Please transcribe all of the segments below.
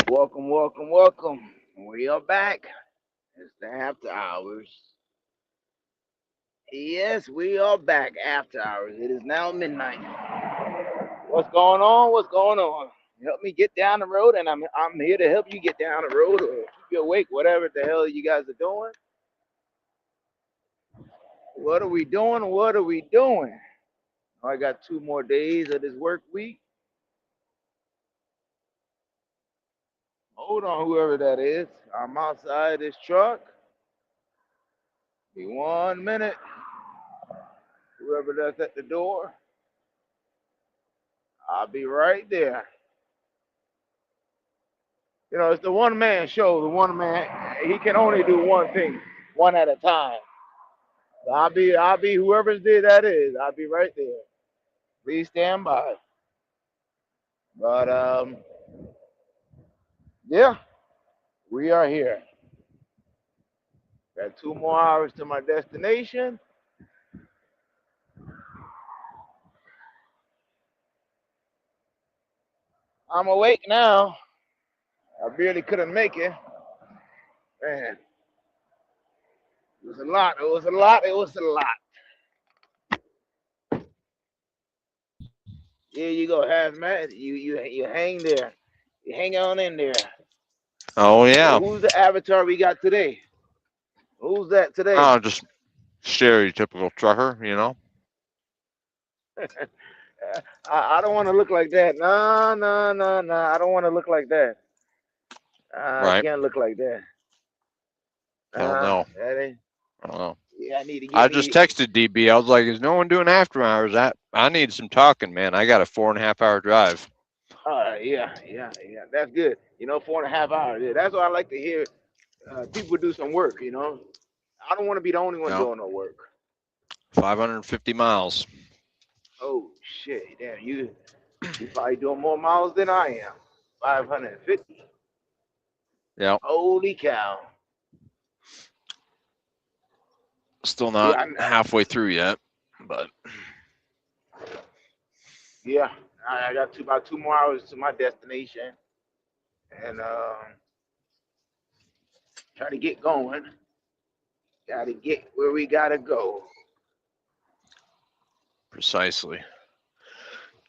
Welcome, welcome, welcome. We are back. It's the after hours. Yes, we are back after hours. It is now midnight. What's going on? What's going on? Help me get down the road, and I'm here to help you get down the road or keep you awake, whatever the hell you guys are doing. What are we doing? What are we doing? I got 2 more days of this work week. Hold on, whoever that is. I'm outside this truck. Be 1 minute. Whoever that's at the door, I'll be right there. You know, it's the one man show. The one man, he can only do one thing, one at a time. So I'll be whoever's there that is. I'll be right there. Please stand by. But yeah, we are here. Got 2 more hours to my destination. I'm awake now. I barely couldn't make it. Man, it was a lot. It was a lot. It was a lot. Here you go, Hazmat. You hang there. You hang on in there. Oh So yeah. who's the avatar we got today? Who's that today? Oh, just stereotypical trucker, you know. I don't want to look like that. No, no, no, no. I don't want to look like that. I Right. can't look like that. Hell no. That ain't. I don't know. Yeah, I need to get I just me. texted DB. I was like, "Is no one doing after hours?" I need some talking, man. I got a 4.5 hour drive. Yeah, yeah, yeah. That's good. You know, 4.5 hours. Yeah, that's what I like to hear. People do some work. You know, I don't want to be the only one No, doing no work. 550 miles. Oh shit! Damn, you probably doing more miles than I am. 550. Yep. Holy cow! Still Yeah, not halfway through yet, but yeah. I got about 2 more hours to my destination, and try to get going. Got to get where we gotta go. precisely.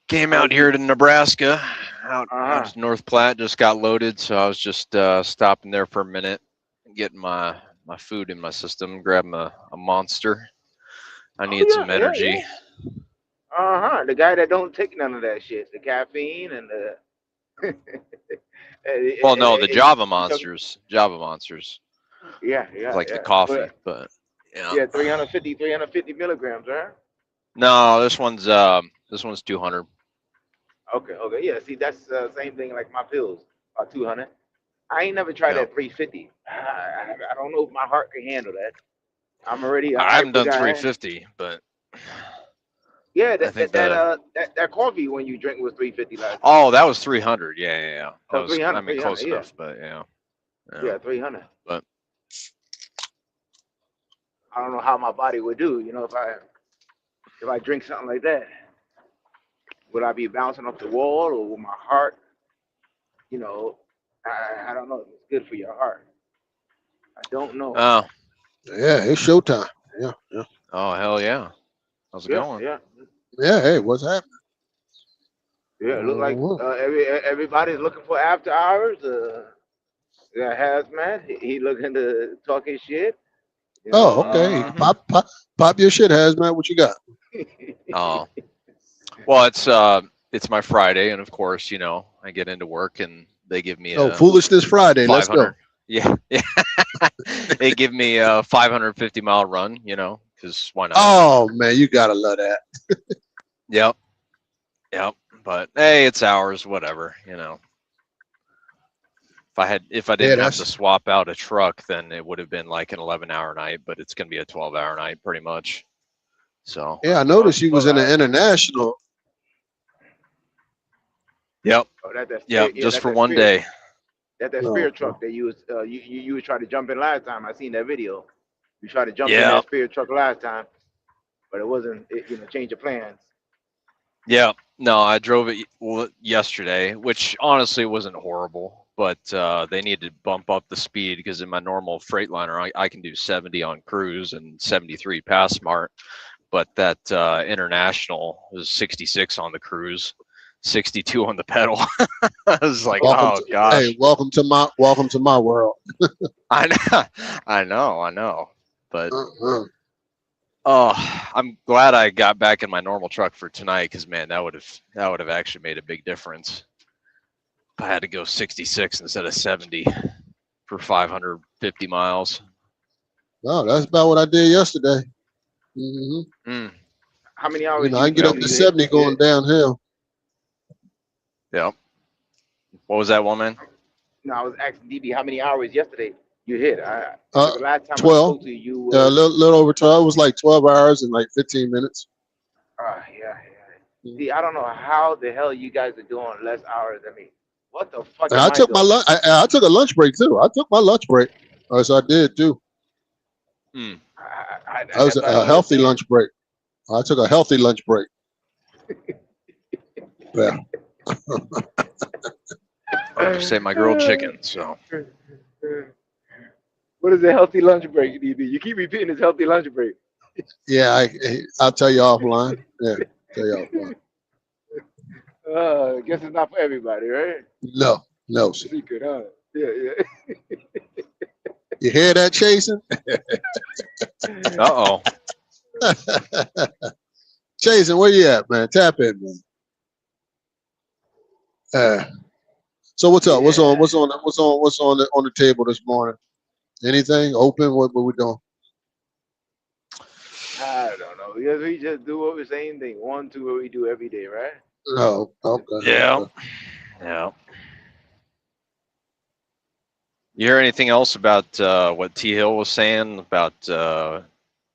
Came How's out here you? to Nebraska, out Uh huh. to North Platte. Just got loaded, so I was just stopping there for a minute, getting my food in my system, grabbing a monster. I Oh need some yeah, yeah, energy. yeah. Uh huh. The guy that don't take none of that shit, the caffeine and the. Well, no, the Java You took, monsters. Java monsters. yeah, It's yeah, like the yeah. coffee, But but yeah. yeah, 350 milligrams, right? No, this one's 200. Okay, okay, yeah. See, that's the same thing like my pills, about 200. I ain't never tried Yeah. that 350. I don't know if my heart can handle that. I'm already a I haven't hyper done guy. 350, but Yeah, I think the that coffee when you drink was 350 last time. oh, that was 300. Yeah, yeah, yeah. That Oh, was, I 300, mean, 300, close yeah. enough, but yeah. Yeah. Yeah, 300. But I don't know how my body would do, you know, if I drink something like that. Would I be bouncing off the wall or would my heart, you know, I don't know if it's good for your heart. I don't know. oh, Yeah, it's showtime. Yeah, yeah, oh hell yeah. How's it Yeah, going? yeah. yeah. Hey, what's happening? Yeah, it look like Mhm. everybody's looking for after hours. Yeah, Hazmat, he looking to talk his shit. You know, Oh, okay. Mm-hmm. Pop your shit, Hazmat. What you got? Oh, well, it's my Friday, and of course, I get into work and they give me Oh, a Foolishness Friday. Let's go. 500. Yeah, yeah. They give me a 550-mile run, because why not? Oh man, you gotta love that. Yep, yep. But hey, it's hours, whatever. If I Yeah, didn't have to that's swap out a truck, then it would have been like an 11-hour night, but it's gonna be a 12-hour night, pretty much. So, yeah. I Well, noticed you was in the I, international. yep, oh, that yep. spirit, yeah, Just that's for that one spirit, day. that No, spirit truck that you was you was trying to jump in last time. I seen that video. You tried to jump in Yeah, that spirit truck last time, but it wasn't. Change of plans. yeah. No, I drove it yesterday, which honestly wasn't horrible, but they need to bump up the speed because in my normal Freightliner, I can do 70 on cruise and 73 pass smart, but that international was 66 on the cruise, 62 on the pedal. I was like, welcome oh to gosh, welcome to my world. I know, I know, but Uh-uh. oh, I'm glad I got back in my normal truck for tonight because man, that would have actually made a big difference. If I had to go 66 instead of 70 for 550 miles. No, that's about what I did yesterday. hmm Mm, How many You hours know, I can get up usually to you hit? 70 going downhill. yep. What was that, woman? No, I was asking DB how many hours yesterday you hit. Uh, Because the last time I 12. spoke to you, you A was little over 12. It was like 12 hours and like 15 minutes. yeah. See, I don't know how the hell you guys are doing less hours than me. What the fuck And am I I took my doing? lunch. I took a lunch break too. I took my lunch break. Yes, I did too. Mm. That was That's what I a don't healthy understand. lunch break. I took a healthy lunch break. Yeah. I'll just say my grilled chicken. So What is a healthy lunch break, DB? You keep repeating this healthy lunch break. Yeah. I'll tell you offline. Yeah. Tell you offline. I guess it's not for everybody, right? No. No, sir. Secret, huh? Yeah. You hear that, Chasen? oh. Chasen, where you at, man? Tap in, man. So what's up? What's Yeah. on the table this morning? Anything open? What we doing? I don't know. Because we just do what the same thing. 1, 2, what we do every day, right? No. Okay. Yeah. Okay. Yeah. You hear anything else about what T Hill was saying about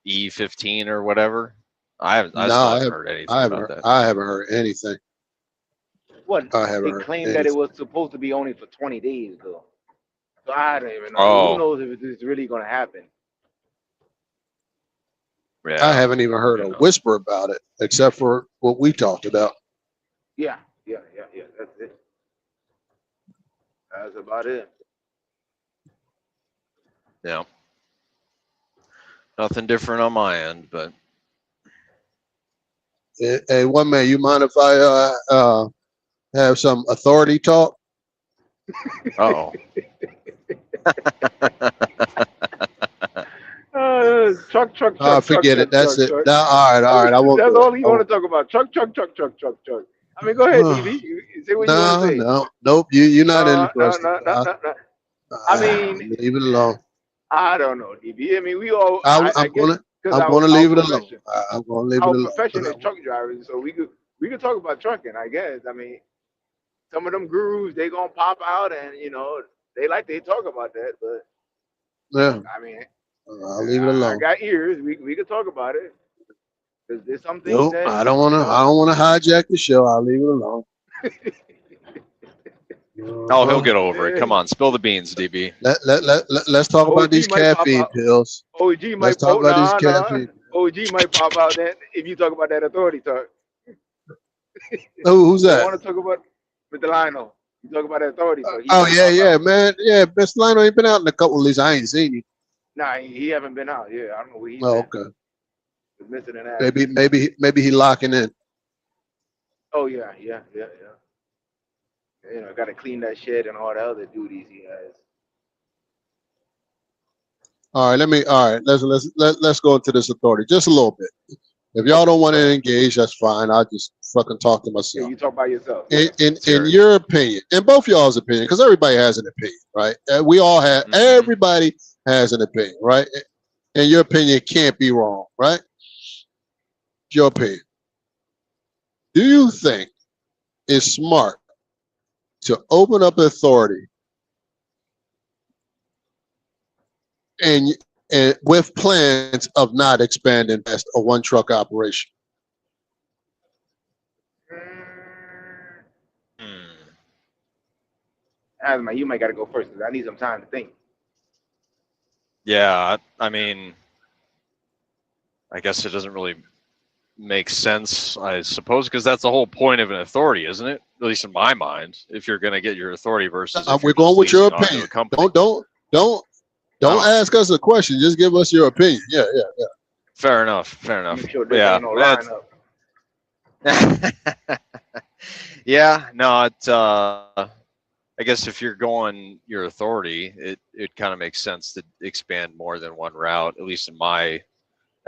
E15 or whatever? I No, still haven't heard anything about that. I haven't heard anything. What? I haven't They heard claimed that it anything. was supposed to be only for 20 days, though. So I don't even know. Who Oh, knows if it's really going to happen? I yeah. haven't even heard a whisper about it, except for what we talked about. Yeah. That's it. That's about it. Yeah. Nothing different on my end, but Hey, one man, you mind if I have some authority talk? oh. Truck. Forget it. That's it. Now, all right. I won't That's do it. all you want to talk about. Truck. I mean, go ahead, DB. Say what you want to say. Nope. You're not interested. No. I mean, leave it alone. I don't know, DB. I mean, we all. I'm I guess because gonna our leave it alone. profession, I'm gonna leave it our alone. profession is truck driving, so we could talk about trucking. I guess. I mean, some of them gurus they gonna pop out, and they like to talk about that, but Yeah, I mean, I'll leave it I alone. got ears. We could talk about it because there's some things Nope, that I don't wanna hijack the show. I'll leave it alone. Oh, he'll get over it. Come on, spill the beans, DB. Let's talk about OG these might pop caffeine out. pills. OG Let's might talk about these caffeine. OG might pop out then if you talk about that authority talk. Who's I that? want to talk about Mr. Lionel. You talk about that authority talk. He Oh might yeah, pop out. man. Yeah, Mr. Lionel ain't been out in a couple of least. I ain't seen you. Nah, he haven't been out. Yeah, I don't know where he's Oh, been. okay. He's missing an ass. Maybe he locking in. Oh yeah. Got to clean that shed and all the other duties he has. All right, let's go into this authority just a little bit. If y'all don't want to engage, that's fine. I'll just fucking talk to Yeah, myself. you talk by yourself. In Sure. your opinion, in both y'all's opinion, because everybody has an opinion, right? We all have. Mhm. Everybody has an opinion, right? And your opinion can't be wrong, right? Your opinion. Do you think it's smart to open up authority and with plans of not expanding past a one truck operation? Hmm. Asma, you might got to go first because I need some time to think. Yeah, I mean, I guess it doesn't really make sense, I suppose, because that's the whole point of an authority, isn't it? At least in my mind, if you're going to get your authority versus if We're you're going just with your leasing onto opinion. a company. Don't Oh. ask us a question. Just give us your opinion. Yeah. Fair enough. Fair enough. Make sure this Yeah. ain't no lineup. Yeah. No. I guess if you're going your authority, it kind of makes sense to expand more than one route, at least in my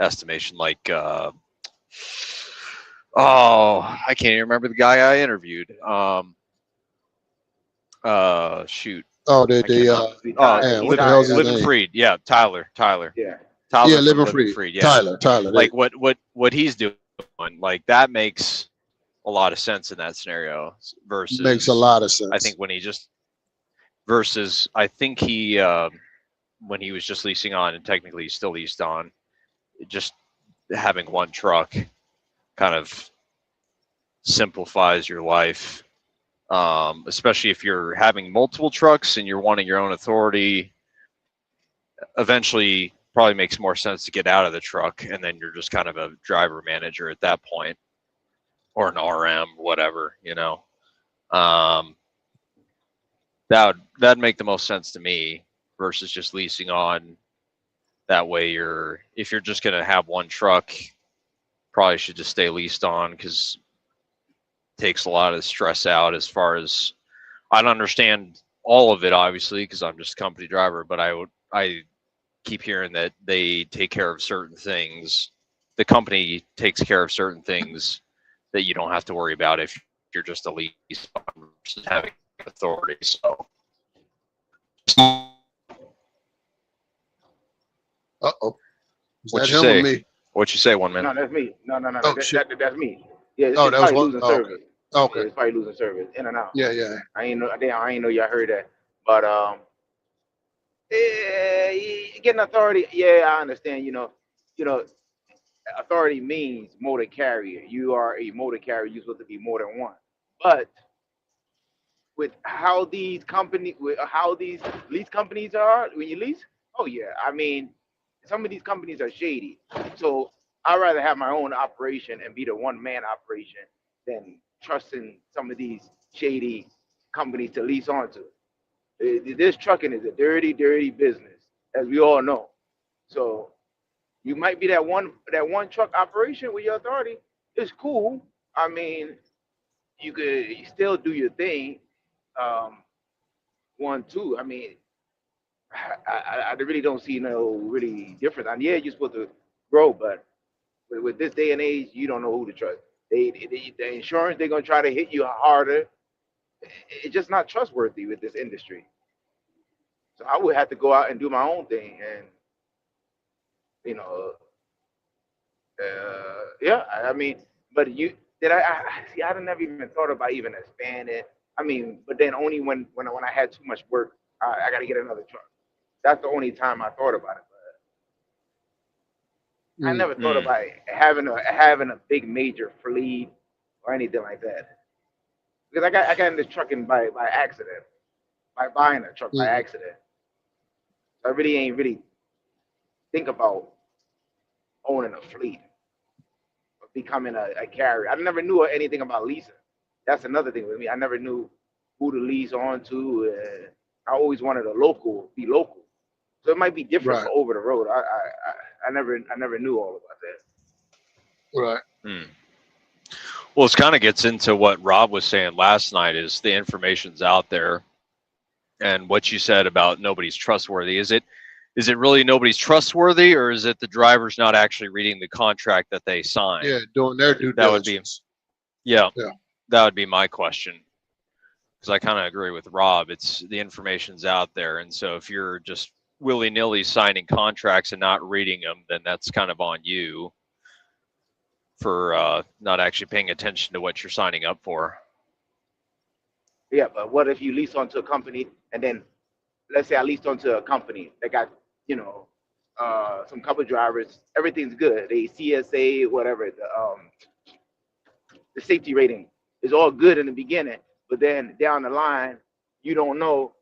estimation. Like, oh, I can't even remember the guy I interviewed. Shoot. Oh, I cannot- man, what the hell's his Living name? Freed. Yeah, Tyler. Yeah. Tyler Yeah, from Living Free. Yeah. Tyler. Like what he's doing, like that makes a lot of sense in that scenario versus Makes a lot of sense. I think when he just versus I think he when he was just leasing on and technically he's still leased on, just having one truck kind of simplifies your life. Especially if you're having multiple trucks and you're wanting your own authority, eventually probably makes more sense to get out of the truck and then you're just kind of a driver manager at that point or an RM, whatever, you know. That'd make the most sense to me versus just leasing on. That way if you're just gonna have one truck, probably should just stay leased on because it takes a lot of the stress out as far as I don't understand all of it obviously because I'm just a company driver, but I keep hearing that they take care of certain things. The company takes care of certain things that you don't have to worry about if you're just a lease versus having authority. So Uh-oh. Is What that you him say? or me? What you say, one minute? No, that's me. No. Oh, shit. That's me. Yeah, it's Oh, that was probably one. losing Oh, service. okay. Yeah, Okay. it's probably losing service in and out. Yeah. I ain't know y'all heard that. But getting authority, yeah, I understand. You know, authority means motor carrier. You are a motor carrier. You're supposed to be more than one. But with how these lease companies are when you lease, oh yeah, I mean, some of these companies are shady. So I'd rather have my own operation and be the one man operation than trusting some of these shady companies to lease onto. This trucking is a dirty, dirty business, as we all know. So you might be that one truck operation with your authority. It's cool. I mean, you could still do your thing. Um, 1, 2. I mean, I really don't see no really difference. And yeah, you're supposed to grow, but with this day and age, you don't know who to trust. The insurance, they're gonna try to hit you harder. It's just not trustworthy with this industry. So I would have to go out and do my own thing, and you know, yeah. I mean, but see. I never even thought about even expanding. I mean, but then only when I had too much work, I got to get another truck. That's the only time I thought about it. But I never thought about having a big major fleet or anything like that. Because I got into trucking by accident, by buying a truck by accident. So I really ain't really think about owning a fleet or becoming a carrier. I never knew anything about leasing. That's another thing with me. I never knew who to lease on to. I always wanted be local. So it might be different for over the road. I never knew all about that. Right. Well, it kind of gets into what Rob was saying last night is the information's out there and what you said about nobody's trustworthy. Is it is it really nobody's trustworthy, or is it the driver's not actually reading the contract that they signed? Yeah, doing their due That would be, diligence. yeah, Yeah. that would be my question. Because I kind of agree with Rob. It's the information's out there, and so if you're just willy-nilly signing contracts and not reading them, then that's kind of on you for not actually paying attention to what you're signing up for. Yeah, but what if you lease onto a company and then, let's say I leased onto a company that got, you know, some couple drivers, everything's good. They CSA, whatever, the safety rating is all good in the beginning, but then down the line, you don't know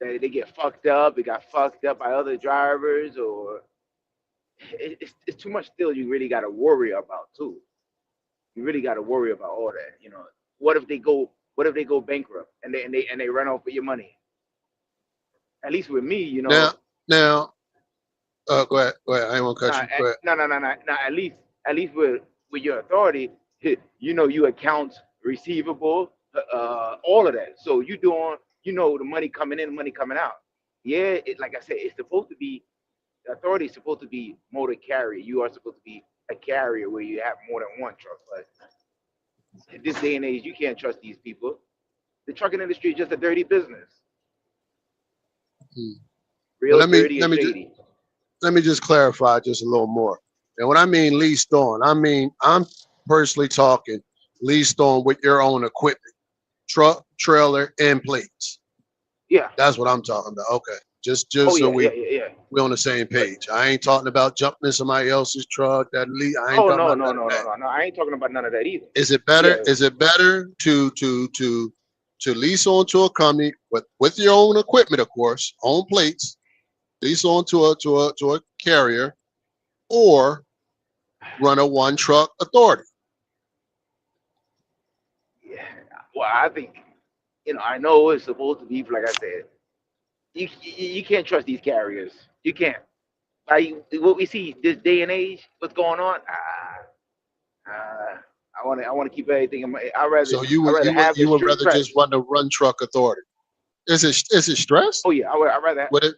that they get fucked up, they got fucked up by other drivers, or it's too much still you really got to worry about too. You really got to worry about all that, you know. What if they go bankrupt and they run off with your money? At least with me, you know. Now, go ahead. I ain't want to cut you. Go ahead. No. At least with your authority, you know, you accounts receivable, all of that. So you doing, you know, the money coming in, the money coming out. Yeah, like I said, it's supposed to be, the authority is supposed to be motor carrier. You are supposed to be a carrier where you have more than one truck. But in this day and age, you can't trust these people. The trucking industry is just a dirty business. Real Well, dirty and shady. let me just clarify just a little more. And when I mean leased on, I mean I'm personally talking leased on with your own equipment, truck, trailer, and plates. Yeah. That's what I'm talking about. Okay, just Oh so yeah, we're on the same page. I ain't talking about jumping in somebody else's truck. I ain't Oh talking no, about no, none no, of no, that. no, no. I ain't talking about none of that either. Is it better? Yeah. Is it better to lease onto a company with your own equipment, of course, own plates, lease onto a carrier, or run a one truck authority? Yeah. Well, I think, you know, I know it's supposed to be, like I said, you can't trust these carriers. You can't. Like what we see this day and age, what's going on? I want to keep everything in my. So I rather have the you would street rather cred. just run the run truck authority? Is it stress? Oh yeah, I rather. What it?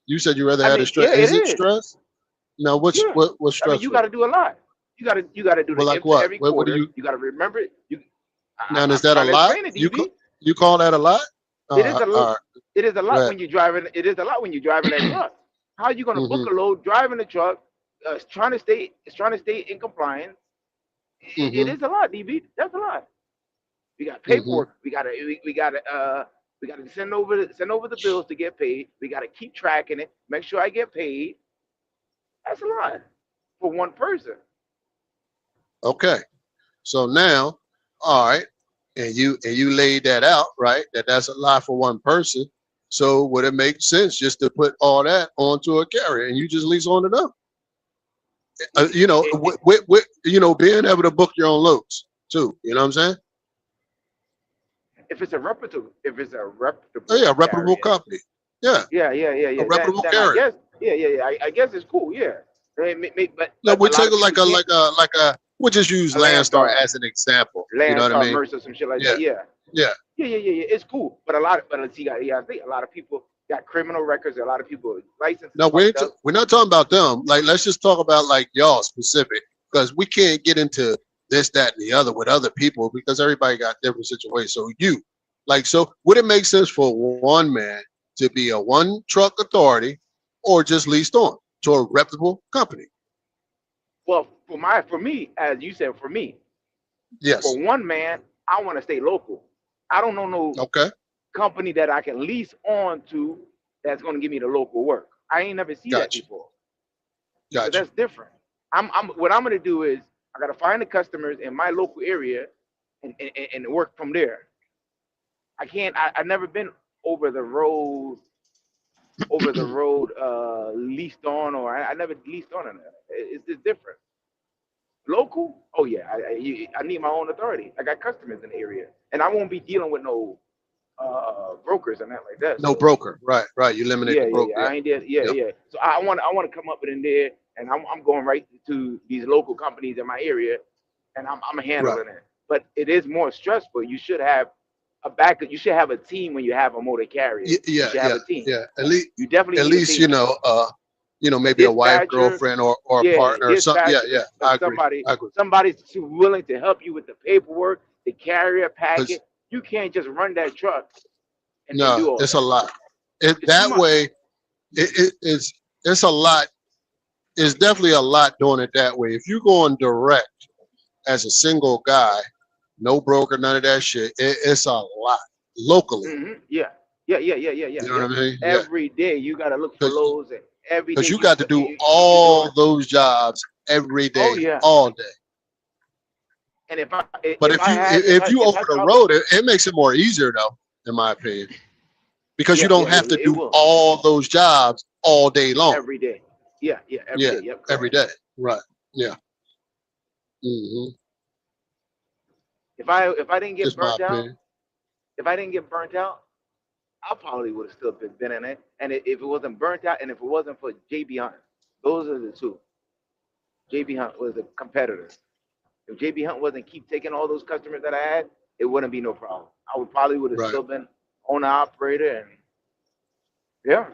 You said you rather I had a mean, stress. yeah, it Is it is. stress? Now, Yeah. what's I mean, you got stressful? to do a lot. You got to do Well, the like IPSA what? every What do quarter. you You got to remember it. now? I'm Is that a trying to lot? explain it, DB. You call that a lot? It is a lot. It is a lot Right. when you're driving. It is a lot when you're driving that truck. How are you going to book a load driving the truck? Trying to stay in compliance. It is a lot, DB. That's a lot. We got paperwork. We gotta send over the bills to get paid. We gotta keep tracking it. Make sure I get paid. That's a lot for one person. Okay. So now, all right, and you laid that out, right? That's a lot for one person. So would it make sense just to put all that onto a carrier and you just lease on to them? You know, with being able to book your own loads too. You know what I'm saying? If it's a reputable Oh, yeah, a reputable carrier. company. Yeah, Yeah. a reputable Then I carrier. guess, yeah. I guess it's cool. Yeah. But No, we a lot take of it people can't. like a. We'll just use A Landstar Landstar, as an example. You know what I mean? Mercer, some shit like Yeah, that. Yeah. yeah. Yeah. It's cool. But see, I think a lot of people got criminal records. A lot of people licenses No, fucked up. we're not talking about them. Like, let's just talk about like y'all specific, because we can't get into this, that, and the other with other people because everybody got different situations. So so would it make sense for one man to be a one truck authority or just leased on to a reputable company? Well, for me, as you said, for me, Yes. for one man, I want to stay local. I don't know no Okay. company that I can lease on to that's going to give me the local work. I ain't never see that Gotcha. before. So Gotcha. that's different. What I'm going to do is I got to find the customers in my local area and work from there. I've never been over the road leased on, or I never leased on it. It's different. Local? Oh yeah, I need my own authority. I got customers in the area, and I won't be dealing with no brokers and that like that. No So, broker. Right. You eliminate the broker. I ain't there. Yep. Yeah. So I want to come up in there, and I'm going right to these local companies in my area, and I'm handling it. But it is more stressful. You should have a backup. You should have a team when you have a motor carrier. You Yeah, should have a team. yeah. You definitely At need a least, team. A maybe a wife, dispatcher, girlfriend, or a yeah, partner or something. Yeah, dispatcher, yeah. I agree. somebody, I agree. somebody's willing to help you with the paperwork, the carrier Because packet. You can't just run that truck and no, do all it's that. a lot. It's too That much. way, it's a lot. It's definitely a lot doing it that way. If you're going direct as a single guy, no broker, none of that shit, it's a lot locally. Yeah. You know what I mean? Yeah. Every day you gotta look for loads, and every day Because you got to do you're all doing it. those jobs every day, Oh yeah. all day. And if But if you open a road, it makes it more easier though, in my opinion, because you don't have to do all those jobs all day long. every day. Yeah, every day. Yep, every day. Right. Yeah. Hmm. If I didn't get Just my burnt out, opinion. if I didn't get burnt out, I probably would have still been in it. And if it wasn't burnt out, and if it wasn't for JB Hunt, those are the two. JB Hunt was a competitor. If JB Hunt wasn't keep taking all those customers that I had, it wouldn't be no problem. I would probably would have Right. still been owner operator, and yeah,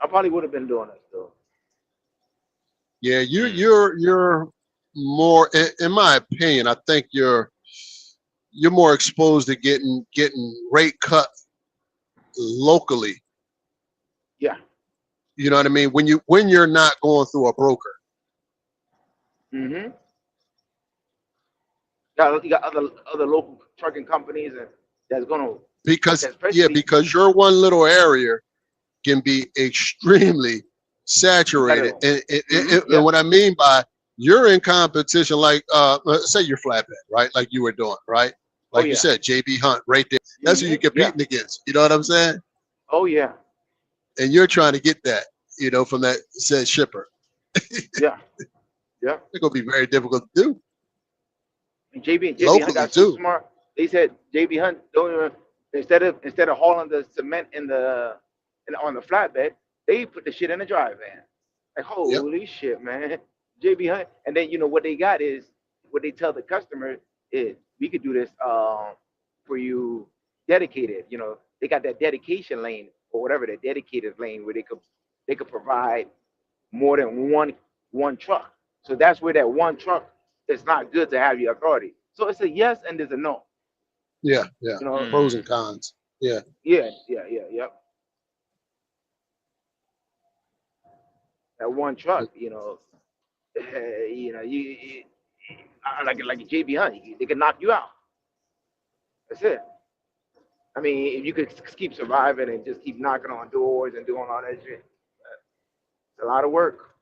I probably would have been doing it still. Yeah, you're more, in my opinion, I think you're more exposed to getting rate cut locally. Yeah. You know what I mean? When you're not going through a broker. Mm-hmm. You got other local trucking companies and that's gonna Because especially because your one little area can be extremely saturated. competitive. And what I mean by you're in competition, like say you're flatbed, right? Like you were doing, right? Like you said, JB Hunt right there. That's who you're competing against. You know what I'm saying? Oh yeah. And you're trying to get that, from that said shipper. Yeah. It's gonna be very difficult to do. And JB Locally, Hunt got too. so smart. They said JB Hunt don't even instead of hauling the cement on the flatbed, they put the shit in the dry van. Like holy shit, man. JB Hunt, and then what they got is what they tell the customer is we could do this for you dedicated. They got that dedication lane or whatever, that dedicated lane where they could provide more than one truck. So that's where that one truck is not good to have your authority. So it's a yes and there's a no. Yeah. Pros and cons. Yeah. Yep. That one truck, you like a JB Hunt, they can knock you out. That's it. I mean, if you could keep surviving and just keep knocking on doors and doing all that shit, it's a lot of work.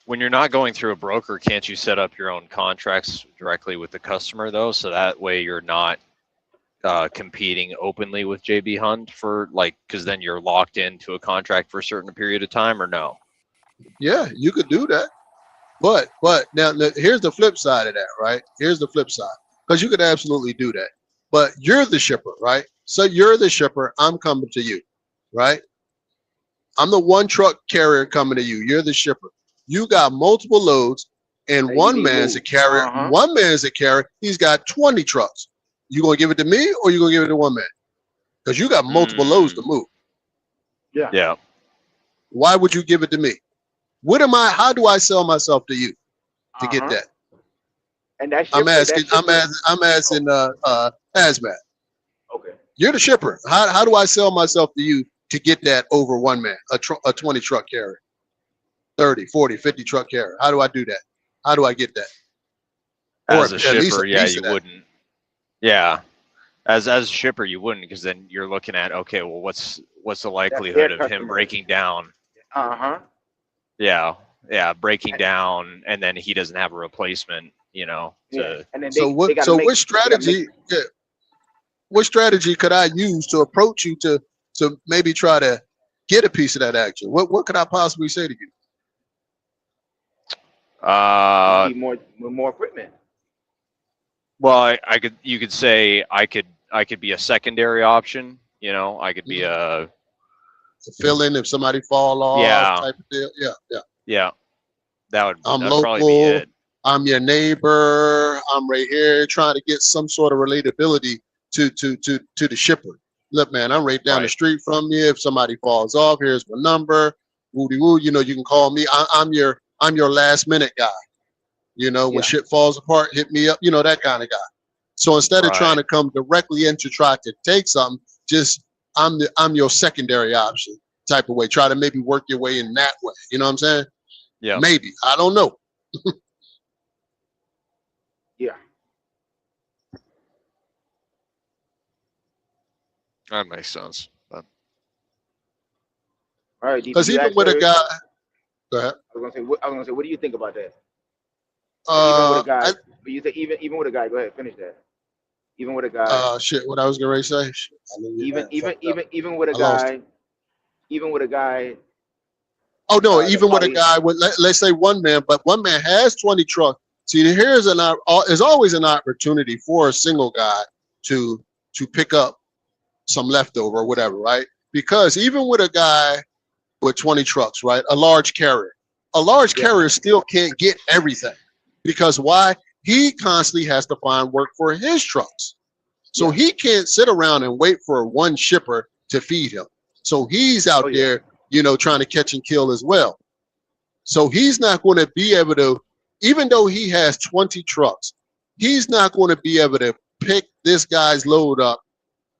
When you're not going through a broker, can't you set up your own contracts directly with the customer though? So that way you're not competing openly with JB Hunt because then you're locked into a contract for a certain period of time, or no? Yeah, you could do that. But now here's the flip side of that, right? Here's the flip side. Because you could absolutely do that. But you're the shipper, right? So you're the shipper. I'm coming to you, right? I'm the one truck carrier coming to you. You're the shipper. You got multiple loads, and one man's a carrier. One man's a carrier. He's got 20 trucks. You gonna give it to me, or you gonna give it to one man? Because you got multiple loads to move. Yeah. Why would you give it to me? How do I sell myself to you to get that? And that's I'm asking Hazmat. Okay. You're the shipper. How do I sell myself to you to get that over one man, a 20 truck carrier, 30, 40, 50 truck carrier? How do I do that? How do I get that? As a shipper, you wouldn't. Yeah. As a shipper, you wouldn't, because then you're looking at, okay, well, what's the likelihood of him breaking down? Yeah, breaking down, and then he doesn't have a replacement, And then what strategy? What strategy could I use to approach you to maybe try to get a piece of that action? What could I possibly say to you? More equipment. Well, you could say I could be a secondary option. I could be a fill in if somebody fall off type of deal. Yeah. That'd I'm probably be local. it. I'm your neighbor. I'm right here trying to get some sort of relatability to the shipper. Look, man, I'm right down the Right. street from you. If somebody falls off, here's my number. Woody woo, you know, you can call me. I'm your last minute guy. You know, when Yeah. shit falls apart, hit me up. You know, that kind of guy. So instead of trying Right. to come directly in to try to take something, just I'm your secondary option type of way. Try to maybe work your way in that way. You know what I'm saying? Yeah. Maybe. I don't know. Yeah. That makes sense. But All right, Because DP, you even asked with a her. guy, go ahead. I was gonna say, what do you think about that? Even with a guy, I, but you say even with a guy. Go ahead, finish that. Even with a guy, shit, what I was gonna say, shit, I knew you even had even fucked up. even even with a I lost it. guy, even with a guy, Oh no, the even with a party. guy with let's say one man, but one man has 20 trucks. See, here's is always an opportunity for a single guy to pick up some leftover or whatever, right? Because even with a guy with 20 trucks, right, a large Yeah. carrier still can't get everything because why? He constantly has to find work for his trucks. So Yeah. he can't sit around and wait for one shipper to feed him. So he's Oh out yeah. there, you know, trying to catch and kill as well. So he's not going to be able to, even though he has 20 trucks, he's not going to be able to pick this guy's load up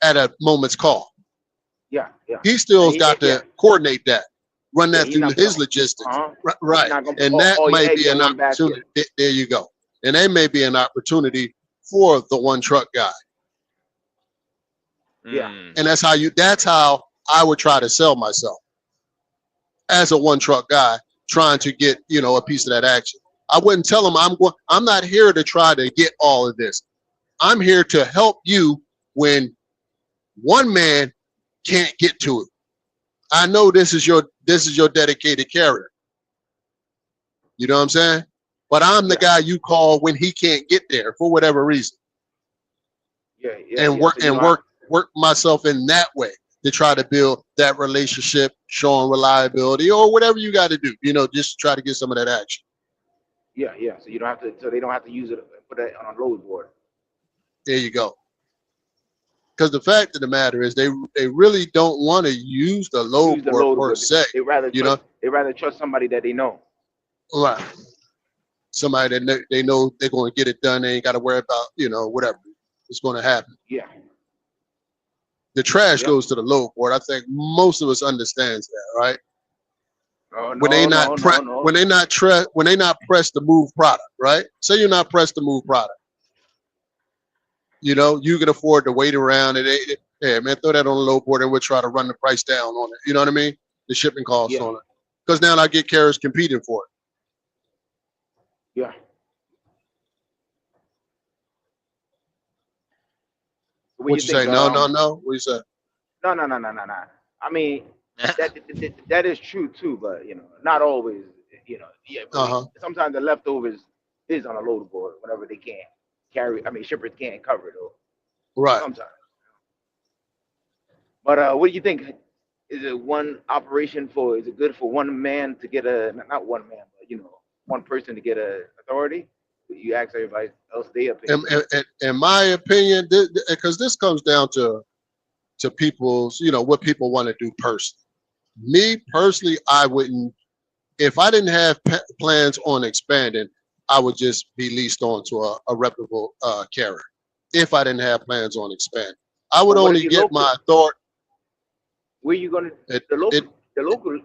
at a moment's call. Yeah. Yeah. He still's got Yeah. to coordinate that, run Yeah. that He's through not his gonna. logistics. He's Right. not gonna put And that all your might eggs be in an one basket. opportunity. There you go. And that may be an opportunity for the one truck guy. Yeah. mm, And that's how I would try to sell myself as a one truck guy trying to get, you know, a piece of that action. I wouldn't tell him I'm not here to try to get all of this. I'm here to help you when one man can't get to it. I know this is your dedicated carrier. You know what I'm saying? But I'm the Yeah. guy you call when he can't get there for whatever reason. Yeah. Yeah. And Yeah. So you don't have, work myself in that way to try to build that relationship, showing reliability or whatever you got to do, you know, just try to get some of that action. yeah. Yeah. So you don't have to. So they don't have to use it. Put that on a load board. There you go. Because the fact of the matter is they really don't want to use the load Use the board load per board. se, you know. They rather trust somebody that they know. Right. Somebody that they know they're going to get it done. They ain't got to worry about, you know, whatever. It's going to happen. Yeah. The trash Yep. goes to the load board. I think most of us understands that, right? Oh When they no not no no no. when they not pressed to move product, right? Say you're not pressed to move product. You know, you can afford to wait around and hey man, throw that on the load board and we'll try to run the price down on it. You know what I mean? The shipping cost Yeah. on it. Because now I get carriers competing for it. Yeah. What What you you think? say? No. What you say? No. I mean, that is true too, but you know, not always. You know, yeah. But Uh-huh. sometimes the leftovers is on a load board whenever they can't carry. I mean, shippers can't cover it though. Right. Sometimes. But what do you think? Is it one operation for? Is it good for one man to get a not one man, but you know, one person to get a authority? You ask everybody else their opinion. In my opinion, because this comes down to people's, you know, what people want to do personally. Me personally, I wouldn't. If I didn't have plans on expanding, I would just be leased on to a reputable carrier. If I didn't have plans on expanding, I would But what if only you get local? my authority. Where you gonna It, the it, local the local?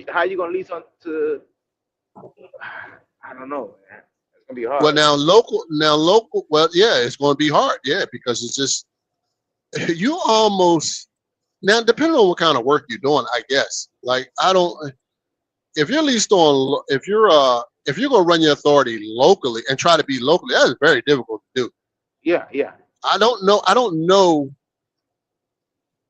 How you gonna lease on to? I don't know, man. It's gonna be well, hard. now local. Well, yeah, it's going to be hard. Yeah, because it's just you almost now depending on what kind of work you're doing. I guess like I don't. If you're leased on, if you're gonna run your authority locally and try to be locally, that is very difficult to do. Yeah, yeah. I don't know.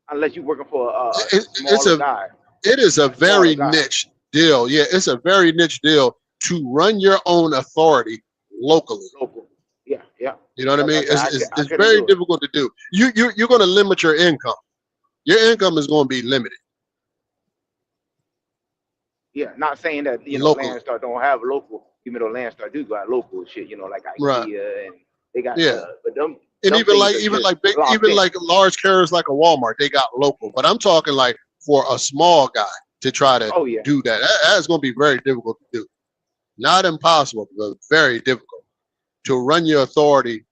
Unless you're working for It's a guy, it is a a smaller very guy, niche deal. Yeah, it's a very niche deal to run your own authority locally. local. Yeah, yeah. You know what I mean? Like I said, I It's couldn't very do it. difficult to do. You're going to limit your income. Your income is going to be limited Yeah, not saying that locally. Landstar don't have local. even though Landstar do got local shit, like Right. IKEA and they got, Yeah. but them And them things are even just like big, locked even in. like large carriers like a Walmart, they got local. But I'm talking like for a small guy to try to Oh yeah, do that's going to be very difficult to do. Not impossible, but very difficult to run your authority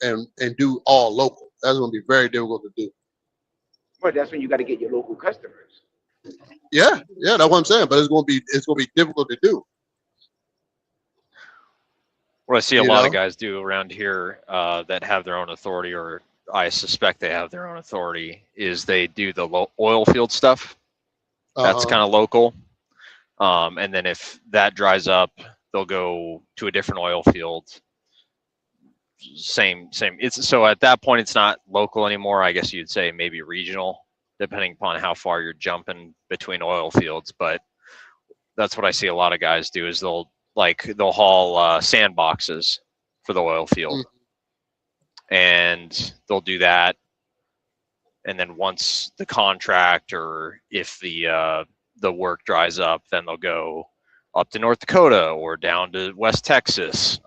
and do all local. That's going to be very difficult to do. but that's when you got to get your local customers. Yeah, that's what I'm saying. But it's going to be difficult to do. What I see a You lot of know? guys do around here that have their own authority, or I suspect they have their own authority, is they do the oil field stuff. That's kind of local. And then if that dries up, they'll go to a different oil field. Same. It's so at that point, it's not local anymore. I guess you'd say maybe regional, depending upon how far you're jumping between oil fields. But that's what I see a lot of guys do is they'll haul sandboxes for the oil field, and they'll do that. And then once the contract, or if the work dries up, then they'll go up to North Dakota or down to West Texas,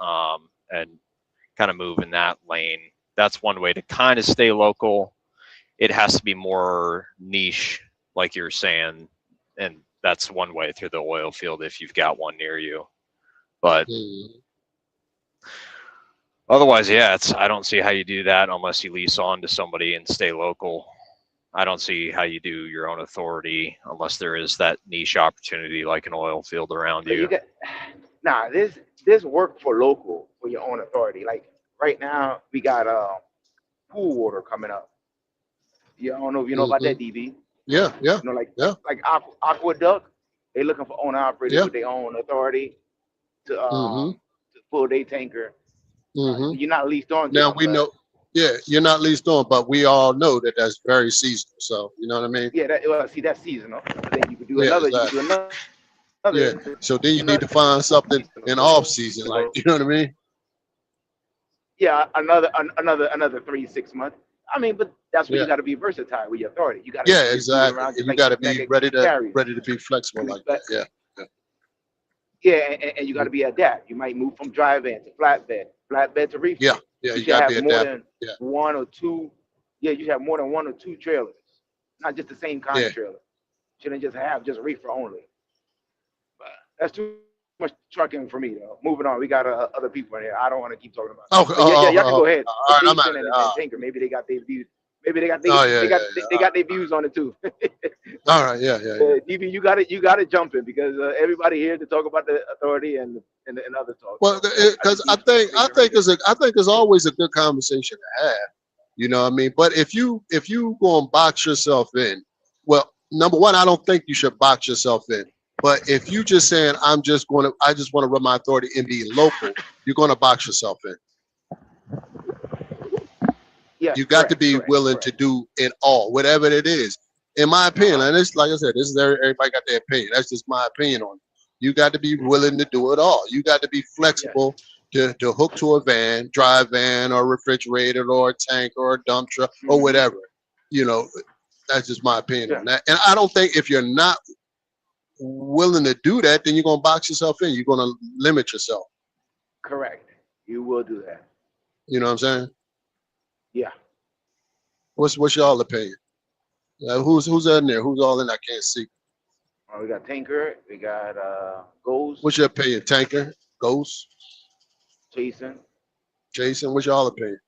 and kind of move in that lane. That's one way to kind of stay local. It has to be more niche, like you're saying, and that's one way through the oil field if you've got one near you. But otherwise, yeah, I don't see how you do that unless you lease on to somebody and stay local. I don't see how you do your own authority unless there is that niche opportunity like an oil field around you. There's work for local for your own authority. Like right now, we got pool water coming up. I don't know if you know about that, DB. Yeah. Like Aqueduct, they looking for owner operators with their own authority to pull their tanker. You're not leased on. Now we know. Yeah, you're not leased on, but we all know that that's very seasonal. So you know what I mean? Yeah, that's seasonal. But then you could do another. Exactly. You could do another. Yeah. So then you need to find something in off season, like you know what I mean? Yeah, another 3-6 months. I mean, but that's where you got to be versatile with your authority. You got to exactly. You got to be ready to be flexible like that. Yeah. Yeah, and you got to be adapt. You might move from dry van to flatbed to reefer. Yeah, you got to be adaptable. One or two. Yeah, you have more than one or two trailers, not just the same kind of trailer. Shouldn't just have reefer only. But that's too much trucking for me, though. Moving on, we got other people in here. I don't want to keep talking about. Y'all can go ahead. All right, I'm out. And Tinker, maybe they got their views. Maybe they got their views on it too. All right, yeah. DB, you got to jump in because everybody here to talk about the authority and other talk. Well, because I think it's always a good conversation to have. You know what I mean? But if you go and box yourself in, well, number one, I don't think you should box yourself in. But if you just saying I just want to run my authority and be local, you're going to box yourself in. Yeah, you got to be willing to do it all, whatever it is. In my opinion, and it's like I said, this is everybody got their opinion. That's just my opinion on it. You got to be willing to do it all. You got to be flexible to hook to a van, dry van, or refrigerator, or a tank, or a dump truck, or whatever. You know, that's just my opinion on that. And I don't think if you're not willing to do that, then you're gonna box yourself in. You're gonna limit yourself. Correct. You will do that. You know what I'm saying? Yeah. What's y'all opinion? Who's in there? Who's all in? I can't see. We got Tanker. We got Ghost. What's your opinion? Tanker, Ghost, Jason. What's y'all opinion?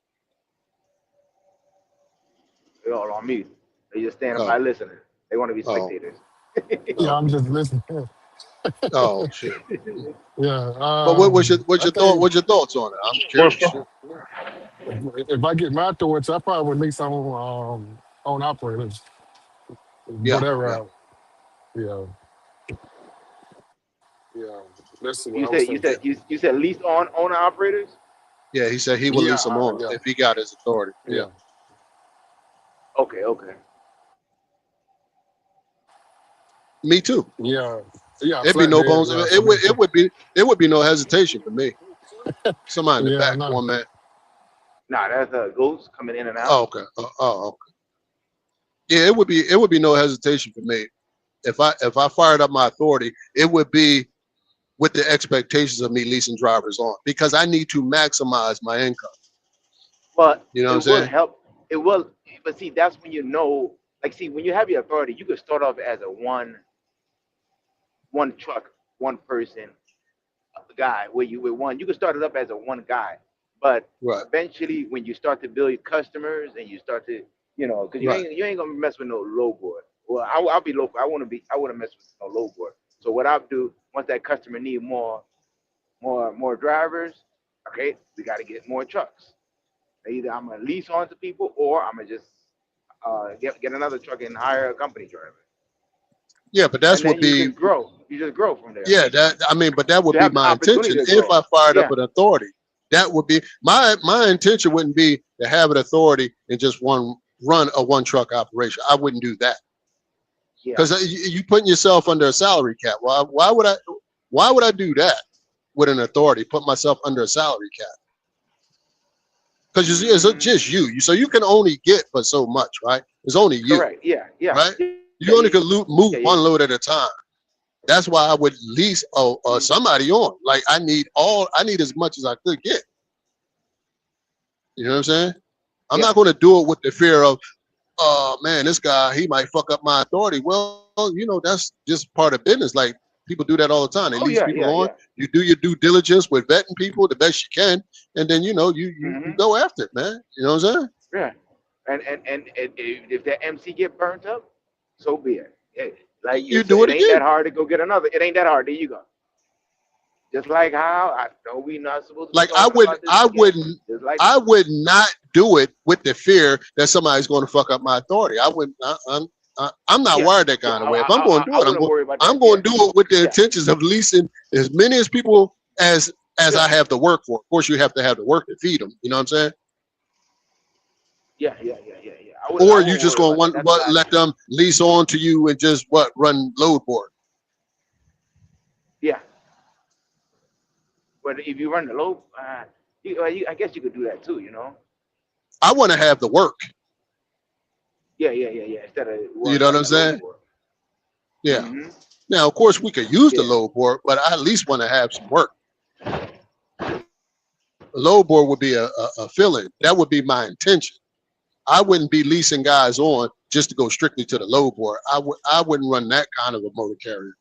They're all on mute. They just standing by listening. They want to be spectators. Yeah, I'm just listening. Oh shit. Yeah. But what's your thoughts on it? I'm curious. If I get my thoughts, I probably would lease on operators. Whatever. Yeah. That's what you said lease on owner operators? Yeah, he said he will lease them on if he got his authority. Yeah. Okay. Me too. Yeah. It'd be no bones. It would be no hesitation for me. Somebody in the back, one man. Nah, that's a Ghost coming in and out. Oh, okay. Okay. Yeah, it would be no hesitation for me. If I fired up my authority, it would be with the expectations of me leasing drivers on because I need to maximize my income. But You know what I'm it will saying? help. It will, but see, that's when you know. Like, see, when you have your authority, you can start off as a one truck, one person guy. Where you with one, you can start it up as a one guy, but Right, eventually, when you start to build your customers and you start to, because right. you ain't gonna mess with no low board. Well, I'll be local. I wouldn't mess with no low board. So what I'll do once that customer need more drivers, okay, we got to get more trucks. Either I'm gonna lease on to people or I'm gonna just get another truck and hire a company driver, Yeah, but and that's then would you be just grow. You just grow from there. yeah, but that would You be have the my opportunity intention to if grow. I fired up Yeah, an authority. That would be my intention wouldn't be to have an authority and just run a one truck operation. I wouldn't do that yeah. because you putting yourself under a salary cap. Why would I do that with an authority? Put myself under a salary cap because it's just you. So you can only get but so much, right? It's only you, Correct. Yeah, yeah, right? yeah, You only yeah, could move yeah, one yeah. load at a time. That's why I would lease somebody on. Like I need as much as I could get. You know what I'm saying? I'm Yeah. not going to do it with the fear of, man, this guy, he might fuck up my authority. Well, that's just part of business. Like people do that all the time. They Oh lease yeah, people yeah, on. yeah. You do your due diligence with vetting people the best you can, and then you Hmm. go after it, man. You know what I'm saying? Yeah. And if that MC get burnt up, so be it. Like You it's do it it ain't that again. hard to go get another. It ain't that hard. There you go. Just like how I know we not supposed to be Like talking about this again. Just like I would not do it with the fear that somebody's going to fuck up my authority. I would. I'm not yeah. wired that So kind of way. If I'm going to I do it, wouldn't worry about I'm that. going Yeah, to do it with the yeah, intentions of leasing as many as people as I yeah, have to work for. Of course, you have to have the work to feed them. You know what I'm saying? yeah, yeah, yeah, yeah, yeah. I Or you wouldn't just worry going to about that. That's why. let them lease on to you and just run load board. Yeah. But if you run the low, I guess you could do that too. I want to have the work. Yeah, yeah, yeah, yeah. Instead of You worrying know what about I'm that low saying? board. Yeah. Hmm. Now, of course, we could use the Yeah. load board, but I at least want to have some work. A load board would be a fill-in. That would be my intention. I wouldn't be leasing guys on just to go strictly to the load board. I wouldn't run that kind of a motor carrier.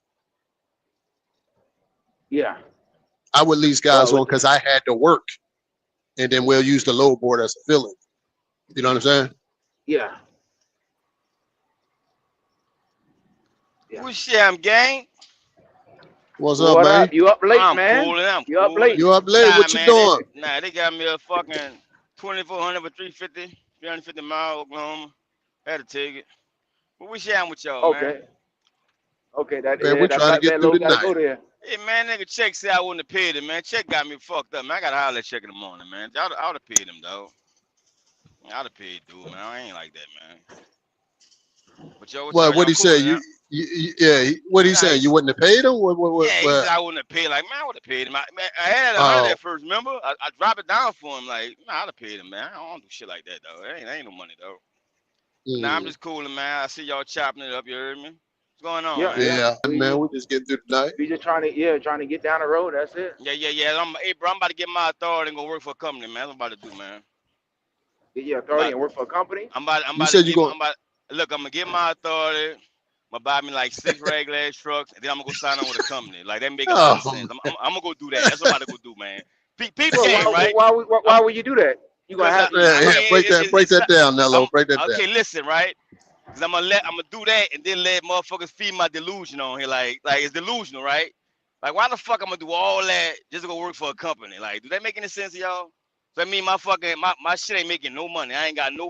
Yeah. I would lease Well, guys on with because I had to work, and then we'll use the load board as a fill-in. You know what I'm saying? yeah, yeah. What's up, gang? What's up, What man? up? You up late, I'm man? cooling. I'm You up cooling. late? You up late? Nah, What you man. doing? They got me a fucking 2,400 for 350 mile Oklahoma. Had to take it. But we sharing with y'all, man. Okay. Okay. That Man, we're that trying to get flatbed through load the got to night. go there. Hey, man, nigga, Check said I wouldn't have paid him, man. Check got me fucked up, man. I got to holler at Check in the morning, man. I would have paid him, though. I would have paid dude, man. I ain't like that, man. But yo, what y'all? What Y'all he say? cooling, yeah? What he Nah, saying? You wouldn't have paid him? yeah, he said I wouldn't have paid. Like, man, I would have paid him. I had 100 Oh, at first, remember? I dropped it down for him. Like, nah, I'd have paid him, man. I don't do shit like that, though. That ain't no money, though. But nah, I'm mm, just cooling, man. I see y'all chopping it up. You heard me? What's going on, Yeah, man? yeah. yeah, man. We just getting through the night. We just trying to get down the road. That's it. Yeah. Hey, bro, I'm about to get my authority and go work for a company, man. That's what I'm about to do, man. Get your I'm authority about, and work for a company. I'm You about to said you get my, going. look, I'm gonna get my authority. I'm gonna buy me like 6 regular ass trucks, and then I'm gonna go sign on with a company. Like that make a lot of Oh, sense. I'm gonna go do that. That's what I'm about to go do, man. Peep the Well, game, right? why would you do that? You gonna Because have to. yeah, I yeah. mean, Break it's that down, I'm Nello. Break that down. okay. Listen, right? Because I'm gonna do that and then let motherfuckers feed my delusion on here. Like it's delusional, right? Like why the fuck I'm gonna do all that just to go work for a company? Like, do that make any sense to y'all? So I mean, my shit ain't making no money. I ain't got no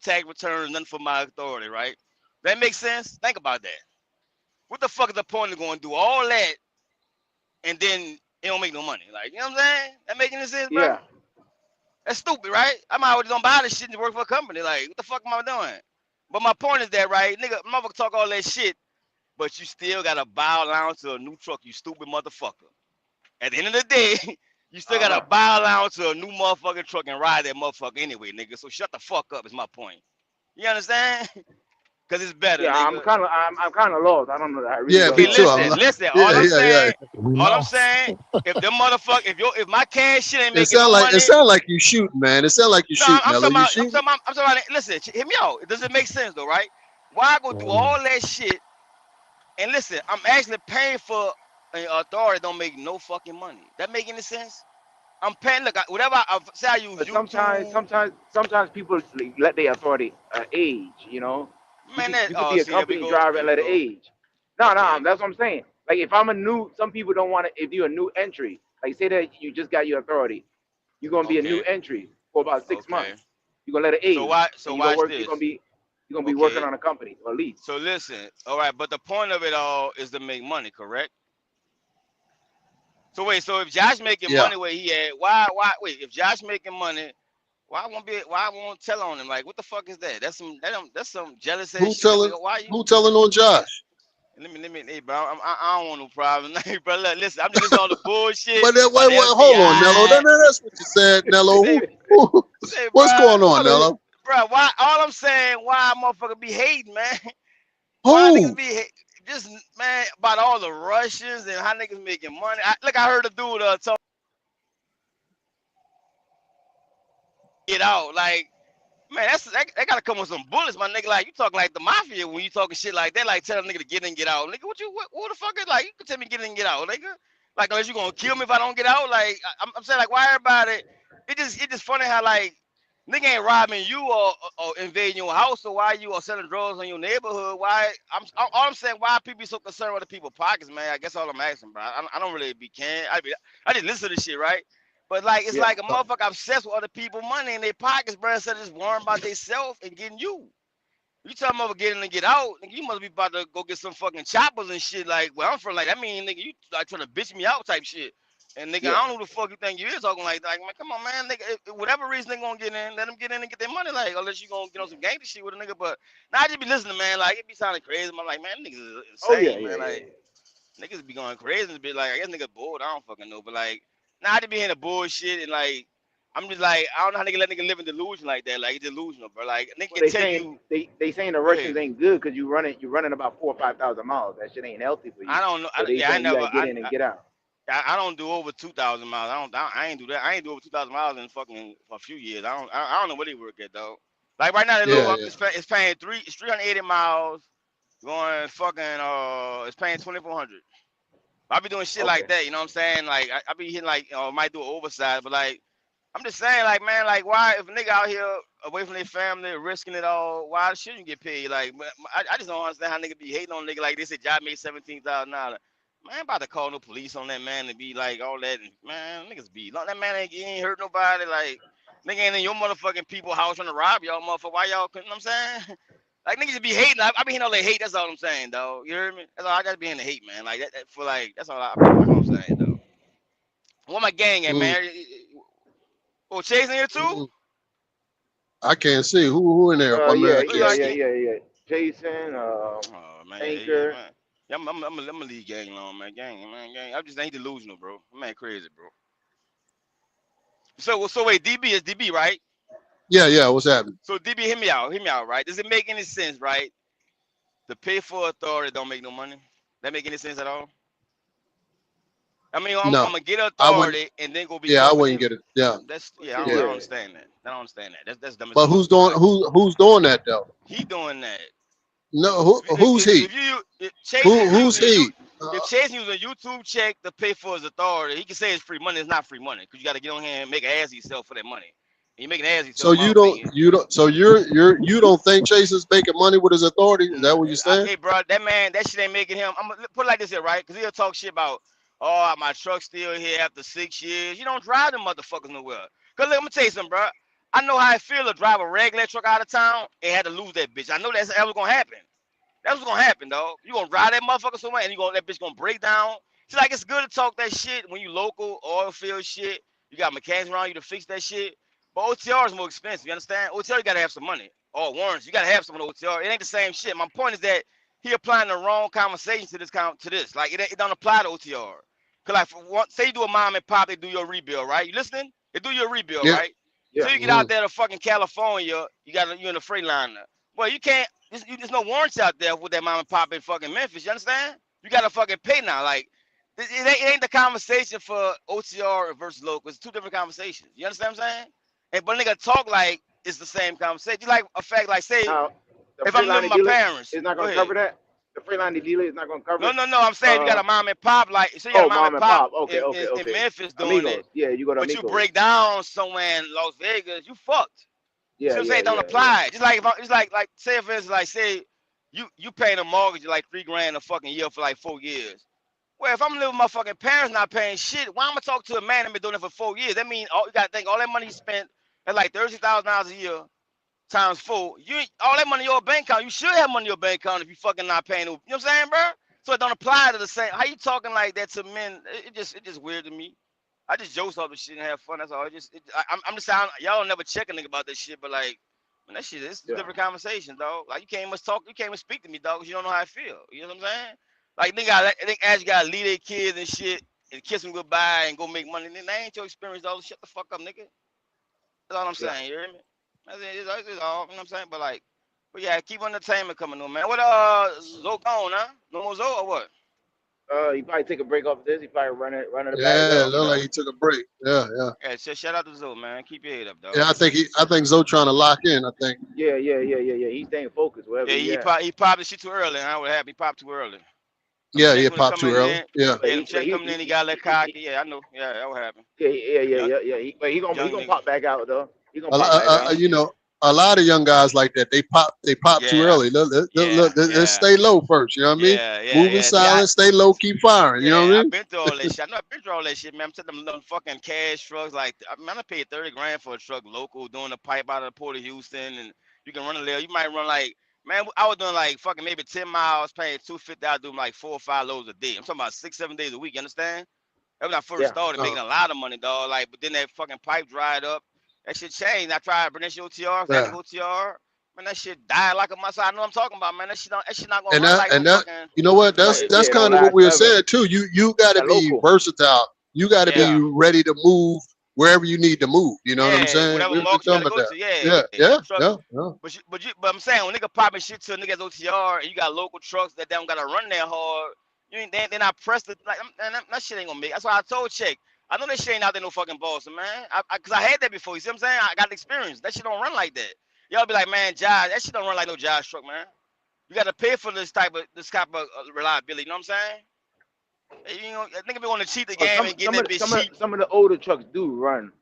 tax returns, nothing for my authority, right? That makes sense. Think about that. What the fuck is the point of going to do all that and then it don't make no money? Like, you know what I'm saying? That making any sense, bro? Yeah. That's stupid, right? I'm already gonna buy this shit and work for a company. Like, what the fuck am I doing? But my point is that, right, nigga, motherfucker talk all that shit, but you still gotta bow down to a new truck, you stupid motherfucker. At the end of the day, you still Uh gotta huh. bow down to a new motherfucking truck and ride that motherfucker anyway, nigga. So shut the fuck up is my point. You understand? Cause it's better, Yeah, nigga. I'm kind of lost. I don't know that. I really Yeah, don't me Okay, know. too. I'm listen, like, listen. yeah, yeah, yeah. We All I'm lost. saying, if them motherfucker, if my cash shit ain't It making no sound like money, you shoot, man. It sound like you no, shoot, I'm Mello. talking You about, shooting? listen, hear me out. Does it make sense though, right? Why I go through Um, all that shit and listen, I'm actually paying for an authority don't make no fucking money. That make any sense? I'm paying. Look, whatever. Say I use But YouTube. sometimes people like, let their authority age. You know, Man, that you could oh, be a see, there we company go. driver There and we let it go. age. No, Okay. that's what I'm saying. Like if I'm a new, some people don't want to. If you're a new entry, like say that you just got your authority, you're gonna be a new Okay. entry for about six Okay. months. You're gonna let it So age, why? and So watch this. you're gonna be working Okay. on a company or lease. So listen. All right, but the point of it all is to make money, correct? So wait. So if Josh making Yeah. money where he at, why? Wait. If Josh making money, why won't be? Why won't tell on him? Like, what the fuck is that? That's some jealous ass Who shit. telling? Why you? Who telling on Josh? Hey, bro, I don't want no problem. Hey, bro, look, listen, I'm just listening to all the bullshit But then, about wait, the hold on, Nello. FBI. That's what you said, Nello. Say, say, What's bro, going on, Nello? bro, why? All I'm saying, why motherfucker be hating, man? Why niggas Who? be just, man, about all the Russians and how niggas making money? I heard a dude talk it out, like, man, that gotta come with some bullets, my nigga. Like, you talking like the mafia when you talking shit like that, like tell a nigga to get in and get out. Nigga, what the fuck is, like, you can tell me get in and get out, nigga. Like, unless you gonna kill me if I don't get out. Like, I'm saying, like, why everybody, it just funny how, like, nigga ain't robbing you or invading your house, or why you are selling drugs in your neighborhood. Why, all I'm saying, why people be so concerned with the people's pockets, man? I guess all I'm asking, bro. I don't really be caring. I just listen to this shit, right? But like it's Yeah. like a motherfucker obsessed with other people money in their pockets, bro, instead of just worrying about themselves and getting you. You tell them about getting and get out, nigga, you must be about to go get some fucking choppers and shit. Like where I'm from, like I mean, nigga, you like trying to bitch me out type shit. And nigga, Yeah. I don't know who the fuck you think you is talking like that. Like, man, come on, man, nigga. Whatever reason they gonna get in, let them get in and get their money. Like, unless you gonna get on some gangster shit with a nigga. But now I just be listening, man. Like, it be sounding crazy. I'm like, man, niggas is Oh yeah, insane, yeah, man. yeah. Like, niggas be going crazy and be like, I guess niggas bored. I don't fucking know. But like, now I just be hearing the bullshit and like, I'm just like, I don't know how nigga let nigga live in delusion like that. Like, it's delusional, bro. Like, nigga Well, can tell you, they saying the go ahead. Russians ain't good because you're running about 4 or 5 thousand miles. That shit ain't healthy for I you. don't know. So they Yeah, I saying you never. gotta get in and get out. I don't do over 2,000 miles. I ain't do that. I ain't do over 2,000 miles in fucking for a few years. I don't know what they work at though. Like right now, that little Yeah, yeah. it's paying it's 380 miles going fucking it's paying 2,400. I be doing shit like Okay. that. You know what I'm saying? Like I be hitting like might do an oversized, but like I'm just saying like man like why if a nigga out here away from their family risking it all why shouldn't you get paid? Like I just don't understand how nigga be hating on a nigga like they said job made $17,000. Man, I'm about to call no police on that man and be like all that. And, man, niggas be that man ain't hurt nobody. Like nigga ain't in your motherfucking people house trying to rob y'all motherfucker. Why y'all? You know what I'm saying? Like niggas be hating. I be hearing all that hate. That's all I'm saying, dog. You hear me? That's all I gotta be in the hate, man. Like that for like that's all I'm saying, though. What my gang at, Mm, man? Oh, chasing here too? mm. I can't see who in there. I mean, Yeah, I Look can't yeah, like yeah, see. it. yeah, yeah. Jason, Oh man, yeah, Anchor. man. Yeah, I'm a lead gang alone, man. Gang. I just ain't delusional, bro. Man, crazy, bro. So wait, DB is DB, right? Yeah, yeah. What's happening? So DB, hear me out, right? Does it make any sense, right? To pay for authority don't make no money. That make any sense at all? I mean, I'm No, gonna get I wouldn't. authority and then go Yeah, I become wouldn't an. get it. Yeah, That's Well, yeah. I shit, don't, I don't yeah. yeah. understand that. I don't understand that. That's dumb as But fuck. who's doing Like who's doing that though? he doing that. No, If who's he? Chasing is Who's using you, he? if Chasing using a YouTube check to pay for his authority, he can say it's free money. It's not free money because you got to get on here and make an ass of yourself for that money. And you make an ass of So yourself, in my you don't opinion. so you don't think Chase is making money with his authority? Is that what you're saying? Hey, bro, that man, that shit ain't making him. I'm gonna put it like this here, right? Because he'll talk shit about, oh, my truck's still here after 6 years. You don't drive them motherfuckers nowhere. Cause look, I'm gonna tell you something, bro. I know how it feel to drive a regular truck out of town and had to lose that bitch. I know that was gonna happen. That's what's gonna happen, dog. You gonna drive that motherfucker somewhere and that bitch gonna break down. It's like it's good to talk that shit when you local oil field shit. You got mechanics around you to fix that shit. But OTR is more expensive. You understand? OTR you gotta have some money. Or warrants, you gotta have some of the OTR. It ain't the same shit. My point is that he applying the wrong conversation to this. Like it don't apply to OTR. Cause like for one, say you do a mom and pop, they do your rebuild, right? You listening? They do your rebuild, Yeah. right? Yeah. So you get Hmm. out there to fucking California, you in a Freightliner. Well, you can't. There's no warrants out there with that mom and pop in fucking Memphis. You understand? You gotta fucking pay now. Like it ain't the conversation for OTR versus local. It's two different conversations. You understand what I'm saying? And but nigga talk like it's the same conversation. Just like a fact, like say Now, the if I'm living Freeliner with my dealer parents. is not Go going to ahead. cover that. The Freeliner dealer is not going to cover it. No. I'm saying you got a mom and pop, like so you got a mom Mom and and pop pop. Okay. in Memphis doing Amigos. it, Yeah, you go to but you Amigos. break down somewhere in Las Vegas, you fucked. Yeah, So I'm saying it don't apply. Just like it's like say if it's like say you paying a mortgage like $3,000 a fucking year for like 4 years. Well, if I'm living with my fucking parents not paying shit, why am I talk to a man that been doing it for 4 years? That means you gotta think all that money he spent at like $30,000 a year times 4. You all that money in your bank account. You should have money in your bank account if you fucking not paying. You know what I'm saying, bro? So it don't apply to the same. How you talking like that to men? It just weird to me. I just jokes off the shit and have fun. That's all. I'm just saying y'all never check a nigga about that shit, but like. Man, that shit is a different conversation, dog. Like you can't even talk, you can't even speak to me, dog, because you don't know how I feel. You know what I'm saying? Like nigga, I think as you gotta leave their kids and shit and kiss them goodbye and go make money. Then that ain't your experience, dog. Shut the fuck up, nigga. That's all I'm saying. You hear me? That's it. It's all. You know what I'm saying? But yeah, keep entertainment coming on, man. What Zoe gone, huh? No more Zoe or what? He probably take a break off this. He probably running it back Yeah, up. look like he took a break. Yeah. Yeah, shout out to Zoe, man. Keep your head up, dog. Yeah, I think Zoe trying to lock in. I think. Yeah. He's staying focused. Whatever. Yeah, he popped the shit too early. Huh? What happened? He popped too early. Yeah, he popped too early. Yeah. Yeah, them checks coming in, he got that cocky. Yeah, I know. Yeah, that what happened. Yeah. But he gonna pop back out though. He gonna A, pop back out. you know, a lot of young guys like that. They pop too early. Let's stay low first. You know what I mean? Moving silent, stay low, keep firing. You know what I mean? I've been through all that shit. I know I've been through all that shit, man. I'm telling them fucking cash trucks. Like, I mean, I paid $30,000 for a truck local, doing a pipe out of the Port of Houston, and you can run a little. You might run like, man, I was doing like fucking maybe 10 miles, paying $250. I do like 4 or 5 loads a day. I'm talking about 6, 7 days a week. You understand? That when I first started making a lot of money, dog. Like, but then that fucking pipe dried up. That shit changed. I tried Bernicia OTR, OTR. Man, that shit died like a muscle. I know what I'm talking about, man. That shit not gonna run like fucking. You know what? That's kind of what we were saying too. You got to be versatile. You got to be ready to move wherever you need to move. You know what I'm saying? Whatever market you gotta go to. Yeah. But I'm saying when nigga popping shit to niggas OTR and you got local trucks that don't gotta run that hard, they're not pressed to, like, that shit ain't gonna make. That's why I told Check. I know that shit ain't out there no fucking Boston, man. Cause I had that before. You see what I'm saying? I got the experience. That shit don't run like that. Y'all be like, man, Josh, that shit don't run like no Josh truck, man. You got to pay for this type of reliability. You know what I'm saying? You know, nigga be want to cheat the game and get that bitch cheap. Some of the older trucks do run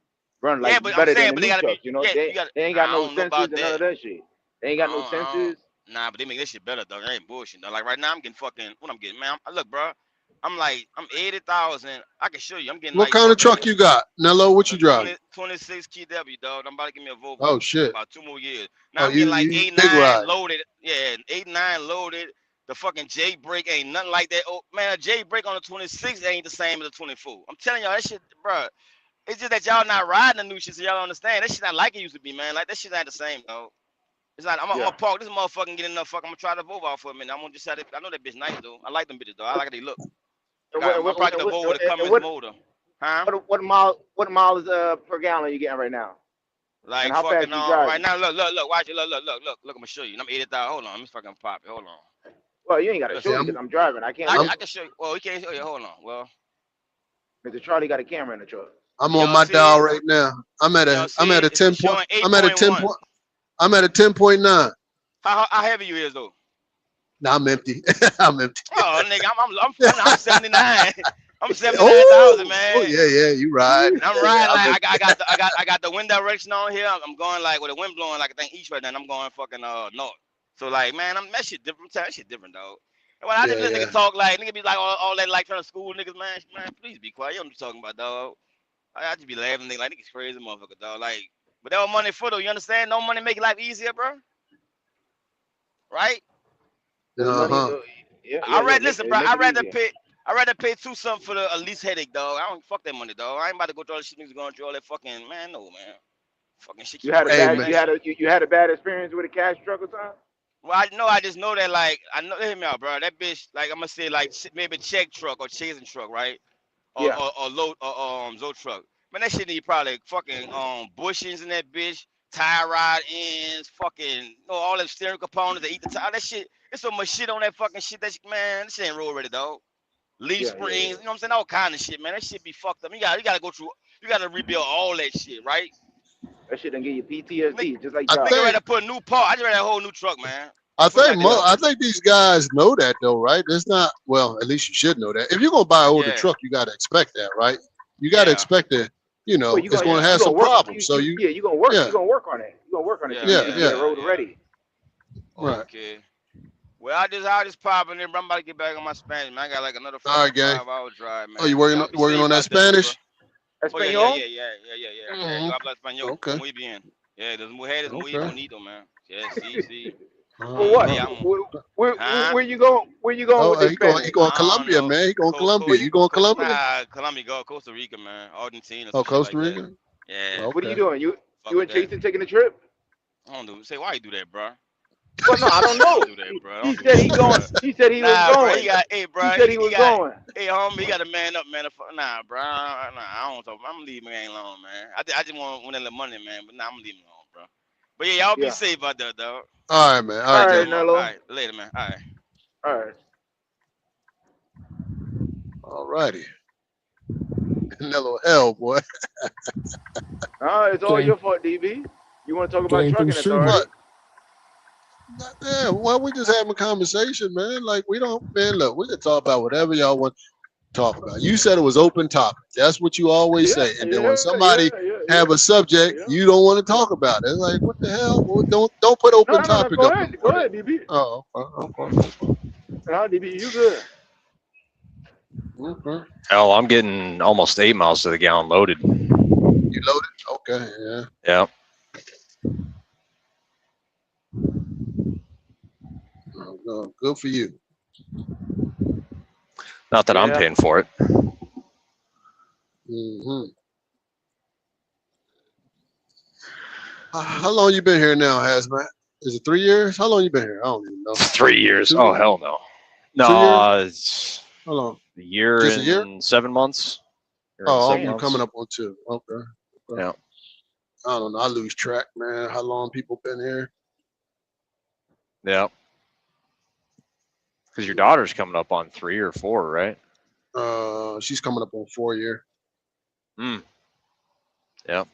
like better than the new trucks. You know, they ain't got no sensors and none of that shit. They ain't got no sensors. Nah, but they make this shit better, though. They ain't bullshit, though. Like right now, I'm getting fucking. What I'm getting, man? Look, bro. I'm 80,000. I can show you. I'm getting. What kind of truck you got, Nello? What you drive? 26 KW, dog. I'm about to give me a Volvo. Oh shit. About 2 more years. Now I'm getting like 8, 9 loaded. Yeah, 8, 9 loaded. The fucking J brake ain't nothing like that. Oh man, a J brake on the 26 ain't the same as the 24. I'm telling y'all that shit, bro. It's just that y'all not riding the new shit, so y'all don't understand. That shit not like it used to be, man. Like that shit ain't the same, though. It's not. I'm gonna park this motherfucker and get enough. I'm gonna try the Volvo out for a minute. I'm gonna just have it. I know that bitch nice though. I like them bitches though. I like how they look. I'm probably gonna Volvo with a Cummins motor. Huh? What miles per gallon you getting right now? Like and how fucking right now. Look, watch it. Look. I'm gonna show you. I'm 80,000. Hold on. Let me fucking pop it. Hold on. Well, you ain't gotta show me because I'm driving. I can't. I can show you. Well, we can't show you. Hold on. Well, Mr. Charlie got a camera in the truck. I'm on my dial right now. I'm at a 10 point. I'm at a 10 point. I'm at a 10.9. How heavy you is though? Nah, I'm empty. I'm empty. Oh, nigga, I'm 79. I'm 79,000, man. Oh yeah, you ride. I'm riding like I got the wind direction on here. I'm going like with the wind blowing like I think east right now. And I'm going fucking north. So like, man, that shit different. That shit different, dog. And when I just let niggas talk like nigga be like all that like trying to school niggas, man, please be quiet. You know what I'm talking about, dog. I just be laughing, nigga, like niggas crazy motherfucker, dog. Like, but that was money for though. You understand? No money make life easier, bro. Right? Listen, bro. I'd rather pay 2 something for the least headache, dog. I don't fuck that money, dog. I ain't about to go through all the shit niggas going through all that fucking man. No, man. Fucking shit. You had a bad experience with a cash truck or something? Well, I just know that like I know. Hear me out, bro. That bitch, like I'm gonna say, like maybe check truck or chasing truck, right? Or load Zoe truck. Man, that shit need probably fucking bushings in that bitch. tie rod ends, fucking, all them steering components that eat the tire. That shit, there's so much shit on that fucking shit. Man, this shit ain't road ready, dog. Leaf springs, you know what I'm saying? All kind of shit, man. That shit be fucked up. You gotta go through. You gotta rebuild all that shit, right? That shit done give you PTSD, just like I y'all. Nigga ready to put a new part. I just ready a whole new truck, man. I think these guys know that though, right? It's not well. At least you should know that. If you're gonna buy an older truck, you gotta expect that, right? You gotta expect that. You know, Well, it's gonna have some problems. So you gonna work. You gonna work on it. You gonna work on it. Yeah. Get road ready. Right. Okay. Well, I just pop in there, but I'm about to get back on my Spanish, man. I got like another 5-hour drive, man. Oh, you working on that Spanish? Español? Yeah. Yo hablo español. Okay. Muy bien. Yeah, las mujeres muy bonito, man. Yeah, sí. For what? Where you going? Where you going with this Spanish? He going Colombia, man. He going Colombia. You going Colombia? Nah, Colombia, go Costa Rica, man. Argentina. Oh, Costa Rica. Like yeah. What are you doing? You and Jason taking a trip? I don't know. Say why you do that, bro? Well, no, I don't know. Do that, bro. He said he going. He said he was going. Bro, he said he was going. Hey, homie, he got to man up, man. Nah, bro. Nah, I don't talk. I'm leaving him alone, man. I just want a little money, man. But nah, I'm leaving him alone, bro. But yeah, y'all be safe out there, dog. All right, man. All right, Nello. All right, later, man. All right. All righty. Nello hell, boy. It's all your fault, DB. You want to talk about trucking authority? Yeah, well, we just having a conversation, man. Like we don't, man. Look, we can talk about whatever y'all want to talk about. You said it was open topic. That's what you always say. And then when somebody have a subject, you don't want to talk about it. It's like, what the hell? Well, don't put open topic up. Go ahead, DB. Oh, okay. No, DB, you good? Okay. Hell, I'm getting almost 8 miles to the gallon loaded. You loaded? Okay, yeah. Yeah. No, good for you. Not that I'm paying for it. Mm-hmm. How long you been here now, Hazmat? Is it 3 years? How long you been here? I don't even know. 3 years. 2 Oh, years? hell no. 2 No, years? it's How long? a year Just a and year? 7 months. Oh, you're coming up on 2. Okay. Yeah. I don't know. I lose track, man. How long people been here? Yeah. Because your daughter's coming up on 3 or 4, right? She's coming up on 4 year. Yeah.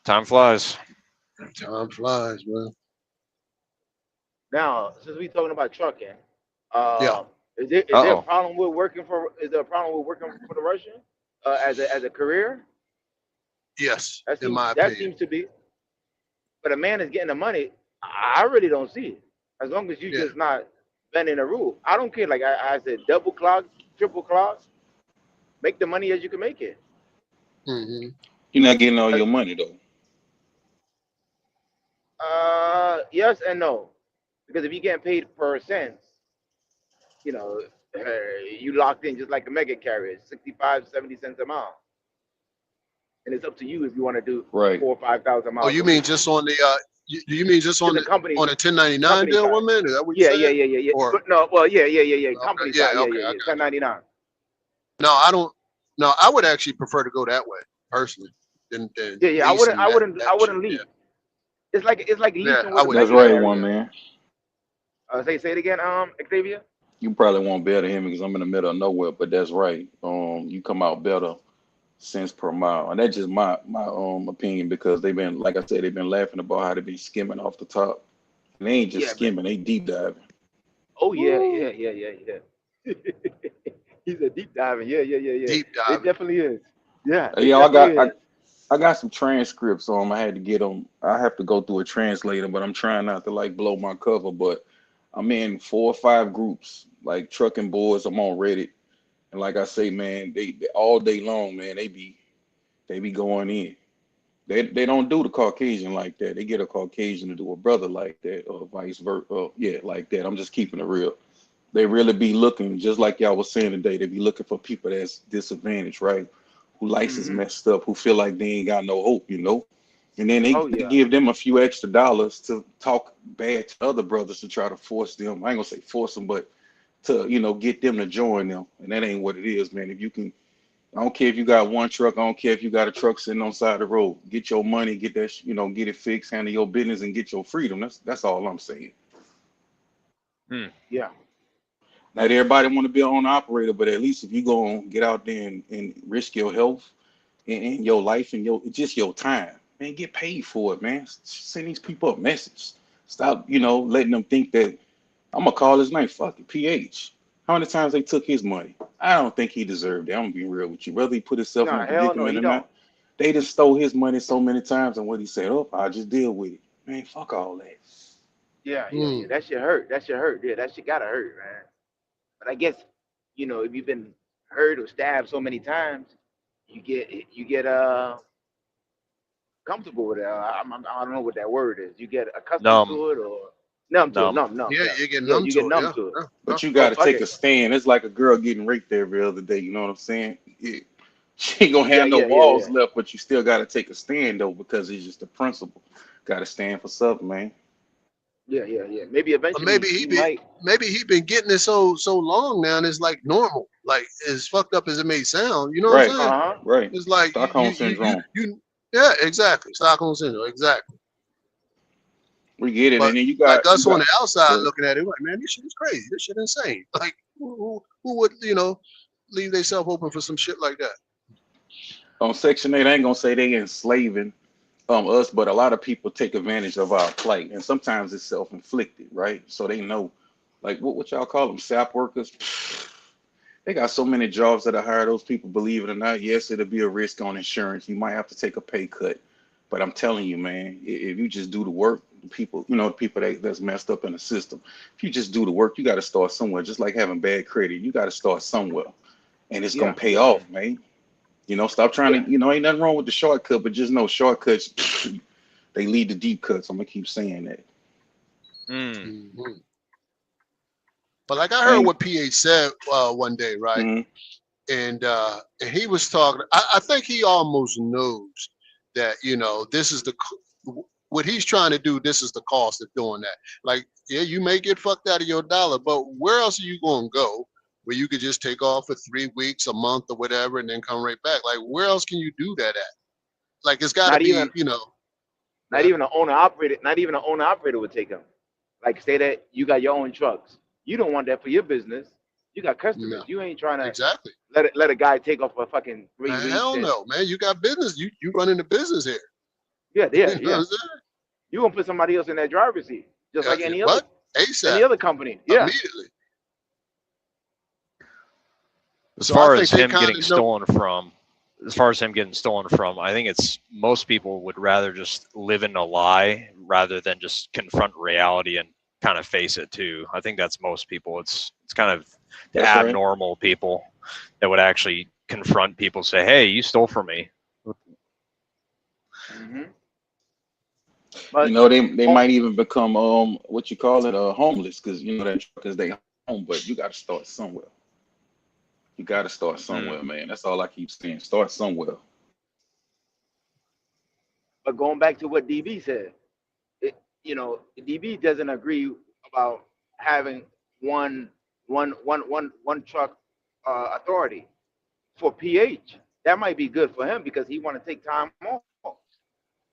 Time flies. Time flies, man. Now, since we talking about trucking, Yeah. is there a problem with working for? Is there a problem with working for the Russian as a career? Yes, That in my that opinion. seems to be. But a man is getting the money. I really don't see it. As long as you just not bending the rule, I don't care. Like I said, double clock, triple clock, make the money as you can make it. Mm-hmm. You're not getting all your money though. Yes and no, because if you're getting paid per cents, you know, you locked in just like a mega carrier, 65, 70 cents a mile. And it's up to you if you want to do 4,000 or 5,000 miles. Oh, you mean just on the you mean just on the company on a 1099 deal, woman? Is that what you yeah, said? yeah. Or, no, well, yeah. Company yeah, side, okay, yeah. 1099. No, I don't. No, I would actually prefer to go that way personally. Than I wouldn't leave. Yeah. It's like leasing. That's right, one man. Say it again, Xavier. You probably won't better him because I'm in the middle of nowhere, but that's right. You come out better cents per mile, and that's just my opinion because they've been, like I said, they've been laughing about how they been skimming off the top. And they ain't just skimming; they deep diving. Oh yeah. He's a deep diving. Yeah. Deep diving. It definitely is. Yeah. I got some transcripts on them. I had to get them. I have to go through a translator, but I'm trying not to like blow my cover. But I'm in 4 or 5 groups, like trucking boards. I'm on Reddit, and like I say, man, they all day long, man. They be going in. They don't do the Caucasian like that. They get a Caucasian to do a brother like that, or vice versa. Yeah, like that. I'm just keeping it real. They really be looking, just like y'all was saying today. They be looking for people that's disadvantaged, right? Who likes is messed up, who feel like they ain't got no hope, you know? And then they give them a few extra dollars to talk bad to other brothers to try to force them. I ain't gonna say force them, but to, you know, get them to join them. And that ain't what it is, man. If you can I don't care if you got one truck. I don't care if you got a truck sitting on the side of the road. Get your money, get that, get it fixed, handle your business, and get your freedom. That's all I'm saying. Yeah. Not everybody want to be an owner operator, but at least if you go and get out there and risk your health and your life and just your time, man, get paid for it, man. Send these people a message. Stop, letting them think that I'm gonna call his name. Fuck it, PH. How many times they took his money? I don't think he deserved it. I'm gonna be real with you. Whether he put himself in a Hell no, predicament he or don't. not, they just stole his money so many times, and what he said, "Oh, I'll just deal with it." Man, fuck all that. Yeah. That shit hurt. That shit hurt. Yeah, that shit gotta hurt, man. But I guess, if you've been hurt or stabbed so many times, you get comfortable with it. I don't know what that word is. You get accustomed Numb. to it or numb to it. Numb. Yeah, Yeah. you get Yeah, numb you to get it. numb Yeah. to it. Yeah. But you Oh, got to fuck take it. a stand. It's like a girl getting raped every other day. You know what I'm saying? She ain't gonna Yeah, have no yeah, yeah, walls yeah. left, but you still got to take a stand though, because it's just a principle. Got to stand for something, man. Yeah. Maybe But eventually maybe he might. he been getting it so long now, and it's like normal. Like as fucked up as it may sound, you know what I'm Right, saying? right. It's like Stockholm syndrome. yeah, exactly. Stockholm syndrome, exactly. We get it, But and then you like got us on the outside the- looking at it, like, man, this shit is crazy. This shit insane. Like who would leave themselves open for some shit like that? on Section 8. I ain't gonna say they enslaving us, but a lot of people take advantage of our plight, and sometimes it's self-inflicted, right? So they know, like what y'all call them, sap workers. They got so many jobs that hire those people. Believe it or not, yes, it'll be a risk on insurance. You might have to take a pay cut, but I'm telling you, man, if you just do the work, the people that's messed up in the system. If you just do the work, you got to start somewhere. Just like having bad credit, you got to start somewhere, and it's gonna pay off, man. Stop trying to, ain't nothing wrong with the shortcut, but just know shortcuts, they lead to deep cuts. I'm gonna keep saying that. Mm-hmm. But like I heard what PH said one day, right? Mm-hmm. And he was talking. I think he almost knows that this is what he's trying to do. This is the cost of doing that. Like, yeah, you may get fucked out of your dollar, but where else are you going to go where you could just take off for 3 weeks, a month, or whatever, and then come right back? Like, where else can you do that at? Like, it's got to be, Not even an owner operator. Not even an owner operator would take them. Like, say that you got your own trucks. You don't want that for your business. You got customers. No. You ain't trying to exactly let a guy take off for fucking 3 weeks. Hell no, man. You got business. You running the business here. Yeah. You know what I'm saying? You gonna put somebody else in that driver's seat, just like any But other ASAP, company. Yeah. immediately. As So far I as think they him kinda getting know- stolen from, I think it's most people would rather just live in a lie rather than just confront reality and kind of face it too. I think that's most people. It's kind of the That's right. abnormal people that would actually confront people, say, "Hey, you stole from me." Mm-hmm. But They might even become what you call it, homeless, because that truck is their home. But you got to start somewhere. You got to start somewhere, man. That's all I keep saying. Start somewhere. But going back to what DB said, DB doesn't agree about having one truck authority for PH. That might be good for him because he want to take time off.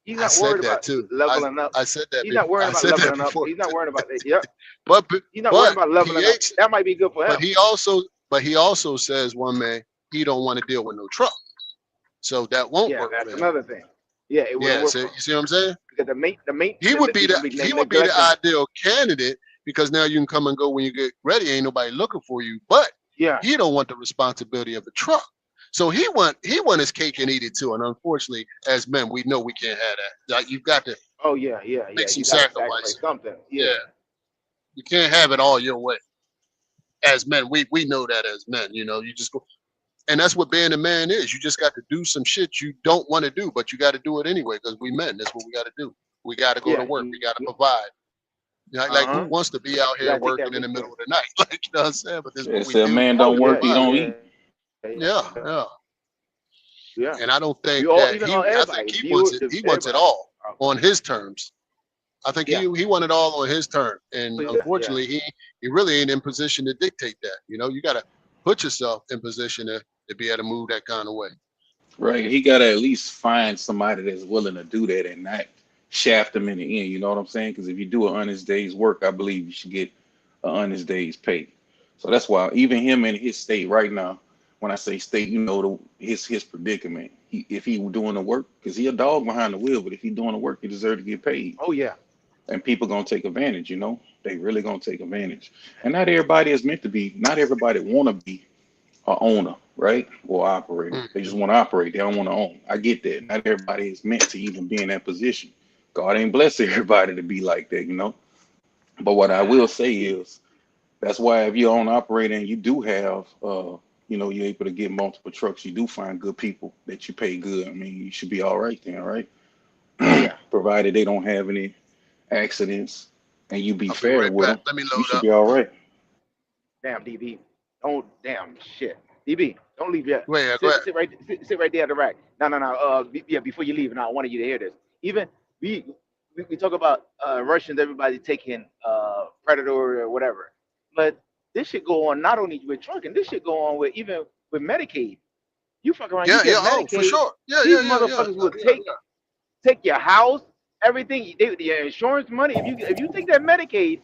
He's not worried about leveling up. I said that. He's not worried about leveling up. He's not worried about it. Yep. But he's not worried about leveling up. PH, That might be good for him. But he also says, one man, he don't want to deal with no truck, so that won't work. That's for him. another thing. Yeah, it wouldn't work. So, you see what I'm saying? Because he would be the ideal candidate, because now you can come and go when you get ready. Ain't nobody looking for you. But he don't want the responsibility of the truck. So he want his cake and eat it too. And unfortunately, as men, we know we can't have that. Like, you've got to make some sacrifice. Something. Yeah. You can't have it all your way. As men, we know that as men. You just go. And that's what being a man is. You just got to do some shit you don't want to do, but you got to do it anyway because we men. That's what we got to do. We got to go to work. We got to provide. Like who wants to be out here working in the middle of the night? Like, you know what I'm saying? But this is what we do. A man don't work, he don't eat. Yeah. And I don't think I think he wants it. He wants it all on his terms. I think he wanted it all on his terms. And unfortunately, he really ain't in position to dictate that. You got to put yourself in position to to be able to move that kind of way. Right. He got to at least find somebody that's willing to do that and not shaft them in the end. You know what I'm saying? Because if you do an honest day's work, I believe you should get an honest day's pay. So that's why even him in his state right now, when I say state, you know, his predicament. If he were doing the work, because he a dog behind the wheel, but if he doing the work, he deserves to get paid. Oh yeah. And people gonna take advantage, you know. They really gonna take advantage. And not everybody is meant to be. Not everybody want to be a owner, right? Or operator. They just want to operate. They don't want to own. I get that. Not everybody is meant to even be in that position. God ain't bless everybody to be like that, you know. But what I will say is, that's why if you're on operator and you do have, you know, you're able to get multiple trucks, you do find good people that you pay good. I mean, you should be all right then, right? Yeah. Provided they don't have any accidents and you be I'll be fair right with back. them, Let me you load should up. be all right. Damn, DB. Don't damn shit. DB, don't leave yet. Go ahead. Go ahead. Sit right there at the rack. No. Yeah, before you leave, and I wanted you to hear this. Even we talk about Russians, everybody taking Predator or whatever, but this should go on not only with trucking. This should go on with even with Medicaid. You fuck around, Yeah, you get yeah. Oh, Medicaid. for sure. Yeah, These yeah, yeah, yeah. motherfuckers will Yeah, yeah. take your house, everything, your insurance money. If you take that Medicaid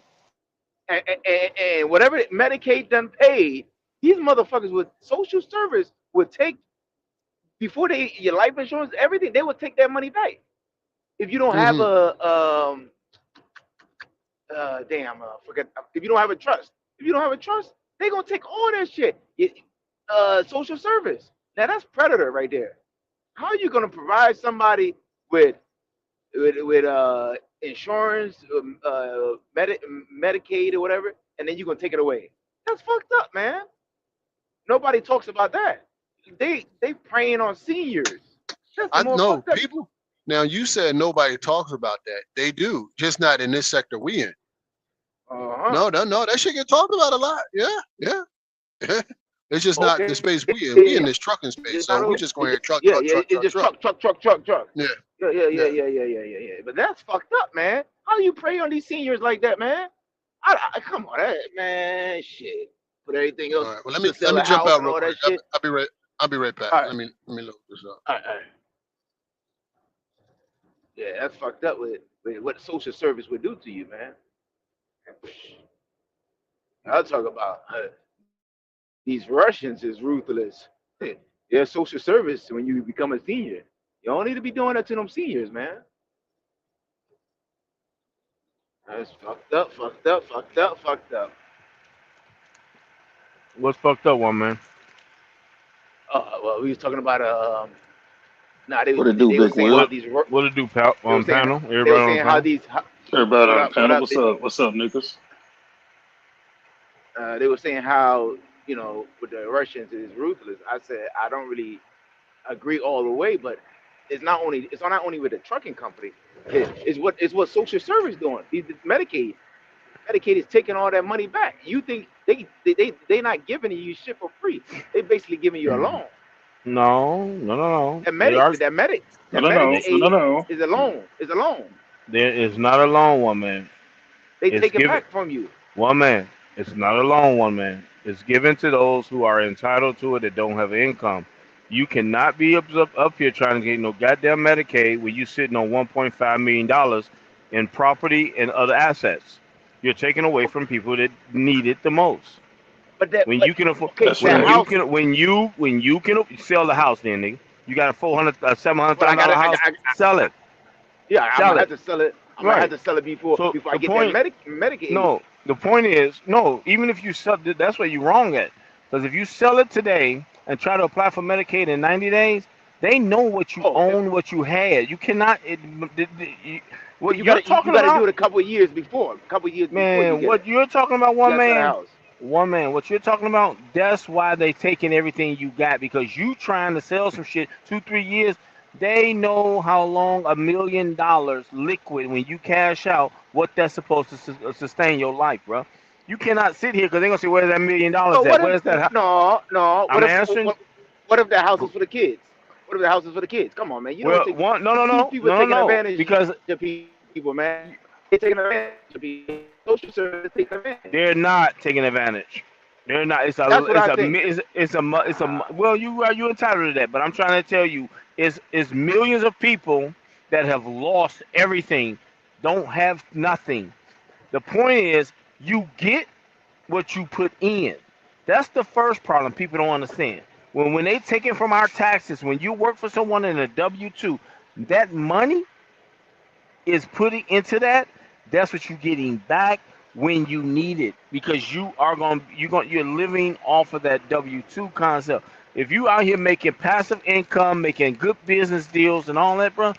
and whatever Medicaid done paid, these motherfuckers with social service would take before they your life insurance, everything. They would take that money back if you don't have a forget if you don't have a trust. If you don't have a trust, they gonna take all that shit. Social service. Now that's predator right there. How are you gonna provide somebody with insurance, Medicaid or whatever, and then you're gonna take it away? That's fucked up, man. Nobody talks about that. They preying on seniors. That's the I more know fucked up. people. Now you said nobody talks about that. They do, just not in this sector we in. No, that shit get talked about a lot. Yeah. It's just not the space we in. We in this trucking space, It's so not we o- just going it- truck. yeah, it's just truck. Yeah. Yeah. But that's fucked up, man. How you prey on these seniors like that, man? I come on, man, shit. Put everything All else right. Well, to let sell me a jump house out and real all that quick. shit. I'll be right back. All right. Let me load this up. All right. Yeah, that's fucked up with what social service would do to you, man. I'll talk about these Russians is ruthless. Their social service when you become a senior. You don't need to be doing that to them seniors, man. That's fucked up. What's fucked up, one man? Well, we was talking about What it do, they were Big saying Will? how What these what it do, they were saying panel? they Everybody were on the saying how panel? these Everybody on the what panel, up? what's up? What's up, niggas? They were saying how with the Russians is ruthless. I said I don't really agree all the way, but it's not only with the trucking company. It's what social service doing. Medicaid is taking all that money back. You think they not giving you shit for free? They basically giving you a loan. No. That They are. Medicaid is a loan. Is a loan. There is not a loan, one man. They It's take it given. back from you. One man. It's not a loan, one man. It's given to those who are entitled to it that don't have income. You cannot be up here trying to get no goddamn Medicaid when you sitting on $1.5 million in property and other assets. You're taking away from people that need it the most. When you can afford, okay, when you can sell the house, then nigga, you got a $700,000 house, sell it. Yeah, I'm gonna have to sell it. I'm gonna have to sell it before I get that Medicaid. No, the point is, even if you sell, that's where you're wrong at. Because if you sell it today and try to apply for Medicaid in 90 days, they know what you own, what you had. You cannot. What you you're talking about? You gotta do it a couple of years before. Man, what you're talking about, one man. What you're talking about, that's why they taking everything you got, because you trying to sell some shit 2-3 years. They know how long $1 million liquid when you cash out, what that's supposed to sustain your life, bro. You cannot sit here because they're gonna say, "Where's that $1 million at? Where's that?" No. I'm answering. What if that house is for the kids? What if the house is for the kids? Come on, man. You don't take people taking advantage because of people, man. They're taking advantage of people. Social service taking advantage. They're not taking advantage. They're not. That's what I think. Well, you entitled to that, but I'm trying to tell you, it's millions of people that have lost everything, don't have nothing. The point is, you get what you put in. That's the first problem people don't understand. When they take it from our taxes, when you work for someone in a W-2, that money is putting into that. That's what you're getting back when you need it, because you're living off of that W-2 concept. If you out here making passive income, making good business deals and all that, bro,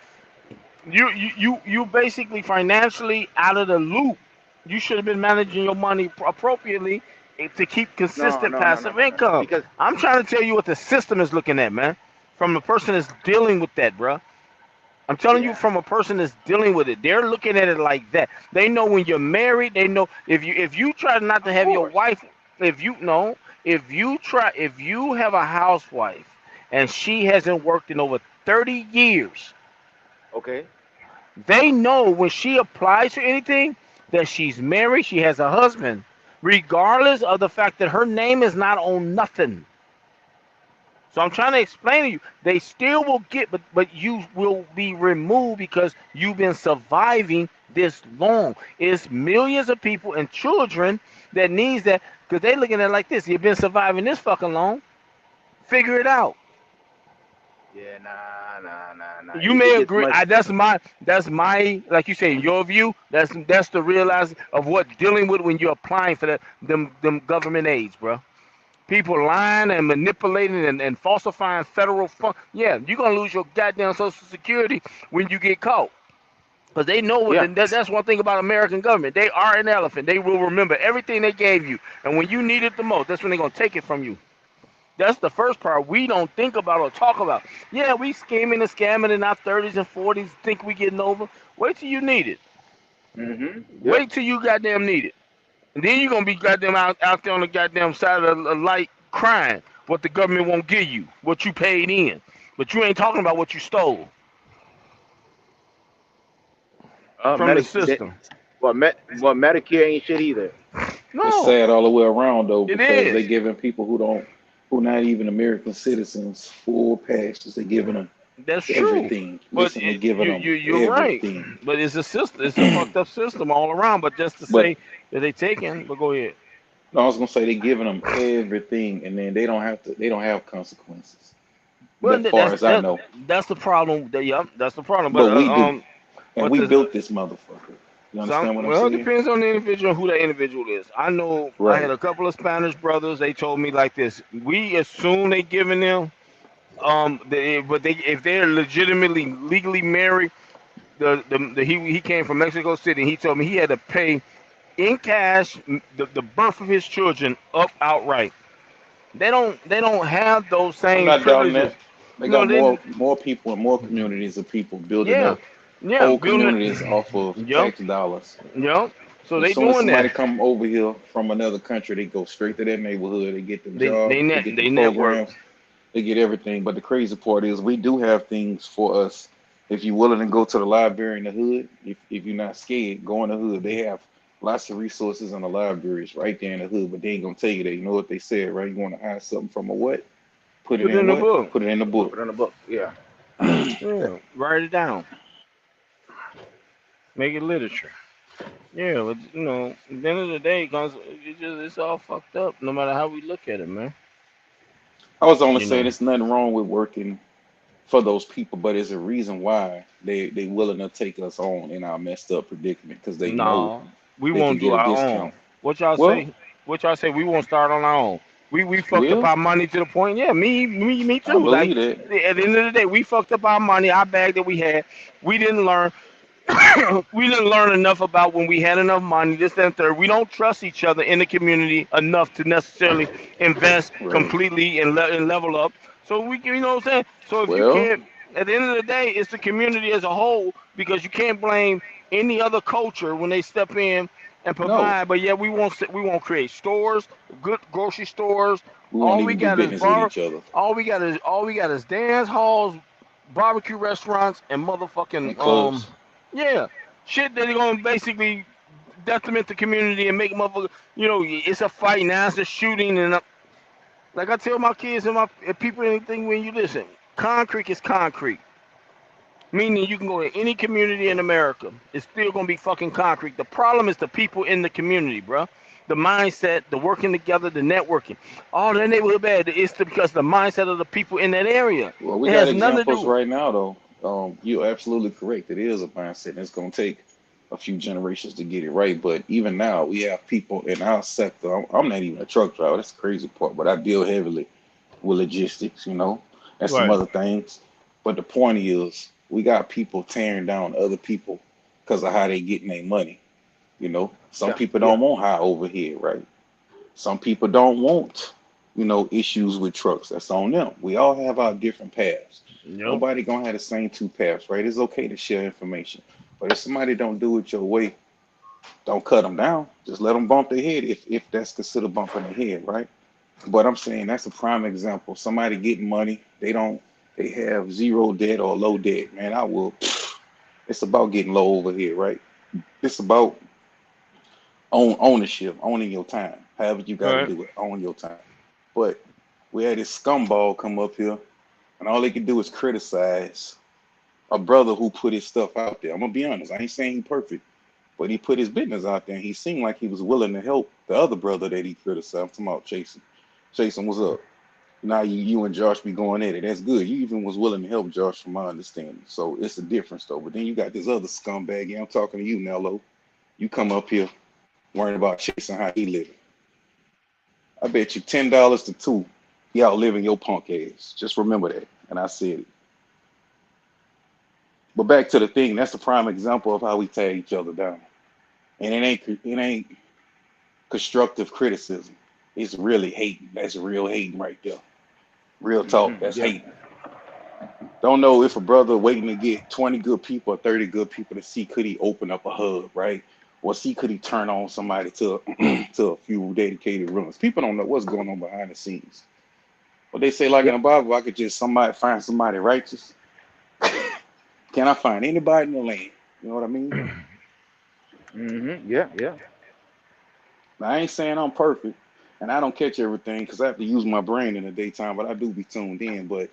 you basically financially out of the loop. You should have been managing your money appropriately to keep No, consistent no, no, no, passive no, no. income. Because I'm trying to tell you what the system is looking at, man, from the person that's dealing with that, bro. I'm telling you yeah, from a person that's dealing with it. They're looking at it like that. They know when you're married. They know if you try not to of have your course. wife. If you know if you have a housewife and she hasn't worked in over 30 years, Okay. they know when she applies for anything that she's married, she has a husband, regardless of the fact that her name is not on nothing. So I'm trying to explain to you, they still will get, but you will be removed because you've been surviving this long. It's millions of people and children that needs that because they looking at it like this. You've been surviving this fucking long. Figure it out. Yeah, nah. You It may gets agree. much. That's my like you say in your view. That's the realize of what dealing with when you're applying for them government aids, bro. People lying and manipulating and falsifying federal fund. Yeah, you're gonna lose your goddamn Social Security when you get caught. Because they know what Yeah. that's one thing about American government. They are an elephant. They will remember everything they gave you. And when you need it the most, that's when they're gonna take it from you. That's the first part we don't think about or talk about. Yeah, we scheming and scamming in our 30s and 40s, think we getting over. Wait till you need it. Yep. Wait till you goddamn need it. And then you're gonna be goddamn out there on the goddamn side of the light crying what the government won't give you, what you paid in. But you ain't talking about what you stole from the Medic. system. Medicare ain't shit either. It's No, sad all the way around though, it because is. they giving people who not even American citizens full passes. They giving them That's true. everything. But Listen, they giving them you're right. everything. But it's a system. It's a fucked up system all around. But just to But say that they taking. But go ahead. no, I was gonna say they giving them everything, and then they don't have to. They don't have consequences, Well, that far as I know. that's the problem. Yep, that's the problem. But we do, and But we the built this motherfucker. You understand what I'm well, it saying? depends on the individual who that individual is. I know I had Right. a couple of Spanish brothers. They told me like this: we assume they giving them but they if they're legitimately legally married, he came from Mexico City. And he told me he had to pay in cash the birth of his children up outright. They don't have those I'm same not doubting privileges. that. They You got know, they more people and more communities of people building yeah up yeah whole building communities it. off of Yep tax dollars. yep. So As they soon as doing somebody that. come over here from another country, they go straight to their neighborhood. They get them jobs, they get them They network. programs, they get everything. But the crazy part is we do have things for us. If you're willing to go to the library in the hood, if you're not scared, go in the hood. They have lots of resources in the libraries right there in the hood, but they ain't gonna tell you that. You know what they said, right? You want to hide something from a what? Put it Put it in in the what? book. Put it in the Put book. it in the book. Yeah. Yeah, write it down. Make it literature. Yeah, but at the end of the day, guys, it's all fucked up. No matter how we look at it, man. I was only You saying know. there's nothing wrong with working for those people, but there's a reason why they willing to take us on in our messed up predicament because they know No, we they can won't do get a our own. discount. What y'all Well, say? What y'all say? We won't start on our own. We fucked up well, our money to the point. Yeah, me I too. Like believe that. at the end of the day, we fucked up our money, our bag that we had. We didn't learn. We didn't learn enough about when we had enough money. This that, and third. We don't trust each other in the community enough to necessarily invest Right. completely and level up. So you know what I'm saying. So if you Well, can't, at the end of the day, it's the community as a whole because you can't blame any other culture when they step in and no, provide. But yeah, we won't create stores, good grocery stores. we won't All we even do got is business with bar. each other All we got is dance halls, barbecue restaurants, and motherfucking and clubs. yeah, shit that are gonna basically detriment to community and make motherfuckers, it's a fight now, it's a shooting, and like I tell my kids and my people, anything when you listen, concrete is concrete. Meaning you can go to any community in America, it's still gonna be fucking concrete. The problem is the people in the community, bro. The mindset, the working together, the networking. All that neighborhood bad is because the mindset of the people in that area. Well, we It got has nothing to examples do. right now, though. You're absolutely correct. It is a mindset, and it's going to take a few generations to get it right. But even now, we have people in our sector. I'm not even a truck driver. That's the crazy part. But I deal heavily with logistics, and some Right. other things. But the point is, we got people tearing down other people because of how they getting their money. Some Yeah, people yeah. don't want high overhead, right? Some people don't want, issues with trucks. That's on them. We all have our different paths. Yep. Nobody gonna have the same two paths, right? It's okay to share information, but if somebody don't do it your way, don't cut them down. Just let them bump their head if that's considered bumping their head, right? But I'm saying that's a prime example. Somebody getting money, they have zero debt or low debt. Man, I will. It's about getting low over here, right? It's about ownership, owning your time. However you got to Right. do it, own your time. But we had this scumball come up here, and all they can do is criticize a brother who put his stuff out there. I'm gonna be honest. I ain't saying he's perfect, but he put his business out there, and he seemed like he was willing to help the other brother that he criticized. I'm talking about Jason. Jason, what's up? Now you and Josh be going at it. That's good. You even was willing to help Josh, from my understanding. So it's a difference though. But then you got this other scumbag. Yeah, I'm talking to you, Nello. You come up here worrying about chasing how he living. I bet you $10 to two, he outliving your punk ass. Just remember that. And I said it. But back to the thing, that's the prime example of how we tear each other down. And it ain't constructive criticism. It's really hating. That's real hating right there. Real talk. That's Yeah. hating. Don't know if a brother waiting to get 20 good people or 30 good people to see could he open up a hub, right? Or see could he turn on somebody to to a few dedicated rooms. People don't know what's going on behind the scenes. But they say, like in Yeah. the Bible, I could just find somebody righteous. Can I find anybody in the land? You know what I mean? Yeah, yeah. Now, I ain't saying I'm perfect and I don't catch everything because I have to use my brain in the daytime, but I do be tuned in. But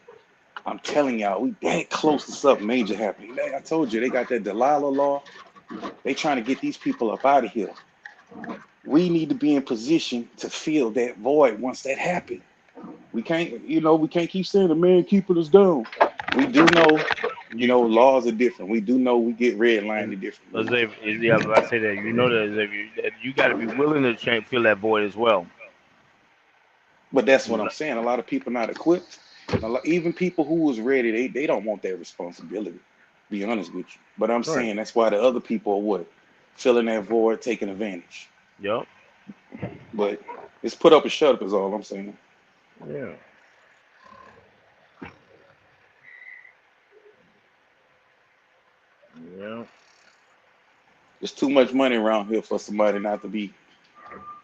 I'm telling y'all, we that close to something major happening. I told you, they got that Delilah law. They trying to get these people up out of here. We need to be in position to fill that void once that happens. We can't keep saying the man keeping us down. We do know, You laws are different. We do know we get redlined as in different as ways. if yeah, but I say that that you got to be willing to change, fill that void as well. But that's what I'm saying. A lot of people not equipped. Even people who was ready, they don't want that responsibility. Be honest with you. But I'm Right. saying that's why the other people are what filling that void, taking advantage. Yep. But it's put up and shut up is all I'm saying. Yeah. Yeah. There's too much money around here for somebody not to be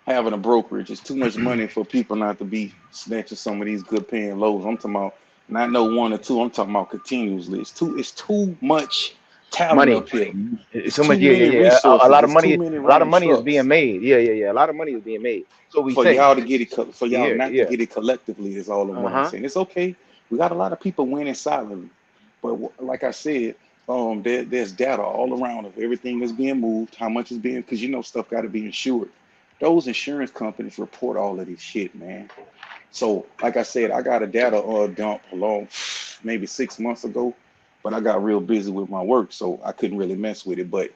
having a brokerage. It's too much money for people not to be snatching some of these good paying lows. I'm talking about not no one or two. I'm talking about continuously. It's too much talent Money. up here. It's It's so much. too Yeah, yeah, many yeah. A resources. lot of It's too money. many A lot of running money is being trucks made. Yeah, yeah, yeah. A lot of money is being made. So we for say, y'all to get it. For y'all yeah, not to yeah. get it collectively is all of what I'm Uh-huh. saying. It's okay. We got a lot of people winning silently, but like I said, there's data all around of everything that's being moved, how much is being, because stuff got to be insured. Those insurance companies report all of this shit, man. So, like I said, I got a data dump along maybe 6 months ago, but I got real busy with my work, so I couldn't really mess with it. But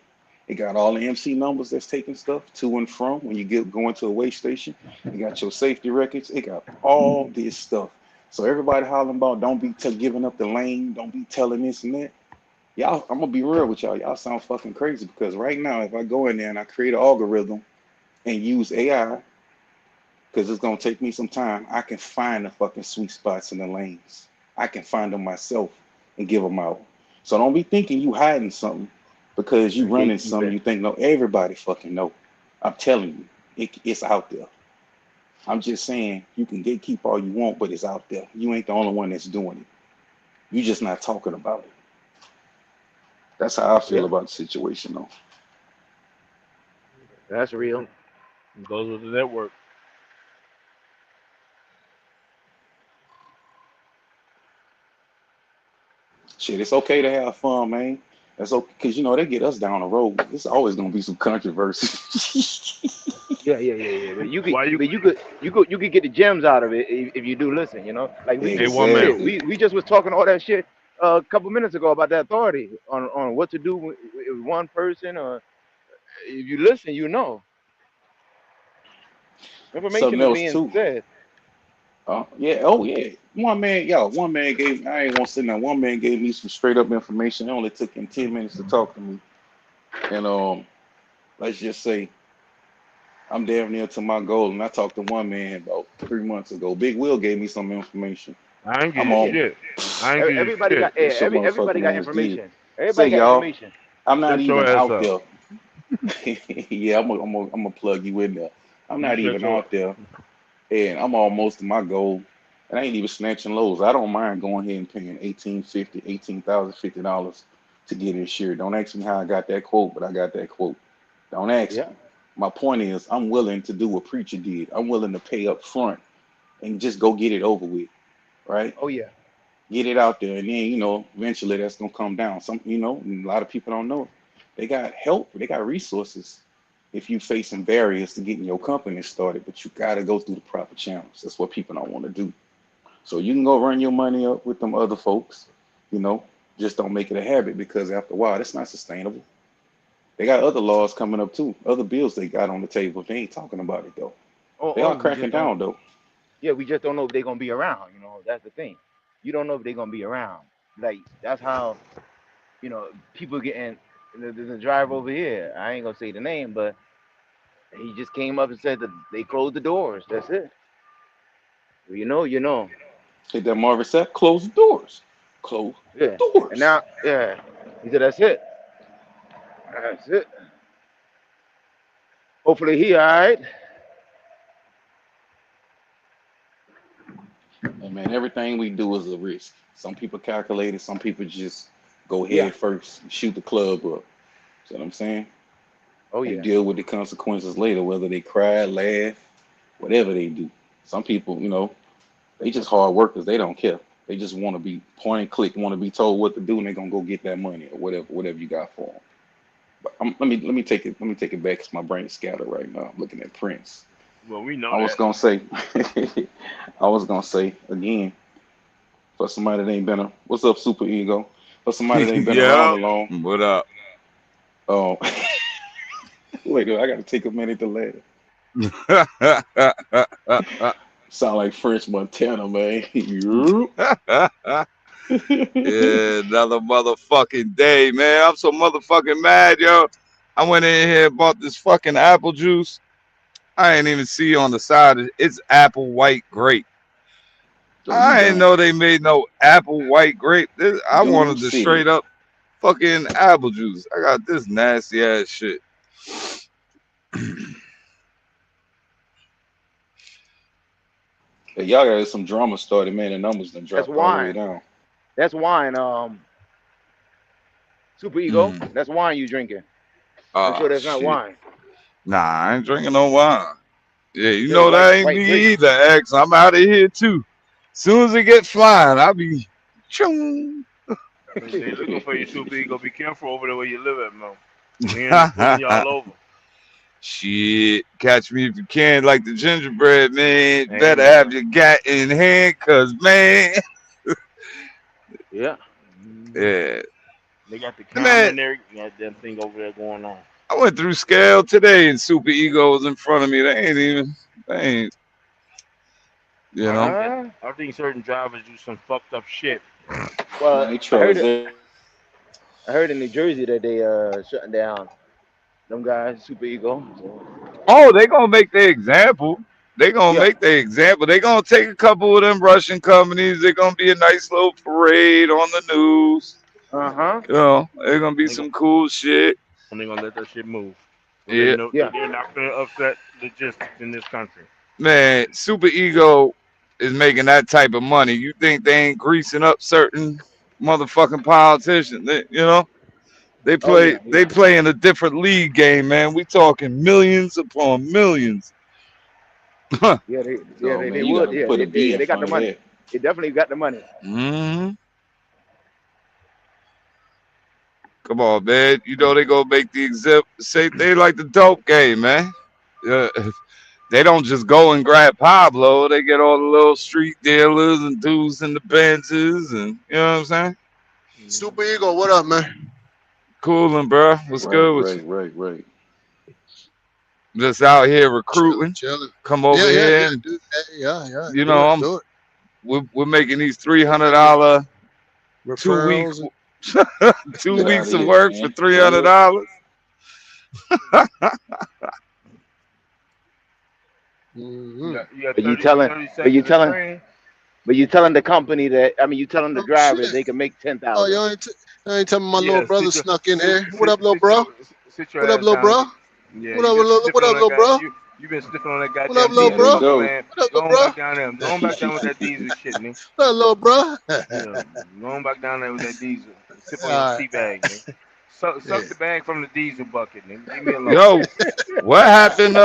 it got all the MC numbers that's taking stuff to and from when you get going to a weigh station. It got your safety records. It got all this stuff. So everybody hollering about don't be giving up the lane, don't be telling this and that. Y'all, I'm gonna be real with y'all. Y'all sound fucking crazy because right now, if I go in there and I create an algorithm and use AI, because it's gonna take me some time, I can find the fucking sweet spots in the lanes. I can find them myself and give them out. So don't be thinking you hiding something because you And running something gatekeeping. you think no, everybody fucking know. I'm telling you, it's out there. I'm just saying you can gatekeep all you want, but it's out there. You ain't the only one that's doing it. You just not talking about it. That's how I feel Yeah. about the situation though. That's real. It goes with the network. Shit, it's okay to have fun, man. That's okay, because you know they get us down the road. It's always gonna be some controversy. Yeah. But Why you? you could get the gems out of it if you do listen. You know, like Hey, one man. Exactly. we just was talking all that shit a couple minutes ago about the authority on what to do with one person, or if you listen, you know, information Something is else being too. said. Yeah. Oh yeah. One man gave. I ain't gonna say that. One man gave me some straight up information. It only took him 10 minutes to talk to me, and let's just say I'm damn near to my goal. And I talked to one man about 3 months ago. Big Will gave me some information. I ain't give I'm you on. shit. I ain't give you Everybody shit. got yeah, It's your everybody got motherfucking ass did. information. Say Everybody got y'all, information. I'm not Shut your even ass out up. there. Yeah, I'm gonna plug you in there. I'm You not shut even your. out there, and I'm almost to my goal. And I ain't even snatching lows. I don't mind going ahead and paying $18,050 to get insured. Don't ask me how I got that quote, but I got that quote. Don't ask Yeah. me. My point is, I'm willing to do what Preacher did. I'm willing to pay up front and just go get it over with, right? Oh yeah. Get it out there, and then eventually that's gonna come down. And a lot of people don't know it. They got help, they got resources. If you facing barriers to getting your company started, but you gotta go through the proper channels. That's what people don't want to do. So you can go run your money up with them other folks, you know. Just don't make it a habit because after a while, that's not sustainable. They got other laws coming up too, other bills they got on the table. They ain't talking about it though. They are We cracking just don't. down though. Yeah, we just don't know if they're gonna be around. You know, that's the thing. You don't know if they're gonna be around. Like that's how people getting the driver over here. I ain't gonna say the name, but he just came up and said that they closed the doors. That's it. You know, you know. Hit that Marvin Sapp, close the doors. Close the Yeah. And doors. now, yeah, he said that's it. That's it. Hopefully he all right. And man, everything we do is a risk. Some people calculate it, some people just go Yeah. head first and shoot the club up. See what I'm saying? Oh And yeah. deal with the consequences later, whether they cry, laugh, whatever they do. Some people, they just hard workers. They don't care. They just want to be point and click, want to be told what to do, and they're gonna go get that money or whatever you got for them. But let me take it back because my brain is scattered right now. I'm looking at Prince. Well, we know I was that. gonna say, I was gonna say again for somebody that ain't been what's up, Super Ego? For somebody that ain't been around Yeah. along. What up? Oh, wait, I gotta take a minute to laugh. Sound like French Montana, man. Yeah, another motherfucking day, man. I'm so motherfucking mad, yo. I went in here and bought this fucking apple juice. I ain't even see on the side. It's apple white grape. So you I ain't done. know they made no apple white grape. I Dude wanted the City. straight up fucking apple juice. I got this nasty ass shit. Hey, y'all got some drama started, man. The numbers done That's dropped all the way wine. down. That's wine. Super Ego. Mm. That's wine you drinking. I'm Ah, sure that's not shit. wine. Nah, I ain't drinking no wine. Yeah, you There's know that ain't white grape. me either, X. I'm out of here too. Soon as it get flying, I'll be chung. They looking for you, Super Ego. Be careful over there where you live at, man. We ain't pulling you all over. Shit, catch me if you can, like the gingerbread man. Better Amen. have your gat in hand, cause man, Yeah. yeah, They got the camera man. and there. Got that thing over there going on. I went through scale today, and Super Ego was in front of me. They ain't, you know. I think certain drivers do some fucked up shit. Well, Man, they I heard trolls. it. I heard in New Jersey that they shutting down them guys, Super Ego. So, Oh, they gonna make their example. They gonna yeah. make their example. They gonna take a couple of them Russian companies. They're gonna be a nice little parade on the news. Uh-huh. You know, they're gonna be They gon' some cool shit. they gonna let that shit move. So they Yeah, know Yeah. they're not gonna upset logistics in this country. man. Super Ego is making that type of money. You think they ain't greasing up certain motherfucking politicians? You know, They Oh play yeah, they yeah. play in a different league game, man. We talking millions upon millions. Yeah, they yeah Oh they, man, they you would gotta yeah put a B in they got front the of money. that. They definitely got the money. Hmm. Come on, man. You know they gonna make the say they like the dope game, man. Yeah. They don't just go and grab Pablo. They get all the little street dealers and dudes in the benches, and you know what I'm saying? Super Ego, what up, man? Coolin', bro. What's good with you? Right. Just out here Chilling, recruiting. chilling. Come over Yeah, here, and dude. Yeah. you Do know it, I'm do it. we're making these $300 2 week Referrals. 2 Get out weeks of of here, work for man. Hurry up. $300. Mm-hmm. You got But you 30 telling 30 but you seconds to telling train. but you telling the company that you telling the Oh driver shit. they can make Oh, 10,000. y'all ain't telling me my little Yeah, brother sit your snuck in sit here. What sit up, little sit your bro? sit your What up, ass little down. bro? Yeah, What up, what up, little bro? you been sniffing on that What up, goddamn little There diesel they bro? booker, go. man. What up, Go little on bro? back down there. Go on back down with that diesel shit, man. What up, little bro? Yeah, go on back down there with that diesel. Sip on your All tea right. bag, man. Suck Yeah. the bag from the diesel bucket, nigga. Leave me alone. Yo, what happened?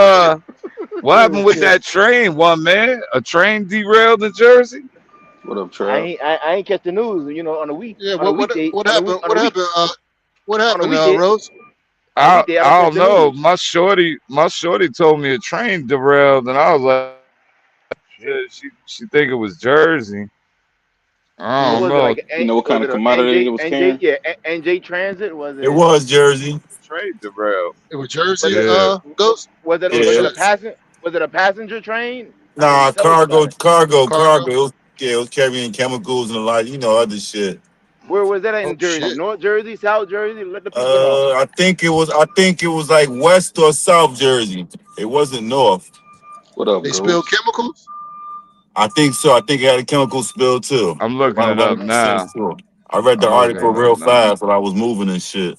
What happened with that train, one man? A train derailed in Jersey? What up, Trav? I ain't catch the news. On a Yeah. on a What weekday happened? What happened? What on a happened, weekday Rose? on a weekday I don't I catch don't the know. news. My shorty told me a train derailed, and I was like, Shit. she think it was Jersey. I What don't was it know. like? You know what kind Was of it a commodity NJ it was NJ carrying? yeah NJ Transit? Was It it was Jersey. Train derailed. It was was Jersey. it Yeah. Ghost. Yeah. was it It a was, passenger train? I remember nah, telling you about cargo, it. cargo, Cargo. cargo. It was carrying chemicals and a lot, other shit. Where was that Oh in Jersey? shit. North Jersey, South Jersey? Let the people know. I think it was like West or South Jersey. It wasn't North. What up, They spilled Ghost? chemicals. I think so. I think it had a chemical spill too. I'm looking it Might up make sense now. too. I read the I'm looking article it up real now. fast when I was moving and shit.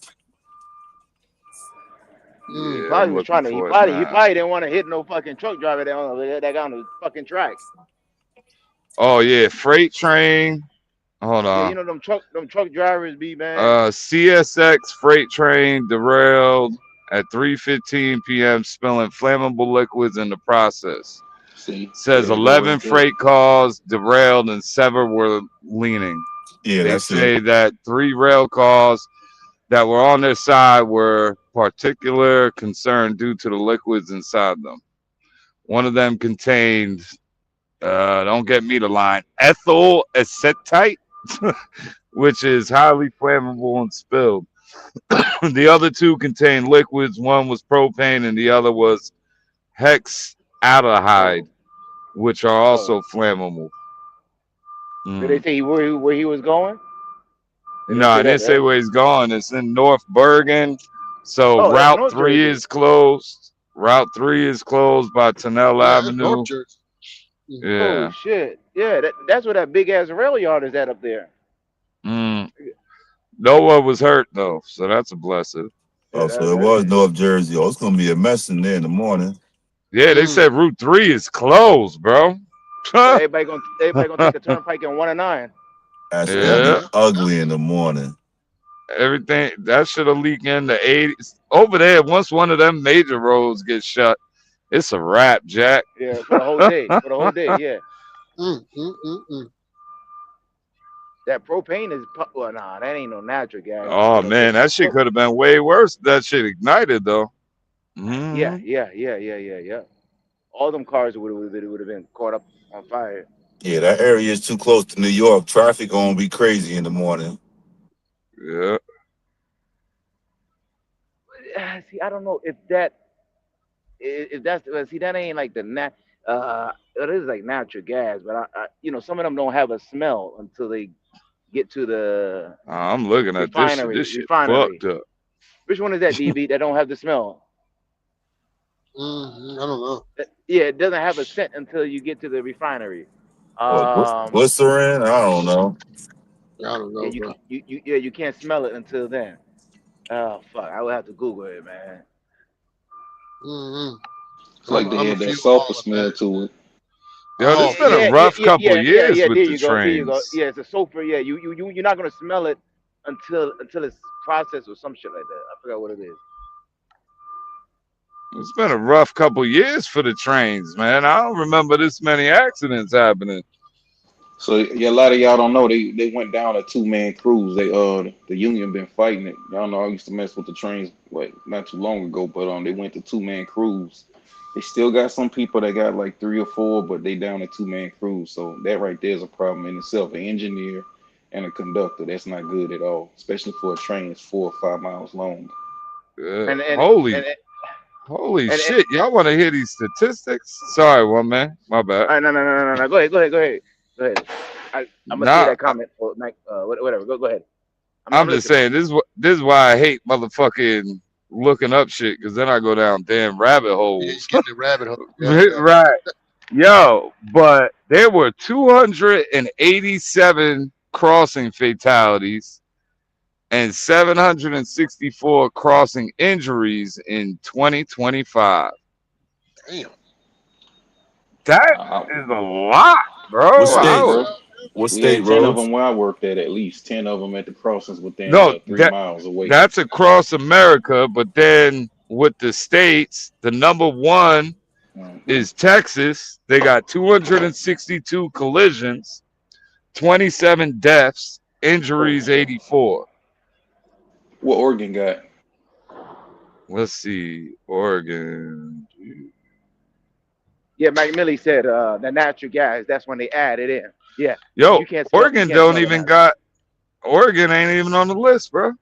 Mm. Yeah, I'm Probably was looking trying to. He for it probably he now. probably didn't want to hit no fucking truck driver that got on the fucking track. Oh yeah, freight train. Hold Yeah, on. them truck drivers be man. CSX freight train derailed at 3:15 p.m. spilling flammable liquids in the process. See, Says there you go, 11 right there. freight cars derailed and 7 were leaning. Yeah, They that's say it. that 3 rail cars that were on their side were particular concern due to the liquids inside them. One of them contained, don't get me the line, ethyl acetate, which is highly flammable and spilled. The other 2 contained liquids. One was propane and the other was hexaldehyde, which are also flammable. Did they say where he was going? No, I didn't say where he's going. It's in North Bergen. So that's Route North 3 Jersey. is closed. Route 3 is closed by Tunnel Yeah, that's Avenue. North Jersey. Yeah. Oh shit! Yeah, that's where that big ass rail yard is at up there. No one was hurt though, so that's a blessing. Oh, so it was North Jersey. Oh, it's gonna be a mess in there in the morning. Yeah, they said Route 3 is closed, bro. Everybody gonna take a turnpike in 1 and 9. That's gonna be ugly in the morning. Everything that should have leaked in the 80s. Over there, once one of them major roads gets shut, it's a wrap, Jack. Yeah, for the whole day. For the whole day, yeah. That propane is well, nah, that ain't no natural gas. Oh man, that shit could have been way worse. That shit ignited though. Yeah. All them cars would have been caught up on fire. Yeah, that area is too close to New York. Traffic gonna be crazy in the morning. Yeah. See, I don't know if that's that ain't like the it is like natural gas, but I some of them don't have a smell until they get to the I'm looking at this shit. This shit fucked up. Which one is that, DB, that don't have the smell? I don't know. Yeah, it doesn't have a scent until you get to the refinery. Glycerin? I don't know. I don't know, Yeah, bro. you can't smell it until then. Oh fuck, I would have to Google it, man. It's like they had that sulfur smell to it. Yo, this been a rough couple of years with the trains. Yeah, it's a sulfur. Yeah, you're not gonna smell it until it's processed or some shit like that. I forgot what it is. It's been a rough couple years for the trains, man. I don't remember this many accidents happening. So yeah, a lot of y'all don't know they went down a 2-man cruise. The union been fighting it. Y'all know I used to mess with the trains like not too long ago, but they went to 2-man cruise. They still got some people that got like 3 or 4, but they down a 2-man cruise. So that right there is a problem in itself. An engineer and a conductor, that's not good at all, especially for a train that's 4 or 5 miles long. Holy shit! Y'all want to hear these statistics? Sorry, one man. My bad. All right, no. Go ahead. I'm gonna say that comment for whatever. Go ahead. I'm just saying this is why I hate motherfucking looking up shit, because then I go down damn rabbit holes. Yeah, get the rabbit hole. Right. Yo, but there were 287 crossing fatalities and 764 crossing injuries in 2025. Damn. That is a lot, bro. What state? What state, 10 of Rose? them where I worked at least 10 of them at the crossings within 3 miles away. That's across America, but then with the states, the number one is Texas. They got 262 collisions, 27 deaths, injuries 84. What Oregon got? Let's see, Oregon. Yeah, McMillie said the natural gas. That's when they add it in. Yeah. Yo, you can't Oregon don't even got. Oregon ain't even on the list, bro.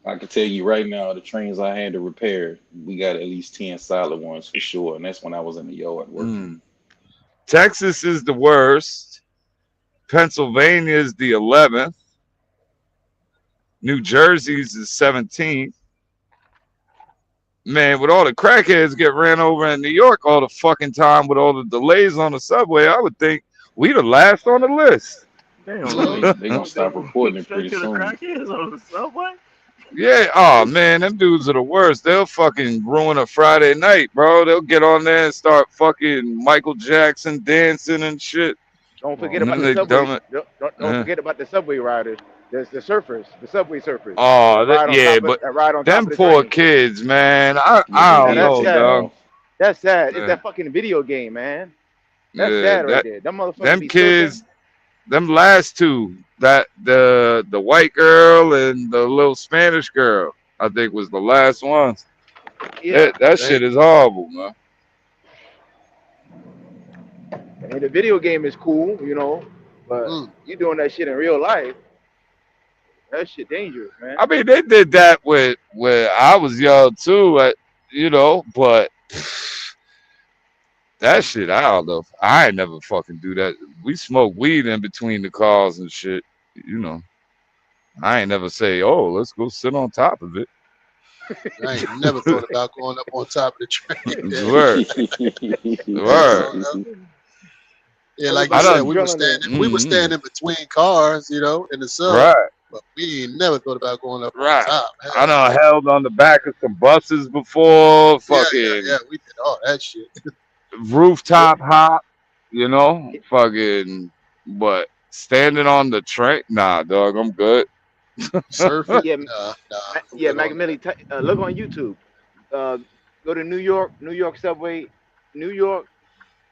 I can tell you right now, the trains I had to repair, we got at least 10 solid ones for sure, and that's when I was in the yard working. Texas is the worst. Pennsylvania is the 11th. New Jersey's is 17th. Man, with all the crackheads get ran over in New York all the fucking time with all the delays on the subway, I would think we the last on the list. Damn, they gonna stop reporting it pretty soon. Crackheads on the subway? Yeah, oh man, them dudes are the worst. They'll fucking ruin a Friday night, bro. They'll get on there and start fucking Michael Jackson dancing and shit. Don't forget about the subway. Don't forget about the subway riders. There's the surfers, the subway surfers. Oh, them poor kids, man. I don't know, dog. That's sad. It's that fucking video game, man. That's sad right there. Them motherfuckers. Them kids, them last two, that the white girl and the little Spanish girl, I think was the last ones. Yeah, that shit is horrible, man. And the video game is cool, you know, but you doing that shit in real life. That shit dangerous, man. I mean, they did that when I was young too, you know, but that shit, I don't know. I ain't never fucking do that. We smoke weed in between the cars and shit, you know. I ain't never say, oh, let's go sit on top of it. I ain't never thought about going up on top of the train. Word. Yeah, like you said, we were standing between cars, you know, in the sun. Right. But we ain't never thought about going up on top. I done held on the back of some buses before. Fucking yeah, we did all that shit. Rooftop hop, you know, fucking. But standing on the train, nah, dog, I'm good. Surfing, yeah, McMillie, look on YouTube. Go to New York subway,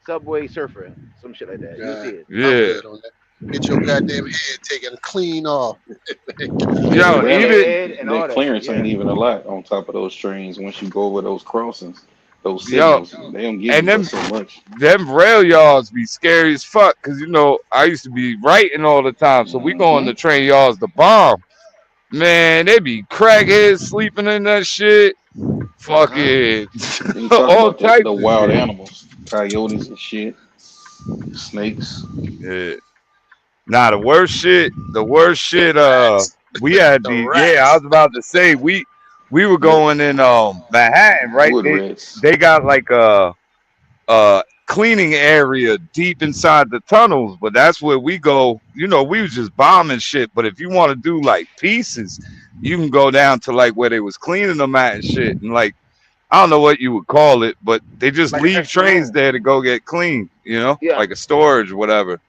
subway surfer, some shit like that. You'll see it. Yeah. Get your goddamn head taken clean off. Yo, even the clearance ain't even a lot on top of those trains once you go over those crossings. Those signals, they don't give you so much. Them rail yards be scary as fuck, because you know I used to be writing all the time, so we go on the train yards to bomb. Man, they be crackheads sleeping in that shit. Fucking all types of wild animals, coyotes and shit, snakes. Yeah. Nah, the worst shit. We had I was about to say we were going in Manhattan, right? They got like a cleaning area deep inside the tunnels, but that's where we go. You know, we was just bombing shit. But if you want to do like pieces, you can go down to like where they was cleaning them at and shit. And like, I don't know what you would call it, but they just like leave trains there to go get clean, you know, like a storage or whatever.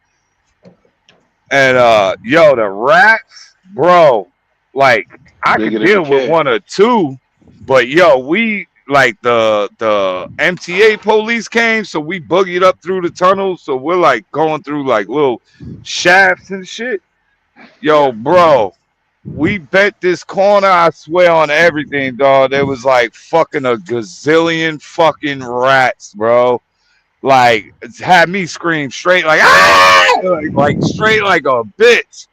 And yo, the rats, bro, like I Bigger could than the deal with cat. one or two, but yo, we like the MTA police came, so we boogied up through the tunnel, so we're like going through like little shafts and shit. Yo, Yeah. bro, we bet this corner, I swear on everything, dog. There was like fucking a gazillion fucking rats, bro. Like it's had me scream straight like ah, like straight like a bitch.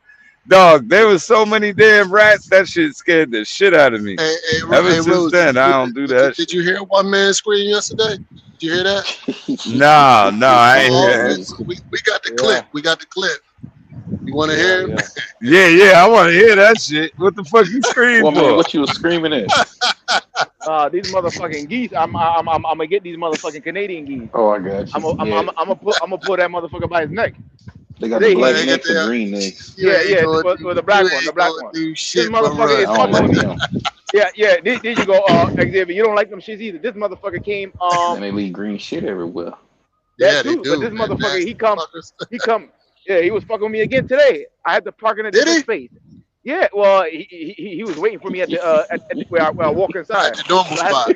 Dog, there was so many damn rats, that shit scared the shit out of me. Hey, Ever hey, since Rose, then, I don't do that did shit. you hear one man scream yesterday? Did you hear that? No, I ain't Oh, hear okay. it. So we got the Yeah. clip. We got the clip. You want to Yeah. hear it? Yeah. Yeah, I want to hear that shit. What the fuck you scream Well, man, for? what you was screaming at? These motherfucking geese. I'm gonna get these motherfucking Canadian geese. Oh, I got I'm you. Yeah, gonna pull that motherfucker by his neck. they got Today the he black They got necks and the, green necks. you ain't yeah, gonna with the black you one, the ain't black gonna one. do This shit but motherfucker run. is I don't fucking like with me. them. Yeah. There you go, Xavier. You don't like them shits either. This motherfucker came And they leave green shit everywhere. Yeah, that they too, but do. this That motherfucker nasty fuckers. he come. Yeah, he was fucking with me again today. I had to park in a Did different he? space. Yeah, well, he was waiting for me at the at where I walk At inside. the normal So I had spot.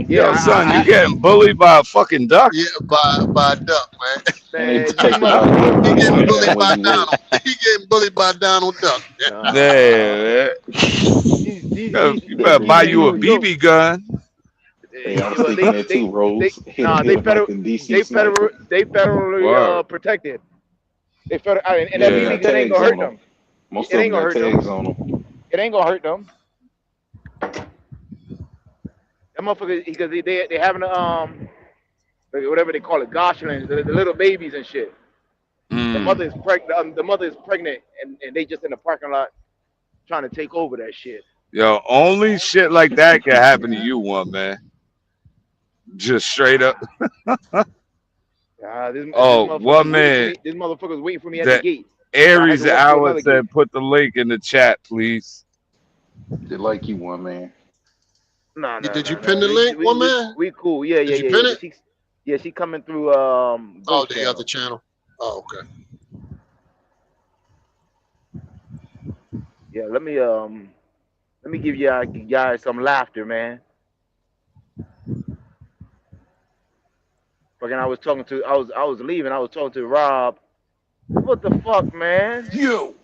yeah, Yo, son, you I getting bullied by a fucking duck? Yeah, by a duck, man. And they man, these protected by motherfuckers. whoever He he getting work bullied at where by he work. Donald. He getting bullied by Donald Duck. Yeah, man. You better buy you a BB gun. Hey, I was thinking that too, Rose. Hit Nah, him they like the DC sniper. federally Word. protected. They and Yeah, that they Yeah. BB got gun ain't tags gonna on hurt them. them. Most It of them ain't gonna got hurt them. tags on them. It ain't gonna hurt them. That motherfucker because they having whatever they call it, Goslings, the little babies and shit. The Mm. mother is pregnant. The mother is pregnant, and they just in the parking lot trying to take over that shit. Yo, only shit like that can happen to you, one man. Just straight up. This Oh, motherfucker's one waiting for man. me. This motherfucker's waiting for me at the The gate. Aries to walk to Hour another said, put the link in the chat, please. They like you, one man. No. Did you pin the link, one man? We cool. Yeah. Did you pin it? She coming through Oh, Ghost the Channel. other channel. Oh, okay. Yeah, let me give you guys some laughter, man. Fucking, I was leaving. I was talking to Rob. What the fuck, man? You.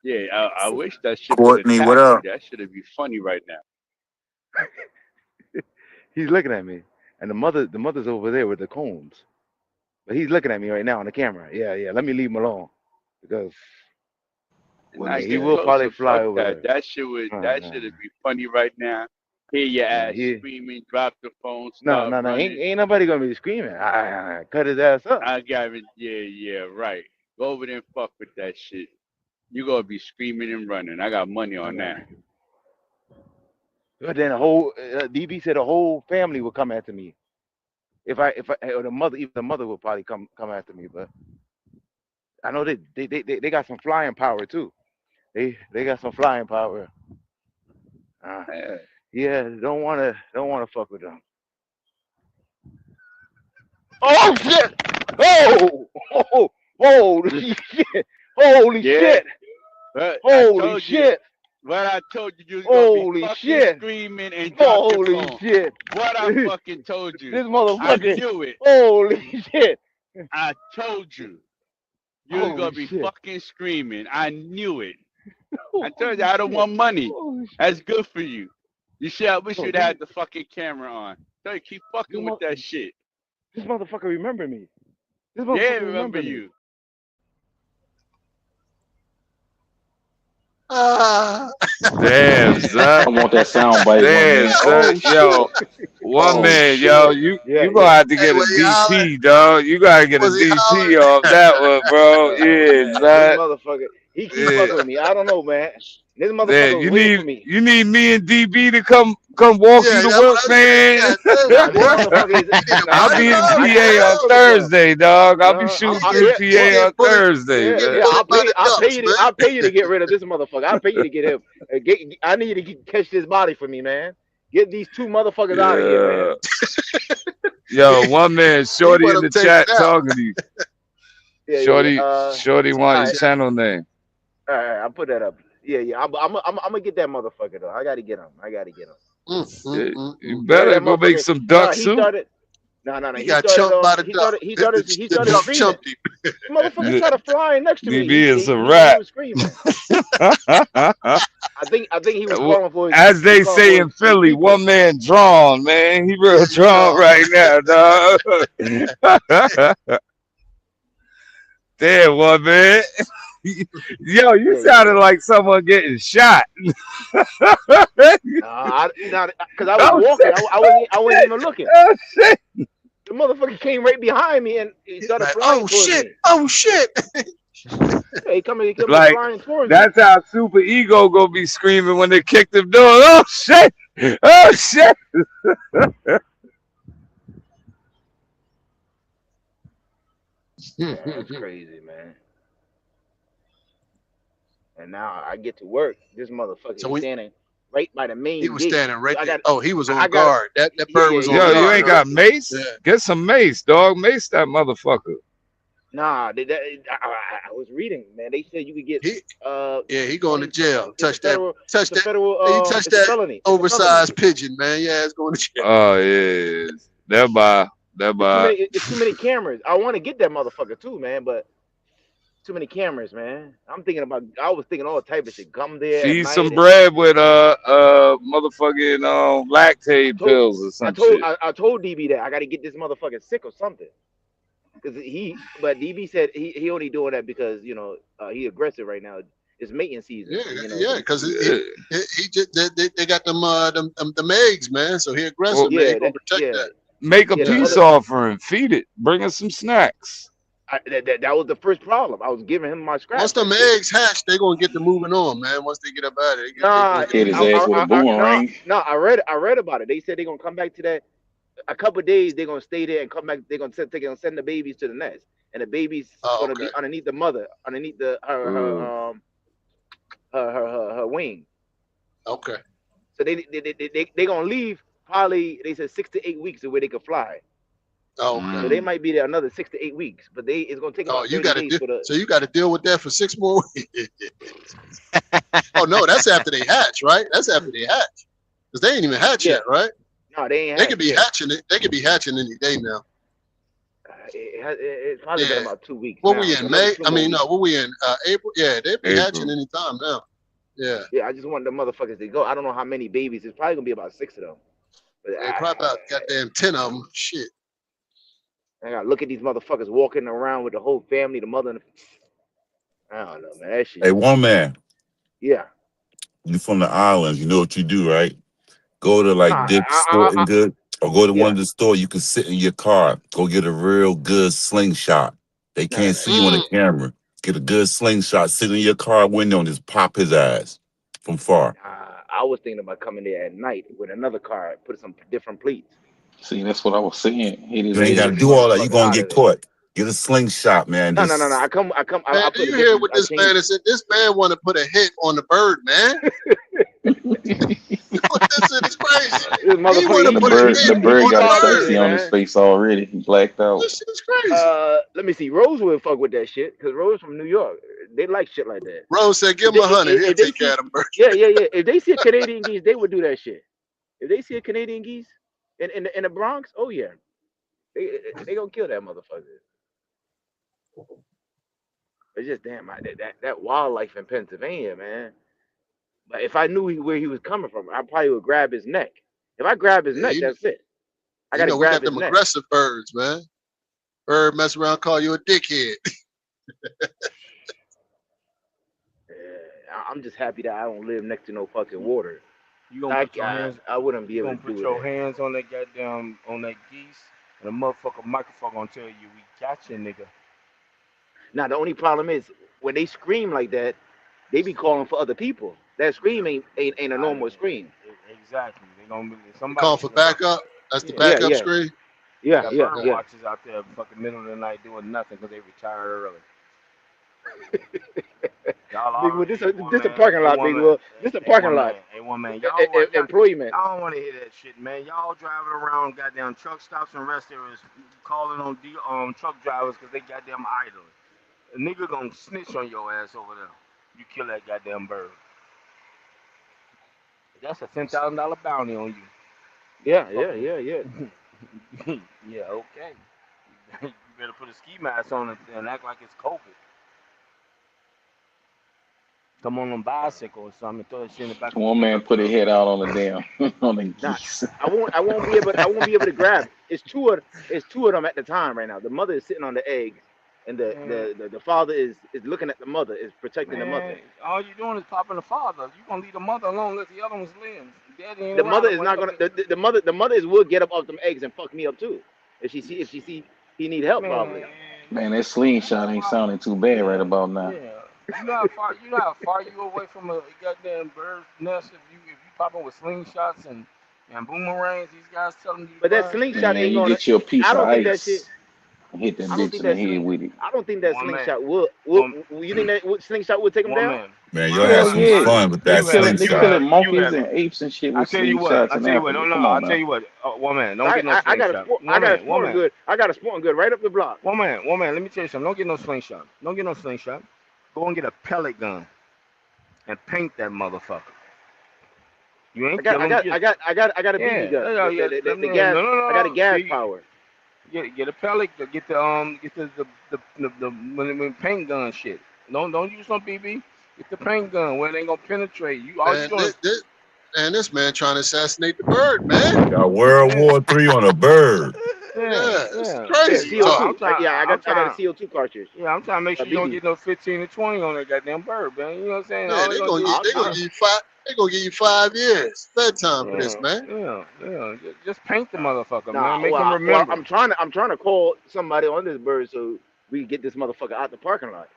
Yeah, I wish that shit would Courtney, attack what you. up? That should be funny right now. He's looking at me, and the mother's over there with the cones. But he's looking at me right now on the camera. Yeah. Let me leave him alone because Not he get will probably closer. fly Fuck over that. there. That should be funny right now. Hear your ass screaming, drop the phone, No. start running. Ain't nobody gonna be screaming. I cut his ass up. I got it. Yeah, right. Go over there and fuck with that shit. You gonna be screaming and running. I got money on that. But then the whole DB said the whole family would come after me. If I or the mother would probably come after me. But I know they got some flying power too. They got some flying power. Yeah, don't wanna fuck with them. Oh shit! Oh, holy shit! Holy shit! But Holy shit! What I told you, you was gonna be fucking screaming and drop your phone. Holy shit! What I fucking told you. This motherfucker. I knew it. Holy shit! I told you. You was gonna be fucking screaming. I knew it. I told you I don't want money. That's good for you. You should. We should have the fucking camera on. So you keep fucking with that shit. This motherfucker remember me. Yeah, remember you. Damn, son. I want that sound bite. Damn, son. Yo, one man, yo, you gonna have to get a DP, dog. You gotta get a DP off that one, bro. Yeah, son. This motherfucker, he keep fucking with me. I don't know, man. This motherfucker was waiting for me. You need me and DB to come walk you to work, man. I'll be in PA on Thursday, dog. I'll be shooting through PA on Thursday. Yeah, I'll pay you to get rid of this motherfucker. I'll pay you to get him. I need you to catch this body for me, man. Get these two motherfuckers out of here, man. Yo, one man, Shorty in the chat talking to you. Yeah, yeah, Shorty, yeah. Shorty All want right, your channel name. all right. I'll put that up. Yeah, yeah. I'm gonna get that motherfucker though. I gotta get him. I gotta get him. Yeah, you Yeah, better that go make motherfucker. some No, duck he soup. started. No. He He got started. chumped by the He duck. started. He started. He The started duck screaming. chumped him. The motherfucker started flying next to me. DB is a He rat. was screaming. I think he was calling for his. As He was they calling say for in his Philly, people. one man drawn, man. He real Yeah, drawn drawn. right now, dog. Damn, one man. Yo, you Yeah, sounded yeah. like someone getting shot. Because I was Oh walking. shit! I wasn't even looking. Oh shit! The motherfucker came right behind me and he started Like, flying oh towards shit! me. Oh shit! Yeah, he kept Like flying towards me. that's how Super Ego gonna be screaming when they kick them doors. Oh shit! Oh shit! Yeah, that's crazy, man. And now I get to work. This motherfucker So is standing right by the he main was gate. standing right So there. Oh, he was I on got guard. That yeah, bird yeah, was he on Yo, was you guard. ain't no, got mace? Yeah. Get some mace, dog. Mace that motherfucker. nah. I was reading, man. They said you could get He he 20. going to jail. It's a federal. Touch It's a that. federal. He touched It's a that felony. It's a felony. oversized pigeon, man. Yeah, it's going to jail. Oh yeah. Thereby. It's too many cameras. I want to get that motherfucker too, man. But too many cameras, man. I was thinking all type of shit. Come there at Feed night. some And bread with motherfucking lactate pills or some shit. I told DB that I got to get this motherfucker sick or something. But DB said he only doing that because he aggressive right now. It's mating season. Yeah, because he just they got them eggs, man. So he aggressive, man. He gonna protect that. Make a peace offering, feed it, bring us some snacks. That was the first problem. I was giving him my scraps. Once them eggs hatch, they gonna get to moving on, man. Once they get up out of it, hit his ass with a boomerang. No, I read about it. They said they're gonna come back to that. A couple of days they're gonna stay there and come back. They're gonna send the babies to the nest, and the babies gonna be underneath the mother, underneath her wing. Okay. So they gonna leave probably. They said 6 to 8 weeks of where they could fly. Oh, okay. So they might be there another 6 to 8 weeks, but it's gonna take about 30 days for the. So you got to deal with that for 6 more weeks. Oh no, that's after they hatch, right? That's after they hatch, because they ain't even hatch yet, right? No, they ain't. They could be hatching it. They could be hatching any day now. It's probably been about 2 weeks. What we in May? I mean, no. What we in April? Yeah, they be hatching any time now. Yeah. Yeah, I just want the motherfuckers to go. I don't know how many babies. It's probably gonna be about 6 of them. But probably about goddamn 10 of them. Shit. I gotta look at these motherfuckers walking around with the whole family, the mother. I don't know, man. That shit. Hey, one man. Yeah. You from the islands? You know what you do, right? Go to like Dick's Sporting Good, or go to one of the stores. You can sit in your car. Go get a real good slingshot. They can't see you on the camera. Get a good slingshot. Sit in your car window and just pop his ass from far. I was thinking about coming there at night with another car, put some different pleats. See, that's what I was saying. You ain't gotta do all that. You're gonna get caught. Get a slingshot, man. No. I come. Man, do you hear what this man is saying? This man want to put a hit on the bird, man. This is crazy. The bird got thirsty on his face already. He blacked out. This shit is crazy. Let me see. Rose would fuck with that shit because Rose from New York. They like shit like that. Rose said, "Give him 100. He'll take care of them birds." Yeah. If they see a Canadian geese, they would do that shit. If they see a Canadian geese in the Bronx, oh yeah, they gonna kill that motherfucker. It's just damn that wildlife in Pennsylvania, man. But if I knew where he was coming from, I probably would grab his neck. If I grab his neck, that's it. I gotta grab his neck. We got them aggressive birds, man. Bird mess around, call you a dickhead. I'm just happy that I don't live next to no fucking water. You gonna put your hands? I wouldn't be able to do put your hands on that goddamn geese, and the motherfucker microphone gonna tell you, "We got you, nigga." Now the only problem is when they scream like that, they be calling for other people. That scream ain't a normal scream. Exactly. They gonna be somebody call for backup. That's the backup screen. Yeah. Watchers out there, fucking middle of the night doing nothing because they retired early. Big this a parking lot, Big Will. This a parking lot. Hey, one man, employment. I don't want to hear that shit, man. Y'all driving around goddamn truck stops and rest areas, calling on truck drivers because they goddamn idling. A nigga gonna snitch on your ass over there. You kill that goddamn bird. That's a $10,000 bounty on you. Yeah. Yeah, okay. You better put a ski mask on and act like it's COVID. Come on bicycle or something and throw that shit in the back of the One man pickup put his truck. head out on the damn on the Nah, geese. I won't be able to grab it. It's two of them at the time right now. The mother is sitting on the eggs, and the father is looking at the mother, is protecting the mother. Man, all you doing is popping the father. You gonna leave the mother alone, let the other ones live. Daddy ain't The around mother no is more. not gonna. The mother is will get up off them eggs and fuck me up too. If she see he need help probably. Man, that slingshot ain't sounding too bad right about now. Yeah. You know how far you away from a goddamn bird nest if you popping with slingshots and boomerangs. These guys telling you. But that slingshot Man, ain't you gonna. get you a piece I of don't think that shit. ice and hit that I don't bitch think in the that head with it. I don't think that One man. slingshot will. You think that slingshot would take him One down? man. Man, you'll Hell have some yeah. fun with that They killing slingshot. monkeys and apes and shit I with tell you what. slingshots in No, Africa. no. Come I on tell now. you what. One man, don't get no I slingshot. got a sporting good. I got a sporting good right up the block. One man. Let me tell you something. Don't get no slingshot. Don't get no slingshot. Go and get a pellet gun and paint that motherfucker. You ain't killing. I got a BB gun. The gas. No. I got a gas See, power. Get a pellet. Get the paint gun shit. Don't use no BB. Get the paint gun where it ain't gonna penetrate. All you Man, doing? this man trying to assassinate the bird, man. Got World War III on a bird. It's Yeah. crazy. CO2. I got a CO2 cartridge. Yeah, I'm trying to make sure you don't get no 15 to 20 on that goddamn bird, man. You know what I'm saying? Yeah, All they gonna gonna do give you 5. They gonna give you 5 years bedtime for this, man. Yeah. Just paint the motherfucker, Nah, man. Make him remember. I'm trying to call somebody on this bird so we can get this motherfucker out the parking lot.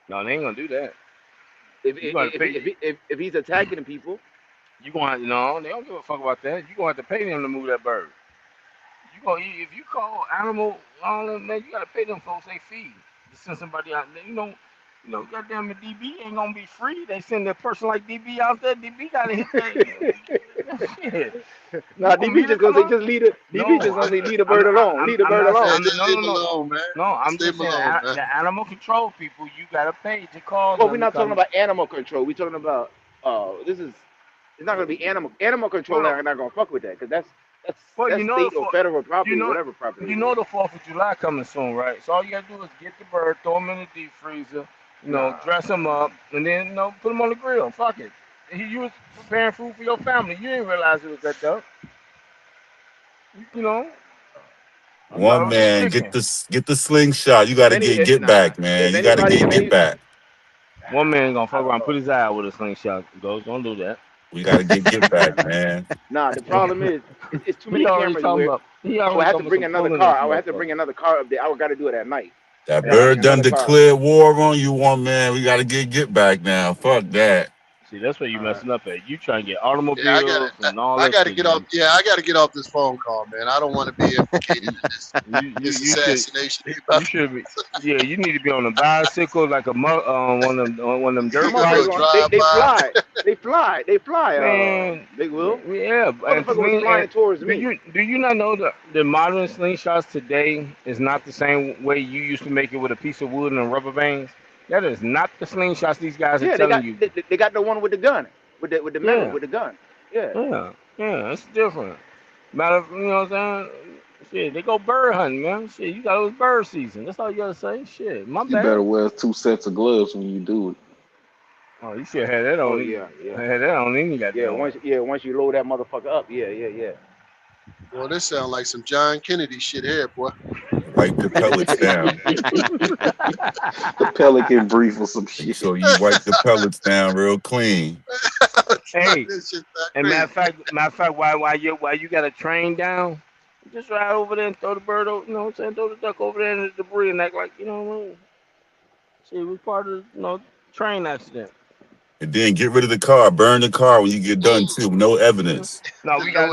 No, they ain't gonna do that. If he's attacking people, you gonna no, they don't give a fuck about that. You gonna have to pay them to move that bird. If you call animal, all them, man, you gotta pay them folks they feed to send somebody out there. You know, goddamn the DB ain't gonna be free. They send a person like DB out there. DB gotta hit that shit. Nah, DB just gonna say just leave it. DB just gonna say leave the bird alone. Leave the bird alone. No, man. No, I'm just saying the animal control people. You gotta pay to call. Well, we're not talking about animal control. We're talking about it's not gonna be animal control. They're not gonna fuck with that because that's state or federal property, whatever property. You know the 4th of July coming soon, right? So all you gotta do is get the bird, throw him in the deep freezer, dress him up, and then put him on the grill. Fuck it. You was preparing food for your family. You didn't realize it was that tough. You know. One man, get the slingshot. You got to get back, man. You got to get back. One man gonna fuck around, put his eye out with a slingshot. Don't do that. We got to get back, man. Nah, the problem is it's too many cameras. I would have to bring another car. I would have to bring another car up there. I would got to do it at night. That bird done declared war on you, one man. We got to get back now. Fuck that. See, that's where you messing up at. You trying to get automobiles and all that. I got to get off. Yeah, I got to get off this phone call, man. I don't want to be implicated in this assassination. You should be. Yeah, you need to be on a bicycle like a one of them dirt bikes. They fly. Man, they will. Yeah, motherfucker was flying towards me. Do you not know that the modern slingshots today is not the same way you used to make it with a piece of wood and rubber bands? That is not the slingshots these guys are telling you. They got the one with the gun, with the metal, with the gun. Yeah, it's different. Matter, you know what I'm saying? Shit, they go bird hunting, man. Shit, you got it was bird season. That's all you gotta say. Shit, my bad. You better wear 2 sets of gloves when you do it. Oh, you should have that on. Oh yeah. Had that on. Then you got once you load that motherfucker up, yeah. Well, this sounds like some John Kennedy shit here, boy. Wipe the pellets down. The pelican brief or some shit. So you wipe the pellets down real clean. Hey, and matter of fact, why you got a train down? Just ride over there and throw the bird over. You know what I'm saying? Throw the duck over there in the debris and act like you know what I mean. See, it was part of train accident. And then get rid of the car. Burn the car when you get done too. No evidence. No, we got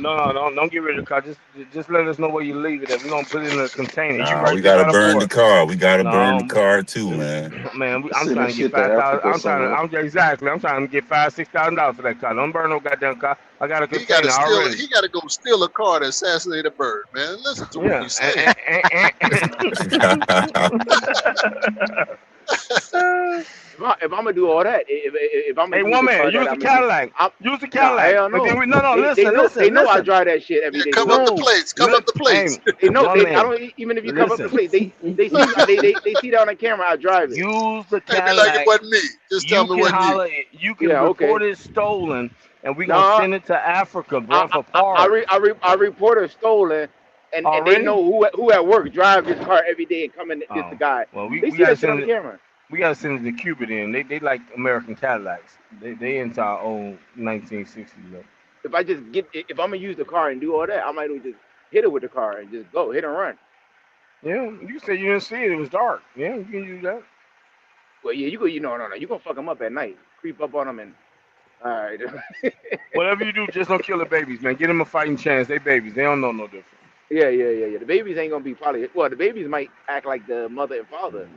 don't get rid of the car. Just let us know where you leave it at. We're gonna put it in a container. You Nah, right we there gotta by the burn the port. car. We gotta burn the No, car too, man. man, I'm Send trying that to get shit to 5,000. Africa somewhere. I'm trying to get $5,000-$6,000 for that car. Don't burn no goddamn car. I got a He got to container steal. already. He got to go steal a car to assassinate a bird, man. Listen to what he's saying. If I'm gonna do all that, if I'm gonna Hey, use one the car man, use that the I'm gonna Cadillac. Use the nah, Cadillac. hell And no. then They know I drive that shit every day. Cover up the plates. Cover up the plates. They know. One I man. don't even if you cover up the plate. They see that on the camera. I drive it. Use the Hey, be like Cadillac. it wasn't me. Just tell me You it can wasn't you. holler it. You can Yeah, report okay. it stolen, and we gonna Nah, send it to Africa, bro, for parts. I report it stolen, and they Already? know who at work drive this car every day and come in this the guy. Well, They we see gotta that shit on send the it. camera. We gotta send it to Cuba. Then they like American Cadillacs. They into our own 1960s. Though. If I'm gonna use the car and do all that, I might as well just hit it with the car and just go hit and run. Yeah, you said you didn't see it. It was dark. Yeah, you can use that. Well, yeah, you go. No. You gonna fuck them up at night. Creep up on them and all right. Whatever you do, just don't kill the babies, man. Give them a fighting chance. They babies. They don't know no different. Yeah. The babies ain't gonna be the babies might act like the mother and father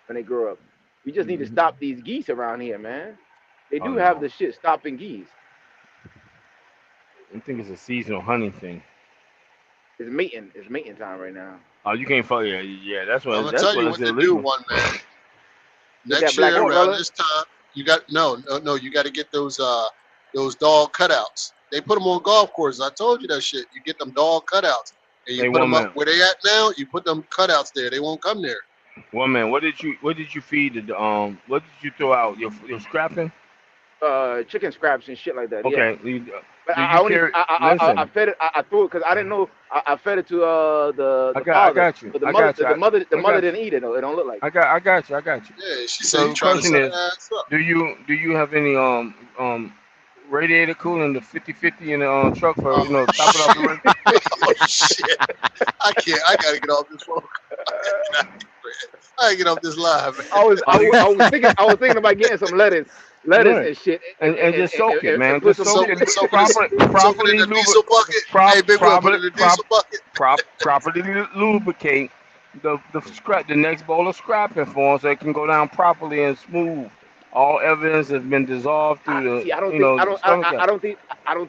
when they grow up. We just need to stop these geese around here, man. They do have the shit stopping geese. I think it's a seasonal hunting thing. It's mating time right now. Oh, you can't fuck. Yeah. That's what. I'm gonna That's tell what you it's what to do, illegal. one man. Get Next that black year horse, around brother. this time, you got no. You got to get those dog cutouts. They put them on golf courses. I told you that shit. You get them dog cutouts, and you Hey, put them one up where they at now. You put them cutouts there. They won't come there. One man, what did you feed the what did you throw out? Your scrapping? Chicken scraps and shit like that. Okay. Yeah. But I fed it. I threw it because I didn't know. I fed it to the I father. got you. But the I mother, got you. the mother I got didn't eat it. Though. It don't look like. I got you. Yeah, she said So you the trying to question set is, her ass up. do you have any radiator cooling the 50/50 in the truck for top it off the rim? Oh shit! I can't. I gotta get off this phone. I gotta get off this live. Man. I was thinking about getting some lettuce and shit, and just soak it, man. put Just some soak it Soak properly it in the diesel bucket. Hey, big one, put it in the diesel bucket. properly lubricate the next bowl of scrapping for them so it can go down properly and smooth. All evidence has been dissolved through the. I don't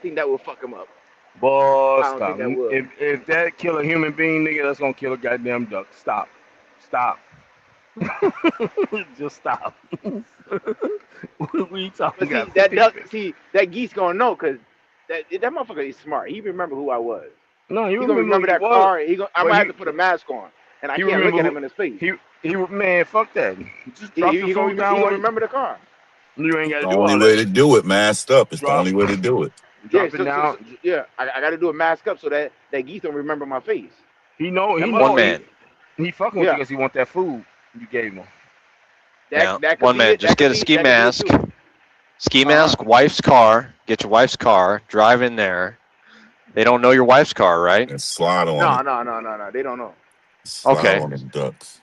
think that will fuck him up. Boy, I don't stop. think that will. If that kill a human being, nigga, that's gonna kill a goddamn duck. Stop. Just stop. We talking But that geese gonna know because that motherfucker is smart. He remember who I was. No, he gonna remember that car. I'm gonna have to put a mask on, and I he can't look remember at him in his face. He man, fuck that. Just drop the He phone down. gonna remember the car. You ain't It's gotta the do all only way that. to do it, masked up. It's the only way to do it. Drop it down. I got to do a mask up so that geese don't remember my face. He know. One man. He fucking with you because he want that food you gave him. One man. Just get a ski mask. Ski mask, wife's car. Get your wife's car. Drive in there. They don't know your wife's car, right? And slide on. No. They don't know. Okay. On them ducks.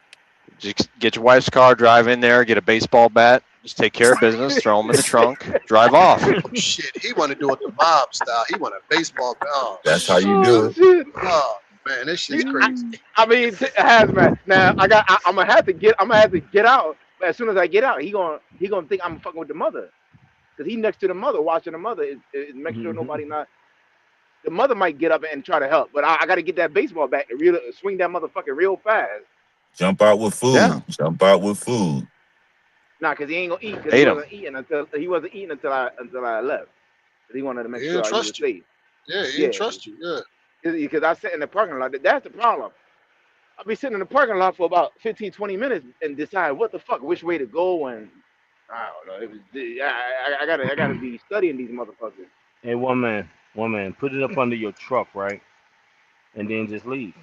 Just get your wife's car. Drive in there. Get a baseball bat. Just take care of business. Throw them in the trunk. Drive off. Oh, shit, he want to do it the mob style. He want a baseball bat. Oh, that's how you do it. Oh man, this shit's crazy. I mean, hazmat. Now I'm gonna have to get out. But as soon as I get out, he gonna think I'm fucking with the mother, because he next to the mother, watching the mother. Is make sure nobody not. The mother might get up and try to help, but I got to get that baseball bat and swing that motherfucker real fast. Jump out with food. Yeah. Jump out with food. Nah, because he ain't gonna eat. Because he wasn't eating until I left. He wanted to make sure I was safe. Yeah, he didn't trust you. Yeah. Because I sat in the parking lot. That's the problem. I'll be sitting in the parking lot for about 15, 20 minutes and decide what the fuck, which way to go, and I don't know. I gotta be studying these motherfuckers. Hey, one man, put it up under your truck, right, and then just leave.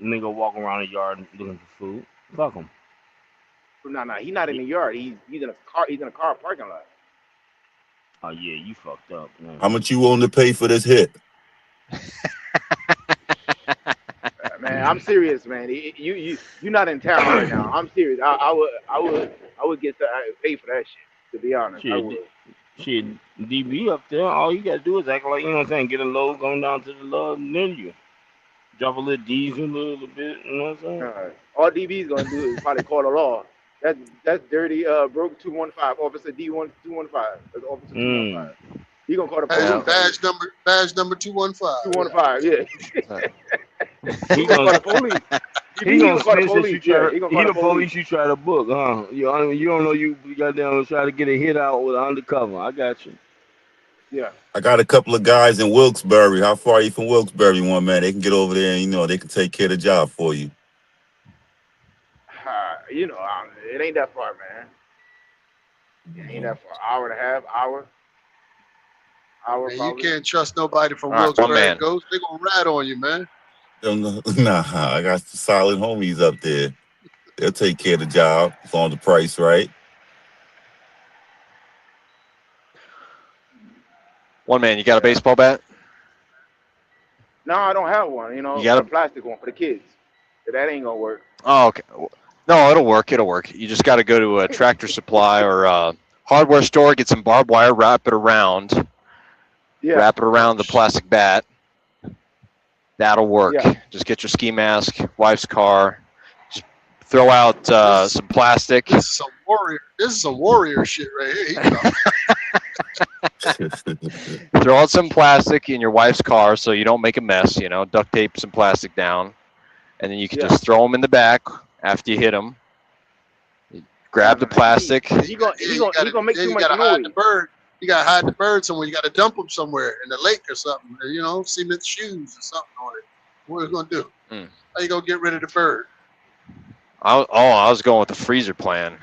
Nigga walk around the yard looking for food. Fuck him. No, he's not in the yard. He's in a car. He's in a car parking lot. Oh yeah, you fucked up, man. How much you willing to pay for this hit? Man, I'm serious, man. You're not in town right now. I'm serious. I would get pay for that shit. To be honest, I would. Shit, DB up there, all you gotta do is act like, you know what I'm saying, get a load going down to the love near you. Drop a little diesel a little bit, you know what I'm saying? All DB's gonna do is probably call the law. That's dirty, broke 215, Officer D1 215. That's Officer 215. He gonna call the police. Badge number 215. 215, yeah. He gonna call the police. He gonna snitch that you try. He the police you try to book, huh? You don't know you goddamn try to get a hit out with an undercover. I got you. Yeah. I got a couple of guys in Wilkes-Barre. How far are you from Wilkes-Barre, one man? They can get over there and, you know, they can take care of the job for you. You know, it ain't that far, man. It ain't that far. Hour and a half, hour. Man, you can't trust nobody from Wilkes-Barre. Ghost, they gonna rat on you, man. Nah, I got some solid homies up there. They'll take care of the job as long as the price right. One man, you got a baseball bat? No, I don't have one. You know, You got a plastic one for the kids. That ain't gonna work. Oh, okay. No, it'll work. It'll work. You just got to go to a Tractor Supply or a hardware store, get some barbed wire, wrap it around. Yeah. Wrap it around the plastic bat. That'll work. Yeah. Just get your ski mask, wife's car. Just throw out some plastic. This is some warrior shit right here. Throw out some plastic in your wife's car so you don't make a mess. You know, duct tape some plastic down, and then you can just throw them in the back after you hit them. Grab the plastic. He gonna make too much noise. You gotta hide the bird somewhere. You gotta dump them somewhere in the lake or something. You know, cement shoes or something on it. What are you gonna do? How you gonna get rid of the bird? I was going with the freezer plan.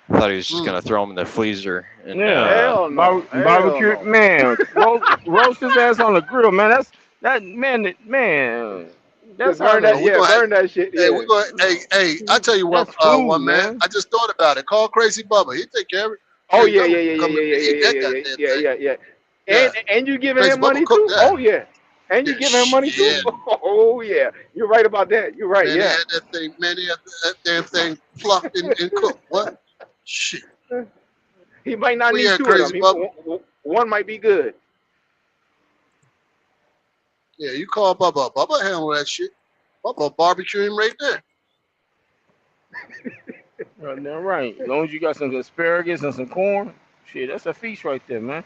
I thought he was just gonna throw them in the freezer. And, hell no. Barbecue, man. roast his ass on the grill, man. That's burn that shit. Yeah. Hey, I tell you what, one man. I just thought about it. Call Crazy Bubba. He take care of it. Oh yeah. And you giving him money too? Oh yeah. And you giving him money too? Oh yeah. You're right about that. You're right. Man, Yeah. They had that damn thing plucked and cooked. What? Shit. He might not need two of them. One might be good. Yeah, you call Bubba. Bubba handle that shit. Bubba barbecue him right there. Right now, right. As long as you got some asparagus and some corn, shit, that's a feast right there, man.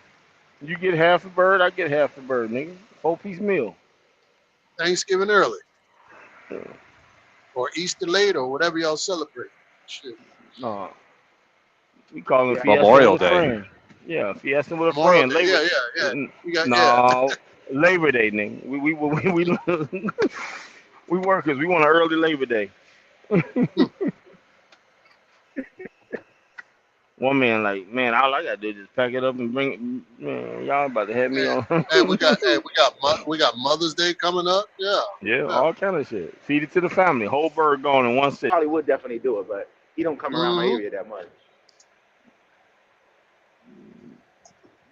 You get half a bird, I get half a bird, nigga. 4-piece meal. Thanksgiving early. Or Easter late or whatever y'all celebrate. Shit. No. We call it Memorial Fiesta with Day. a friend. Yeah, Fiesta with a friend. Labor Day, nigga. We workers. We want an early Labor Day. One man, like, man, all I gotta do is just pack it up and bring it. Man, y'all about to have me on. And we got Mother's Day coming up. Yeah, all kind of shit. Feed it to the family. Whole bird gone in one sit. Probably would definitely do it, but he don't come around my area that much.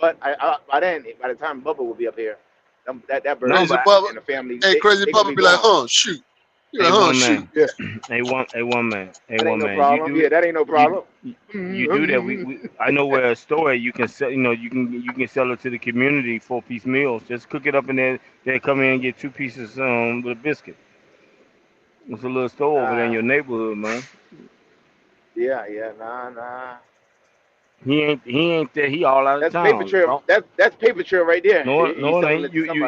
But by the time Bubba will be up here, that bird and the family. Hey, Crazy Bubba be like, shoot. Shoot. Yeah. Hey, one man. That ain't no problem. That ain't no problem. You do that. I know where a store you can sell. You know, you can sell it to the community 4-piece meals. Just cook it up in there. They come in and get 2 pieces with a biscuit. It's a little store over there in your neighborhood, man. Yeah, nah. He ain't there. He all out of town. Paper trail. That's paper trail right there. No, it ain't. You feeding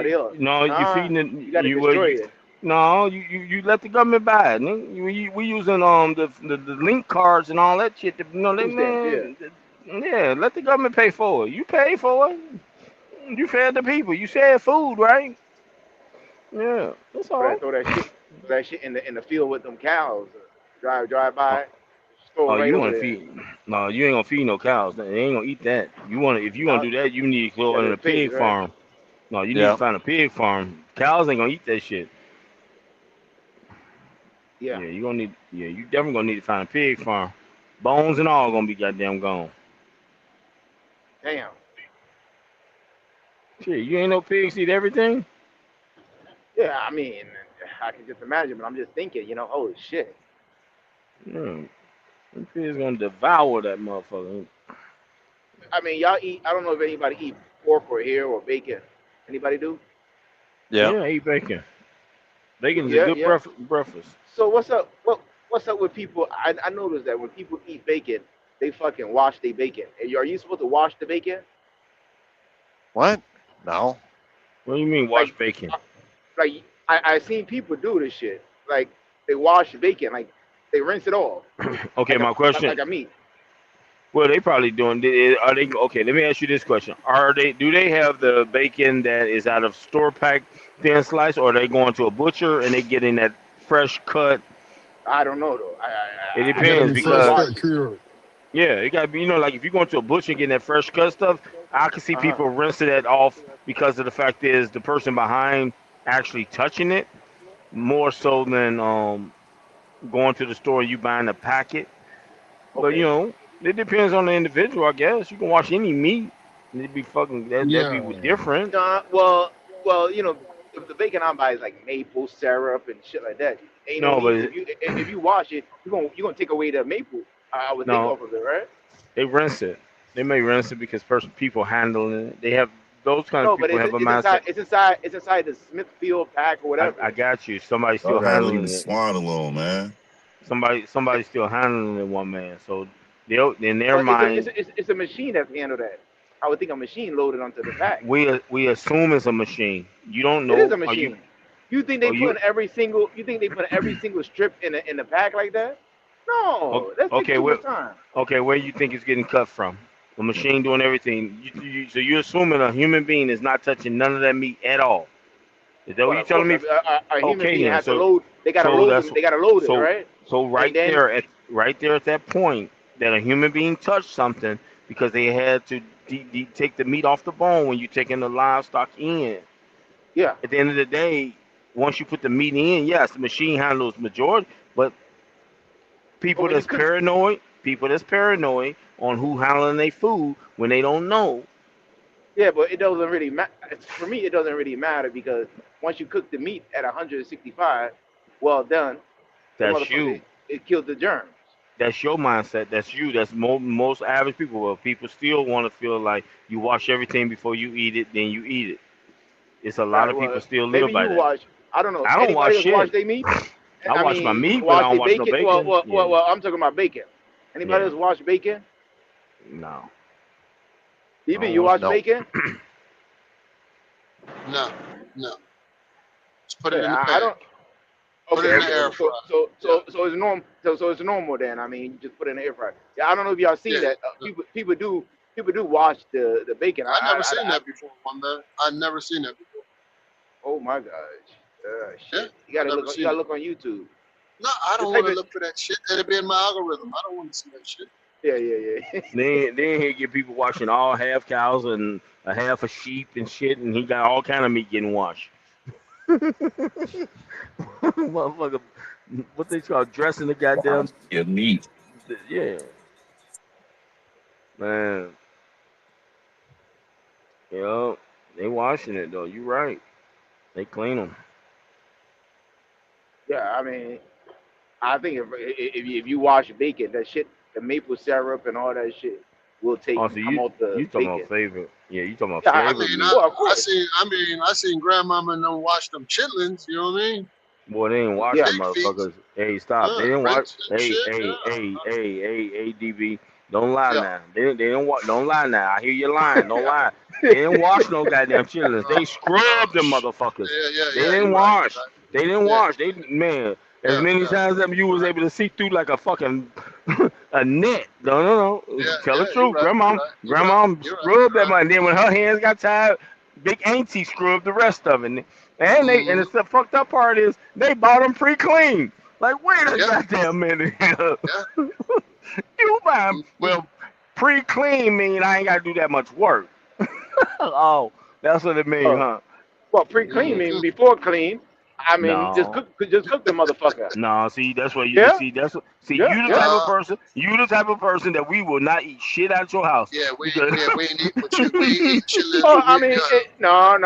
it. You gotta destroy it. No, you let the government buy it. We using the link cards and all that shit. Let the government pay for it. You pay for it. You fed the people. You said food, right? Yeah, that's all right. Throw that shit in the field with them cows. Drive by. You want to feed? No, you ain't gonna feed no cows. They ain't gonna eat that. If you want to do that, you need to go in a pig farm. No, you need to find a pig farm. Cows ain't gonna eat that shit. Yeah, you gonna need. Yeah, you definitely gonna need to find a pig farm. Bones and all gonna be goddamn gone. Damn. Shit, you ain't no pigs eat everything. Yeah, I mean, I can just imagine, but I'm just thinking, oh shit. The pig's gonna devour that motherfucker. I mean, y'all eat. I don't know if anybody eat pork or hair or bacon. Anybody do? Yeah. Yeah, I eat bacon. Bacon's a Yeah, good yeah. breakfast. So what's up? What's up with people? I noticed that when people eat bacon, they fucking wash their bacon. Are you supposed to wash the bacon? What? No. What do you mean wash Like, bacon? like I seen people do this shit. Like they wash bacon, like they rinse it off, Okay, my question. like a meat. Well, they probably doing. Are they okay? Let me ask you this question: Are they? Do they have the bacon that is out of store pack thin slice, or are they going to a butcher and they getting that fresh cut? I don't know though. It It gotta depends be fresh because cut cured. yeah, it got to be. Like if you go to a butcher and getting that fresh cut stuff, I can see Uh-huh. people rinsing that off because of the fact is the person behind actually touching it more so than going to the store and you buying a packet. But Okay. it depends on the individual, I guess. You can wash any meat. It'd be fucking that'd Yeah. be different. Nah, well, the bacon I buy is like maple syrup and shit like that. Ain't no No, but need if you wash it, you're gonna take away the maple. I would think no, off of it, right? they rinse it. They may rinse it because people handling it. They have those kind of No, but people have a it's mindset. inside the Smithfield pack or whatever. I got you. Somebody Y'all still gotta leave the handling it. swine alone, man. Somebody still handling it. One man. So they'll in their Well, mind, it's a machine that can handle that. I would think a machine loaded onto the pack. we assume it's a machine. You don't It is know. a Are you? machine. You think Are they put you? in every single? You think they put every single strip in the pack like that? No, that takes Okay. too Where? much time. Okay. Where you think it's getting cut from? The machine doing everything. So you're assuming a human being is not touching none of that meat at all. Is that what Well, you're of telling course, me? a human Okay being then. has to So load. They gotta so load that's them. They gotta load it, so right? so And then right there at that point that a human being touched something because they had to take the meat off the bone when you're taking the livestock in. yeah. At the end of the day, once you put the meat in, yes, the machine handles majority, but But when you cook, people that's paranoid on who handling their food when they don't know. yeah, but it doesn't really matter. For me, it doesn't really matter because once you cook the meat at 165, well done, the That's motherfucker you. it kills the germs. That's your mindset. That's you. That's most average people. Well, people still want to feel like you wash everything before you eat it, then you eat it. It's a lot Right. of people Well, still live maybe by you that. wash. I don't know. I don't Anybody wash else wash shit. their meat? I I wash my mean, meat, but I wash don't the wash no bacon. Well, bacon. well, Yeah, well, well, I'm talking about bacon. Anybody yeah. else wash bacon? No, I DB, don't you wash. wash No. bacon? No, no. Just put it Yeah, in the I pan. don't. Put it Okay, in the okay, air okay. So, fryer. so, Yeah. so, so it's normal. So it's normal then. I mean, you just put it in the air fryer. Yeah, I don't know if y'all seen Yeah. that. People do wash the bacon. I never seen that before, one man. I never seen that before. Oh my gosh. Yeah, Shit. You gotta I never look. You seen gotta it. look on YouTube. No, I Just don't type want to it. look for that shit. It'll be in my algorithm. I don't want to see that shit. Yeah. Then he get people washing all half cows and a half a sheep and shit, and he got all kind of meat getting washed. Motherfucker, what they call dressing the goddamn Your meat. yeah, man. Yeah, they washing it though. You right. They clean them. Yeah. I mean, I think if you wash bacon, that shit, the maple syrup and all that shit will Also, come off the you talking bacon. about favorite? Yeah, you talking about Yeah, I favorite mean, meat? well, of I course. seen grandmama and them wash them chitlins. You know what I mean? Boy, they didn't The wash Yeah. them pig feet. motherfuckers. Hey, stop. They didn't watch. Rinse and shit. Hey, DB. Don't lie Yeah. now. They didn't watch. Don't lie now. I hear you lying. Don't lie. They didn't wash no goddamn chitlins. They scrubbed them motherfuckers. They Yeah. didn't You're right. wash. They didn't Yeah. wash. They man. As many times as you was able to see through like a fucking a net. No. Yeah. Tell the You're truth. right. Grandma scrubbed that money. Then when her hands got tired, Big Auntie scrubbed the rest of it. And the fucked up part is they bought them pre-clean. Like, wait a goddamn minute. You buy 'em- well, pre-clean mean I ain't gotta do that much work. Oh, that's what it mean, huh? Well, pre-clean mean before clean. I mean, just No. cook the motherfucker. No, see, that's what you Yeah. see. Yeah, You the yeah. type of person. You the type of person that we will not eat shit out your house. Yeah, we because- ain't eat what you we ain't eat chitlins. Well, I mean, no.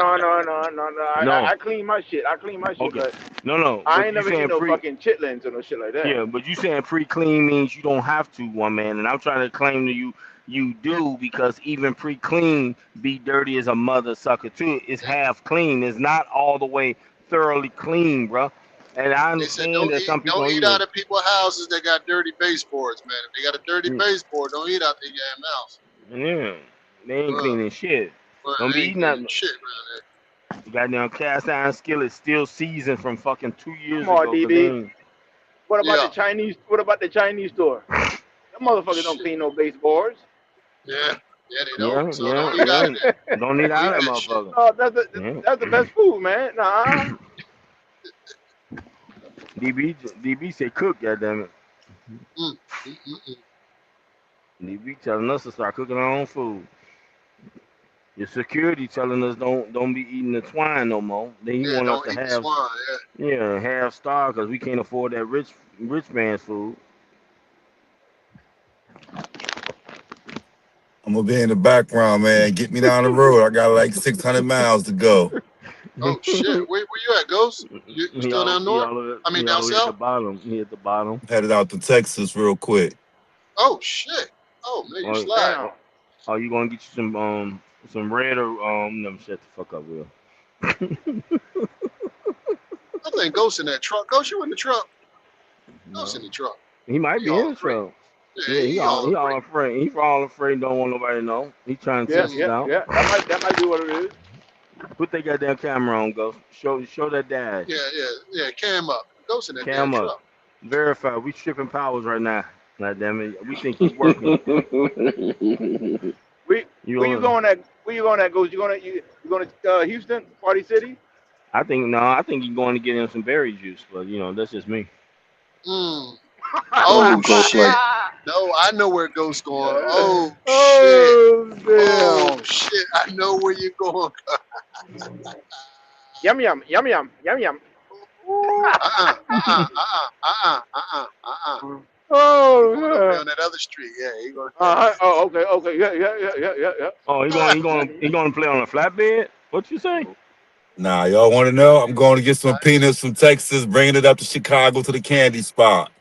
No. I clean my shit. Okay. But No. I But ain't you never seen saying no fucking chitlins or no shit like that. Yeah, but you saying pre-clean means you don't have to, one man. And I'm trying to claim to you you do, because even pre-clean be dirty as a mother sucker too. It's half clean. It's not all the way thoroughly clean, bro. And I They said understand that some people don't don't eat even. out of people's houses that got dirty baseboards, man. If they got a dirty Mm, baseboard, don't eat out their damn house. Yeah, they ain't Well, cleaning shit. Don't they be ain't eating cleaning that shit around goddamn cast iron skillet still seasoned from fucking 2 years Come on, ago, cause they DB. ain't. What there. about Yeah, the Chinese? What about the Chinese store? Them motherfuckers don't shit. clean no baseboards. Yeah, they don't. Yeah, So yeah, don't eat out of yeah. there. Don't need Don't out eat of that that shit. motherfucker. Oh, Yeah. that's the best food, man. Nah. DB said cook, goddammit. Mm, mm, mm, mm. DB telling us to start cooking our own food. Your security telling us don't be eating the twine no more. Then he Yeah, want us don't to eat the have swine. half star because we can't afford that rich man's food. I'm gonna be in the background, man. Get me down the road. I got like 600 miles to go. Oh shit, where you at, Ghost? You still down north? I mean He down all the way at the south? bottom. He at the bottom. Headed out to Texas real quick. Oh shit. Oh man, you Oh, slide. Damn. oh, you gonna get you some red or no, shut the fuck up, Will. I think Ghost in that truck. Ghost, you in the truck? Ghost No. in the truck. He might He be all in the afraid. truck. Yeah, Yeah, he all he afraid. all afraid. He all afraid. Don't want nobody to know. He trying to Yeah, test Mm, it yeah, out. yeah. That might be what it is. Put that goddamn camera on, Ghost. Show that dash. yeah. Cam up. Ghost in that damn Cam up. truck. Verify. We stripping powers right now. God damn it. We think you working. You Where you know, going at? Where you going at? Goes you going to Houston, Party City? I think you're going to get him some berry juice, but that's just me. Mm. Don't Oh do Ghost like shit. No, I know where Ghost going. Oh shit. Oh Oh damn! shit. I know where you're going. Yum yum yum yum yum yum. He going over there Oh on that other street. Yeah, he going. oh okay yeah. Oh, he going to play on a flatbed? What you say? Nah, y'all want to know? I'm going to get some peanuts from Texas, bringing it up to Chicago to the candy spot.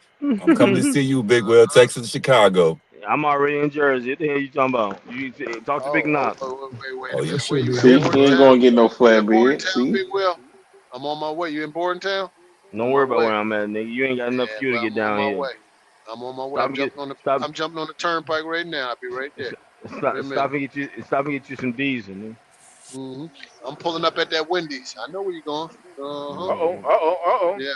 I'm coming to see you, Big Will, Texas to Chicago. I'm already in Jersey. What the hell you talking about? You talk to Big Knox. Wait Oh, a yeah. minute. Where Shit, you dude, at? See, damn he ain't Bordentown? gonna get no You in flatbed. Bordentown, See, Big Will? I'm on my way. You in Bordentown? Don't On worry my about way. where I'm at, nigga. You ain't got enough Yeah, fuel to well, get I'm on down my here. way. I'm on my way. Stop and get stop I'm jumping on the turnpike right now. I'll be right there. Wait a minute. stop and get you some diesel, man. hmm I'm pulling up at that Wendy's. I know where you're going. Uh-huh. Uh-oh. Yeah.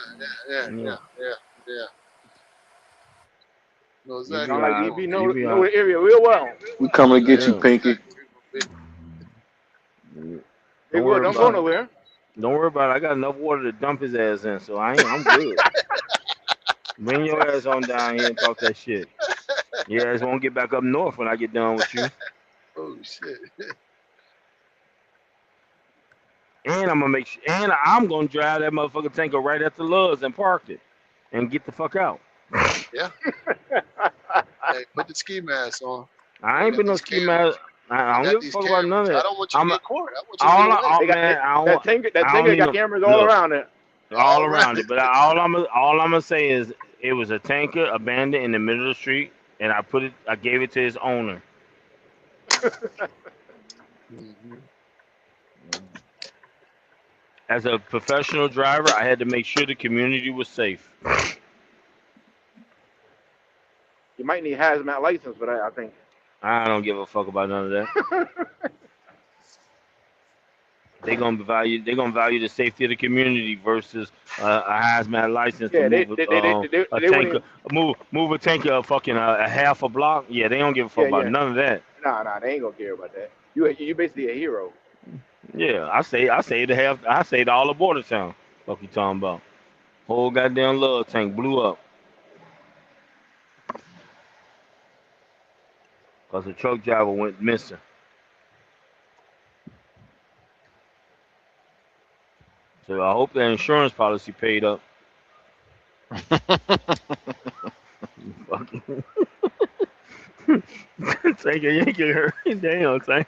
Know You exactly be Sound where like you're alright. DB going. You be know alright. the area real well. we coming to get you, Yeah. Pinky. Big Don't Will, worry don't go about it. nowhere. Don't worry about it. I got enough water to dump his ass in, so I'm good. Bring your ass on down here and talk that shit. Your ass won't get back up north when I get done with you. Oh shit. And I'm gonna drive that motherfucking tanker right at the Loves and park it, and get the fuck out. Yeah. Hey, put the ski mask on. I They ain't got been no these ski cameras. mask. I They don't got give a these fuck about none cameras. of I that. don't want you to I'm get caught. I want you to get away. They got man. that tanker I don't need got no cameras all look. around it. All All around right. it, but all I'm gonna say is it was a tanker abandoned in the middle of the street, and I gave it to his owner. Mhm. As a professional driver, I had to make sure the community was safe. You might need hazmat license for that, I think. I don't give a fuck about none of that. They're gonna value the safety of the community versus a hazmat license to Yeah, move a they wouldn't tanker, even, move a tanker a half a block. Yeah, they don't give a fuck about yeah. none of that. Nah, they ain't gonna care about that. You basically a hero. Yeah, I saved all of Border Town. Fuck you talking about? Whole goddamn love tank blew up because the truck driver went missing. So I hope the insurance policy paid up. Fucking take a Yankee hurt. Damn, tank.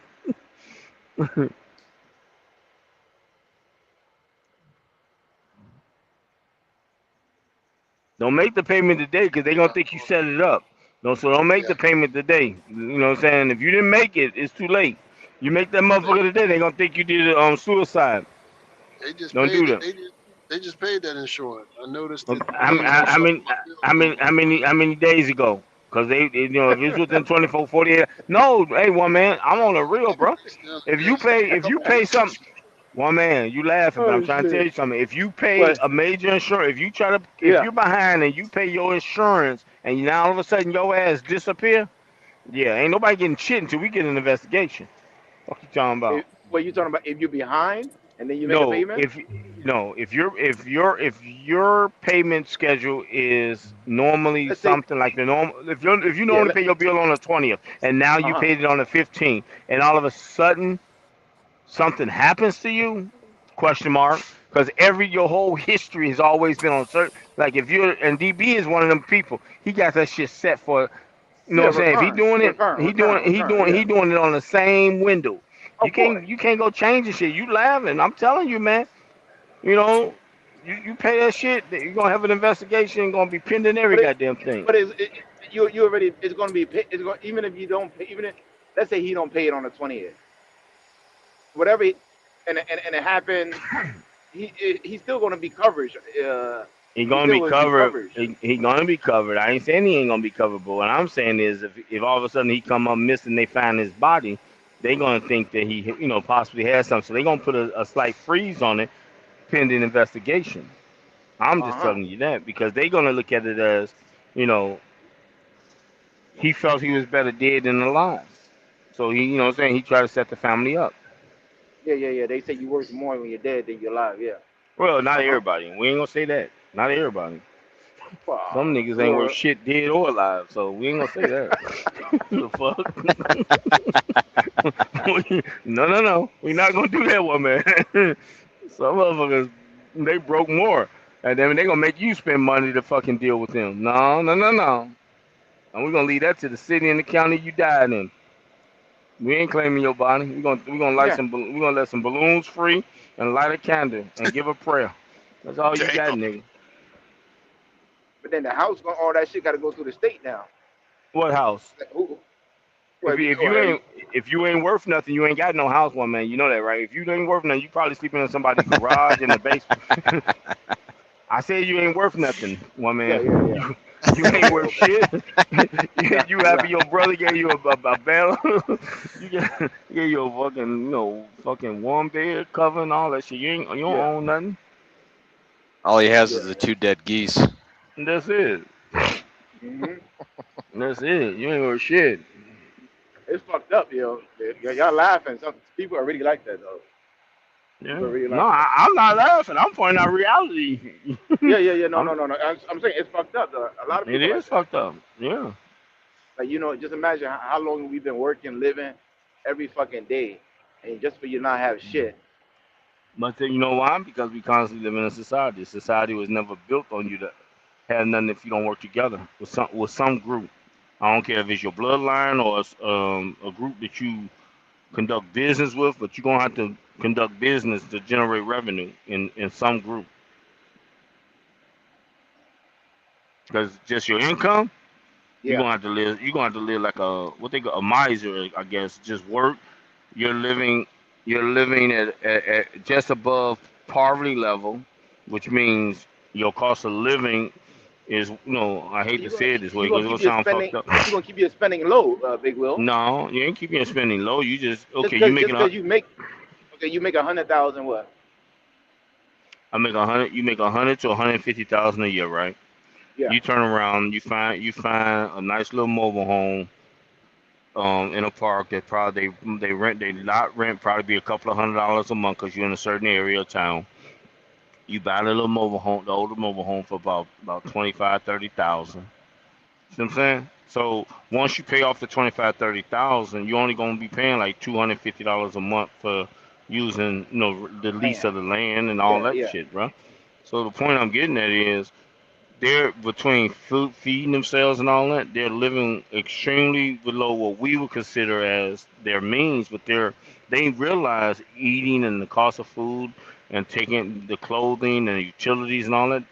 Don't make the payment today because they're gonna think you set it up. No, so don't make Yeah. the payment today. You know what I'm saying? If you didn't make it, it's too late. You make that motherfucker today, they gonna think you did suicide. They just Don't paid do it. that. They just paid that insurance. I noticed Okay, it days don't I show up mean, on my bill no more. how many days ago? Because you know, if it's within 24, 48. No, hey, one man, I'm on the real, bro. They still a If you couple pay weeks. something, one man, you laughing, but I'm Oh trying to tell shit. you something. If you pay What? a major insurance, if Yeah. you're behind and you pay your insurance, and now all of a sudden your ass disappear, yeah, ain't nobody getting shit until we get an investigation. What you talking about? What you talking about? If you're behind and then you make a No, payment? if no, if your payment schedule is normally Let's say, something like the normal, if you yeah. normally pay your bill on the 20th and now you Uh-huh. paid it on the 15th, and all of a sudden something happens to you, question mark, because your whole history has always been on certain, like if you're, and DB is one of them people, he got that shit set for, you know Yeah, what I'm saying? If he recurring, doing it, recurring. Yeah. he doing it on the same window. Of course. You can't go change the shit. You laughing? I'm telling you, man. You know, you pay that shit, you're gonna have an investigation, gonna be pending every But it, goddamn thing. but you already, it's going to be it's going, even if you don't pay, even if, let's say he don't pay it on the 20th, whatever, and it happened, he's still going to be coverage. He He gonna still be will be covered. coverage. He gonna be covered. I ain't saying he ain't gonna be covered, but what I'm saying is, if all of a sudden he come up missing, they find his body, they gonna think that he, possibly has something. So they gonna put a slight freeze on it, pending investigation. I'm just Uh-huh. telling you that because they gonna look at it as, you know, he felt he was better dead than alive. So he, what I'm saying, he tried to set the family up. Yeah. They say you worth more when you're dead than you're alive. Yeah. Well, not Uh-huh. everybody. We ain't gonna say that. Not everybody. Some Wow. niggas ain't worth Well, shit, dead or alive. So we ain't gonna say that. The fuck? No. We not gonna do that one, man. Some motherfuckers, they broke more, and then they gonna make you spend money to fucking deal with them. No. And we gonna leave that to the city and the county you died in. We ain't claiming your body. yeah. We gonna let some balloons free and light a candle and give a prayer. That's all you Damn. got, nigga. But then the house, all that shit got to go through the state now. What house? Like, who? If Well, you, if you ain't if you ain't worth nothing, you ain't got no house, one man. You know that, right? If you ain't worth nothing, you probably sleeping in somebody's garage in the basement. I said you ain't worth nothing, one yeah. man. You ain't worth Okay. shit. Right. You happy Right. your brother gave you a bell? He gave you a fucking fucking warm bed cover and all that shit. You don't Yeah. own nothing. All he has Yeah. is the 2 dead geese. And that's it. Hmm. That's it. You ain't worth shit. It's fucked up, yo. Y'all laughing. Some people are really like that, though. People Yeah. are really No, like that. I'm not laughing. I'm pointing out reality. Yeah. No, I'm, no, no, no. I'm saying it's fucked up, though. A lot of it people is like that. fucked up. Yeah. Like, just imagine how long we've been working, living every fucking day, and just for you not have shit. But then you know why? Because we constantly live in a society. Society was never built on you to have nothing if you don't work together with some group. I don't care if it's your bloodline or it's, a group that you conduct business with, but you're gonna have to conduct business to generate revenue in some group. Because just your income, Yeah. You're gonna have to live like what they call a miser, I guess. Just work. You're living. You're living at just above poverty level, which means your cost of living is, I hate to You're gonna say it keep this way you're because gonna it will keep your sound spending fucked up. you're gonna keep your spending low, Big Will. No, you ain't keeping your spending low. You just Just okay. You cause making just a cause you make 100,000 what? I make 100. You make 100 to 150,000 a year, right? Yeah. You turn around. You find a nice little mobile home in a park that probably they lot rent probably be a couple of $100 a month because you're in a certain area of town. You buy the little mobile home, the older mobile home for about 25, 30,000. See what I'm saying? So once you pay off the 25, 30,000, you're only gonna be paying like $250 a month for using the lease Land. of the land and all Yeah, that yeah. shit, bro. So the point I'm getting at is they're between food feeding themselves and all that, they're living extremely below what we would consider as their means, but they realize eating and the cost of food and taking the clothing and utilities and all that.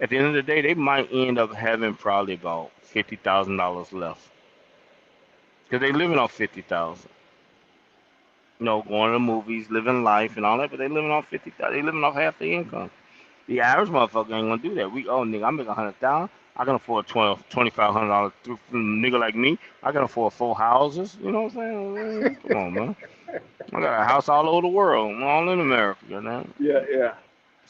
At the end of the day, they might end up having probably about $50,000 left because they living off 50,000. Going to the movies, living life and all that, but they living off 50,000. They living off half their income. The average motherfucker ain't gonna do that. Nigga, I make 100,000. I can afford $2,500 through nigga like me. I can afford 4 houses. You know what I'm saying? Come on, man. I got a house all over the world, all in America, you know. Yeah.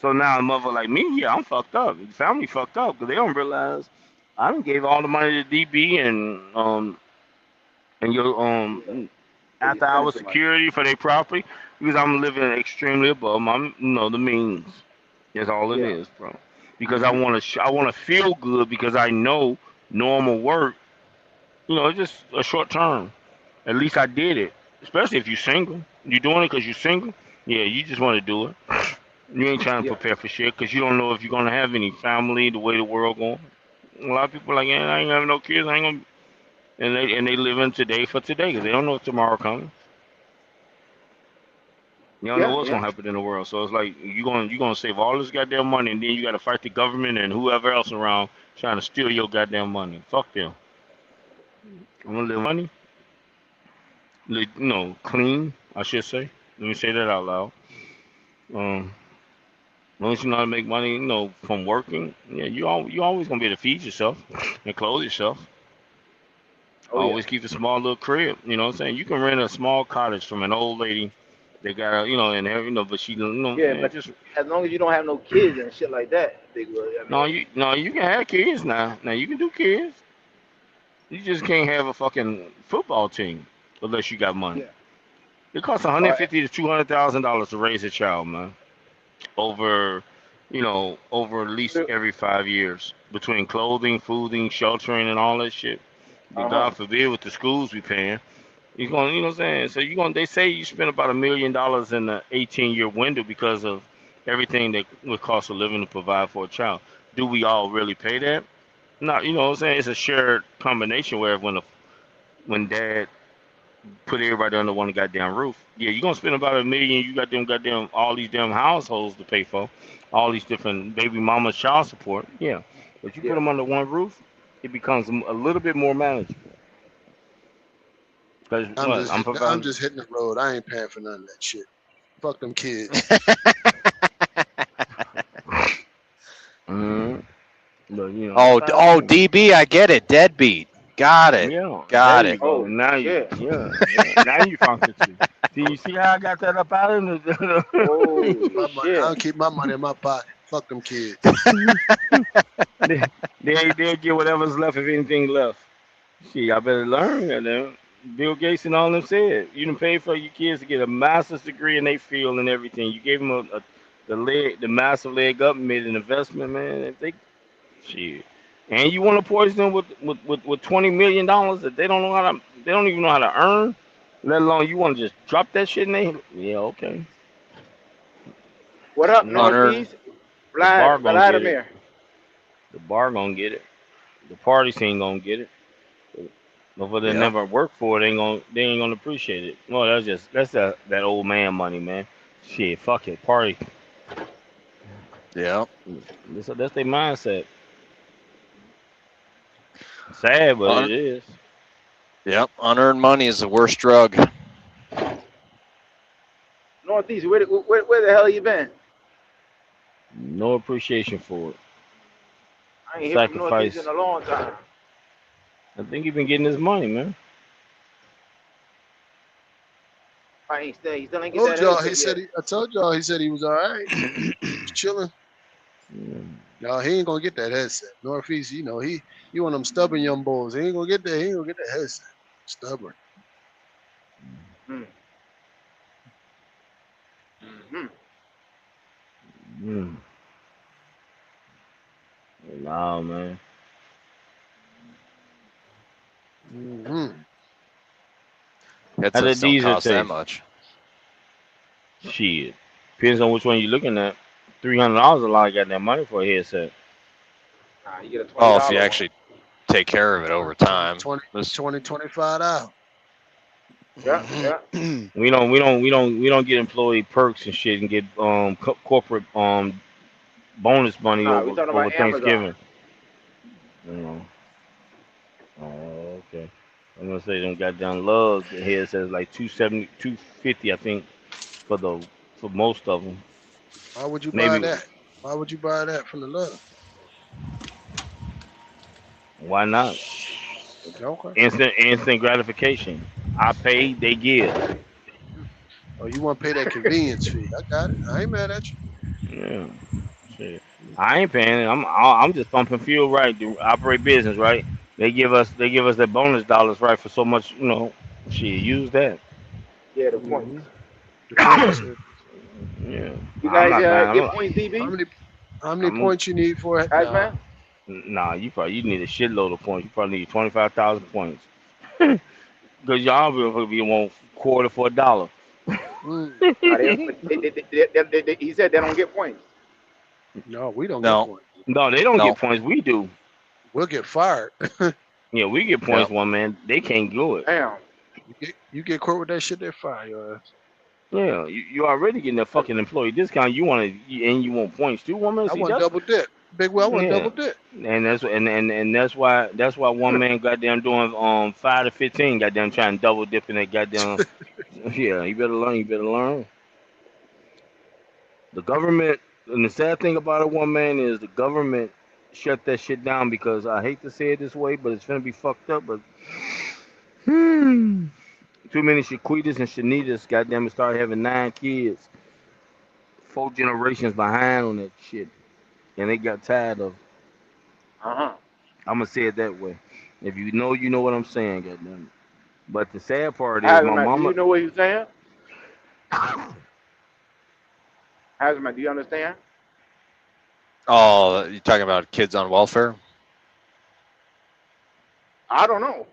So now a motherfucker like me, yeah, I'm fucked up. The family fucked up because they don't realize I done gave all the money to DB and your after hour security for their property because I'm living extremely above my the means. That's all it is, bro. Because I want to feel good because I know normal work, it's just a short term. At least I did it. Especially if you're single. You're doing it because you're single. Yeah, you just want to do it. You ain't trying to prepare for shit because you don't know if you're gonna have any family the way the world going. A lot of people are like, yeah, I ain't having no kids. I ain't gonna. And they living today for today because they don't know if tomorrow coming. You don't know what's gonna happen in the world, so it's like you gonna save all this goddamn money, and then you gotta fight the government and whoever else around trying to steal your goddamn money. Fuck them. I'm gonna live money, clean. I should say. Let me say that out loud. As long as you know how to make money, from working, yeah, you always gonna be able to feed yourself and clothe yourself. Always keep a small little crib. You know what I'm saying? You can rent a small cottage from an old lady. They got but she but just as long as you don't have no kids and shit like that, Big Willie. you can have kids now. Now you can do kids. You just can't have a fucking football team unless you got money. It costs $150,000 to $200,000 to raise a child, man. Over at least every 5 years between clothing, fooding, sheltering, and all that shit. But God forbid with the schools we paying. You're going, you know what I'm saying? So they say you spend about $1 million in the 18-year window because of everything that would cost a living to provide for a child. Do we all really pay that? No, you know what I'm saying? It's a shared combination where when dad put everybody under one goddamn roof, yeah, you're gonna spend about $1 million. You got them goddamn all these damn households to pay for, all these different baby mama's child support. Yeah, but you put them under one roof, it becomes a little bit more manageable. I'm just hitting the road. I ain't paying for none of that shit. Fuck them kids. DB, I get it. Deadbeat. Got it. Yeah, got it. Now now you function too. You see how I got that up out of the I don't keep my money in my pocket. Fuck them kids. They'll get whatever's left if anything left. Shit, I better learn. And Bill Gates and all them said you done pay for your kids to get a master's degree in their field and everything. You gave them the massive leg up and made an investment, man. If they shit. And you want to poison them with $20 million that they don't even know how to earn, let alone you want to just drop that shit in there? Yeah, okay. What up, Northeast? Vladimir. The bar gonna get it. The party scene gonna get it. But if they never work for it, they ain't gonna appreciate it. Well, that's that old man money, man. Shit, fuck it, party. Yeah. That's their mindset. Sad, but it is. Yep, unearned money is the worst drug. Northeast, where the hell you been? No appreciation for it. I ain't heard from Northeast in a long time. I think he's been getting his money, man. He still ain't get that. I told y'all he said he was all right. He's chilling. No, he ain't gonna get that headset. Northeast, he one of them stubborn young boys. He ain't gonna get that. He ain't gonna get that headset. Stubborn. Wow, man. Headsets don't cost that much. Shit. Depends on which one you're looking at. $300 a lot of goddamn money for a headset. You get a $20 if you actually take care of it over time. $25. Yeah. We don't get employee perks and shit and get corporate bonus money over Thanksgiving. Oh, okay. I'm gonna say them goddamn lugs. Here it says like 270, 250, I think, for most of them. Why would you buy Maybe that? Why would you buy that from the love? why not? Okay. Instant gratification. I pay, they give. Oh, you want to pay that convenience fee? I got it. I ain't mad at you. Yeah. Shit. I ain't paying. I'm just pumping fuel, right? To operate business, right? They give us the bonus dollars, right, for so much, shit, use that. Yeah, the points. Mm-hmm. The points. Yeah. You I'm guys not buying. get points, DB? How many points you need for it? Guys, man? Nah, you need a shitload of points. You probably need 25,000 points. Because y'all be want quarter for $1. He said they don't get points. No, we don't No. get points. No, they don't No. get points. We do. We'll get fired. Yeah, we get points, one man. They can't do it. Damn. You get caught with that shit, they fire your ass. Yeah, you already getting a fucking employee discount. You want points too, woman. I want double dip. Big well, I want double dip. And that's why one man goddamn doing 5 to 15 goddamn trying to double dip in that goddamn. Yeah, you better learn. The government, and the sad thing about it, one man, is the government shut that shit down because I hate to say it this way, but it's gonna be fucked up. But too many Shaquitas and Shanitas, goddamn it, started having 9 kids, 4 generations behind on that shit, and they got tired of. I'm gonna say it that way. If you know what I'm saying, goddamn it. But the sad part is, my mama. Do you know what he's saying? Hazmat, do you understand? Oh, you talking about kids on welfare? I don't know.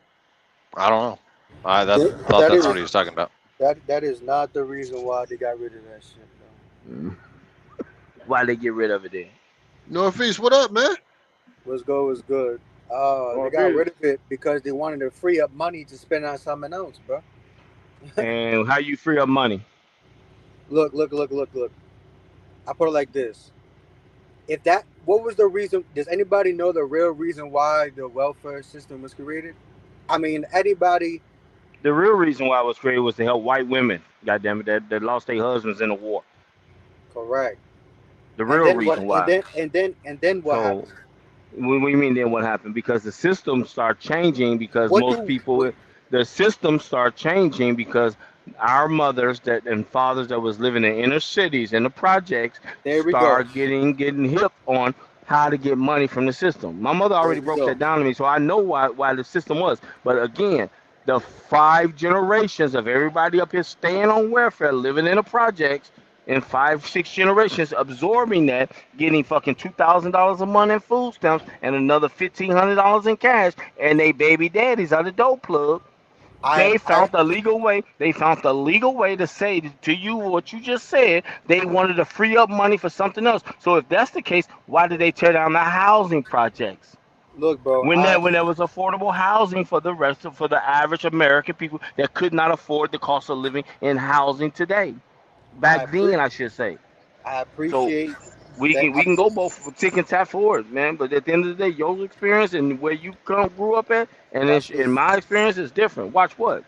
I don't know. I thought that's what he was talking about. That is not the reason why they got rid of that shit, though. Why they get rid of it then? Northeast, what up, man? What's good? They got rid of it because they wanted to free up money to spend on something else, bro. And how you free up money? Look. I put it like this. What was the reason? Does anybody know the real reason why the welfare system was created? I mean, anybody. The real reason why it was created was to help white women, goddamn it, that lost their husbands in the war. Correct. The real reason why. And then what happened? What do you mean then what happened? Because the system started changing because the system started changing because our mothers and fathers that was living in inner cities in the projects start getting hip on how to get money from the system. My mother already broke that down to me, so I know why the system was. But again, the 5 generations of everybody up here staying on welfare, living in the projects, in 5-6 generations, absorbing that, getting fucking $2,000 a month in food stamps and another $1,500 in cash, and they baby daddies are the dope plug. They found the legal way. They found the legal way to say to you what you just said. They wanted to free up money for something else. So if that's the case, why did they tear down the housing projects? Look, bro. When there was affordable housing for the average American people that could not afford the cost of living in housing today. Back then, I should say. I appreciate. So we can go both tick and tap forward, man. But at the end of the day, your experience and where you grew up at, and in my experience, is different. Watch what?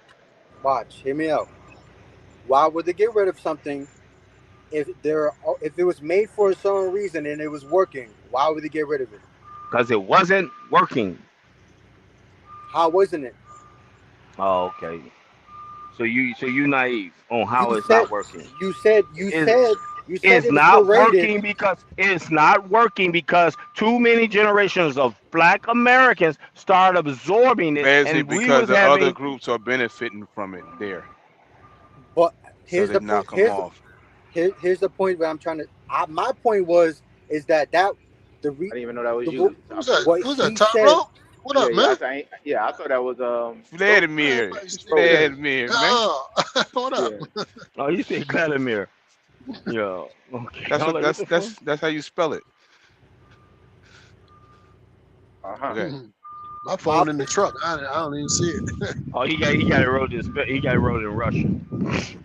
Watch. Hear me out. Why would they get rid of something if it was made for a certain reason and it was working? Why would they get rid of it? Because it wasn't working. How wasn't it? Oh, okay. So you naive on how it's not working. You said it's not working because it's not working because too many generations of Black Americans start absorbing it, basically because other groups are benefiting from it there. But here's the knock point. Them off. Here's the point where I'm trying to. My point is that the I didn't even know that was you. Who's that? Top rope? What up, man? I thought that was Vladimir. Vladimir, man. What up? Yeah. Oh, you say Vladimir. Yeah. Okay. That's how you spell it. Okay. My phone in the truck. I don't even see it. Oh, he got it wrote in Russian.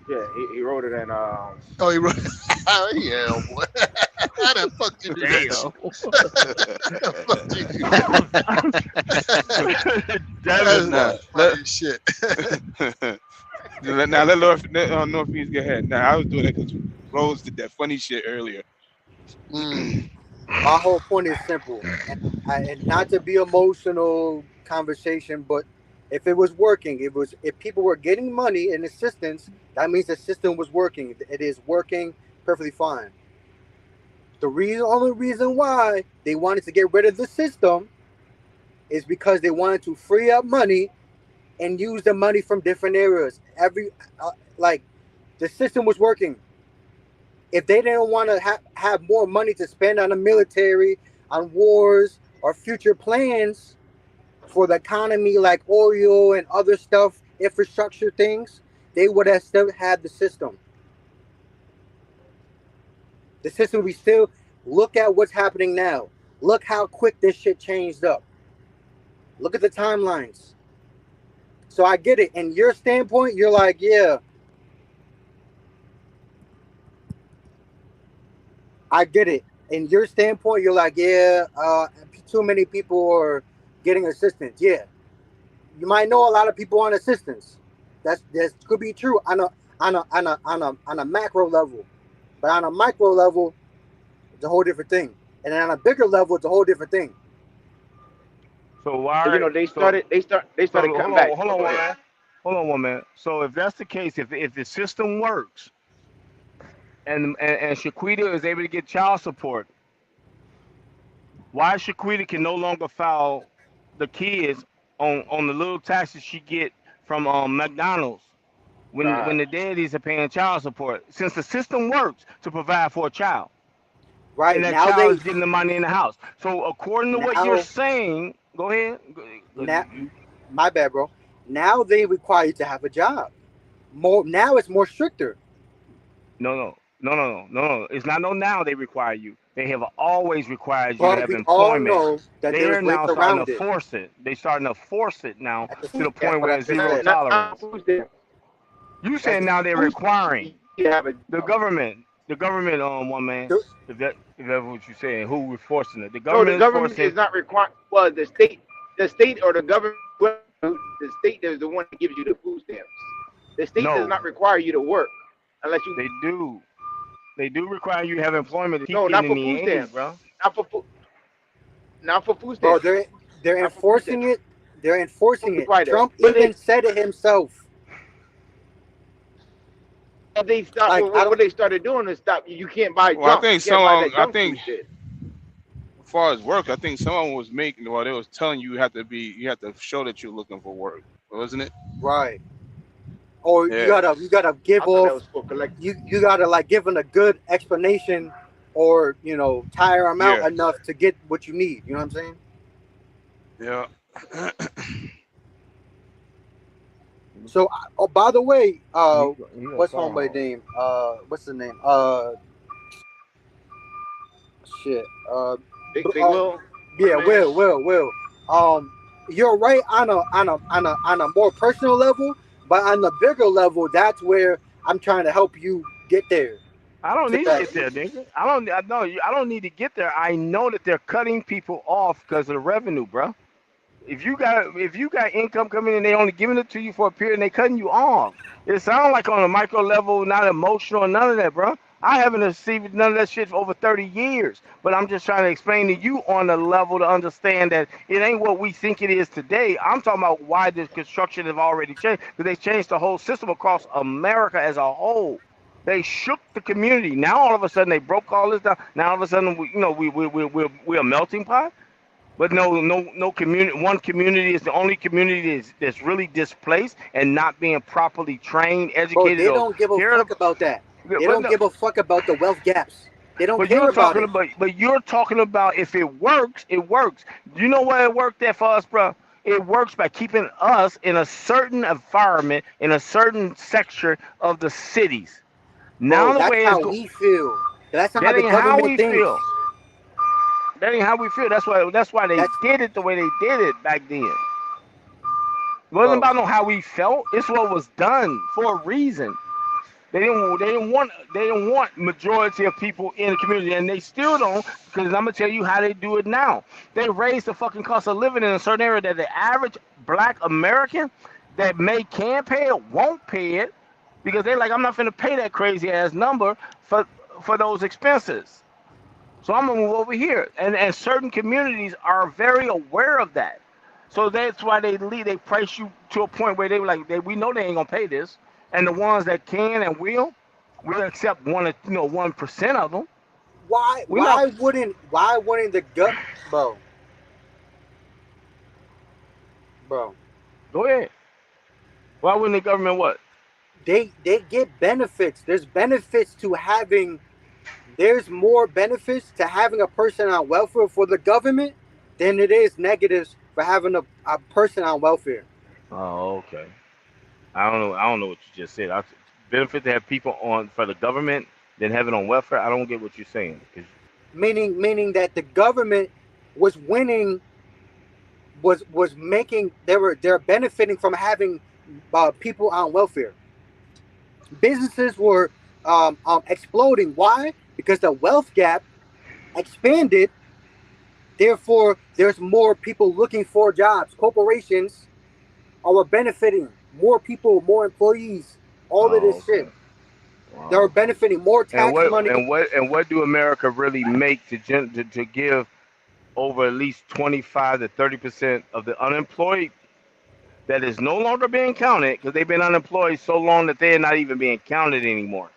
Yeah, he wrote it in Oh, he wrote. Yeah, boy. How the fuck you do that shit? That's funny shit. Now let Northeast go ahead. Now I was doing it because Rose did that funny shit earlier. My whole point is simple, and not to be emotional conversation, but if it was working, if people were getting money and assistance, that means the system was working. It is working perfectly fine. The only reason why they wanted to get rid of the system is because they wanted to free up money and use the money from different areas. Like the system was working. If they didn't want to have more money to spend on the military, on wars, or future plans for the economy, like oil and other stuff, infrastructure things, they would have still had the system. The system, we still look at what's happening now. Look how quick this shit changed up. Look at the timelines. So I get it. In your standpoint, you're like, yeah, I get it. In your standpoint, you're like, yeah, too many people are getting assistance. Yeah, you might know a lot of people on assistance. That could be true on a macro level, but on a micro level, it's a whole different thing. And then on a bigger level, it's a whole different thing. So why? They started coming back. Hold on one minute. So if that's the case, if the system works, and Shaquita is able to get child support, why Shaquita can no longer file the kids on the little taxes she get from McDonald's when the daddies are paying child support, since the system works to provide for a child. Right. And that now child is getting the money in the house. So according to what you're saying, go ahead. Now, my bad, bro. Now they require you to have a job. Now it's more stricter. No. It's not now they require you. They have always required you to have employment. All know that they're now starting to force it. They're starting to force it now to the point where it's zero tolerance. You saying now they're requiring the government, one man. If that's what you're saying, who was forcing it? The government is not requiring. Well, the state or the government, the state is the one that gives you the food stamps. The state does not require you to work unless you. They do. They do require you to have employment. No, not for food stamps, bro. Not for food stamps. Bro, they're enforcing it. They're enforcing it. Trump even said it himself. They stopped. What they started doing is stop. You can't buy. Well, I think as far as work, I think someone was making. Well, they was telling you have to show that you're looking for work, wasn't it? Right. Or you gotta give off. You gotta like give them a good explanation, or tire them out enough to get what you need. You know what I'm saying? Yeah. So, by the way, what's homeboy name? What's the name? Shit. Big Will. Yeah, Will. You're right on a more personal level, but on the bigger level, that's where I'm trying to help you get there. I don't need to get there, nigga. I don't need to get there. I know that they're cutting people off because of the revenue, bro. If you got income coming in, they only giving it to you for a period and they cutting you off. It sounds like on a micro level, not emotional, none of that, bro. I haven't received none of that shit for over 30 years. But I'm just trying to explain to you on the level to understand that it ain't what we think it is today. I'm talking about why the construction have already changed. Because they changed the whole system across America as a whole. They shook the community. Now all of a sudden they broke all this down. Now all of a sudden we're a melting pot. But no community. One community is the only community that's really displaced and not being properly trained, educated. Bro, they don't give a fuck about that. They don't give a fuck about the wealth gaps. They don't care about it. But you're talking about if it works, it works. You know why it worked there for us, bro? It works by keeping us in a certain environment, in a certain sector of the cities. Now that's how we feel. That's not how the government thinks. That ain't how we feel. That's why they did it the way they did it back then. It wasn't about how we felt. It's what was done for a reason. They didn't want majority of people in the community, and they still don't. Because I'm gonna tell you how they do it now. They raise the fucking cost of living in a certain area that the average Black American that can pay it won't pay it, because they're like, I'm not gonna pay that crazy ass number for those expenses. So I'm gonna move over here, and certain communities are very aware of that. So that's why they price you to a point where they were like, we know they ain't gonna pay this, and the ones that can and will accept 1% of them. Why wouldn't the bro? Go ahead. Why wouldn't the government what? They get benefits. There's benefits to having. There's more benefits to having a person on welfare for the government than it is negatives for having a person on welfare. Oh, okay. I don't know what you just said. Benefit to have people on for the government than having on welfare. I don't get what you're saying. Meaning that the government was winning, was making they're benefiting from having people on welfare. Businesses were exploding. Why? Because the wealth gap expanded. Therefore, there's more people looking for jobs. Corporations are benefiting. More people, more employees. All of this shit. Wow. They're benefiting more tax money. And what do America really make to give over at least 25 to 30% of the unemployed that is no longer being counted, because they've been unemployed so long that they're not even being counted anymore?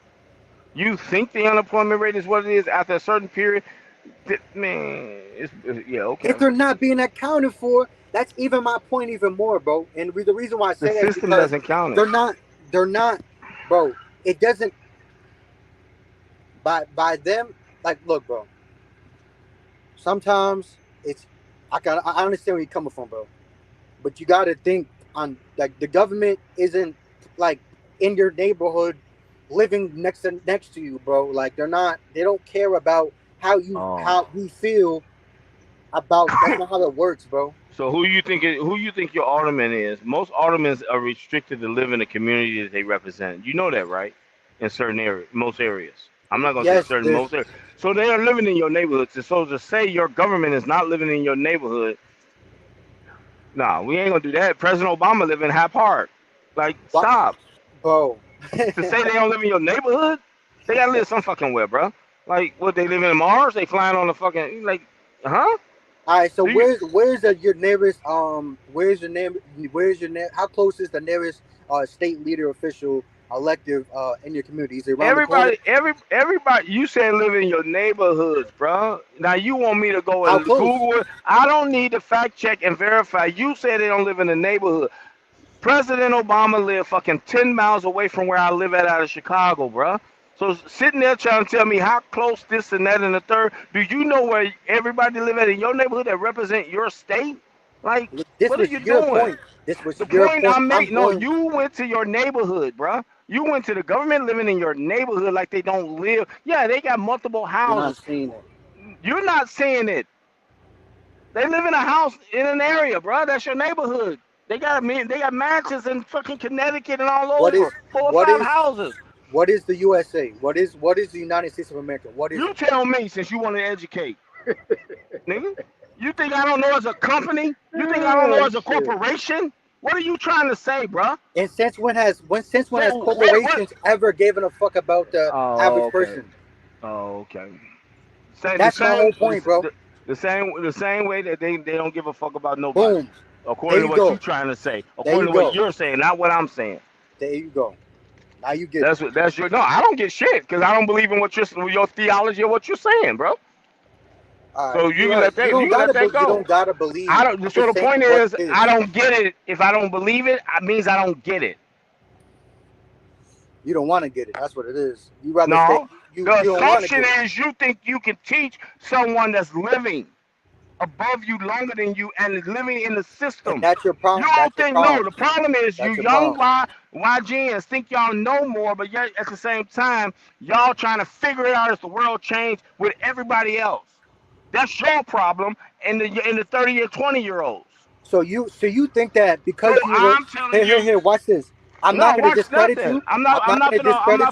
You think the unemployment rate is what it is after a certain period? Man, okay. If they're not being accounted for, that's even my point even more, bro. And the reason why I say the system doesn't count it. They're not, bro. It doesn't. By them, like, look, bro. Sometimes I understand where you're coming from, bro. But you got to think on, like, the government isn't like in your neighborhood, living next to you, bro. Like, they don't care about how we feel about. That's not how it works, bro. So who you think your alderman is? Most aldermen are restricted to live in the community that they represent. You know that, right? In certain areas, most areas. I'm not gonna say certain, most areas. So they are living in your neighborhood. So to say your government is not living in your neighborhood, nah, we ain't gonna do that. President Obama living half hard. Like, stop, bro. To say they don't live in your neighborhood, they gotta live some fucking where, bro. Like, what, they live in Mars? They flying on the fucking, like, huh? All right, so where's your nearest where's your how close is the nearest state leader official elective in your community? Is it around everybody? You said live in your neighborhoods, bro. Now you want me to go and Google it? I don't need to fact check and verify. You said they don't live in the neighborhood. President Obama lived fucking 10 miles away from where I live out of Chicago, bro. So sitting there trying to tell me how close this and that and the third, do you know where everybody live at in your neighborhood that represent your state? Like, what are you doing? Point. This was the point I'm making. No, you went to your neighborhood, bro. You went to the government living in your neighborhood like they don't live. Yeah, they got multiple houses. You're not seeing it. They live in a house in an area, bro. That's your neighborhood. They got mansions in fucking Connecticut and all over. 4 or 5 houses. What is the USA? What is the United States of America? What is? You tell me, since you want to educate, nigga. You think I don't know as a company? You think I don't know as a corporation? What are you trying to say, bro? And since when has corporations ever given a fuck about the average person? Oh, okay. That's my whole point, bro. The same way that they don't give a fuck about nobody. Boom. According to what you're trying to say. According to what you're saying, not what I'm saying. There you go. Now you get that's your. No, I don't get shit because I don't believe in your theology or what you're saying, bro. So you can let that go. You don't gotta believe. So the point is, I don't get it. If I don't believe it, it means I don't get it. You don't want to get it. That's what it is. You rather no. The assumption is you think you can teach someone that's living above you longer than you and is living in the system. And that's your problem. You don't think no. The problem is you young YGNs think y'all know more, but yet at the same time y'all trying to figure it out as the world changed with everybody else. That's your problem in the 30 or 20-year-olds. So you think that because here, watch this. I'm not going to discredit you. I'm not gonna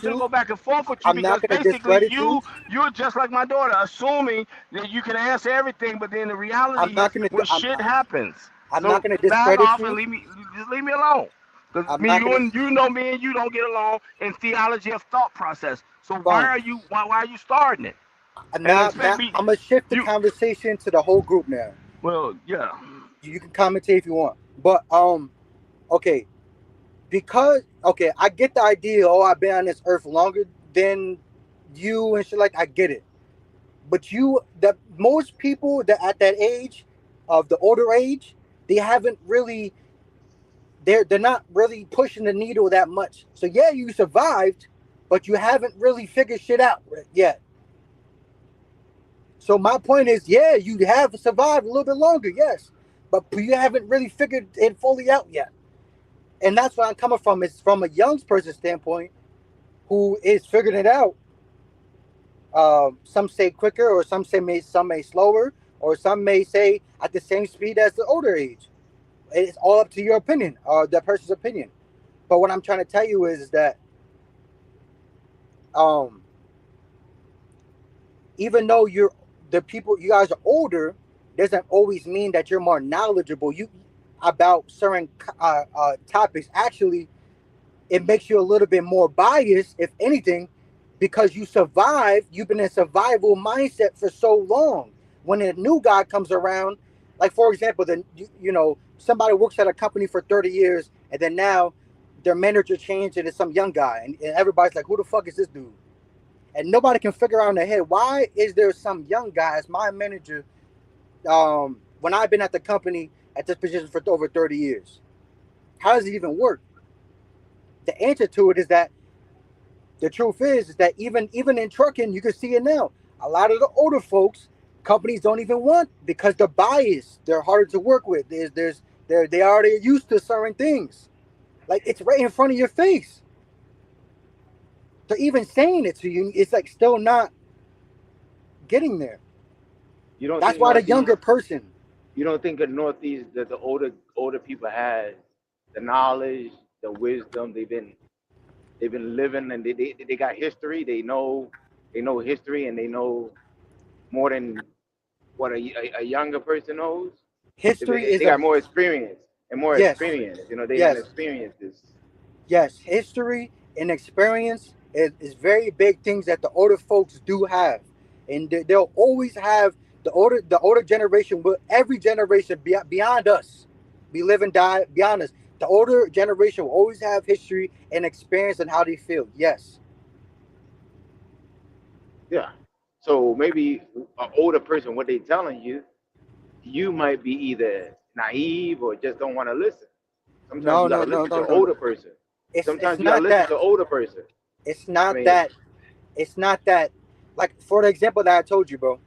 go back and forth with you I'm not because gonna basically discredit you. you're just like my daughter, assuming that you can answer everything, but then the reality is when shit happens. I'm So not going to back discredit off you. and just leave me alone. Because me and you don't get along in theology of thought process. So why are you starting it? Now I'm gonna shift the conversation to the whole group now. Well, yeah. You can commentate if you want, but okay, because I get the idea. Oh, I've been on this earth longer than you and shit. Like I get it, but most people that at that age, of the older age, they haven't really. They're not really pushing the needle that much. So yeah, you survived, but you haven't really figured shit out yet. So my point is, yeah, you have survived a little bit longer, yes, but you haven't really figured it fully out yet. And that's where I'm coming from. It's from a young person's standpoint who is figuring it out. Some say quicker, or some may slower, or some may say at the same speed as the older age. It's all up to your opinion, or that person's opinion. But what I'm trying to tell you is that even though you guys are older, doesn't always mean that you're more knowledgeable about certain topics. Actually, it makes you a little bit more biased, if anything, because you survived. You've been in survival mindset for so long. When a new guy comes around, like for example, somebody works at a company for 30 years, and then now their manager changed and it's some young guy, and everybody's like, who the fuck is this dude? And nobody can figure out in their head, why is there some young guy as my manager when I've been at the company at this position for over 30 years? How does it even work? The answer to it is that the truth is that even in trucking, you can see it now. A lot of the older folks, companies don't even want, because they're biased. They're harder to work with. They already used to certain things. Like, it's right in front of your face. So even saying it to you, it's like still not getting there. That's why the younger person. You don't think in Northeast that the older people had the knowledge, the wisdom? They've been living, and they got history. They know history, and they know more than what a younger person knows. They got more experience and more experience. They got experiences. Yes, history and experience is very big things that the older folks do have, and they'll always have the older generation. Will every generation beyond us, be live and die beyond us, the older generation will always have history and experience and how they feel. Yes. Yeah. So maybe an older person, what they telling you, you might be either naive or just don't want to listen. Sometimes you gotta listen to an older person. Sometimes you gotta listen to an older person. It's not that. Like for the example that I told you, bro.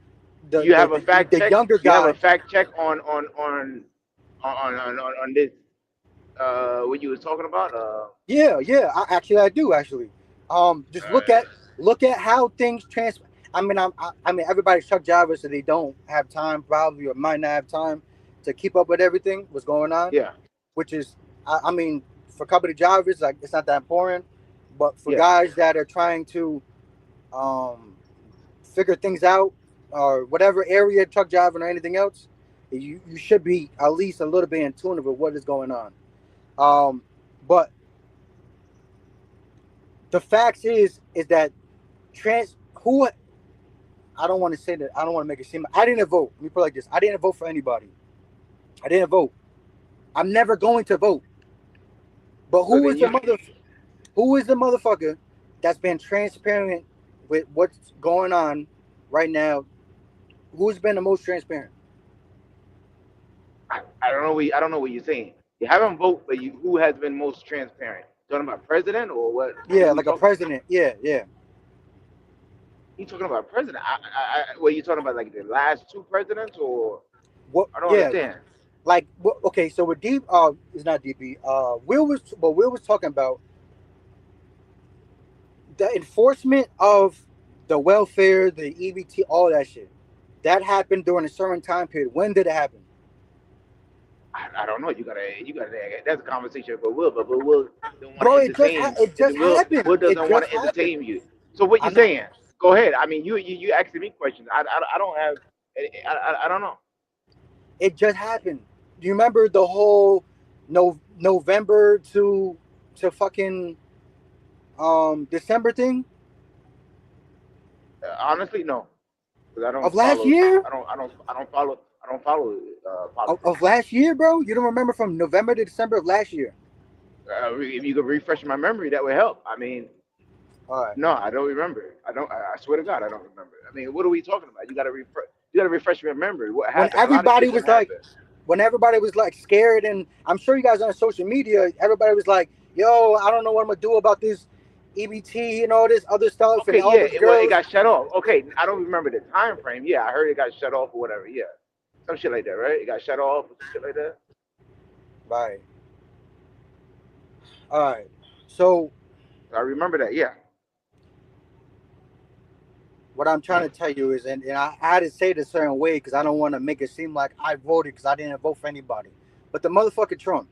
You have a fact check. The younger guy. You have a fact check on this. What you was talking about? Yeah. I do actually. Just look at how things transfer. I mean, everybody's truck drivers, so they don't have time, probably, or might not have time to keep up with everything what's going on. Yeah. Which is, I mean, for company drivers, like, it's not that important. But for guys that are trying to figure things out, or whatever area, truck driving or anything else, you should be at least a little bit in tune with what is going on. But the fact is that I don't want to say that. I don't want to make it seem. I didn't vote. Let me put it like this. I didn't vote for anybody. I didn't vote. I'm never going to vote. But who is the motherfucker that's been transparent with what's going on right now? Who's been the most transparent? I don't know what you're saying. You haven't voted, but who has been most transparent? Talking about president or what? Yeah, like a president. Yeah. You talking about president? What are you talking about? Like the last two presidents, or what? I don't understand. Like, okay, so with it's not DB. Will was talking about the enforcement of the welfare, the EBT, all that shit. That happened during a certain time period. When did it happen? I I don't know. You gotta. That's a conversation for Will, but Will don't want Bro, to it just entertain. it just happened. Will It doesn't want just to happened. entertain you. So what you I'm not. saying? Go ahead. I mean, you asking me questions. I don't have. I don't know. It just happened. Do you remember the whole November to fucking December thing Honestly, no, because I don't of last follow. year? I don't follow. Politics. Of last year, bro? You don't remember from November to December of last year? If you could refresh my memory, that would help. I mean, All right. no, I don't remember. I swear to God, I don't remember. I mean, what are we talking about? You got to refresh my memory. What When happened? A lot of everybody shit was done like, happened. when everybody was like scared, and I'm sure you guys on social media, everybody was like, "Yo, I don't know what I'm gonna do about this EBT and all this other stuff," Okay, and all yeah, those well, it girls. got shut off. Okay, I don't remember the time frame. Yeah, I heard it got shut off or whatever. Yeah, some shit like that, right? It got shut off or some shit like that. Right. All right. So I remember that. Yeah. what I'm trying to tell you is, and I had to say it a certain way because I don't want to make it seem like I voted because I didn't vote for anybody. But the motherfucker Trump,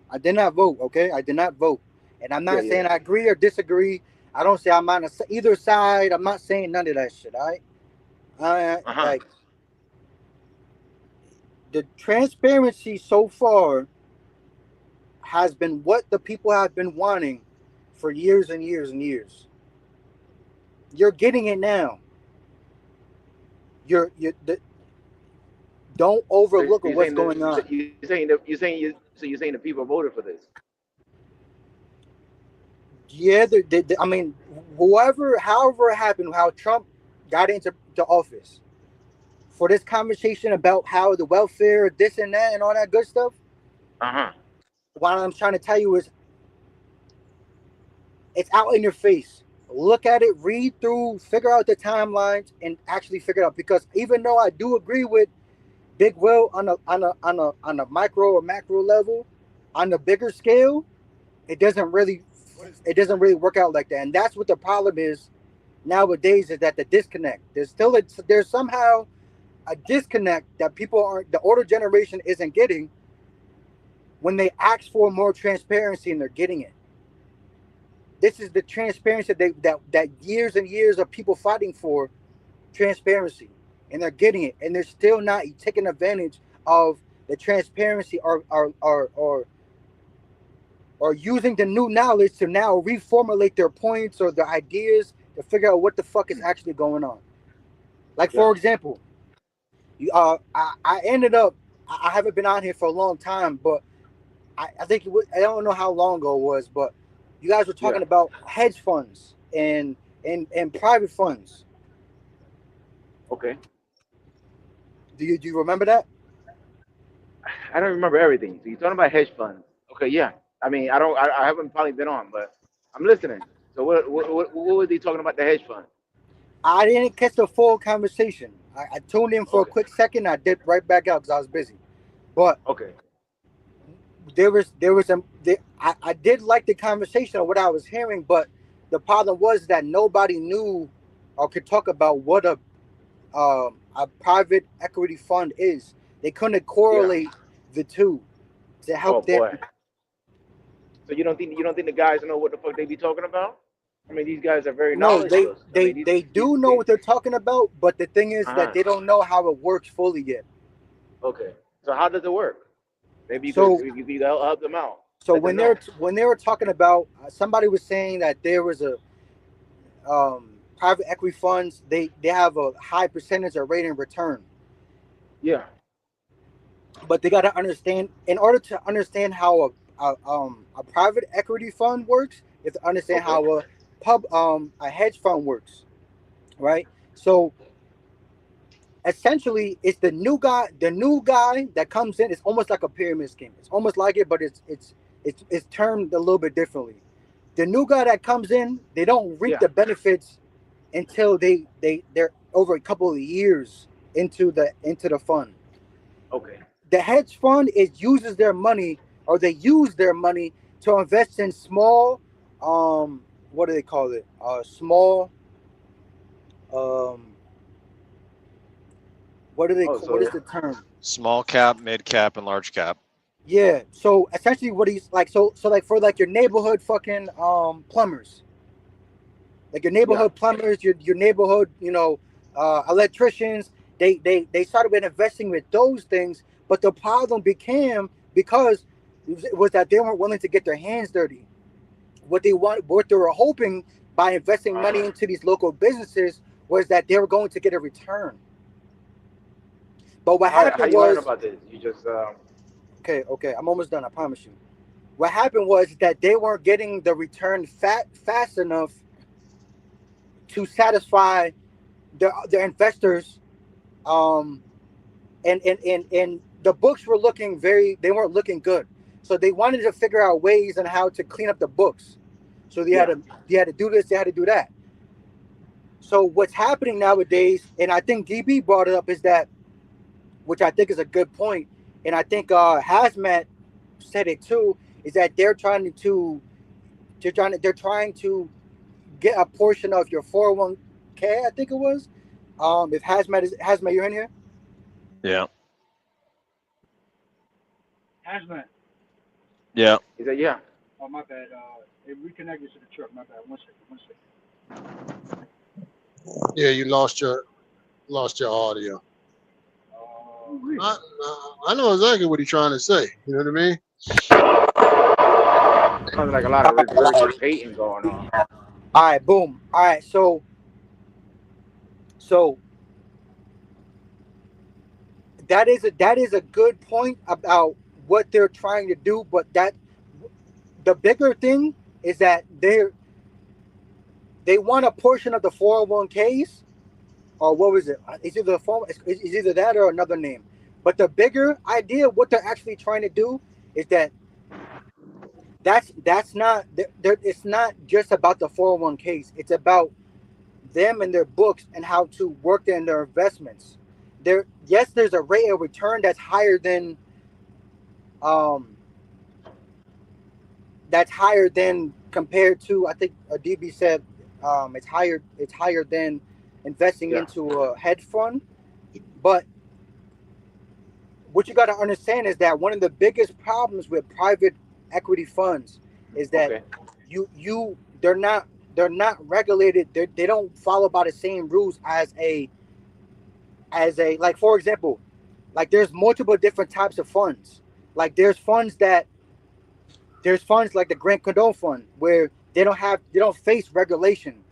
I did not vote. Okay, I did not vote, and I'm not saying I agree or disagree. I don't say I'm on either side. I'm not saying none of that shit. All right. Like the transparency so far has been what the people have been wanting for years and years and years. You're getting it now. Don't overlook what's going on. You're saying the people voted for this. Yeah, I mean, however it happened, how Trump got into office, for this conversation about how the welfare, this and that, and all that good stuff. What I'm trying to tell you is, it's out in your face. Look at it, read through, figure out the timelines, and actually figure it out. Because even though I do agree with Big Will on a micro or macro level, on the bigger scale, it doesn't really work out like that. And that's what the problem is nowadays, is that the disconnect. There's somehow a disconnect that the older generation isn't getting when they ask for more transparency, and they're getting it. This is the transparency that years and years of people fighting for transparency, and they're getting it, and they're still not taking advantage of the transparency or using the new knowledge to now reformulate their points or their ideas to figure out what the fuck is actually going on. Like, for example, I ended up, I haven't been on here for a long time, but I think I don't know how long ago it was, but you guys were talking about hedge funds and private funds. Okay. Do you remember that? I don't remember everything. So you're talking about hedge funds. Okay, yeah. I mean, I haven't probably been on, but I'm listening. So what was he talking about the hedge fund? I didn't catch the full conversation. I tuned in for a quick second. I dipped right back out because I was busy. But I did like the conversation of what I was hearing, but the problem was that nobody knew or could talk about what a private equity fund is. They couldn't correlate the two to help them. So you don't think the guys know what the fuck they be talking about? I mean, these guys are very knowledgeable. They do know what they're talking about, but the thing is that they don't know how it works fully yet. Okay. So how does it work? Maybe you could help them out. So when they were talking about, somebody was saying that there was a private equity funds, they have a high percentage of rate of return. Yeah. But they got to understand, in order to understand how a private equity fund works, you have to understand how a hedge fund works, right? So essentially, it's the new guy that comes in. It's almost like a pyramid scheme. It's almost like it, but it's termed a little bit differently. The new guy that comes in, they don't reap the benefits until they're over a couple of years into the fund. Okay. The hedge fund uses their money, or they use their money to invest in small, what do they call it? Small, what do they? What is the term? Small cap, mid cap, and large cap. Yeah. So essentially, what he's like, so like for like your neighborhood fucking plumbers, like your neighborhood plumbers, your neighborhood, electricians. They started with investing with those things, but the problem became because it was that they weren't willing to get their hands dirty. What they were hoping by investing money into these local businesses was that they were going to get a return. But what happened how you was, learn about this? You just okay, I'm almost done. I promise you. What happened was that they weren't getting the return fast enough to satisfy their investors, and the books were looking they weren't looking good. So they wanted to figure out ways on how to clean up the books. So they had to do this, they had to do that. So what's happening nowadays, and I think DB brought it up, is that, which I think is a good point, and I think Hazmat said it too, is that they're trying to get a portion of your 401k, I think it was. If Hazmat, you're in here? Yeah. Hazmat. Yeah. He said, yeah. Oh, my bad. It reconnected to the truck. My bad. One second. Yeah, you lost your audio. I know exactly what he's trying to say. You know what I mean? Sounds like a lot of regurgitating going on. All right, boom. All right, so that is a good point about what they're trying to do, but the bigger thing is that they want a portion of the 401ks, or what was it? It's either that or another name. But the bigger idea, what they're actually trying to do, is that it's not just about the 401ks. It's about them and their books and how to work in their investments. There's a rate of return that's higher than compared to, I think DB said, it's higher than investing into a hedge fund. But what you got to understand is that one of the biggest problems with private equity funds is that they're not regulated. They don't follow by the same rules as a like, for example, like there's multiple different types of funds. Like there's funds like the Grant Cardone Fund, where they don't face regulation.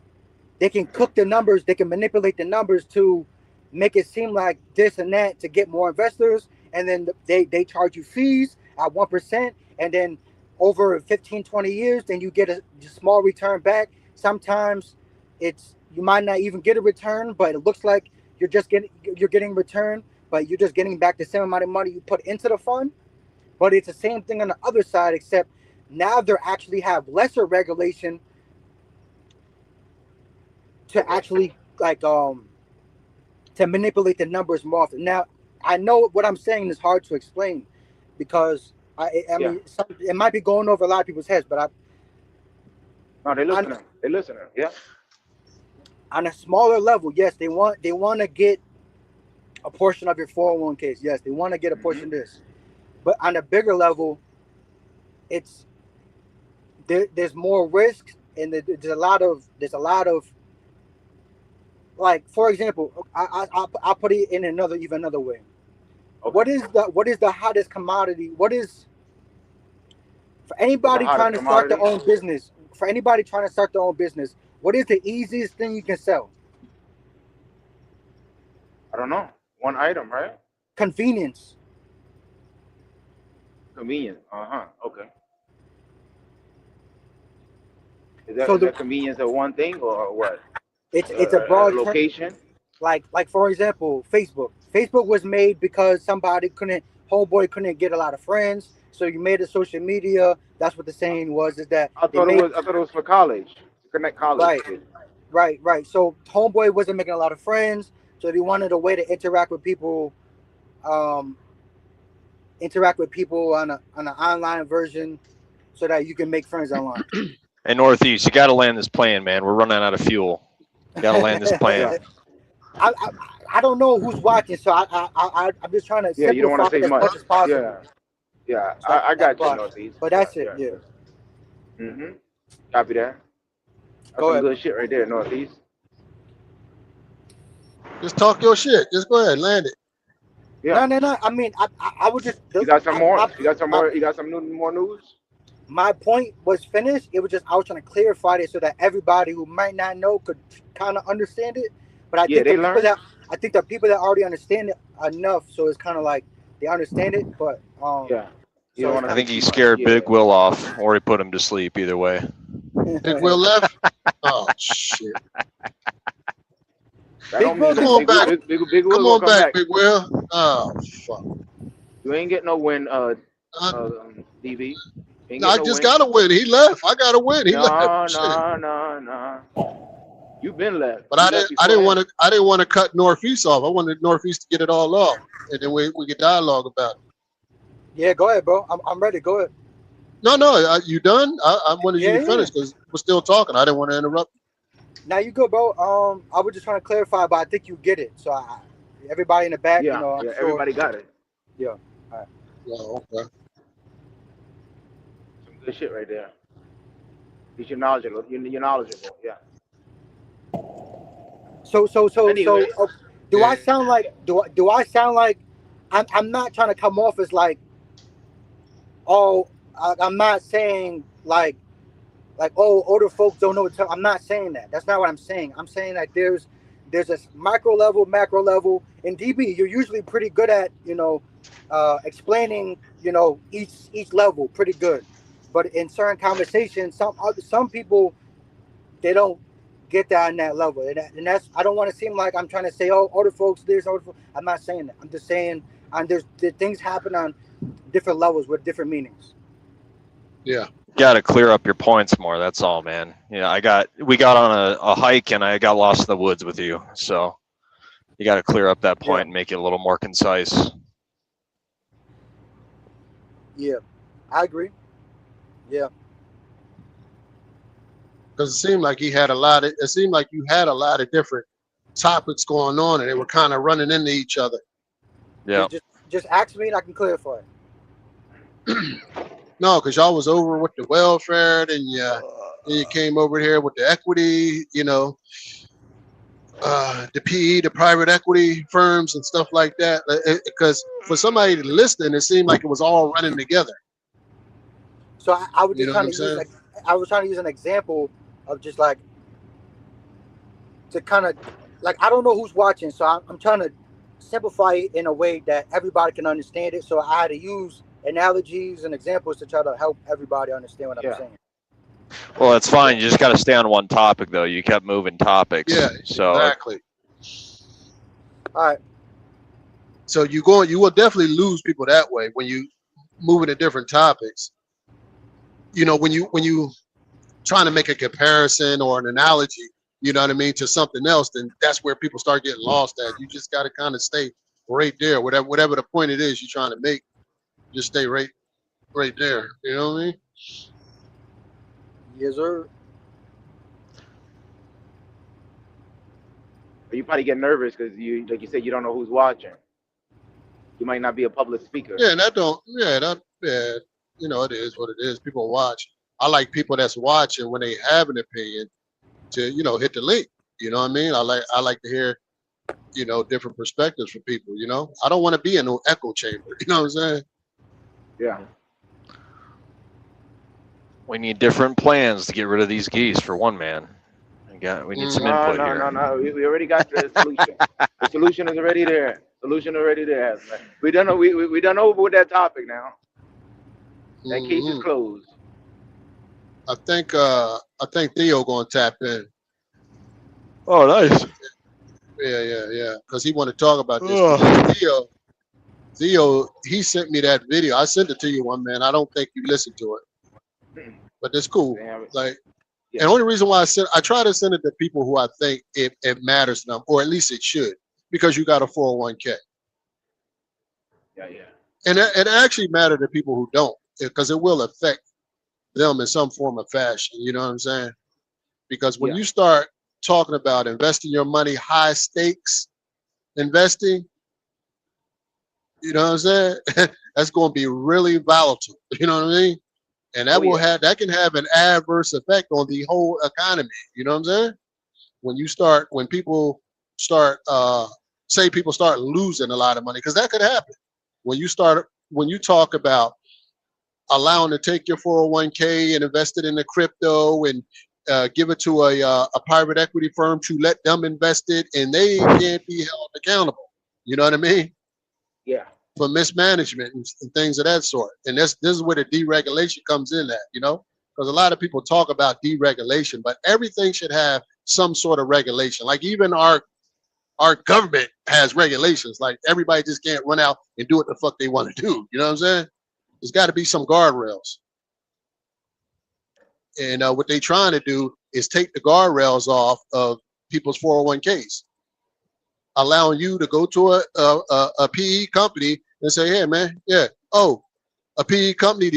They can cook the numbers, they can manipulate the numbers to make it seem like this and that to get more investors, and then they charge you fees at 1%, and then over 15-20 years, then you get a small return back. Sometimes you might not even get a return, but it looks like you're getting return, but you're just getting back the same amount of money you put into the fund. But it's the same thing on the other side, except now they actually have lesser regulation to actually to manipulate the numbers more often. Now, I know what I'm saying is hard to explain because mean, it might be going over a lot of people's heads, but they listening. Yeah. On a smaller level, yes, they want to get a portion of your 401ks. Yes, they want to get a portion of this. But on a bigger level, there's more risks, and there's a lot of like, for example, I'll put it in another way. Okay. What is the hottest commodity? What is, for anybody trying to start their own business? For anybody trying to start their own business, what is the easiest thing you can sell? I don't know. One item, right? Convenience. Convenience. Okay. Is that convenience of one thing or what? It's a broad location. Term. Like for example, Facebook. Facebook was made because homeboy couldn't get a lot of friends, so you made a social media. That's what the saying was. Is that I thought it was for college, to connect college. Right. So homeboy wasn't making a lot of friends, so they wanted a way to interact with people on an online version, so that you can make friends online. Hey, Northeast, you got to land this plane, man. We're running out of fuel. You got to land this plane. I don't know who's watching, so I'm just trying to you don't want to say much. As possible. Yeah, So I got you, but Northeast. but Yeah, that's it. yeah. Yeah. Mm-hmm. Copy that. That's Go some ahead. good shit right there, Northeast. Just talk your shit. Just go ahead, land it. Yeah. No. I mean, I would just. You got some more? My, You got some my, more? You got some more news? my point was finished. It was just I was trying to clarify it so that everybody who might not know could kind of understand it. But I Yeah, think they learn. I think the people that already understand it enough, so it's kind of like they understand it. But Yeah. You so don't it's want I to think say he too much. scared Yeah. Big Will off, or he put him to sleep. Either way. Big Will left. Oh shit! That Big don't Will mean Come just on back. Big Will Come gonna on come back, back. Big Will. Oh fuck! You ain't get no win, I, DV. Ain't no, get I no just win. got to win. He left. I got to win. He left. No, Shit. no. You been left. But You I left didn't. before him. I didn't want to cut Northeast off. I wanted Northeast to get it all off, and then we could dialogue about it. yeah. Go ahead, bro. I'm ready. Go ahead. No. You done? I wanted you Yeah, to finish because we're still talking. I didn't want to interrupt. Now you good, bro. I was just trying to clarify, but I think you get it. So everybody in the back, Yeah, I'm sure. everybody got it. Yeah. All right. Oh, okay. Some good shit right there. At least you're knowledgeable. You're knowledgeable. Yeah. So Anyway, do I sound like do I sound like I'm not trying to come off as like I'm not saying like older folks don't know what I'm not saying that. That's not what I'm saying. I'm saying that there's a micro level, macro level. In DB, you're usually pretty good at explaining each level pretty good. But in certain conversations, some people they don't get that on that level, and that's I don't want to seem like I'm trying to say older folks this older folks. I'm not saying that. I'm just saying there's things happen on different levels with different meanings. Yeah. Got to clear up your points more. That's all, man. Yeah, we got on a hike and I got lost in the woods with you. So you got to clear up that point and make it a little more concise. Yeah, I agree. Yeah. Because it seemed like you had a lot of different topics going on, and they were kind of running into each other. Yeah. Just ask me and I can clarify it. No, because y'all was over with the welfare, and you came over here with the equity, the PE, the private equity firms and stuff like that. Because for somebody to listen, it seemed like it was all running together. So I was just You know trying what to I'm use I was trying to use an example of just like to kind of like I don't know who's watching, so I'm trying to simplify it in a way that everybody can understand it. So I had to use analogies and examples to try to help everybody understand what I'm saying. Well, that's fine. You just got to stay on one topic, though. You kept moving topics. Yeah, so exactly. All right. So you will definitely lose people that way when you move into different topics. When you trying to make a comparison or an analogy, you know what I mean, to something else, then that's where people start getting lost at. You just got to kind of stay right there. Whatever the point it is you're trying to make, just stay right there. You know what I mean? Yes, sir. You probably get nervous because like you said, you don't know who's watching. You might not be a public speaker. Yeah, it is what it is. People watch. I like people that's watching when they have an opinion to, hit the link. You know what I mean? I like to hear, different perspectives from people, I don't want to be in no echo chamber. You know what I'm saying? Yeah. We need different plans to get rid of these geese for one man. We need some input here. No. We already got the solution. The solution is already there. Solution already there. We done over with that topic now. That case is closed. I think Theo gonna tap in. Oh, nice. Yeah. Because he want to talk about this. Theo, he sent me that video. I sent it to you, one man. I don't think you listened to it, but it's cool. Like, and the only reason why I try to send it to people who I think it matters to them, or at least it should, because you got a 401k. Yeah. And it actually matters to people who don't, because it will affect them in some form of fashion. You know what I'm saying? Because when you start talking about investing your money, high stakes investing, You know what I'm saying? That's going to be really volatile. You know what I mean? And that that can have an adverse effect on the whole economy. You know what I'm saying? When people start, say people start losing a lot of money, because that could happen. When you talk about allowing to take your 401k and invest it in the crypto and give it to a private equity firm to let them invest it, and they can't be held accountable. You know what I mean? Yeah. For mismanagement and things of that sort. And this is where the deregulation comes in at, you know, because a lot of people talk about deregulation, but everything should have some sort of regulation. Like even our government has regulations. Like everybody just can't run out and do what the fuck they want to do. You know what I'm saying? There's got to be some guardrails. And what they're trying to do is take the guardrails off of people's 401ks, allowing you to go to a PE company and say, hey, man, yeah, a PE company,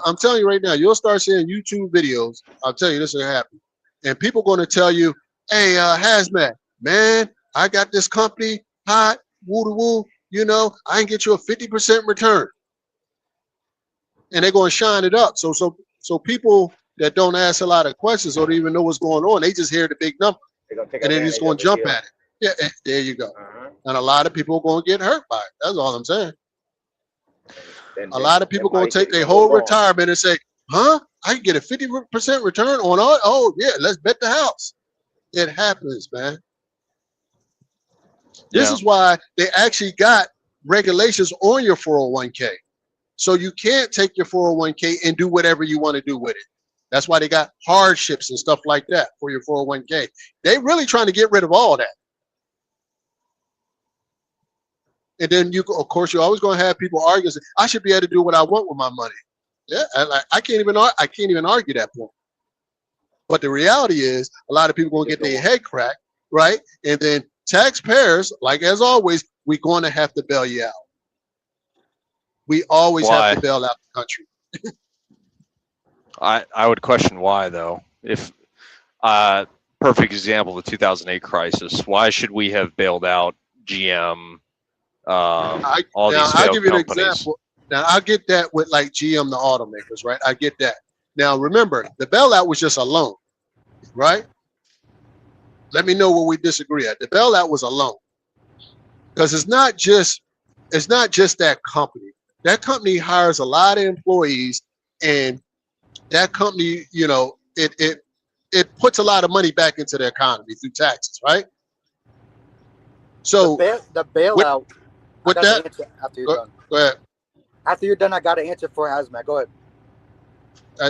I'm telling you right now, you'll start seeing YouTube videos. I'll tell you, this will happen. And people going to tell you, hey, Hazmat, man, I got this company, hot, woo-woo, you know, I can get you a 50% return. And they're going to shine it up. So people that don't ask a lot of questions or don't even know what's going on, they just hear the big number. And they're just going to jump at it. Yeah, there you go. And a lot of people are going to get hurt by it. That's all I'm saying. A lot of people going to take their whole retirement and say, huh? I can get a 50% return on all? Oh, yeah, let's bet the house. It happens, man. This is why they actually got regulations on your 401k. So you can't take your 401k and do whatever you want to do with it. That's why they got hardships and stuff like that for your 401k. They really trying to get rid of all that. And then of course, you're always going to have people argue, say, I should be able to do what I want with my money. Yeah, I can't even argue that point. But the reality is, a lot of people going to get their head cracked, right? And then taxpayers, like as always, we're going to have to bail you out. We always have to bail out the country. I would question why, though. If perfect example, the 2008 crisis. Why should we have bailed out GM? All these failed I'll give you an companies? example. Now, I get that with like GM, the automakers, right? I get that. Now, remember, the bailout was just a loan, right? Let me know where we disagree at. The bailout was a loan, because it's not just that company. That company hires a lot of employees, and that company, you know, it puts a lot of money back into the economy through taxes, right? So the bailout. With that, after you're done. Go ahead. After you're done, I got an answer for Hazmat. Go ahead.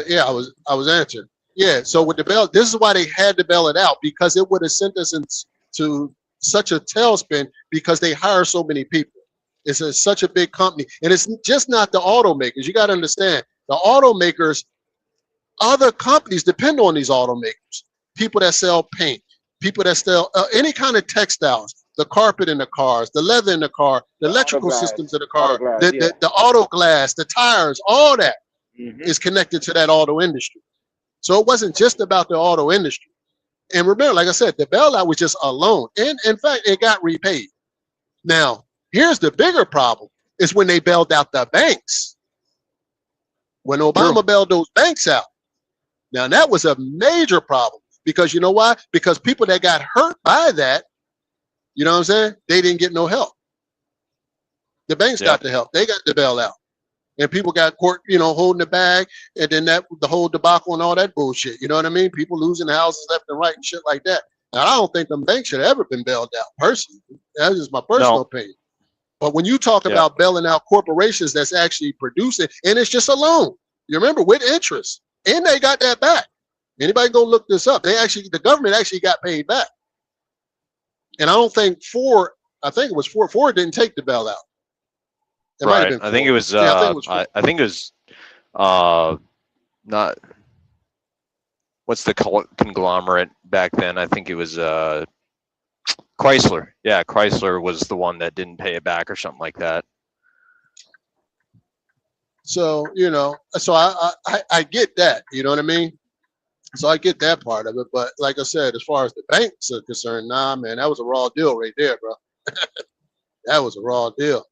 Yeah, I was answering. Yeah, so with the bail, this is why they had to bail it out, because it would have sent us into such a tailspin, because they hire so many people. It's such a big company, and it's just not the automakers. You got to understand, the automakers, other companies depend on these automakers. People that sell paint, people that sell any kind of textiles, the carpet in the cars, the leather in the car, the electrical systems in the car, the auto glass, the tires, all that is connected to that auto industry. So it wasn't just about the auto industry. And remember, like I said, the bailout was just a loan. And in fact, it got repaid. Now, here's the bigger problem, is when they bailed out the banks. When Obama bailed those banks out. Now, that was a major problem, because you know why? Because people that got hurt by that, you know what I'm saying? They didn't get no help. The banks got the help. They got the bailout. And people got court, you know, holding the bag, and then the whole debacle and all that bullshit. You know what I mean? People losing houses left and right and shit like that. Now, I don't think them banks should have ever been bailed out, personally. That's just my personal opinion. But when you talk about bailing out corporations that's actually producing, and it's just a loan, you remember, with interest, and they got that back. Anybody go look this up? The government actually got paid back. And I don't think Ford didn't take the bailout. Right. I think it was. I think it was. Not. What's the conglomerate back then? I think it was Chrysler. Yeah, Chrysler was the one that didn't pay it back or something like that. So you know, so I get that. You know what I mean? So I get that part of it. But like I said, as far as the banks are concerned, nah, man, that was a raw deal right there, bro. That was a raw deal.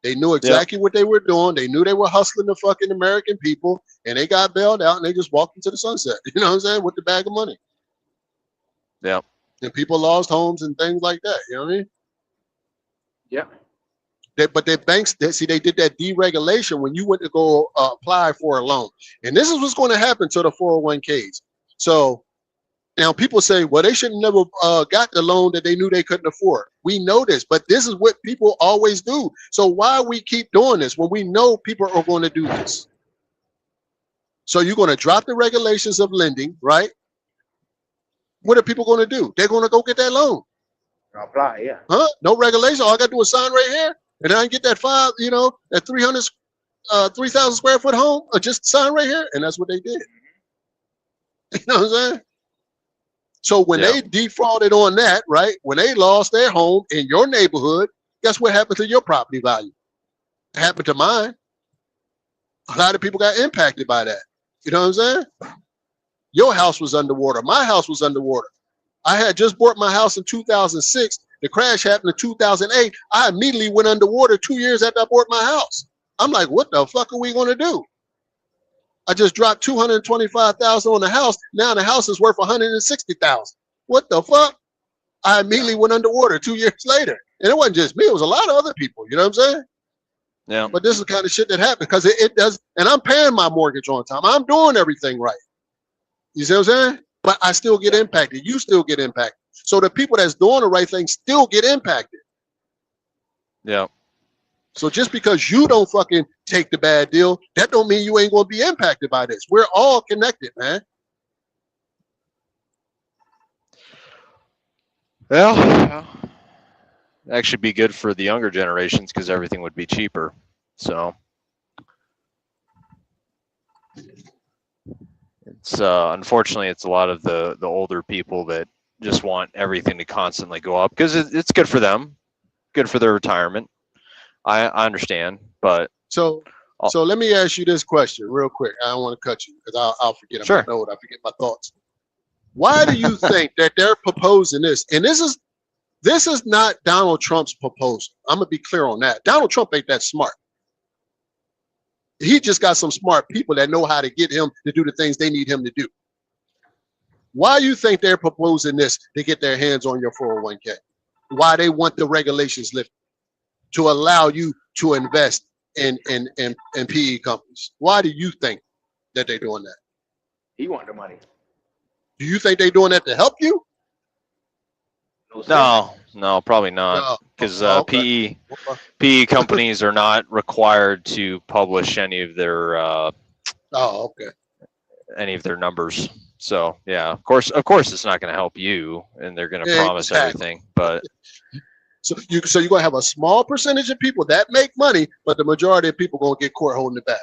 They knew exactly what they were doing. They knew they were hustling the fucking American people, and they got bailed out, and they just walked into the sunset. You know what I'm saying? With the bag of money. Yeah. And people lost homes and things like that. You know what I mean? Yeah. But their banks, they did that deregulation when you went to go apply for a loan. And this is what's going to happen to the 401ks. So now people say, well, they should never got the loan that they knew they couldn't afford. We know this, but this is what people always do. So why we keep doing this when we know people are going to do this? So you're going to drop the regulations of lending, right? What are people going to do? They're going to go get that loan. Apply, yeah. Huh? No regulation. All I got to do is sign right here, and I can get that that 3,000 square foot home, or just sign right here, and that's what they did. You know what I'm saying? So when they defrauded on that, right? When they lost their home in your neighborhood, guess what happened to your property value? It happened to mine. A lot of people got impacted by that. You know what I'm saying? Your house was underwater. My house was underwater. I had just bought my house in 2006. The crash happened in 2008. I immediately went underwater 2 years after I bought my house. I'm like, what the fuck are we going to do? I just dropped $225,000 on the house. Now the house is worth $160,000. What the fuck? I immediately went underwater 2 years later. And it wasn't just me. It was a lot of other people. You know what I'm saying? Yeah. But this is the kind of shit that happened because it does. And I'm paying my mortgage on time. I'm doing everything right. You see what I'm saying? But I still get impacted. You still get impacted. So the people that's doing the right thing still get impacted. Yeah. So just because you don't fucking take the bad deal, that don't mean you ain't going to be impacted by this. We're all connected, man. Well, actually be good for the younger generations because everything would be cheaper. So it's unfortunately it's a lot of the older people that just want everything to constantly go up because it's good for them, good for their retirement. I understand, but so let me ask you this question real quick. I don't want to cut you because I'll forget. Sure. I forget my thoughts. Why do you think that they're proposing this? And this is not Donald Trump's proposal. I'm gonna be clear on that. Donald Trump ain't that smart. He just got some smart people that know how to get him to do the things they need him to do. Why do you think they're proposing this to get their hands on your 401k? Why they want the regulations lifted to allow you to invest in PE companies? Why do you think that they're doing that? He want the money. Do you think they're doing that to help you? No, probably not. Because PE companies are not required to publish any of their any of their numbers. So yeah, of course, it's not going to help you, and they're going to promise everything. But so you're going to have a small percentage of people that make money, but the majority of people going to get caught holding it back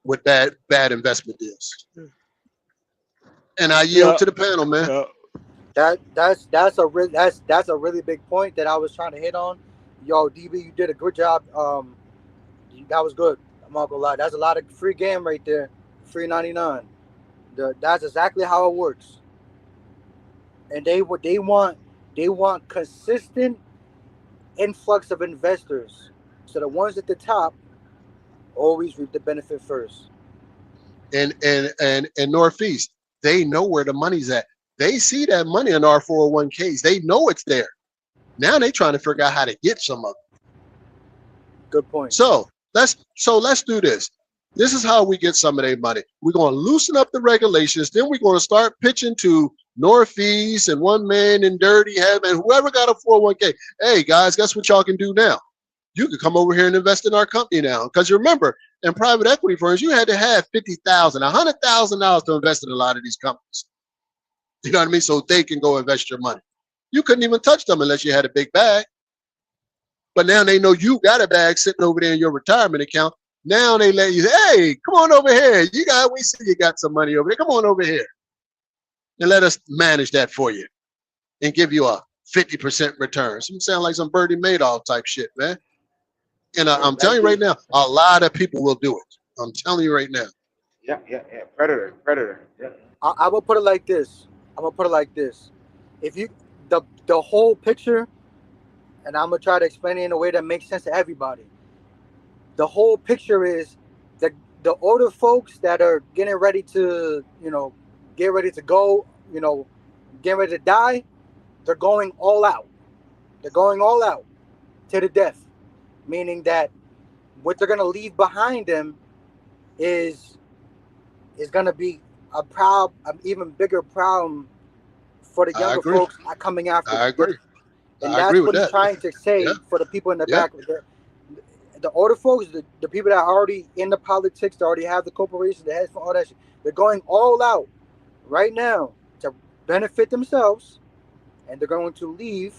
with bad investment deals. And I yield to the panel, man. That's a really big point that I was trying to hit on. Yo, DB, you did a good job. That was good. I'm not gonna lie. That's a lot of free game right there. Free 99. That's exactly how it works. And they want consistent influx of investors. So the ones at the top always reap the benefit first. And Northeast, they know where the money's at. They see that money in our 401ks. They know it's there. Now they trying to figure out how to get some of it. Good point. So let's do this. This is how we get some of their money. We're going to loosen up the regulations. Then we're going to start pitching to Northeast and One Man and Dirty Head and whoever got a 401k. Hey guys, guess what y'all can do now? You can come over here and invest in our company now. Because you remember, in private equity firms, you had to have $50,000, $100,000 to invest in a lot of these companies. You know what I mean? So they can go invest your money. You couldn't even touch them unless you had a big bag. But now they know you got a bag sitting over there in your retirement account. Now they let you say, hey, come on over here. We see you got some money over there. Come on over here. And let us manage that for you and give you a 50% return. Some sound like some Bernie Madoff type shit, man. And I'm telling you right now, a lot of people will do it. I'm telling you right now. Yeah. Predator. Yeah. I will put it like this. If you the whole picture, and I'm gonna try to explain it in a way that makes sense to everybody. The whole picture is the older folks that are getting ready to, get ready to go, getting ready to die. They're going all out. They're going all out to the death, meaning that what they're gonna leave behind them is gonna be an even bigger problem for the younger folks coming after. I agree. And that's what he's trying to say for the people in the back. The older folks, the people that are already in the politics, that already have the corporations, the heads for all that shit, they're going all out right now to benefit themselves, and they're going to leave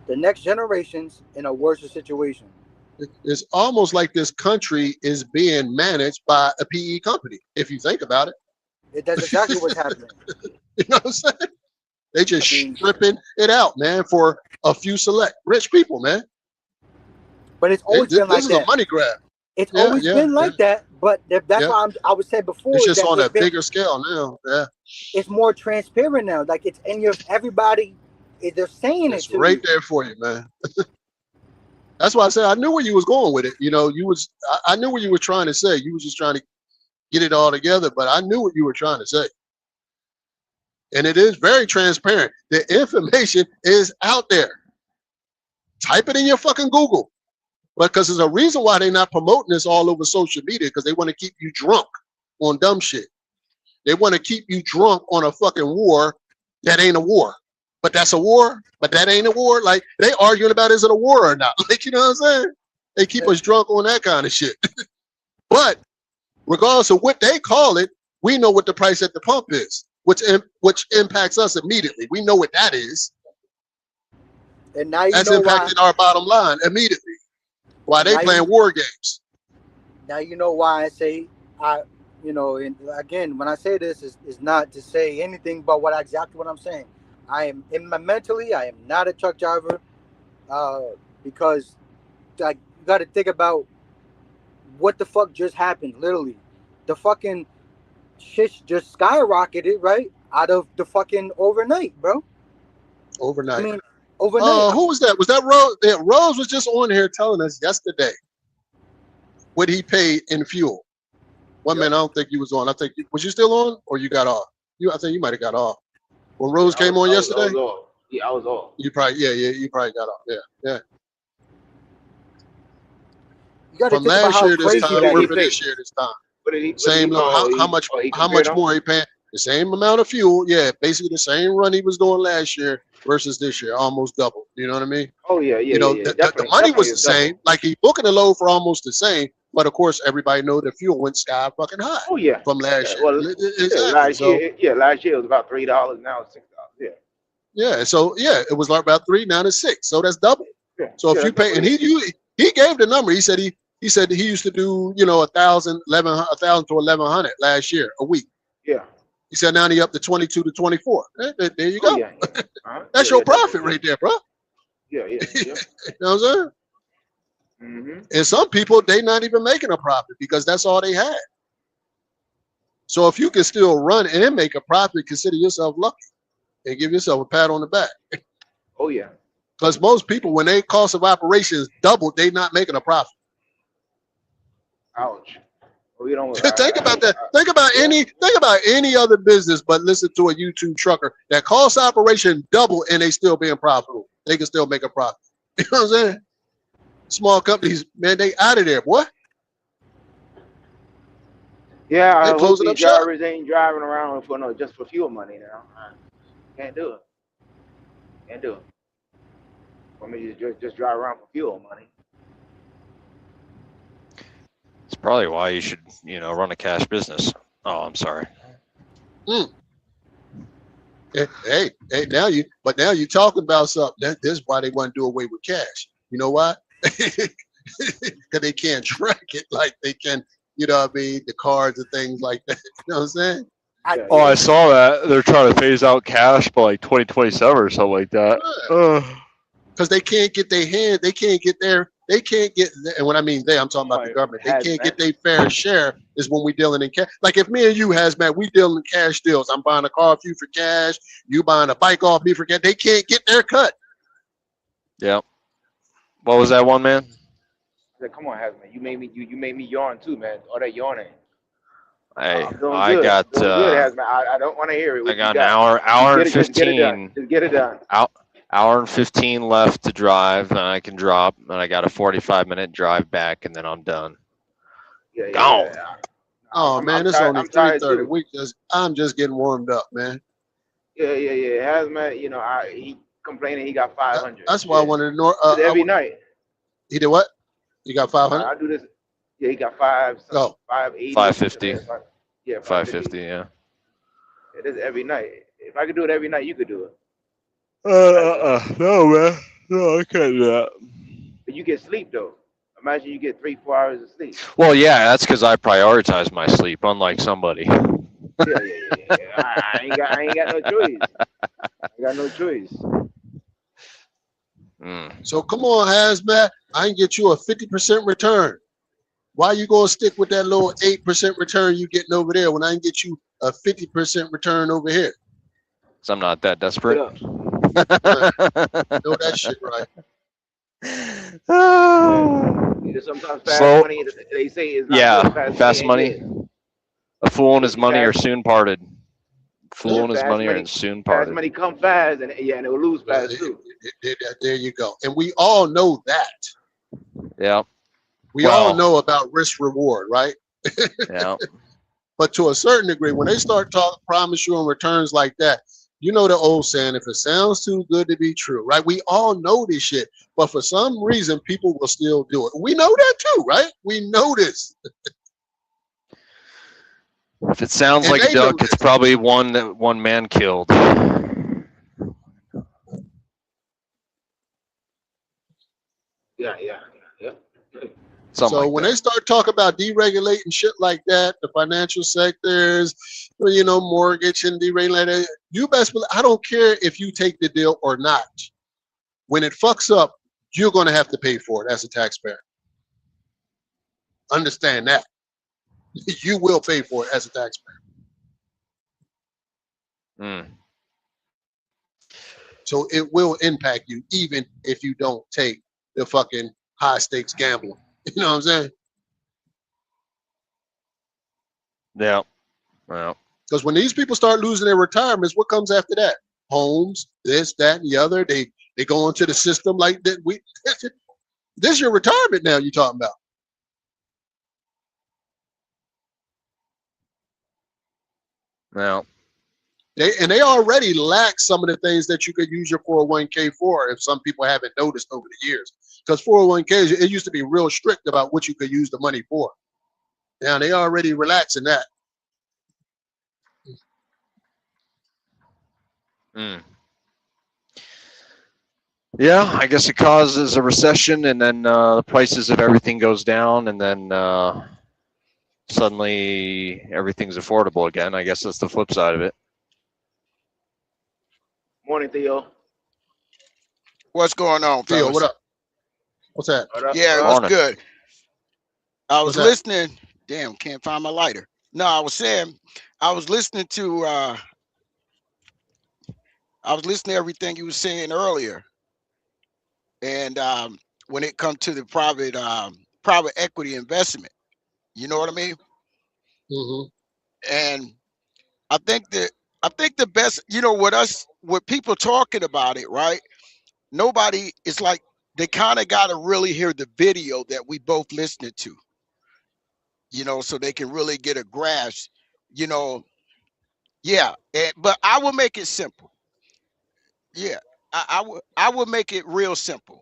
the next generations in a worse situation. It's almost like this country is being managed by a PE company, if you think about it. That's exactly what's happening. You know what I'm saying? They just stripping it out, man, for a few select rich people, man. But it's always been like that. This is a money grab. It's always been like that. But that's why I would say before. It's just on a bigger scale now. Yeah. It's more transparent now. Like it's in your everybody. They're saying it's right there for you, man. That's why I said I knew where you was going with it. I knew what you were trying to say. You was just trying to get it all together, but I knew what you were trying to say. And it is very transparent. The information is out there. Type it in your fucking Google. Because there's a reason why they're not promoting this all over social media, because they want to keep you drunk on dumb shit. They want to keep you drunk on a fucking war that ain't a war. But that's a war, but that ain't a war. Like, they arguing about is it a war or not? Like, you know what I'm saying? They keep us drunk on that kind of shit. But regardless of what they call it, we know what the price at the pump is, which impacts us immediately. We know what that is. And now that's impacting our bottom line immediately. Why they playing war games. Now you know why I say and again, when I say this is not to say anything but exactly what I'm saying. I am mentally, I am not a truck driver, because you got to think about what the fuck just happened. Literally, the fucking shit just skyrocketed right out of the fucking overnight, bro. Overnight. I mean, overnight. Who was that? Was that Rose? Yeah, Rose was just on here telling us yesterday what he paid in fuel. One minute, I don't think you was on. I think was you still on, or you got off? I think you might have got off. When Rose came on yesterday? I was off. Yeah, I was off. You probably, you probably got off. Yeah. From last year this time, over this year this time. Same, how much more he paying? The same amount of fuel, basically the same run he was doing last year versus this year, almost double. You know what I mean? Oh yeah. The money was the same. Like he booking a load for almost the same, but of course everybody know the fuel went sky fucking high. Oh yeah. From last year. Well, last year it was about $3. Now it's $6. Yeah. Yeah. So it was like about $3, now it's $6. So that's double. Yeah. So if you pay, and he gave the number. He said he used to do 1,000 to 1,100 last year a week. Yeah. He said now he up to 22 to 24. There you go. Yeah. That's your profit right there, bro. Yeah. You know what I'm saying? Mm-hmm. And some people, they not even making a profit because that's all they had. So if you can still run and make a profit, consider yourself lucky and give yourself a pat on the back. Oh yeah. Because most people, when their cost of operations doubled, they not making a profit. Ouch. Well, think about that. Think about any other business, but listen to a YouTube trucker that cost operation double and they still being profitable. They can still make a profit. You know what I'm saying? Small companies, man, they out of there, boy. Yeah, I hope these drivers ain't driving around just for fuel money now. Can't do it. I mean, just drive around for fuel money. It's probably why you should, run a cash business. Oh, I'm sorry. Hey, now you talking about something. This is why they want to do away with cash. You know why? Because they can't track it like they can, the cards and things like that. You know what I'm saying? I saw that. They're trying to phase out cash by like 2027 or something like that. Because they can't get their hand, and when I mean I'm talking about the government. They can't get their fair share is when we dealing in cash. Like if me and you, Hazmat, we dealing in cash deals. I'm buying a car off you for cash. You buying a bike off me for cash. They can't get their cut. Yeah. What was that one, man? I said, come on, Hazman. You made me yawn too, man. All that yawning. Hey, I'm doing I good. got I'm doing good, Hazman. I don't want to hear it. I What you got an got? hour and Just get it done. 15. Just get it done. Hour and 15 left to drive, and I can drop, and I got a 45-minute drive back, and then I'm done. Yeah, Gone. yeah. Oh man, it's only I'm tired 3:30. too. I'm just getting warmed up, man. Yeah. Hazmat, you know, he complaining he got 500. That's why I wanted to know. Every night. He did what? You got 500? I do this. Yeah, he got 580. 550. Yeah, 550. Yeah. It is every night. If I could do it every night, you could do it. No, man. No, I can't do that. But you get sleep though. Imagine you get 3-4 hours of sleep. Well, yeah, that's because I prioritize my sleep, unlike somebody. Yeah. I ain't got no choice. I got no choice. So come on, Hazmat. I can get you a 50% return. Why you gonna stick with that little 8% return you getting over there when I can get you a 50% return over here? So I'm not that desperate. Know that shit right. Sometimes fast money, they say is not good. Fast money. A fool and his money are soon parted. Fool and his money are soon parted. Fast money come fast, and it will lose fast too. There you go. And we all know that. Yeah. We all know about risk reward, right? Yeah. But to a certain degree, when they start promise you on returns like that, you know the old saying, if it sounds too good to be true, right? We all know this shit, but for some reason, people will still do it. We know that too, right? We know this. If it sounds like a duck, it's probably one that one man killed. Yeah. So when they start talking about deregulating shit like that, the financial sectors, you know, mortgage and deregulating, you best believe, I don't care if you take the deal or not. When it fucks up, you're going to have to pay for it as a taxpayer. Understand that. You will pay for it as a taxpayer. So it will impact you even if you don't take the fucking high stakes gambling. You know what I'm saying? Yeah. Well. Because when these people start losing their retirements, what comes after that? Homes, this, that, and the other. They go into the system like that. This is your retirement now you're talking about. Now. They already lack some of the things that you could use your 401k for if some people haven't noticed over the years. Because 401ks, it used to be real strict about what you could use the money for. Now they already relaxing that. Yeah, I guess it causes a recession, and then the prices of everything goes down, and then suddenly everything's affordable again. I guess that's the flip side of it. Morning, Theo. What's going on, fellas? Theo, what up? What's that? Yeah, it was good. I was listening. Damn, can't find my lighter. No, I was saying, I was listening to everything you were saying earlier. And when it comes to the private equity investment, you know what I mean? And I think the best, you know, with people talking about it, right? Nobody, it's like they kind of got to really hear the video that we both listening to, you know, so they can really get a grasp, you know. Yeah, but I will make it simple. Yeah, I would make it real simple.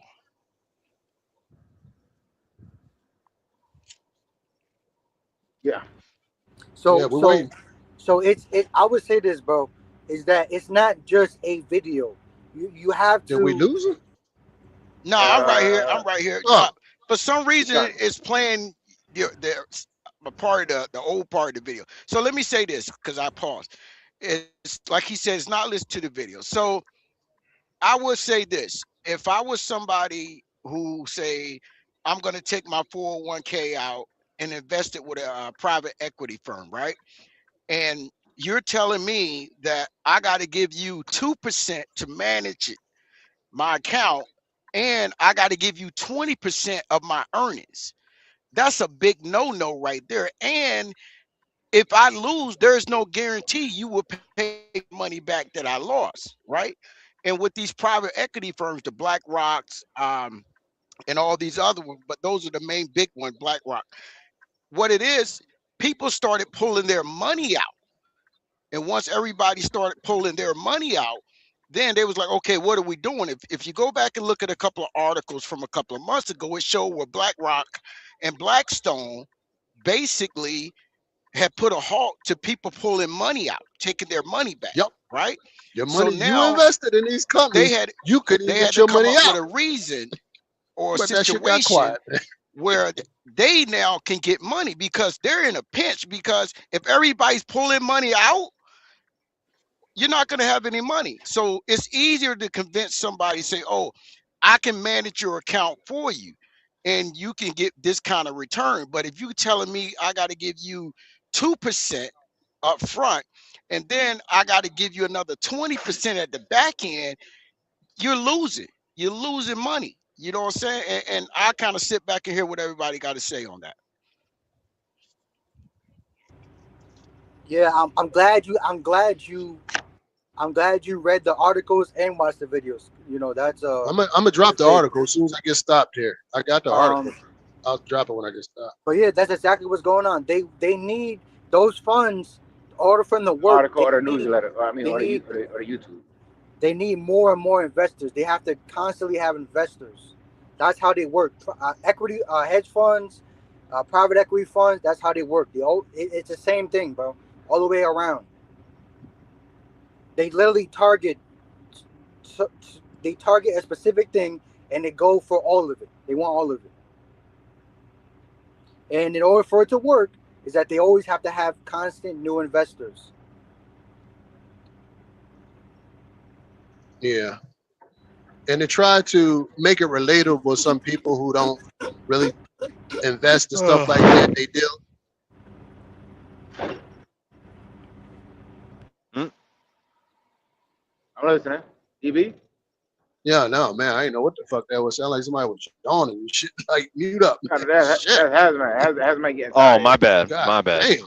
Yeah. So yeah, we're waiting. So I would say this, bro, is that it's not just a video. You have to. Did we lose it? No, I'm right here. I'm right here. For some reason, it's playing a part of the old part of the video. So let me say this, because I paused. It's like he says, not listen to the video. So I would say this: if I was somebody who say, I'm going to take my 401k out and invest it with a private equity firm, right? And you're telling me that I got to give you 2% to manage it, my account, and I got to give you 20% of my earnings. That's a big no-no right there. And if I lose, there's no guarantee you will pay money back that I lost, right? And with these private equity firms, the BlackRocks, and all these other ones, but those are the main big ones, BlackRock. What it is, people started pulling their money out. And once everybody started pulling their money out, then they was like, okay, what are we doing? If you go back and look at a couple of articles from a couple of months ago, it showed where BlackRock and Blackstone basically had put a halt to people pulling money out, taking their money back. Yep. Right? Your So money now you invested in these companies, you couldn't they get had your to come money up out. with a reason or a But that shit got situation quiet. where they now can get money because they're in a pinch. Because if everybody's pulling money out, you're not going to have any money. So it's easier to convince somebody, say, oh, I can manage your account for you and you can get this kind of return. But if you're telling me I got to give you 2% up front and then I got to give you another 20% at the back end, you're losing. You're losing money. You know what I'm saying? And I kind of sit back and hear what everybody got to say on that. Yeah, I'm glad you read the articles and watched the videos. You know, that's I'm gonna drop the article as soon as I get stopped here. I got the article. I'll drop it when I get stopped. But yeah, that's exactly what's going on. They need those funds in order for them to work. Article or the newsletter. Or the YouTube. They need more and more investors. They have to constantly have investors. That's how they work. Equity, hedge funds, private equity funds. That's how they work. It's the same thing, bro. All the way around. They literally target a specific thing and they go for all of it. They want all of it. And in order for it to work, is that they always have to have constant new investors. Yeah. And to try to make it relatable for some people who don't really invest and stuff like that, they deal. I'm listening. DB? Yeah, no, man, I didn't know what the fuck that was. Sound like somebody was yawning and shit. Like, mute up. That's hazmat. Hazmat getting Oh, tired. my bad. God My bad. damn.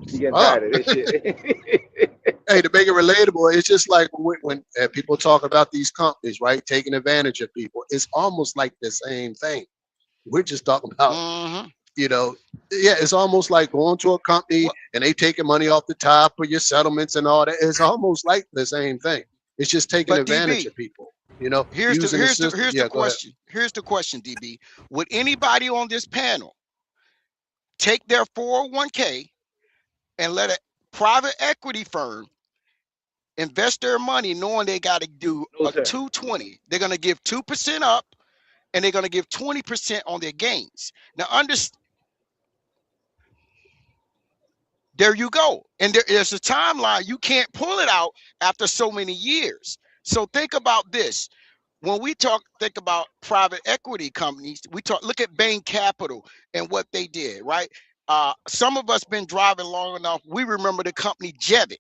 You getting tired of this shit. Hey, to make it relatable, it's just like when people talk about these companies, right, taking advantage of people. It's almost like the same thing. We're just talking about, you know, yeah, it's almost like going to a company and they taking money off the top for your settlements and all that. It's almost like the same thing. It's just taking advantage of people. You know, here's the question. Ahead. Here's the question, DB. Would anybody on this panel take their 401k and let a private equity firm invest their money knowing they got to do a 220? They're going to give 2% up and they're going to give 20% on their gains. Now, there you go. And there's a timeline. You can't pull it out after so many years. So think about this. When we think about private equity companies, look at Bain Capital and what they did, right? Some of us been driving long enough. We remember the company Jevic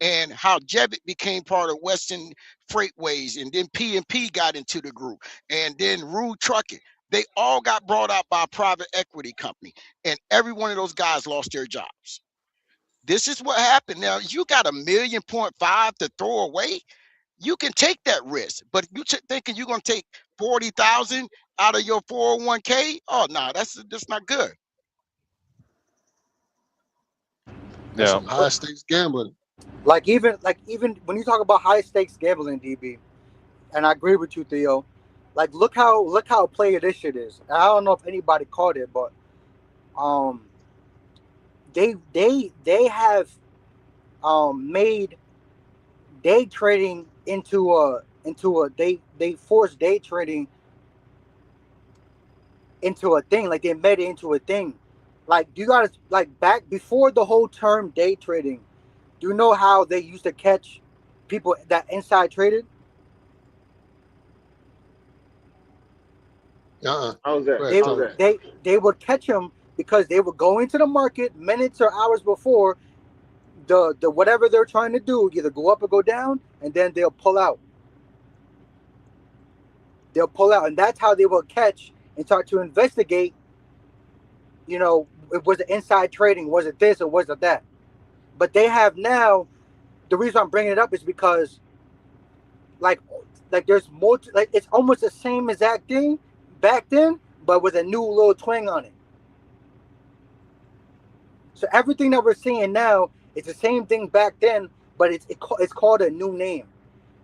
and how Jevic became part of Western Freightways, and then P&P got into the group, and then Rude Trucking. They all got brought out by a private equity company, and every one of those guys lost their jobs. This is what happened. Now, you got $1.5 million to throw away. You can take that risk, but you thinking you're gonna take 40,000 out of your 401k? Oh no, that's not good. That's some high stakes gambling. Like even when you talk about high stakes gambling, DB, and I agree with you, Theo. Like look how player this shit is. And I don't know if anybody caught it, but they have made day trading they forced day trading into a thing. Like they made it into a thing. Like you gotta like back before the whole term day trading, do you know how they used to catch people that inside traded? How's that? They would catch them because they would go into the market minutes or hours before the whatever they're trying to do, either go up or go down, and then they'll pull out. they'll pull out, and that's how they will catch and start to investigate. You know, was it inside trading? Was it this or was it that? But they have now. The reason I'm bringing it up is because, like there's like it's almost the same exact thing back then, but with a new little twang on it. So everything that we're seeing now is the same thing back then, but it's called a new name.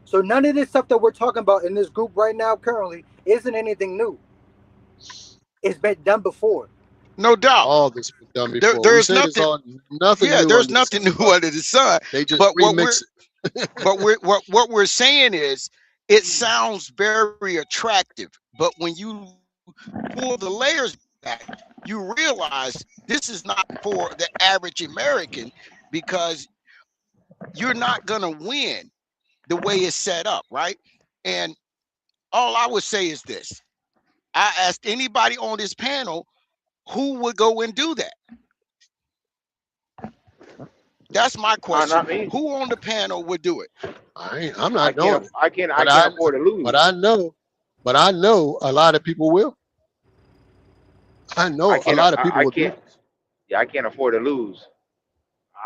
So none of this stuff that we're talking about in this group right now currently isn't anything new. It's been done before. No doubt. All this been done before. There's nothing. Nothing. Yeah, new there's under nothing the new sun. under the sun. They just But remix it. what we're saying is, it sounds very attractive, but when you pull the layers back, you realize this is not for the average American, because you're not gonna win the way it's set up, right? And all I would say is this: I asked anybody on this panel who would go and do that. That's my question. Not me. Who on the panel would do it? I'm not doing it. I can't But afford to lose. But I know a lot of people will. I know a lot of people will do it. Yeah, I can't afford to lose.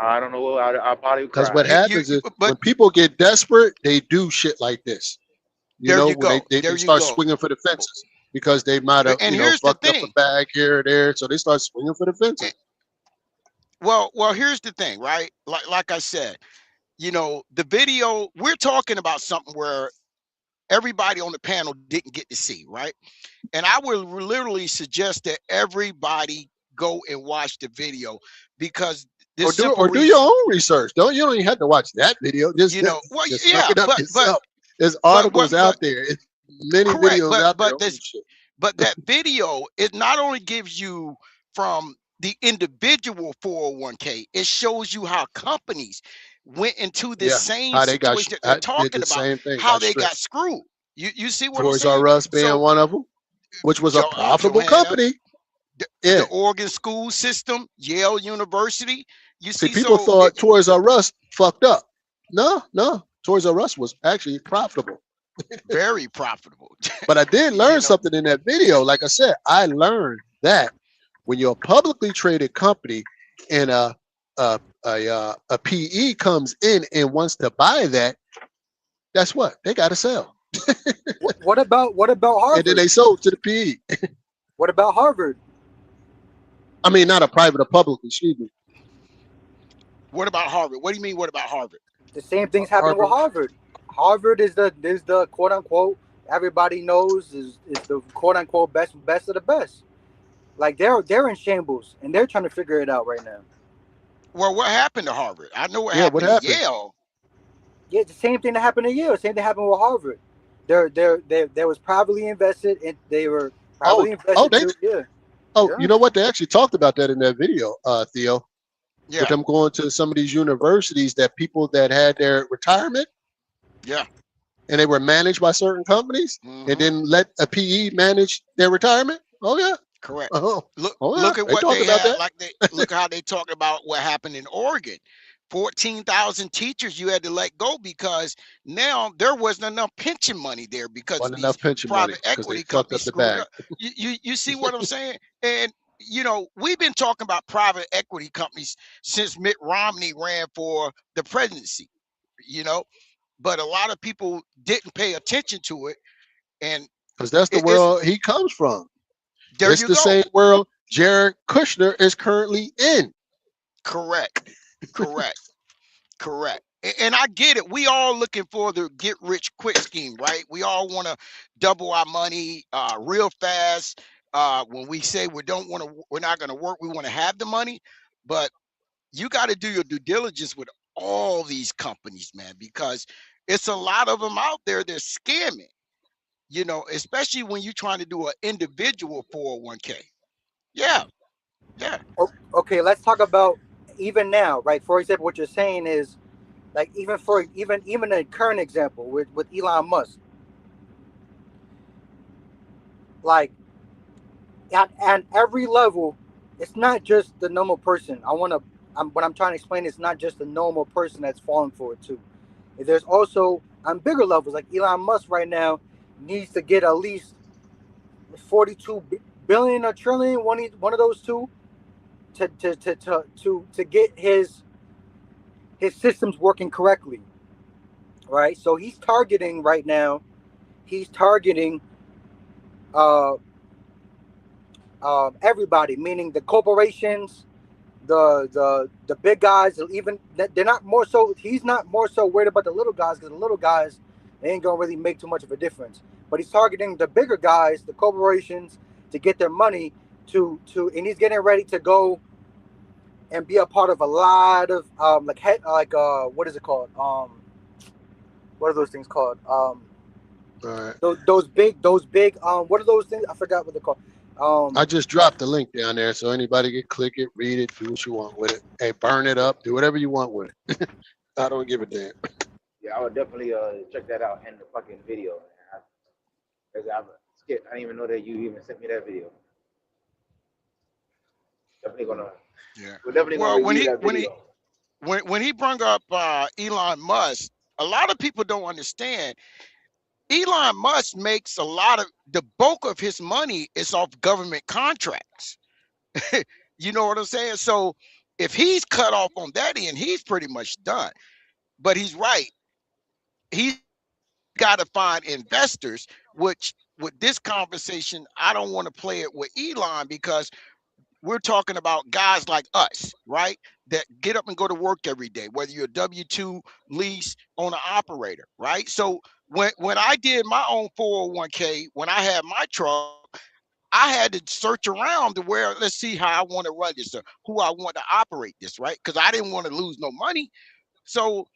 I don't know. I probably Because cry. what happens is when people get desperate, they do shit like this. There you go. When they There you start go. swinging for the fences because they might have And here's the fucked up a thing. bag here or there, so they start swinging for the fences. Well, here's the thing, right? Like I said, the video, we're talking about something where everybody on the panel didn't get to see, right? And I would literally suggest that everybody go and watch the video, because Or do your own research. You don't even have to watch that video. Just just look it up yourself. There's articles out there. It's many videos out there. But that video, it not only gives you from the individual 401k, it shows you how companies went into the same how they got situation that they're talking about, how they got screwed. You see what I'm Toys saying? R Us being one of them, which was a profitable company. The Oregon school system, Yale University. You see, people thought Toys R Us fucked up. No, Toys R Us was actually profitable. Very profitable. But I did learn something in that video. Like I said, I learned that when you're a publicly traded company and a PE comes in and wants to buy that, that's what they got to sell. What about Harvard? And then they sold to the PE. What about Harvard? I mean, not a private or public, excuse me. What about Harvard? What do you mean? What about Harvard? The same thing's happening with Harvard. Harvard is the quote unquote everybody knows is the quote unquote best of the best. Like they're in shambles and they're trying to figure it out right now. Well, what happened to Harvard? I know what happened to Yale. Yeah, it's the same thing that happened to Yale. Same thing happened with Harvard. They was privately invested and they were privately invested. You know what? They actually talked about that in that video, Theo. Yeah. With them going to some of these universities that people that had their retirement. Yeah. And they were managed by certain companies and then let a PE manage their retirement. Oh yeah. Correct. Look at what they had. Look how they talk about what happened in Oregon. 14,000 teachers you had to let go because now there wasn't enough pension money there because of these private equity companies screwed up. You see what I'm saying? And we've been talking about private equity companies since Mitt Romney ran for the presidency, but a lot of people didn't pay attention to it. And because that's the world he comes from. It's the same world Jared Kushner is currently in. Correct. And I get it. We all looking for the get rich quick scheme, right? We all want to double our money real fast. When we say we're not going to work, we want to have the money. But you got to do your due diligence with all these companies, man, because it's a lot of them out there. They're scamming, especially when you're trying to do an individual 401k. Yeah. Okay, let's talk about even now, right? For example, what you're saying is like even a current example with Elon Musk. Like at every level, it's not just the normal person. What I'm trying to explain is not just the normal person that's falling for it too. There's also on bigger levels, like Elon Musk right now, needs to get at least 42 billion or trillion, one of those two, to get his systems working correctly, right? So he's targeting right now. He's targeting everybody, meaning the corporations, the big guys. Even they're not more so. He's not more so worried about the little guys, because the little guys, they ain't gonna really make too much of a difference. But he's targeting the bigger guys, the corporations, to get their money and he's getting ready to go and be a part of a lot of what is it called? What are those things called? Right. Those big what are those things? I forgot what they're called. I just dropped the link down there so anybody can click it, read it, do what you want with it. Hey, burn it up, do whatever you want with it. I don't give a damn. Yeah, I would definitely check that out in the fucking video. I didn't even know that you even sent me that video. Definitely gonna. Yeah. We're definitely Well, gonna review that video. when he brought up Elon Musk, a lot of people don't understand. Elon Musk makes the bulk of his money is off government contracts. You know what I'm saying? So if he's cut off on that end, he's pretty much done. But he's right. He's got to find investors, which with this conversation, I don't want to play it with Elon, because we're talking about guys like us, right? That get up and go to work every day, whether you're a W-2 lease owner operator, right? So when I did my own 401k, when I had my truck, I had to search around to where, let's see how I want to run this, or who I want to operate this, right? Because I didn't want to lose no money. So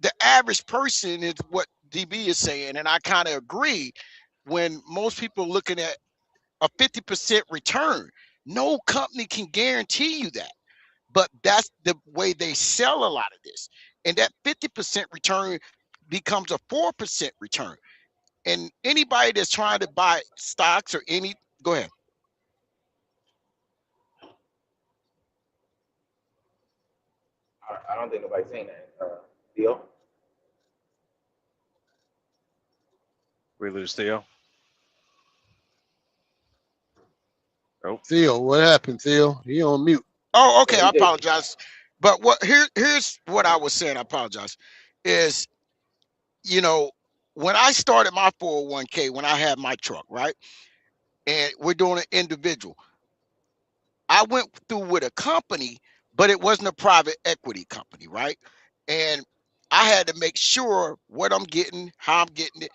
the average person is what DB is saying, and I kind of agree. When most people are looking at a 50% return, no company can guarantee you that. But that's the way they sell a lot of this. And that 50% return becomes a 4% return. And anybody that's trying to buy stocks or go ahead. I don't think nobody's saying that. Theo? We lose Theo. Oh, Theo, what happened, Theo? He on mute. Oh, okay. I apologize. But here's what I was saying. I apologize. Is, when I started my 401k, when I had my truck, right, and we're doing an individual, I went through with a company, but it wasn't a private equity company, right? And I had to make sure what I'm getting, how I'm getting it,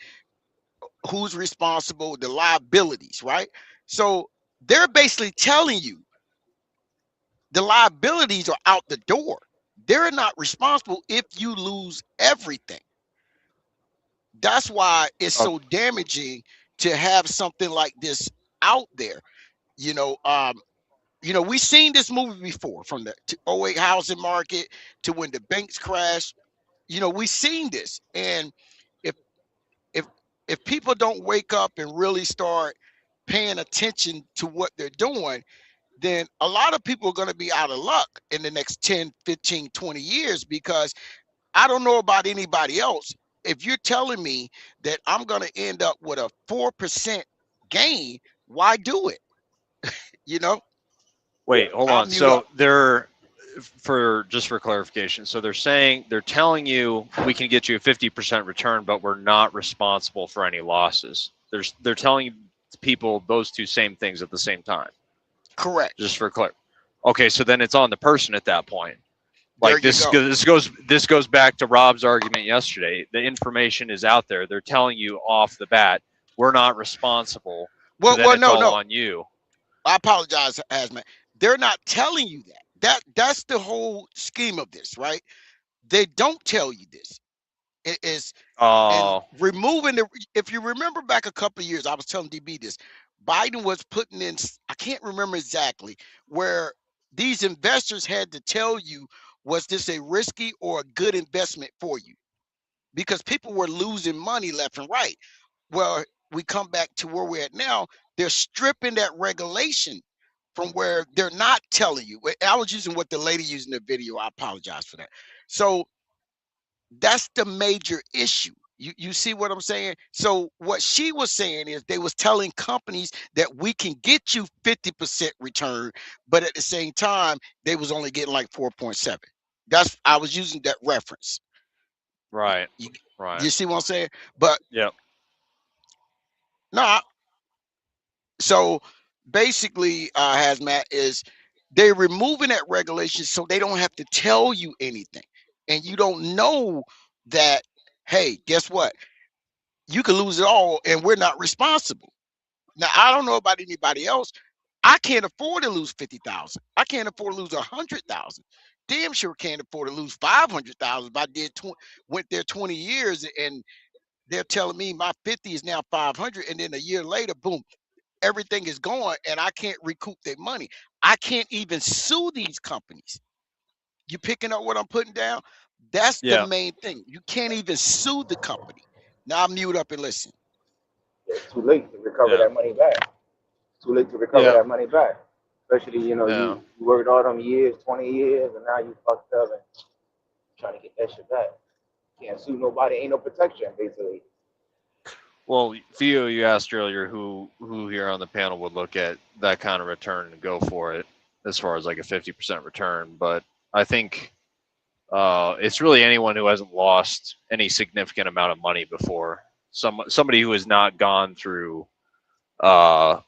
who's responsible, the liabilities, right? So they're basically telling you the liabilities are out the door. They're not responsible if you lose everything. That's why it's so damaging to have something like this out there. We've seen this movie before, from the 08 housing market to when the banks crashed. We've seen this. And if people don't wake up and really start paying attention to what they're doing, then a lot of people are going to be out of luck in the next 10, 15, 20 years, because I don't know about anybody else. If you're telling me that I'm going to end up with a 4% gain, why do it? Wait, hold on. So for clarification, so they're telling you we can get you a 50% return, but we're not responsible for any losses. They're telling people those two same things at the same time. Correct. Just for clear. Okay, so then it's on the person at that point. Like this goes back to Rob's argument yesterday. The information is out there. They're telling you off the bat, we're not responsible. No, on you. I apologize, Asman. They're not telling you that. That's the whole scheme of this, right? They don't tell you this. It is removing if you remember back a couple of years, I was telling DB this. Biden was putting in, I can't remember exactly, where these investors had to tell you, was this a risky or a good investment for you? Because people were losing money left and right. Well, we come back to where we're at now. They're stripping that regulation from where they're not telling you. I was using what the lady used in the video. I apologize for that. So that's the major issue. You see what I'm saying? So what she was saying is they was telling companies that we can get you 50% return, but at the same time, they was only getting like 4.7. I was using that reference. Right. You Right. see what I'm saying? But Yep. no, so basically, Hazmat is they're removing that regulation so they don't have to tell you anything. And you don't know that, hey, guess what? You can lose it all and we're not responsible. Now, I don't know about anybody else. I can't afford to lose 50,000. I can't afford to lose 100,000. Damn sure can't afford to lose 500,000 if I went there 20 years and they're telling me my 50 is now 500, and then a year later, boom, everything is gone and I can't recoup their money. I can't even sue these companies. You picking up what I'm putting down? That's the main thing. You can't even sue the company. Now I'll mute up and listen. It's too late to recover that money back. It's too late to recover that money back. Especially, you know, you worked all them years, 20 years, and now you fucked up and trying to get that shit back. Can't sue nobody. Ain't no protection, basically. Well, Theo, you asked earlier who here on the panel would look at that kind of return and go for it as far as like a 50% return. But I think it's really anyone who hasn't lost any significant amount of money before. Somebody who has not gone through a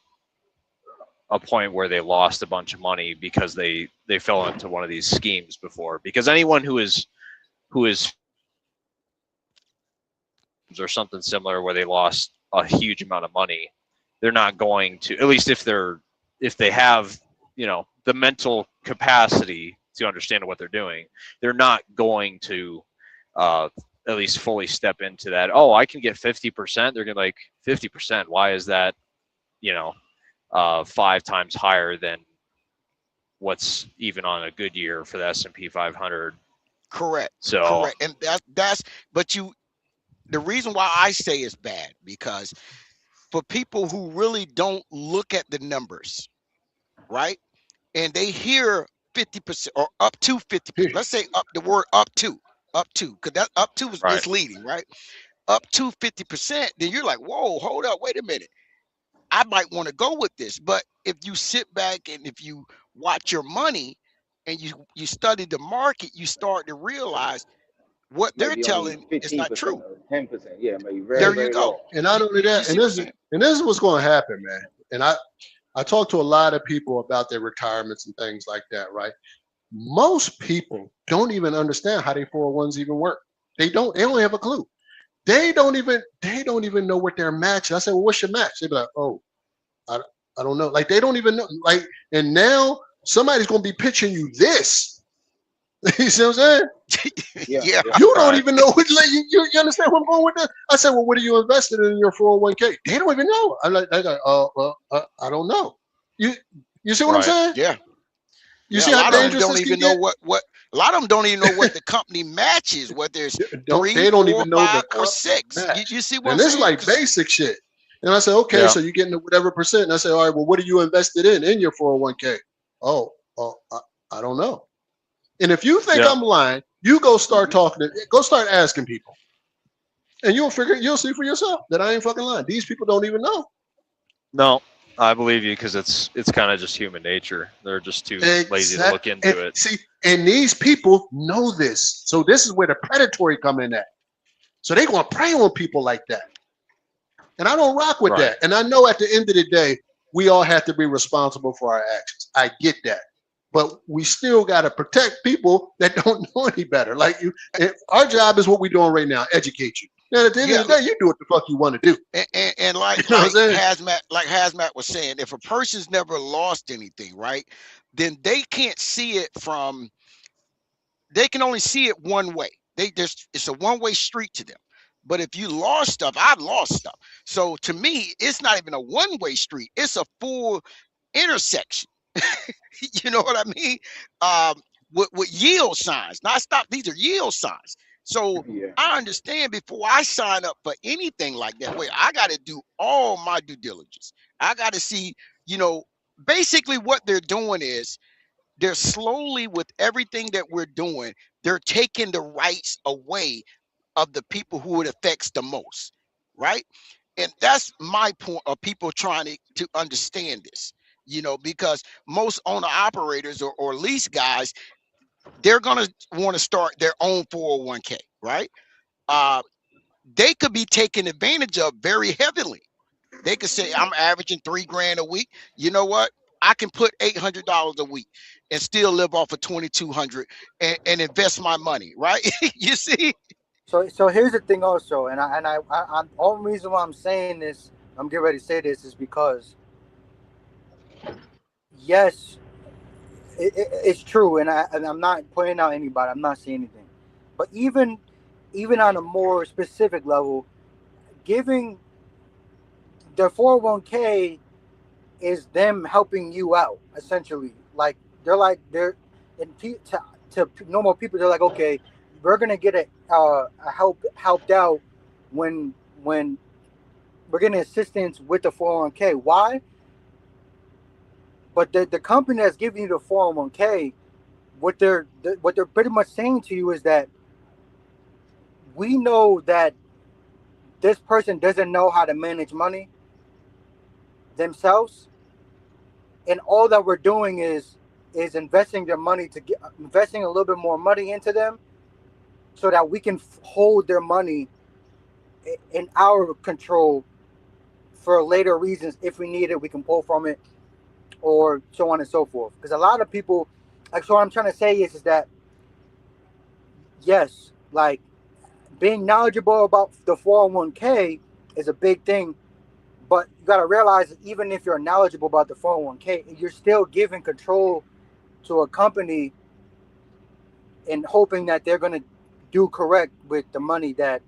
point where they lost a bunch of money because they fell into one of these schemes before. Because anyone who is or something similar where they lost a huge amount of money, they're not going to, at least if they have, you know, the mental capacity to understand what they're doing, they're not going to at least fully step into that. Oh, I can get 50%. They're gonna like 50%. Why is that, you know, 5 times higher than what's even on a good year for the S&P 500? Correct. So correct. And that's but the reason why I say it's bad, because for people who really don't look at the numbers, right? And they hear 50% or up to 50%. Let's say the word up to, because that up to is misleading, right? Up to 50%, then you're like, whoa, hold up, wait a minute. I might want to go with this. But if you sit back and if you watch your money and you study the market, you start to realize what they're telling is not true. 10%, yeah, maybe very, there very you go. low. And not only that, and this is what's going to happen, man. And I talk to a lot of people about their retirements and things like that, right? Most people don't even understand how their 401s even work. They don't have a clue. They don't even know what their match is. I said, well, what's your match? They'd be like, oh, I don't know. Like, they don't even know. Like, and now somebody's going to be pitching you this. You see what I'm saying? Yeah. You don't even know what, like, you understand where I'm going with this? I said, well, what are you invested in your 401k? They don't even know. I'm like, I don't know. You see what I'm saying? Yeah. You see how dangerous don't this even can know get? what a lot of them don't even know what the company matches, whether there's 3, They don't 4, even know 5, the or 6. match. You see what And I'm this is saying? like basic shit. And I said, okay, so you're getting whatever percent. And I said, all right, well, what are you invested in your 401k? Oh, I don't know. And if you think I'm lying, you go start go start asking people. And you'll see for yourself that I ain't fucking lying. These people don't even know. No, I believe you, because it's kind of just human nature. They're just too lazy to look into it. See, and these people know this. So this is where the predatory come in at. So they're going to prey on people like that. And I don't rock with that. And I know at the end of the day, we all have to be responsible for our actions. I get that. But we still got to protect people that don't know any better. Like our job is what we're doing right now, educate you. And at the end of the day, you do what the fuck you want to do. And like, you know Hazmat was saying, if a person's never lost anything, right, then they can't see it they can only see it one way. It's a one-way street to them. But if you lost stuff, I've lost stuff. So to me, it's not even a one-way street. It's a full intersection. You know what I mean? With yield signs, not stop. These are yield signs. So I understand before I sign up for anything like that, I got to do all my due diligence. I got to see, basically what they're doing is they're slowly, with everything that we're doing, they're taking the rights away of the people who it affects the most, right? And that's my point of people trying to understand this, you know, because most owner operators or lease guys, they're going to want to start their own 401k, right? They could be taken advantage of very heavily. They could say, I'm averaging $3,000 a week. You know what? I can put $800 a week and still live off of $2,200 and invest my money, right? You see? So here's the thing also, and I'm the only reason why I'm saying this, I'm getting ready to say this, is because yes, it's true, and I'm not pointing out anybody, I'm not saying anything, but even on a more specific level, giving their 401k is them helping you out essentially. Like they're and to normal people, they're like, okay, we're gonna get a helped out when we're getting assistance with the 401k. Why? But the company that's giving you the 401k, what they're pretty much saying to you is that we know that this person doesn't know how to manage money themselves, and all that we're doing is investing their money investing a little bit more money into them, so that we can hold their money in our control for later reasons. If we need it, we can pull from it, or so on and so forth. Because a lot of people, like, so what I'm trying to say is that yes, like, being knowledgeable about the 401k is a big thing, but you got to realize that even if you're knowledgeable about the 401k, you're still giving control to a company and hoping that they're going to do correct with the money that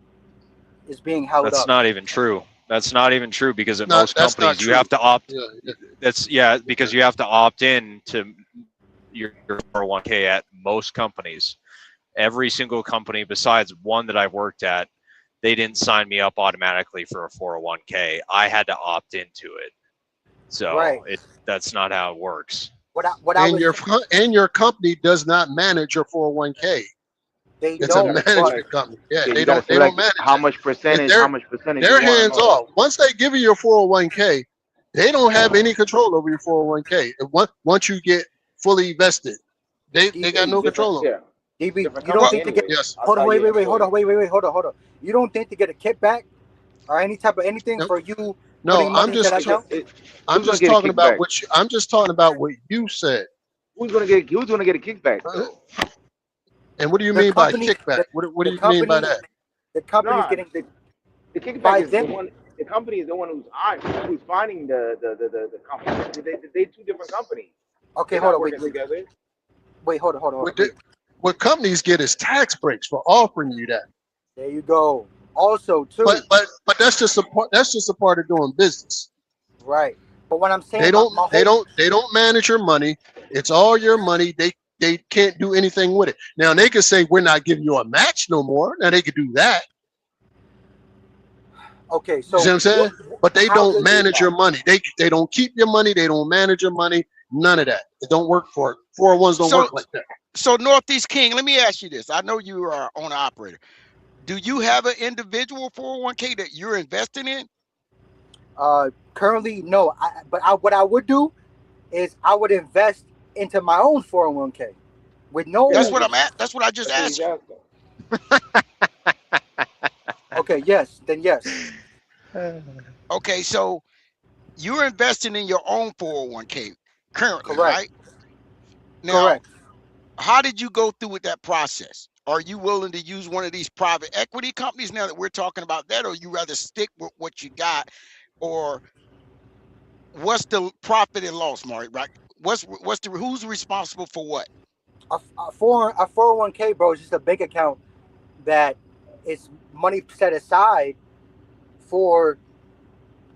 is being held up. That's not even true. That's not even true, because at most companies you have to opt. Because you have to opt in to your 401k at most companies. Every single company besides one that I've worked at, they didn't sign me up automatically for a 401k. I had to opt into it. So that's not how it works. Your company does not manage your 401k. It's a management company. Yeah, they don't manage how much percentage. They're hands off. Once they give you your 401k, they don't have any control over your 401k. Once you get fully vested, they got no control over it. DB, you don't think to get hold on, hold on. You don't think to get a kickback or any type of anything for you? No, I'm just talking about what you said. Who's gonna get a kickback? And what do you mean by kickback? What do you mean by that? The company is getting the kickback. The company is the one who's finding the company. They two different companies. Okay, hold on. Wait, hold on. What companies get is tax breaks for offering you that. There you go. Also, too. But that's just a part of doing business. Right. But what I'm saying, they don't manage your money. It's all your money. They can't do anything with it. Now they could say we're not giving you a match no more. Now they could do that. Okay, so you see what I'm saying? But they don't manage your money. They don't keep your money. They don't manage your money. None of that. It don't work for it. 401s don't work like that. So Northeast King, let me ask you this. I know you are an owner operator. Do you have an individual 401k that you're investing in? Currently, no. What I would do is I would invest into my own 401k with no. That's what I'm at. That's what I just asked you. Okay. Yes. Then yes. Okay. So you're investing in your own 401k currently, correct? Right? Now, correct. How did you go through with that process? Are you willing to use one of these private equity companies now that we're talking about that, or you rather stick with what you got, or what's the profit and loss, Mark? Right? Who's responsible for what? A 401k, bro, is just a bank account that is money set aside for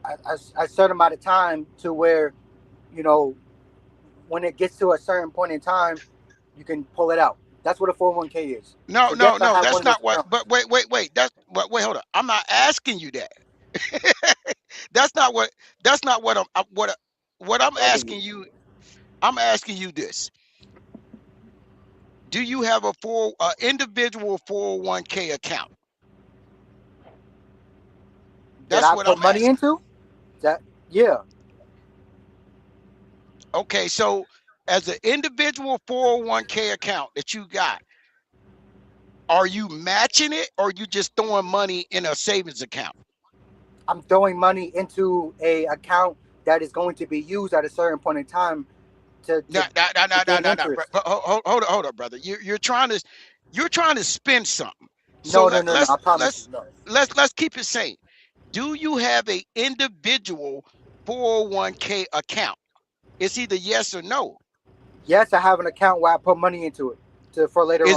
a certain amount of time, to where, you know, when it gets to a certain point in time, you can pull it out. That's what a 401k is. No, that's not what. But wait. Wait, hold on. I'm not asking you that. That's not what I'm asking you. I'm asking you this. Do you have a individual 401k account? That's that I what put I'm money asking. into. That yeah. Okay, so as an individual 401k account that you got, are you matching it or you just throwing money in a savings account? I'm throwing money into a account that is going to be used at a certain point in time to No. gain interest. Hold up, brother. You're trying to spend something. So No. I promise you, no. let's keep it sane. Do you have a individual 401k account? It's either yes or no. Yes, I have an account where I put money into it for later on.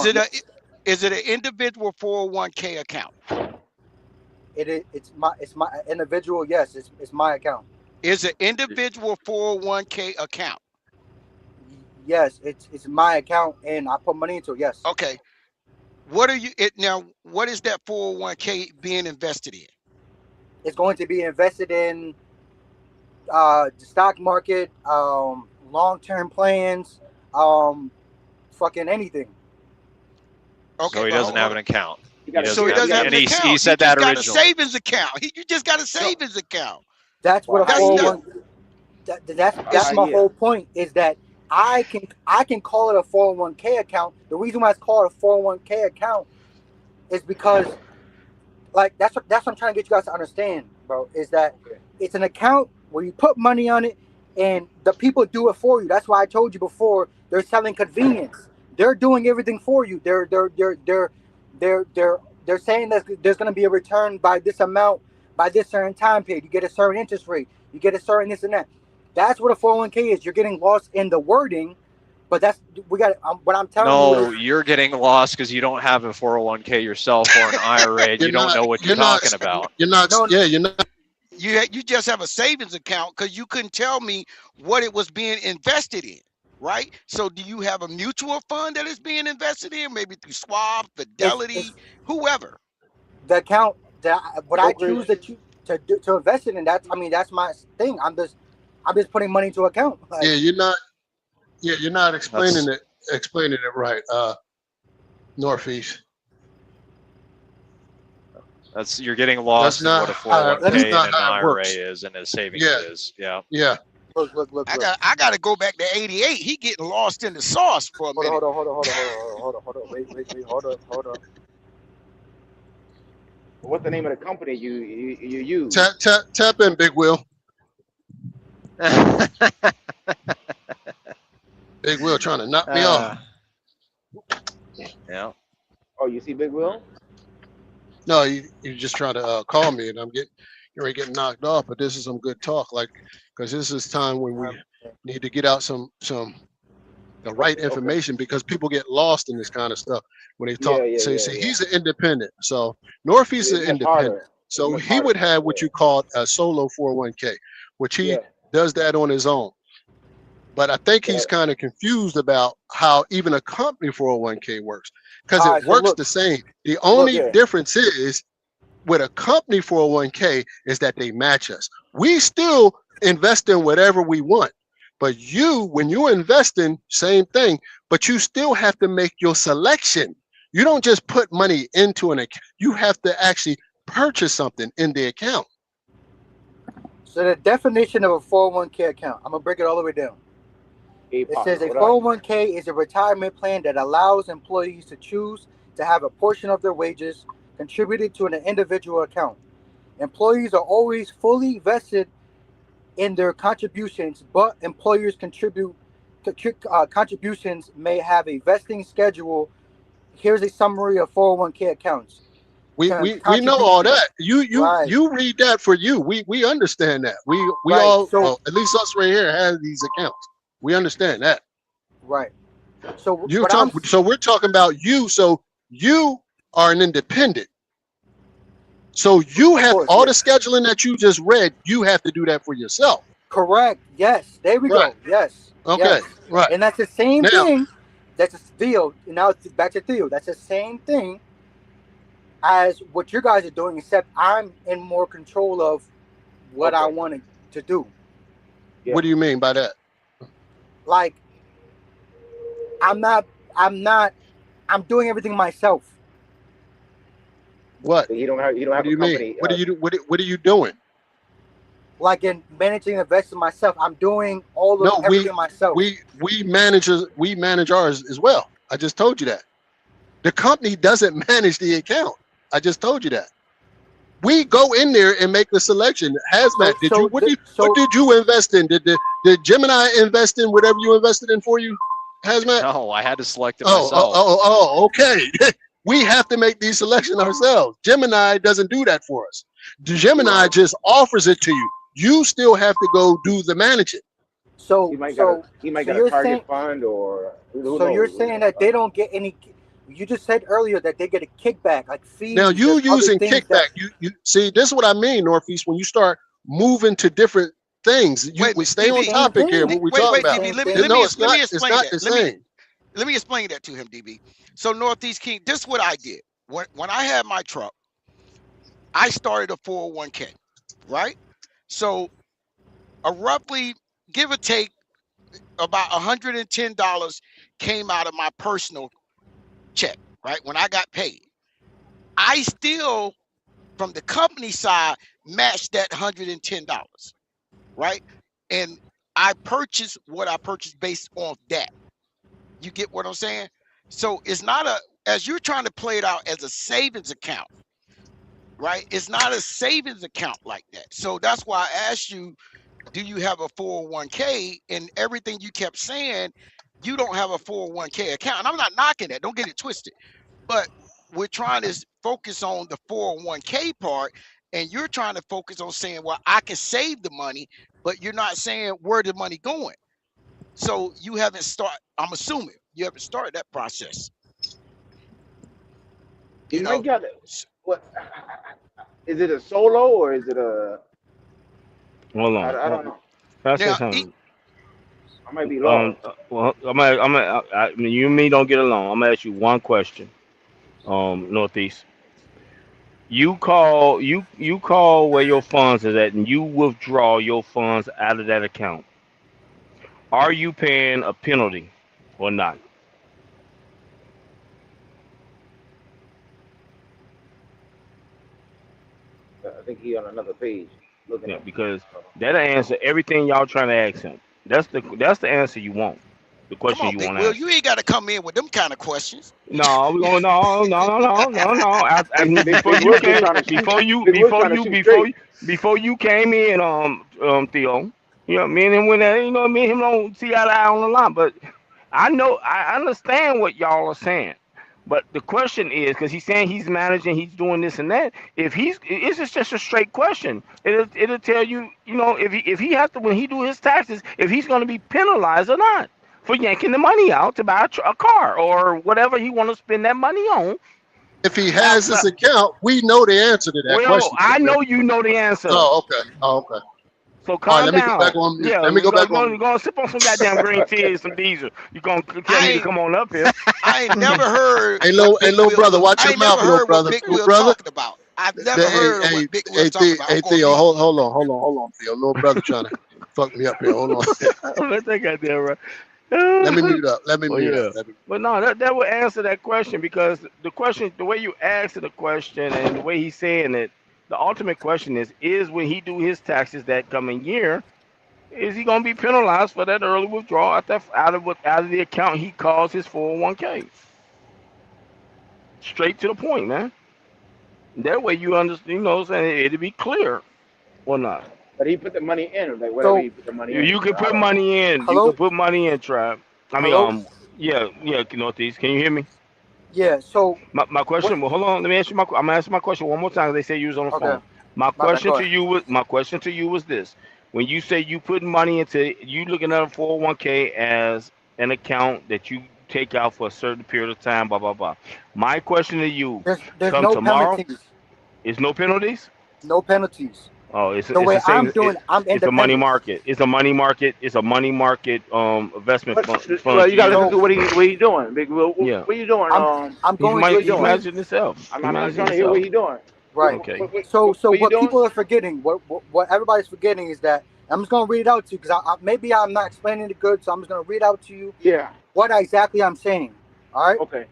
Is it an individual 401k account? It's my individual. Yes, it's my account. Is an individual 401k account? Yes, it's my account and I put money into it. Yes. Okay. What is that 401k being invested in? It's going to be invested in the stock market, long-term plans, fucking anything. Okay, so he doesn't have an account. He doesn't have an account. He said that originally. Got a savings account. You just got a savings account. That's what a 401. That's my whole point. Is that I can call it a 401k account. The reason why it's called a 401k account is because, like, that's what I'm trying to get you guys to understand, bro. Is that it's an account where you put money on it, and the people do it for you. That's why I told you before. They're selling convenience. They're doing everything for you. They're saying that there's going to be a return by this amount by this certain time period. You get a certain interest rate. You get a certain this and that. That's what a 401k is. You're getting lost in the wording, but what I'm telling you. No, you're getting lost because you don't have a 401k yourself or an IRA. You don't know what you're talking about. You're not. You're not. You just have a savings account because you couldn't tell me what it was being invested in, right? So do you have a mutual fund that is being invested in, maybe through Schwab, Fidelity, whoever? The account I choose to invest in, that's my thing. I'm just putting money into account. Like, you're not explaining it right. Northeast. You're getting lost in what a 401k and an IRA is and a savings is. Yeah. Yeah. Look. I got to go back to '88. He getting lost in the sauce for a minute. Hold on. Wait. Hold on. What's the name of the company you use? Tap in, Big Will. Big Will trying to knock me off. Yeah. Oh, you see Big Will? No, you're just trying to call me, and I'm getting knocked off. But this is some good talk, because this is time when we need to get out the right information, because people get lost in this kind of stuff when they talk. He's an independent. So Northeast is independent. So he would have what you call a solo 401k, which he does that on his own. But I think he's kind of confused about how even a company 401k works, because it works the same. The only difference is with a company 401k is that they match us. We still invest in whatever we want. But when you're investing, same thing, but you still have to make your selection. You don't just put money into an account. You have to actually purchase something in the account. So the definition of a 401k account, I'm going to break it all the way down. It says a 401k is a retirement plan that allows employees to choose to have a portion of their wages contributed to an individual account. Employees are always fully vested in their contributions, but employers contributions may have a vesting schedule. Here's a summary of 401k accounts. We know all that. You read that for you. We understand that. We all, at least us right here, have these accounts. We understand that. Right. So we're talking about you. So you are an independent. So you have all the scheduling that you just read. You have to do that for yourself. Correct. Yes. There we go. Yes. Okay. Yes. Right. And that's the same thing. That's a Theo. Now it's back to Theo. That's the same thing as what you guys are doing, except I'm in more control of what I wanted to do. Yeah. What do you mean by that? Like, I'm doing everything myself. What? He don't have What do a you mean? company. What are you do? What are you doing? Like in managing and investing myself, I'm doing all of everything myself. We manage ours as well. I just told you that. The company doesn't manage the account. I just told you that. We go in there and make the selection. Hazmat, what did you invest in? Did Gemini invest in whatever you invested in for you? Hazmat? No, I had to select it myself. Okay. We have to make these selections ourselves. Gemini doesn't do that for us. Gemini just offers it to you. You still have to go do the managing. So he might got a target fund, or you're saying that they don't get any. You just said earlier that they get a kickback, like fees. Now you using kickback. You see, this is what I mean, Northeast. When you start moving to different things, we stay on topic here. What we talking about? DB, let me explain that to him, DB. So Northeast King, this is what I did. When I had my truck, I started a 401k, right? So roughly, give or take, about $110 came out of my personal check, right? When I got paid, I still, from the company side, matched that $110, right? And I purchased what I purchased based on that. You get what I'm saying? So it's not as you're trying to play it out as a savings account, right? It's not a savings account like that. So that's why I asked you, do you have a 401k? And everything you kept saying, you don't have a 401k account. And I'm not knocking that. Don't get it twisted. But we're trying to focus on the 401k part. And you're trying to focus on saying, well, I can save the money, but you're not saying where the money going. So you haven't started, I'm assuming you haven't started that process. You might got it. What is it, a solo or is it a? Hold on. I don't know. Can I say something? I might be lost. Well, I mean, you and me don't get along. I'm gonna ask you one question. Northeast. You call where your funds is at, and you withdraw your funds out of that account. Are you paying a penalty or not? I think he on another page. Yeah, because that'll answer everything y'all trying to ask him. That's the answer you want. The question you want to ask. You ain't got to come in with them kind of questions. No, we gonna no. Before you came in, Theo. You know, me and him went there. You know, me and him don't see eye to eye on the line. But I understand what y'all are saying. But the question is, because he's saying he's managing, he's doing this and that. It's just a straight question. It'll tell you, you know, if he has to, when he do his taxes, if he's going to be penalized or not for yanking the money out to buy a car or whatever he want to spend that money on. If he has this account, we know the answer to that question. I know you know the answer. Oh, okay. So calm down. Let me go back on. You're going to sip on some goddamn green tea and some diesel. You're going to tell me to come on up here. I ain't never heard. Hey, little brother, watch your mouth, little brother. Little brother. I've never heard what Big Will talking about. Hey, Theo, hold on, Theo. Little brother trying to fuck me up here. Hold on. Let that goddamn right. Let me mute up. But no, that would answer that question, because the question, the way you asked the question and the way he's saying it, the ultimate question is when he do his taxes that coming year, is he gonna be penalized for that early withdrawal out of the account he calls his 401k? Straight to the point, man. That way you understand, you know, saying it'll be clear or not. But he put the money in, like whatever he put the money in. You can put money in. Hello? You can put money in, Tribe. I mean, yeah, Northeast. Can you hear me? Yeah. So my question. Well, hold on. Let me ask you I'm gonna answer my question one more time. They say you was on the phone. My question to you was this: when you say you put money into, you looking at a 401k as an account that you take out for a certain period of time, blah blah blah. My question to you: there's come no tomorrow. penalties. Is no penalties? No penalties. Oh, it's the way I'm doing. I'm it's a money market. It's a money market. It's a money market investment fund. Well, you gotta listen to what you doing, Big Will. Yeah. What you doing? I'm going. He's managing himself. I'm trying to hear what you doing. Right. Okay. So what people are forgetting, what everybody's forgetting is that I'm just gonna read it out to you, because maybe I'm not explaining it good, so I'm just gonna read out to you. Yeah. What exactly I'm saying. All right. Okay.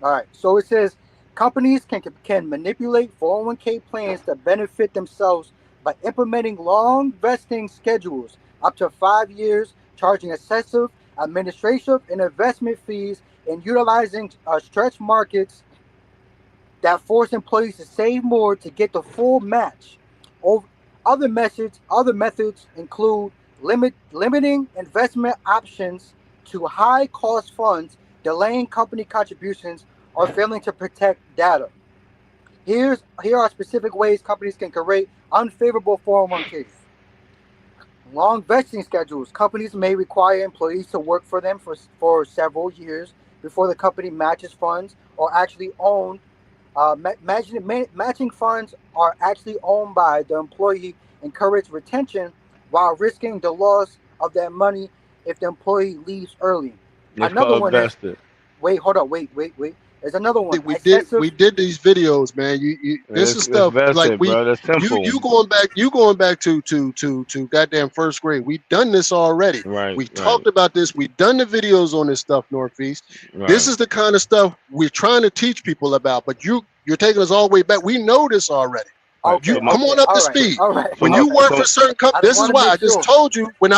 All right. So it says, Companies can manipulate 401k plans to benefit themselves by implementing long vesting schedules up to 5 years, charging excessive administrative and investment fees, and utilizing stretch markets that force employees to save more to get the full match. Other methods include limiting investment options to high-cost funds, delaying company contributions, or failing to protect data. Here are specific ways companies can create unfavorable 401ks. Long vesting schedules. Companies may require employees to work for them for several years before the company matches funds or actually owned. Matching funds are actually owned by the employee, encourage retention while risking the loss of that money if the employee leaves early. It's Another called one is vested. wait, hold on, wait. There's another one. We did these videos, man. This is stuff vested, like bro. That's simple. you going back to goddamn first grade. We've done this already. We talked about this. We've done the videos on this stuff, Northeast. This is the kind of stuff we're trying to teach people about. But you're taking us all the way back. We know this already. Okay, come on up to speed. When you work for certain companies, this is why I just told you when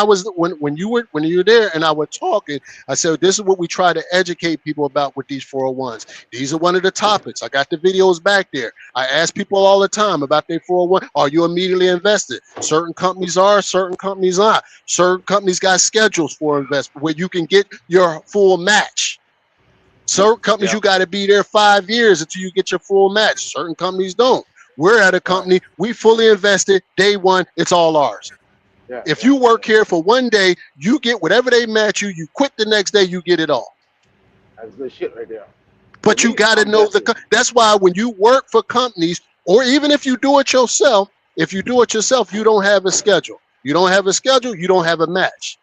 you were there and I was talking, I said this is what we try to educate people about with these 401s. These are one of the topics. I got the videos back there. I ask people all the time about their 401. Are you immediately invested? Certain companies are, certain companies aren't. Certain companies got schedules for investment where you can get your full match. Certain companies you got to be there 5 years until you get your full match. Certain companies don't. We're at a company, we fully invested, day one, it's all ours. If you work here for 1 day, you get whatever they match you, you quit the next day, you get it all. That's good shit right there. But you got to know that's why when you work for companies, or even if you do it yourself, you don't have a schedule. You don't have a schedule, you don't have a match.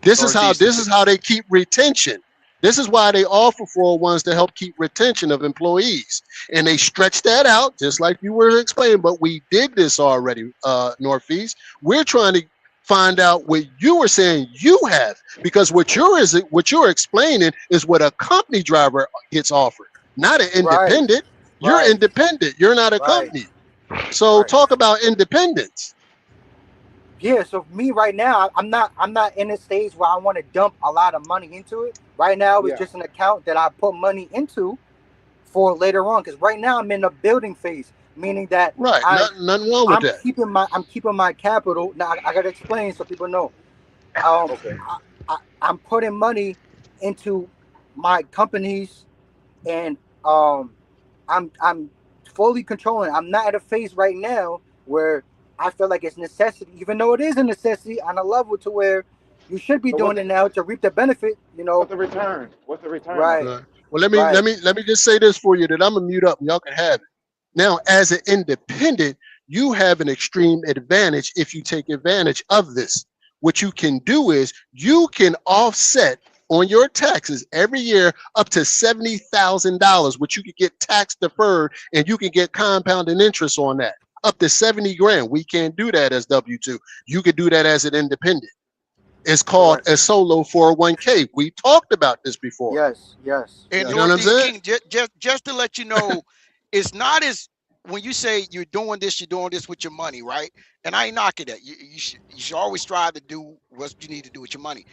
This is how they keep retention. This is why they offer 401s to help keep retention of employees. And they stretch that out, just like you were explaining, but we did this already, Northeast. We're trying to find out what you were saying you have, because what you're explaining is what a company driver gets offered, not an independent. You're independent. You're not a company. So talk about independence. Yeah, so me right now, I'm not in a stage where I want to dump a lot of money into it. Right now, it's just an account that I put money into for later on. Because right now I'm in the building phase, meaning that nothing wrong with that. I'm keeping my capital. Now I gotta explain so people know. I'm putting money into my companies, and I'm fully controlling. I'm not at a phase right now where I feel like it's necessity, even though it is a necessity on a level to where you should be doing it now to reap the benefit. You know, what's the return? Right. Well, let me just say this for you that I'm gonna mute up and y'all can have it. Now, as an independent, you have an extreme advantage if you take advantage of this. What you can do is you can offset on your taxes every year up to $70,000, which you can get tax deferred and you can get compounding interest on that. Up to 70 grand. We can't do that as W-2. You could do that as an independent. It's called a solo 401k. We talked about this before. Yes. And you know what I'm saying? King, just to let you know, it's not as when you say you're doing this with your money, right? And I ain't knocking that. You should always strive to do what you need to do with your money.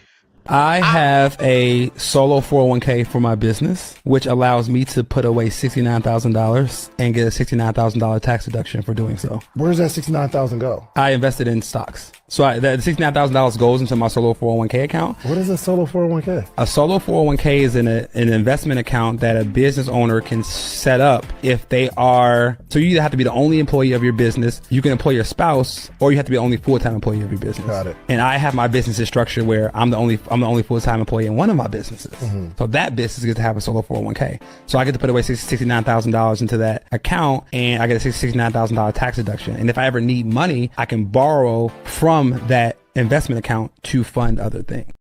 I have a solo 401k for my business, which allows me to put away $69,000 and get a $69,000 tax deduction for doing so. Where does that $69,000 go? I invested in stocks. So the $69,000 goes into my solo 401k account. What is a solo 401k? A solo 401k is an investment account that a business owner can set up if they are, so you either have to be the only employee of your business, you can employ your spouse, or you have to be the only full-time employee of your business. Got it. And I have my business structured where I'm the only full-time employee in one of my businesses. Mm-hmm. So that business gets to have a solo 401k. So I get to put away $69,000 into that account, and I get a $69,000 tax deduction. And if I ever need money, I can borrow from that investment account to fund other things.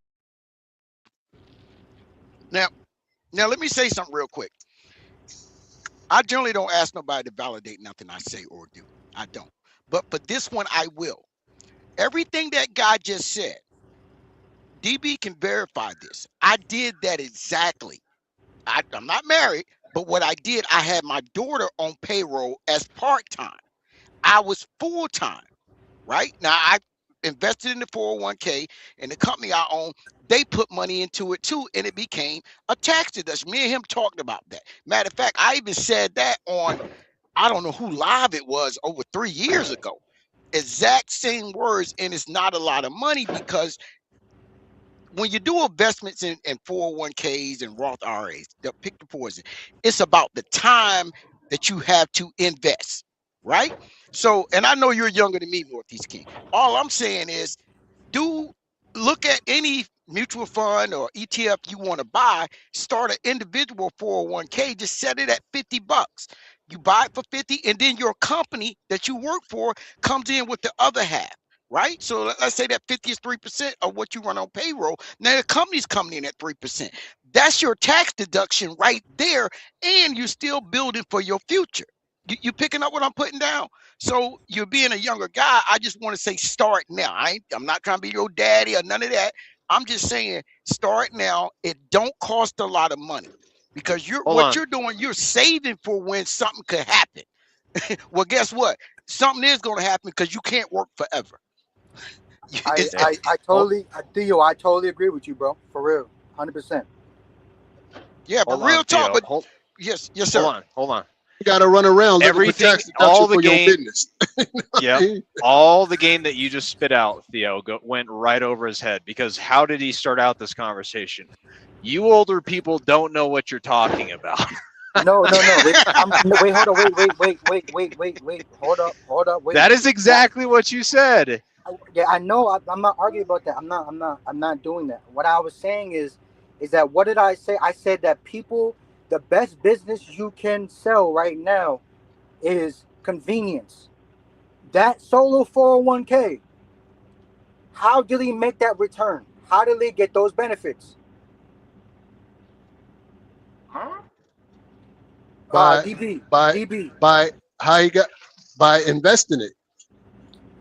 Now let me say something real quick. I generally don't ask nobody to validate nothing I say or do. I don't. But for this one, I will. Everything that guy just said, DB can verify this. I did that exactly. I'm not married, But what I did, I had my daughter on payroll as part-time. I was full-time, right? Now I invested in the 401k, and the company I own, they put money into it too, and it became a tax deduction. Me and him talked about that. Matter of fact, I even said that on, I don't know who live it was, over 3 years ago. Exact same words, and it's not a lot of money, because when you do investments in 401ks and Roth IRAs, pick the poison, it's about the time that you have to invest, right? So, and I know you're younger than me, Northeast King. All I'm saying is, look at any mutual fund or ETF you want to buy, start an individual 401k, just set it at $50. You buy it for 50, and then your company that you work for comes in with the other half. Right? So let's say that 50 is 3% of what you run on payroll. Now the company's coming in at 3%. That's your tax deduction right there, and you're still building for your future. You picking up what I'm putting down? So you're being a younger guy. I just want to say start now. I'm not trying to be your daddy or none of that. I'm just saying start now. It don't cost a lot of money, because you're doing, you're saving for when something could happen. Well, guess what? Something is going to happen, because you can't work forever. I totally agree with you, bro. For real, 100%. Yeah, but real talk. But yes, sir. Hold on. You got to run around looking for tax deduction for your business. Yeah, all the game that you just spit out, Theo, went right over his head, because how did he start out this conversation? You older people don't know what you're talking about. No. Wait, hold on. Wait. Hold up. Wait. That is exactly what you said. Yeah, I know. I'm not arguing about that. I'm not doing that. What I was saying is that, what did I say? I said that the best business you can sell right now is convenience. That solo 401k, how did he make that return? How did he get those benefits? Huh? DB. By investing it.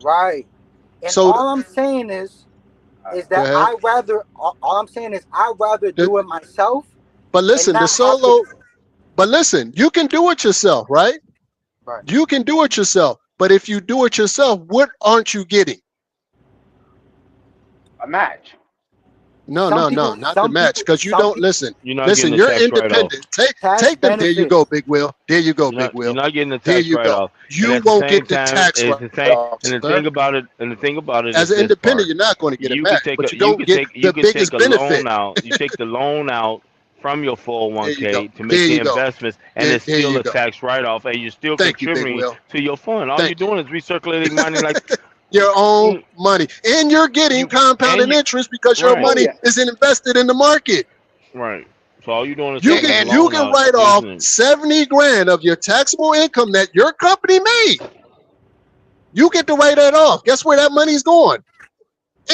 Right. And so all I'm saying is that I'd rather do it myself. But listen, you can do it yourself, right? Right. You can do it yourself. But if you do it yourself, what aren't you getting? A match. No, not the match, because you don't listen. Listen, you're independent. Take them. There you go, Big Will. There you go, Big Will. You're not getting the tax write-off. You won't get the tax write-off. And the thing about it, as an independent, you're not going to get a match, but you don't get the biggest benefit. You take the loan out from your 401k to make the investments, and it's still a tax write-off, and you're still contributing to your fund. All you're doing is recirculating money like your own money, and you're getting compounded interest, because your money is invested in the market. Right. So all you're doing is you can write off 70 grand of your taxable income that your company made. You get to write that off. Guess where that money's going?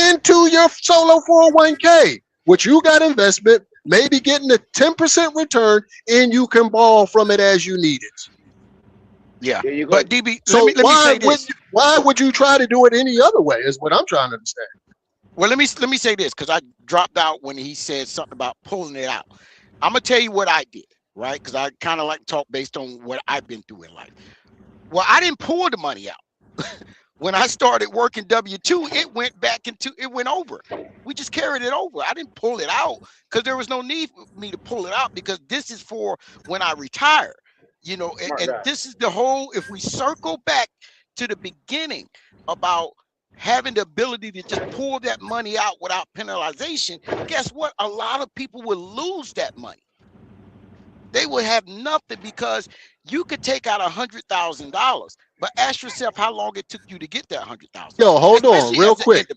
Into your solo 401k, which you got investment, maybe getting a 10% return, and you can borrow from it as you need it. Yeah, but DB, so let me say this. Why would you try to do it any other way? Is what I'm trying to understand. Well, let me say this, because I dropped out when he said something about pulling it out. I'm gonna tell you what I did, right? Because I kind of like to talk based on what I've been through in life. Well, I didn't pull the money out. When I started working W-2, it went over. We just carried it over. I didn't pull it out because there was no need for me to pull it out, because this is for when I retire. You know, and this is the whole, if we circle back to the beginning about having the ability to just pull that money out without penalization, guess what? A lot of people will lose that money. They will have nothing, because you could take out $100,000, but ask yourself how long it took you to get that $100,000. Yo, hold on real quick.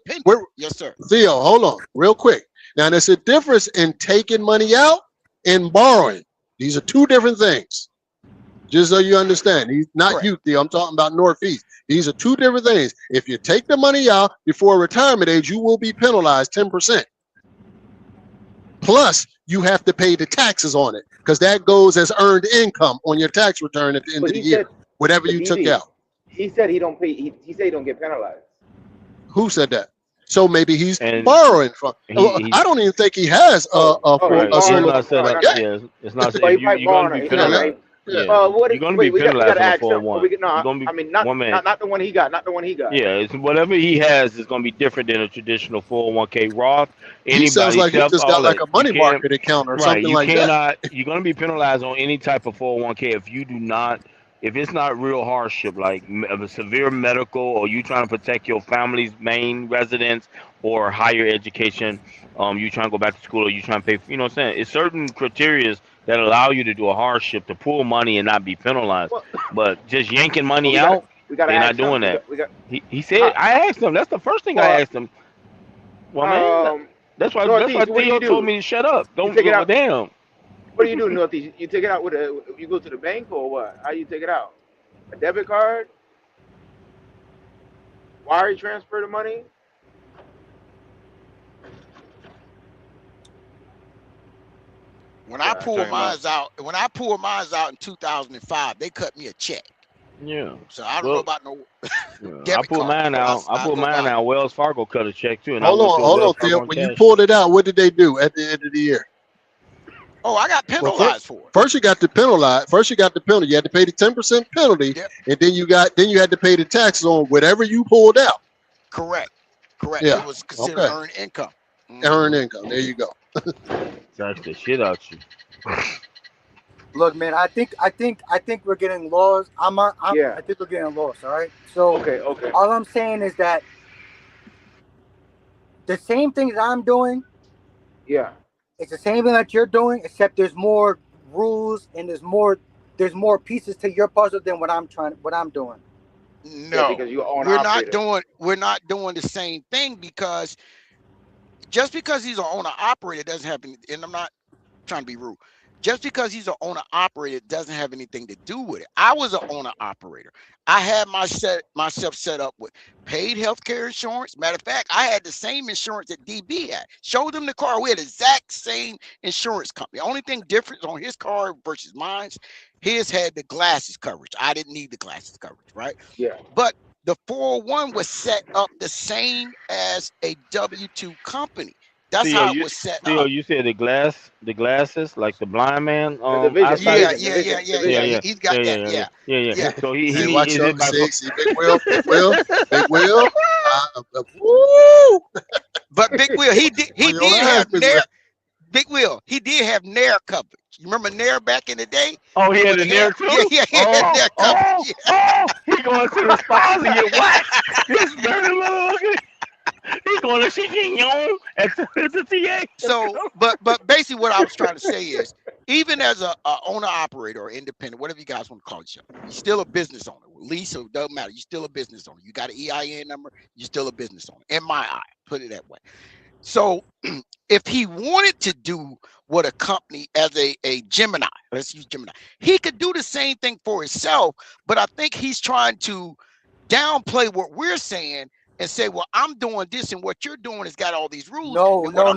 Yes, sir. Theo, hold on real quick. Now, there's a difference in taking money out and borrowing. These are two different things. Just so you understand, he's not you, Theo. I'm talking about Northeast. These are two different things. If you take the money out before retirement age, you will be penalized 10%. Plus, you have to pay the taxes on it, because that goes as earned income on your tax return at the end of the year, whatever you took out. He said he don't pay. He said he don't get penalized. Who said that? So maybe he's borrowing from. I don't even think he has a solo set up. Yeah, it's not. You're going to be penalized. Yeah. You're going to be penalized on 401. Not the one he got. Not the one he got. Yeah, it's whatever he has is going to be different than a traditional 401k Roth. He sounds like he just got like a money market account or something like that. You're going to be penalized on any type of 401k if you do not. If it's not real hardship, like a severe medical, or you trying to protect your family's main residence or higher education, you trying to go back to school, or you trying to pay, you know what I'm saying? It's certain criteria that allow you to do a hardship to pull money and not be penalized. But just yanking money out, they're not doing that. He said, I asked him, that's the first thing I asked him. Well, man, that's why Theo told me to shut up. Don't give a damn. What do you do, Northeast? You take it out with you go to the bank or what? How you take it out? A debit card? Wire transfer the money? When I pulled mine out in 2005, they cut me a check. Yeah. So I don't know about no. I pulled mine out. Wells Fargo cut a check too. And hold on, Theo. When you pulled it out, what did they do at the end of the year? Oh, I got penalized for it. First, you got the penalized. You had to pay the 10% penalty, and then you had to pay the taxes on whatever you pulled out. Correct. Yeah. It was considered earned income. Earned income. There you go. Tax the shit out you. Look, man, I think we're getting lost. I think we're getting lost. All right. So okay. All I'm saying is that the same things I'm doing. Yeah. It's the same thing that you're doing, except there's more rules and there's more pieces to your puzzle than what I'm doing. No, because we're not doing the same thing, because just because he's an owner operator doesn't have any, and I'm not trying to be rude. Just because he's an owner operator doesn't have anything to do with it. I was an owner operator. I had myself set up with paid healthcare insurance. Matter of fact, I had the same insurance that DB had. Showed him the car. We had the exact same insurance company. The only thing different on his car versus mine, his had the glasses coverage. I didn't need the glasses coverage, right? Yeah. But the 401 was set up the same as a W-2 company. That's how it was set up. Theo, you said the glasses, like the blind man. Yeah. He's got that. Yeah. So he watch out, see, Big Will. But Big Will, he did have Nair. Big Will, he did have Nair coverage. You remember Nair back in the day? Oh, he had a Nair too? Yeah, he had Nair coverage. He going to the spas and get waxed. This dirty motherfucker. He's going to Chignon at the TA. So, but basically what I was trying to say is, even as a owner operator or independent, whatever you guys want to call yourself, you're still a business owner. Lease, or doesn't matter. You're still a business owner. You got an EIN number. You're still a business owner. In my eye, put it that way. So, if he wanted to do what a company as a Gemini, let's use Gemini, he could do the same thing for himself. But I think he's trying to downplay what we're saying and say, well, I'm doing this and what you're doing has got all these rules. No. We're not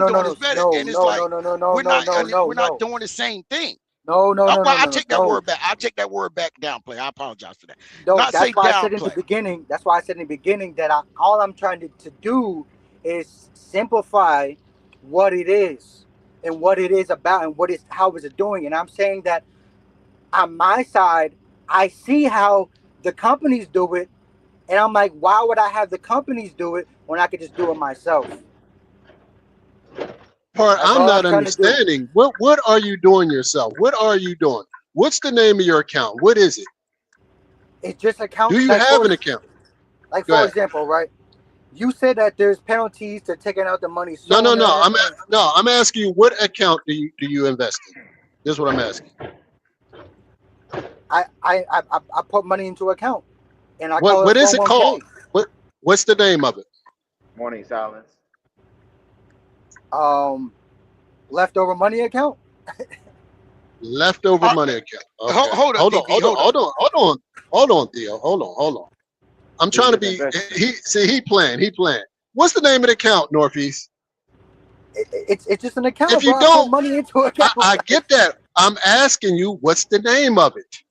doing the same thing. No. I take that word back. I take that word back, downplay. I apologize for that. No, that's why I said in the beginning. That's why I said in the beginning that all I'm trying to do is simplify what it is and what it is about and how is it doing. And I'm saying that on my side, I see how the companies do it. And I'm like, why would I have the companies do it when I could just do it myself? I'm not understanding. What are you doing yourself? What are you doing? What's the name of your account? What is it? It's just account. Do you have an account? Like, for example, right? You said that there's penalties to taking out the money. No. I'm asking you, what account do you invest in? This is what I'm asking. I put money into account. And what is it called? What's the name of it? Morning silence. Leftover money account. Leftover money account. Okay. Hold on, Theo. Hold on. I'm trying to be. He playing. What's the name of the account, Northeast? It's just an account. If you don't, put money into account. I get that. I'm asking you, what's the name of it?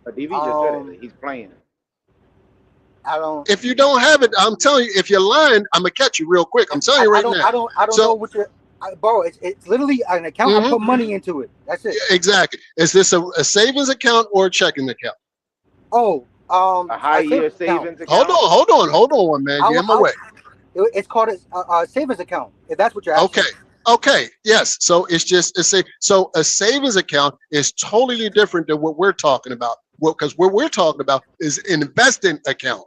DV just said it. He's playing. I don't. If you don't have it, I'm telling you, if you're lying, I'm gonna catch you real quick. I'm telling you right now. I don't know what you're. Bro, it's literally an account. I put money into it. That's it. Exactly. Is this a savings account or a checking account? Oh, a high yield savings account. Hold on, man. You're in my way. It's called a savings account. If that's what you're asking. Okay. Yes. So it's just a savings account is totally different than what we're talking about. Because what we're talking about is an investing account.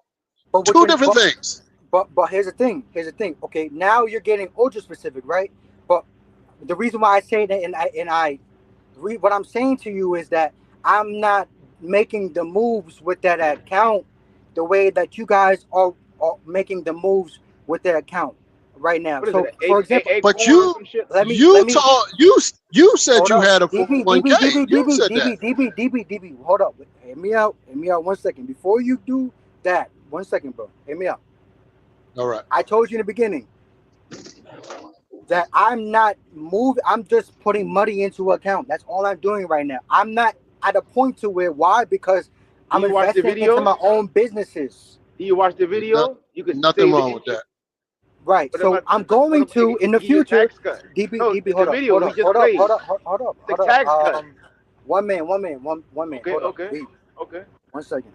Two different things. But here's the thing. Okay, now you're getting ultra specific, right? But the reason why I say that, what I'm saying to you is that I'm not making the moves with that account the way that you guys are making the moves with that account right now. So, for example, but you said you had a 401k. You said that. DB, hold up. Hear me out 1 second. Before you do that, 1 second, bro. Hear me out. All right. I told you in the beginning that I'm not moving. I'm just putting money into an account. That's all I'm doing right now. I'm not at a point to where, why? Because I'm investing into my own businesses. Do you watch the video? You can nothing wrong with that. Right. So I'm going to in the future. DB, hold up. The tax cut. One man. Okay. 1 second.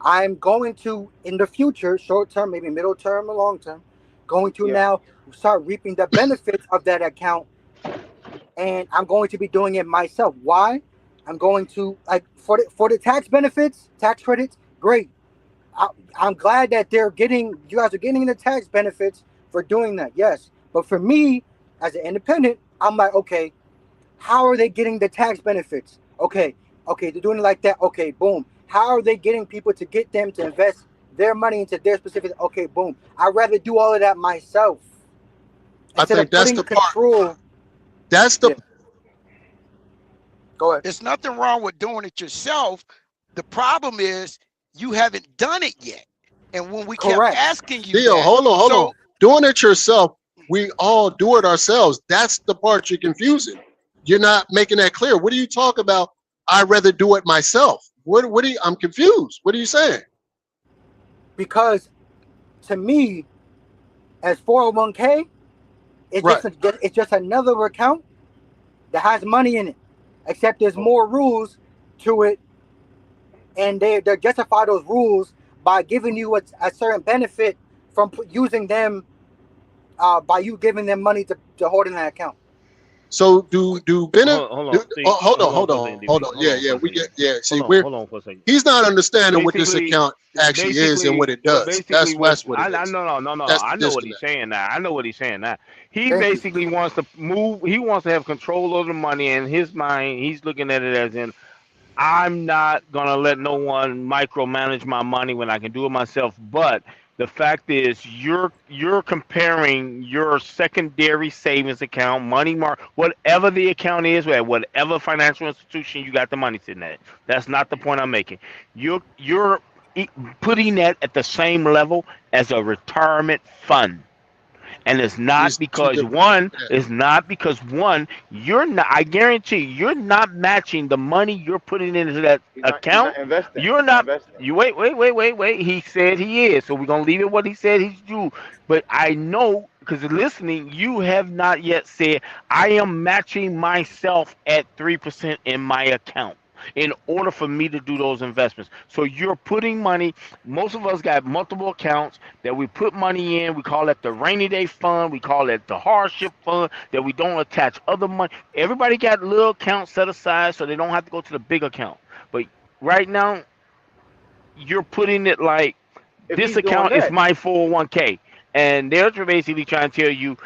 I'm going to in the future, short term, maybe middle term or long term, going to now start reaping the benefits of that account, and I'm going to be doing it myself. Why? I'm going to for the tax benefits, tax credits. Great. I'm glad that you guys are getting the tax benefits for doing that. Yes, but for me as an independent, I'm like, okay, how are they getting the tax benefits? Okay, they're doing it like that. Okay, boom. How are they getting people to get them to invest their money into their specific? Okay, boom. I'd rather do all of that myself. I think that's the part. That's the. Go ahead. There's nothing wrong with doing it yourself. The problem is you haven't done it yet. And when we kept asking you, Theo, hold on. Doing it yourself, we all do it ourselves. That's the part you're confusing. You're not making that clear. What are you talking about? I'd rather do it myself. What are you? I'm confused. What are you saying? Because to me, as 401k, it's just another account that has money in it. Except there's more rules to it, and they justify those rules by giving you a certain benefit from using them, by you giving them money to hold in that account. So do Bennett? Hold on. Yeah, we get. Yeah, see, hold on for a second. He's not understanding what this account actually is and what it does. That's what it is. No. I know what he's saying now. He basically wants to move. He wants to have control over the money. In his mind, he's looking at it as in, I'm not gonna let no one micromanage my money when I can do it myself. But the fact is, you're comparing your secondary savings account, money market, whatever the account is, at whatever financial institution you got the money sitting at. That's not the point I'm making. You're putting that at the same level as a retirement fund. And it's not because you're not. I guarantee you're not matching the money you're putting into that account. You're not. You wait. He said he is, so we're gonna leave it what he said he's due. But I know because listening, you have not yet said I am matching myself at 3% in my account in order for me to do those investments. So you're putting money. Most of us got multiple accounts that we put money in. We call it the rainy day fund. We call it the hardship fund, that we don't attach other money. Everybody got little accounts set aside so they don't have to go to the big account. But right now, you're putting it like this account is my 401k. And they're basically trying to tell you,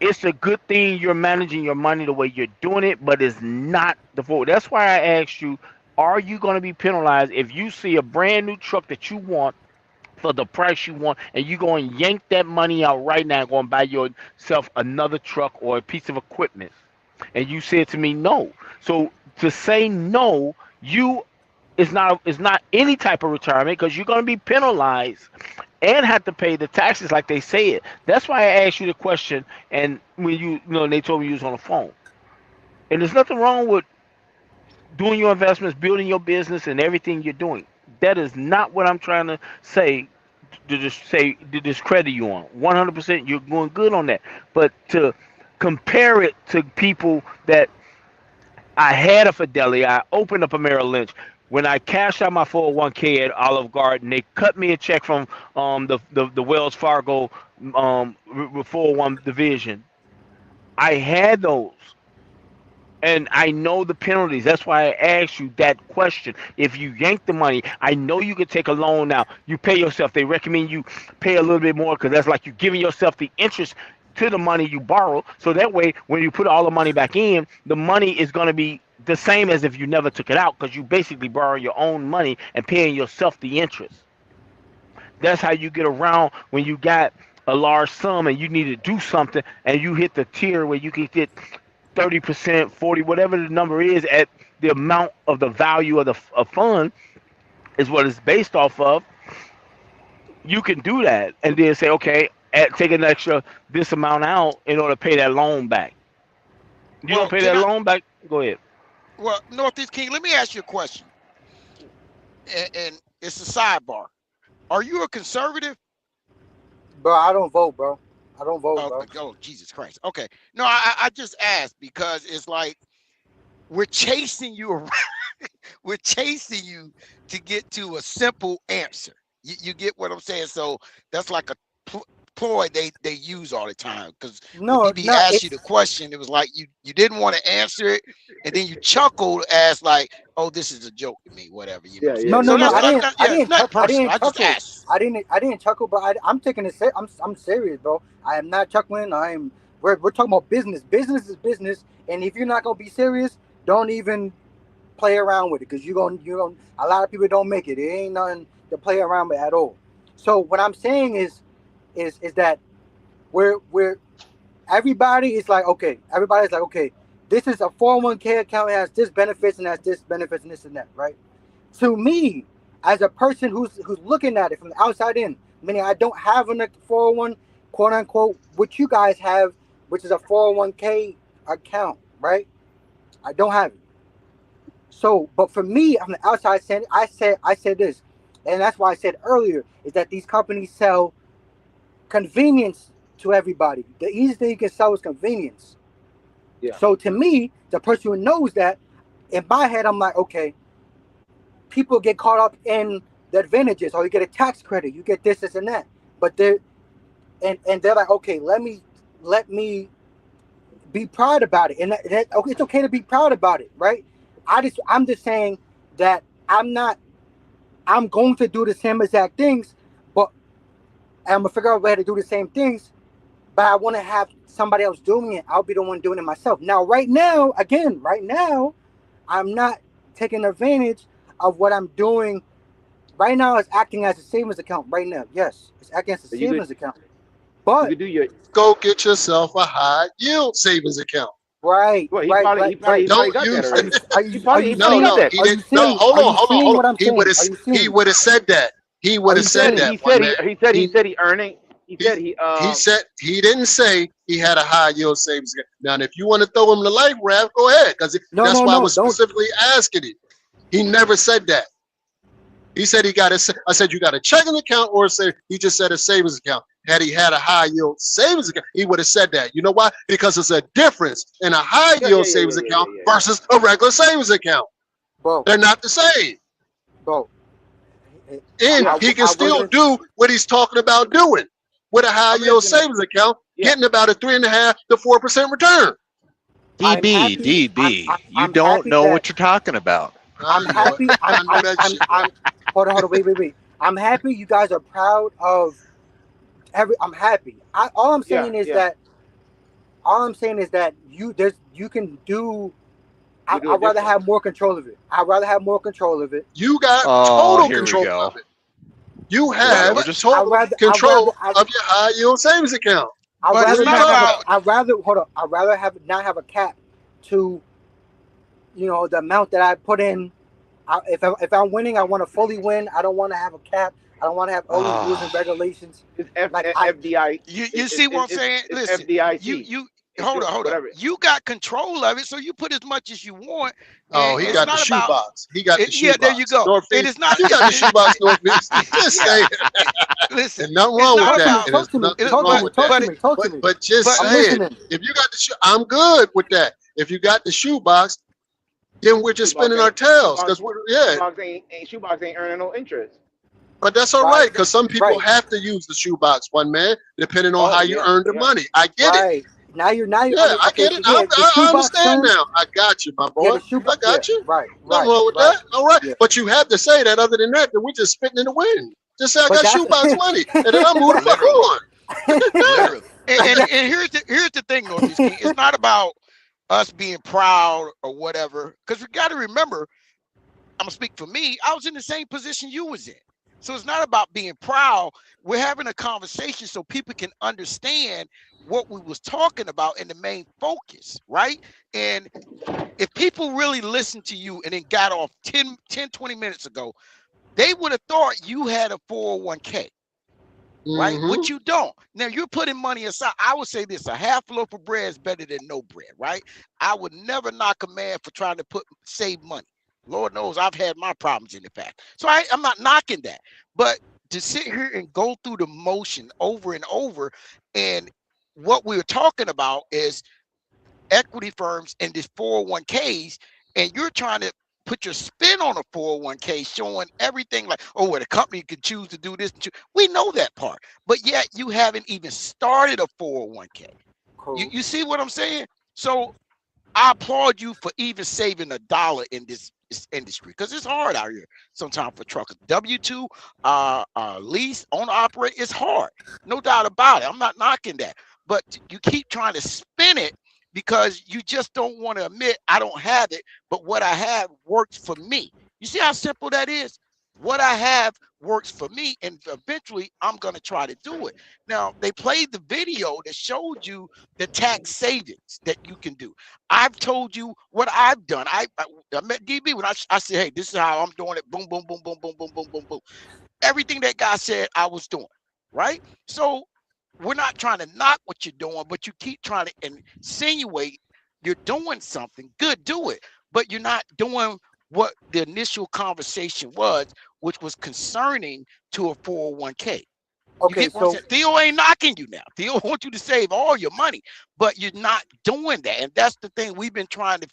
it's a good thing you're managing your money the way you're doing it, but it's not the full. That's why I asked you, are you going to be penalized if you see a brand new truck that you want for the price you want, and you go and yank that money out right now and go and buy yourself another truck or a piece of equipment? And you said to me, no. So to say no, it's not any type of retirement, because you're going to be penalized and have to pay the taxes like they say it. That's why I asked you the question, and when they told me you was on the phone. And there's nothing wrong with doing your investments, building your business, and everything you're doing. That is not what I'm trying to say. to just say to discredit you on. 100%, you're going good on that. But to compare it to people that I had a Fidelity, I opened up a Merrill Lynch. When I cashed out my 401k at Olive Garden, they cut me a check from the Wells Fargo 401 division. I had those. And I know the penalties. That's why I asked you that question. If you yank the money, I know you can take a loan now. You pay yourself. They recommend you pay a little bit more because that's like you giving yourself the interest to the money you borrow. So that way, when you put all the money back in, the money is going to be the same as if you never took it out because you basically borrow your own money and paying yourself the interest. That's how you get around when you got a large sum and you need to do something and you hit the tier where you can get 30%, 40, whatever the number is at the amount of the value of the fund is what it's based off of. You can do that and then say, okay, take an extra this amount out in order to pay that loan back. You don't pay that loan back, go ahead. Well, Northeast King, let me ask you a question. And it's a sidebar. Are you a conservative? Bro, I don't vote, bro. I don't vote, bro. Oh, Jesus Christ. Okay. No, I just asked because it's like we're chasing you around. We're chasing you to get to a simple answer. You get what I'm saying? So that's like a ploy they use all the time. Because BB asked you the question, it was like you didn't want to answer it, and then you chuckled as like, oh, this is a joke to me, whatever. You know? No, I didn't chuckle, but I'm taking it. I'm serious, bro. I am not chuckling. We're talking about business. Business is business, and if you're not gonna be serious, don't even play around with it, because you're gonna. A lot of people don't make it. It ain't nothing to play around with at all. So what I'm saying is that we're everybody is like, okay, everybody's like, okay, this is a 401k account, it has this benefits and has this benefits and this and that, right? To me, as a person who's looking at it from the outside in, meaning I don't have a 401, quote unquote, what you guys have, which is a 401k account, right? I don't have it. So, but for me, on the outside, I said this, and that's why I said earlier, is that these companies sell convenience to everybody. The easiest thing you can sell is convenience. Yeah. So to me, the person who knows that, in my head, I'm like, okay, people get caught up in the advantages, or you get a tax credit, you get this and that. But they're like, okay, let me be proud about it, and okay, it's okay to be proud about it, right? I'm just saying that I'm going to do the same exact things, but I'm gonna figure out a way to do the same things, but I want to have somebody else doing it. I'll be the one doing it myself. Now, right now, I'm not taking advantage of what I'm doing. Right now, it's acting as a savings account. Right now, yes, it's acting as a savings account. But you do go get yourself a high yield savings account. Right. Well, he probably got use that. He didn't. No, hold on. He would have said that. He would have said that. He said he earning. He said he didn't say he had a high yield savings account. Now, if you want to throw him the life raft, go ahead, because that's why I was specifically asking him. He never said that. He said I said you got a checking account, or he just said a savings account. Had he had a high yield savings account, he would have said that. You know why? Because it's a difference in a high yield savings account versus a regular savings account. Bro, they're not the same. Bro. And he can still do what he's talking about doing with a high yield savings account, getting about a 3.5% to 4% return. DB, you don't know what you're talking about. I'm happy. Hold on, wait. I'm happy you guys are proud of I'm happy. All I'm saying is that you can do. I'd rather have more control of it. You got total control of it. You have total control of your high yield savings account. I'd rather not have a cap to, the amount that I put in. If I'm winning, I want to fully win. I don't want to have a cap. I don't want to have all these rules and regulations. It's FDIC. You see what I'm saying? Listen, FDIC. hold on. You got control of it, so you put as much as you want. Oh, he got the shoebox. He got the shoebox. Yeah, there you go. Northeast, it is not. You got the shoebox, Northeast. Just say it. Listen, and nothing wrong with that. Talk to me. But just say it. If you got the I'm good with that. If you got the shoebox, then we're just spinning our tails because shoebox ain't earning no interest. But that's all right, because some people have to use the shoebox, one man, depending on how you earn the money. I get it. Now you're yeah, I get it. I understand now. I got you, my boy. I got you. Right. Nothing wrong with that. All right. Yeah. But you have to say that. Other than that, then we're just spitting in the wind. Just say I got shoebox money, and then I move the fuck on. and here's the thing, Northeast King. It's not about us being proud or whatever, because we got to remember. I'm gonna speak for me. I was in the same position you was in. So it's not about being proud. We're having a conversation so people can understand what we was talking about in the main focus, right? And if people really listened to you and then got off 10, 20 minutes ago, they would have thought you had a 401k, right? But you don't. Now you're putting money aside. I would say this, a half loaf of bread is better than no bread, right? I would never knock a man for trying to save money. Lord knows I've had my problems in the past. So I'm not knocking that. But to sit here and go through the motion over and over, and what we were talking about is equity firms and these 401ks, and you're trying to put your spin on a 401k, showing everything like, oh, well, the company could choose to do this. We know that part, but yet you haven't even started a 401k. Cool. You see what I'm saying? So I applaud you for even saving $1 in this industry, because it's hard out here sometimes for truckers. W-2, lease, owner operate, it's hard, no doubt about it. I'm not knocking that, but you keep trying to spin it because you just don't want to admit I don't have it, but what I have works for me. You see how simple that is? What I have works for me, and eventually I'm going to try to do it. Now, they played the video that showed you the tax savings that you can do. I've told you what I've done. I met DB when I said, hey, this is how I'm doing it. Boom, boom, boom, boom, boom, boom, boom, boom, boom. Everything that guy said I was doing, right? So we're not trying to knock what you're doing, but you keep trying to insinuate you're doing something good, do it. But you're not doing what the initial conversation was, which was concerning to a 401k. Okay, so Theo ain't knocking you now. Theo wants you to save all your money, but you're not doing that. And that's the thing we've been trying to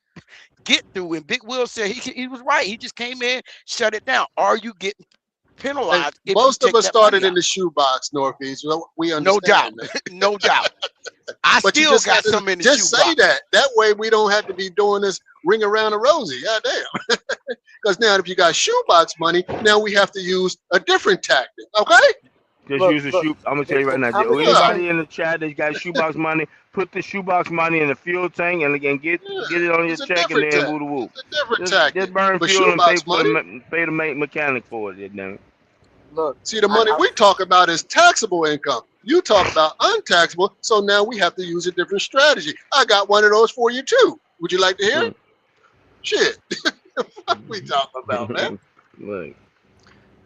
get through. And Big Will said he was right. He just came in, shut it down. Are you getting penalized? Most of us started in the shoebox, Northeast. We understand. No doubt. I still got some in the shoebox. Just say that. That way we don't have to be doing this ring around a rosy. Goddamn. Because now if you got shoebox money, now we have to use a different tactic. Okay? Just use the shoe. I'm gonna tell you right now. Anybody in the chat that got shoebox money, put the shoebox money in the fuel tank and get it on your check and then woo the woo. Just burn fuel and pay the mechanic for it. Damn it. Look, see, the money we talk about is taxable income. You talk about untaxable, so now we have to use a different strategy. I got one of those for you too. Would you like to hear it? Shit. What we talking about, man? Look.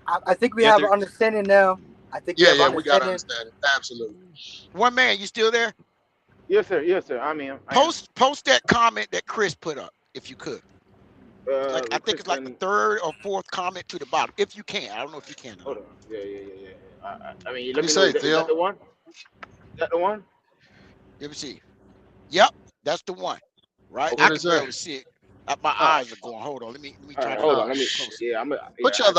I think we have an understanding now. I think we got to understand it. Absolutely. One man, you still there? Yes, sir. Yes, sir. I mean, post that comment that Chris put up, if you could. I think it's like the third or fourth comment to the bottom, if you can. I don't know if you can. Hold on. Yeah. I mean, let me say, Theo. Is that the one? Is that the one? Let me see. Yep, that's the one. Right? I can barely see it. My eyes are going. Hold on. Let me try. Hold on. Let me. Yeah, put your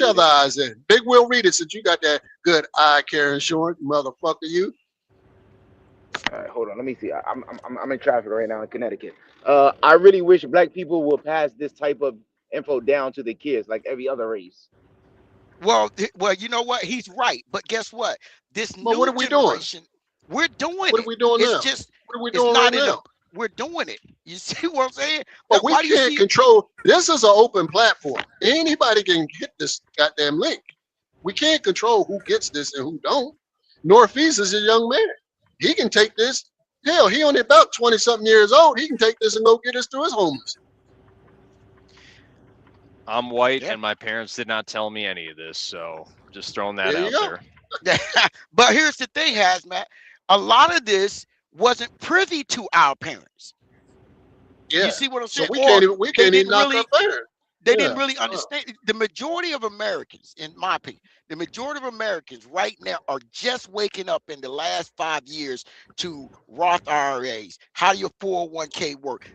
other eyes in. Big Will, read it since you got that good eye care insurance, motherfucker. You. All right, hold on. Let me see. I'm in traffic right now in Connecticut. I really wish black people would pass this type of info down to the kids, like every other race. Well, you know what? He's right. But guess what? This new what are we generation, doing? We're doing what are we doing now? What are we doing right now? We're doing it. You see what I'm saying? But we can't control. This is an open platform. Anybody can hit this goddamn link. We can't control who gets this and who don't. Northeast is a young man. He can take this. Hell, he only about 20-something years old. He can take this and go get us to his homes. I'm white, and my parents did not tell me any of this, so just throwing that out there. But here's the thing, Hazmat. A lot of this wasn't privy to our parents. Yeah. You see what I'm So saying? we can't even knock our parents. They didn't really understand. The majority of Americans, in my opinion, the majority of Americans right now are just waking up in the last 5 years to Roth IRAs, how your 401k work,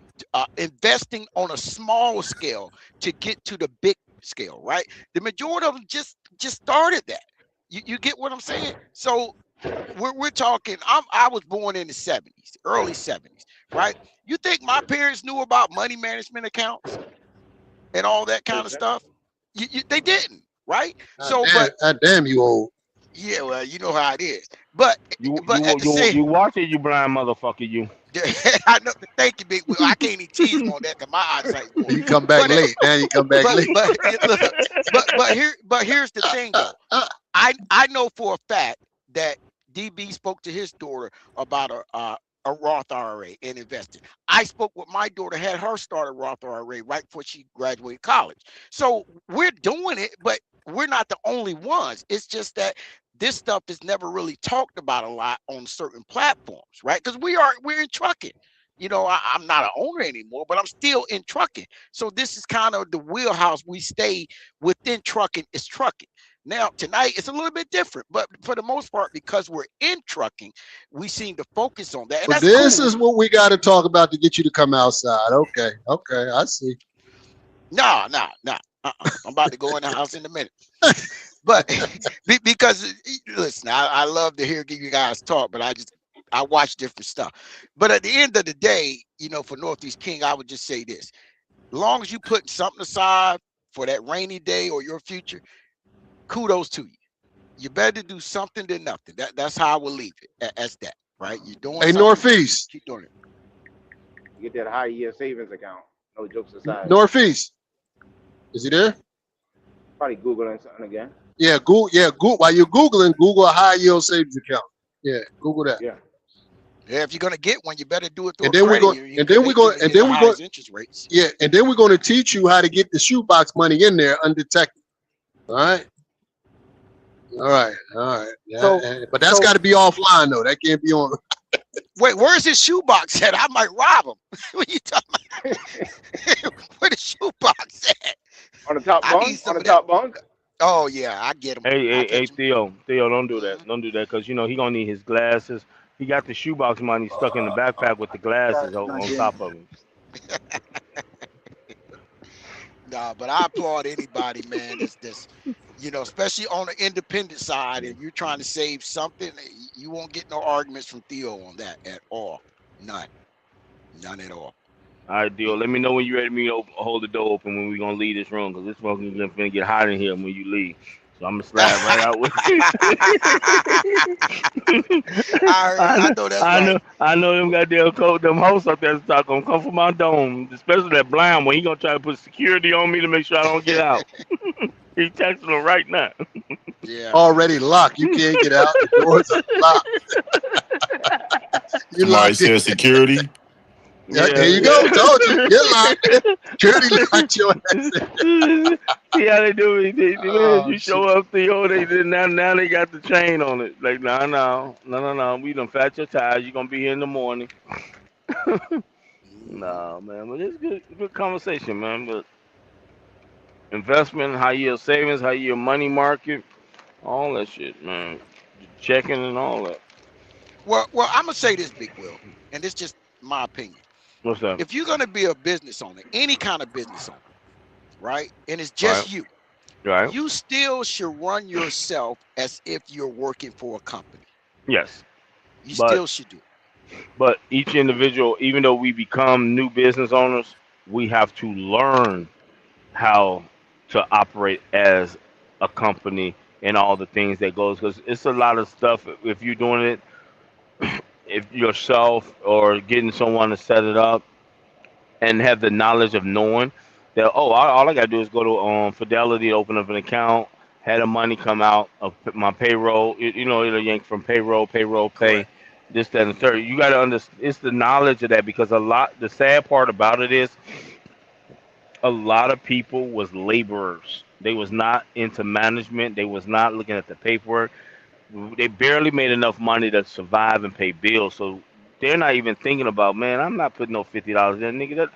investing on a small scale to get to the big scale, right? The majority of them just started that. You get what I'm saying? So we're talking, I was born in the 70s, early 70s, right? You think my parents knew about money management accounts and all that kind of stuff? They didn't, right? Damn you old. Yeah, well, you know how it is. But you watch it, you blind motherfucker, you. I know. Thank you, Big Will. I can't even tease him on that because my eyesight. You come back late. Now you come back late. But here's the thing, though. I know for a fact that DB spoke to his daughter about a Roth IRA and investing. I spoke with my daughter, had her start a Roth IRA right before she graduated college. So we're doing it, but we're not the only ones. It's just that this stuff is never really talked about a lot on certain platforms, right? Because we're in trucking. You know, I'm not an owner anymore, but I'm still in trucking. So this is kind of the wheelhouse we stay within. Trucking is trucking. Now, tonight it's a little bit different, but for the most part, because we're in trucking, we seem to focus on that. And but this is what we got to talk about to get you to come outside. Okay, I see. No. I'm about to go in the house in a minute. But because, listen, I love to hear you guys talk, but I watch different stuff. But at the end of the day, you know, for Northeast King, I would just say this. As long as you put something aside for that rainy day or your future, kudos to you. You better do something than nothing. That's how I will leave it as that, right? You're doing something. Northeast. Keep doing it. You get that high yield savings account. No jokes aside. Northeast. Is he there? Probably Googling something again. Yeah, Google. While you're Googling, Google a high yield savings account. Yeah, Google that. Yeah, if you're gonna get one, you better do it through and then we're going interest rates. Yeah, and then we're going to teach you how to get the shoebox money in there undetected. All right. Yeah, So- but that's got to be offline though. That can't be on. Wait, where's his shoebox at? I might rob him. What you talking about? Where the shoebox at? On the top bunk? On the top bunk? Oh yeah, I get him. Hey, Theo, don't do that. Don't do that, because you know he gonna need his glasses. He got the shoebox money stuck in the backpack with the glasses on top of him. Nah, but I applaud anybody, man. That's you know, especially on the independent side, if you're trying to save something, you won't get no arguments from Theo on that at all. None at all. All right, Theo, let me know when you're ready to hold the door open when we're gonna leave this room, because this fucking is gonna get hot in here when you leave. So I'm gonna slide right out with you. I know them goddamn them hosts up there that's gonna come from my dome, especially that blind one. He gonna try to put security on me to make sure I don't get out. He's texting them right now. Yeah. Already locked. You can't get out. The doors are locked. You Somebody said security. Yeah, there you go. Told you. You're locked. Security locked your ass. See how they do it. You show up, Theo. Now they got the chain on it. Like, no. We done fat your tires. You're gonna be here in the morning. Nah, man. But it's good conversation, man. But investment, high yield savings, high yield money market, all that shit, man. Checking and all that. Well, I'm gonna say this, Big Will, and it's just my opinion. What's that? If you're gonna be a business owner, any kind of business owner, right, and it's just you, right, you still should run yourself as if you're working for a company. Yes. You still should do it. But each individual, even though we become new business owners, we have to learn how to operate as a company and all the things that goes, because it's a lot of stuff. If you're doing it if yourself or getting someone to set it up and have the knowledge of knowing that, all I gotta do is go to Fidelity, open up an account, had the money come out of my payroll, it'll yank from payroll pay, this, that, and the third. You gotta understand, it's the knowledge of that, because the sad part about it is a lot of people was laborers. They was not into management. They was not looking at the paperwork. They barely made enough money to survive and pay bills. So they're not even thinking about, man, I'm not putting no $50 in, nigga.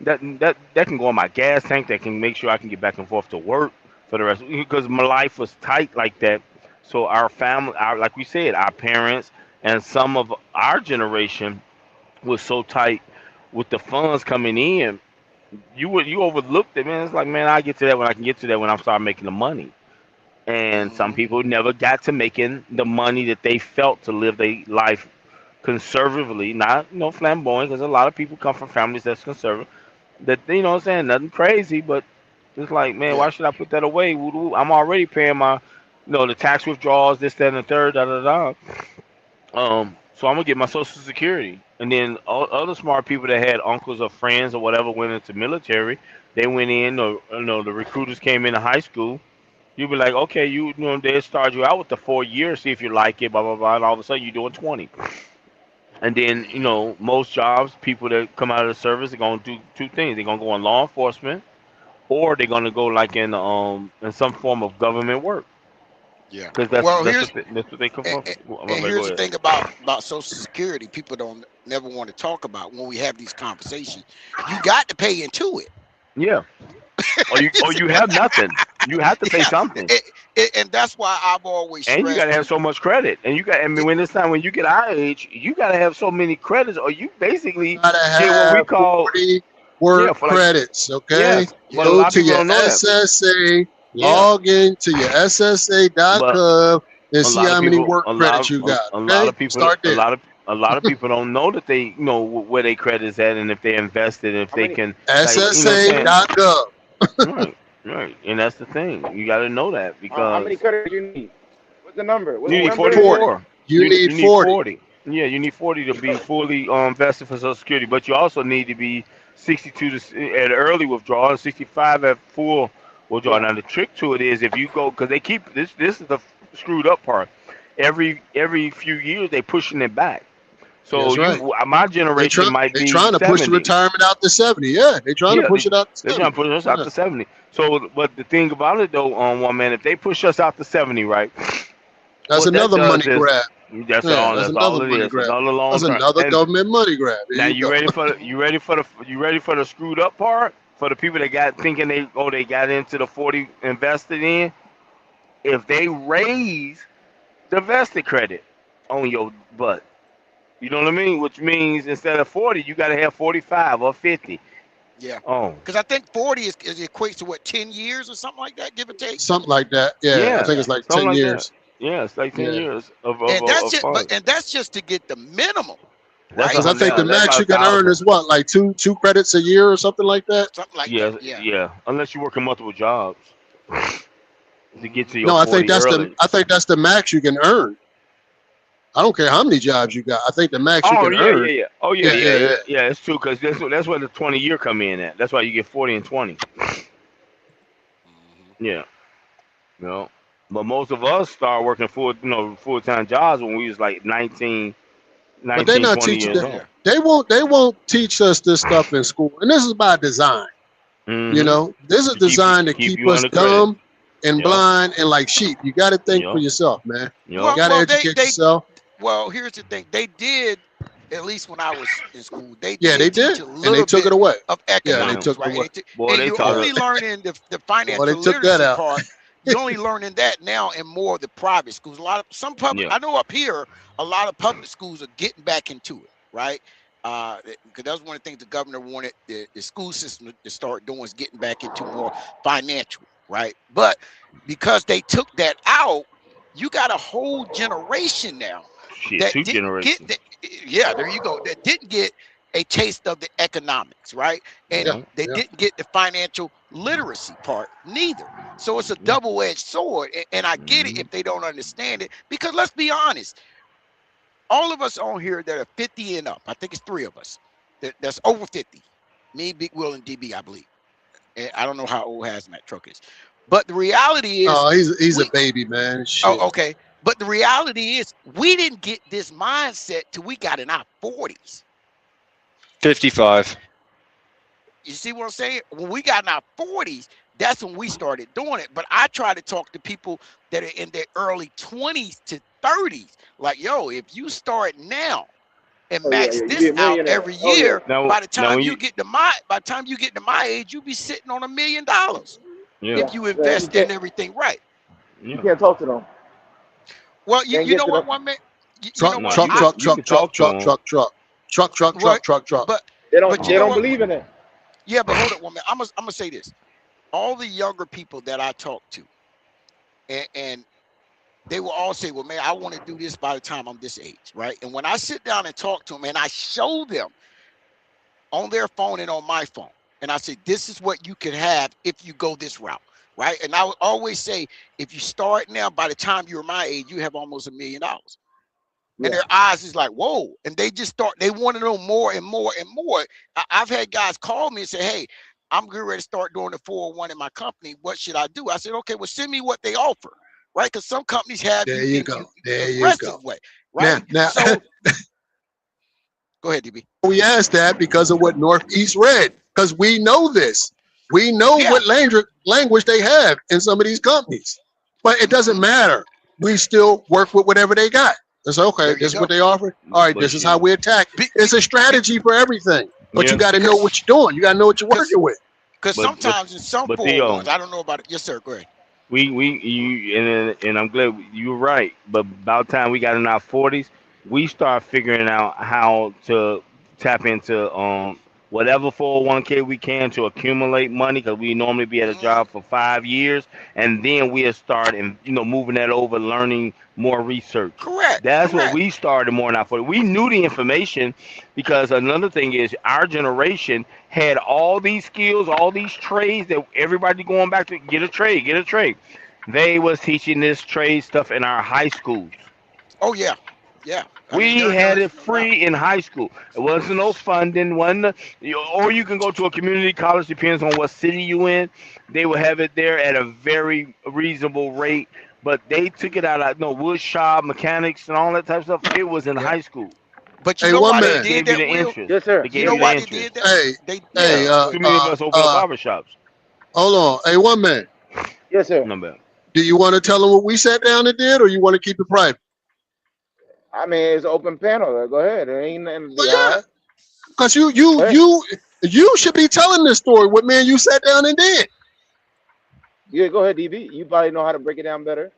That can go on my gas tank. That can make sure I can get back and forth to work for the rest. Because my life was tight like that. So our family, like we said, our parents and some of our generation was so tight with the funds coming in. You overlooked it, man. It's like, man, I get to that when I can get to that when I start making the money. And some people never got to making the money that they felt to live their life conservatively, not flamboyant, because a lot of people come from families that's conservative. That what I'm saying, nothing crazy, but it's like, man, why should I put that away? I'm already paying my, the tax withdrawals, this, that, and the third, da da da. So I'm gonna get my Social Security, and then other smart people that had uncles or friends or whatever went into military. They went in, or the recruiters came into high school. You'd be like, okay, they start you out with the 4 years, see if you like it, blah blah blah, and all of a sudden you're doing 20. And then most jobs, people that come out of the service are gonna do two things. They're gonna go in law enforcement, or they're gonna go like in some form of government work. Yeah. Because that's what they come from. And here's the thing about Social Security, people don't never want to talk about when we have these conversations. You got to pay into it. Yeah. or you have nothing. You have to pay something. And that's why I've always stressed. And you gotta have so much credit. And you got when you get our age, you gotta have so many credits, or you basically gotta get what we call 40 work credits. Okay. Yeah, go to your SSA. Log into your SSA.gov and see how many work credits you got. A lot of people, a lot of people don't know that they know where their credit is at, and if they invested, if they can. SSA.gov. Right, and that's the thing. You got to know that because. How many credits you need? What's the number? You need 44. You need 40. Yeah, you need 40 to be fully invested for Social Security, but you also need to be 62 at early withdrawal and 65 at full. Now the trick to it is if you go, because they keep this is the screwed up part. Every few years they pushing it back. So my generation might be. They're trying to 70. push the retirement out to 70. Yeah, they're trying to push it out to 70. They're trying to push us out to 70. So, but the thing about it though, one man, if they push us out to 70, right? That's another money grab. That's all it is. That's another government money grab. Now you ready for the screwed up part? For the people that got thinking they got into the 40 invested in, if they raise the vested credit on your butt, you know what I mean? Which means instead of 40, you got to have 45 or 50. Yeah. Oh. Because I think 40 is equates to what, 10 years or something like that, give or take. Something like that. Yeah. I think it's like 10 years. Yeah, it's like 10 years and that's just to get the minimum. Because I think the max you can earn is what, like two credits a year or something like that. Something like that. Yeah. Unless you work in multiple jobs to get to your. No, I think that's early. the max you can earn. I don't care how many jobs you got. I think the max you can earn. Yeah. Oh yeah. It's true because that's where the 20-year come in at. That's why you get 40 and 20. Yeah. But most of us start working full-time jobs when we was like 19. But they're not teaching them. They won't teach us this stuff in school, and this is by design. Mm-hmm. This is designed to keep us dumb and blind and like sheep. You got to think for yourself, man. You got to educate yourself. Well, here's the thing. They did, at least when I was in school. They did, and they took it away. Of economics, they took it away. And you're only learning the financial literacy part. You're only learning that now in more of the private schools. Some public, I know up here, a lot of public schools are getting back into it, right? Because that was one of the things the governor wanted the school system to start doing, is getting back into more financial, right? But because they took that out, you got a whole generation now. Two generations. There you go. That didn't get a taste of the economics, right? And they didn't get the financial literacy part neither. So it's a double-edged sword, and I get it if they don't understand it, because let's be honest, all of us on here that are 50 and up, I think it's 3 of us that's over 50, me, Big Will, and DB, I believe. And I don't know how old Hazmat Truck is, but the reality is, he's a baby, man. Shit. Oh, okay. But the reality is, we didn't get this mindset till we got in our 40s. 55. You see what I'm saying? When we got in our 40s, that's when we started doing it. But I try to talk to people that are in their early 20s to 30s. Like, yo, if you start now, and Oh yeah, max yeah. You this be a out millionaire. every Oh yeah. year, Now, by the now time when you you, get to my age, you be sitting on $1 million yeah, if you Yeah. You invest in can't. everything right. You yeah. can't talk to them. Well, Can't you get know to what, them. one man, you know Truck, No, what, truck, you could truck, you truck, could truck, talk to truck, them. truck, truck, truck, truck, what, truck, truck, truck. but They but you don't know Um, what, believe in it. yeah, but hold up, one man. I'm gonna say this. All the younger people that I talk to, and they will all say, well, man, I want to do this by the time I'm this age, right? And when I sit down and talk to them and I show them on their phone and on my phone, and I say, this is what you can have if you go this route, right? And I would always say, if you start now, by the time you're my age, you have almost $1 million. And Yeah. their eyes is like, whoa. And they just start, they want to know more and more and more. I've had guys call me and say, hey, I'm getting ready to start doing the 401 in my company. What should I do? I said, okay, well, send me what they offer, right? Because some companies have There you you in go. you There you aggressive go. way, Now, right? now So go ahead, DB. we asked that because of what Northeast read, because we know this. We know Yeah. what language they have in some of these companies, but it doesn't matter. We still work with whatever they got. It's okay. There you This is what go. they offer. All right, but this is how you, we attack. It's a strategy for everything, but you yeah, got to know what you're doing. You got to know what you're Because working with. because but sometimes in some Theo, 401s, I don't know about it. Yes, sir. Go ahead. and I'm glad you're right. But about time we got in our 40s, we start figuring out how to tap into whatever 401k we can to accumulate money, because we normally be at a job for 5 years, and then we'll start and moving that over, learning more research. Correct. That's what Correct. we started more now for. We knew the information, because another thing is our generation had all these skills, all these trades that everybody going back to get a trade, get a trade. They was teaching this trade stuff in our high schools. Oh yeah. Yeah. I mean, We had there's it no doubt. free in high school. It wasn't no funding, or you can go to a community college, depends on what city you in. They will have it there at a very reasonable rate, but they took it out of wood shop, mechanics, and all that type of stuff. It was in Yeah. high school. But you Hey, know one why they man. They did gave you that, the Will? interest. Yes, sir. They You gave know you the why they interest. did that? Hey, They hey, yeah. Go Too ahead. many of us open up barber shops. hold on. Hey, one man. Yes, sir. No bad. Do you want to tell them what we sat down and did, or you want to keep it private? I mean, it's an open panel. Go ahead. There ain't nothing to be hard. Because you should be telling this story. What man you sat down and did? Yeah, go ahead, DB. You probably know how to break it down better.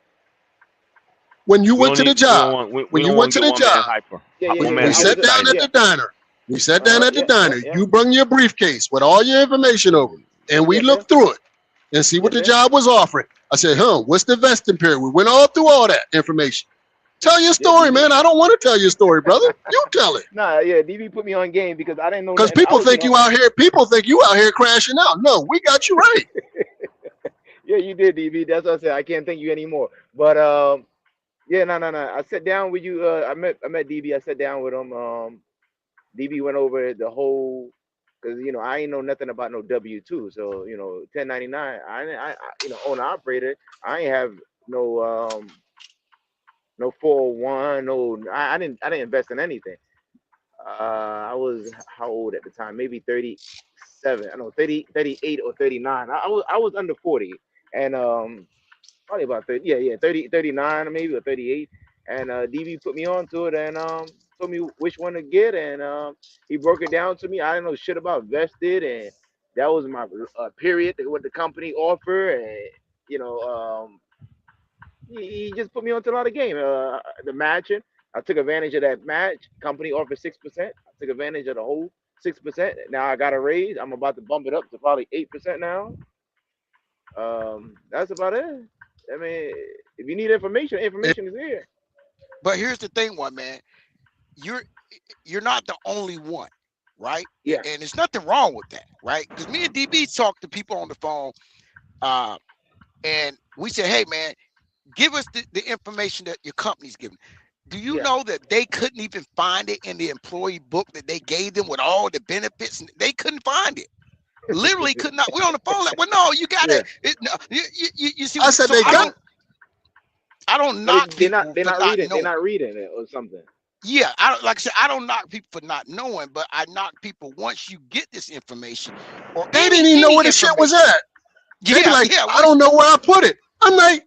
When you We went don't to the need. We don't job. want. We When you don't went want to to the get one man job. hyper. Yeah, yeah, One yeah. man We I too sat was down excited. at the diner. We sat down at the yeah, diner. yeah. You bring your briefcase with all your information over, and we Yes, looked sir. through it and see what Yes, the sir. job was offering. I said, what's the vesting period? We went all through all that information. Tell your Yeah, story, DB. man. I don't want to tell your story, brother. You tell it. Nah, yeah, DB put me on game because I didn't know Because nothing. I people was think you out here. People think you out here crashing out. No, we got you right. Yeah, you did, DB. That's what I said. I can't thank you anymore. But yeah, no. I sat down with you. I met DB. I sat down with him. DB went over the whole, because I ain't know nothing about no W-2. So 1099. I owner operator. I ain't have no 401. No, I didn't invest in anything. I was how old at the time? Maybe 37. I know 30, 38 or 39. I was under 40, and probably about 30. Yeah, 30, 39 or maybe, or 38. And DB put me onto it and told me which one to get, and he broke it down to me. I didn't know shit about vested, and that was my period what the company offer, and he just put me onto a lot of game. The matching, I took advantage of that match. Company offered 6%. I took advantage of the whole 6%. Now I got a raise. I'm about to bump it up to probably 8% now. That's about it. I mean, if you need information is here. But here's the thing, one man. You're not the only one, right? Yeah. And there's nothing wrong with that, right? Because me and DB talk to people on the phone, and we say, hey man, give us the information that your company's giving. Do you know that they couldn't even find it in the employee book that they gave them with all the benefits? They couldn't find it. Literally could not. We're on the phone like, well, no, you got it. You see? I said so they got. I don't knock people. They're not reading. They're not reading it or something. Yeah, like I said, I don't knock people for not knowing, but I knock people once you get this information. Or They didn't even know where the shit was at. They be like, I don't know where I put it. I'm like,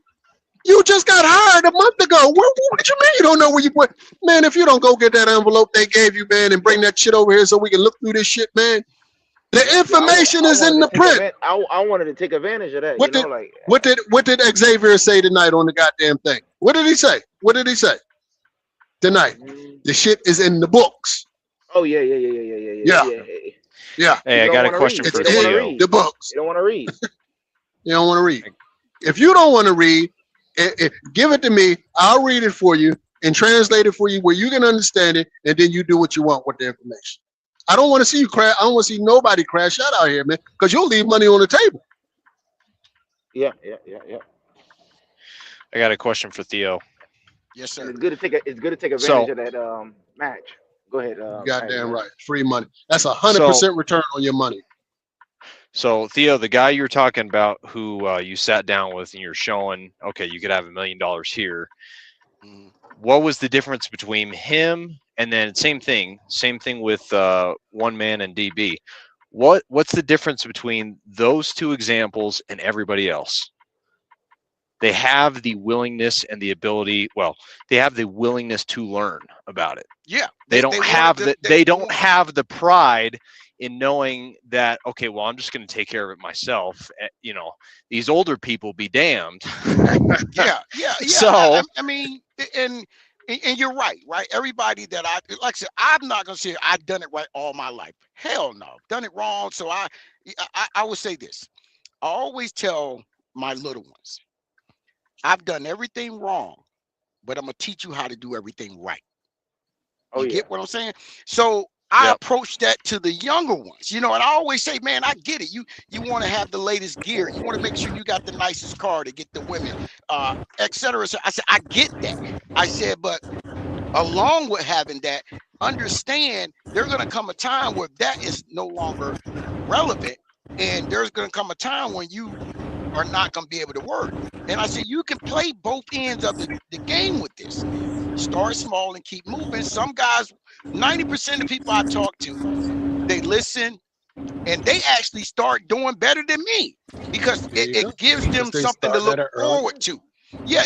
You just got hired a month ago. What you mean you don't know where you put? Man, if you don't go get that envelope they gave you, man, and bring that shit over here so we can look through this shit, man. The information is in the print. I wanted to take advantage of that. What did Xavier say tonight on the goddamn thing? What did he say? What did he say tonight? The shit is in the books. Oh yeah. Hey, I got a question for Theo. The books. You don't want to read. You don't want to read. If you don't want to read, give it to me. I'll read it for you and translate it for you where you can understand it, and then you do what you want with the information. I don't want to see you crash. I don't want to see nobody crash out here, man, because you'll leave money on the table. Yeah. I got a question for Theo. Yes, sir. And it's good to take advantage of that match. Go ahead. Goddamn right. Free money. That's 100% return on your money. So Theo, the guy you're talking about who you sat down with and you're showing, okay, you could have $1 million here. What was the difference between him and then same thing with One Man and DB? What's the difference between those two examples and everybody else? They have the willingness and the ability. Well, they have the willingness to learn about it. Yeah. They don't have the pride in knowing that, okay, well, I'm just going to take care of it myself. You know, these older people be damned. Yeah. So I mean, and you're right. Everybody that like I said, I'm not gonna say I've done it right all my life. Hell no, done it wrong. So I would say this. I always tell my little ones, I've done everything wrong, but I'm gonna teach you how to do everything right. You get what I'm saying? So I approach that to the younger ones, and I always say, man, I get it. You want to have the latest gear. You want to make sure you got the nicest car to get the women, etc. So I said, I get that. I said, but along with having that, understand there's going to come a time where that is no longer relevant. And there's going to come a time when you are not going to be able to work. And I said, you can play both ends of the game with this. Start small and keep moving. Some guys, 90% of people I talk to, they listen and they actually start doing better than me because it gives them something to look forward to. Yeah,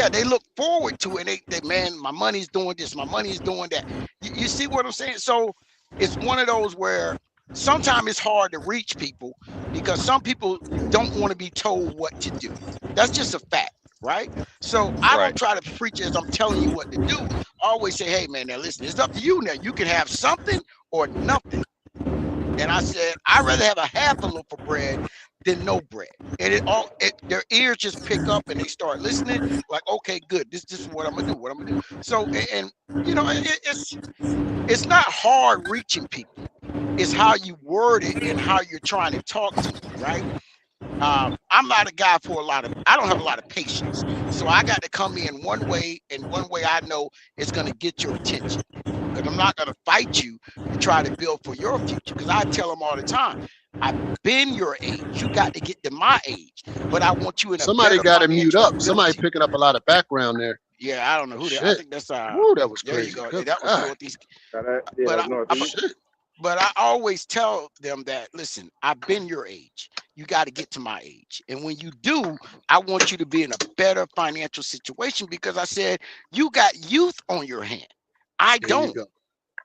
they look forward to it. They man, my money's doing this, my money's doing that. You see what I'm saying? So it's one of those where sometimes it's hard to reach people because some people don't want to be told what to do. That's just a fact, right? So I don't try to preach as I'm telling you what to do. I always say, hey man, now listen, it's up to you now. You can have something or nothing. And I said, I'd rather have a half a loaf of bread than no bread. And their ears just pick up and they start listening like, okay, good. This is what I'm gonna do, So, it's not hard reaching people. It's how you word it and how you're trying to talk to them, right? I'm not a guy I don't have a lot of patience. So I got to come in one way, and one way I know it's going to get your attention. Because I'm not going to fight you and try to build for your future. Because I tell them all the time, I've been your age. You got to get to my age. But I want you in a Somebody got to mute up. Somebody picking up a lot of background there. Yeah, I don't know who that. I think that's Ooh, that was crazy. There you go. That was Northeast. But I always tell them that, listen, I've been your age. You got to get to my age. And when you do, I want you to be in a better financial situation because I said, you got youth on your hand. I don't.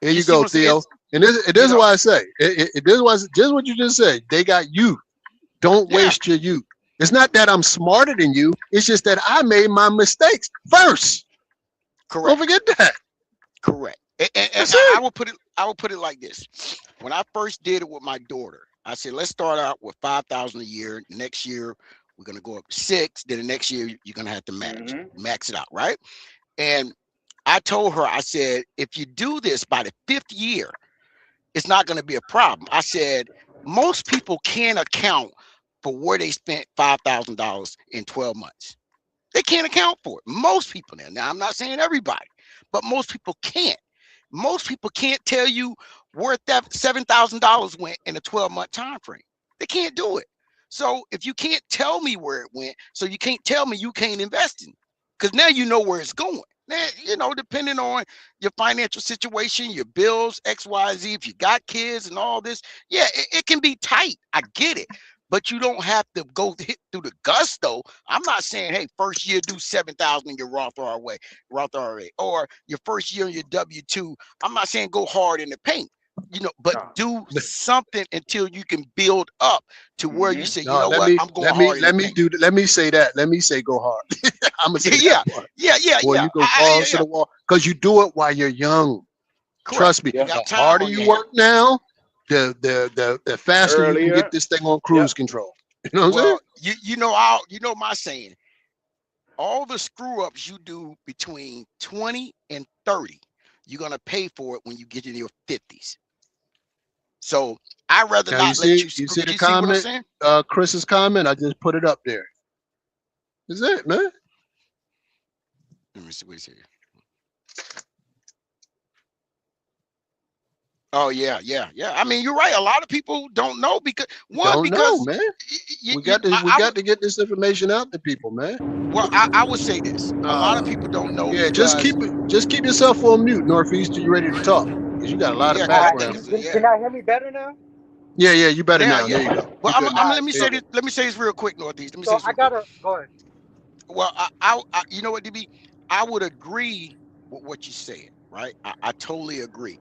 There you go, Theo. And this is why I say, this is just what you just said. They got youth. Don't waste your youth. It's not that I'm smarter than you. It's just that I made my mistakes first. Correct. Don't forget that. Correct. And I will put it like this. When I first did it with my daughter, I said, let's start out with $5,000 a year. Next year, we're going to go up to $6,000. Then the next year, you're going to have to max it out, right? And I told her, I said, if you do this by the 5th year, it's not going to be a problem. I said, most people can't account for where they spent $5,000 in 12 months. They can't account for it. Most people now, I'm not saying everybody, but most people can't. Most people can't tell you where that $7,000 went in a 12-month time frame. They can't do it. So if you can't tell me where it went, so you can't tell me you can't invest in it, because now you know where it's going. Now, depending on your financial situation, your bills, X, Y, Z, if you got kids and all this, it can be tight. I get it. but you don't have to go hit through the gusto. I'm not saying, hey, first year do 7,000 in your Roth IRA, or your first year in your W-2. I'm not saying go hard in the paint, but do something until you can build up to where you say, I'm going hard. Let me say that. Let me say go hard. I'm gonna say yeah. Boy, you go balls to the wall because you do it while you're young. Correct. Trust me. The harder you work now, the faster you can get this thing on cruise control. You know what I'm saying? You know my saying. All the screw ups you do between 20 and 30, you're gonna pay for it when you get in your 50s. So I'd rather Now, not let you. You see the comment? Chris's comment. I just put it up there. Is it, man? Let me see. Wait a second. Oh yeah. I mean, you're right. A lot of people don't know because we got to get this information out to people, man. Well, I would say this: a lot of people don't know. Yeah, just keep yourself on mute, Northeast. Are you ready to talk? Because you got a lot of background. Can y'all hear me better now? Yeah, you better now. There you go. Well, let me say this. Let me say this real quick, Northeast. Let me say this. Go ahead. Well, I you know what, DB? I would agree with what you said, right? I totally agree.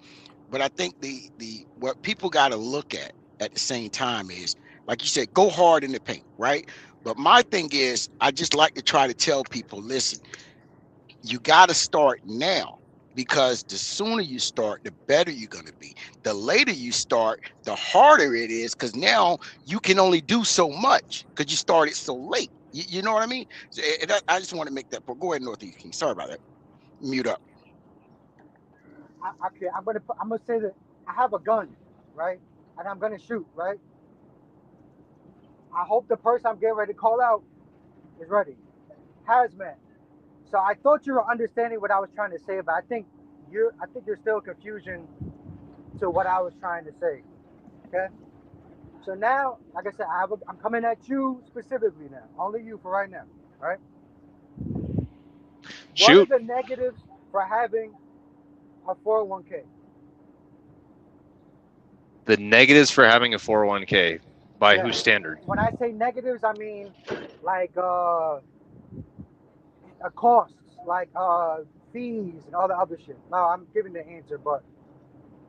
But I think the what people got to look at the same time is, like you said, go hard in the paint, right? But my thing is, I just like to try to tell people, listen, you got to start now, because the sooner you start, the better you're going to be. The later you start, the harder it is, because now you can only do so much because you started so late. You know what I mean? So, I just want to make that point. Go ahead, Northeast King. Sorry about that. Mute up. Okay, I'm gonna say that I have a gun, right, and I'm gonna shoot, right. I hope the person I'm getting ready to call out is ready. Hazmat. So I thought you were understanding what I was trying to say, but I think you're still confusion to what I was trying to say. Okay. So now, like I said, I'm coming at you specifically now, only you for right now, all right? Shoot. What are the negatives for having a 401k? The negatives for having a 401k, by whose standard? When I say negatives, I mean like costs, like fees and all the other shit. No, I'm giving the answer, but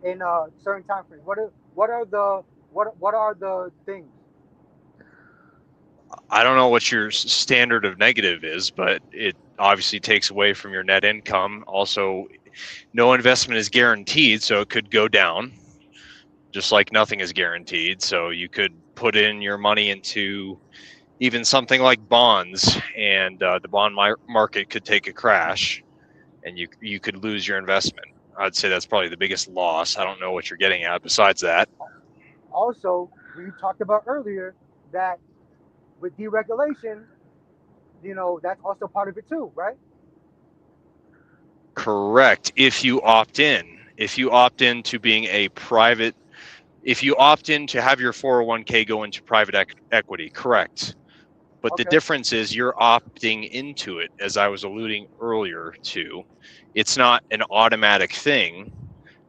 in certain time frames, what are the things? I don't know what your standard of negative is, but it obviously takes away from your net income. Also, no investment is guaranteed, so it could go down, just like nothing is guaranteed. So you could put in your money into even something like bonds, and the bond market could take a crash, and you could lose your investment. I'd say that's probably the biggest loss. I don't know what you're getting at besides that. Also, we talked about earlier that with deregulation, that's also part of it too, right? Correct. If you opt in to being a private, if you opt in to have your 401k go into private equity, correct. But the difference is you're opting into it, as I was alluding earlier to. It's not an automatic thing.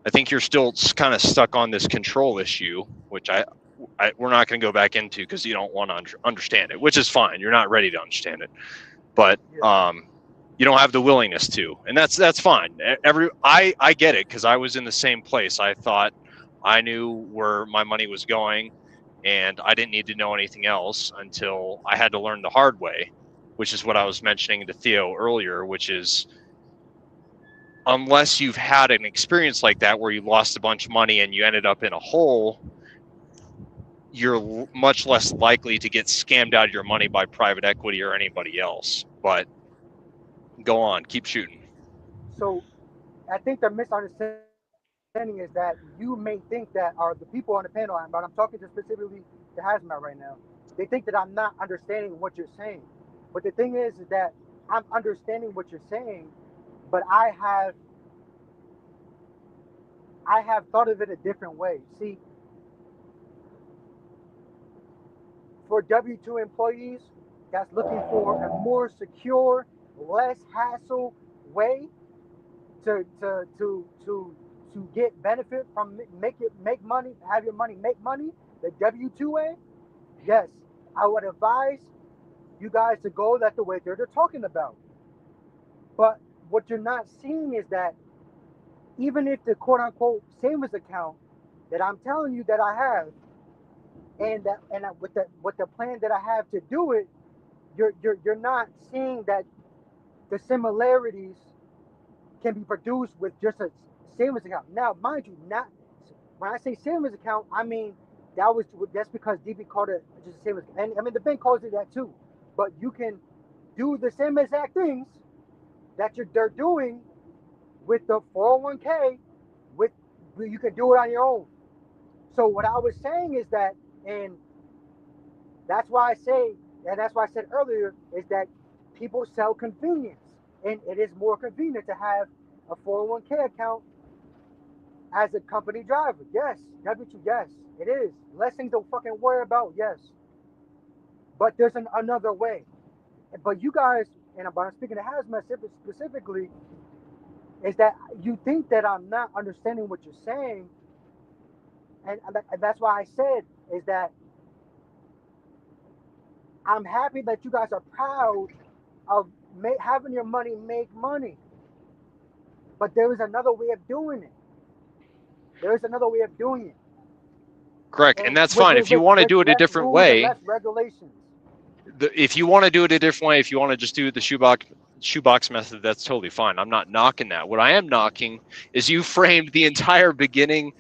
I think you're still kind of stuck on this control issue, which we're not going to go back into because you don't want to understand it, which is fine. You're not ready to understand it, but you don't have the willingness to, and that's fine. I get it, because I was in the same place. I thought I knew where my money was going, and I didn't need to know anything else until I had to learn the hard way, which is what I was mentioning to Theo earlier, which is, unless you've had an experience like that where you lost a bunch of money and you ended up in a hole, you're much less likely to get scammed out of your money by private equity or anybody else. But go on, keep shooting. So I think the misunderstanding is that you may think that, or the people on the panel, but I'm talking to specifically to Hazmat right now, they think that I'm not understanding what you're saying. But the thing is that I'm understanding what you're saying, but I have thought of it a different way. See, for W-2 employees that's looking for a more secure, less hassle way to get benefit from make money, have your money make money, the W-2 way, yes, I would advise you guys to go that the way they're talking about. But what you're not seeing is that even if the quote unquote savings account that I'm telling you that I have, with the plan that I have to do it, you're not seeing that the similarities can be produced with just a savings account. Now, mind you, not when I say savings account, I mean that's because DB called it just a savings, and I mean the bank calls it that too. But you can do the same exact things that they're doing with the 401k. You can do it on your own. So what I was saying is that, and that's why I said earlier, is that people sell convenience, and it is more convenient to have a 401k account as a company driver. Yes, W2, yes, it is. Less things to fucking worry about, yes. But there's another way. But you guys, and I'm speaking to Hazmat specifically, is that you think that I'm not understanding what you're saying, and that's why I said is that I'm happy that you guys are proud of having your money make money. But there is another way of doing it. There is another way of doing it. Correct, and that's fine. If you want to do it a different way, less regulations. If you want to do it a different way, if you want to just do the shoebox method, that's totally fine. I'm not knocking that. What I am knocking is you framed the entire beginning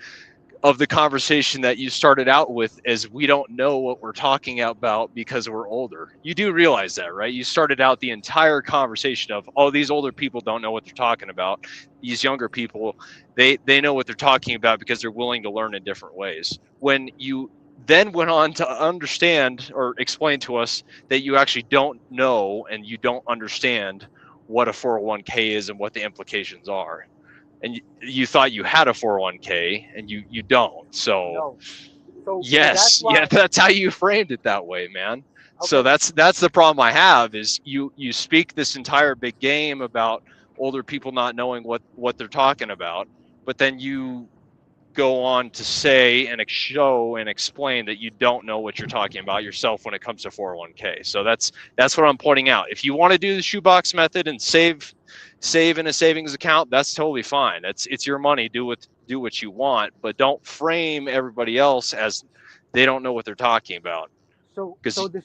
of the conversation that you started out with as we don't know what we're talking about because we're older. You do realize that, right? You started out the entire conversation of, oh, these older people don't know what they're talking about. These younger people, they know what they're talking about because they're willing to learn in different ways. When you then went on to understand or explain to us that you actually don't know and you don't understand what a 401k is and what the implications are. And you thought you had a 401k and you don't. So, yes, that's how you framed it that way, man. Okay. So that's the problem I have is you speak this entire big game about older people not knowing what they're talking about, but then you go on to say and show and explain that you don't know what you're talking about yourself when it comes to 401k. So that's what I'm pointing out. If you want to do the shoebox method and save in a savings account, that's totally fine. It's your money. Do what you want, but don't frame everybody else as they don't know what they're talking about. So the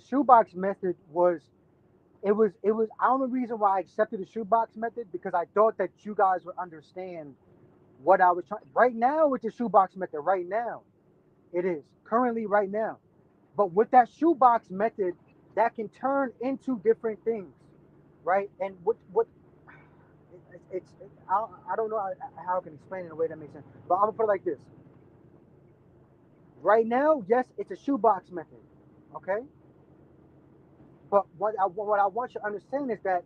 shoebox method was the only reason why I accepted the shoebox method, because I thought that you guys would understand what I was trying. Right now, with the shoebox method, right now, it is currently right now. But with that shoebox method, that can turn into different things, right? And I don't know how I can explain it in a way that makes sense. But I'm gonna put it like this. Right now, yes, it's a shoebox method, okay? But what I want you to understand is that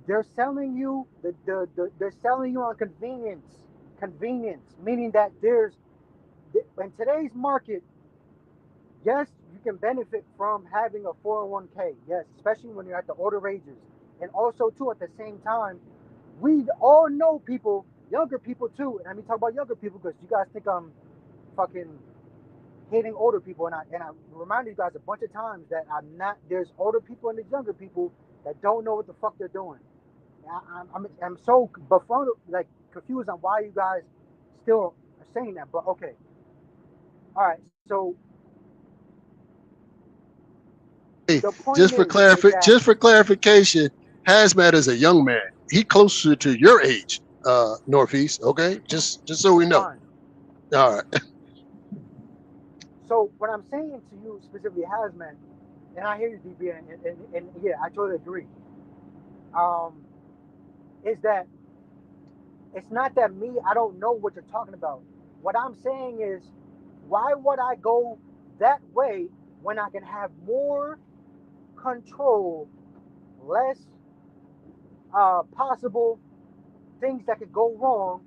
they're selling you they're selling you on convenience, meaning that in today's market, yes, you can benefit from having a 401k, yes, especially when you're at the older ages. And also too, at the same time, we all know people, younger people too, and I mean talk about younger people because you guys think I'm fucking hating older people, and I reminded you guys a bunch of times that I'm not. There's older people and there's younger people that don't know what the fuck they're doing. I'm so befuddled, like confused on why you guys still are saying that. But okay, all right. So hey, just for clarification, Hazmat is a young man. He closer to your age, Northeast. Okay, just so we know. Fine. All right. So what I'm saying to you specifically, Hazmat, and I hear you, DB, and yeah, I totally agree. Is that it's not that I don't know what you're talking about. What I'm saying is, why would I go that way when I can have more control, less possible things that could go wrong,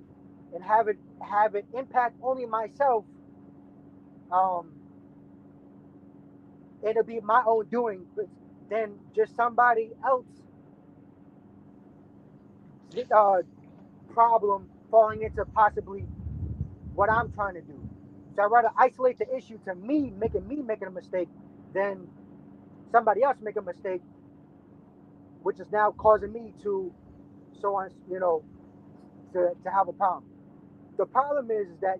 and have it impact only myself? It'll be my own doing than just somebody else problem falling into possibly what I'm trying to do. So I'd rather isolate the issue to me making a mistake than somebody else make a mistake, which is now causing me to, so on, to have a problem. The problem is that,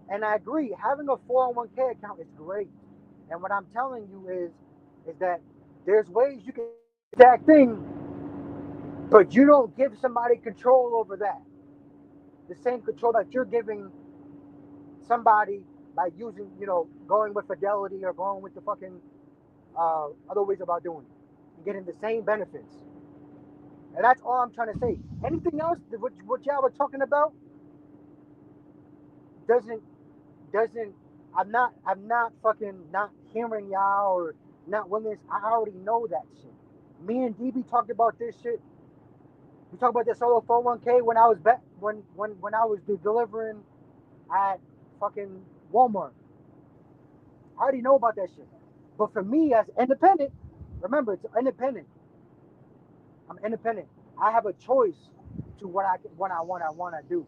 and I agree, having a 401k account is great. And what I'm telling you is that there's ways you can do that thing, but you don't give somebody control over that. The same control that you're giving somebody by using, going with Fidelity or going with the fucking other ways about doing it and getting the same benefits. And that's all I'm trying to say. Anything else, what y'all were talking about, doesn't. I'm not fucking not hearing y'all or not willing. I already know that shit. Me and DB talked about this shit. We talked about the solo 401k when I was when I was delivering at fucking Walmart. I already know about that shit. But for me as independent, remember it's independent. I'm independent. I have a choice to what I want to do.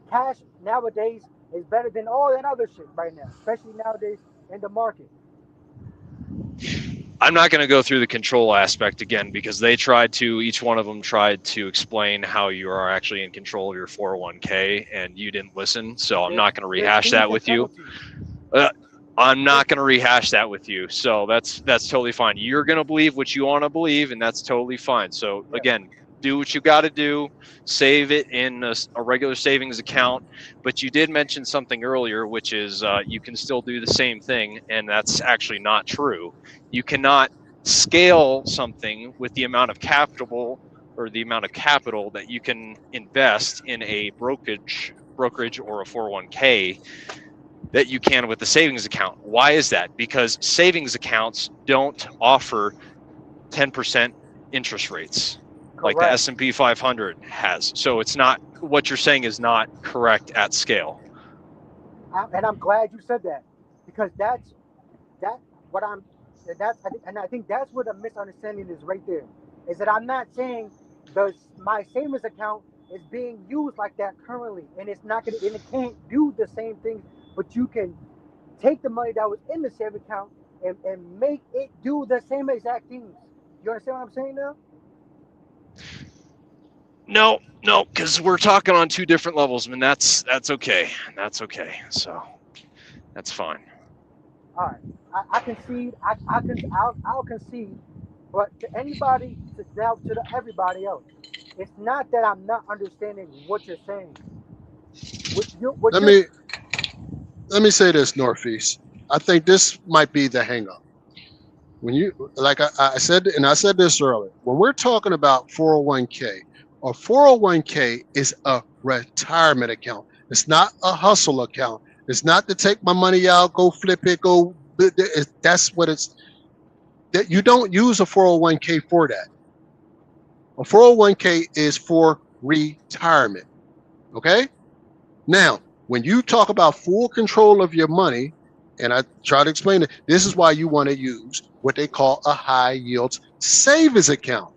Cash nowadays is better than all that other shit right now, especially nowadays in the market. I'm not going to go through the control aspect again because each one of them tried to explain how you are actually in control of your 401k and you didn't listen. So I'm not going to rehash that with you. I'm not going to rehash that with you. So that's totally fine. You're going to believe what you want to believe, and that's totally fine. So again, do what you got to do, save it in a regular savings account. But you did mention something earlier, which is you can still do the same thing, and that's actually not true. You cannot scale something with the amount of capital or the amount of capital that you can invest in a brokerage or a 401k that you can with the savings account. Why is that? Because savings accounts don't offer 10% interest rates. Like the S&P 500 has. So it's not, what you're saying is not correct at scale. And I'm glad you said that, because I think that's where the misunderstanding is right there. Is that I'm not saying my savings account is being used like that currently, and it can't do the same thing, but you can take the money that was in the savings account and make it do the same exact things. You understand what I'm saying now? No, because we're talking on two different levels, and that's okay. That's okay. So that's fine. All right, I concede. I'll concede. But to anybody, to everybody else, it's not that I'm not understanding what you're saying. Let me say this, Northeast. I think this might be the hang up. When you, like I said, and I said this earlier, when we're talking about 401k, a 401k is a retirement account. It's not a hustle account. It's not to take my money out, go flip it, that's what it's, that you don't use a 401k for that. A 401k is for retirement. Okay? Now, when you talk about full control of your money, and I try to explain it, this is why you want to use what they call a high yield savings account.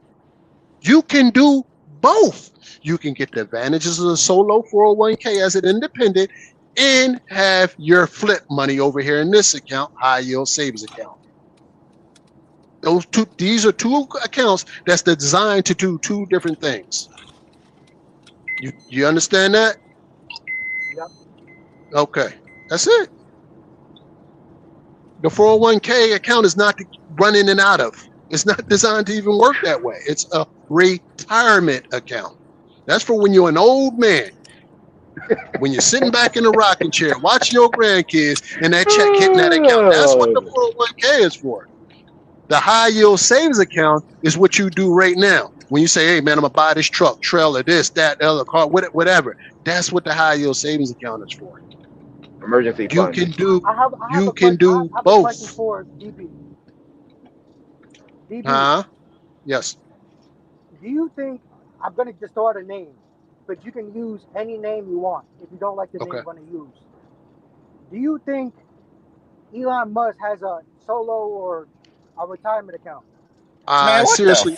You can do both. You can get the advantages of the solo 401k as an independent and have your flip money over here in this account, high yield savings account. These are two accounts that's designed to do two different things. You understand that? Yep. Okay, that's it. The 401k account is not to run in and out of. It's not designed to even work that way. It's a retirement account. That's for when you're an old man, when you're sitting back in the rocking chair, watching your grandkids, and that check hitting that account. That's what the 401k is for. The high yield savings account is what you do right now. When you say, hey man, I'm gonna buy this truck, trailer, this, that, other car, whatever. That's what the high yield savings account is for. Emergency fund. You can do I have both. A question for DB. Yes. Do you think, I'm going to just throw out a name, but you can use any name you want if you don't like the name you're going to use. Do you think Elon Musk has a solo or a retirement account? I seriously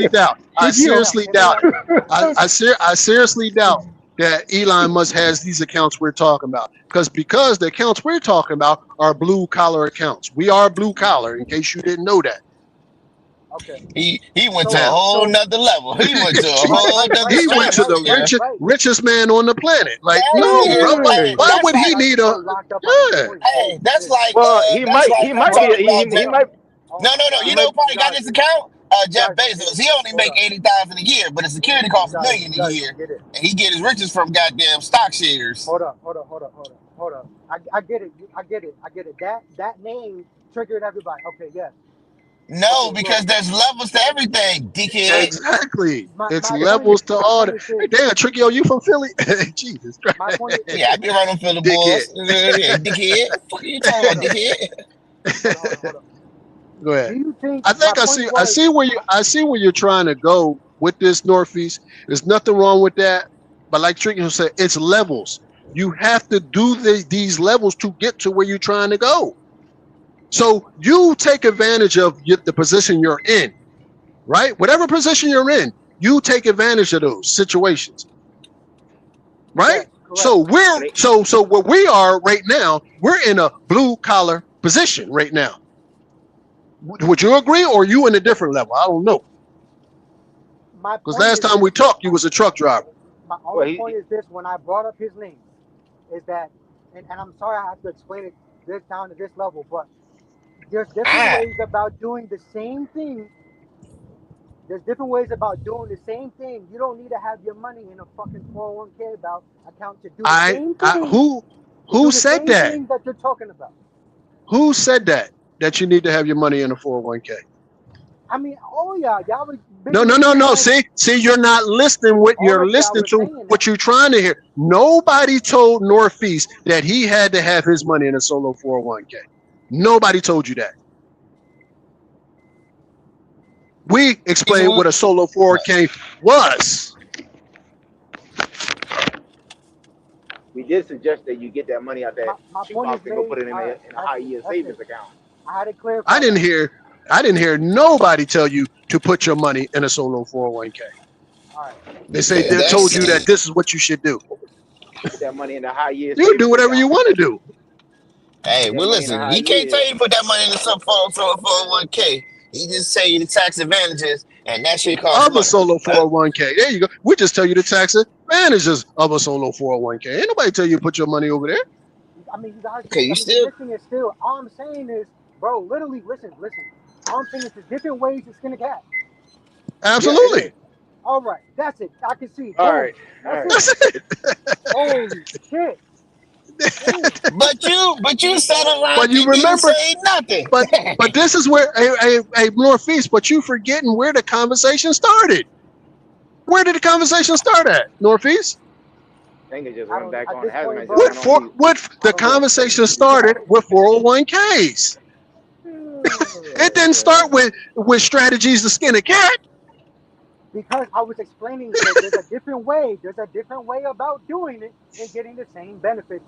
doubt. I seriously doubt. I seriously doubt. that Elon Musk has these accounts we're talking about. Because the accounts we're talking about are blue collar accounts. We are blue collar, in case you didn't know that. Okay. He went to a whole nother level. He went to a whole nother He went to the richest man on the planet. Like, no, bro. Why would he need a? Yeah. Hey, that's like. Well, he might. No. You know who probably got this account? Jeff Bezos. He only make 80,000 a year, but his security costs $1 million a year, and he get his riches from goddamn stock shares. Hold up. I get it. That name triggered everybody. Okay, yes. No, because there's levels to everything, dickhead. Exactly. It's levels to all the. Hey, damn, Tricky, are you from Philly? Jesus Christ. Yeah, I be right on Philly boys. Dickhead. What are you talking about, dickhead? Go ahead. I think I see where you're trying to go with this Northeast. There's nothing wrong with that. But like Tricky said, it's levels. You have to do these levels to get to where you're trying to go. So you take advantage of the position you're in, right? Whatever position you're in, you take advantage of those situations, right? So so where we are right now, we're in a blue collar position right now. Would you agree, or are you in a different level? I don't know. Because last time we talked, you was a truck driver. My only point is this: when I brought up his name, is that, and I'm sorry I have to explain it this down to this level, but there's different ways about doing the same thing. There's different ways about doing the same thing. You don't need to have your money in a fucking 401k account to do the same thing. Who said that? Thing that you're talking about. Who said that you need to have your money in a 401k? I mean, y'all would. No. See, you're not listening. You're listening to what you're trying to hear. Nobody told Northeast that he had to have his money in a solo 401k. Nobody told you that. We explained what a solo 401k was. We did suggest that you get that money out that cheap house and go put it in a high yield savings account. I had to clarify. I didn't hear nobody tell you to put your money in a solo 401k. All right. They told you that this is what you should do. Put that money in the high yield. You do whatever you want to do. Hey, well, listen, he can't tell you to put that money into some 401k. He just tell you the tax advantages, and that shit costs money. Of a solo 401k. There you go. We just tell you the tax advantages of a solo 401k. Ain't nobody tell you to put your money over there. I mean, you guys. Okay, still. All I'm saying is, bro, literally, listen. All I'm saying is there's different ways to skin a cat. Absolutely. Yeah, all right, that's it. I can see. All right. That's it. Holy shit. But you said a lot. But you remember, say nothing. But this is where a Northeast. But you forgetting where the conversation started. Where did the conversation start at, Northeast? I think it just went back on. The conversation started with 401ks. It didn't start with strategies to skin a cat. Because I was explaining that there's a different way. There's a different way about doing it and getting the same benefits.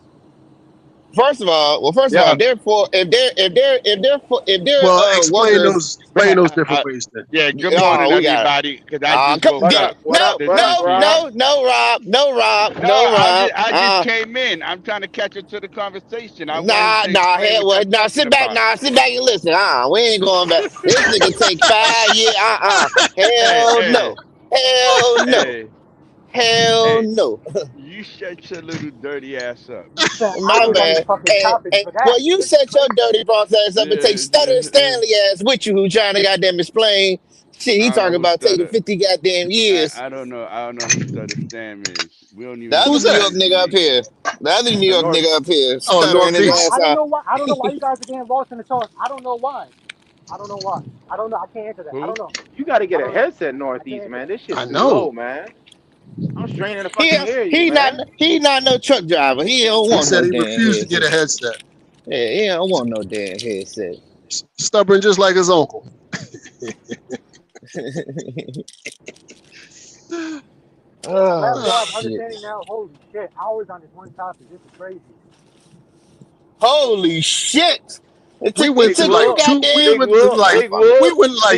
First of all, therefore, if they're explain those different ways. Then. Yeah, good morning, everybody. Because I just came in. I'm trying to catch up to the conversation. Sit back and listen. We ain't going back. This nigga take 5 years. Hell no. You shut your little dirty ass up. My bad. Well, you set your dirty boss ass up and take Stutter Stanley ass with you, who trying to goddamn explain shit. He talking about taking 50 goddamn years. I don't know who Stutter Stan is. We don't even. The other New York nigga up here. Oh, I don't know why you guys are getting lost in the sauce. I don't know why. I can't answer that. I don't know. You got to get a headset, Northeast, man. This shit's low, man. I'm straining to fucking hear you, he not no truck driver. He don't want. He said he refused to get a headset. Yeah, he don't want no damn headset. Stubborn, just like his uncle. I'm understanding now. Holy shit! Hours on this one topic. This is crazy. Holy shit! We went like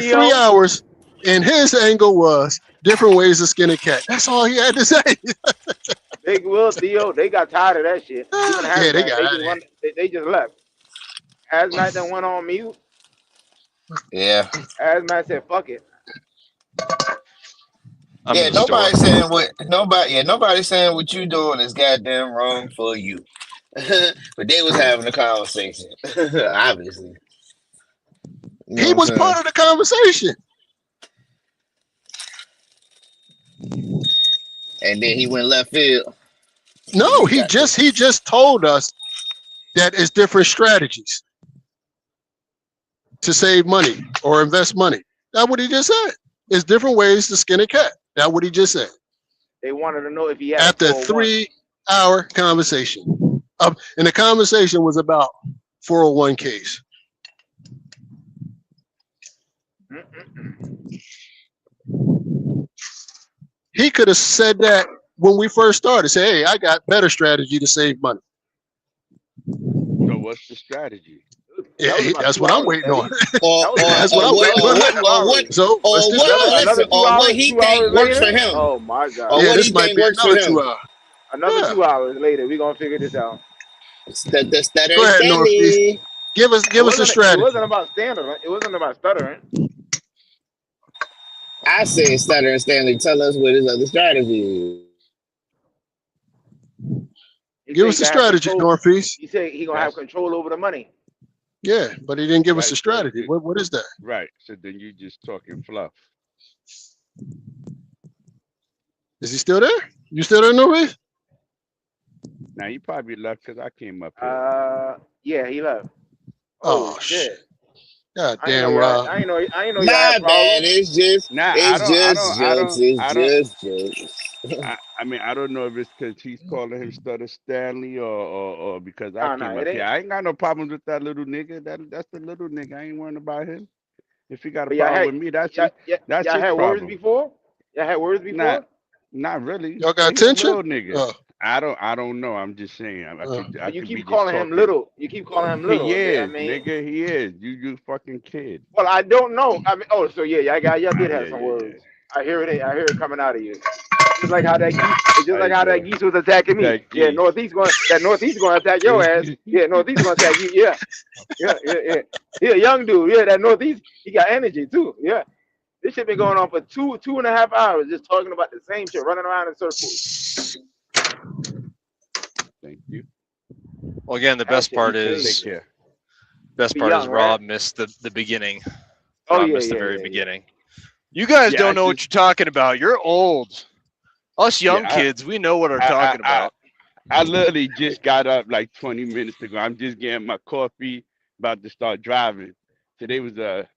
3 hours, and his angle was different ways to skin a cat. That's all he had to say. Big Will, Theo, they got tired of that shit. Even Yeah, they got they just left. Hazmat done went on mute. Yeah. Hazmat said, "Fuck it." Yeah, nobody's saying nobody's saying what you doing is goddamn wrong for you. But they was having a conversation, obviously. You know He what was I'm part of the conversation. And then he went left field. No, he just told us that it's different strategies to save money or invest money. That's what he just said. It's different ways to skin a cat. That's what he just said. They wanted to know if he had After a 401. 3-hour conversation. And the conversation was about 401ks. He could have said that when we first started. Say, hey, I got better strategy to save money. So what's the strategy? Yeah, that's what I'm waiting on. That's what I'm waiting on. So, what he think works for him. Oh my God. Or what he think works for him. Another 2 hours later, we're gonna figure this out. Go ahead, Northeast. Give us the strategy. It wasn't about stuttering. It wasn't about stuttering. I said Stutter and Stanley, tell us what his other strategy is. Give us the strategy, Northeast. He said he gonna have control over the money. Yeah, but he didn't give us a strategy. What is that? Right. So then you just talking fluff. Is he still there? You still there, Northeast? Now he probably left because I came up here. Yeah, he left. Oh shit. God I damn, ain't know Rob. I ain't know y'all Nah, had man, problems. it's just jokes. I mean, I don't know if it's because he's calling him Stutter Stanley or because I came up here. I ain't got no problems with that little nigga. That's the little nigga. I ain't worrying about him. If he got a problem with me, that's y'all his had problem. words before? Y'all had words before? Not really. Y'all got He's a tension? little nigga. I don't know. I'm just saying. You keep calling him little. You keep calling him little. He is, I mean, nigga. He is. You fucking kid. well, I don't know. I mean, so y'all did have some words. I hear it coming out of you. Just like how that geese was attacking me. Yeah, Northeast going to attack your ass. Yeah, Northeast going to attack you. Yeah. He a young dude. Yeah, that Northeast, he got energy too. Yeah. This shit been going on for 2.5 hours, just talking about the same shit, running around in circles. Thank you. Well, again, the best part is Rob missed the beginning. Rob missed the very beginning. You guys don't know what you're talking about. You're old. Us young kids, we know what we're talking about. I literally just got up like 20 minutes ago. I'm just getting my coffee, about to start driving. Today was an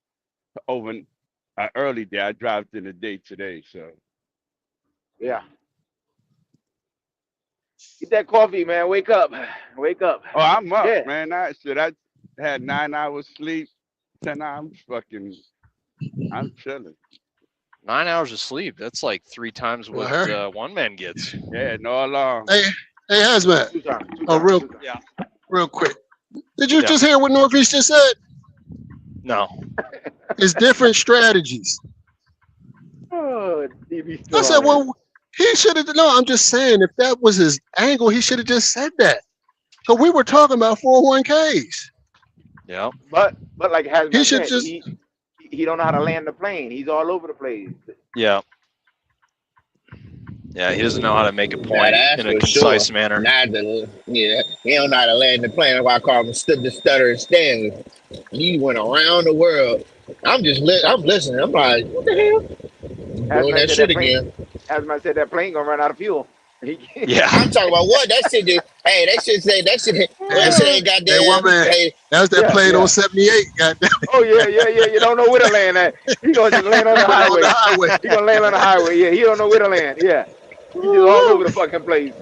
early day. I drive in the day today, so. Yeah. Get that coffee, man. Wake up. Wake up. Oh, I'm up, man. I had 9 hours sleep. 10 hours, I'm chilling. 9 hours of sleep. That's like 3 times what one man gets. Yeah, no alarm. Hey, Hazmat. Real quick. Did you just hear what Northeast just said? No. It's different strategies. Oh, I said, well, he should have. No, I'm just saying, if that was his angle, he should have just said that. So we were talking about 401ks. Yeah. But like he should just. He don't know how to land the plane. He's all over the place. Yeah. Yeah, he doesn't know how to make a point in a concise manner. He don't know how to land the plane. That's why I call him the Stutter and Stanley. He went around the world. I'm listening. I'm like, what the hell? Doing that shit again. Hazmat said that plane gonna run out of fuel. Yeah. I'm talking about what? That shit ain't goddamn. Hey, one man. That was that plane on 78. Goddamn. Oh yeah. You don't know where to land at. He gonna just land on the highway. He gonna land on the highway. Yeah, he don't know where to land. Yeah. He's just all over the fucking place.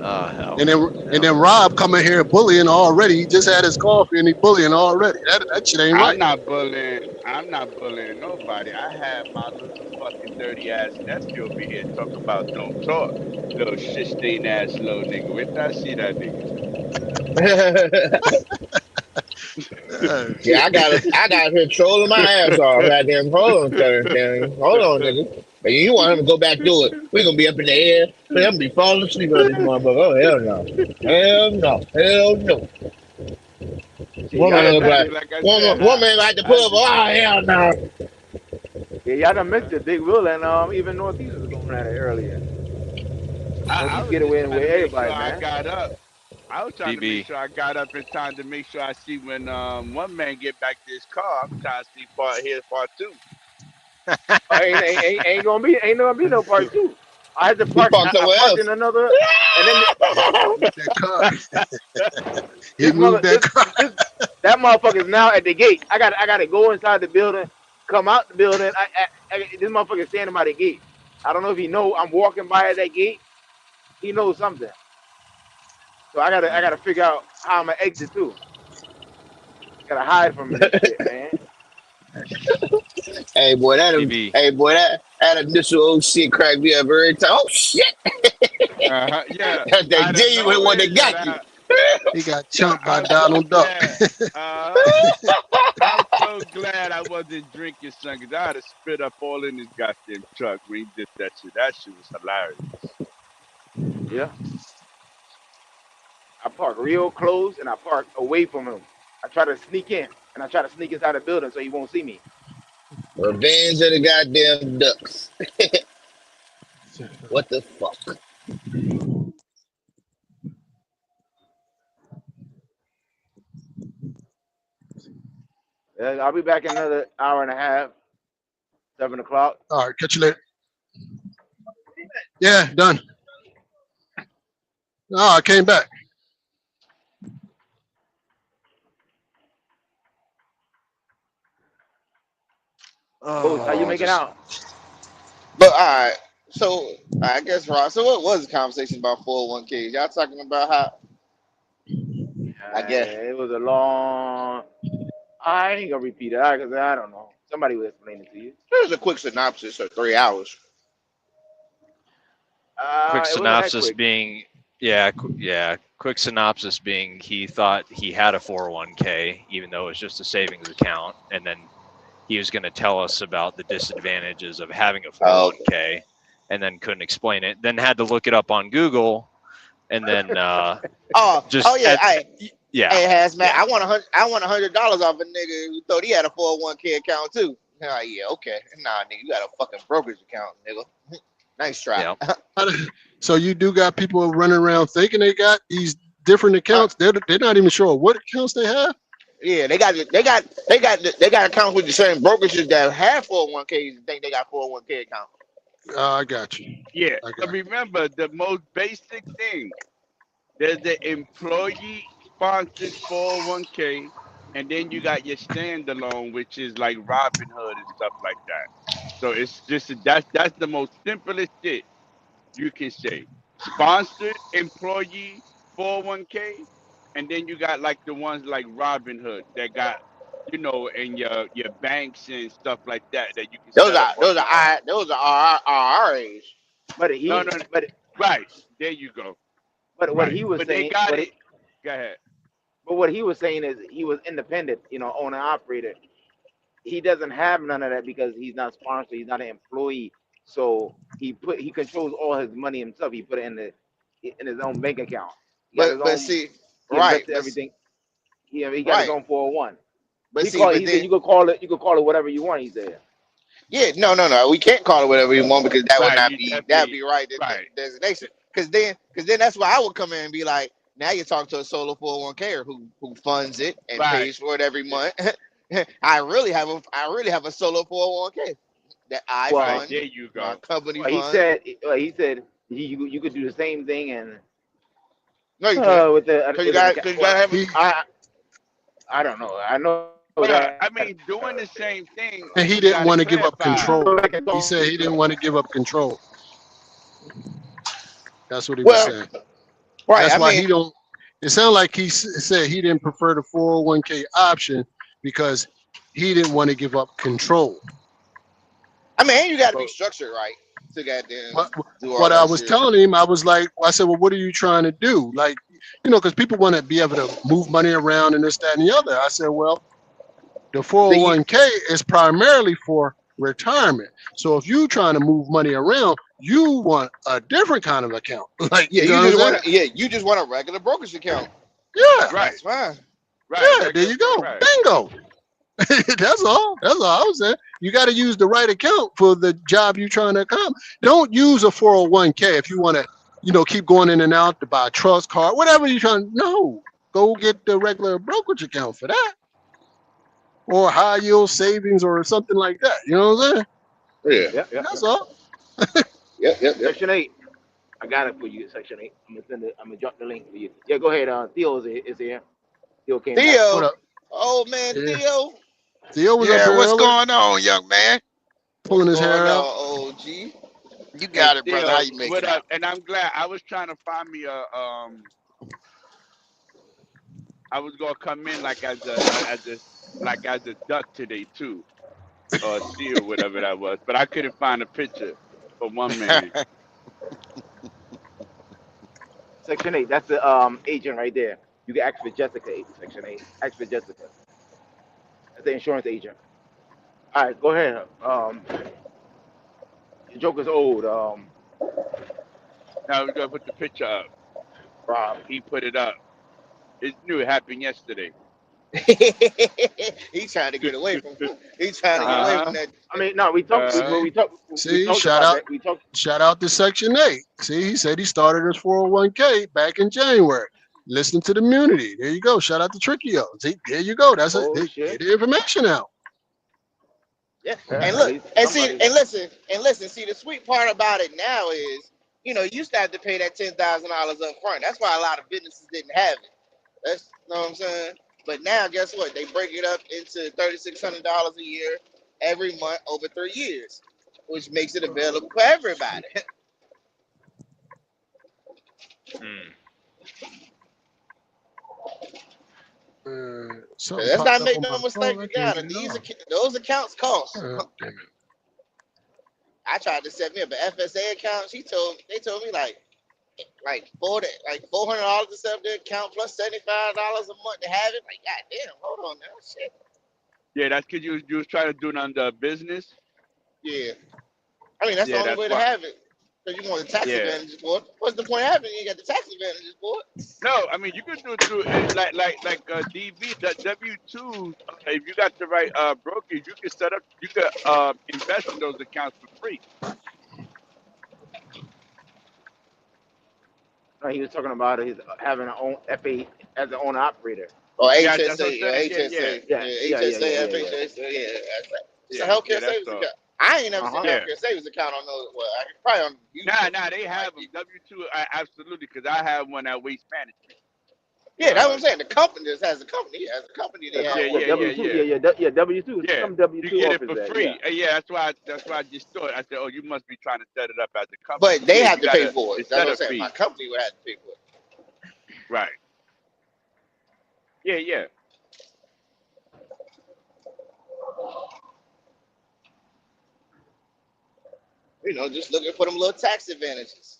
Hell. And then Rob coming here bullying already. He just had his coffee and he bullying already. That shit ain't right. I'm not bullying nobody. I have my little fucking dirty ass nephew over here talking about don't talk. Little shit stain ass little nigga. Wait till I see that nigga. Yeah, I got her trolling my ass off. Goddamn, hold on, nigga. And you want him to go back through it. We're gonna be up in the air. We're gonna be falling asleep on this motherfucker. Oh hell no. Hell no. Hell no. Woman like to pull up. Oh hell no. Yeah, y'all done missed it. Big Will and even Northeast was going at it earlier. I was get away with everybody, sure man. I got up. I was trying to make sure I got up in time to make sure I see when one man get back to his car. I'm trying to see part 2. ain't gonna be no part 2. I had to park. I parked in another, and then that car. He moved that car. That motherfucker's now at the gate. I got to go inside the building, come out the building. This motherfucker standing by the gate. I don't know if he know I'm walking by at that gate. He knows something. So I gotta figure out how I'm gonna exit too. Gotta hide from this shit, man. Hey boy, that initial oh shit crack me up every time. Oh shit! Yeah, that's that genuine one that got you. He got chumped by Donald Duck. I'm so glad I wasn't drinking, son, because I'd have spit up all in his goddamn truck when he did that shit. That shit was hilarious. Yeah. I park real close and I park away from him. I try to sneak in and I try to sneak inside the building so he won't see me. Revenge of the goddamn Ducks. What the fuck? I'll be back in another hour and a half. 7 o'clock. All right, catch you later. Yeah, done. Oh, I came back. How you making out? But all right, so I guess Rob. So what was the conversation about 401ks? Y'all talking about how? I guess it was a long. I ain't gonna repeat it because I don't know. Somebody will explain it to you. Here's a quick synopsis of 3 hours. Quick synopsis being, quick synopsis being he thought he had a 401k, even though it was just a savings account, and then he was going to tell us about the disadvantages of having a 401k, and then couldn't explain it. Then had to look it up on Google, and then Hey, Hazmat, I want $100 off a nigga who thought he had a 401k account too. Oh yeah, okay. Nah, nigga, you got a fucking brokerage account, nigga. Nice try. Yeah. So you do got people running around thinking they got these different accounts. They're not even sure what accounts they have. Yeah, they got accounts with the same brokerages that have 401ks and think they got 401k accounts. I got you. Yeah, but remember the most basic thing. There's the employee sponsored 401k, and then you got your standalone, which is like Robinhood and stuff like that. So it's just that's the most simplest shit you can say. Sponsored employee 401k, and then you got like the ones like Robinhood that got, and your banks and stuff like that you can. Those are IRAs. But right there you go. But what he was saying. They got it. Go ahead. But what he was saying is he was independent, owner operator. He doesn't have none of that because he's not sponsored. He's not an employee. So he controls all his money himself. He put it in his own bank account. Everything. He got his own 401. He said you could call it whatever you want. He said. Yeah, no. We can't call it whatever you want because that would not be right. Designation. Because then that's why I would come in and be like, now you're talking to a solo 401k who funds it and pays for it every month. I really have a solo 401k that I fund. There you go. My company he said you could do the same thing and no, you can't. With the you gotta have. I don't know. I know. I mean, doing the same thing. And he didn't want to give up control. He said he didn't want to give up control. That's what he was saying. Right. That's why he don't. It sounded like he said he didn't prefer the 401k option because he didn't want to give up control. I mean, you got to be structured right to goddamn. What I was telling him, I said, well, what are you trying to do? Like, because people want to be able to move money around and this, that, and the other. I said, well, the 401k is primarily for retirement. So if you trying to move money around, you want a different kind of account. Like, Yeah, you know what I'm saying? you just want a regular brokerage account. Yeah. Right. That's fine. Right. Yeah, there you go. Right. Bingo. That's all. That's all I was saying. You got to use the right account for the job you're trying to accomplish. Don't use a 401k if you want to, keep going in and out to buy a trust card, whatever you're trying. No, go get the regular brokerage account for that, or high yield savings or something like that. You know what I'm saying? Yeah. That's all. Yep. Section 8. I got it for you. Section 8. I'm gonna drop the link for you. Yeah, go ahead. Theo is here. Theo came back. Theo. What up? Oh man, Yeah. Theo. Theo was up Yeah, here what's earlier, going on, young man? pulling his hair out. OG. You got it, brother. How you making What it? up? And I'm glad. I was trying to find me a I was gonna come in like as a duck today too, or a seal, whatever that was. But I couldn't find a picture for one man. Section 8. That's the agent right there. You can ask for Jessica. Section 8. Ask for Jessica. That's the insurance agent. All right, go ahead. Your Joker's old. Now we're gonna put the picture up. Rob. He put it up. It's new. It happened yesterday. He's trying to get away from. He's trying to get away from that. I mean, no, we talked. See, shout out to Section 8. See, he said he started his 401k back in January. Listen to the community. There you go. Shout out to Trickio. See, there you go. That's it. Get the information out. Yeah, and look, and listen. See, the sweet part about it now is, you used to have to pay that $10,000 up front. That's why a lot of businesses didn't have it. That's, you know what I'm saying? But now, guess what? They break it up into $3,600 a year every month over 3 years, which makes it available for everybody. Let's not make no mistake about it. Those accounts cost. I tried to set me up an FSA account. They told me like $400 to set up the account plus $75 a month to have it. Like, goddamn, hold on now, shit. Yeah, that's because you was trying to do it under business. Yeah, I mean that's the only way to have it. Because you want the tax advantages for it. What's the point of having it? You ain't got the tax advantages for it. No, I mean you could do it through like DV, that W2. If you got the right broker, you can set up. You could invest in those accounts for free. He was talking about his having an own FA as an owner operator. Oh, HSA, HSA, FHA, it's a healthcare savings account. I ain't never seen a healthcare savings account on those. Well, I can probably on YouTube. Nah, they have them. W2, absolutely, because I have one at Waste Management. Yeah, that's what I'm saying. The company just has a company. He has a company. They have W2. W2. Yeah, some W2 you get it offers for free. that, Yeah, that's why I just thought. I said, oh, you must be trying to set it up as a company. But they have to pay for it. That's what I'm saying. My company would have to pay for it. Right. Yeah. Just looking for them little tax advantages.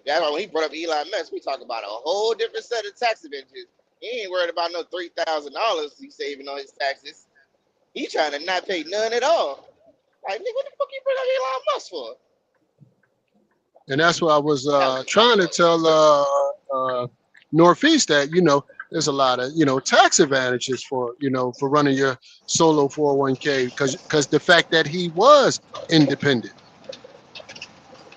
That's why when he brought up Elon Musk, we talk about a whole different set of tax advantages. He ain't worried about no $3,000 he's saving on his taxes. He trying to not pay none at all. Like, nigga, what the fuck you bring up Elon Musk for? And that's what I was trying to tell Northeast that, there's a lot of, tax advantages for running your solo 401k because the fact that he was independent.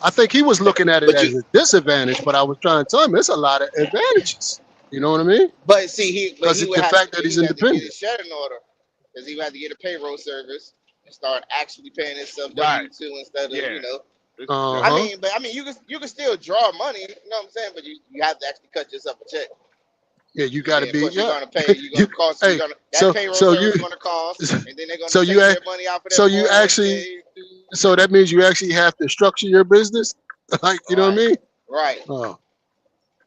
I think he was looking at it as a disadvantage, but I was trying to tell him it's a lot of advantages. You know what I mean? But see, because the fact that he's independent. He would have to get his shut in order because he would have to get a payroll service and start actually paying himself W2 instead of I mean, you can still draw money. You know what I'm saying? But you have to actually cut yourself a check. Yeah, you got to be. You're gonna pay. You're gonna cost. That payroll service is gonna cost, and then they're gonna take their money out for that. So you actually. So that means you actually have to structure your business, like you know what I mean? Right. Oh.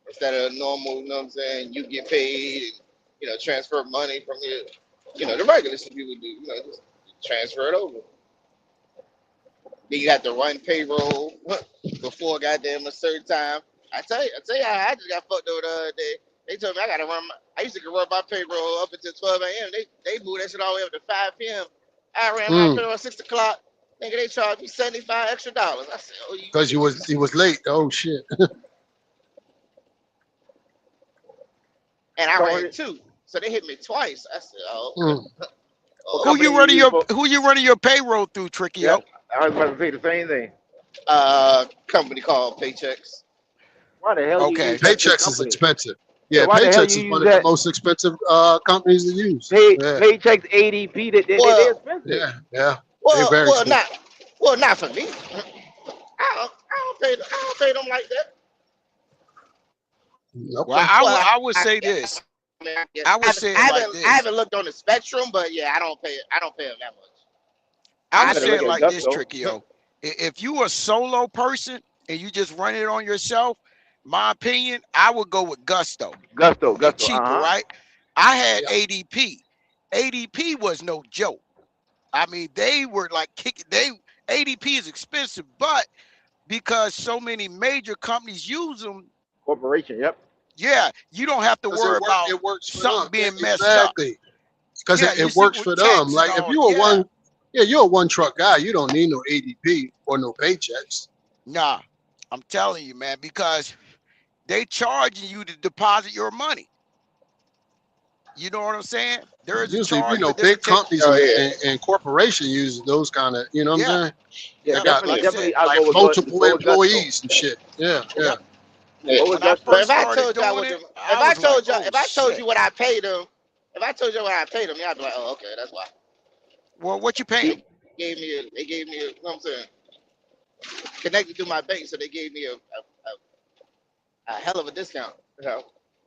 Instead of normal, you know what I'm saying? You get paid, and, transfer money from your, the regular stuff people do, just transfer it over. Then you have to run payroll before goddamn a certain time. I tell you how I just got fucked over the other day. They told me I used to run my payroll up until 12 a.m. They moved that shit all the way up to 5 p.m. I ran my payroll at 6 o'clock. Nigga, they charged me $75 extra. I said, oh, you. Because he was late. Oh shit. And I ran 2, so they hit me twice. I said, oh. Who you running your payroll through, Tricky? Yeah, I was about to say the same thing. Company called Paychex. Why the hell? Okay, Paychex is expensive. Yeah, why Paychex is one of the most expensive companies to use. Paychex, ADP, they're expensive. Yeah. Well, not for me. I don't pay them like that. Okay. Well, I would say this. I would say I haven't looked on the spectrum, but yeah, I don't pay them that much. I would say it like this, Trickio. If you a solo person and you just run it on yourself, my opinion, I would go with Gusto. Gusto, cheaper, right? I had ADP. ADP was no joke. I mean, they were like kicking. ADP is expensive, but because so many major companies use them, corporation, yep. Yeah, you don't have to worry about something being messed up. Exactly. Because it works for them. Like if you're a one truck guy, you don't need no ADP or no Paychex. Nah, I'm telling you, man, because they charging you to deposit your money. You know what I'm saying? There is usually, big companies and corporations use those kind of, you know what I'm saying? Yeah, they got definitely. like multiple employees and shit. Yeah. But if I told you what I paid them, y'all be like, oh, okay, that's why. Well, what you paying? They gave me a, you know what I'm saying? Connected to my bank, so they gave me a hell of a discount.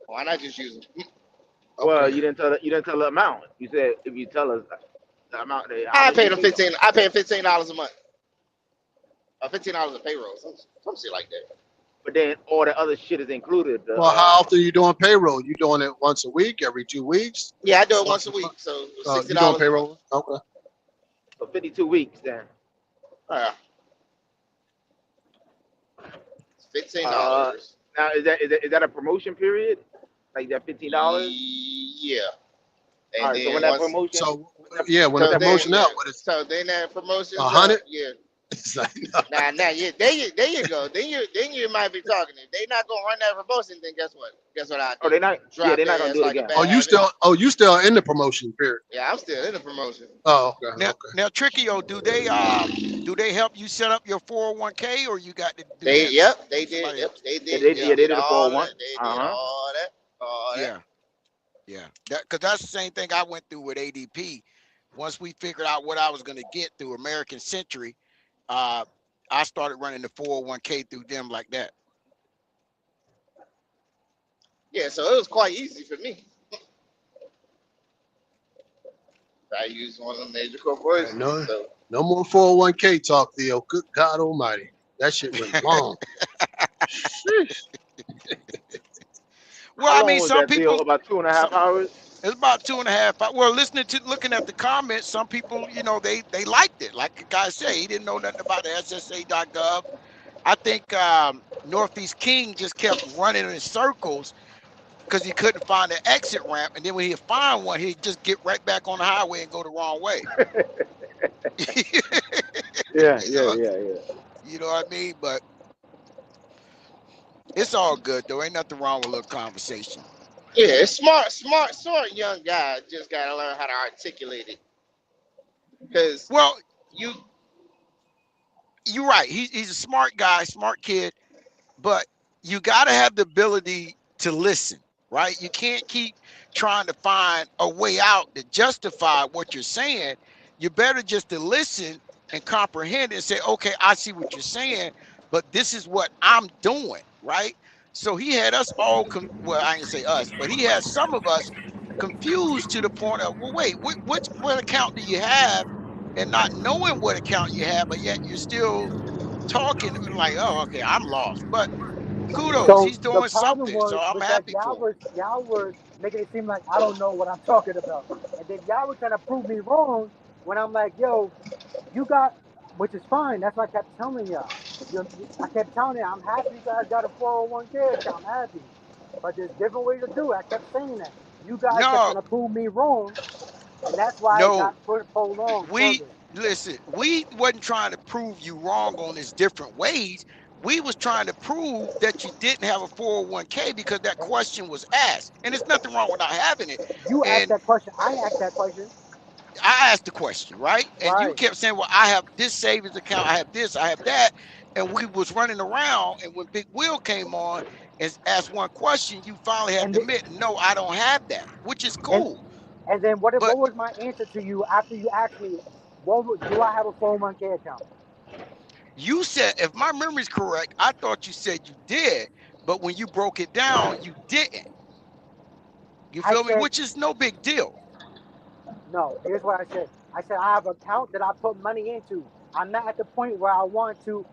Why not just use them? Well, you didn't tell the amount. You said if you tell us the amount I paid them $15. I paid $15 a month. $15 a payroll, some shit like that. But then all the other shit is included. Well, how often are you doing payroll? You doing it once a week, every 2 weeks? Yeah, I do it once a week. So $60. You doing payroll? Okay. For 52 weeks, then. Yeah. $15. Now is that a promotion period? Like that $15? Yeah. And all right, so when that promotion, when the promotion out, what is so then that promotion 100? Yeah. It's like, Nah, yeah, there you go. Then you might be talking. If they not gonna run that promotion, then guess what? I do? Oh, they're not. They're not gonna do it again. You still in the promotion period? Yeah, I'm still in the promotion. Oh, okay. Now, Trickio, do they help you set up your 401k, or you got to do they that? Yep, they did. Yep, they did. They did a 401. They did all that. Yeah. Because that's the same thing I went through with ADP. Once we figured out what I was going to get through American Century, I started running the 401k through them like that. Yeah, so it was quite easy for me. I used one of the major corporations. No more 401k talk, Theo. Good God Almighty, that shit went long. Well, I mean, some people about 2.5 hours. It's about 2.5 hours. Well, looking at the comments, some people, they liked it. Like the guy said, he didn't know nothing about the SSA.gov. I think Northeast King just kept running in circles because he couldn't find an exit ramp, and then when he'd find one, he'd just get right back on the highway and go the wrong way. Yeah. You know what I mean? But it's all good though. Ain't nothing wrong with a little conversation. Yeah, it's smart young guy. Just gotta learn how to articulate it. Because you're right. He's a smart guy, smart kid, but you gotta have the ability to listen, right? You can't keep trying to find a way out to justify what you're saying. You better just to listen and comprehend and say, okay, I see what you're saying, but this is what I'm doing, right? So he had us all, I ain't say us, but he had some of us confused to the point of, well, wait, what account do you have? And not knowing what account you have, but yet you're still talking and like, oh, okay, I'm lost. But kudos, so he's doing something, so I'm happy for him. Y'all were making it seem like I don't know what I'm talking about. And then y'all were trying to prove me wrong when I'm like, yo, you got, which is fine. That's what I kept telling y'all. I kept telling you, I'm happy you guys got a 401k account. I'm happy. But there's different ways to do it. I kept saying that. You guys kept trying to prove me wrong. and that's why it got prolonged. Listen, we wasn't trying to prove you wrong on this different ways. We was trying to prove that you didn't have a 401k because that question was asked, and there's nothing wrong with not having it. You asked that question. I asked that question. I asked the question, right? And you kept saying, well, I have this savings account, I have this, I have that. And we was running around, and when Big Will came on and asked one question, you finally had to admit, no, I don't have that, which is cool. And then what was my answer to you after you asked me, do I have a 401k account? You said, if my memory's correct, I thought you said you did, but when you broke it down, you didn't. You feel me? Which is no big deal. No, here's what I said. I said I have an account that I put money into. I'm not at the point where I want to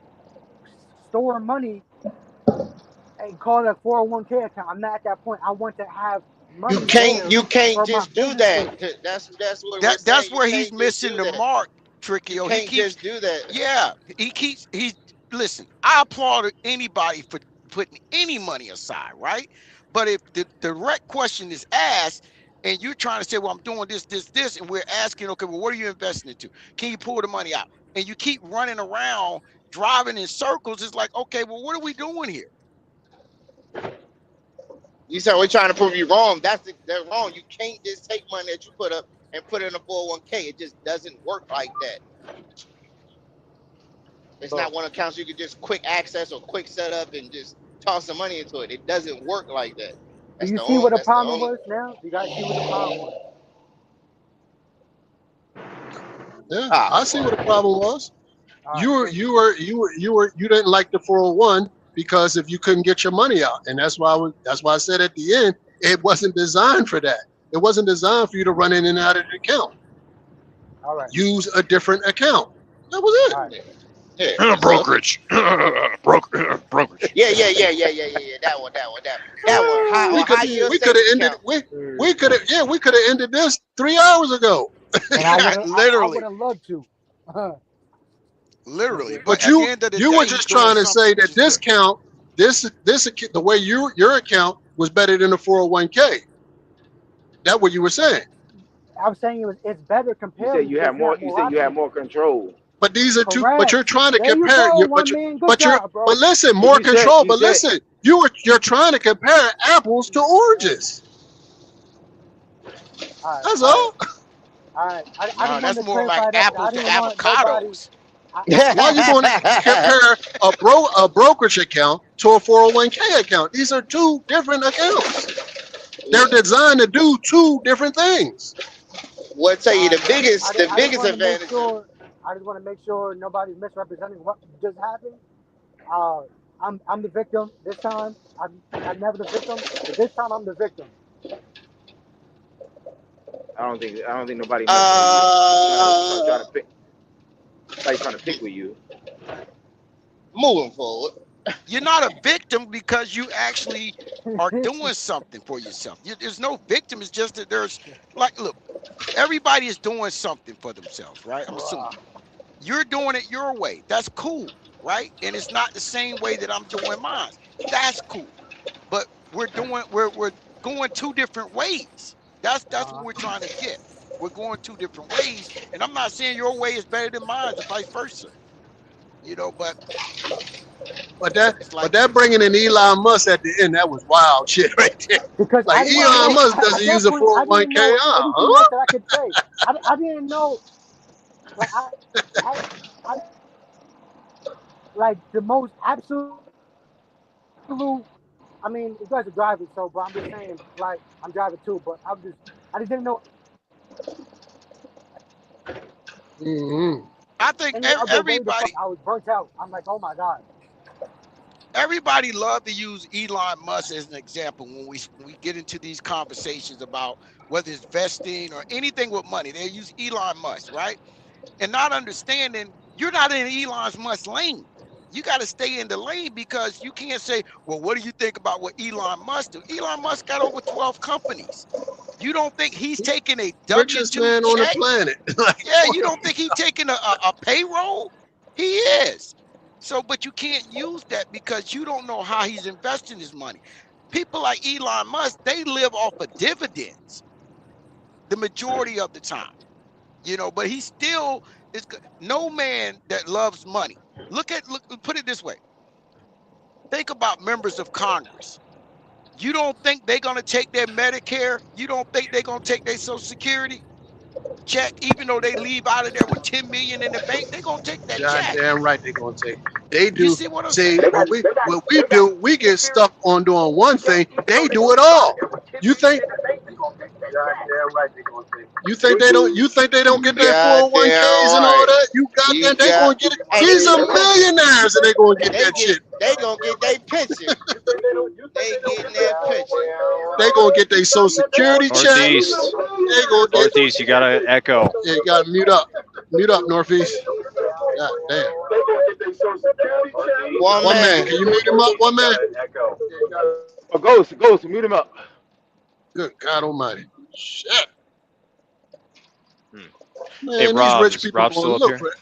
store money and call it a 401k account. I'm not at that point. I want to have money. You can't just do that. That's where he's missing the mark, Tricky. You can't just do that. Yeah, listen, I applaud anybody for putting any money aside, right? But if the direct question is asked, and you're trying to say, well, I'm doing this, and we're asking, okay, well, what are you investing into? Can you pull the money out? And you keep running around, driving in circles. It's like, okay, well, what are we doing here? You said we're trying to prove you wrong. That's wrong. You can't just take money that you put up and put it in a 401k. It just doesn't work like that. It's not one account you can just quick access or quick set up and just toss some money into it. It doesn't work like that. Do you see what the problem was now? You guys see what the problem was? Yeah, I see what the problem was. You didn't like the 401 because if you couldn't get your money out, and that's why I said at the end it wasn't designed for that. It wasn't designed for you to run in and out of the account. All right. Use a different account. That was it. Right. Yeah. Brokerage. Brokerage. Yeah. That one. We could have ended. We could have ended this 3 hours ago. Literally. I would have loved to. Literally. But you were just trying to say that this count, the way your account was better than the 401k. That's what you were saying. I'm saying it's better compared. You said you have more. You said you have more control. But these are two. Correct. But you're trying to There you compare. go, But listen, more control. But listen, you're trying to compare apples to oranges. Right, that's all. All right. That's more like apples to avocados. Why are you going to compare a brokerage account to a 401k account? These are two different accounts. They're designed to do two different things. Well, I tell you the biggest advantage. I just want to make sure nobody's misrepresenting what just happened. I'm the victim this time. I'm never the victim, but this time I'm the victim. I don't think nobody trying to pick. Like trying to pick with you. Moving forward. You're not a victim because you actually are doing something for yourself. There's no victim. It's just that there's look, everybody is doing something for themselves, right? I'm assuming you're doing it your way. That's cool, right? And it's not the same way that I'm doing mine. That's cool. But we're going two different ways. That's what we're trying to get. We're going two different ways, and I'm not saying your way is better than mine, or vice versa. But that bringing in Elon Musk at the end, that was wild shit right there. Because like Elon Musk doesn't use a 401k, that I could say. I didn't know. Like I like the most absolute. I mean, you guys are driving, so but I'm just saying, like I'm driving too, but I just didn't know. Mm-hmm. I think everybody. I was burnt out. I'm like, oh my god. Everybody love to use Elon Musk as an example when we get into these conversations about whether it's vesting or anything with money. They use Elon Musk, right? And not understanding you're not in Elon Musk's lane. You got to stay in the lane because you can't say, well, what do you think about what Elon Musk do? Elon Musk got over 12 companies. You don't think he's taking a richest man on the planet? Yeah, you don't think he's taking a payroll? He is. So, but you can't use that because you don't know how he's investing his money. People like Elon Musk, they live off of dividends. the majority of the time, you know. But he still is no man that loves money. Put it this way. Think about members of Congress. You don't think they're gonna take their Medicare? You don't think they're gonna take their Social Security check, even though they leave out of there with 10 million in the bank? They're gonna take that check. Damn right they're gonna take. They do. You see what I'm saying? What we do, we get stuck on doing one thing. They do it all. You think? You think they don't? You think they don't get their 401ks and all that? You got that? They gonna get it. These are millionaires, and they gonna get that shit. They gonna get their pension. They getting their pension. They gonna get their Social Security check. Northeast. They gonna get. Northeast, you gotta echo. Yeah, you gotta mute up. Mute up, Northeast. God damn. One man. Can you mute him up? One man. Oh, Ghost, mute him up. Good God Almighty. Shit. Man, Hey, these Rob, rich is people Rob gonna still up look here? for it.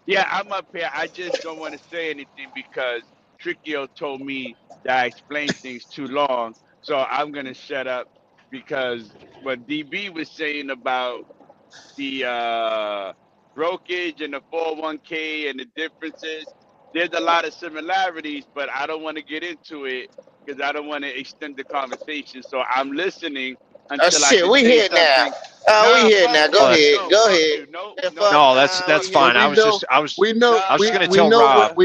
Yeah, I'm up here. I just don't want to say anything because Trickio told me that I explained things too long. So I'm going to shut up because what DB was saying about the brokerage and the 401k and the differences, there's a lot of similarities, but I don't want to get into it because I don't want to extend the conversation. So I'm listening until I Shit, can we say here now. something. We here now. Go ahead. No, that's fine. I was just gonna tell Rob.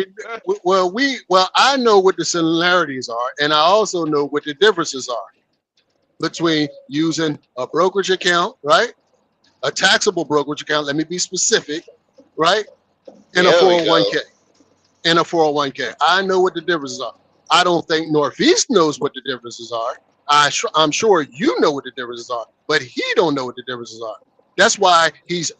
Well, I know what the similarities are, and I also know what the differences are between using a brokerage account, right? A taxable brokerage account. Let me be specific, right? And a 401k. And a 401k. I know what the differences are. I don't think Northeast knows what the differences are. I'm sure you know what the differences are, but he don't know what the differences are. That's why he's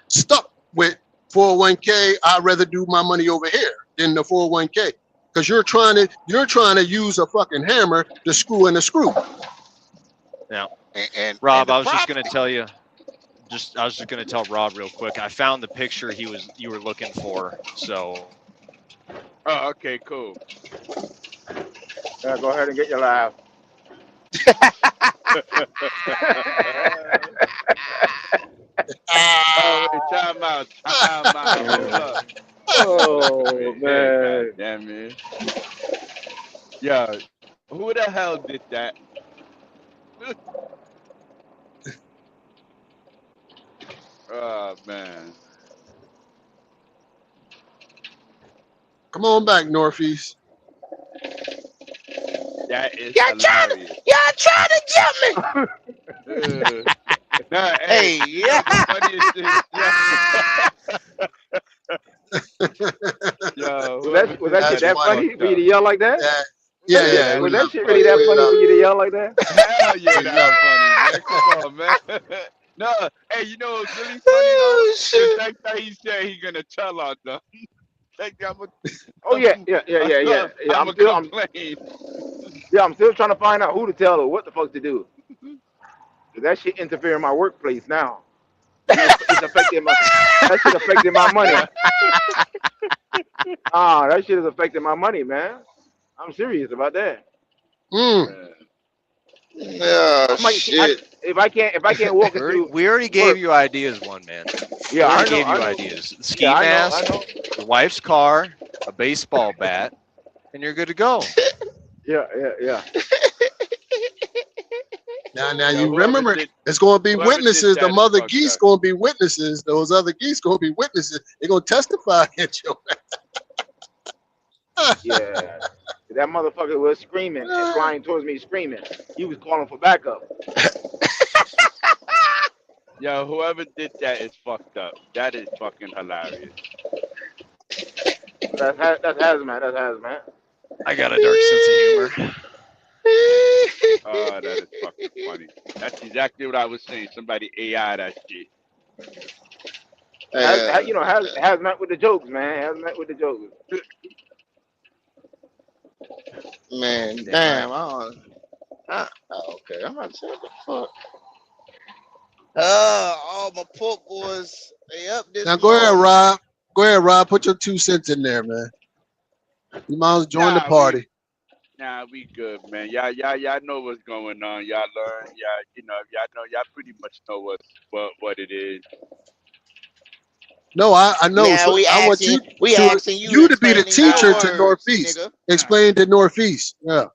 stuck with 401k. I'd rather do my money over here than the 401k, because you're trying to use a fucking hammer to screw in a screw. Now, and Rob, I was just gonna tell you. I was just gonna tell Rob real quick. I found the picture you were looking for. So. Oh, okay, cool. Go ahead and get your live. Oh, wait, time out. Oh, man. God damn it. Yo, who the hell did that? Oh, man. Come on back, Northeast. That is y'all trying to jump me. No, hey, yeah. Yo, was that shit that funny for you to yell like that? Yeah. Was that shit really that funny for you to yell like that? Hell yeah, that's funny, man. Come on, man. No, hey, you know what's really funny though? The fact that he said he's gonna tell on them. Yeah. I'm still trying to find out who to tell or what the fuck to do. That shit interfere in my workplace now. It's affecting that shit affecting my money. That shit is affecting my money, man. I'm serious about that. Shit. If I can't walk into, we already gave you ideas, one man. Yeah, I gave you ideas. Ski mask, your wife's car, a baseball bat, and you're good to go. Yeah. Now you remember, it's going to be witnesses. The mother geese going to be witnesses. Those other geese going to be witnesses. They're going to testify at your Yeah. That motherfucker was screaming and flying towards me screaming. He was calling for backup. Yo, whoever did that is fucked up. That is fucking hilarious. That's hazmat. That's hazmat. I got a dark sense of humor. Oh, that is fucking funny. That's exactly what I was saying. Somebody AI that shit. Hazmat with the jokes, man. Hazmat with the jokes. Man, damn. Okay, I'm about to say what the fuck. All my pork boys, they up this. Now go ahead, Rob. Go ahead, Rob. Put your 2 cents in there, man. You might as well join the party. Nah, we good, man. Y'all know what's going on. Y'all learn. Y'all pretty much know what it is. No, I know. Now So I want you we to asking you to be the explain these teacher to words, Northeast. nigga. Explain to Northeast. Yeah.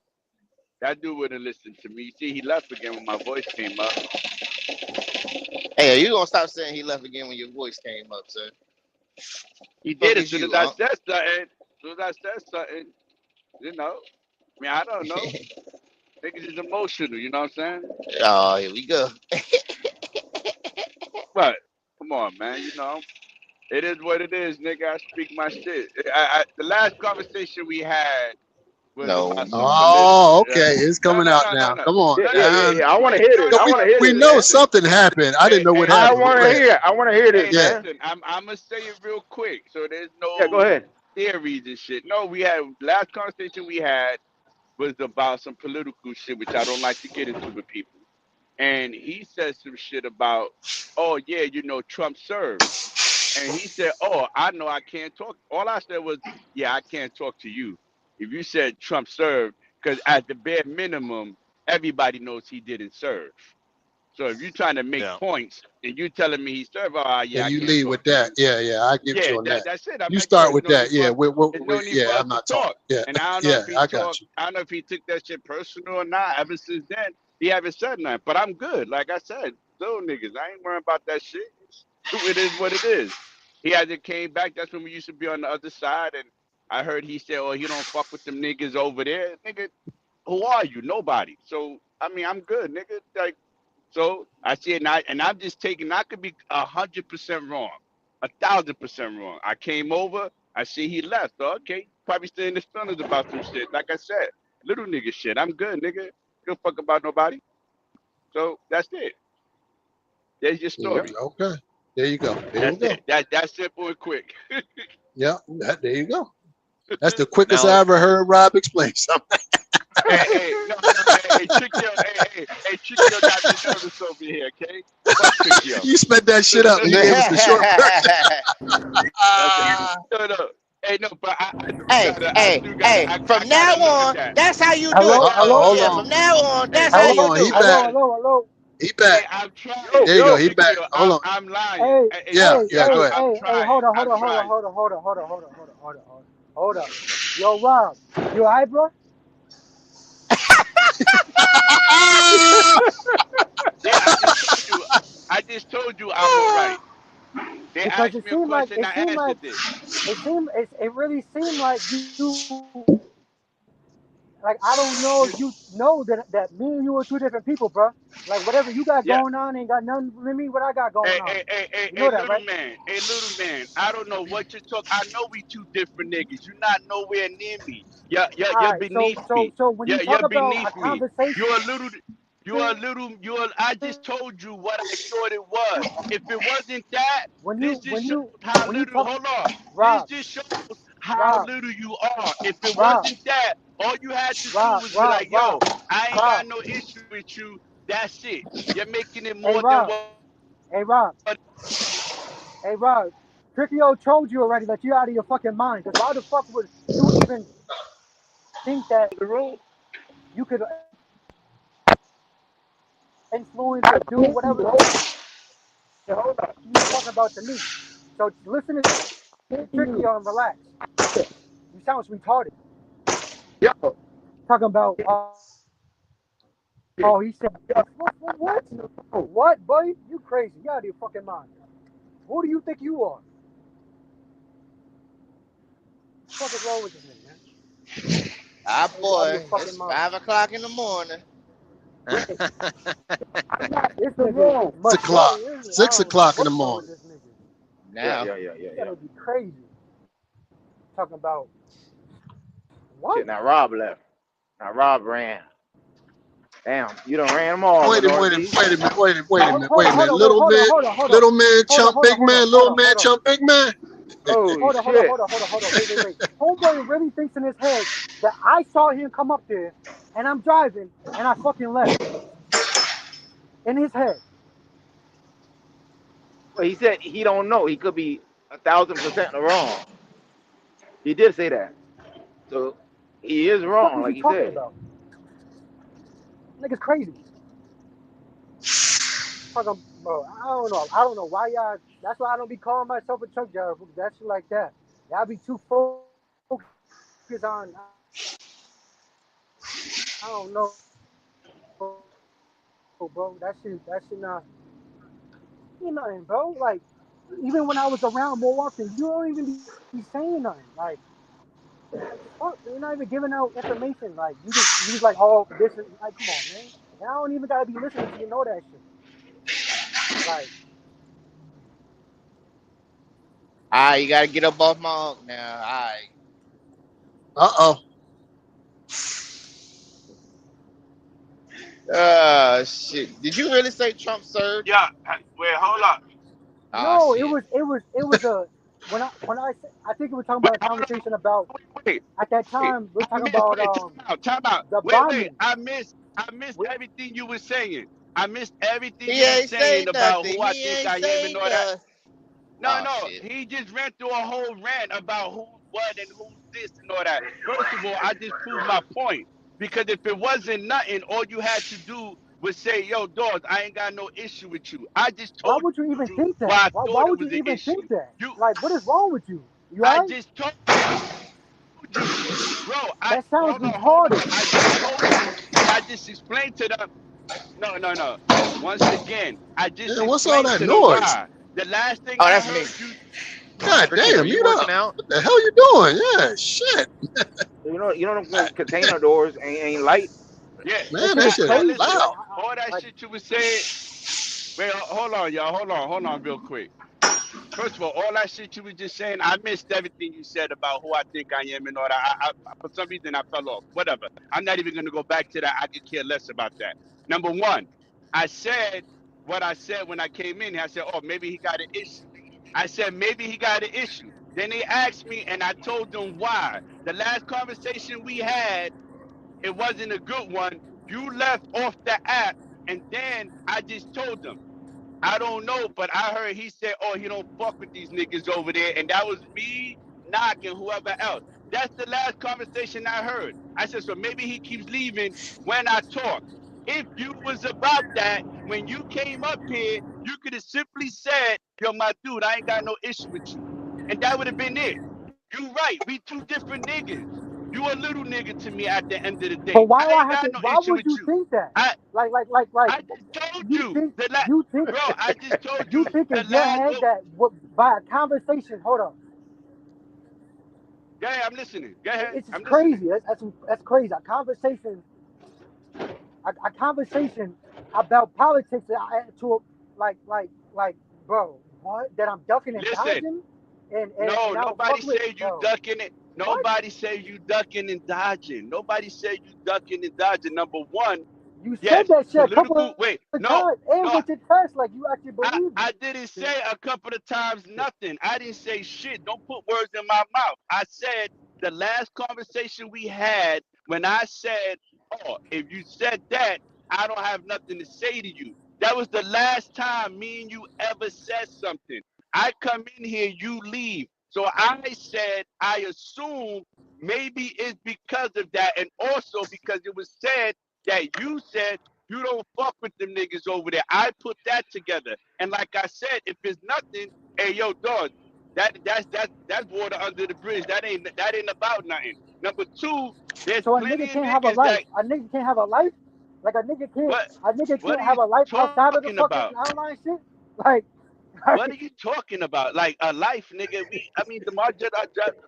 That dude wouldn't listen to me. See, he left again when my voice came up. Hey, you gonna stop saying he left again when your voice came up, sir? He Fuck did as is soon you, as I huh? said something. As soon as I said something, you know. I mean, I don't know. Niggas is emotional, you know what I'm saying? Oh, here we go. But come on, man. You know, it is what it is, nigga. I speak my shit. The last conversation we had was about some Oh, political. okay. It's coming out now. Come on. Yeah. I want to hear this. I want to hear We this, know man. something happened. I didn't know what I happened. want Go to ahead. hear. I want to hear this, Hey, Yeah. man. listen, I'm gonna say it real quick, so there's Yeah, go no ahead. theories and shit. No, we had last conversation we had was about some political shit, which I don't like to get into with people. And he said some shit about, oh yeah, Trump served. And he said, oh, I know I can't talk. All I said was, yeah, I can't talk to you. If you said Trump served, because at the bare minimum, everybody knows he didn't serve. So if you're trying to make points and you telling me he served, yeah, And I you can't lead talk with to that. you. Yeah. I get you on that. That's it. I'm You like, yo, start there's with no that. need for Yeah. us. There's no need for Yeah. us I'm to not talk. talking. Yeah. And I don't know Yeah. if he I got talked. you. I don't know if he took that shit personal or not. Ever since then, he haven't said nothing. But I'm good. Like I said, little niggas, I ain't worrying about that shit. It is what it is. He hasn't came back. That's when we used to be on the other side. And I heard he said, "Oh, he don't fuck with them niggas over there." Nigga, who are you? Nobody. So I mean, I'm good, nigga. Like, so I see it, and I'm just taking. I could be 100% wrong, 1,000% wrong. I came over. I see he left. So, okay, probably still in his feelings about some shit. Like I said, little nigga shit. I'm good, nigga. Don't fuck about nobody. So that's it. There's your Yeah. story. Okay. There you go. There we That's go. it. That's simple and quick. Yeah. There you go. That's the quickest Now, I ever heard Rob explain something. hey, Trickio got me nervous over here, okay? Fuck Trickio. You sped that shit up. You gave us the short version. No. Hey, no, but I From now gotta look at on, that. that's how you do Hello, it. hello, Hold Yeah, on. from now on, that's how Hold you on. He do it. back. hello. He back. Hey, I'm trying. There you go. He back. Trickio, Hold on. I'm lying. Hey, Yeah. hey, Yeah. hey, Go ahead. I'm hey, trying. hold I'm trying. up. Yo, Rob, you alright, bro? Yeah, I just told you I'm all right. They Because asked me a question, I answered it. it really seemed like you, like, I don't know if you know that me and you are two different people, bro. Like, whatever you got Yeah. going on ain't got nothing with me, what I got going on. You know Hey, that, right? little man. I don't know what you're talking. I know we two different niggas. You're not nowhere near me. You're Alright, beneath me. so when you talk You're about a beneath me. conversation, I just told you what I thought it was. If it wasn't that, when this you just shows how when you little. talk, Hold on. This Rob, just shows how Rob, little you are. If it Rob, wasn't that, all you had to do Rob, was be Rob, like, Rob, yo, I ain't Rob. got no issue with you. That's it. You're making it Hey, more than Rob. what. Hey, Rob. Hey, Rob. Trickio told you already that you're out of your fucking mind. Because why the fuck would you even think that you could influence or do whatever you talking about to me? So listen to Trickio and relax. You sound retarded. Yo. Talking about, oh, he said, what? What, buddy? You crazy. You out of your fucking mind. Who do you think you are? What the fuck is wrong with this nigga, man? Ah, boy, Fucking it's mind. 5 o'clock in the morning. This nigga is 6 o'clock. 6 o'clock in the what's wrong morning. with this nigga. Now, You gotta be crazy. Talking about what? Shit, now Rob left. Now Rob ran. Damn, you done ran them all. Wait a minute. Little Hold man, chump big man. Little man, chump big man. Hold on. Wait. Homeboy really thinks in his head that I saw him come up there and I'm driving and I fucking left. In his head. Well, he said he don't know. He could be 1,000% wrong. He did say that. So He is wrong, What like you you talking said. about? Nigga's crazy. Fucking, bro, I don't know. I don't know why y'all. That's why I don't be calling myself a truck driver. That shit like that. Y'all be too focused on. I don't know, bro. That shit not. You nothing, bro. Like, even when I was around more often, you don't even be saying nothing. Like, fuck, you're not even giving out information. Like, you just like, oh, this is like, come on, man. And I don't even gotta be listening to you know that shit. Like, You gotta get up off my unk now. Uh-oh. Shit. Did you really say Trump served? Yeah. Wait, hold up. no, Shit. it was a when I think we were talking about a conversation about Wait. at that time we were I talking missed. about Wait. Time out. the Wait. bonding. I missed everything you were saying. I missed everything He you were ain't say saying about nothing. who I He think ain't I am say and all that. nothing. No. Shit. He just ran through a whole rant about who's what and who's this and all that. First of all, I just proved my point. Because if it wasn't nothing, all you had to do was say, yo, dogs, I ain't got no issue with you. I just Why told would you even you think that? why I Why thought it would you was an even issue. think that? You Like, what is wrong with you? You I alright? just told you, bro. That sounds Hold on. retarded. I just told you, and I just explained to them. No. Once again, I just Yeah, what's all explained that to them noise? why. The last thing Oh, I that's me. heard you. God Christian, are damn, you mute working up. out? What the hell you doing? Yeah, shit. You know them container doors ain't light. Yeah, Man, that now, shit now is listen. Crazy. loud. All that shit you was saying. Wait, hold on, y'all. Hold on, real quick. First of all that shit you was just saying, I missed everything you said about who I think I am and all that. For some reason, I fell off. Whatever. I'm not even going to go back to that. I could care less about that. Number one, I said what I said when I came in here. I said, oh, maybe he got an issue. I said, maybe he got an issue. Then they asked me, and I told them why. The last conversation we had, it wasn't a good one. You left off the app, and then I just told them. I don't know, but I heard he said, oh, he don't fuck with these niggas over there. And that was me knocking whoever else. That's the last conversation I heard. I said, so maybe he keeps leaving when I talk. If you was about that, when you came up here, you could have simply said, yo, my dude, I ain't got no issue with you. And that would have been it. You right. We two different niggas. You a little nigga to me at the end of the But day. why do I I ain't have got to? no Why issue would with you you. think that? I Like just told you you think that, you think bro. I just told you you think the in your last. head that by a conversation. Hold on, Go ahead, I'm listening. Go ahead, it's just I'm listening. crazy. That's crazy. A conversation about politics like bro, what? That I'm ducking and Listen, dodging, no, and I don't nobody fuck with, say you bro. ducking it. What? Nobody say you ducking and dodging. Nobody say you ducking and dodging. Number one, You said yes, that shit a couple political. Wait, of no, times, and no. with your test, like you actually believe I didn't say a couple of times nothing. I didn't say shit. Don't put words in my mouth. I said the last conversation we had when I said, oh, if you said that, I don't have nothing to say to you. That was the last time me and you ever said something. I come in here, you leave. So I said, I assume maybe it's because of that. And also because it was said that you said you don't fuck with them niggas over there. I put that together. And like I said, if it's nothing, hey yo, dog, that's water under the bridge. That ain't about nothing. Number two, there's So a plenty nigga of can't have a niggas life. that A nigga can't have a life. Like a nigga what can't are have you a life outside of the talking fucking about? online shit. Like, What are you talking about? Like a life, nigga. DeMar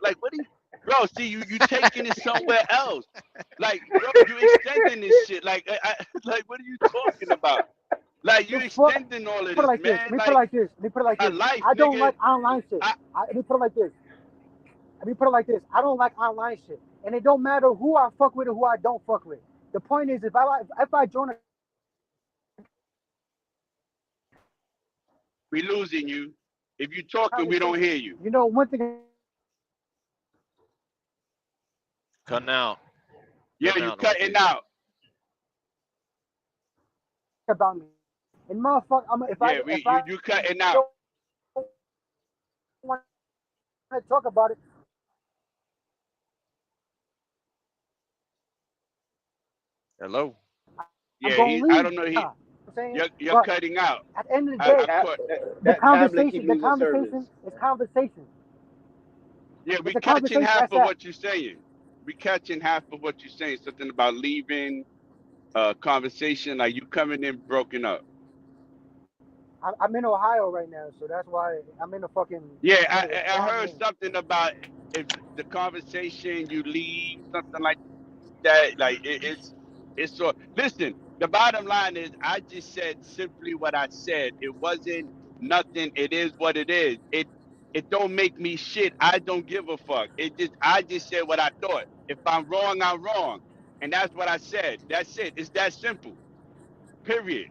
like what are you bro, see you taking it somewhere else. Like, bro, you extending this shit. Like like what are you talking about? Like you the fuck. extending all of Put it this, like this. man. Let me put it Like like this. Let me put it like a this. life, I don't nigga. like online shit. Let me put it like this. Let me put it like this. I don't like online shit, and it don't matter who I fuck with or who I don't fuck with. The point is, if I join a We losing you. If you talking, we don't conversation, hear you. you know one thing Cutting out. Yeah, Cutting you out, cutting Northeast. out. about me, and motherfucker, if Yeah, I you cutting out. don't want to talk about it, Hello. I'm Yeah, gonna leave. I don't know. You know what I'm saying? You're But cutting out. at the end of the I day, caught. the conversation is conversation. Yeah, we It's a catching conversation. half That's of that. what you're saying. We catching half of what you're saying. Something about leaving, conversation, like you coming in broken up. I'm in Ohio right now, so that's why I'm in a fucking. Yeah, it's I flying heard in. something about if the conversation you leave, something like that. Like it's so. Listen, the bottom line is, I just said simply what I said. It wasn't nothing. It is what it is. It don't make me shit. I don't give a fuck. I just said what I thought. If I'm wrong, I'm wrong, and that's what I said. That's it. It's that simple. Period.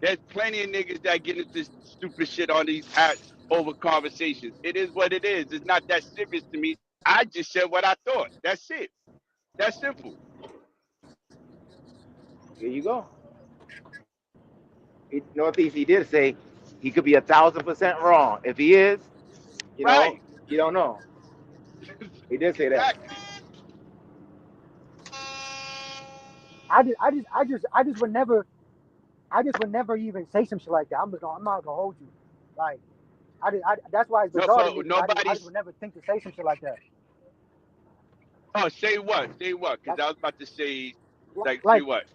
There's plenty of niggas that get into this stupid shit on these apps over conversations. It is what it is. It's not that serious to me. I just said what I thought. That's it. That's simple. Here you go. Northeast, he did say he could be 1,000% wrong. If he is, you know, Right. you don't know. He did say that. Exactly. I just would never even say some shit like that. I'm not gonna hold you. Like, that's why it's No, bizarre to so me. 'Cause I just nobody's. would never think to say some shit like that. Oh, say what? Say what? Because I was about to say, say Like, what?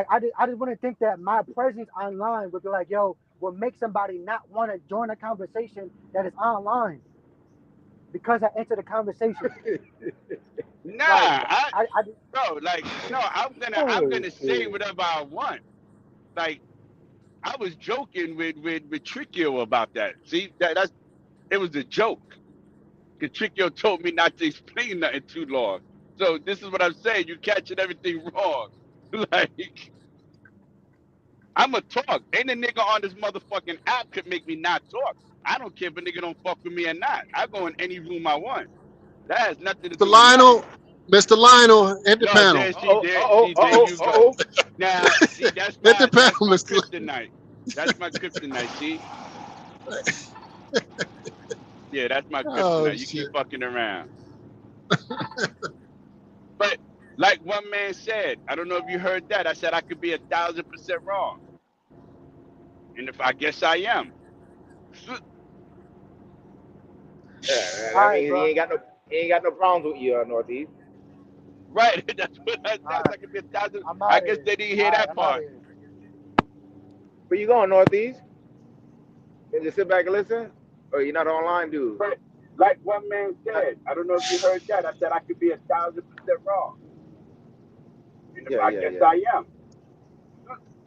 I just wouldn't think that my presence online would be like, yo, would make somebody not want to join a conversation that is online because I entered the conversation. Nah, Like, bro, like, no, I'm gonna say whatever I want. Like, I was joking with Trickio about that. See, it was a joke. Because Trickio told me not to explain nothing too long. So this is what I'm saying. You catching everything wrong. Like, I'ma talk. Ain't a nigga on this motherfucking app could make me not talk. I don't care if a nigga don't fuck with me or not. I go in any room I want. That has nothing to Mr. do with nothing. Lionel, Mr. Lionel, hit the No, panel. there you go. Now, see, that's Hit the my panel, Mr. kryptonite. That's my kryptonite, see? Yeah, that's my kryptonite. Oh, You keep fucking around. But like one man said, I don't know if you heard that. I said I could be 1,000% wrong. And if I guess I am. Yeah, I mean, he ain't got no problems with you, Northeast. Right, that's what I said. I could be 1,000. I guess they didn't hear that part. Where you going, Northeast? You just sit back and listen? Or you're not online, dude? Right. Like one man said, I don't know if you heard that. I said I could be 1,000% wrong. And if I guess I am.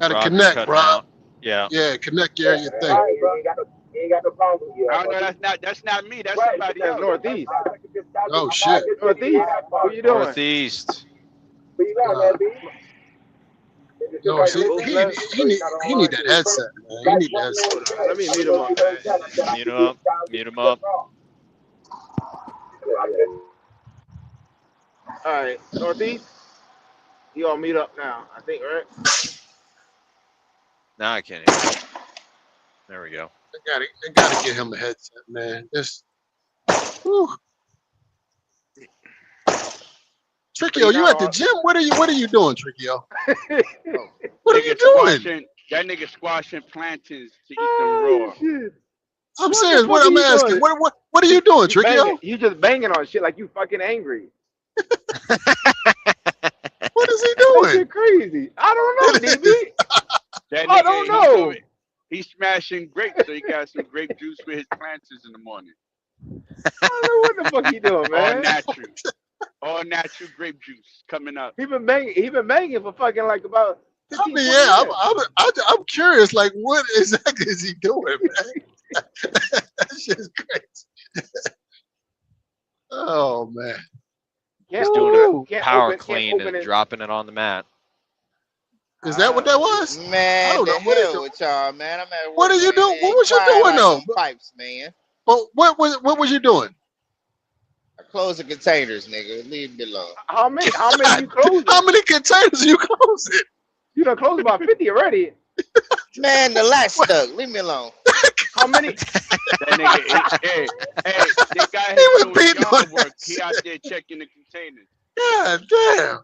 Gotta Rob, you're connect, cutting Rob. out. Yeah. Yeah, connect your thing. He ain't got no problems with you. Oh no, that's not me. That's Right, somebody that's else. Northeast. Oh shit. Northeast. What you doing? Northeast. Where you going, Northeast? No, see, he need that headset, man. He need that headset. Let me mute him up, man. Mute him up. Mute him up. All right, Northeast. You all meet up now, I think, right? Now I can't hear you. There we go. They gotta get him a headset, man. This. Whew. Trickio, you at the gym? What are you doing, Trickio? What are you doing? That nigga squashing plantains to eat them raw. Shit. I'm serious. What I'm asking. What are you doing, Trickio? You just banging on shit like you fucking angry. What is he doing? That shit crazy. I don't know, DB. I don't know. He's smashing grapes, so he got some grape juice with his plantains in the morning. I don't know what the fuck he doing, man. All natural grape juice coming up. He been banging for fucking like about 15, I mean, yeah, I'm curious. Like, what exactly is he doing, man? That shit's crazy. Oh man. He's doing a power clean and dropping it on the mat. Is that what that was? Man, I don't know. the hell with y'all, man. I'm at work. What are you doing? What was you doing though? Pipes, man. Well, what was you doing? I close the containers, nigga. Leave me alone. How many you closing? How many containers you closing? You done closed about 50 already. Man, the latch stuck. Leave me alone. How many? That nigga, hey, the guy doing yard work. He out there checking the containers. God damn.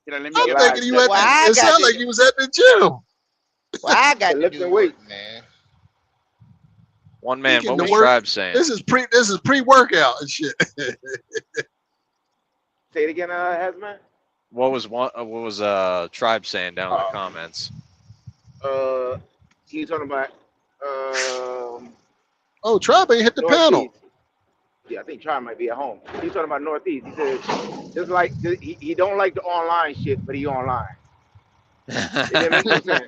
Let me I'm get thinking you at Well, the, I it got sounded to. like you was at the gym. Well, I got The to lift do and work, weights. man. One man, Speaking what the was work, Tribe saying? this is pre-workout and shit. Say it again, Hazmat. What was Tribe saying down in the comments? He's talking about Oh, Tribe ain't hit the panel. Northeast. Yeah, I think Tribe might be at home. He's talking about Northeast. He said just like he don't like the online shit, but he online. It didn't make no sense.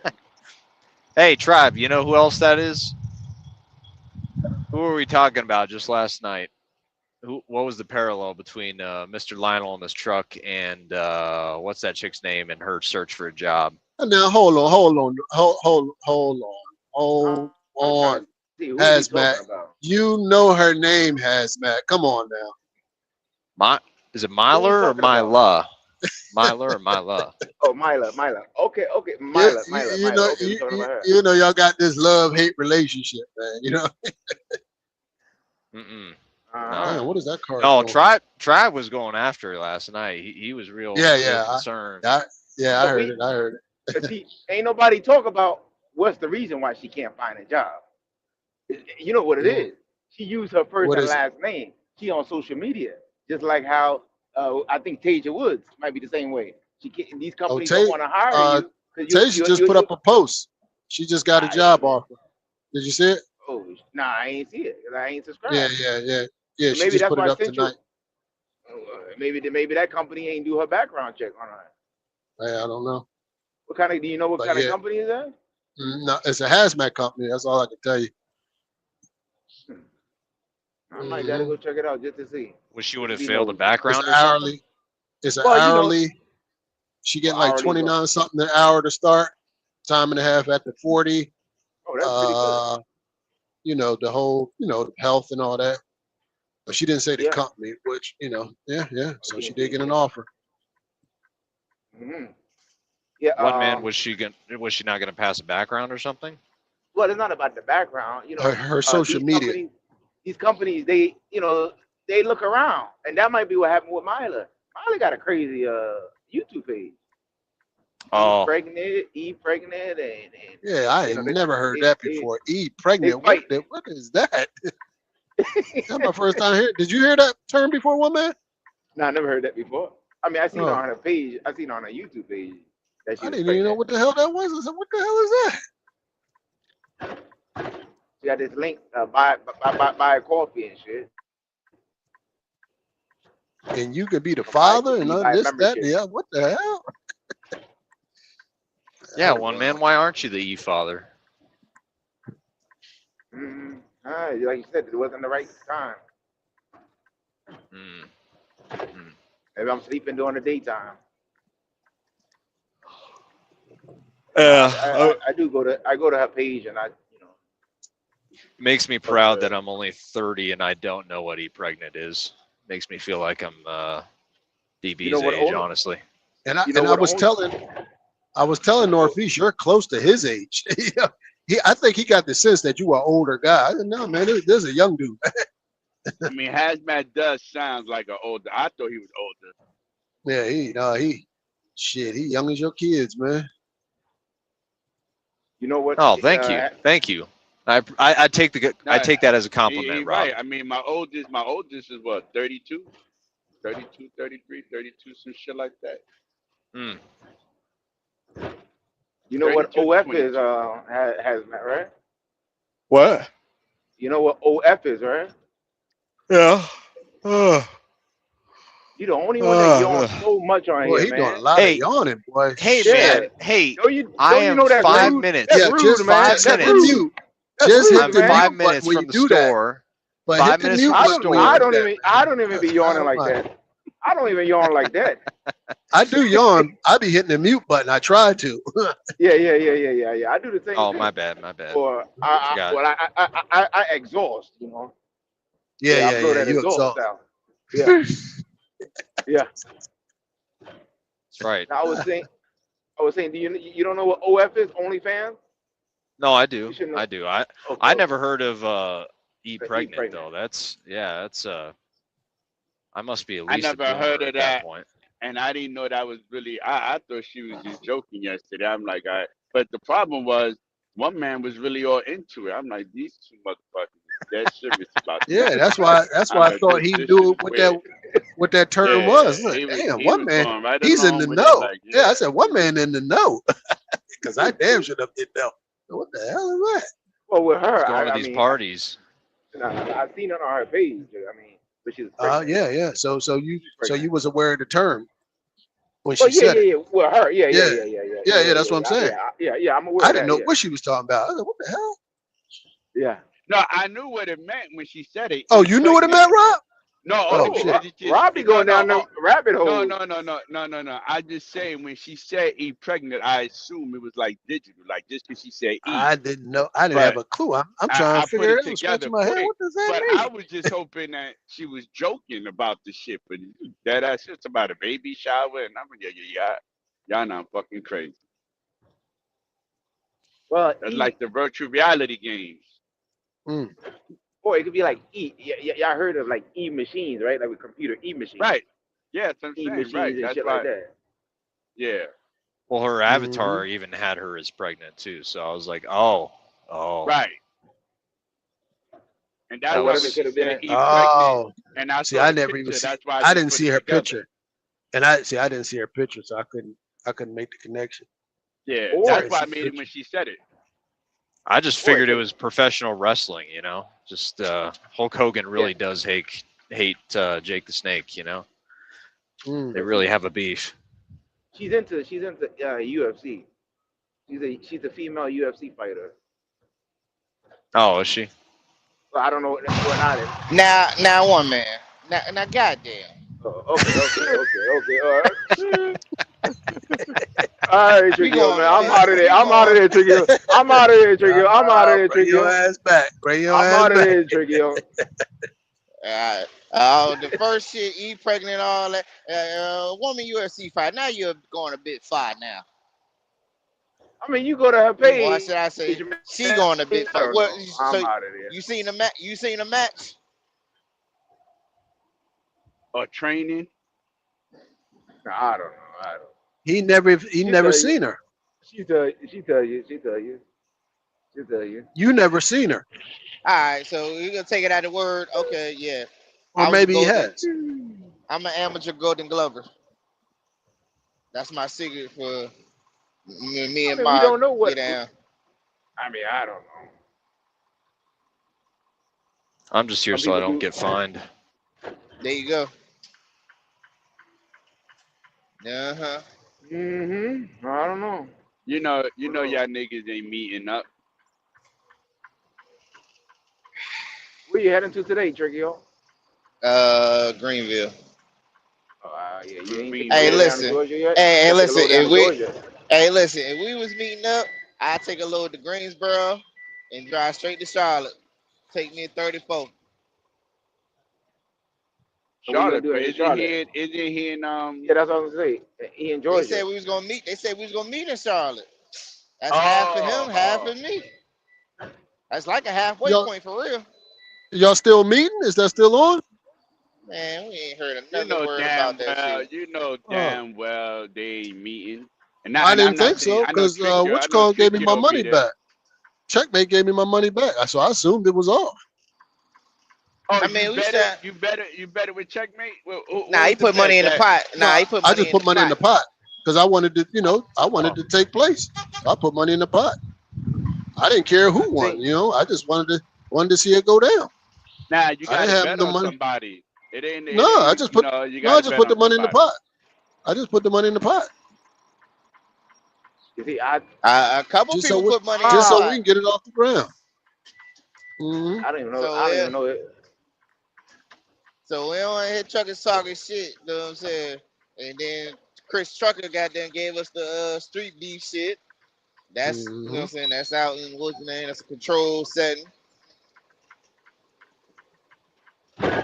Hey, Tribe, you know who else that is? Who were we talking about just last night? What was the parallel between Mr. Lionel and his truck and what's that chick's name and her search for a job? Now hold on. Hazmat. You know her name, Hazmat. Come on now. Is it Myler or Myla? Myler or Myla? Oh, Myla. Okay, Myla. You know, you know, y'all got this love-hate relationship, man. You know. Mm-mm. Man, what is that card? No, for? Tribe was going after her last night. He was real concerned. I heard it. But see, ain't nobody talk about what's the reason why she can't find a job. You know what it is? She used her first and last name. She on social media, just like how I think Tasia Woods might be the same way. These companies don't want to hire you. Tasia just put up a post. She just got a job offer. Did you see it? Oh, nah, I ain't see it because I ain't subscribed. Yeah. So She just put it up tonight. Maybe that company ain't do her background check on her. Hey, I don't know. Do you know what kind of company is that? No, it's a hazmat company. That's all I can tell you. I might gotta go check it out just to see. Well, she would have failed a background It's or something? hourly. It's an hourly. She getting like 29 something an hour to start. Time and a half at the 40. Oh, that's pretty good. You know, the whole, the health and all that. But she didn't say the company, which, yeah. So she did get an offer. Mm-hmm. Yeah. One man, was she not gonna pass a background or something? Well, it's not about the background. Her social media. These companies, they look around, and that might be what happened with Myla. Myla got a crazy YouTube page. Oh. E pregnant, and yeah, I ain't never heard that before. E pregnant. What is that? That's my first time hearing. Did you hear that term before, one man? No, I never heard that before. I mean, I seen it on her page. I seen it on her YouTube page. I didn't even know what the hell that was. I said, what the hell is that? She got this link, buy a coffee and shit. And you could be the father and this, that, yeah. What the hell? Yeah, one man. Why aren't you the E-father? Like you said, it wasn't the right time. Maybe I'm sleeping during the daytime. I go to her page and makes me proud that I'm only 30 and I don't know what E-pregnant is. Makes me feel like I'm DB's age, honestly. And I was telling Northeast, you're close to his age. I think he got the sense that you are an older guy. I said, no, man, there's a young dude. I mean, Hazmat does sound like an older. I thought he was older. Yeah, he young as your kids, man. You know what? Oh, thank you. I take that as a compliment, Rob. Right. I mean, my oldest is what, 32, 33, 32, some shit like that. You know what OF is, Hazmat, right? What? You know what OF is, right? Yeah. You the only one that yawns so much on here, he man. doing a lot of yawning, boy. Hey, man. Hey, I am 5 minutes. That's rude, just man. 5 minutes. Just hit the 5 mute minutes button from the store. But 5 minutes from the store. I don't even be yawning like that. I don't even yawn like that. I do yawn. I be hitting the mute button. I try to. Yeah. I do the same. Oh, thing. my bad. Or I exhaust, you know. Yeah. You exhaust. Yeah. Yeah. That's right. I was saying, do you don't know what OF is? OnlyFans? No, I do. I never heard of E-pregnant though. That's I must be at least. I never heard of that. Point. and I didn't know that was really. I thought she was just joking yesterday. I'm like, but the problem was one man was really all into it. I'm like, these two motherfuckers, that serious about this Yeah, shit. that's why I'm I like, thought he this knew shit is weird. what that term Yeah, was. Like, he damn, was one man, going right he's in along the with it. know. Like, Yeah, I said one man in the know. Because I damn should have did know. What the hell is that? Well, with her, Going to I these mean, parties. I've seen it on her page. I mean, but she's pregnant. Yeah. So you was aware of the term when Well, she yeah, said yeah, it. yeah. Well, her, yeah. That's what I'm saying. Yeah, I'm aware I of didn't that. know Yeah, what she was talking about. I was like, what the hell? yeah. No, I knew what it meant when she said it. Oh, you knew what it meant, Rob? No, Oh, because shit. it just Rob be going down the rabbit hole. No. I just saying when she said "e pregnant," I assume it was like digital, like just because she said "e." I didn't know. I didn't have a clue. I'm trying to figure it out. I'm scratching my head. What does that But mean? I was just hoping that she was joking about the shit, but that's just about a baby shower, and I'm like, y'all not fucking crazy. Well, that's like the virtual reality games. Or it could be like y'all heard of like E machines, right? Like with computer E machines. Right. Yeah, that's what I'm E saying. machines Right. and That's shit right. like that. Yeah. Well, her avatar even had her as pregnant too, so I was like, oh. Right. And that's That why was- she said "e Oh, pregnant," and I see, saw I the never picture, even see. that's why I just didn't put see it her together. picture, and I didn't see her picture, so I couldn't make the connection. Yeah, Or that's it's why I a made it when she said it. I just figured it was professional wrestling, you know. Just Hulk Hogan really does hate Jake the Snake, you know. They really have a beef. She's into UFC. She's a female UFC fighter. Oh, is she? So I don't know what not is. Now, one man. Now, goddamn. Oh, okay. All right. All right, Trigio, man. I'm out of there, Trigio. I'm out of here, Trigio. Bring your ass back. Bring your ass I'm out of back. here, Trigio. The first shit, E pregnant, all that. Woman UFC fight. Now you're going a bit far now. I mean, you go to her page. What should I say? She going a bit far. What? I'm So out of there. you seen the match? You seen the match? Or training? No, I don't know. He never tell seen her. She tell you. You never seen her, All right, so you're gonna take it out of word. Okay, yeah. or maybe he has. I'm an amateur Golden Glover. That's my secret for me and we my don't know what. get down. I mean, I don't know. I'm just here Some so I people don't do. get fined. There you go. Uh-huh. I don't know. You know, y'all niggas ain't meeting up. Where you heading to today, Trigio? Greenville. Yeah, you ain't Hey, down to listen. Georgia yet? Hey, You gotta listen. go down to Georgia. If we was meeting up, I'd take a load to Greensboro and drive straight to Charlotte. Take me 34. Charlotte, do but in is Charlotte? it here in Yeah, that's what I was gonna say. He in Georgia. They said we was gonna meet in Charlotte. That's half for him, half for me. That's like a halfway point for real. Y'all still meeting? Is that still on? Man, we ain't heard You another know word damn about that well. shit. You know damn well they ain't meeting. And I and didn't I'm not think saying- so I know because Trickio- I know Witchcom gave me my Trickio money be there. back. Checkmate gave me my money back, so I assumed it was off. Oh, I mean, you better with Checkmate. Nah, he put money in the pot. Nah, he put I money just put money in the pot because I wanted to, I wanted to take place. So I put money in the pot. I didn't care who won, I just wanted to see it go down. Nah, you I gotta didn't have bet no on money. somebody. It ain't. No, I just put you no, I gotta just bet put the on money in the somebody. pot. I just put the money in the pot. You see, a couple Just people so put money in just the so pot. we can get it off the ground. Mhm. I don't even know. So, I don't yeah. even know it. So we don't hit truckers talking shit, you know what I'm saying? And then Chris Trucker goddamn gave us the street beef shit. That's you know what I'm saying, that's out in what's the name, that's a control setting.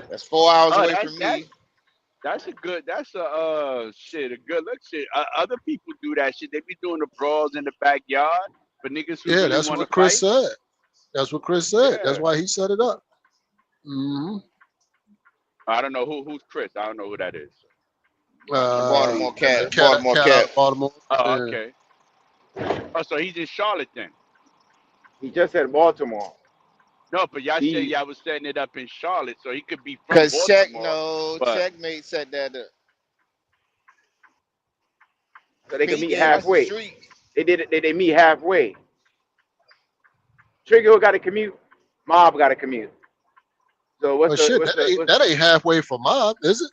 That's 4 hours away from me. That's a good look shit. Other people do that shit. They be doing the brawls in the backyard for niggas who Yeah, really that's want what to Chris fight. said. That's what Chris said. That's Yeah. why he set it up. hmm I don't know who's Chris. I don't know who that is. Baltimore Cat. Baltimore Cat. Baltimore. Oh, okay. Oh, so he's in Charlotte then. He just said Baltimore. No, but y'all said y'all was setting it up in Charlotte, so he could be from Because Baltimore. Checkmate set that up. So they can meet halfway. They did it. They meet halfway. Trigger got to commute. Mob got to commute. So what's that ain't halfway for Mob, is it?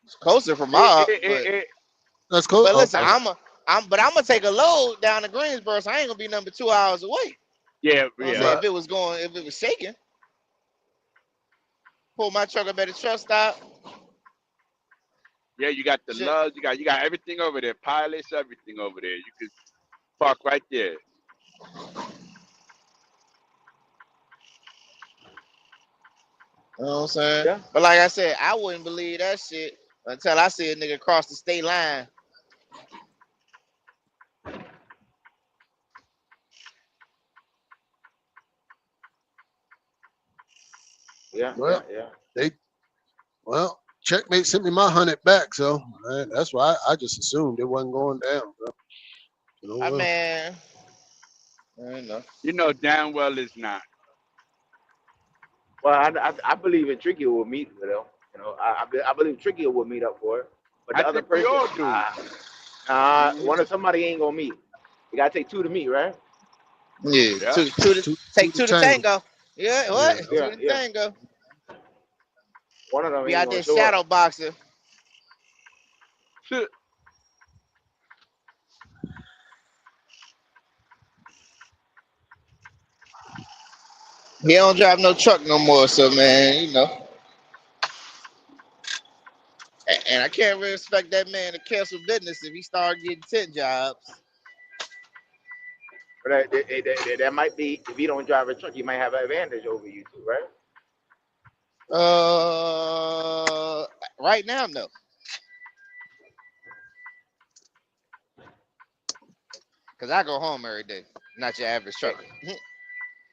It's closer for Mob. That's close. But listen, I'm gonna take a load down to Greensboro, so I ain't gonna be number 2 hours away. Yeah, If it was shaking, pull my truck up at the truck stop. Yeah, you got the lugs, you got everything over there, pilots, everything over there. You could park right there. You know what I'm saying? Yeah. But like I said, I wouldn't believe that shit until I see a nigga cross the state line. Yeah. Checkmate sent me my 100 back, so that's why I just assumed it wasn't going down, bro. I mean, you know damn well it's not. Well, I believe in Tricky will meet with them. You know, I believe Tricky will meet up for it. But the other person, somebody ain't gonna meet. You gotta take 2 to meet, right? Yeah. Two to tango. Yeah, what? Yeah, 2 to tango. One of them We ain't out gonna there show shadow up. boxing. He don't drive no truck no more, so man, you know. And I can't really expect that man to cancel business if he start getting 10 jobs. But that might be, if you don't drive a truck, you might have an advantage over you too, right? Right now, no. Cause I go home every day, not your average trucker.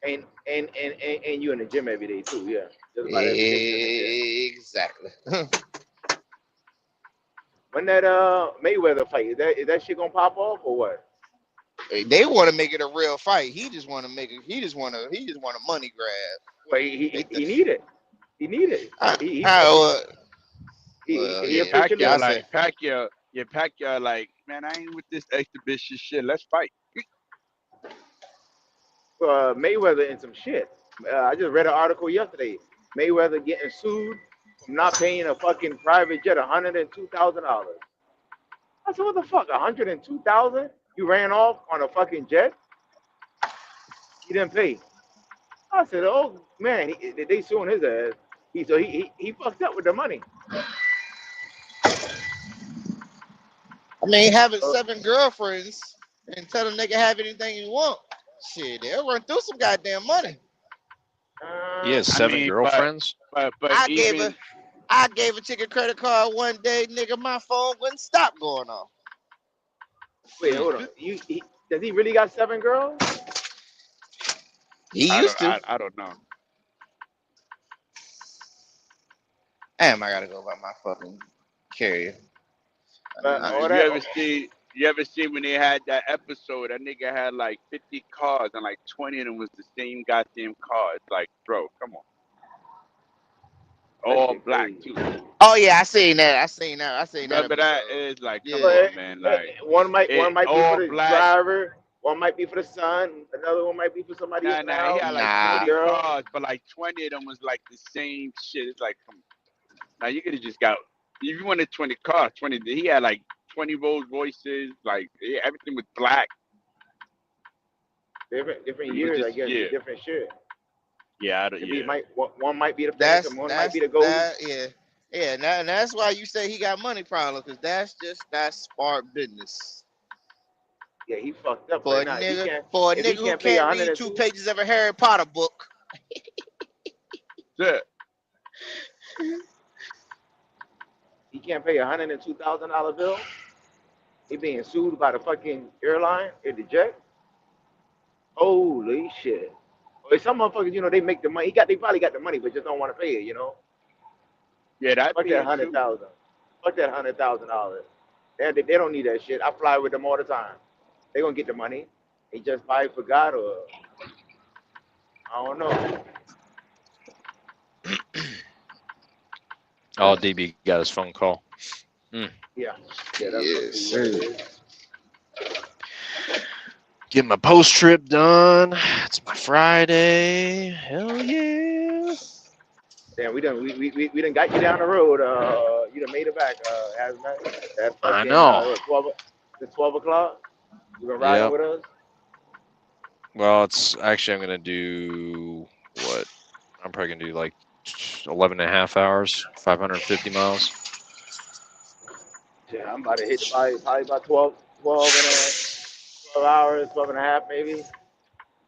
And you in the gym every day too, yeah. Just about every day. Exactly. When that Mayweather fight, is that shit gonna pop off or what? They want to make it a real fight. He just want to make it. He just want a money grab. But he need it. He need it. Pacquiao like, man, I ain't with this exhibition shit. Let's fight. Mayweather in some shit. I just read an article yesterday. Mayweather getting sued for not paying a fucking private jet $102,000. I said, what the fuck? $102,000? You ran off on a fucking jet? He didn't pay. I said, oh man, they suing his ass. He fucked up with the money. I mean, having 7 girlfriends and tell them they can have anything you want. Shit, they'll run through some goddamn money. He has 7 girlfriends. But I gave a chick a credit card one day, nigga. My phone wouldn't stop going off. Wait, hold on. Does he really got 7 girls? He used to. I don't know. Damn, I gotta go by my fucking carrier. You ever see when they had that episode? That nigga had like 50 cars and like 20 of them was the same goddamn car. It's like, bro, come on. All black too. Oh yeah, I seen that. Remember that? It's like, come on, man. Like one might be for the driver, one might be for the son, another one might be for somebody else. He had like 20 cars, but like 20 of them was like the same shit. It's like, come on. Now you could have just got, if you wanted 20 cars, he had like 20 Rolls Royces, like everything was black. Different years, I guess. Yeah. Different shit. Yeah, one might be the Phantom, one might be the Gold. And that's why you say he got money problems, because that's smart business. Yeah, he fucked up. For a nigga who can't read 2 pages of a Harry Potter book. Yeah. He can't pay $102,000 bill. He being sued by the fucking airline at the jet. Holy shit! Or some motherfuckers, you know, they make the money. They probably got the money, but just don't want to pay it. You know. Yeah, that fuck that $100,000. Fuck that $100,000. They don't need that shit. I fly with them all the time. They gonna get the money. They just probably forgot or I don't know. Oh, DB got his phone call. Mm. Yeah. Yeah, that's what it is. Get my post trip done. It's my Friday. Hell yeah. Damn, we done got you down the road. You done made it back, Hazmat. That I fucking, know. 12 o'clock. You been riding Yep. with us? Well, it's actually, I'm going to do what? I'm probably going to do like 11 and a half hours, 550 miles. Yeah, I'm about to hit probably about 12 hours, 12 and a half maybe.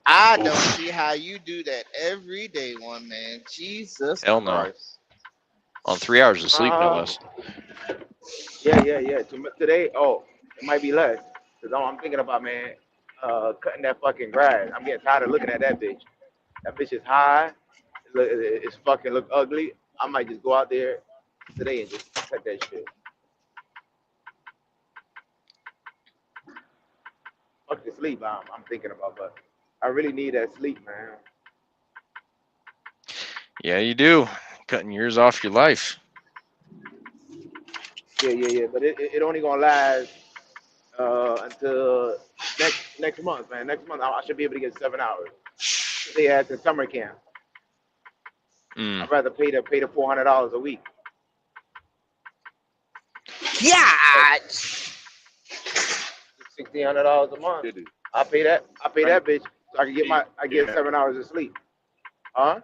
I don't see how you do that every day, one man. Jesus Hell no. Christ. On 3 hours of sleep, no less. Yeah. Today, it might be less. Because I'm thinking about, man, cutting that fucking grass. I'm getting tired of looking at that bitch. That bitch is high. It's fucking look ugly. I might just go out there today and just cut that shit. Fuck the sleep I'm thinking about, but I really need that sleep, man. Yeah, you do. Cutting years off your life. Yeah. But it only gonna last until next month, man. Next month I should be able to get 7 hours. They at the summer camp. I'd rather pay the $400 a week. Yeah. $1,600 a month. I pay that bitch so I can get 7 hours of sleep. Huh?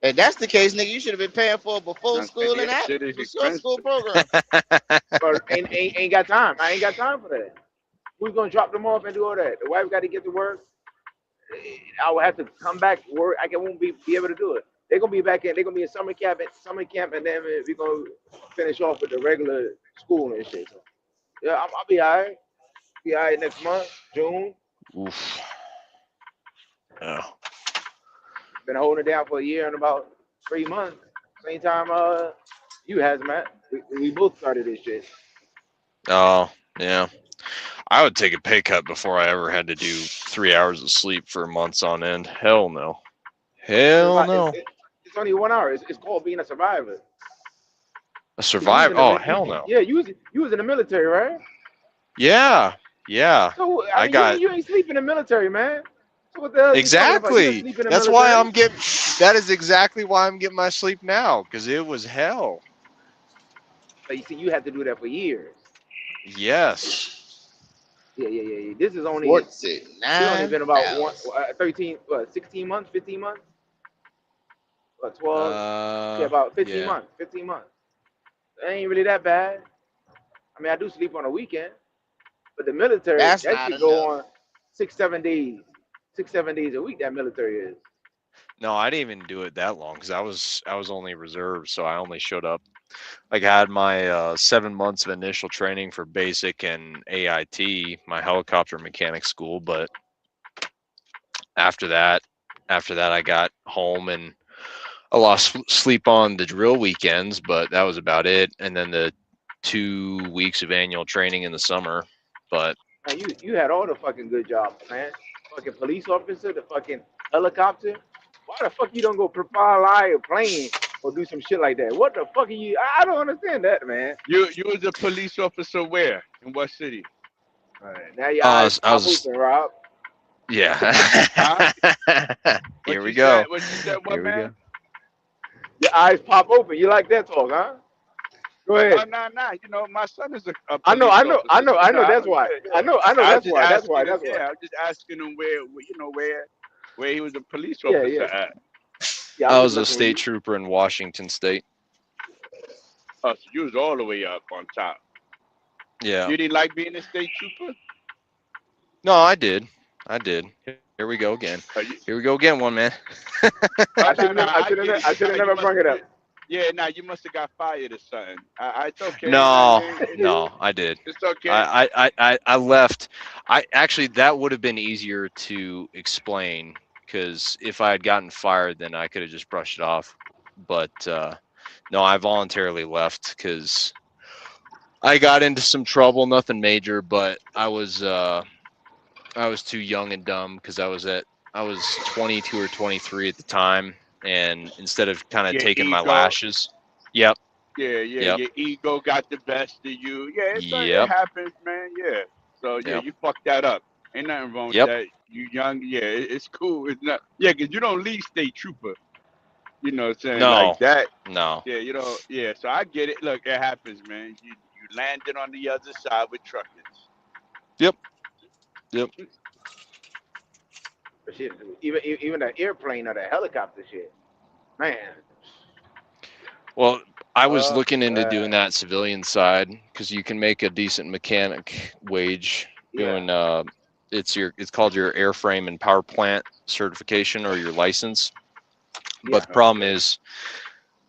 If that's the case, nigga, you should have been paying for it before school and after the school program. But ain't got time. I ain't got time for that. Who's gonna drop them off and do all that? The wife got to get to work. I will have to come back to work. I won't be able to do it. They're gonna be back in. They're gonna be in summer camp, and then we're gonna finish off with the regular school and shit. So, yeah, I'll be all right. Be all right next month, June. Oof. Yeah. Been holding it down for a year and about 3 months. Same time you Hazmat. We both started this shit. Oh, yeah. I would take a pay cut before I ever had to do 3 hours of sleep for months on end. Hell no. Hell no. It's only 1 hour. It's called being a survivor. A survivor? Oh, hell no. Yeah, you was in the military, right? Yeah. So I got you ain't sleep in the military, man. So what the hell exactly. That's why I'm getting. That is exactly why I'm getting my sleep now, because it was hell. But you see, you had to do that for years. Yes. Yeah. This is only. What's it? It's only been about 16 months, 15 months. 12. About 15 months. 15 months. It ain't really that bad. I mean, I do sleep on a weekend, but the military that should go on 6-7 days. 6-7 days a week. That military is. No, I didn't even do it that long because I was only reserved, so I only showed up. Like I had my 7 months of initial training for basic and AIT, my helicopter mechanic school, but after that I got home and I lost sleep on the drill weekends, but that was about it. And then the 2 weeks of annual training in the summer. But man, you had all the fucking good jobs, man. Fucking police officer, the fucking helicopter. Why the fuck you don't go fly a plane or do some shit like that? What the fuck are you? I don't understand that, man. You was a police officer where? In what city? All right, now your eyes pop open, Rob. Yeah. Here we go. What you said, what, Here we man? go. Your eyes pop open. You like that talk, huh? Go ahead. No. You know, my son is a I know. police officer. That's why. I know. That's why. Yeah, I'm just asking him where he was a police officer at. Yeah, I was a state trooper in Washington State. Oh, so you was all the way up on top. Yeah. You didn't like being a state trooper? No, I did. Here we go again. Here we go again, one man. I should have never brought it up. Yeah, you must have got fired or something. It's okay. No, I did. It's okay. I left. That would have been easier to explain, because if I had gotten fired, then I could have just brushed it off. But No, I voluntarily left because I got into some trouble. Nothing major, but I was too young and dumb because I was 22 or 23 at the time, and instead of kind of Your taking my ego. lashes, yep. Yeah. Yep. Your ego got the best of you. Yeah, it Yep. happens, man. Yeah. So yeah, Yep. you fucked that up. Ain't nothing wrong with Yep. that. You young, yeah, it's cool. It's not, yeah, because you don't leave state trooper. You know what I'm saying? No. Like that. No. Yeah, you know, yeah. So I get it. Look, it happens, man. You landed on the other side with truckers. Yep. Yep. But shit, even the airplane or the helicopter shit, man. Well, I was looking into doing that civilian side because you can make a decent mechanic wage doing it's called your airframe and power plant certification or your license. But the problem is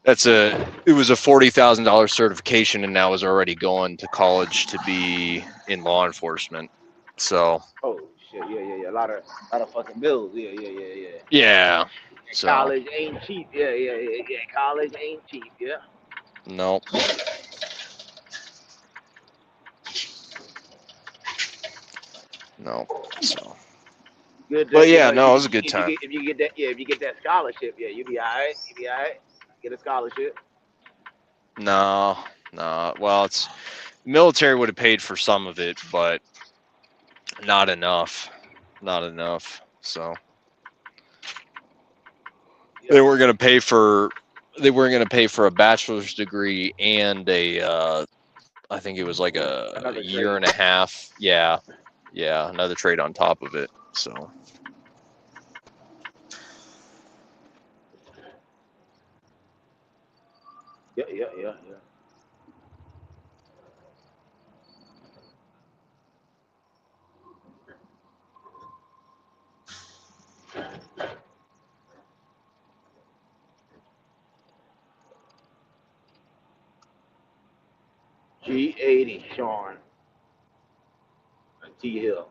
it was a $40,000 certification, and now is already going to college to be in law enforcement. So Oh shit, yeah. A lot of fucking bills. Yeah. yeah. So college ain't cheap. Yeah. College ain't cheap. Yeah. no. No. So. Good. But yeah, no, it was a good time. If you get that scholarship, yeah, you'll be all right. Get a scholarship. No. Well, military would have paid for some of it, but not enough. So they weren't going to pay for a bachelor's degree and a I think it was like a year and a half. Yeah, another trade on top of it. So Yeah. G80, Sean. T Hill.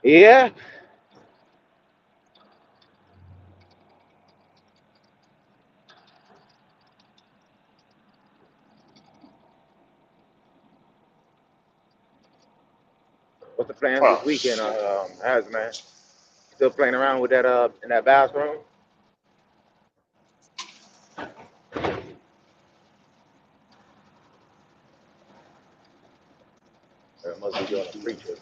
Yeah. What's the plans this weekend, man? Still playing around with that in that bathroom? Or must be doing a preacher.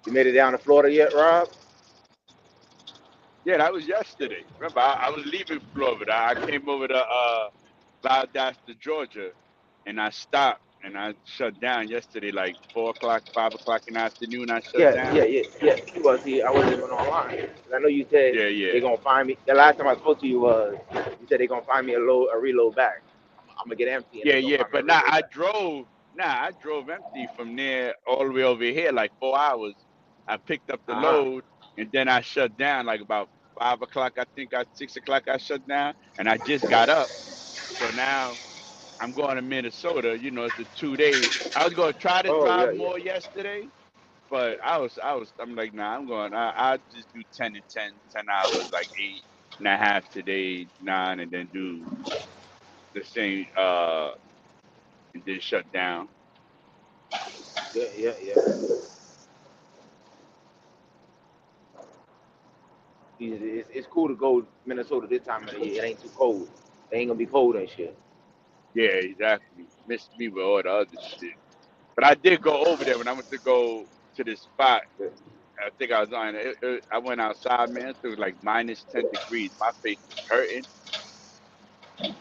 You made it down to Florida yet, Rob? Yeah, that was yesterday. Remember, I was leaving Florida. I came over to Valdosta, Georgia, and I stopped and I shut down yesterday, like 4 o'clock, 5 o'clock in the afternoon. I shut down. Yeah. You was here. I wasn't even online. I know you said they're gonna find me. The last time I spoke to you was you said they're gonna find me a reload back. I'm gonna get empty. Yeah. But I drove empty from there all the way over here, like 4 hours. I picked up the load and then I shut down like about 5 o'clock. I think at 6 o'clock I shut down, and I just got up. So now I'm going to Minnesota. You know, it's a 2 days. I was gonna try to drive more yesterday, but I'm like, nah, I'm going. I'll just do 10 and 10 hours, like 8.5 today, 9, and then do the same and then shut down. Yeah. It's cool to go Minnesota this time of the year. It ain't too cold. It ain't gonna be cold and shit. Yeah, exactly. Missed me with all the other shit. But I did go over there when I went to go to this spot. I think I was on it. I went outside, man. It was like minus 10 degrees. My face was hurting.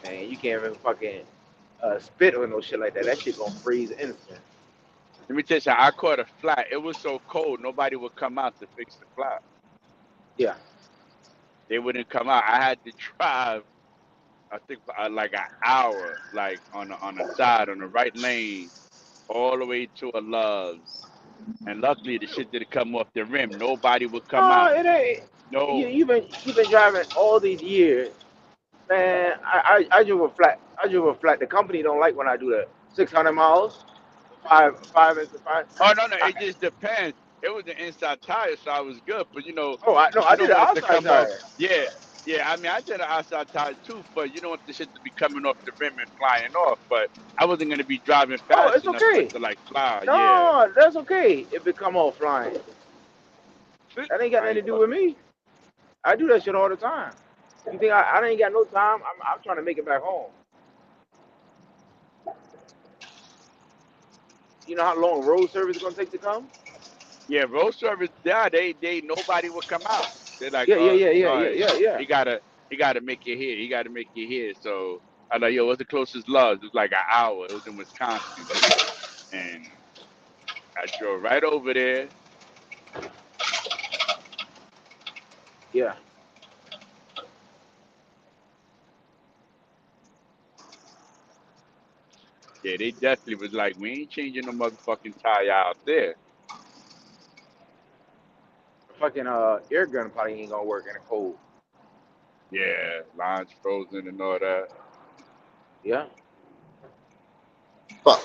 Man, you can't even fucking spit or no shit like that. That shit gonna freeze instant. Let me tell you something. I caught a flat. It was so cold, nobody would come out to fix the flat. Yeah. They wouldn't come out. I had to drive, I think, like an hour, like on the side, on the right lane, all the way to a Love's. And luckily, the shit didn't come off the rim. Nobody would come out. It ain't. No. You've been driving all these years, man. I drove a flat. The company don't like when I do that. 600 miles, five. Oh no, it just depends. it was the inside tire, so I was good. But you know, Oh, I you did don't the want it to outside come off. tire. Yeah, yeah. I mean, I did an outside tire too, but you don't want the shit to be coming off the rim and flying off. But I wasn't gonna be driving Oh, fast it's enough for it okay. to like fly. Yeah. No, that's okay if it come off flying. That ain't got I nothing to ain't do with me. I do that shit all the time. You think I ain't got no time? I'm trying to make it back home. You know how long road service is gonna take to come? Yeah, road service. Yeah, they nobody would come out. They're like, Yeah. he gotta make it here. He gotta make it here. So I like, yo, what's the closest Love's? It was like an hour. It was in Wisconsin, and I drove right over there. Yeah. Yeah, they definitely was like, we ain't changing no motherfucking tire out there. Fucking air gun probably ain't gonna work in the cold. Yeah, lines frozen and all that. Yeah. Fuck.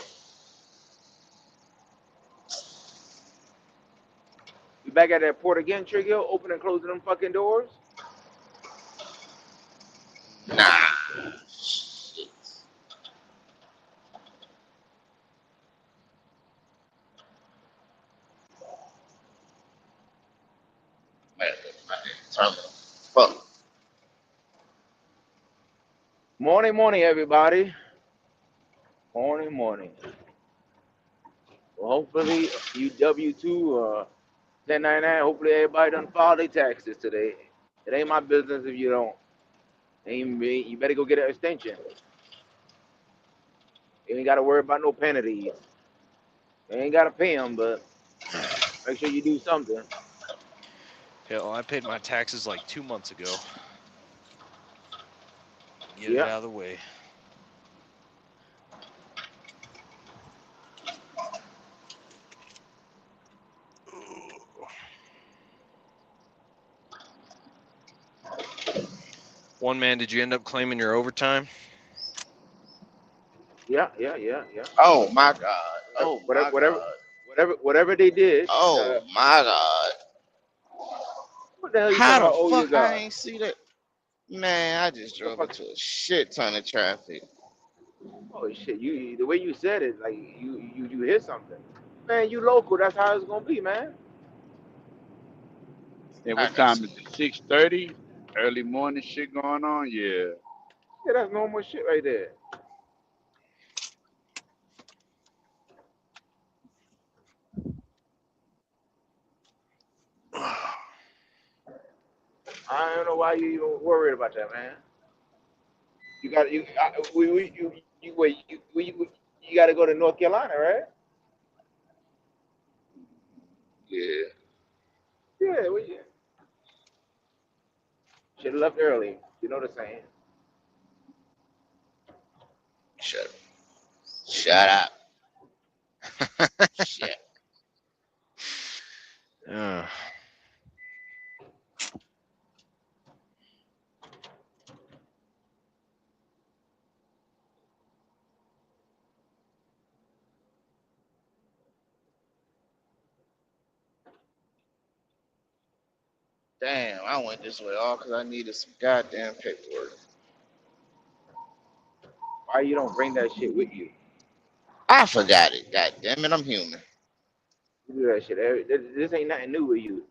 You back at that port again, Trigger? Opening and closing them fucking doors? Nah. Shit. Man, terminal. Fuck. Morning, everybody. Morning. Well, hopefully you W-2 1099. Hopefully everybody done filed their taxes today. It ain't my business if you don't. Ain't me. You better go get an extension. You ain't got to worry about no penalties. You ain't got to pay them, but make sure you do something. Hell, I paid my taxes like 2 months ago. Get Yeah. it out of the way. One man, did you end up claiming your overtime? Yeah. Oh my God. Oh my God. Whatever they did. Oh my God. What the hell you How talking about? the Oh, you fuck I God. ain't see that? Man, I just drove into a shit ton of traffic. Oh shit! The way you said it, like you hit something. Man, you local. That's how it's gonna be, man. And what time is it? 6:30? Early morning shit going on? Yeah. Yeah, that's normal shit right there. I don't know why you even worried about that, man. You got you got to go to North Carolina, right? Yeah. Yeah, should have left early. You know the saying. Shut up. Shit. Damn, I went this way all because I needed some goddamn paperwork. Why you don't bring that shit with you? I forgot it. God damn it, I'm human. You do that shit. This ain't nothing new with you.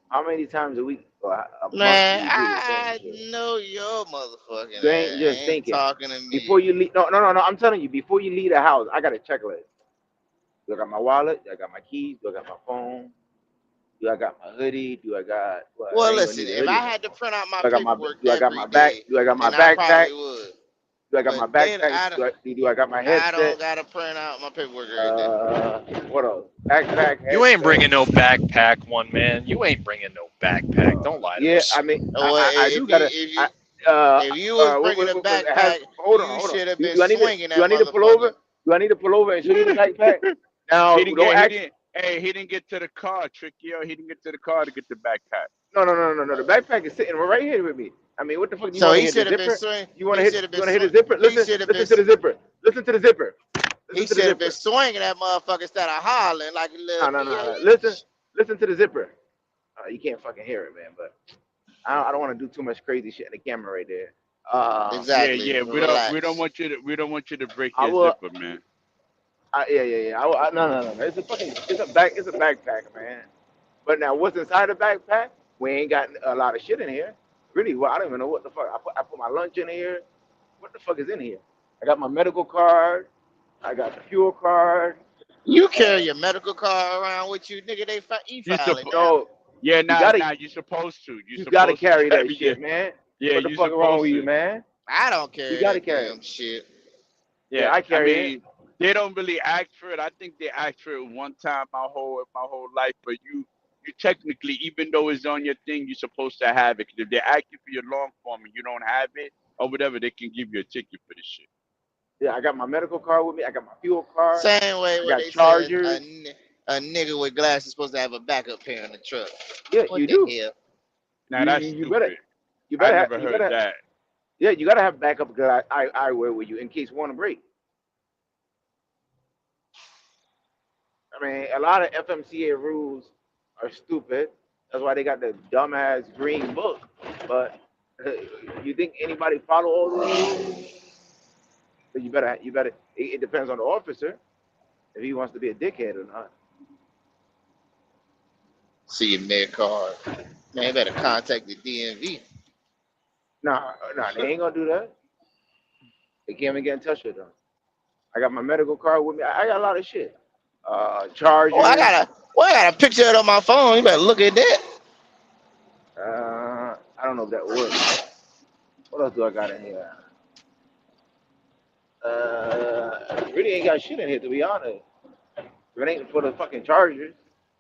How many times a week or a month Man, do you do the same I shit? know your motherfucking You ain't ass just ain't thinking. talking to me. Before you leave, no. I'm telling you, before you leave the house, I got a checklist. Do I got my wallet? Do I got my keys? Do I got my phone? Do I got my hoodie? Do I got? Well, listen, if I had to print out my paperwork every day, Do I got my then I backpack? probably would. Do I got my But then backpack? Do I got my I headset? don't gotta print out my paperwork every day. What else? Backpack. You ain't headset. bringing no backpack, one man. You ain't bringing no backpack. Don't lie to Yeah, us. I mean, Well, I do gotta. if you was bringing a backpack, hold you on. should have Do been I need swinging to? that Do I need to pull over? motherfucker. Do I need to pull over and show you the backpack? Now, He don't ask. he didn't get to the car, Tricky. He didn't get to the car to get the backpack. No. The backpack is sitting right here with me. I mean, what the fuck? You So want to he hit the should have been zipper? swinging. You want to hit the zipper? Listen to the zipper. Listen to the zipper. He should have been swinging that motherfucker instead of hollering like a little No. bitch. Listen. Listen to the zipper. You can't fucking hear it, man. But I don't want to do too much crazy shit in the camera right there. Exactly. Yeah. We don't want you to break your zipper, man. Yeah. No. It's a backpack, man. But now, what's inside the backpack? We ain't got a lot of shit in here. Really, well, I don't even know what the fuck. I put my lunch in here. What the fuck is in here? I got my medical card. I got the fuel card. You carry your medical card around with you, nigga. They e-file it. No. Yeah, you're supposed to. You gotta carry that shit, man. Yeah, what the fuck wrong with you, man? I don't carry. You gotta that carry damn shit. Yeah, I carry it. They don't really ask for it. I think they asked for it one time my whole life, but you technically, even though it's on your thing, you're supposed to have it. 'Cause if they ask you for your long form and you don't have it or whatever, they can give you a ticket for this shit. Yeah, I got my medical card with me. I got my fuel card. Same way I where got they chargers. said a nigga with glasses is supposed to have a backup pair in the truck. Yeah, what you the do. Hell? Now that's you stupid. better. I never heard that. Yeah, you gotta have backup eyewear with you in case you want to break. I mean, a lot of FMCA rules are stupid. That's why they got the dumbass green book. But you think anybody follow all those rules? But you better. It depends on the officer if he wants to be a dickhead or not. See your med card. Man, you better contact the DMV. Nah, they ain't gonna do that. They can't even get in touch with them. I got my medical card with me. I got a lot of shit. Chargers. Oh, I got a picture of it on my phone. You better look at that. I don't know if that works. What else do I got in here? Really ain't got shit in here, to be honest. If it ain't for the fucking chargers,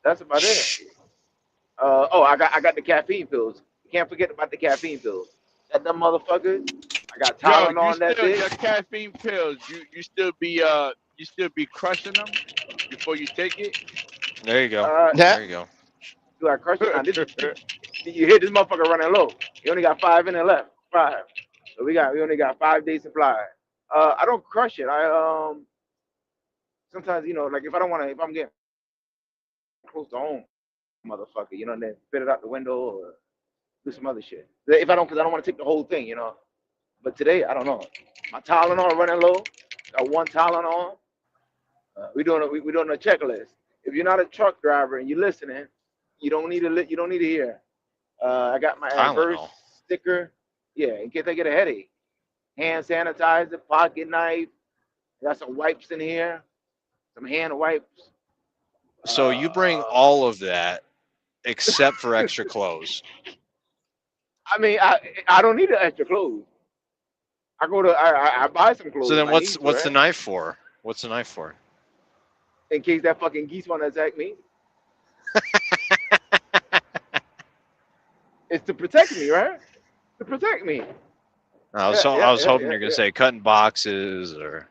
that's about it. I got the caffeine pills. You can't forget about the caffeine pills. That dumb motherfucker. I got Tylenol on that bitch. Your caffeine pills, you still be crushing them before you take it. There you go. There you go. Do I crush it? You hear this motherfucker running low. You only got 5 in it left. 5. So we only got 5 days supply. I don't crush it. I sometimes, like if I'm getting close to home, motherfucker, and then spit it out the window or do some other shit. If I don't, because I don't want to take the whole thing, But today, I don't know. My Tylenol running low. Got 1 Tylenol. We're doing a checklist. If you're not a truck driver and you're listening, you don't need to hear. I got my Adverse sticker. Yeah, in case I get a headache. Hand sanitizer, pocket knife. I got some wipes in here. Some hand wipes. So you bring all of that except for extra clothes. I mean, I don't need the extra clothes. I buy some clothes. So then what's the knife for? What's the knife for? In case that fucking geese want to attack me. It's to protect me, right? To protect me. I was hoping you're gonna say cutting boxes or.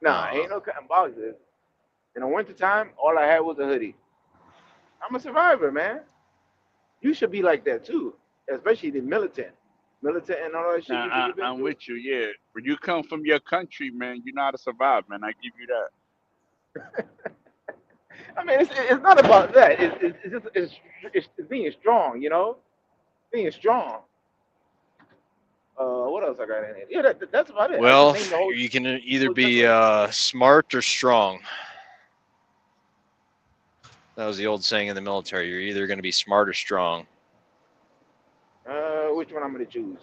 Nah, ain't no cutting boxes. In the wintertime, all I had was a hoodie. I'm a survivor, man. You should be like that too, especially the militant and all that shit. I'm with you, yeah. When you come from your country, man, you know how to survive, man. I give you that. I mean, it's not about that. It's being strong, being strong. What else I got in it? Yeah, that's about it. Well, you can either be smart or strong. That was the old saying in the military. You're either going to be smart or strong. Which one I'm going to choose?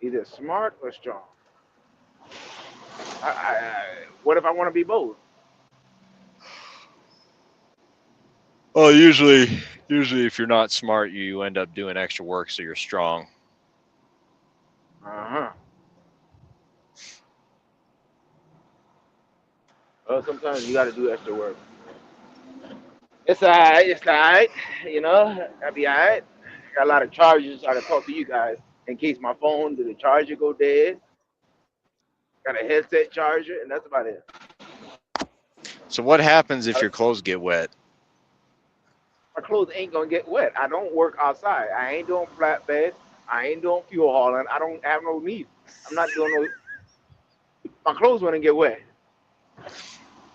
Either smart or strong. What if I want to be both? Well, usually if you're not smart, you end up doing extra work, so you're strong. Well, sometimes you got to do extra work. It's all right. I'll be all right. Got a lot of charges. I got to talk to you guys in case my phone, did the charger go dead? Got a headset charger, and that's about it. So what happens if your clothes get wet? My clothes ain't going to get wet. I don't work outside. I ain't doing flatbed. I ain't doing fuel hauling. I don't have no need. I'm not doing no... My clothes wouldn't get wet.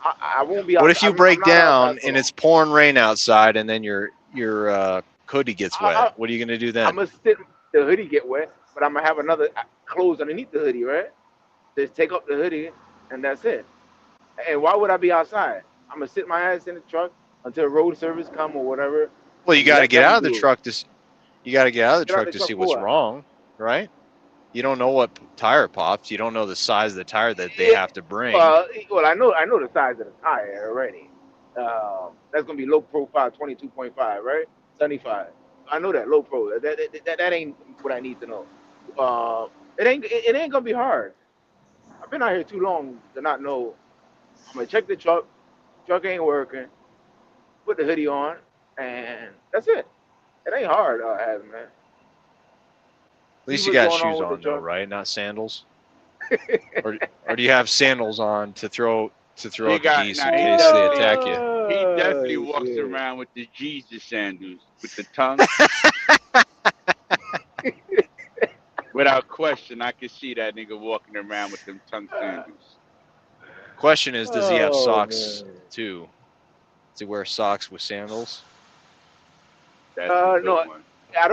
I won't be. What if you break down and it's pouring rain outside, and then you're hoodie gets wet? What are you gonna do then? I'm gonna sit the hoodie get wet, but I'm gonna have another clothes underneath the hoodie, right? Just take up the hoodie and that's it. And why would I be outside? I'm gonna sit my ass in the truck until road service come or whatever. Well, you got to Let get them out of the do it. truck you got to get out of the Get out truck the to truck see for what's what? wrong, right? You don't know what tire pops. You don't know the size of the tire that they Yeah, have to bring. well, I know the size of the tire already. That's gonna be low profile 22.5, right? 75. I know that low pro. That ain't what I need to know. It ain't gonna be hard. I've been out here too long to not know. I'm gonna check the truck. Truck ain't working. Put the hoodie on, and that's it. It ain't hard, man. At least See you what's got going on shoes with the on though, truck. right? Not sandals. or do you have sandals on to throw out the geese in case they attack you? He definitely Oh, walks shit. around with the Jesus sandals with the tongue. Without question, I can see that nigga walking around with them tongue sandals. Question is, does he have Oh, socks man. too? Does he wear socks with sandals? That's a good No, one. I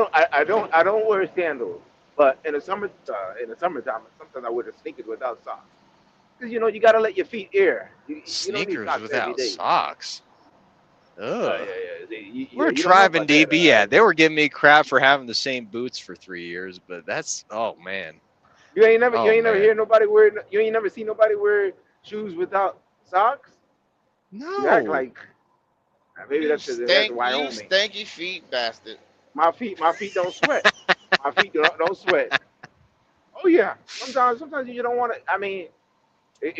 don't wear sandals. But in the summertime, sometimes I wear the sneakers without socks. Cause you know you gotta let your feet air. You don't need Sneakers socks every without day. socks. Ugh. Where You don't know driving about that. DB at? They were giving me crap for having the same boots for 3 years, but that's man. You ain't never Oh, man. hear nobody wear. You ain't never seen nobody wear shoes without socks. You act No. like maybe You that's you Wyoming. stanky feet bastard. My feet don't sweat. My feet don't sweat. Oh yeah. Sometimes you don't want to. I mean, if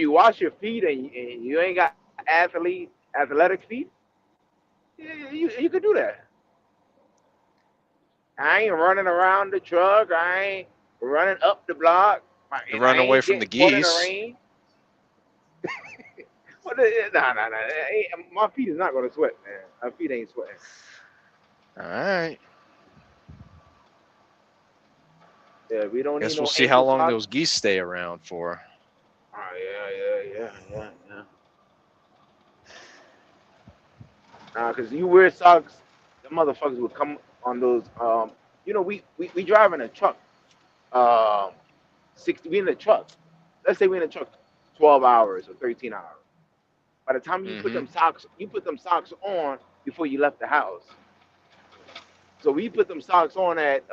you wash your feet and you ain't got athletic feet, you could do that. I ain't running around the truck. I ain't running up the block. You're And I running away ain't from the getting caught in the geese. rain. Nah. My feet is not gonna sweat, man. My feet ain't sweating. All right. Yeah, we don't Guess need we'll no see how ankle long socks. those geese stay around for. Oh yeah. Cause you wear socks, the motherfuckers would come on those. We drive in a truck. 60. We in the truck. Let's say we in the truck 12 hours or 13 hours. By the time you put them socks on before you left the house. So we put them socks on at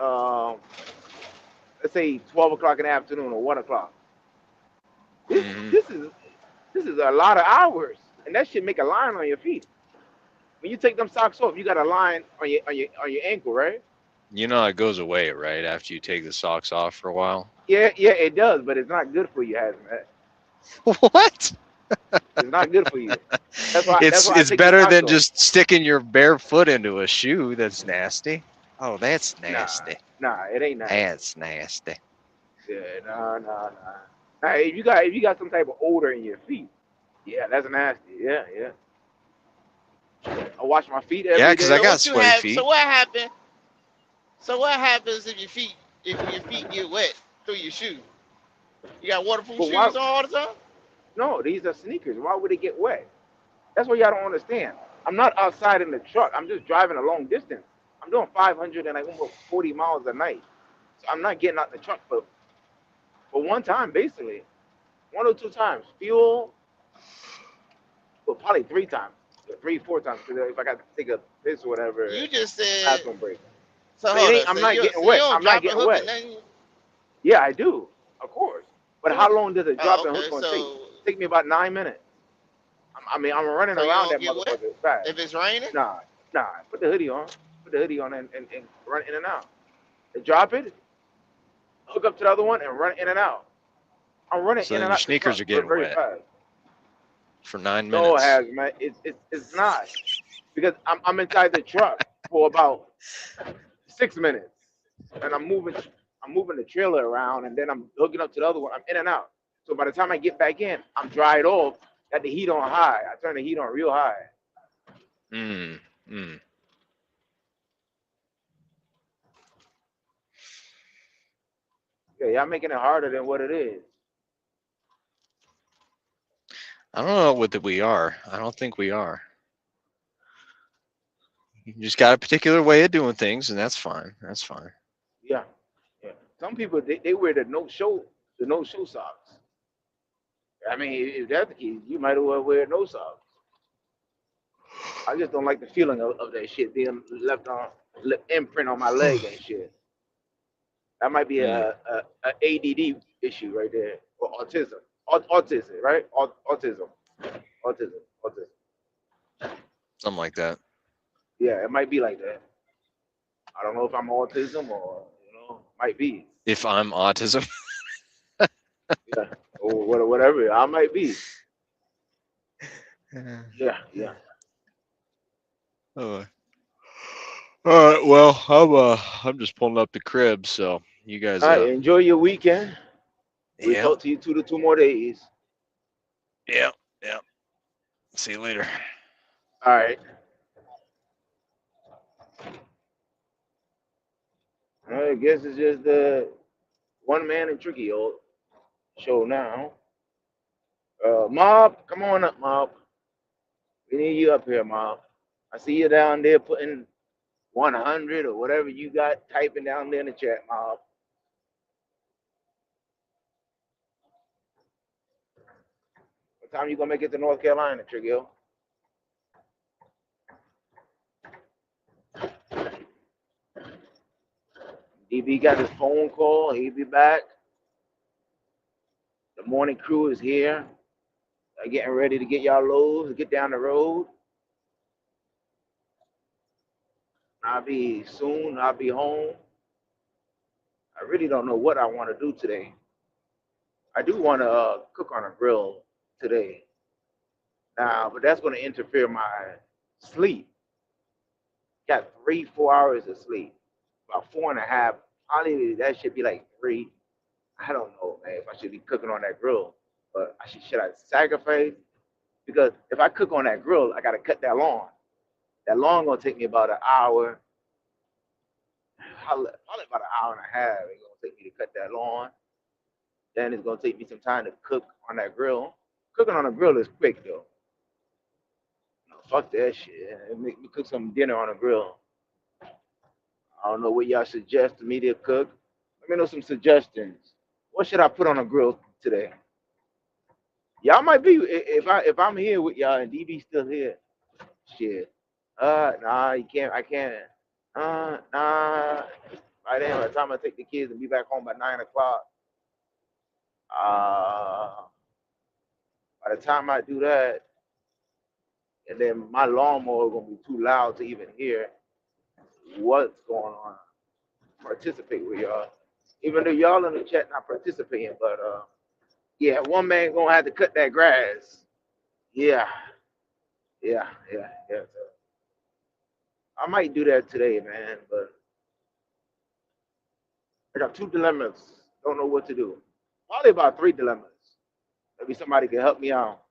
let's say 12 o'clock in the afternoon or 1 o'clock. This is a lot of hours, and that should make a line on your feet. When you take them socks off, you got a line on your ankle, right? You know it goes away, right, after you take the socks off for a while? Yeah, it does, but it's not good for you, Hazmat. What? It's not good for you. That's why It's I take the better socks than off. just sticking your bare foot into a shoe. That's nasty. Oh, that's nasty. Nah, it ain't nasty. That's nasty. Yeah, nah. Now, if you got some type of odor in your feet, yeah, that's nasty. Yeah. I wash my feet every day. Yeah, because I got sweaty feet. So what happened? So what happens if your feet get wet through your shoe? You got waterproof But shoes on all the time? No, these are sneakers. Why would it get wet? That's what y'all don't understand. I'm not outside in the truck. I'm just driving a long distance. I'm doing 500 and like almost 40 miles a night. So I'm not getting out the truck for one time, basically. 1 or 2 times. Fuel, well, probably 3 times. 3-4 times. Because if I got to take a piss or whatever, You just said. that's gonna break. So But hold on. I'm So not you getting so wet. you don't I'm not drop a getting hook wet. and then. Yeah, I do, of course. But how long does a drop and Okay, hook gonna so take? Take me about 9 minutes. I'm running so you around don't that get wet motherfucker fast. if it's raining? Nah. Put the hoodie on. Put the hoodie on and run in and out. And drop it, hook up to the other one, and run in and out. I'm running So in then and your out the sneakers truck are getting very wet fast. for 9 No, minutes. man. It's not. Because I'm inside the truck for about 6 minutes. And I'm moving the trailer around, and then I'm hooking up to the other one. I'm in and out. So by the time I get back in, I'm dried off. Got the heat on high. I turn the heat on real high. Yeah, y'all making it harder than what it is. I don't know what we are. I don't think we are. You just got a particular way of doing things, and that's fine. That's fine. Yeah. Yeah. Some people they wear the no show socks. I mean, if that's the case, you might as well wear no socks. I just don't like the feeling of that shit being left on imprint on my leg and shit. That might be a ADD issue right there, or autism. Autism, right? Autism. Something like that. Yeah, it might be like that. I don't know if I'm autism or might be. If I'm autism. Yeah, or whatever I might be. Yeah. All right. Well, I'm just pulling up the crib, so you guys. All right. Enjoy your weekend. We'll Yeah. talk to you 2 more days. Yeah. See you later. All right. I guess it's just the one man and tricky old show now. Mob, come on up, Mob. We need you up here, Mob. I see you down there putting 100 or whatever you got typing down there in the chat, Mob. What time you gonna make it to North Carolina, Trigil? DB got his phone call. He'll be back. The morning crew is here. They're getting ready to get y'all loads, get down the road. I'll be soon. I'll be home. I really don't know what I want to do today. I do want to cook on a grill today. Now, but that's going to interfere my sleep. Got 3-4 hours of sleep. About 4.5. Probably that should be like 3. I don't know, man, if I should be cooking on that grill. But should I sacrifice? Because if I cook on that grill, I got to cut that lawn. That lawn going to take me about an hour. Probably about an hour and a half. It's going to take me to cut that lawn. Then it's going to take me some time to cook on that grill. Cooking on a grill is quick, though. No, fuck that shit. Make me cook some dinner on a grill. I don't know what y'all suggest to me to cook. Let me know some suggestions. What should I put on a grill today? Y'all might be if I'm here with y'all and DB still here. Shit. Nah, you can't. I can't. Nah. By then, by the time I take the kids and be back home by 9 o'clock. By the time I do that, and then my lawnmower gonna be too loud to even hear what's going on. Participate with y'all. Even though y'all in the chat not participating, but yeah, one man gonna have to cut that grass. Yeah. So I might do that today, man, but I got 2 dilemmas. Don't know what to do. Probably about 3 dilemmas. Maybe somebody can help me out.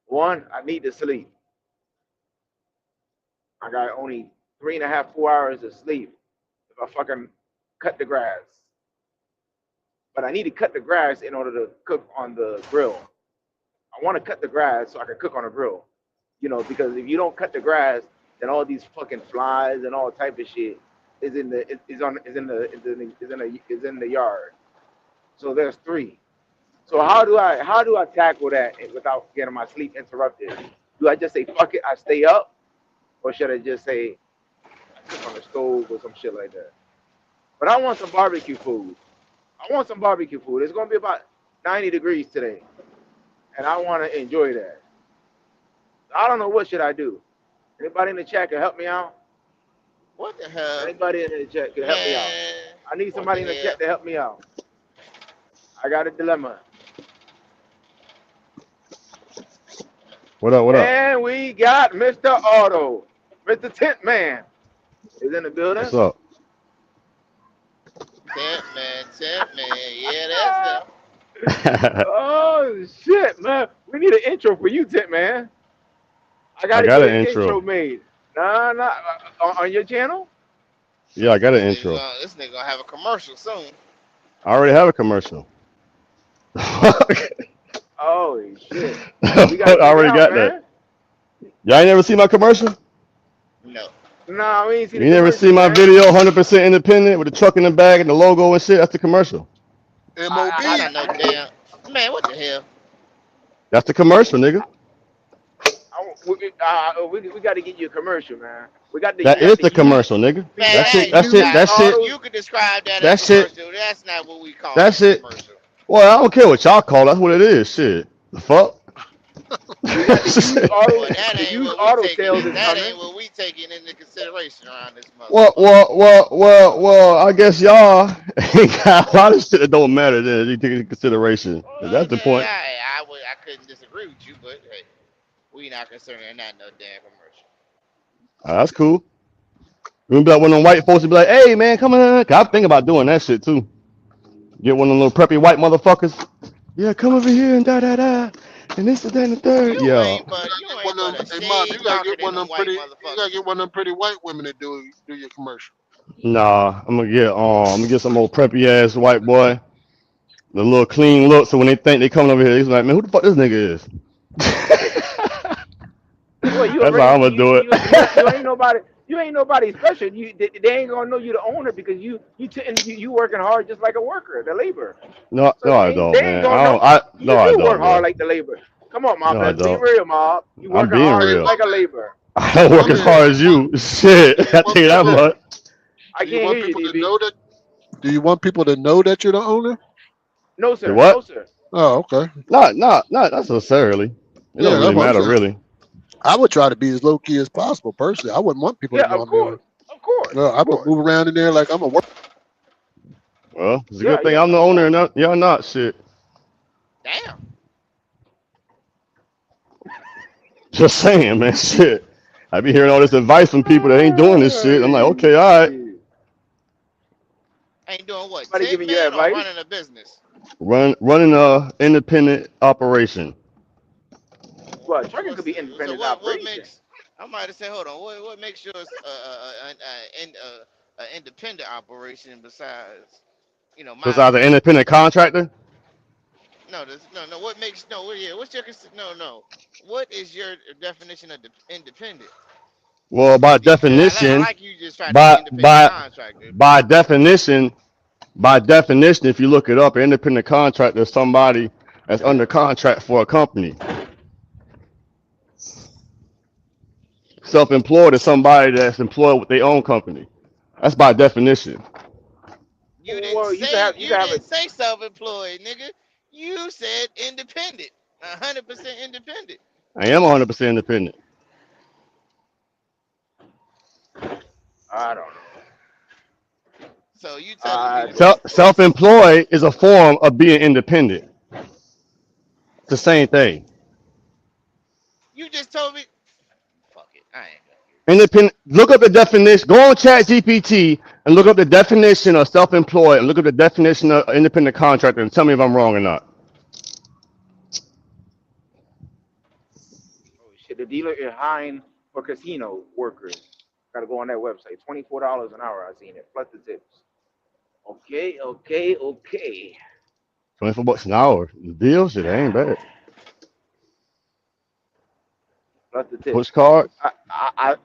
1, I need to sleep. I got only 3.5, 4 hours of sleep if I fucking cut the grass. But I need to cut the grass in order to cook on the grill. I want to cut the grass so I can cook on a grill. Because if you don't cut the grass, then all these fucking flies and all type of shit is in the yard. So there's 3. So how do I tackle that without getting my sleep interrupted? Do I just say fuck it, I stay up? Or should I just say I cook on the stove or some shit like that? But I want some barbecue food. It's gonna be about 90 degrees today. And I want to enjoy that. I don't know what should I do. Anybody in the chat can help me out? What the hell? Anybody in the chat can help me out. I need somebody in the chat to help me out. I got a dilemma. What up? And we got Mr. Auto. Mr. Tent Man is in the building. What's up? Tent Man. Yeah, that's it. Oh shit, man. We need an intro for you, Tent Man. I got an an intro. intro made. Nah, on your channel? Yeah, I got an intro. This nigga gonna have a commercial soon. I already have a commercial. Oh shit. I already got that. Y'all ain't never seen my commercial? No. No, we ain't seen You the never commercial, see my man. video, 100% independent with the truck in the bag and the logo and shit. That's the commercial. I don't know damn. Man, what the hell? That's the commercial, nigga. We got to get you a commercial, man. We got the That is the commercial, nigga. Man, That shit. you could describe that as That shit. commercial. That's not what we call That a shit. commercial. Well, I don't care what y'all call it. That's what it is. Shit. The fuck? That ain't what we taking into consideration around this mother. Well, I guess y'all ain't got a lot of shit that don't matter then you take into consideration. That's the point. I couldn't disagree with you, but hey, we not concerned in that no damn commercial. That's cool. You gonna be like one of them white folks to be like, hey man, come on. I think about doing that shit too. Get one of them little preppy white motherfuckers. Yeah, come over here and da. And this is that and the third. Yeah. You gotta get one of them pretty white women to do your commercial. Nah, I'm gonna get some old preppy ass white boy. The little clean look, so when they think they coming over here, he's like, man, who the fuck this nigga is? Well, That's how I'm gonna do it. You ain't nobody special. They ain't gonna know you the owner because you working hard just like a worker, the labor. No, I don't, man. You work hard like the labor. Come on, mob. Let's be real, mob. You I'm working being hard real. just like a labor. I don't work as hard as you. Shit, I tell you that much. I can't hear you, DB. Do you want people to know that you're the owner? No, sir. What? No, sir. Oh, okay. Not necessarily. It don't really matter, really. I would try to be as low key as possible, personally. I wouldn't want people to know I'm there. Of course. No, I would move around in there like I'm a worker. Well, it's a good thing I'm the owner and y'all not. Shit. Damn. Just saying, man. Shit. I be hearing all this advice from people that ain't doing this shit. I'm like, okay, all right. Ain't doing what? Somebody giving you advice? Running a business. Running a independent operation. Well, trucking could be independent operation. I might have said, hold on. What makes yours an independent operation besides, Besides an independent contractor? No. What makes What's your What is your definition of independent? Well, by definition, by definition, if you look it up, an independent contractor is somebody that's under contract for a company. Self-employed is somebody that's employed with their own company. That's by definition. You didn't say self-employed, nigga. You said independent. 100% independent. I am 100% independent. I don't know. So you telling me self-employed is a form of being independent. It's the same thing. You just told me. Fuck it. I ain't. Independent. Look up the definition. Go on ChatGPT and look up the definition of self-employed and look up the definition of independent contractor and tell me if I'm wrong or not. Oh shit! The dealer is hiring for casino workers. Gotta go on that website. $24 an hour. I seen it plus the tips. Okay. $24 an hour. The deal shit ain't bad. Plus the tips. Push card. I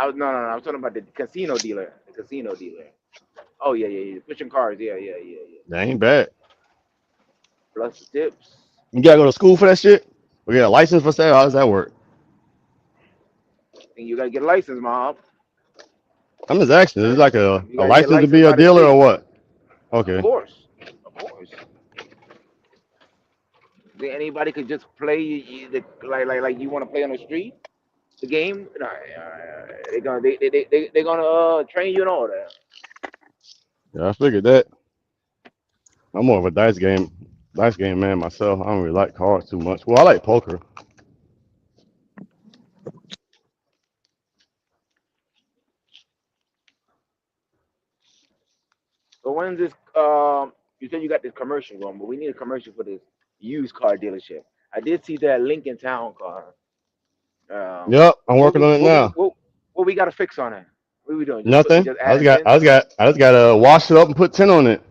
was no. I'm talking about the casino dealer. The casino dealer. Oh yeah. Pushing cars. Yeah. That ain't bad. Plus the tips. You gotta go to school for that shit? We got a license for sale. How does that work? And you gotta get a license, mob. I'm just asking. Is it like a license to be a dealer or what? Okay. Of course. Then anybody could just play like you want to play on the street. The game, no, they're gonna train you and all that. Yeah, I figured that. I'm more of a dice game man myself. I don't really like cards too much. Well, I like poker. So when's this? You said you got this commercial going, but we need a commercial for this used car dealership. I did see that Lincoln Town car. Yep, I'm working on it now. What we got to fix on it? What are we doing? Nothing. I just got to wash it up and put tint on it.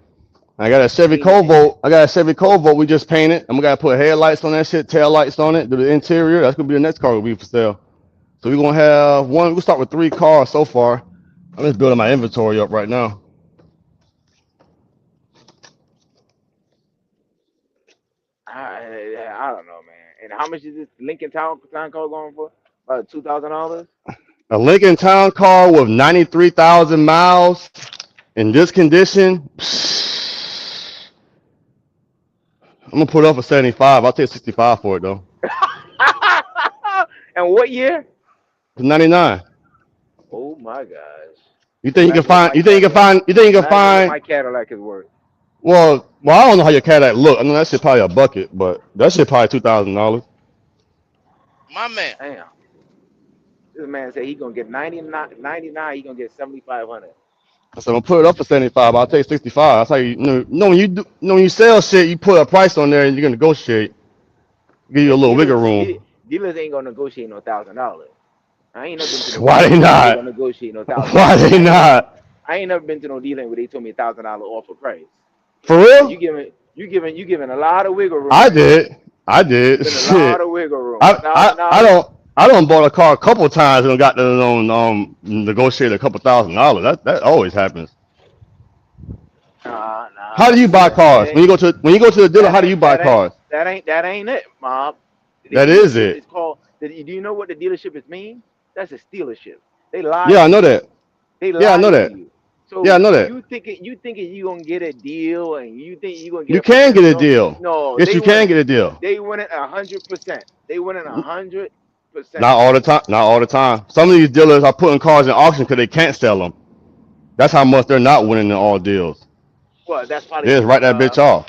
I got a Chevy Cobalt. We just painted. And we got to put headlights on that shit, tail lights on it, do the interior. That's gonna be the next car will be for sale. So we're gonna have one. We'll start with 3 cars so far. I'm just building my inventory up right now. I don't know, man. And how much is this Lincoln Town car going for? About $2,000. A Lincoln Town car with 93,000 miles in this condition. I'm gonna put it up for 75. I'll take 65 for it though. And what year? 99. Oh my gosh. You think you can find? You think you can find? You think you can find? My Cadillac is worth. Well, I don't know how your Cadillac look. I know that shit probably a bucket, but that shit probably $2,000. My man. Damn. This man said he gonna get 99. He gonna get 7,500. So I'm gonna put it up for 75. I'll take 65. That's how you know when you do. When you sell shit, you put a price on there and you're gonna negotiate. Give you a little wiggle room. Dealers ain't gonna negotiate no $1,000. I ain't never been to no Why they not? gonna negotiate no $1,000. Why they not? I ain't never been to no dealer where they told me $1,000 offer price. For real? You giving a lot of wiggle room. I did. A Shit. lot of wiggle room. I don't bought a car a couple of times and got to negotiate a couple $1,000. That always happens. How do you buy cars? When you go to the dealer, how do you buy cars? That ain't it, Mob. That is it. It's called. Do you know what the dealership is mean? That's a dealership. They lie. Yeah, I know that. They lie. Yeah, I know that. You. So yeah, I know that. You thinking you gonna get a deal, and you think you gonna get. You can get a deal. No. Yes, you can get a deal. They win it 100%. They win it 100%. Not all the time. Not all the time. Some of these dealers are putting cars in auction because they can't sell them. That's how much they're not winning in all deals. Well, that's probably. They just write that bitch off.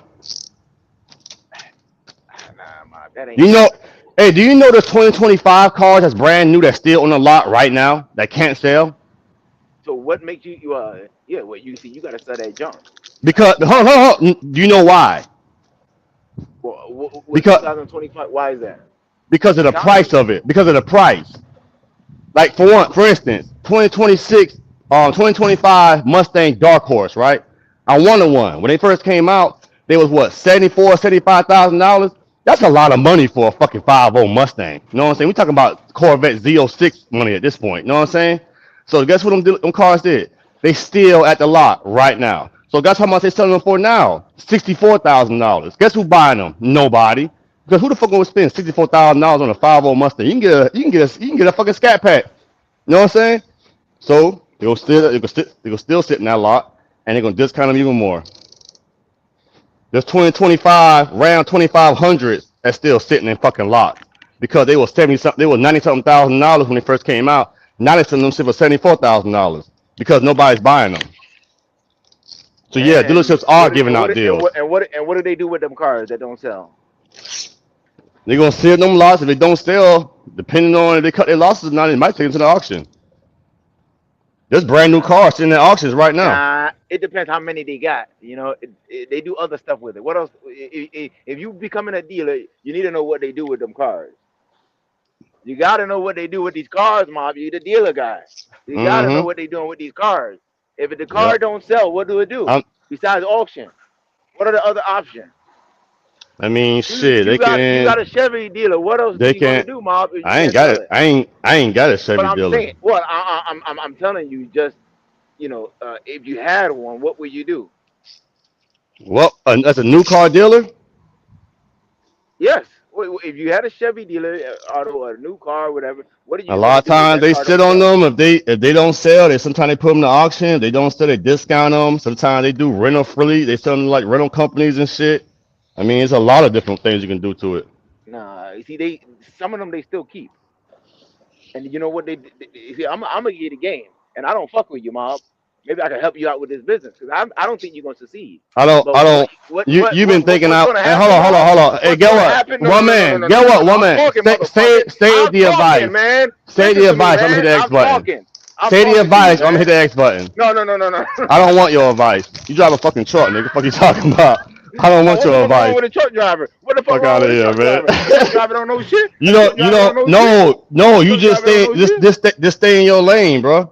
That ain't. You know, hey, do you know there's 2025 cars that's brand new that's still on the lot right now that can't sell? So what makes you well, you see, you gotta sell that junk. Because hold on. Do you know why? Because 2025. Why is that? Because of the price of it. Because of the price. Like for instance, 2025 Mustang Dark Horse, right? I wanted one. When they first came out, they was what, $75,000. That's a lot of money for a fucking 5.0 Mustang. You know what I'm saying? We talking about Corvette Z06 money at this point. You know what I'm saying? So guess what them cars did? They still at the lot right now. So guess how much they selling them for now? $64,000. Guess who buying them? Nobody. Because who the fuck gonna spend $64,000 on a 5.0 Mustang? You can get a fucking Scat Pack. You know what I'm saying? So they gonna still sit in that lot, and they're gonna discount them even more. There's 2025 Ram 2500s that's still sitting in fucking lots because they were $90-something thousand when they first came out. Now they're selling them shit for $74,000 because nobody's buying them. So yeah, dealerships are giving out deals. And what do they do with them cars that don't sell? They're gonna sell them lots. If they don't sell, depending on if they cut their losses or not, they might take them to the auction. There's brand new cars in the auctions right now. It depends how many they got. You know, they do other stuff with it. What else? If you becoming a dealer, you need to know what they do with them cars. You got to know what they do with these cars, Mob. You're the dealer guy. You got to know what they're doing with these cars. If the car don't sell, what do it do? Besides auction, what are the other options? I mean, shit, you got a Chevy dealer. What else they you gonna do, Mob? I ain't got it. I ain't got a Chevy dealer. Saying, I'm telling you, just if you had one, what would you do? Well, as a new car dealer? Yes. If you had a Chevy dealer, or a new car, whatever, what do you? A lot of times they sit on them. If they don't sell, sometimes they put them to auction. If they don't sell, they discount them. Sometimes they do rental freely. They sell them like rental companies and shit. I mean, it's a lot of different things you can do to it. Nah, you see, some of them they still keep. And you know what they see? I'm gonna give you the game, and I don't fuck with you, Mob. Maybe I can help you out with this business because I don't think you're gonna succeed. I don't. You've been thinking out. Hey, hold on. Hey, get what? One man. Get what? One man. Say the advice. Man. Say the advice. I'm gonna hit the X button. Say the advice. I'm gonna hit the X button. No. I don't want your advice. You drive a fucking truck, nigga. What the fuck you talking about? I don't want your advice. With a truck driver. What the fuck out of here, man. Driver don't know shit. You don't. No. You just stay in your lane, bro.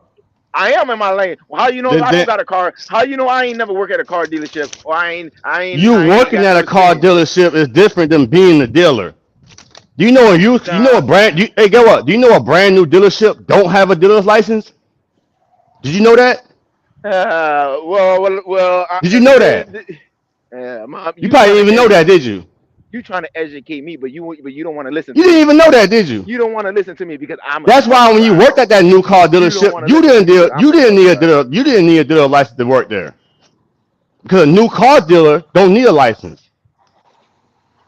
I am in my lane. Well, how you know if I don't got a car? How you know I ain't never work at a car dealership? Or I ain't. You working at a car dealership is different than being a dealer. Do you know a brand? Hey, get what? Do you know a brand new dealership don't have a dealer's license? Did you know that? Did you know that? You probably didn't even know that, did you? You trying to educate me, but you don't want to listen. You didn't even know that, did you? You don't want to listen to me because I'm. That's why when you worked at that new car dealership, you didn't need a dealer license to work there. Because a new car dealer don't need a license.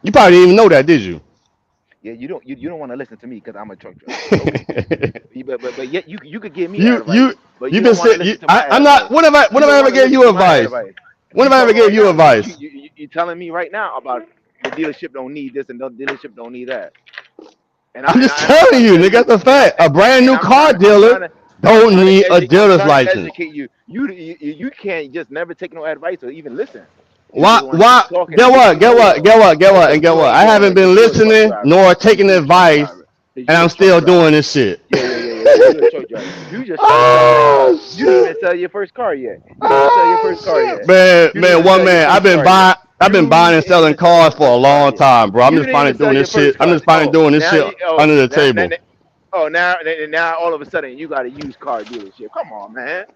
You probably didn't even know that, did you? Yeah, you don't want to listen to me because I'm a truck driver. but yet you could give me advice. You've been saying I'm not. When have I ever gave you advice? When have I ever gave you advice? You telling me right now about the dealership don't need this and the dealership don't need that. And I'm just telling you, nigga, that's a fact. A brand new car dealer don't need a dealer's license. You can't just never take no advice or even listen. Why? Get what? I haven't been listening nor taking advice, and I'm still doing this shit. You just you didn't even sell your first car yet. Man, I've been buying and selling cars for a long time, bro. I'm just finally doing this shit. I'm just finally doing this shit under the table. Now all of a sudden you got a used car dealership. Come on, man.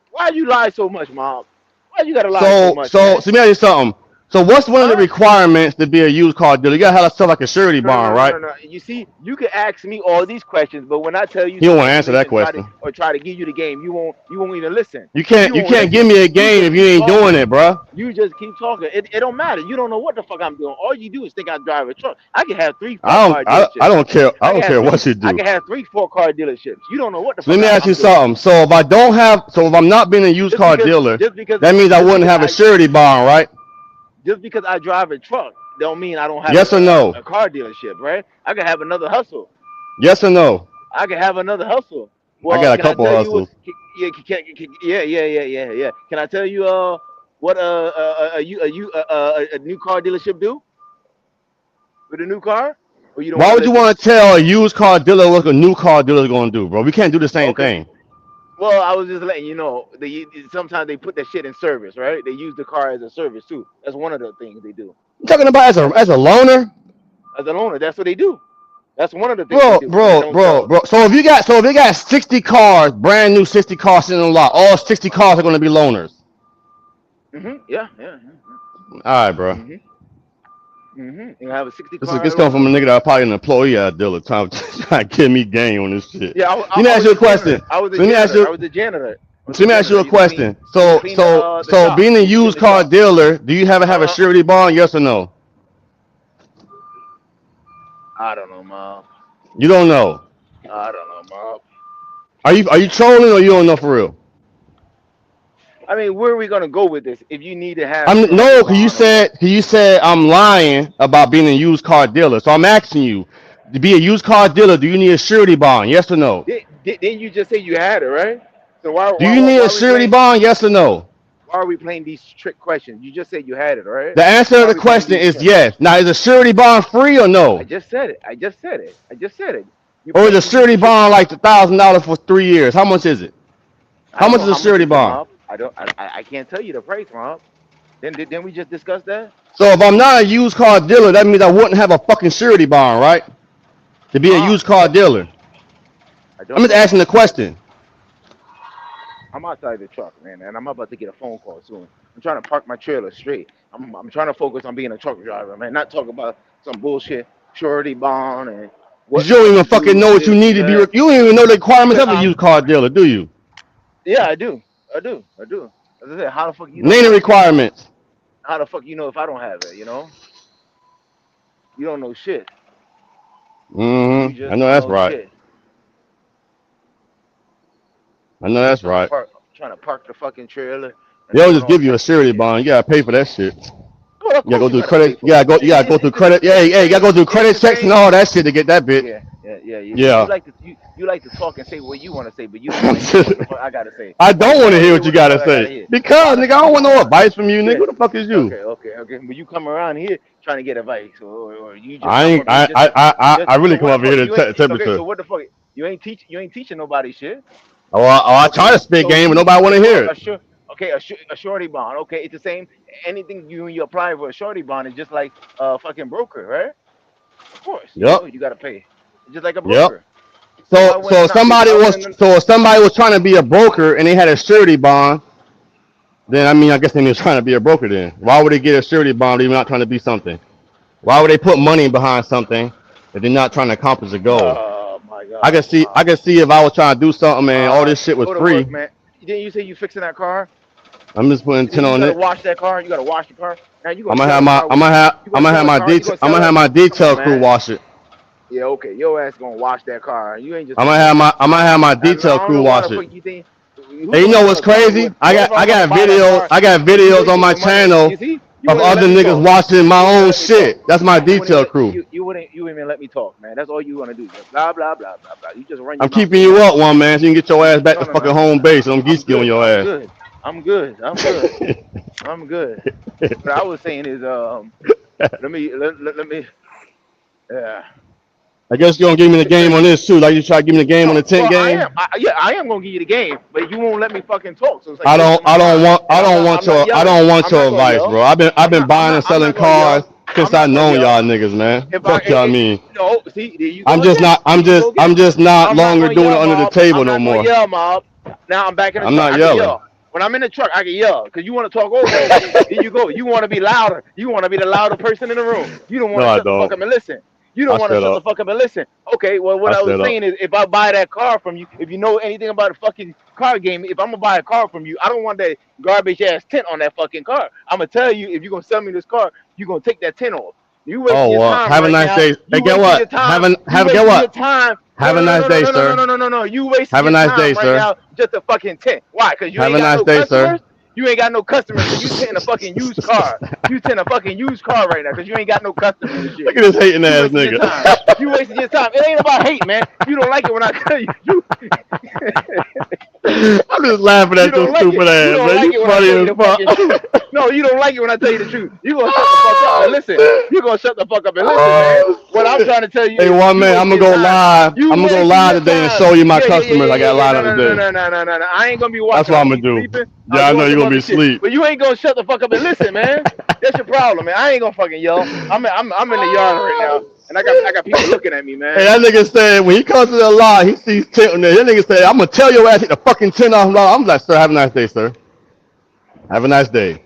Why you lie so much, Mom? Why you gotta lie so much? So let me ask you something. So what's one of the requirements to be a used car dealer? You gotta have stuff like a surety bond, right? No. You see, you can ask me all these questions, but when I tell you, you don't want to answer that question. Try to give you the game, you won't even listen. You can't give me a game if you ain't doing it, bro. You just keep talking. It don't matter. You don't know what the fuck I'm doing. All you do is think I drive a truck. I can have 3-4 car dealerships. I don't care. I don't care what you do. I can have 3-4 car dealerships. You don't know what the fuck. Let me ask you something. So if I'm not being a used car dealer, that means I wouldn't have a surety bond, right? Just because I drive a truck don't mean I don't have a car dealership, right? I can have another hustle. Yes or no? I can have another hustle. Well, I got a couple hustles. Yeah. Can I tell you what a new car dealership do with a new car? Or you don't Why would you want to tell a used car dealer what a new car dealer is going to do, bro? We can't do the same thing. Well, I was just letting you know. Sometimes they put that shit in service, right? They use the car as a service too. That's one of the things they do. You talking about as a loaner? As a loaner, that's what they do. That's one of the things. Bro. So if you got 60 cars, brand new 60 cars sitting on the lot, all 60 cars are going to be loaners. Yeah. All right, bro. You have a 60 car. This comes from a nigga that probably an employee at a dealer trying to give me game on this shit. Yeah, let me ask you a question. I was the janitor. Let me ask you a question. So being a used car dealer, do you have a surety bond? Yes or no? I don't know, Mom. You don't know. I don't know, Mom. Are you trolling or you don't know for real? I mean, where are we gonna go with this? If you need to have you said I'm lying about being a used car dealer. So I'm asking you, to be a used car dealer, do you need a surety bond? Yes or no? Didn't you just say you had it, right? So do you need a surety bond? Yes or no? Why are we playing these trick questions? You just said you had it, right? The answer to the question is yes. Now, is a surety bond free or no? I just said it. Or is a surety bond like $1,000 for 3 years? How much is it? How much is a surety bond? I can't tell you the price, Rob. Then we just discussed that. So if I'm not a used car dealer, that means I wouldn't have a fucking surety bond, right? To be a used car dealer. I'm just asking the question. I'm outside the truck, man, and I'm about to get a phone call soon. I'm trying to park my trailer straight. I'm trying to focus on being a truck driver, man, not talk about some bullshit surety bond and. You don't even fucking know what you need to be. You don't even know the requirements of a used car dealer, do you? Yeah, I do. As I said, how the fuck you know? Name the requirements. How the fuck you know if I don't have it? You know. You don't know shit. I know that's right. Shit. I know that's right. Trying to park the fucking trailer. They'll just give you a surety bond. You gotta pay for that shit. You gotta go through credit. You gotta go through credit. Yeah, you gotta go through credit checks and all that shit to get that bit. Yeah. You like to talk and say what you want to say, but you don't want to hear what I gotta say. I don't want to hear what you gotta say because nigga, I don't want no advice from you, nigga. Who the fuck is you? Okay. But you come around here trying to get advice, or you just. I really come over here to temperature. Okay, so what the fuck? You ain't teaching nobody shit. Oh, I try to spit game, but nobody want to hear it. Okay, a surety bond. Okay, it's the same. Anything you apply for a surety bond is just like a fucking broker, right? Of course. Yep. You got to pay. Just like a Yep. broker. So if somebody was trying to be a broker and they had a surety bond, then I guess they was trying to be a broker. Then why would they get a surety bond if they're not trying to be something? Why would they put money behind something if they're not trying to accomplish a goal? Oh my God. I can see if I was trying to do something and all this shit was free. Look, man. Didn't you say you fixing that car? I'm just putting 10 on You it. gotta wash that car. You gotta wash the car. Now you I'm gonna have my detail crew wash it. Yeah, okay. Your ass gonna wash that car. You ain't just. I'm gonna have my detail crew wash it. Hey, you know what's crazy? I got videos on my channel of other niggas watching my own shit. That's my detail crew. You wouldn't even let me talk, man. That's all you wanna do. Just blah blah blah blah blah. You just run. I'm keeping you up, one man, so you can get your ass back to fucking home base. I'm geeky on your ass. I'm good. I'm good. What I was saying is, let me. Yeah. I guess you're gonna give me the game on this too. Like you try to give me the game on the 10 game. I am gonna give you the game, but you won't let me fucking talk. So it's like, I don't want your advice, bro. I've been buying and selling cars since I known y'all niggas, man. Fuck y'all mean. No, see, I'm just not longer doing it under the table no more. Yell, mob. Now I'm back in the truck. I'm not yelling. When I'm in the truck, I can yell because you want to talk over me. Here you go. You want to be louder. You want to be the louder person in the room. You don't want to shut the fuck up and listen. You don't want to shut the fuck up and listen. Okay, well, what I was saying is, if I buy that car from you, if you know anything about the fucking car game, if I'm gonna buy a car from you, I don't want that garbage ass tint on that fucking car. I'm gonna tell you, if you're gonna sell me this car, you're gonna take that tint off. You wasting your time. Have a nice day. Hey, get what? Have a nice day, sir. No. You wasting your time right now just a fucking tint. Why? Because you ain't got no customers. You ain't got no customers, so you tinting a fucking used car. You tinting a fucking used car right now because you ain't got no customers and shit. Look at this hating ass nigga. You wasting your time. It ain't about hate, man. You don't like it when I tell you. I'm just laughing at your stupid ass, man. You funny as fuck. No, you don't like it when I tell you the truth. You gonna shut the fuck up and listen. You gonna shut the fuck up and listen, man. What I'm trying to tell you. Hey, one man, I'm gonna go live. I'm gonna go live today and show you my customers. I got a lot of today. No. I ain't gonna be watching. That's what I'm gonna do. Yeah, I know you're gonna be asleep. But you ain't gonna shut the fuck up and listen, man. That's your problem, man. I ain't gonna fucking yell. I'm in the yard right now, and I got people looking at me, man. Hey, that nigga said when he comes to the lot, he sees tent on there. That nigga said, "I'm gonna tell your ass take the fucking tent off." I'm like, "Sir, have a nice day, sir. Have a nice day."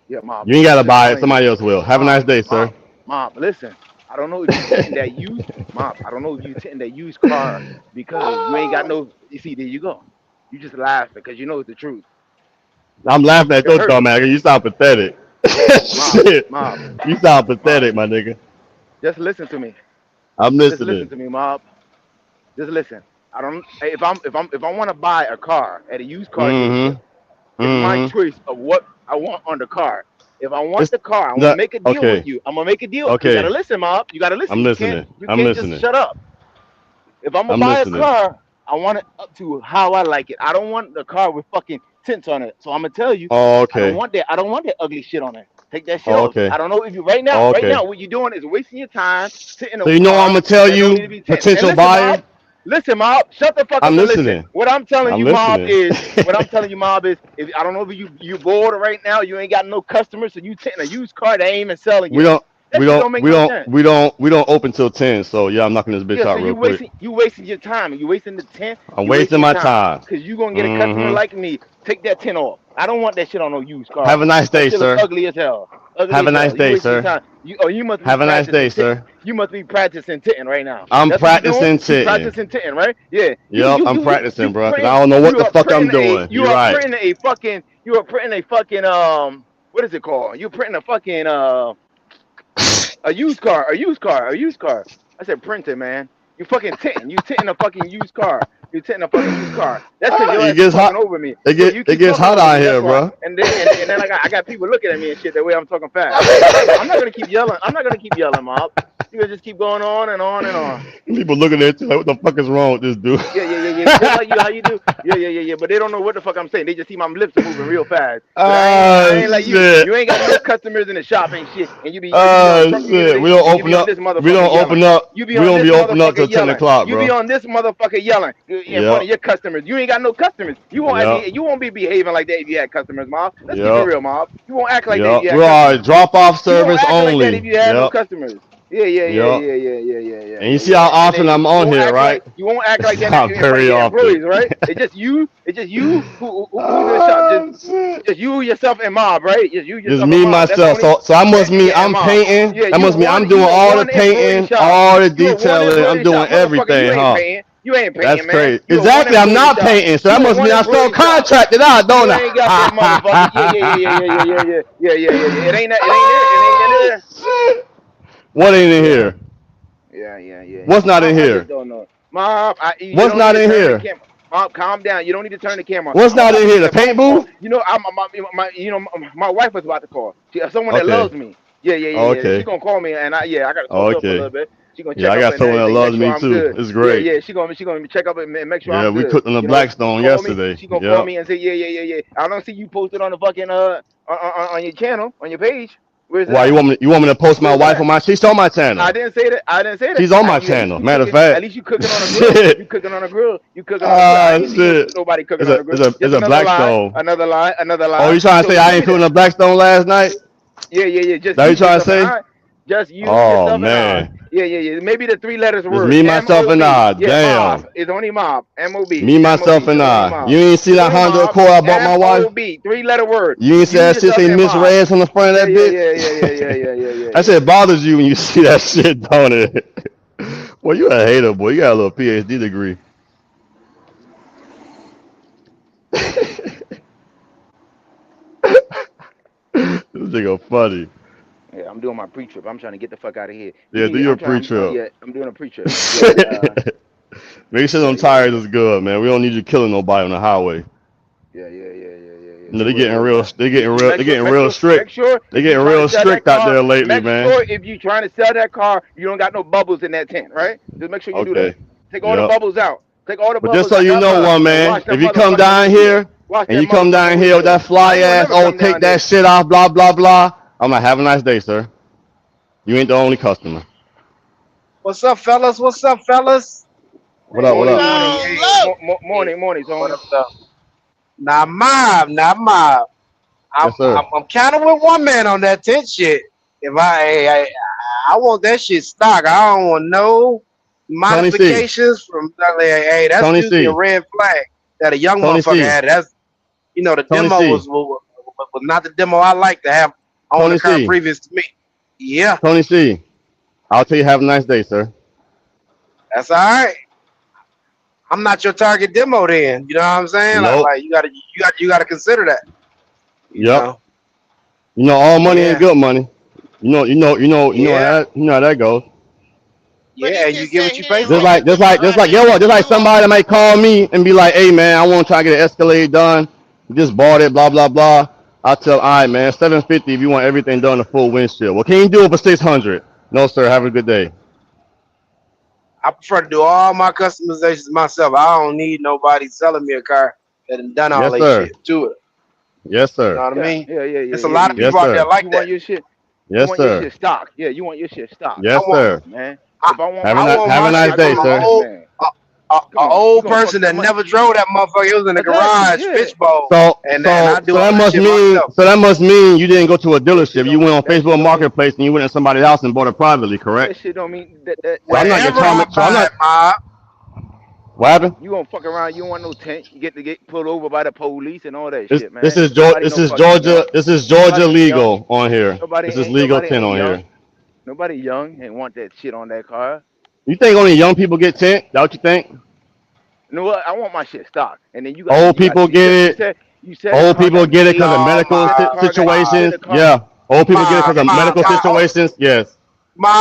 Yeah, Mom. You ain't gotta buy it. Somebody else will. Have a nice day, sir. Mom, listen. I don't know if you tinting that used. Mom, I don't know if you tinting that used car because you ain't got no. You see, there you go. You just laughing because you know it's the truth. I'm laughing at your dumb ass. You sound pathetic. Shit. Mom. You sound pathetic, my nigga. Just listen to me. I'm listening. Just listen to me, Mob. Just listen. I don't. If I want to buy a car at a used car dealership, it's my choice of what I want on the car. If I want the car, I'm gonna make a deal with you. I'm gonna make a deal. Okay. You gotta listen, Mob. You gotta listen. I'm listening. You can't just shut up. If I'm gonna buy a car, I want it up to how I like it. I don't want the car with fucking tints on it. So I'm gonna tell you. Oh, okay. I don't want that ugly shit on it. Take that shit off. I don't know if you right now what you're doing is wasting your time sitting. So you know I'm gonna tell you, potential buyer. Mob, listen, Mob, shut the fuck up. I'm listening. What I'm telling you, Mob, is if I don't know if you bored right now, you ain't got no customers, so you tinting a used car that ain't even selling you. We don't open till 10, so yeah, I'm knocking this bitch out real quick. You wasting your time. You wasting the 10. I'm wasting my time. Because you going to get a customer like me. Take that 10 off. I don't want that shit on no used car. Have a nice day, sir. Ugly as hell. Have a nice day, sir. You must have a nice day, sir. You must be practicing titting right now. I'm practicing titting. Practicing titting, right? Yeah. Yep, I'm practicing, bro. Because I don't know what the fuck I'm doing. You're right. You are printing a fucking, what is it called? You're printing a fucking, a used car. I said printing, man. You fucking tinting. You tinting a fucking used car. You tinting a fucking used car. That's because you're talking over me. It gets hot out here, bro. And then I got people looking at me and shit the way I'm talking fast. I'm not gonna keep yelling. Mob. You gonna just keep going on and on and on. People looking at you like, what the fuck is wrong with this dude? Yeah. Just like you, how you do? Yeah. But they don't know what the fuck I'm saying. They just see my lips are moving real fast. I ain't like you. You ain't got no customers in the shop and shit. And you be. Shit. We don't open up. We don't open up. We don't be open up till 10 o'clock, bro. You be on this motherfucker yelling in front of your customers. You ain't got no customers. You won't be behaving like that if you had customers, Mob. Let's keep it real, Mob. You won't act like that if you had customers. Drop off service only. Like that if you had no customers. Yeah. Yup. And you see how And often then I'm you on won't here, act right? like you won't act like that Not in front of very your employees, often. right? It's just you who's in the shop. Just you, yourself, and Mob, right? Just you, Just yourself, and me, Mob. That's the myself. only. So I must mean And I'm Mob. painting. Yeah, That must mean I'm you doing a all the one employee painting, shop. all the You a one detailing. I'm employee doing shop, motherfucker. everything, huh? You ain't That's painting, man. crazy. You a one Exactly. I'm employee not shop. painting. So You that a must one mean I employee shop. subcontracted out, don't You I? ain't got that motherfucker. Yeah. It ain't that. It ain't there. Shit. What ain't in Yeah. here? What's not in I just here? don't know. Mom, you What's don't need not to in turn the here? camera. Mom, calm down. You don't need to turn the camera. What's I'm not about in to here? make The a phone paint call. booth? You know, my wife was about to call. Someone that Okay. loves me. Yeah. She Okay. gonna call me, and I gotta talk to her for a Okay. little bit. She gonna Yeah, check I up got and someone that everything, make loves sure me I'm too. good. It's great. Yeah. She gonna check up and make sure Yeah, I'm we good. cooked on the You know, she Blackstone call me. yesterday. She gonna call Yep. me and say, yeah. I don't see you posted on the fucking on your channel, on your page. Where's it Why at? you want me to post my Where's it wife at? on my? She's on my I channel. didn't say that. She's on my At least channel. you Matter of cooking. At fact. least you cooking on a grill. You Shit. cooking on a grill. You cooking on a grill. I ain't see Shit. nobody cooking It's on a a grill. it's a Just it's a another lie. Blackstone. Another lie. Another Oh, lie. you trying to So say I tell ain't me cooking that. the Blackstone last night? Yeah. Just That you, you trying to yourself, and say? I. Just you, Oh yourself, and I. man. Yeah. Maybe the three letters Just word. me, myself, and MOB. I. Yeah, Mob. Damn. It's only Mob. MOB. Me, MOB. myself, and It's only I. Mob. You ain't see It's that only Honda Mob. Accord I bought my wife? MOB. Three letter word. You ain't see You, that shit yourself, say and Miss Mob. Reds on the front of that bitch? Yeah. That shit bothers you when you see that shit, don't it? Boy, you a hater, boy. You got a little PhD degree. This nigga funny. Yeah, I'm doing my pre-trip. I'm trying to get the fuck out of here. Yeah, do your I'm pre-trip. doing a pre-trip. Yeah. Make sure them tires is good, man. We don't need you killing nobody on the highway. Yeah. No, Do it, man. they getting Make real strict. sure They if you're getting trying to real sell that strict out car, there lately, make man. sure if you're trying to sell that car, you don't got no bubbles in that tent, right? Just make sure you do that. Okay. Take all the Yep. bubbles out. Take all the But just bubbles so out. you know, one And man, wash that if you come motherfucking down windshield. here Wash and that you come down motherfucking here with that windshield. fly I ain't gonna ass, never oh, come take down that there. shit off, blah blah blah. I'm like, have a nice day, sir. You ain't the only customer. What's up, fellas? What's up, fellas? What up? What Morning, up? Morning. What up? Not mob. Yes, sir. I'm kind of with one man on that tent shit. If I want that shit stock. I don't want no Tony C. modifications from hey, that's Tony usually a C. red flag that a young Tony motherfucker C. had. That's the Tony demo C. was not the demo I like to have on the Tony car C. previous to me. Yeah, Tony C. I'll tell you, have a nice day, sir. that's all right. I'm not your target demo then. You know what I'm saying? Nope. Like you gotta consider that. You Yep. know? You know, all money ain't Yeah. good money. You know Yeah. how that goes. Yeah, and you get what you pay for. Just like somebody might call me and be like, hey man, I want to try to get an Escalade done. Just bought it, blah blah blah. I'll tell, all right man, $750 if you want everything done, a full windshield. Well, can you do it for $600? No sir, have a good day. I prefer to do all my customizations myself. I don't need nobody selling me a car that done all Yes that sir. shit to it. Yes You know sir. what I mean? Yeah. There's a lot of Yes people out there sir. like You that. want your shit. You Yes want your sir. shit stock. Yeah, you want your shit stock. Yes I want sir. Man. If I want Have my I want a my nice shit day, from sir. man. an old person that never drove that motherfucker. It was in the garage, fishbowl, and I do all that shit myself. So that must mean you didn't go to a dealership. You went on Facebook Marketplace and you went to somebody's house and bought it privately, That correct? shit don't mean that. So I'm not your Wherever I target. So I'm buy not. it, mob. What happened? You gonna fuck around? You don't want no tent. You get pulled over by the police and all that This shit, man. this is Nobody this no is fucking Georgia. young. This is Georgia Nobody ain't young. legal on here. This is legal 10 Ain't on young. here. Nobody young and want that shit on that car. You think only young people get tent? That what you think? You know what? I want my shit stock. And then Old people get it. You said the Old car people got get it because of No, medical mob. situations. the car. Yeah. Old people get it because of medical Mob. situations. Yes.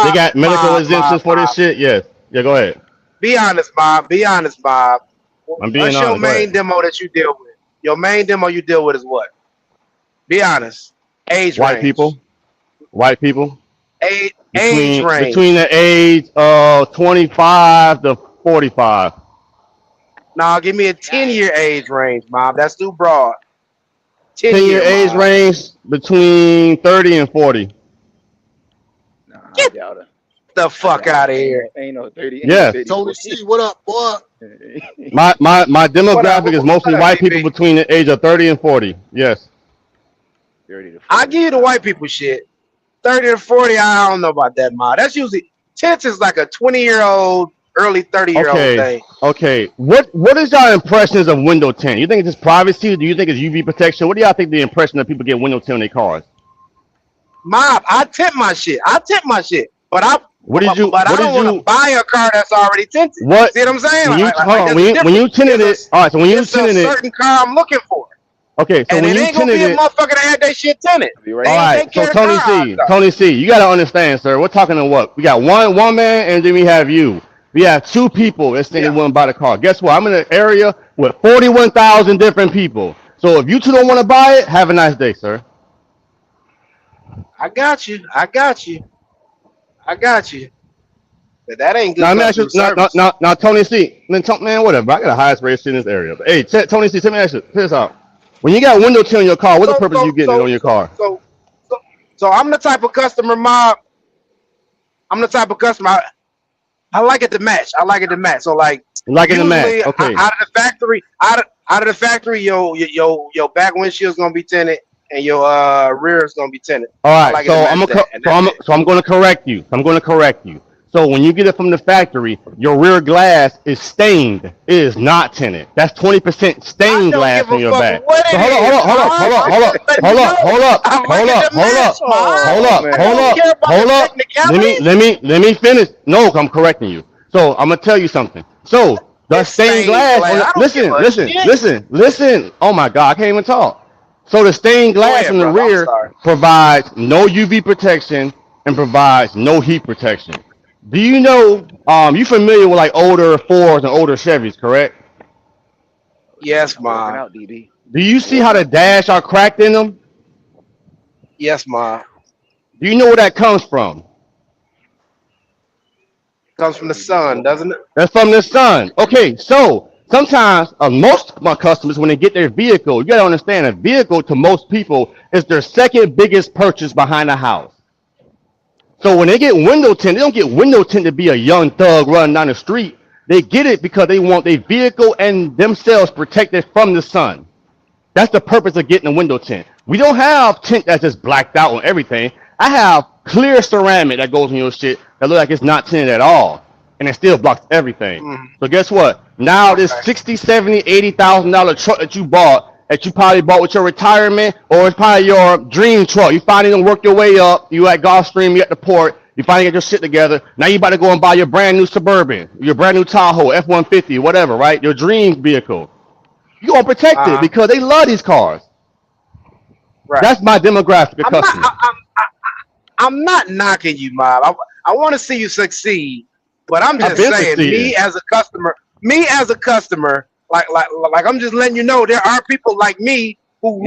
They got medical exemptions for this shit. Yes. Yeah. Go ahead. Be honest, mob. Be honest, mob. I'm being What's your honest. Go main ahead. demo that you deal with? Your main demo you deal with is what? Be honest. Age White range. people. White people. Age Between range. the age of 25 to 45. Nah, give me a 10-year age range, mob. That's too broad. 10-year 10-year, age mob. range between 30 and 40. Nah, I doubt it. The fuck out of here. Ain't no 30. Yes. Tony C, what up, boy? My What demographic is mostly up, white DB? people between the age of 30 and 40. Yes. 30 to 40. I give you the white people shit. 30 to 40, I don't know about that, Ma. That's usually tents is like a 20-year-old, early 30-year-old thing. Okay. What is your impressions of window tint? You think it's just privacy? Do you think it's UV protection? What do y'all think the impression that people get window tint in their cars? Mob, I tint my shit. But I don't want to buy a car that's already tinted. What? See what I'm saying? When you tinted it, all right. So when you tinted it, a certain car I'm looking for. Okay, so and when it you ain't gonna tinted be a it, motherfucker that had that shit tinted. all right. So Tony C, you gotta understand, sir. We're talking to what? We got one man, and then we have you. We have two people that say they wouldn't buy the car. Guess what? I'm in an area with 41,000 different people. So if you two don't want to buy it, have a nice day, sir. I got you. But that ain't good. Now, now, Tony C, man, whatever. I got the highest rate in this area. But, hey, Tony C, let me ask you this out. When you got window tint on your car, what's the purpose of you getting it on your car? So I'm the type of customer, Mob. I'm the type of customer. I like it to match. So like, like it to match. Okay. Out of the factory, your back windshield's gonna be tinted and your rear is gonna be tinted. All right. So I'm going to correct you. So when you get it from the factory, your rear glass is stained. It is not tinted. That's 20% stained glass on your back. So hold up. Let me finish. No, I'm correcting you. So I'm gonna tell you something. So the stained glass. Listen. Oh my God, I can't even talk. So the stained glass in the rear provides no UV protection and provides no heat protection. Do you know, you familiar with like older Fords and older Chevys, correct? Yes, Ma. Do you see how the dash are cracked in them? Yes, Ma. Do you know where that comes from? It comes from the sun, doesn't it? That's from the sun. Okay, so sometimes most of my customers, when they get their vehicle, you gotta understand a vehicle to most people is their second biggest purchase behind the house. So when they get window tint, they don't get window tint to be a young thug running down the street. They get it because they want their vehicle and themselves protected from the sun. That's the purpose of getting a window tint. We don't have tint that's just blacked out on everything. I have clear ceramic that goes on your shit that look like it's not tinted at all, and it still blocks everything. So guess what? Now this $60, $70, $80,000 truck that you bought, that you probably bought with your retirement, or it's probably your dream truck. You finally gonna work your way up. You at Gulfstream, you at the port. You finally get your shit together. Now you about to go and buy your brand new Suburban, your brand new Tahoe, F-150, whatever, right? Your dream vehicle. You gonna protect it because they love these cars. Right. That's my demographic of customers. I'm not knocking you, Mob. I want to see you succeed, but I'm just saying, me as a customer. Like I'm just letting you know there are people like me who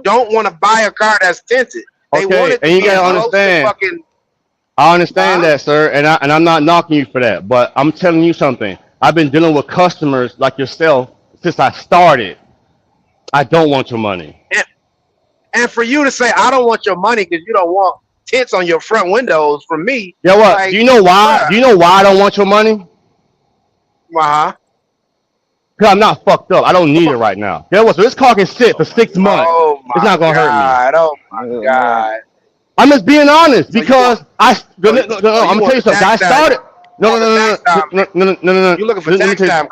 don't want to buy a car that's tinted. They want it to and you gotta understand. I understand that, sir, and I'm not knocking you for that, but I'm telling you something. I've been dealing with customers like yourself since I started. I don't want your money. And for you to say I don't want your money because you don't want tints on your front windows from me. Yeah, what? Like, do you know why? Do you know why I don't want your money? Because I'm not fucked up. I don't need it right now. You know what? So this car can sit for 6 months. It's not going to hurt me. Oh, my God. I'm just being honest because I'm going to tell you something. I started. No. You're looking for tax time.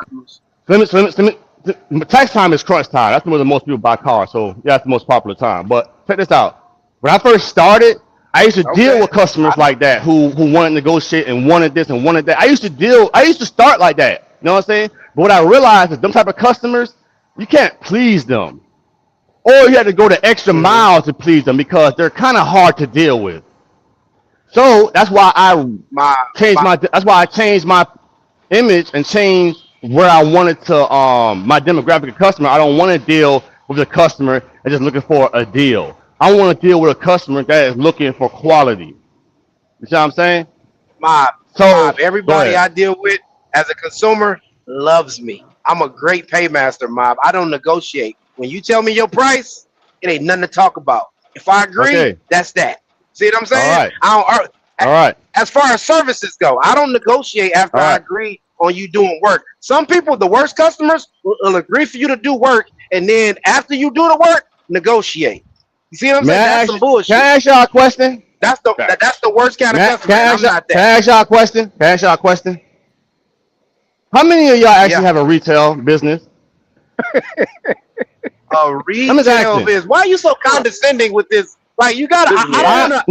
Tax time is crunch time. That's when the most people buy cars. So, yeah, that's the most popular time. But check this out. When I first started, I used to deal with customers like that who wanted to negotiate and wanted this and wanted that. I used to start like that. You know what I'm saying? But what I realized is them type of customers, you can't please them. Or you have to go the extra mile to please them because they're kind of hard to deal with. So that's why I changed my image and changed where I wanted to my demographic of customer. I don't want to deal with a customer that's just looking for a deal. I want to deal with a customer that is looking for quality. You see what I'm saying? Everybody I deal with as a consumer loves me. I'm a great paymaster, Mob. I don't negotiate. When you tell me your price, it ain't nothing to talk about. If I agree, that's that. See what I'm saying? All right. As far as services go, I don't negotiate after I agree on you doing work. Some people, the worst customers, will agree for you to do work, and then after you do the work, negotiate. You see what I'm saying? That's some bullshit. Can I ask y'all a question? That's the worst kind of customer. I'm not that. Can I ask y'all a question? Can I ask y'all a question? How many of y'all actually have a retail business? Retail business. Why are you so condescending with this? Like you gotta. I'm not.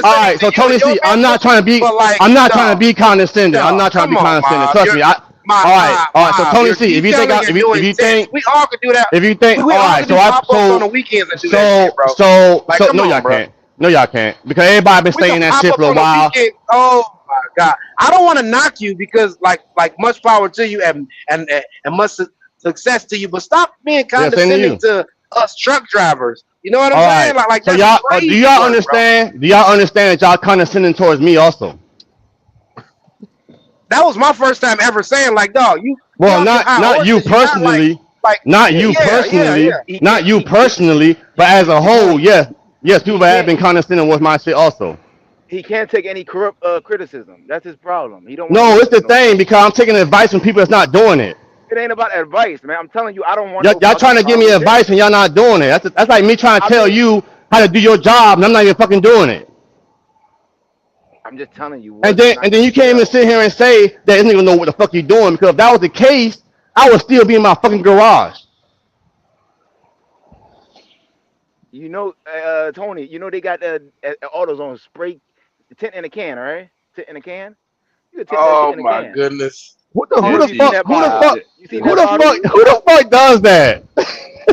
All right. So Tony C, I'm not trying to be. I'm not trying to be condescending. I'm not trying to be condescending. Trust me. All right. So Tony C, if you think we all could do that. If you think, all right. So on the weekends and do that shit, bro. No, y'all can't. No, y'all can't. Because everybody been saying that shit for a while. Oh my God. I don't want to knock you because like much power to you and much success to you, but stop being condescending to us truck drivers. You know what I'm saying? Like so y'all, do y'all understand? Bro. Do y'all understand that y'all condescending towards me also? That was my first time ever saying like, dog, you. Well, not you personally, not you personally, but as a whole, yes, people have been condescending with my shit also. He can't take any criticism. That's his problem. He don't. No, it's the thing because I'm taking advice from people that's not doing it. It ain't about advice, man. I'm telling you, I don't want. Y'all trying to give me advice and y'all not doing it. That's like me trying to tell you how to do your job and I'm not even fucking doing it. I'm just telling you. And then you can't even sit here and say that this nigga know what the fuck you doing because if that was the case, I would still be in my fucking garage. You know, Tony. You know they got AutoZone spray tint in a can, all right? Tint in a can. Oh my goodness. Who the fuck does that?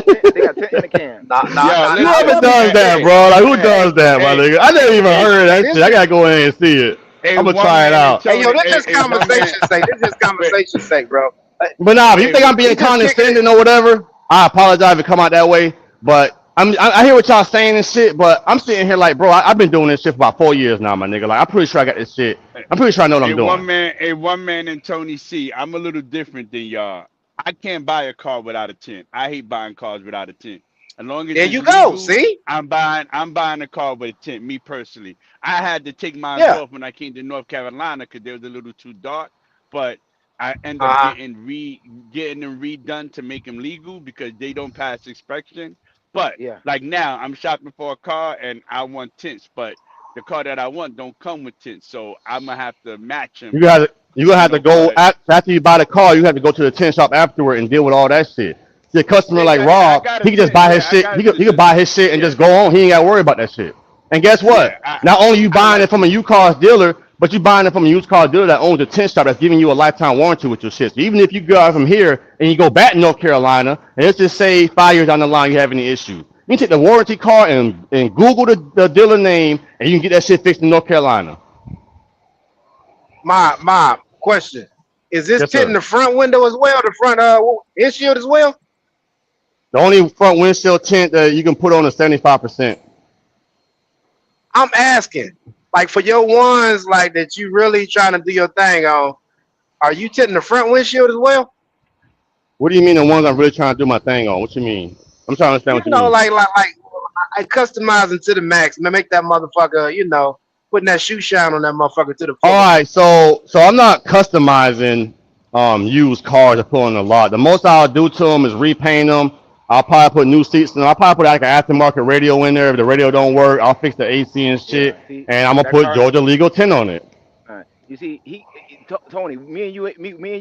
They got tint in a can. Whoever does that, bro. Like who does that, my nigga? I never even heard of that shit. I gotta go in and see it. I'm gonna try it out. Hey, yo, this is conversation's sake. This is conversation's sake, bro. But nah, if you think I'm being condescending or whatever, I apologize if it come out that way. But I hear what y'all saying and shit, but I'm sitting here like, bro, I've been doing this shit for about 4 years now, my nigga. Like, I'm pretty sure I got this shit. I'm pretty sure I know what I'm doing. One man and Tony C, I'm a little different than y'all. I can't buy a car without a tint. I hate buying cars without a tint. As long as there you go, see? I'm buying a car with a tint, me personally. I had to take mine off when I came to North Carolina because they was a little too dark, but I ended up getting them redone to make them legal because they don't pass inspection. But like now, I'm shopping for a car and I want tints, but the car that I want don't come with tints, so I'm gonna have to match them. You gonna have to go after you buy the car. You have to go to the tint shop afterward and deal with all that shit. See, a customer like Rob, he can just buy his shit. He can buy his shit and just go on. He ain't got to worry about that shit. And guess what? Not only you buying it from a used car dealer, but you buying it from a used car dealer that owns a tint shop that's giving you a lifetime warranty with your shit. So even if you go out from here and you go back to North Carolina, and let's just say 5 years down the line you have any issues, you can take the warranty card and Google the dealer name, and you can get that shit fixed in North Carolina. My question. Is this tint in the front window as well? The front windshield as well? The only front windshield tint that you can put on is 75%. I'm asking, like for your ones like that you really trying to do your thing on, are you tinting the front windshield as well? What do you mean the ones I'm really trying to do my thing on? What you mean? I'm trying to understand what you mean. Like I customizing to the max, make that motherfucker, putting that shoe shine on that motherfucker to the floor. All right, so I'm not customizing used cars to put on the lot. The most I'll do to them is repaint them. I'll probably put new seats in. I'll probably put like an aftermarket radio in there. If the radio don't work, I'll fix the AC and shit, and I'm gonna put Georgia legal tint on it. You see, Tony, me and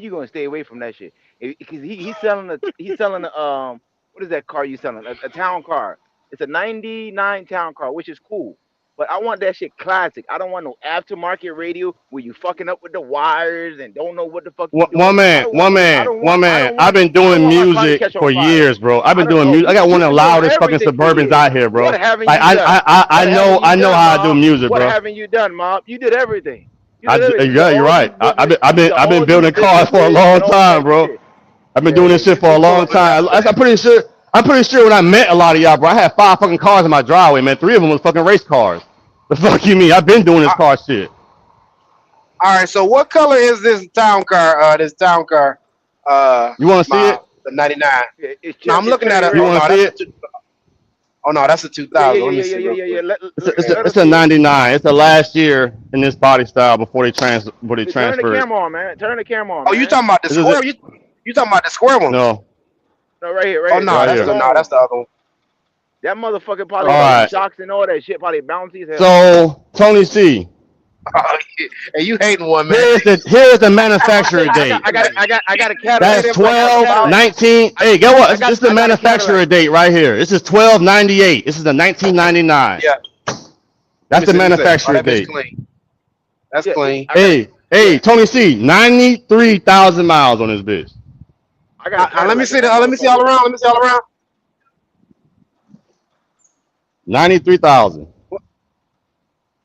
you gonna stay away from that shit because he's selling the what is that car you selling? A town car. It's a '99 town car, which is cool. But I want that shit classic. I don't want no aftermarket radio where you fucking up with the wires and don't know what the fuck. One man. I've been doing music for years, bro. I've been doing music. I got one of the loudest fucking Suburbans out here, bro. I know how I do music, bro. What haven't you done, Mob? You did everything. Yeah, you're right. I've been building cars for a long time, bro. I've been doing this shit for a long time. I'm pretty sure when I met a lot of y'all, bro, I had 5 fucking cars in my driveway, man. 3 of them was fucking race cars. The fuck you mean? I've been doing this car shit. All right, so what color is this town car? You want to see it? The '99. No, I'm looking at it. You want to see it? Oh no, that's a 2000. It's a '99. It's the last year in this body style before they transferred. Turn the camera on, man. Turn the camera on. Oh, you talking about the square? You talking about the square one? No. No, right here. Oh no, that's the other one. That motherfucker All probably right. shocks and all that shit probably bouncy as hell. So Tony C. And you hating one, man. Here's the manufacturer date. I got a Cadillac. That's 12/19. Hey, get what? This is the manufacturer date right here. This is 12/98. This is the 1999. Yeah. That's the manufacturer date. Clean. That's clean. Hey, Tony C. 93,000 miles on this bitch. Let me see all around. Let me see all around. 93,000.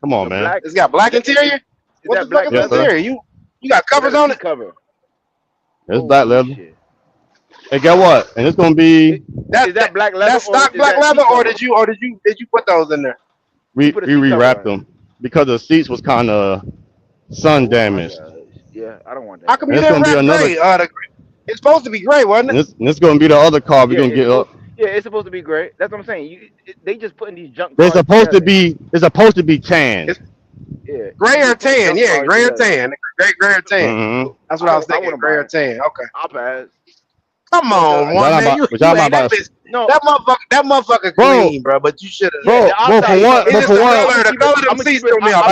Come on, man. It's got black interior. What the fuck is Yes, sir. interior? You got covers on it. Cover. It's black leather. Hey, get what? And it's gonna be. Is that black leather? That's stock black leather, or did you put those in there? We rewrapped them because the seats was kind of sun damaged. Yeah, I don't want that. How come you didn't wrap gray? It's supposed to be gray, wasn't it? And this gonna be the other car we're gonna get up. Yeah, it's supposed to be gray. That's what I'm saying. They just putting these junk. It's supposed to be. It's supposed to be tan. Yeah. Gray or tan? Yeah, gray or tan. Gray or tan. Mm-hmm. That's what I was thinking. Gray or tan. Okay. I'll pass. Come on, one man. That motherfucker clean, bro. But you should have. Bro, the color of them seats threw me off.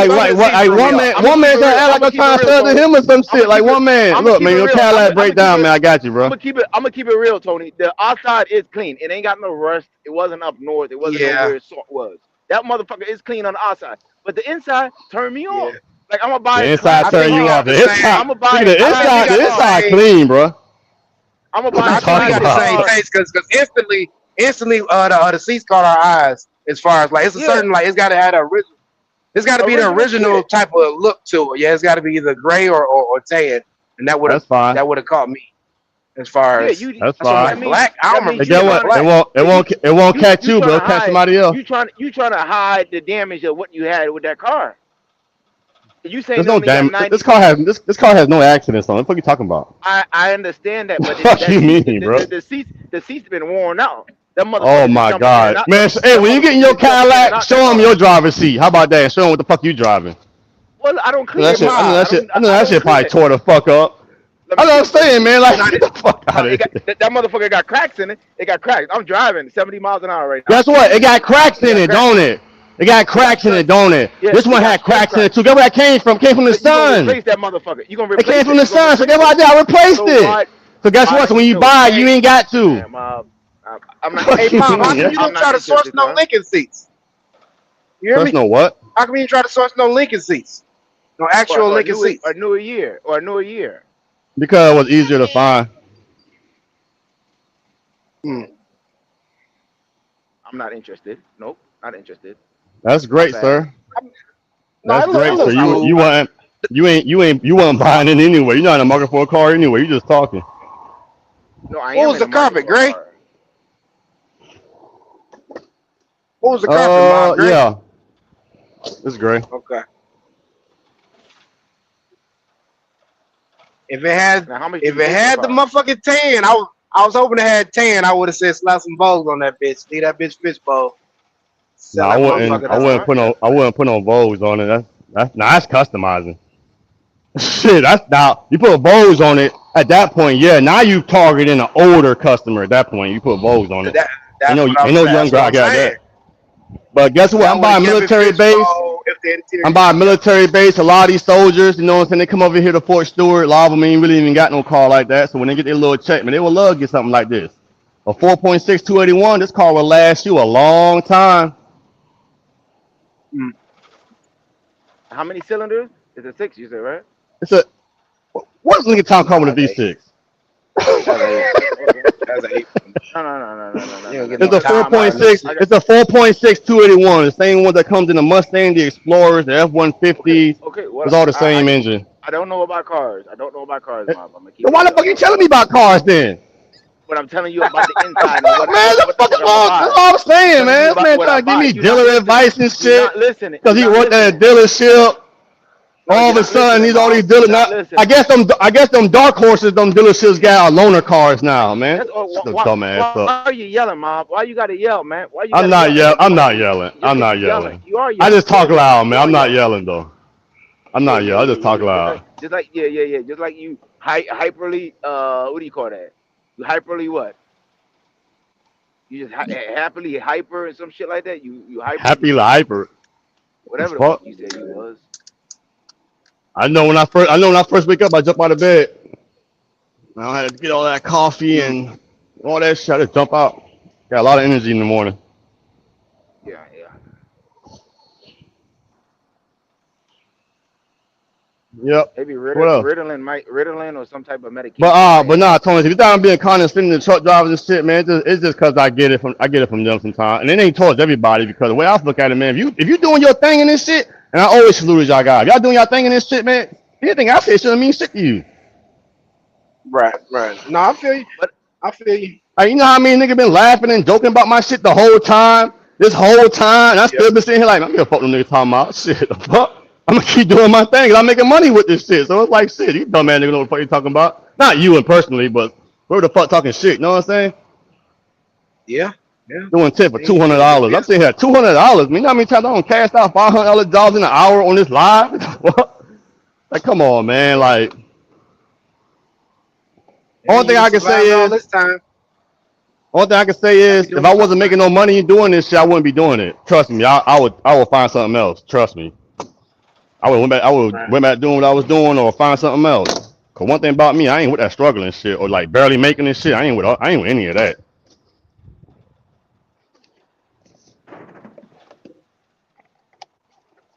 One man trying to act like I'm trying to sell to him or some shit. Like one man, look, man, your Cadillac break down, man. I got you, bro. I'm gonna keep it real, Tony. The outside is clean. It ain't got no rust. It wasn't up north. It wasn't where it was. That motherfucker is clean on the outside, but the inside turned me off. Like I'm gonna buy the inside turn you off. The inside, the inside clean, bro. I'm gonna buy. I think we got the same taste because instantly, the seats caught our eyes. As far as like, it's a certain like, it's got to have the original. It's got to be the original type of look to it. Yeah, it's got to be either gray or tan, and that would have caught me. As far as that's fine. Black, I don't remember. It won't catch you, but it'll catch somebody else. You trying to hide the damage of what you had with that car. You say there's no damage. This car has no accidents on it. What the fuck you talking about? I understand that, but what you mean, bro? The seat's been worn out. That oh my god, man! Hey, when you get in your Cadillac, show them your driver's seat. How about that? Show them what the fuck you driving. Well, I don't clean that shit. I know that shit probably tore the fuck up. I know what I'm saying, man. Like, get the fuck out of here. That motherfucker got cracks in it. It got cracks. I'm driving 70 miles an hour right now. Guess what? It got cracks in it, don't it? It got cracks in it, don't it? Yeah, this one had cracks in it too. Guess where that came from? Came from the sun. Replace that motherfucker. You gonna replace it? Came from the sun. So guess what I did? I replaced it. So guess what? So when you buy it, you ain't got to. I'm not. Hey, Mom, how come you didn't try to source no Lincoln seats? You hear me? No what? How come you didn't try to source no Lincoln seats? No actual Lincoln seats. A newer year. Because it was easier to find. I'm not interested. Nope, not interested. That's great, sir. That's great. So you weren't buying it anyway. You're not in the market for a car anyway. You're just talking. No, I am. What was the carpet, Gray? What was the carpet, Mom? Gray? Yeah. It's gray. Okay. If it had the motherfucking tan, I was hoping it had tan. I would have said slap some Vogues on that bitch. Leave that bitch fishbowl. No, I wouldn't put no Vogues on it. That's customizing. Shit, now you put Vogues on it at that point. Yeah, now you targeting an older customer at that point. You put Vogues on it. Ain't no young guy got that. But guess what? I'm buying military base. I'm buying military base. A lot of these soldiers, you know what I'm saying, they come over here to Fort Stewart. A lot of them ain't really even got no car like that. So when they get their little check, man, they will love to get something like this. A 4.6 281, this car will last you a long time. How many cylinders? It's a 6, you said, right? What's Lincoln Town car with a V6? That's an 8. No. It's a 4.6. It's a 4.6 281. The same one that comes in the Mustang, the Explorers, the F-150s. Okay, it's all the same engine. I don't know about cars. Mom. Why the fuck you telling me about cars then? But I'm telling you about the inside. Man, the fuck is wrong? That's all I'm saying, man. This man trying to give me dealer advice and shit. Because he worked at a dealership. All of a sudden, he's all these dealers. I guess them dark horses, them dealerships got loaner cars now, man. Dumbass. Why are you yelling, Mom? Why you gotta yell, man? I'm not yelling. You are yelling. I just talk loud, man. I'm not yelling though. I'm not yelling. I just talk loud. Just like just like you hyperly what do you call that? You hyperly what? You just happily hyper and some shit like that. You hyper. Happy hyper. Whatever the Fuck. fuck you said you was. I know when I first wake up, I jump out of bed. I had to get all that coffee and all that shit. I just jump out. Got a lot of energy in the morning. Yeah. Yep. Maybe What else? Ritalin or some type of medication. But nah, Tony, if you're down being condescending to truck drivers and shit, man, it's just cause I get it from them sometimes. And it ain't towards everybody, because the way I look at it, man, if you doing your thing in this shit, and I always salute y'all guys. If y'all doing your thing in this shit, man, anything I say shouldn't mean shit to you. Right. No, I feel you. I feel you. Like, you know how many niggas been laughing and joking about my shit the whole time? This whole time, and I still been sitting here like, I'm gonna fuck them niggas talking about shit. The fuck? I'm gonna keep doing my thing, 'cause I'm making money with this shit. So it's like, shit, you dumb ass nigga know what the fuck you talking about. Not you and personally, but whoever the fuck talking shit, you know what I'm saying? Yeah. Doing tip for $200. I'm sitting here at $200. You know how many times I don't cash out $500 in an hour on this live? Like, come on, man. Like, only thing I can say is, if I wasn't making no money doing this shit, I wouldn't be doing it. Trust me, I would find something else. Trust me. I would went back doing what I was doing or find something else. Cause one thing about me, I ain't with that struggling shit or like barely making this shit. I ain't with any of that.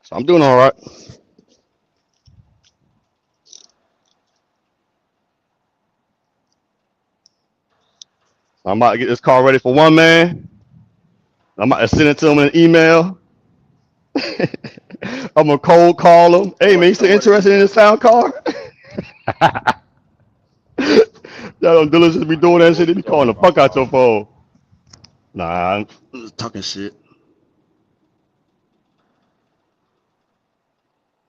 So I'm doing all right. I'm about to get this car ready for one man. I'm about to send it to him in an email. I'm gonna cold call him. Hey man, you still interested in this sound car? Y'all don't diligently be doing that shit. They be calling the fuck out your phone. Nah, I'm just talking shit.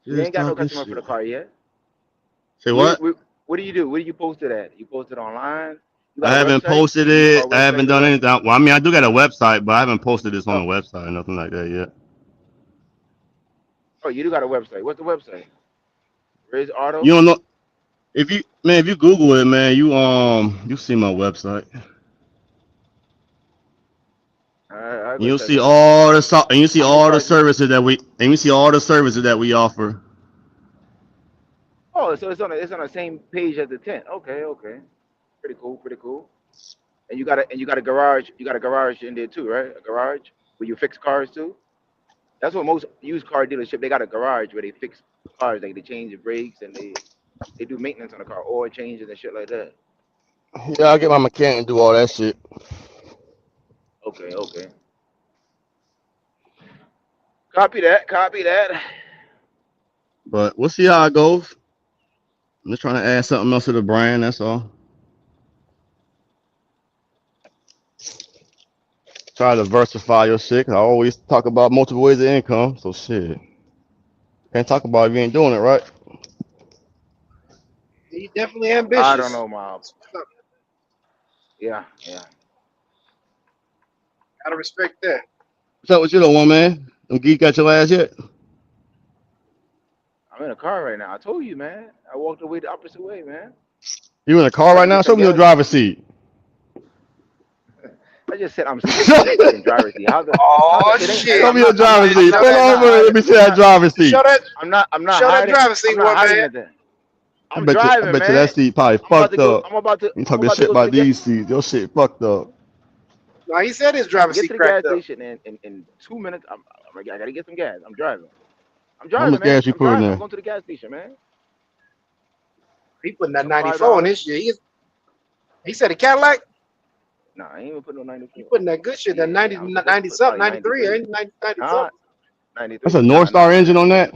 You ain't got no customer for the car yet. Say what? What do you do? Where do you post it at? You post it online? I haven't posted it. I haven't done anything. Well, I mean, I do got a website, but I haven't posted this on the website or nothing like that yet. Oh, you do got a website. What's the website? Riz Auto? You don't know? If you Google it, man, you see my website. You'll see all the services that we offer. Oh, so it's on the same page as the tent. Okay. Pretty cool. And you got a garage. You got a garage in there too, right? A garage where you fix cars too. That's what most used car dealership, they got a garage where they fix cars, like they change the brakes and they do maintenance on the car, oil changes and shit like that. Yeah, I'll get my mechanic and do all that shit. Okay. Copy that. But we'll see how it goes. I'm just trying to add something else to the brand, that's all. Try to diversify your shit, 'cause I always talk about multiple ways of income, so shit. Can't talk about it if you ain't doing it, right? You definitely ambitious. I don't know, Mom. Yeah. Gotta respect that. What's up with you, little one, man? Them geek got your ass yet? I'm in a car right now. I told you, man. I walked away the opposite way, man. You in a car right now? Show me your driver's seat. I just said I'm sitting in driver's seat. Shit! Show me your driver's seat. Pull over. Let me see that driver's seat. I'm not Show hiding. that driver's seat, I'm not hiding man. it. I bet you that seat probably fucked up. I'm about to. You talking shit about these seats? Your shit fucked up. No, he said his driver's seat cracked up. Get to the gas station in 2 minutes. I gotta get some gas. I'm driving. How much gas you putting in? I'm going to the gas station, man. He putting that 94 in this shit. He said a Cadillac? Nah, I ain't even putting no 94. He putting that good shit, that 90 something, 93, ain't 90 something. 93. That's a North Star engine on that?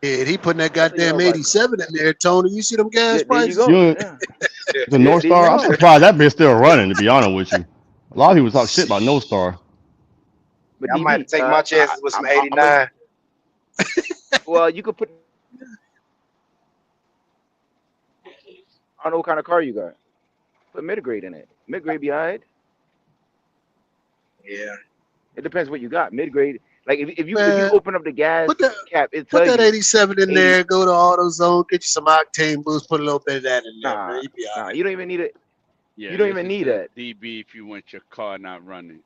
Yeah, he putting that goddamn 87 in there, Tony. You see them gas prices? The North Star? I'm surprised that bitch still running, to be honest with you. A lot of people talk shit about North Star. I might take my chances with some 89. Well, you could put. I don't know what kind of car you got. Put mid-grade in it. Mid-grade be alright. Yeah. It depends what you got. Mid-grade. Like if you open up the gas cap, it Put tells that you 87 in there. Go to AutoZone. Get you some octane boost. Put a little bit of that in there. Nah, you don't even need it. Yeah, You don't even listen need to that. DB if you want your car not running.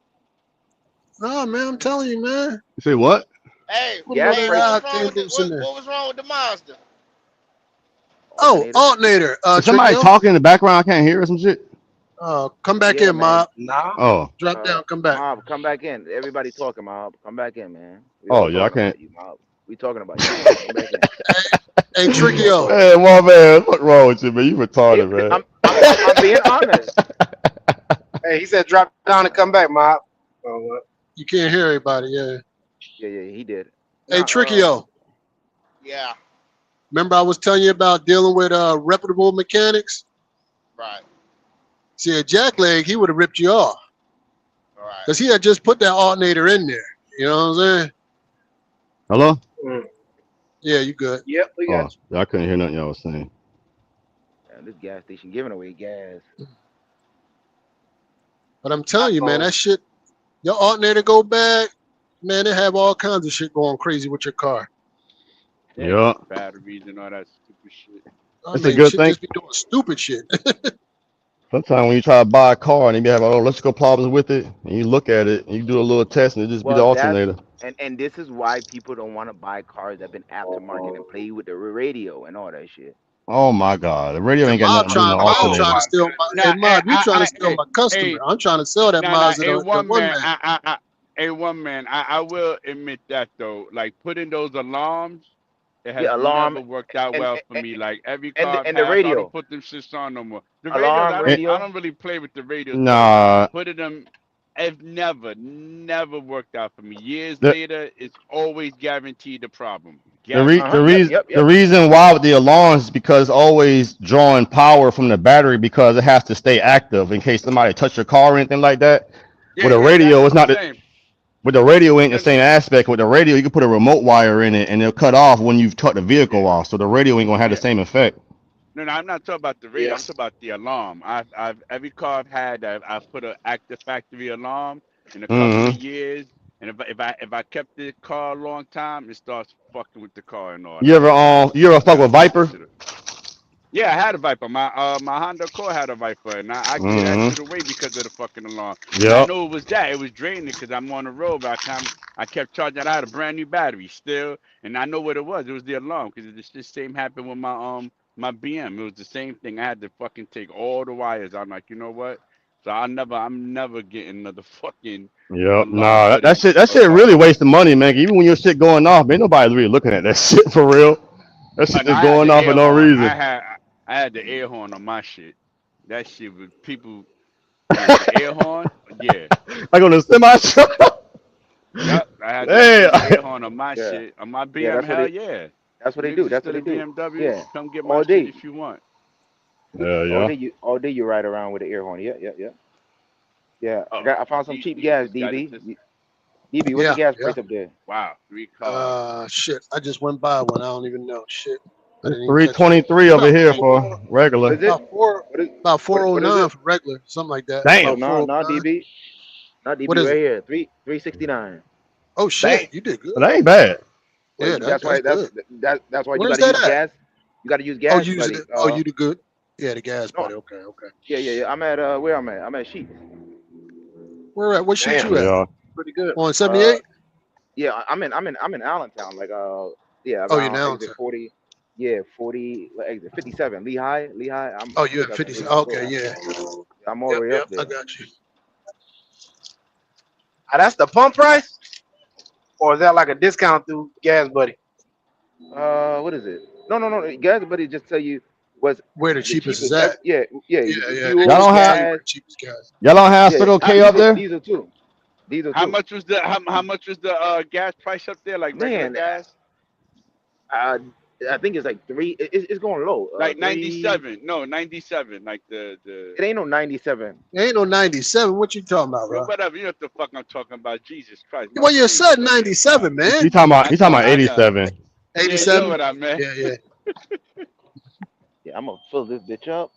No, man, I'm telling you, man. You say what? Hey, Put Gas another what prices. was wrong with octane in there. what was wrong with the Mazda? Oh, Alternator. alternator. Is somebody Trickio. talking in the background? I can't hear or some shit. Come back Yeah, in, man. Mob. Nah. Oh, Drop down, come back. Mob, come back in. Everybody talking, Mob. Come back in, man. We oh all yeah, I talking can't. about you, Mob. We talking about you, Mob. Come back in. Hey, We all Trickio. talking. Man, my man, what's wrong with you, man? You retarded, man. I'm being honest. Hey, he said drop down and come back, Mob. Oh, what? You can't hear everybody, yeah. Yeah, he did. Hey, Nah, Trickio. Yeah, Remember I was telling you about dealing with reputable mechanics? right, See, a jackleg, he would have ripped you off. right. Because he had just put that alternator in there. You know what I'm saying? Hello? Yeah, you good. Yep, we Oh, got you. yeah, I couldn't hear nothing y'all was saying. this gas station giving away gas. But I'm telling you, man, that shit, your alternator go bad, man, they have all kinds of shit going crazy with your car. Yeah. Batteries and all that stupid shit. I That's a mean, good shit thing. just be doing stupid shit. Sometimes when you try to buy a car and you have electrical problems with it, and you look at it and you do a little test and it just be the Well, that's alternator. and this is why people don't want to buy cars that have been aftermarket and play with the radio and all that shit. Oh my God, the radio And ain't got Mob nothing to do with the trying alternator. to steal my, Nah, hey, Mob, you trying to steal hey, my customer. hey, I'm trying to sell that nah, Mazda hey, to one one man, man. one man, I will admit that though, like putting those alarms, it has Yeah, alarm never worked out and well for me. Like every and car I've and the had, I radio. don't put them shits on no more. The radios, Alarm, I radio. don't really play with the radios, but Nah, putting them, it's never worked out for me. Years the later, it's always guaranteed the problem. the re Uh-huh. the Yep, reason yep, the yep. reason why with the alarms is because it's always drawing power from the battery because it has to stay active in case somebody touch your car or anything like that. With a Yeah, that's radio, what it's I'm not the, saying. with the radio ain't the No, same aspect. With the radio, you can put a remote wire in it and it'll cut off when you've cut the vehicle yeah, off. So the radio ain't gonna have the yeah. same effect. No, I'm not talking about the radio. I'm talking about the alarm. I've every car I've had, I've put an active factory alarm in a couple of Mm-hmm. years, and if I kept the car a long time, it starts fucking with the car and all You that. ever So you ever you fuck gotta with pay Viper? attention to it. Yeah, I had a Viper. My Honda Accord had a Viper, and I gave that shit Mm-hmm. away because of the fucking alarm. And I Yep. know it was that. It was draining because I'm on the road, but I kept charging it. I had a brand new battery still, and I know what it was. It was the alarm because the same happened with my BM. It was the same thing. I had to fucking take all the wires. I'm like, you know what? So I'm never getting another fucking Yep. alarm Nah, put that in shit a car. really wasting money, man. Even when your shit going off, ain't nobody really looking at that shit for real. That shit And I just had going the off for air no horn. reason. I had the air horn on my shit. That shit was people. Yeah, the air horn. Yeah. Like on a semi truck. Yep. I had Hey. the air horn on my Yeah, shit. On my yeah. BM, hell yeah. That's what they do. Niggas is That's what still they in do. BMW. Yeah, Come get my all shit day, if you want. Yeah. all day. You ride around with the air horn. Yeah, yeah, yeah, yeah. Oh, I found some these cheap niggas gas, just got DB. into. DB, what's the Yeah, gas yeah. price up there? Wow, 3 cars. Shit. I just went by one. I don't even know. Shit. I It's didn't even catch it. 323 over About here four, for regular. What is it? about What is 409 it? for regular, something like that. Damn. Oh About no, 409. DB, not What DB is right it? here. 369. Oh shit, you did But good. that ain't bad. Well, Yeah, that's that's why good. that's why you Where's got to that use at? gas. You got to use Oh, gas, you buddy. you did good. Yeah, the gas No, buddy. Okay, okay. yeah. I'm at where I'm at. I'm at Sheets. Where at? What sheet Damn, you at? Yeah. pretty good. On 78? Yeah, I'm in Allentown. Like yeah, Oh, you're around now. exit 40. Yeah, 40 exit 57. Lehigh. Oh, I you think at that's the 50. way to Okay, go. yeah. I'm all the way up I there. got you. That's the pump price, or is that like a discount through Gas Buddy? What is it? No. Gas buddy just tell you what's Where the the cheapest is cheapest. at? Yeah. Yeah, The yeah. fuel, Y'all don't have gas. Cheapest gas. y'all don't have Yeah, Circle K up there? diesel too. Diesel How too. much was how much was the gas price up there? Like regular Man, gas? I think it's like it's going low. Like 3. 97. No, 97. Like the It ain't no 97. It ain't no 97. What you talking about, bro, bro? whatever. You know what the fuck I'm talking about. Jesus Christ. My Well, you brain said fucking 97, fried. man. You talking about I know. 87. Yeah, you know 87? what I meant. Yeah, yeah. Yeah, I'm gonna fill this bitch up.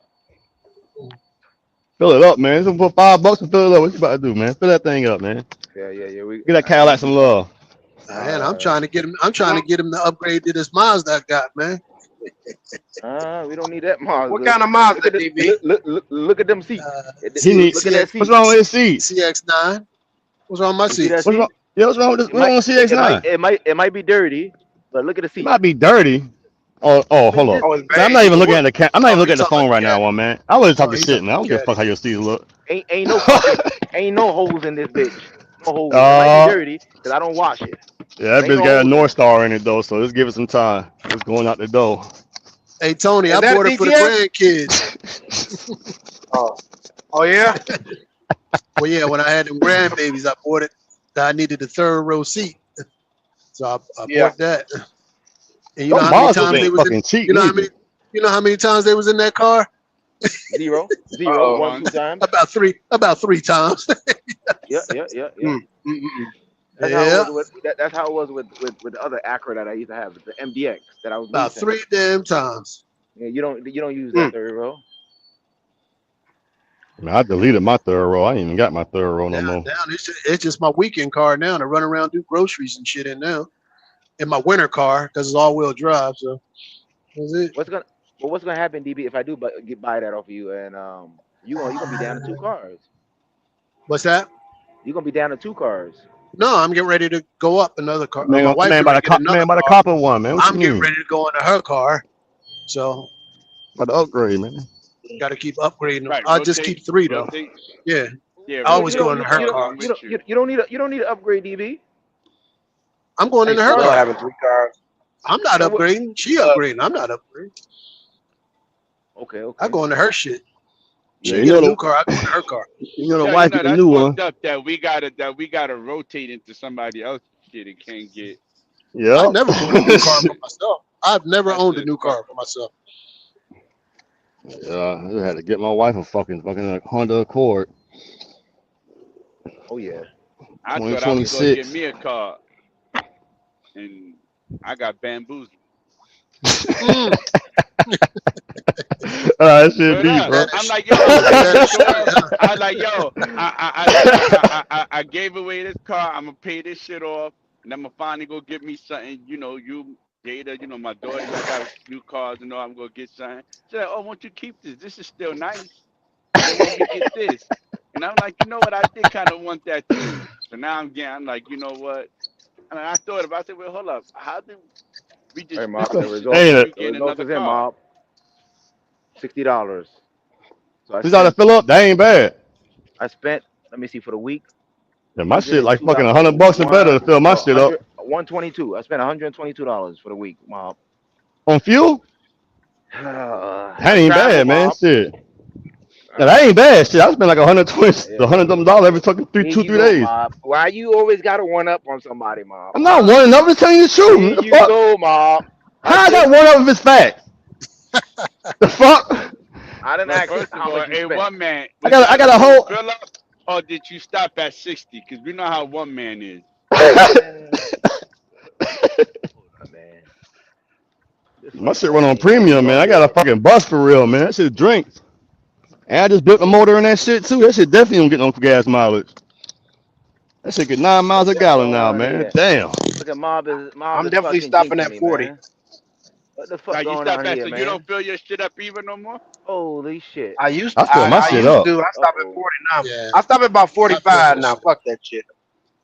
Fill it up, man. Just put $5 and fill it up. What you about to do, man? Fill that thing up, man. Yeah. Get that Cadillac some love. Man, I'm trying to get him. I'm trying to get him to upgrade to this Mazda I got, man. We don't need that Mazda. What kind of Mazda, Look at, DB? look at them seats. He needs. Look at that seat. What's wrong with his seat? CX9. What's wrong with my You see seat? that seat? Yeah, what's wrong with this? It What's wrong with CX9? it might be dirty, but look at the seat. It might be dirty. Oh, hold up. Oh, it's See, I'm bad. not even looking at the I'm not even looking at the talking phone about right now, cat. one man. I wasn't Oh, talking he's shit, man. I don't talking give a cat. fuck how your seats look. Ain't no ain't no holes in this bitch. No holes. It might be dirty because I don't wash it. Yeah, that Ain't bitch no got a holes. North Star in it though, so let's give it some time. It's going out the door. Hey Tony, Is I that bought a it for the DTS? grandkids. Oh yeah. Well, yeah, when I had them grandbabies, I bought it. I needed the third row seat, so I Yeah. bought that. And you know Those how many Mazdas times they ain't was in, fucking cheap you know how neither. many you know how many times they was in that car? Zero. Uh-oh. 1, 2 times. About three times. Yeah. Mm, mm, mm. That's Yeah, how it was with that's how it was with the other Acura that I used to have, the MDX that I was about leasing. 3 damn times. Yeah, you don't use Mm. that third row. Man, I deleted my third row. I ain't even got my third row no more. Now it's just my weekend car now to run around, do groceries and shit in now. In my winter car because it's all-wheel drive. So that's it. What's gonna happen, DB, if I do buy that off of you and you gonna be down to 2 cars? What's that? You're gonna be down to 2 cars. No, I'm getting ready to go up another car. Man, My wife man, getting by ready the to get another man, by the car. copper one, man. What I'm you getting mean? ready to go into her car. So By the upgrade, man. got to keep upgrading. Right. I'll just keep 3 though. Rotate. Yeah, Yeah. I always Rotate. go into her car. I'm with you. You don't need an upgrade, DB. I'm going I into used her to love car. having 3 cars. I'm not So what- upgrading. She upgrading. I'm not upgrading. Okay. I go into her shit. She Yeah, you get a know new car. I go into her car. You know the Yeah, wife get the that's new one. fucked up that we gotta rotate into somebody else's shit and can't get. I Yeah. never bought a new car for myself. I've never That's owned a just new car fucked for myself. Yeah, I had to get my wife a fucking Honda Accord, Oh yeah. I thought I was gonna 2026. get me a car, and I got bamboozled. Mm. That shit Word deep, up. bro. I'm like, yo, I was like, yo, I gave away this car. I'm gonna pay this shit off, and I'm gonna finally go get me something. You know, you, Jada, you know, my daughter, I got new cars, and all. I'm gonna get something. She's like, oh, won't you keep this? This is still nice. And let me get this. And I'm like, you know what? I did kind of want that too. So now I'm like, you know what? And I thought about it. I said, well, hold up. How did we just Hey, flip Mob, the this shit results, Ain't and it? you the get results another is in, car? Mob. $60. So He's out to fill up. That ain't bad. I spent. Let me see, for the week. Yeah, my shit like fucking $102. $100 and better to fill my shit up. 122. I spent $122 for the week, Mob. On fuel? That ain't Travel, bad, man. Mob. Shit. Yeah, that ain't bad. Shit, I spend like $120, $100 every fucking Here 2, you 3 go, days. Mob. Why you always gotta one up on somebody, Mob? I'm not one up. I'm just telling you the truth. Here The you fuck? go, Mob. How I got one up if it's fact? The fuck? I didn't Well, ask first of how all, much you hey, spent. one man. I got a whole. Fill up, or did you stop at 60? Because we know how one man is. My shit run on premium, man. I got a fucking bus for real, man. That shit drinks. And I just built the motor in that shit too. That shit definitely don't get no gas mileage. That shit get 9 miles a gallon now, man. Damn. Look at Mob is Mob I'm is definitely fucking stopping jinxing at me, 40. man. What the fuck Now you going stop on at here, so man? you don't fill your shit up even no more. Holy shit! I used I to. fill my I shit used up. to. I stop at 40 now. Yeah. I stop at about 45 that now. shit. Fuck that shit.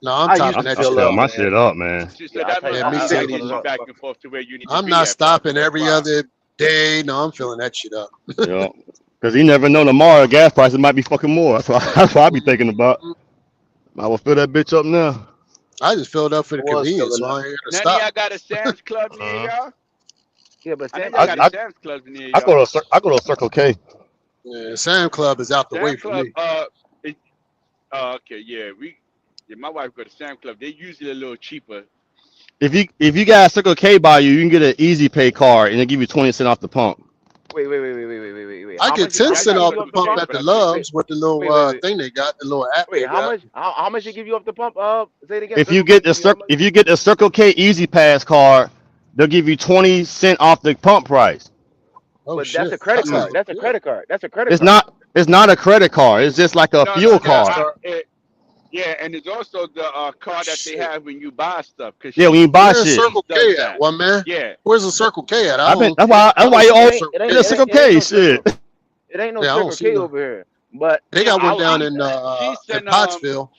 No, I'm I topping used that to I shit fill fill up, up. my man. shit up, man. So Yeah, that Yeah, must me be too. getting you back and forth to where you need to I'm be not at. stopping Probably. every That's why. other day. No, I'm filling that shit up. Yeah. Because you never know tomorrow gas prices might be fucking more. That's what I be thinking about. I will fill that bitch up now. I just filled up for I the was convenience, filling so up. I ain't None gotta of stop. y'all got a Sam's Club near y'all. Yeah, but I know Sam, y'all got a I Sam's Club near I y'all. go to Circle K. Yeah, Sam Club is out the way Sam's for Club. me. Okay, yeah, my wife go to Sam's Club. They usually a little cheaper. If you got Circle K by you, you can get an Easy Pay card and they give you 20 cents off the pump. wait. I How get much? 10 How cents much off you the give you pump off at the the pump? Loves with the little Wait. thing they got, the little app they Wait, how got. much? How much they give you off the pump? Say it again. If you Circle K get give you how much? if you get the Circle K Easy Pass card, they'll give you 20 cents off the pump price. Oh But that's shit, a credit that's card. hella That's a good. credit card. It's not a credit card. It's just like a No, fuel no. card. Yeah, and it's also the card that they have when you buy stuff. Cause Yeah, when you buy Where's shit. Circle does K at, that. one man? Yeah. Where's the Circle K at? I I've been. don't. That's why you It all ain't it ain't in the it Circle ain't, it ain't K no shit. circle. It ain't no Yeah, I don't Circle see K no. over here. But They No, got one down she in said Pottsville.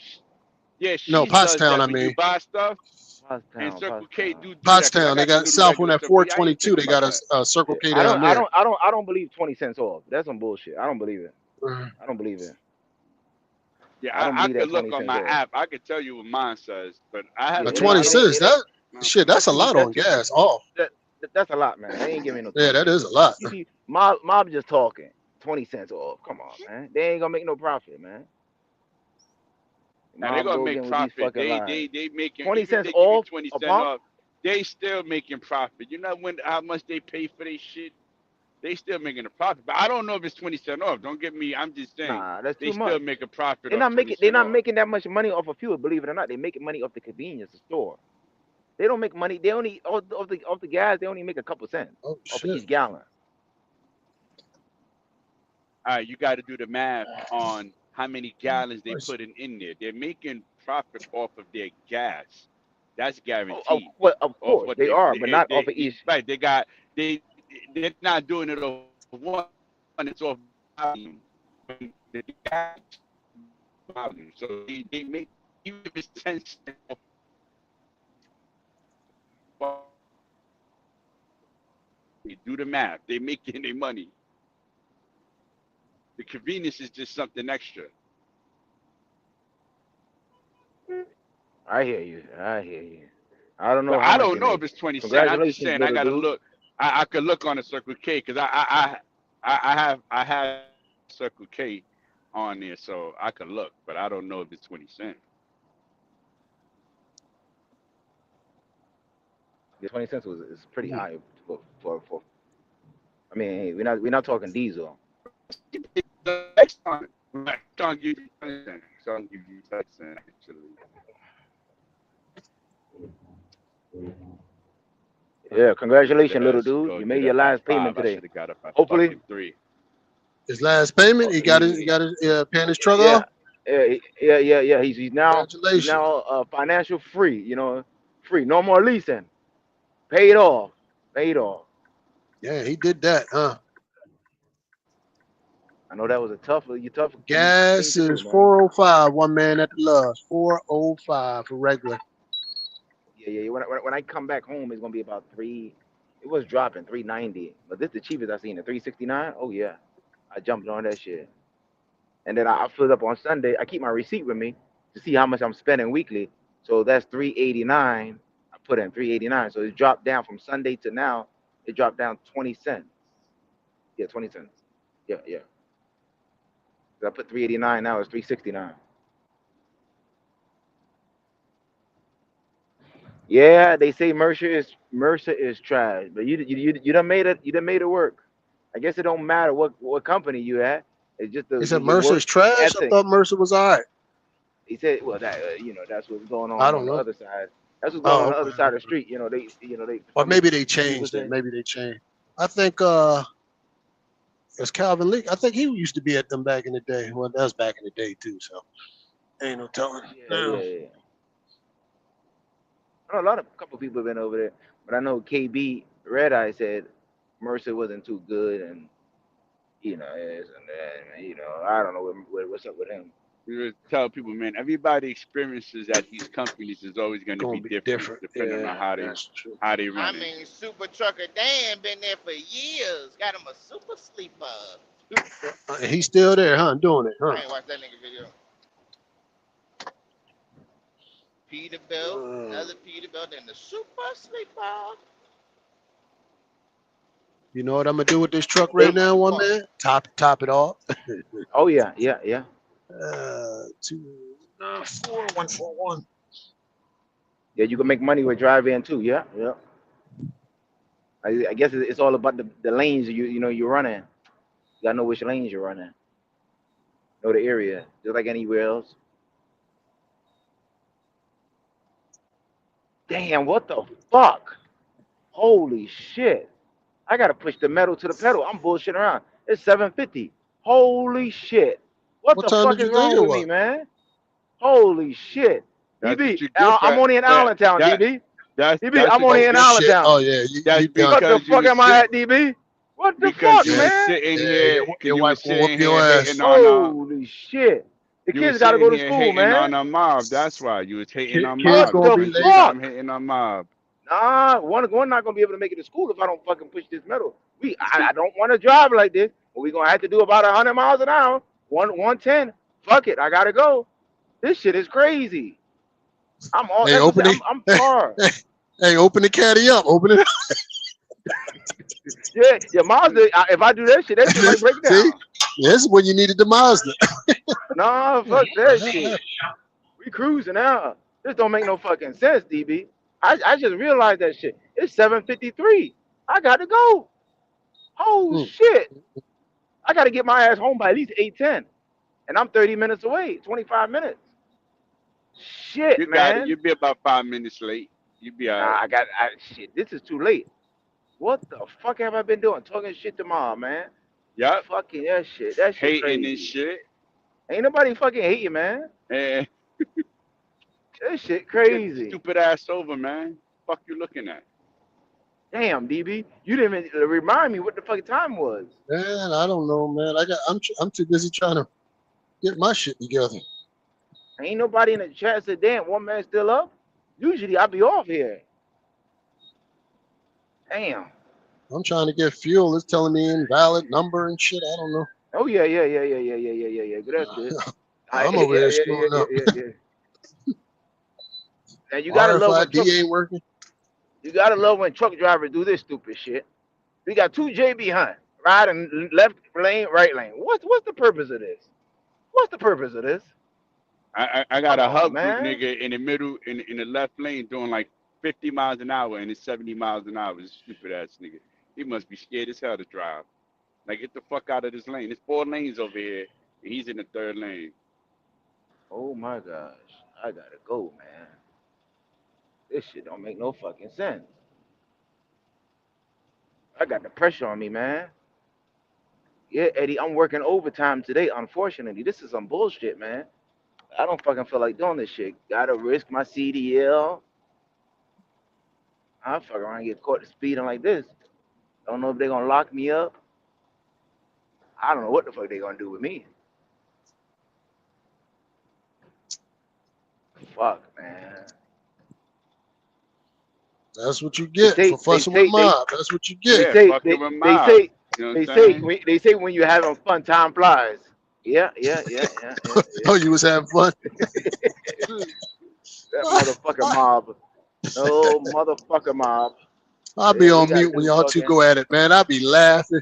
yeah, No, she does Pottstown. that I when you mean, buy stuff, and Pottstown, Circle K Pottstown. do that because I Pottstown. They got the got little south one regular at stuff, but I ain't 422. think They about got that. a Circle Yeah, K down there. I don't believe 20 cents off. That's some bullshit. I don't believe it. I don't believe it. Yeah, I don't I believe that could 20 look on cents my off. app. I could tell you what mine says, but I Yeah, haven't 20 looked on cents. That shit. That's a that's lot on gas. Oh, that's a lot, man. They ain't giving me no yeah, 20 that cents is a off. lot. You see, mob just talking. 20 cents off. Come on, man. They ain't gonna make no profit, man. Now they're Mob gonna go make again with these profit. fucking lies. They making 20 even if cents they give you off 20 a cent pump? off, they still making profit. You know how much they pay for their shit? They still making a profit. But I don't know if it's 20 cent off. Don't get me. I'm just saying Nah, that's they too still much. make a profit They're off not 20 making they're cent not off. making that much money off of fuel, believe it or not. They're making money off the convenience store. They don't make money. They only off the gas. They only make a couple cents Oh off of shit. each gallon. All right, you got to do the math on how many gallons they put in there. They're making profit off of their gas. That's guaranteed. Of Off course what they are, but not off of each. right. They're not doing it off one. It's off volume. The gas volume. So they make even if it's 10 cents off. They do the math. They making their money. The convenience is just something extra. I hear you. I hear you. I don't know But how I much don't they know if make. it's 20 cents. I'm just Congratulations, saying I little gotta dude. look. I could look on the Circle K because I have Circle K on there, so I could look, but I don't know if it's 20 cents. The 20 cents is pretty high for. I mean, hey, we're not talking diesel. The next time, I'll give you 20 cents. I'll give you 20 cents actually. Yeah, congratulations, little Let's dude. go You get made up your at last 5. payment I today. should have got up at Hopefully, fucking 3. His last payment. He got his paying his truck yeah, off. yeah. He's now Congratulations. financial free. Free. No more leasing. Paid off. Yeah, he did that, huh? I know that was a tough thing Gas to do, is man. 405. One man at the Loves. 405 for regular. Yeah. When I come back home, it's gonna be about 3. It was dropping 390, but this is the cheapest I've seen. The 369. Oh yeah, I jumped on that shit. And then I filled up on Sunday. I keep my receipt with me to see how much I'm spending weekly. So that's 389. I put in 389. So it dropped down from Sunday to now. It dropped down 20 cents. Yeah, 20 cents. Yeah. I put 389. Now it's 369. Yeah, they say Mercer is trash, but you done made it. You done made it work. I guess it don't matter what company you at. It's just He said your work Mercer's trash. I ethic. thought Mercer was all right. He said, well, that that's what's going I on don't the know. other side. That's what's going on Oh, the other okay. side of the street. They. Or maybe they People changed it. say, Maybe they changed. I think it's Calvin Lee. I think he used to be at them back in the day. Well, that was back in the day too. So ain't no telling. yeah. I know a couple people have been over there, but I know KB Red Eye said Mercer wasn't too good, and I don't know what's up with him. We tell people, man, everybody experiences at these companies is always going to be different depending on how they run I it. mean, Super Trucker Dan been there for years. Got him a super sleeper. He's still there, huh? Doing it, huh? I ain't watched that nigga video. Peterbilt, another Peterbilt, and the super sleeper. You know what I'm gonna do with this truck right now, one man? Top it off. Oh yeah. 24141. Yeah, you can make money with drive-in too. Yeah. I guess it's all about the lanes you're running. You gotta know which lanes you're running. Know the area, just like anywhere else. Damn, what the fuck? Holy shit! I gotta push the metal to the pedal. I'm bullshitting around. It's 750. Holy shit! What the time fuck did is you think wrong it with was? me, man? Holy shit. That's what DB, you get I'm only in Allentown, DB. DB, I'm only in Allentown. Oh yeah, That's What the because you fuck was am I at, DB? What the because fuck, you was man? sitting Yeah, here, your you wife was will whoop sitting your here ass. hating on Holy shit. The you was kids gotta go sitting to here school, hating on man. a mob. That's why you was hating on Kids mob. gonna What be the Spent your late. fuck? time hating on mob. Nah, one not gonna be able to make it to school if I don't fucking push this metal. I don't want to drive like this, but we gonna have to do about 100 miles an hour. 110. Fuck it, I gotta go. This shit is crazy. I'm all. Hey, That's what open it. I'm far. Hey, open the caddy up. Open it. Yeah, Mazda. If I do that shit might break down. See, this is when you needed the Mazda. Nah, fuck that shit. We cruising now. This don't make no fucking sense, DB. I just realized that shit. It's 7:53. I gotta go. Oh shit. I gotta get my ass home by at least 8:10. And I'm 30 minutes away. 25 minutes. Shit, You got it. man. You'll be about 5 minutes late. You be all right. Shit. This is too late. What the fuck have I been doing? Talking shit to mom, man. Yup. Fucking that shit. That shit Hating crazy. and shit. Ain't nobody fucking hating, man. And That shit get crazy. stupid ass over, man. Fuck you looking at? Damn, DB. You didn't even remind me what the fucking time was. Man, I don't know, man. I'm too busy trying to get my shit together. Ain't nobody in the chat said, damn, one man still up? Usually I be off here. Damn. I'm trying to get fuel. It's telling me invalid number and shit. I don't know. Oh yeah. Good, that's good. I'm over here screwing up. And you gotta love when RFID ain't working. you gotta love when truck drivers do this stupid shit. We got two JB Hunt riding left lane, right lane. What's the purpose of this? What's the purpose of this? I got Come a on, hub man. group nigga in the middle in the left lane doing like 50 miles an hour and it's 70 miles an hour. This stupid ass nigga. He must be scared as hell to drive. Like get the fuck out of this lane. There's 4 lanes over here and he's in the 3rd lane. Oh my gosh. I gotta go, man. This shit don't make no fucking sense. I got the pressure on me, man. Yeah, Eddie, I'm working overtime today. Unfortunately, this is some bullshit, man. I don't fucking feel like doing this shit. Gotta risk my CDL. I fuck around and get caught speeding like this. Don't know if they're gonna lock me up. I don't know what the fuck they gonna do with me. Fuck, man. That's what you get for fussing with mob. That's what you get. They say when you're having fun, time flies. Yeah. Oh, you was having fun? That motherfucker mob. No motherfucker mob. I'll be on mute when y'all two go at it, man. I'll be laughing.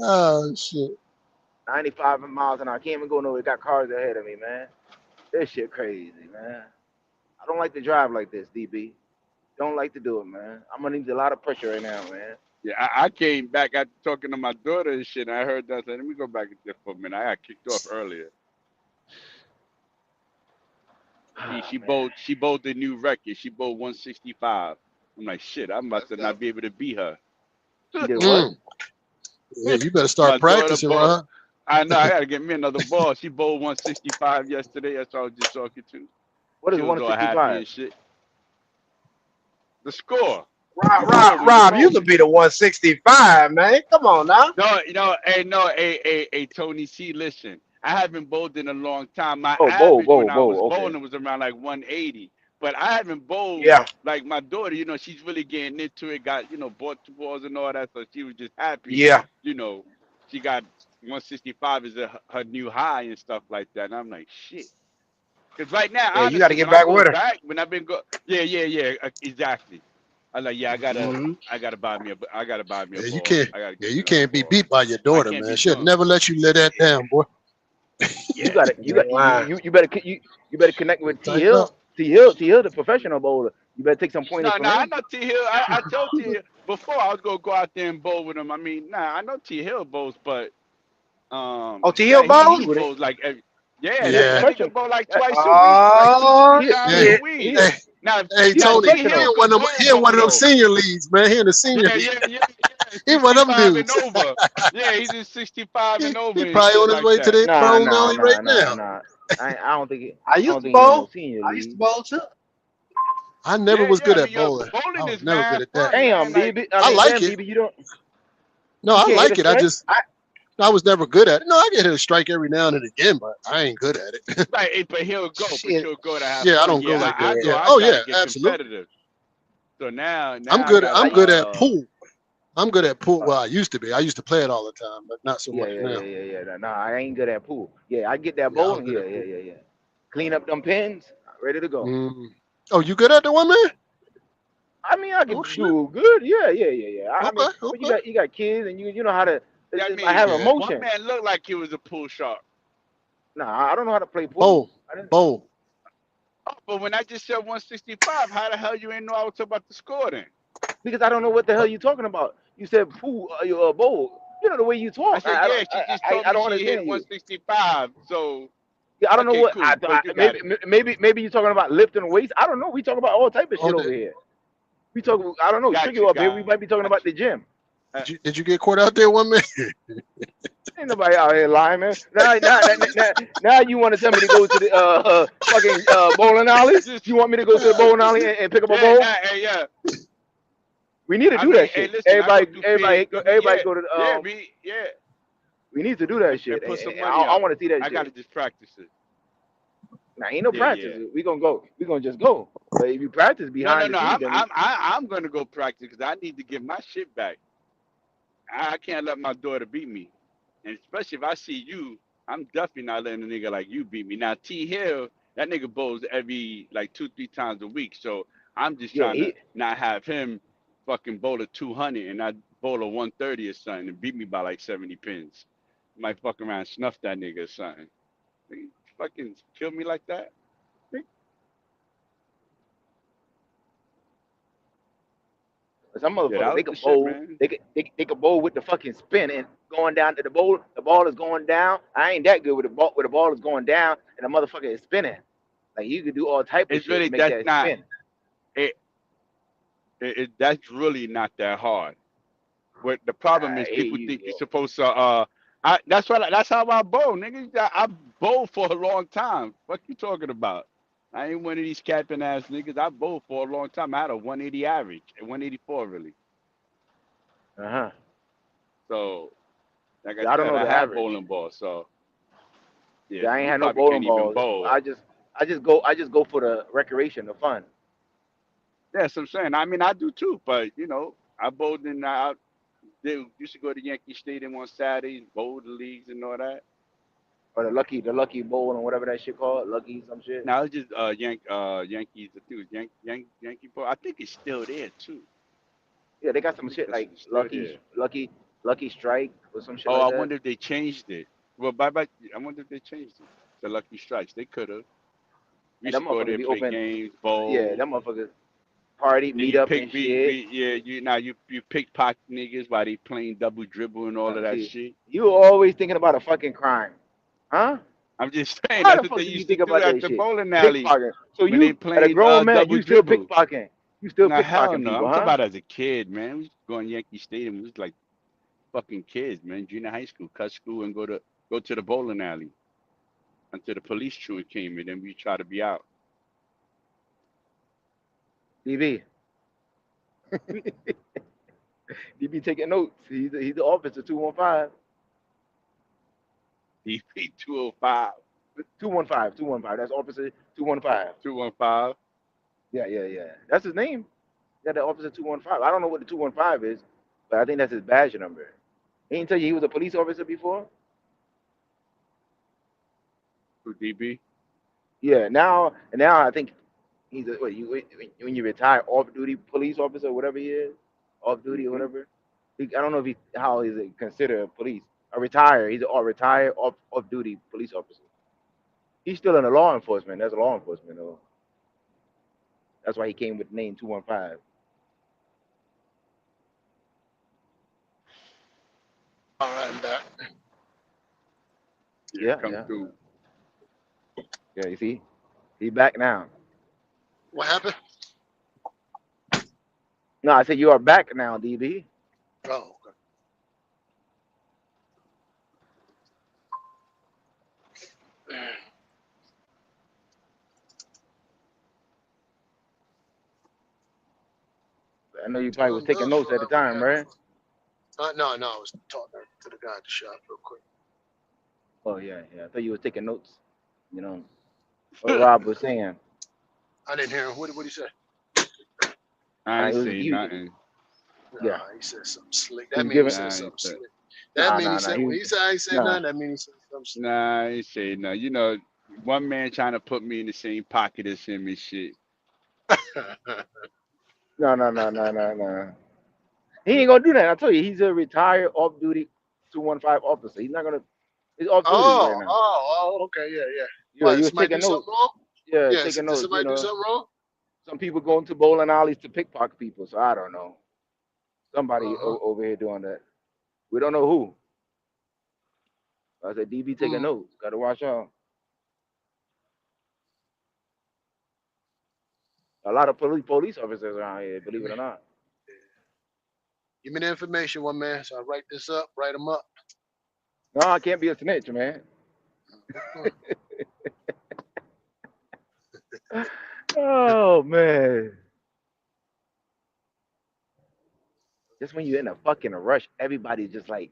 Oh shit. 95 miles an hour. I can't even go nowhere. Got cars ahead of me, man. This shit crazy, man. I don't like to drive like this, DB. Don't like to do it, man. I'm gonna need a lot of pressure right now, man. Yeah, I came back after talking to my daughter and shit. And I heard that. I said, let me go back there for a minute. I got kicked off earlier. She bowled the new record. She bowled 165. I'm like, shit, I'm about to not be able to beat her. She did what? Yeah, you better start practicing, huh? I know. I gotta get me another ball. She bowled 165 yesterday. That's all I was just talking to. What is She was all happy 165? and shit. The score. Rob, you could be the 165, man. Come on now. Hey, Tony C, listen. I haven't bowled in a long time. My average when I was bowling was around like 180. But I haven't bowled like my daughter, she's really getting into it, got, bought 2 balls and all that, so she was just happy. Yeah. She got 165 is her new high and stuff like that. And I'm like, shit. Because right now, honestly, you got to get when I back go with her. back, when I've been exactly. I'm like, I gotta buy me a ball. You can't be beat by your daughter, man. She'll never let you let that down, boy. You better connect with T Hill. T Hill, the professional bowler. You better take some pointers from him. I know T Hill. I told T Hill before I was gonna go out there and bowl with him. I mean, I know T Hill bowls, but T Hill bowls? He bowls like every. Yeah. That nigga bowl like twice a week. Now, hey, Tony, he in one of them senior leagues, man. He in the senior league. He one of them dudes. Yeah, he's in 65 and over. He probably on his way to the bowling alley right now. I don't think I I used don't to think he's in no bowl. senior I used to league. bowl too. I never Yeah, was yeah. good I at mean, your bowling. I bowling was is never mad good at that. fun, man. Damn, Like, DB. I I mean, like damn, it. DB. You don't. No, You I can't hit a like it. strike. I was never good at it. No, I get hit a strike every now and again, but I ain't good at it. right, but Shit. you'll go to have Yeah, I fun. don't go Yeah, like I that. go. Yeah. Yeah. I Oh try yeah, to get absolutely. competitive. So now I'm I good. got I'm like good at pool. I'm good at pool. Well, I used to be. I used to play it all the time, but not so Yeah, much now. yeah. No, I ain't good at pool. Yeah, I get that Yeah, I was bowling. good Yeah, at pool. yeah. Clean up them pins. Ready to go. Mm. Oh, you good at the one man? I mean, I Oh can shit. do good. Yeah. I mean, Okay, but okay. you got kids and you know how to. yeah, I I have mean, Yeah. one emotion. man looked like he was a pool shark. Nah, I don't know how to play pool. Bowl. I didn't, Bowl. Oh, but when I just said 165, how the hell you ain't know I was talking about the score then? because I don't know what the hell What? you talking about. You said pool, bowl. You know the way you I talk. said, yeah, she just told I me don't she hit understand you. 165. So, Yeah, I don't know okay, what. cool. So you got it. Maybe you talking about lifting weights. I don't know. We talking about all type of shit Oh, over here. We talk. I don't know. Got Tricky you, up here. We got might be talking about the gym. did you get caught out there, one man? Ain't nobody out here lying, man. Now you want to tell me to go to the fucking bowling alley? You want me to go to the bowling alley and pick up a Yeah, bowl? nah, hey, yeah. We need to I do mean, that hey, shit. listen, I go through phase. Everybody go to Yeah, the. me, yeah, We need to do that and shit. put some And money I up. want to see that I shit. gotta just practice it. Now ain't no Yeah, practice. yeah. We gonna go. We gonna just go. But if you practice No. behind the scenes, then I'm gonna go practice because I need to get my shit back. I can't let my daughter beat me, and especially if I see you, I'm definitely not letting a nigga like you beat me. Now T Hill, that nigga bowls every like 2-3 times a week, so I'm just yeah, trying to not have him fucking bowl a 200 and I bowl a 130 or something and beat me by like 70 pins. Might fuck around and snuff that nigga or something. Nigga, fucking kill me like that? some Yeah, that motherfuckers they was can the shit, bowl. man. They can bowl with the fucking spin and going down to the bowl. The ball is going down. I ain't that good with the ball. Where the ball is going down and the motherfucker is spinning. Like you could do all type of It's shit really to make that's that not spin. that's really not that hard. What the problem I is, hate people you, think you're bro. supposed to. That's how I bowl, nigga. I bowled for a long time. What you talking about? I ain't one of these capping ass niggas. I bowled for a long time. I had a 180 average, and 184 really. Uh-huh. So, like I Yeah, I don't said, know I the have average. bowling balls. So, yeah, Yeah, I ain't you had no probably bowling can't even balls. bowl. I just go for the recreation, the fun. Yeah, that's what I'm saying. I mean, I do too, but I bowled in. They used to go to Yankee Stadium on Saturdays, bowl the leagues and all that. Or the lucky bowl or whatever that shit called, lucky some shit. Now it's just Yankees. I think it was Yankee Bowl. I think it's still there too. Yeah, they got some I think shit that's like still there. lucky strike or some shit Oh, like I that. wonder if they changed it. Well, bye. I wonder if they changed it. The Lucky Strikes. They could have. We And used them to go motherfuckers there, be play open. games, Yeah, bowl. them motherfuckers party, Then meet you up pick and shit. you pickpocket niggas while they playing double dribble and all of that See, shit. you always thinking about a fucking crime, huh? I'm just saying How that's the what they fuck do you used to think do about at that the shit? bowling alley Pickpocketing. So when they you, as a played grown man, double you still dribble. pickpocketing. You still Now hell pickpocketing no. people, I'm talking huh? about as a kid, man. We used to go in Yankee Stadium. We was like fucking kids, man. Junior high school, cut school and go to the bowling alley until the police truant came and then we try to be out. DB. DB taking notes. He's the officer 215. DP 205. 215. That's officer 215. 215. Yeah. That's his name. Yeah, the officer 215. I don't know what the 215 is, but I think that's his badge number. He didn't tell you he was a police officer before? Who DB? Yeah, now I think he's when you retire off duty police officer, whatever he is, off duty or whatever. I don't know if how is it considered a police. A retire. He's a retired off duty police officer. He's still in the law enforcement. That's law enforcement though. That's why he came with the name 215. All right, I'm back. Yeah. Through. Yeah, you see? He back now. What happened? No, I said you are back now, DB. Oh, okay. I know you probably was taking notes at the time, right? No, I was talking to the guy at the shop real quick. Oh yeah. I thought you were taking notes. You know what Rob was saying. I didn't hear him. What did he say? I ain't It was say you. nothing. Yeah. He said something slick. He That was means he giving. said something slick. That means he said when he said I ain't said nothing. That means he said something slick. Nah, I ain't say nothing. You know, one man trying to put me in the same pocket as him and shit. No. He ain't gonna do that. I tell you, he's a retired off-duty 215 officer. He's not gonna. He's off duty right now. Okay, yeah. Yeah, Why, he was somebody taking do something notes. wrong? Yeah, Yes, taking did notes. somebody do something wrong? Some people go into bowling alleys to pickpocket people. So I don't know. Somebody over here doing that. We don't know who. I said, DB taking notes. Got to watch out. A lot of police officers around here, believe it or not. Give me the information, one man, so I write this up, write them up. No, I can't be a snitch, man. Oh man. Just when you're in a fucking rush, everybody's just like,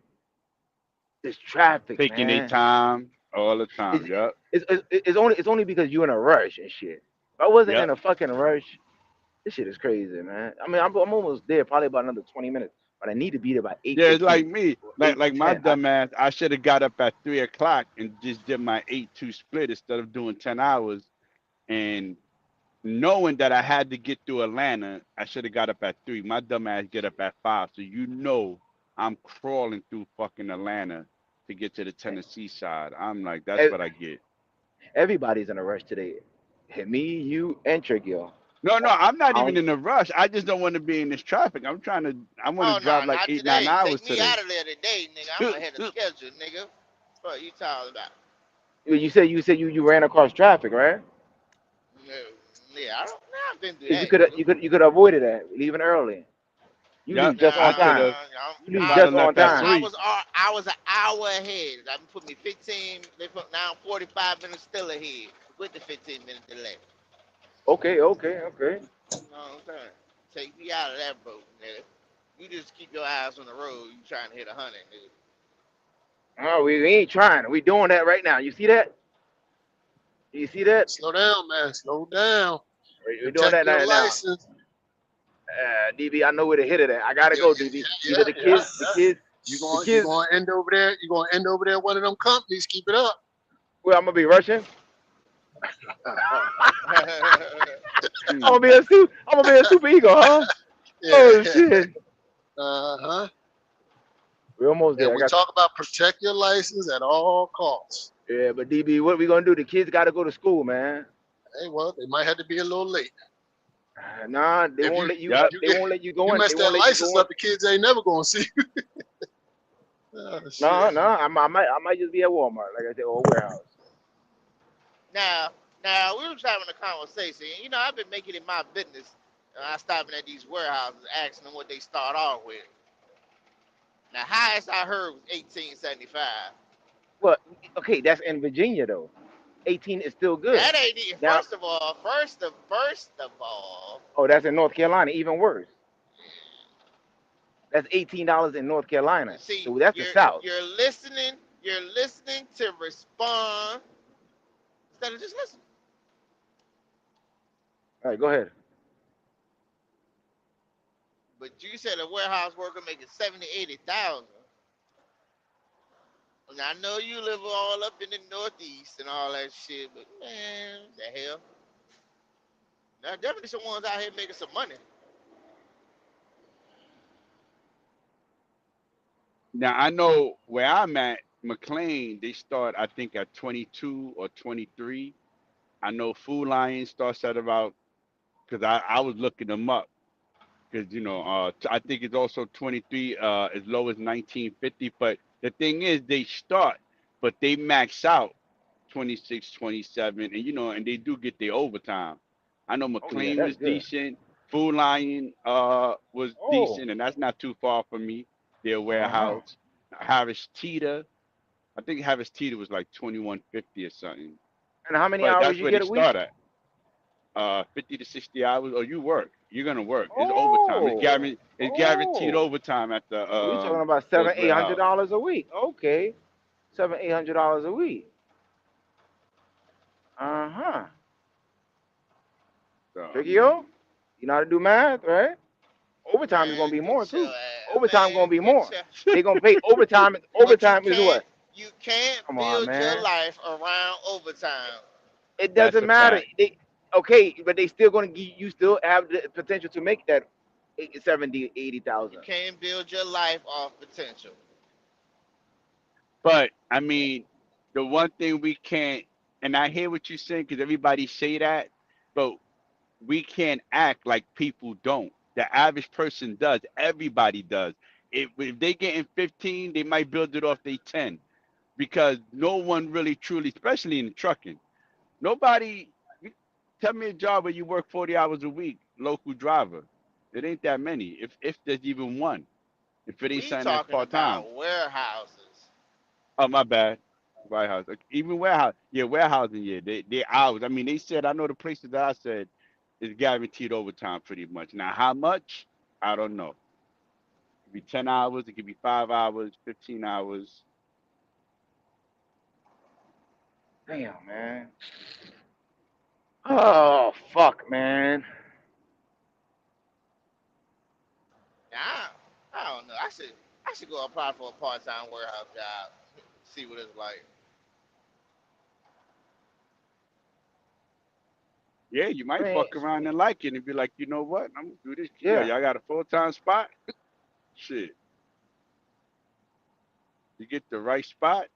there's traffic, Taking man. their time all the time. Yep. It's only because you're in a rush and shit. If I wasn't in a fucking rush, this shit is crazy, man. I mean, I'm almost there, probably about another 20 minutes, but I need to be there by 8. Yeah, it's like me. Like my 8:10. dumb ass, I should have got up at 3:00 and just did my 8-2 split instead of doing 10 hours. And knowing that I had to get through Atlanta, I should have got up at 3. My dumb ass get up at 5. So I'm crawling through fucking Atlanta to get to the Tennessee side. I'm like, that's what I get. Everybody's in a rush today. Me, you, and Tricky. No, I'm not even in a rush. I just don't want to be in this traffic. I want to drive like 8-9 hours Take me today. out of there today, nigga. I'm ahead of schedule, nigga. What you talking about? You said you ran across traffic, right? Yeah, I don't know. I've been through that. You could have avoided that, leaving early. You leave just on time. You leave just on time. I was an hour ahead. I put me 15. They put now 45 minutes still ahead with the 15 minute delay. Okay. You know what I'm saying? Take me out of that boat, nigga. You just keep your eyes on the road. You trying to hit 100, nigga. Oh, we ain't trying. We doing that right now. You see that? You see that? Slow down, man. Slow down. We're doing that right now. DB, I know where to hit it at. I gotta go, DB. Either the kids. You gonna end over there? You gonna end over there? One of them companies. Keep it up. Well, I'm gonna be rushing. I'm gonna be a super ego, huh? Yeah. Oh shit. We're almost there. We talk about protect your license at all costs. Yeah, but DB, what we gonna do? The kids gotta go to school, man. Hey, well, they might have to be a little late. Nah, they won't let you. They won't let you go in. You mess that license up, the kids ain't never gonna see you. No, I might just be at Walmart, like I said, or a warehouse. Now we was having a conversation. You know, I've been making it my business. I stopping at these warehouses, asking them what they start off with. Now, highest I heard was $18.75. Well, okay, that's in Virginia though. 18 is still good. That ain't even. First of all. Oh, that's in North Carolina, even worse. That's $18 in North Carolina. See, so that's the South. You're listening to respond instead of just listening. All right, go ahead. But you said a warehouse worker making 70,000-80,000. And I know you live all up in the Northeast and all that shit, but man, the hell. Now definitely some ones out here making some money. Now I know where I'm at, McLean, they start I think at 22 or 23. I know Food Lion starts at about, because I was looking them up, because I think it's also 23 as low as 1950. But the thing is, they start, but they max out 26, 27, and and they do get their overtime. I know McLean was decent. Food Lion was decent, and that's not too far from me. Their warehouse. Harris Teeter, I think Harris Teeter was like 21.50 or something. And how many but hours that's you where get they a week? start at. 50 to 60 hours, or you work. You're gonna work. It's overtime. It's guaranteed overtime at the. We talking about those $700-800 warehouses. a week. Okay, $700-800 a week. Uh-huh. So, Tricky-o, you know how to do math, right? Overtime is gonna be more too. Overtime gonna be more. They gonna pay overtime. Overtime is what? You can't Come on, build your man. life around overtime. It That's doesn't a matter. fact. But they still gonna give you. Still have the potential to make that 70, 80,000. You can't build your life off potential. But I mean, the one thing we can't, and I hear what you're saying because everybody say that, but we can't act like people don't. The average person does. Everybody does. If they getting 15, they might build it off they 10, because no one really truly, especially in trucking, nobody. Tell me a job where you work 40 hours a week, local driver. It ain't that many, if there's even one. If it ain't We something that's talking part time. about warehouses. Oh, my bad. Warehouse. Even warehouse. Yeah, warehousing. Yeah, they hours. I mean, they said, I know the places that I said is guaranteed overtime pretty much. Now, how much? I don't know. It could be 10 hours. It could be 5 hours, 15 hours. Damn, man. Oh fuck, man. I don't know. I should go apply for a part-time warehouse job. See what it's like. Yeah, you might Man. fuck around and like it and be like, you know what? I'm gonna do this. Yeah. Y'all got a full-time spot? Shit. You get the right spot.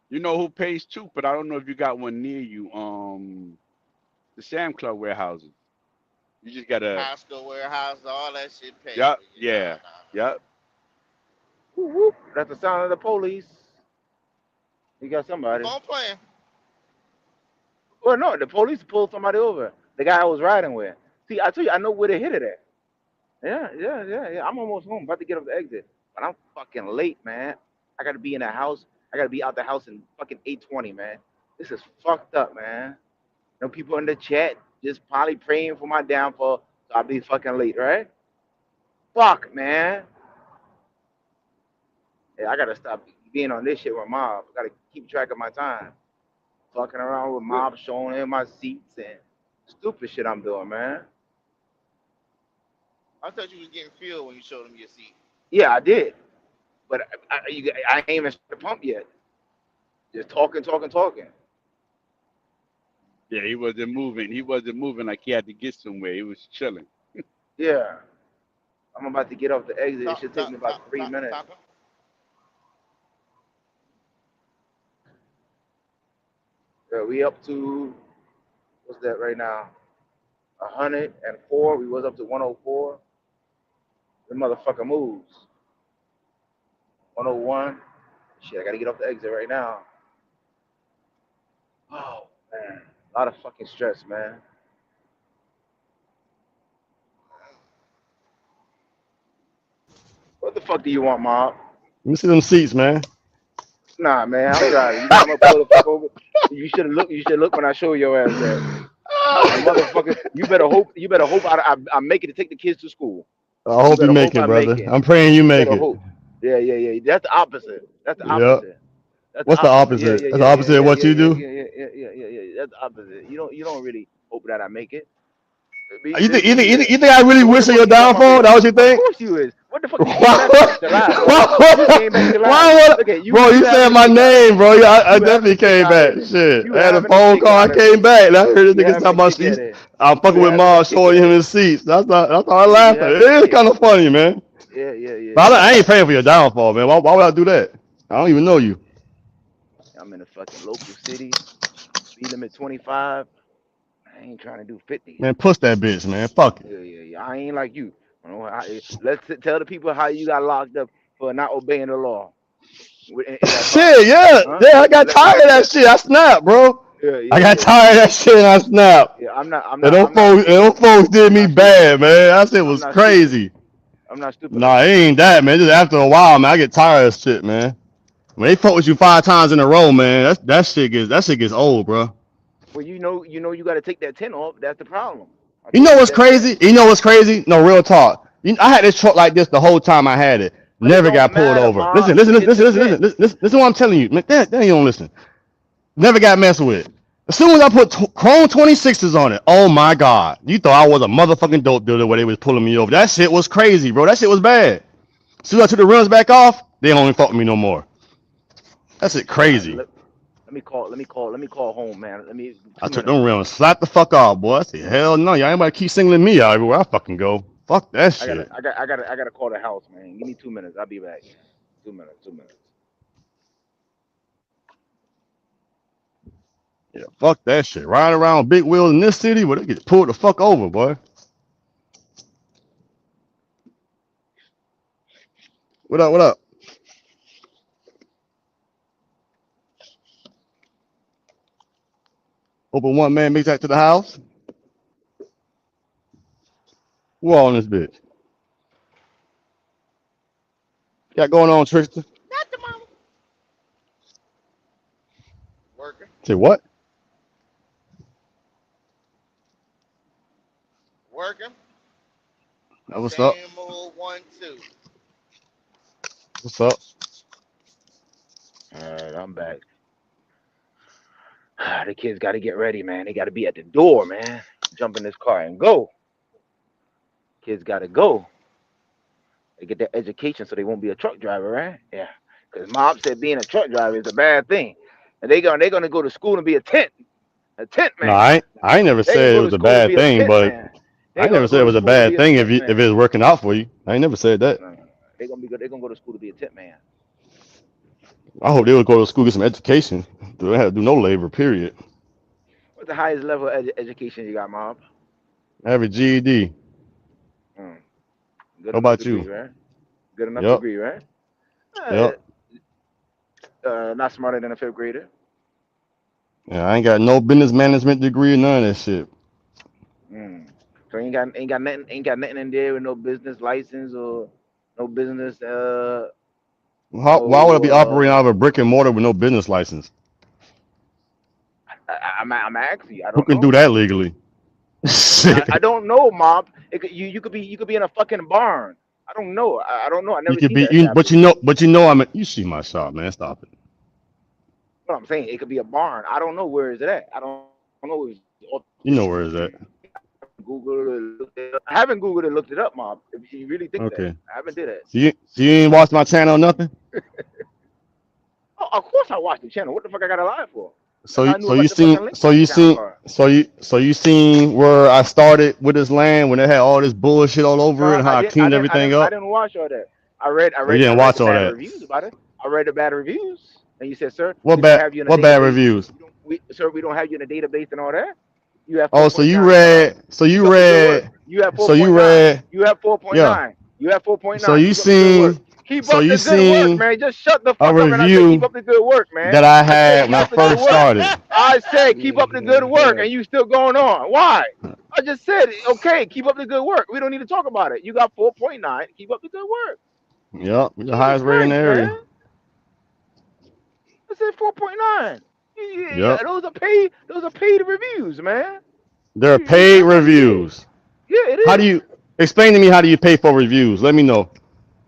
You know who pays too, but I don't know if you got one near you. The Sam Club warehouses. You just gotta. Costco warehouse, all that shit paid. Yep. Yeah. Yep. Whoop, whoop. That's the sound of the police. You got somebody. Phone playing. Well, no, the police pulled somebody over. The guy I was riding with. See, I tell you, I know where they hit it at. Yeah. I'm almost home, about to get off the exit. But I'm fucking late, man. I gotta be in the house. I gotta be out the house in fucking 8:20, man. This is fucked up, man. You know, people in the chat just probably praying for my downfall, so I'll be fucking late, right? Fuck, man. Yeah, I gotta stop being on this shit with mob. I gotta keep track of my time. Fucking around with mob, showing in my seats and stupid shit I'm doing, man. I thought you was getting fuel when you showed them your seat. Yeah, I did. But I ain't even started the pump yet. Just talking. Yeah, he wasn't moving. He wasn't moving like he had to get somewhere. He was chilling. Yeah. I'm about to get off the exit. It should take me about 3 minutes. Yeah, we up to, what's that right now? 104. We was up to 104. The motherfucker moves. 101. Shit, I gotta get off the exit right now. Oh, man. A lot of fucking stress, man. What the fuck do you want, Mob? Let me see them seats, man. Nah, man, I'm driving. You gonna pull the fuck over? You should look. You should look when I show your ass that. Motherfucker, you better hope. I make it to take the kids to school. I hope you make it, brother. I'm praying you make it. Hope. Yeah. That's the opposite. That's the opposite. What's the opposite? That's the opposite of what you do? Yeah. That's the opposite. You don't really hope that I make it. You think I really wish on your downfall? That what you think? Of course you is. What the fuck? Bro, you said my name, bro. I definitely came back. Shit. I had a phone call. I came back. And I heard this nigga talking about seats. I'm fucking with Mom, showing him his seats. That's all I laughed at. It is kind of funny, man. Yeah. But I ain't paying for your downfall, man. Why would I do that? I don't even know you. I'm in a fucking local city. Speed limit 25. I ain't trying to do 50. Man, push that bitch, man. Fuck it. Yeah. I ain't like you. Let's tell the people how you got locked up for not obeying the law. Shit, yeah. Huh? Yeah, I got tired of that shit. I snapped, bro. I got tired of that shit and I snapped. Yeah, I'm not. Them folks did me bad, man. That shit was crazy. I'm not stupid. Nah, it ain't that, man. Just after a while, man, I get tired of shit, man. When they fuck with you 5 times in a row, man, that shit gets old, bro. Well, you know, you got to take that tent off. That's the problem. You know what's crazy? You know what's crazy? No, real talk. I had this truck like this the whole time I had it. Never got pulled over. Listen. Listen to what I'm telling you. Man, that you don't listen. Never got messed with. As soon as I put Chrome 26s on it, oh my God. You thought I was a motherfucking dope dealer where they was pulling me over. That shit was crazy, bro. That shit was bad. As soon as I took the rims back off, they don't even fuck with me no more. That shit crazy. Let me call home, man. I took them rims, slapped the fuck off, boy. I said, hell no, y'all ain't about to keep singling me out everywhere I fucking go. Fuck that shit. I gotta call the house, man. Give me 2 minutes. I'll be back. 2 minutes. Yeah, fuck that shit. Riding around big wheels in this city, where they get pulled the fuck over, boy. What up? Hoping one man makes that to the house. Who all in this bitch? Got going on, Tristan? Nothing, mama. Working. Say what? Working. That what's up? Same old 1, 2. What's up? All right, I'm back. The kids got to get ready, man. They got to be at the door, man. Jump in this car and go. Kids got to go. They get their education so they won't be a truck driver, right? Yeah. Because mom said being a truck driver is a bad thing. And they're gonna go to school and be a tent man. No, I ain't never said it was a bad thing, but I never said it was a bad thing if it was working out for you. I ain't never said that. They're gonna go to school to be a tent man. I hope they would go to school, get some education. They don't have to do no labor, period. What's the highest level of education you got, Mom? Average GED. Good How about degree, you? Right? Good enough Yep. degree, right? Yep. Not smarter than a 5th grader. Yeah, I ain't got no business management degree or none of that shit. So ain't got nothing in there with no business license or no business. Why would I be operating out of a brick and mortar with no business license? I'm asking you. I Who don't can know. do that legally? Shit. I don't know, Mom. You could be in a fucking barn. I don't know. I don't know. I never You could seen be, that. but you know, you see my shop, man. Stop it. What I'm saying, it could be a barn. I don't know where is it at. I don't know. You know where is that? Google it. I haven't Googled it, looked it up, Mom. If you really think Okay. that, I haven't did that. So you ain't watched my channel or nothing? Oh, of course I watched the channel. What the fuck I got to lie for? So you seen where I started with this land when it had all this bullshit all over it and how I cleaned everything I up? didn't watch all that. I read You didn't watch the all bad that. reviews about it. I read the bad reviews, and you said, "Sir, What we don't have bad? you in a What bad database. reviews? We don't have you in a database and all that." You have Oh, so you 4.9 read? stars. So you Keep up the good work. read? You have So you 4.9. read? You have 4.9. Yeah. You have 4.9. So you Keep up the good work. seen? Keep So up you the good work, seen man. Just shut the a fuck up and I say keep review up the good work, man. that I I said had keep when I up the good first work. started? I said keep up the good work, and you still going on. Why? I just said, okay, keep up the good work. We don't need to talk about it. You got 4.9. Keep up the good work. Yep, we're the Jesus highest rate in the Christ, area. man. I said 4.9. Yep, Those are paid reviews, man. they're paid reviews. Yeah, it How is. do you explain to me how do you pay for reviews? Let me know.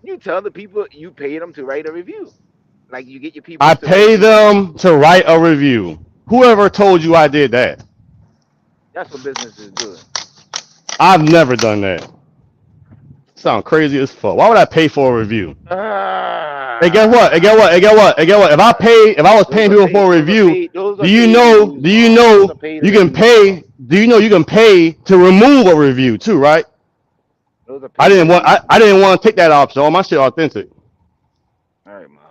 You tell the people you pay them to write a review. Like you get your people I to pay write. them to write a review. Whoever told you I did that? That's what businesses do. I've never done that. Sound crazy as fuck. Why would I pay for a review? Hey, guess what? Hey, guess what? Hey, guess what? Hey, guess what? If I was paying people for a review, do you know you can pay? Do you know you can pay to remove a review too, right? I didn't want to take that option. All my shit authentic. All right, Mom.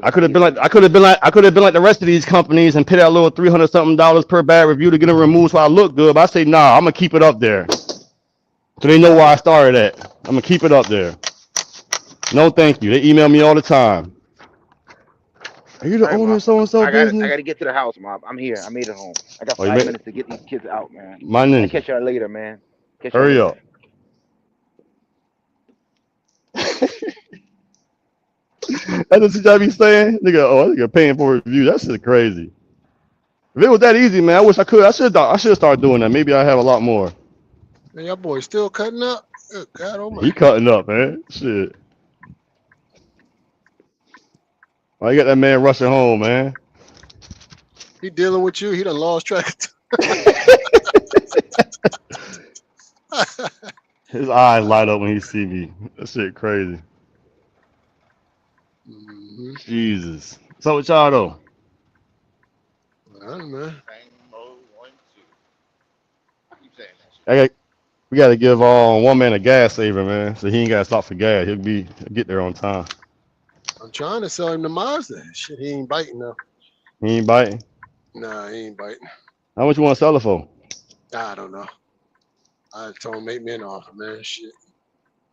I could have been like the rest of these companies and pay that little $300 something per bad review to get it removed so I look good. But I say nah, I'm gonna keep it up there, so they know where I started at. I'm gonna keep it up there. No, thank you. They email me all the time. Are you the owner of so and so business? I gotta get to the house, Mom. I'm here. I made it home. I got 5 minutes to get these kids out, man. My ninja. I'll catch y'all later, man. Hurry up. That's what you be saying? Nigga, nigga paying for a review. That shit crazy. If it was that easy, man, I wish I could. I should start doing that. Maybe I have a lot more. Man, y'all boy still cutting up. Good God, oh my. He cutting up, man. Shit. Why you got that man rushing home, man? He dealing with you. He done lost track of His eyes light up when he see me. That shit crazy. Mm-hmm. Jesus. So with y'all though? I don't know. We got to give one man a gas saver, man, so he ain't got to stop for gas. He'll get there on time. I'm trying to sell him the Mazda. Shit, he ain't biting though. He ain't biting. Nah, he ain't biting. How much you want to sell it for? I don't know. I told him make me an offer, man. Shit,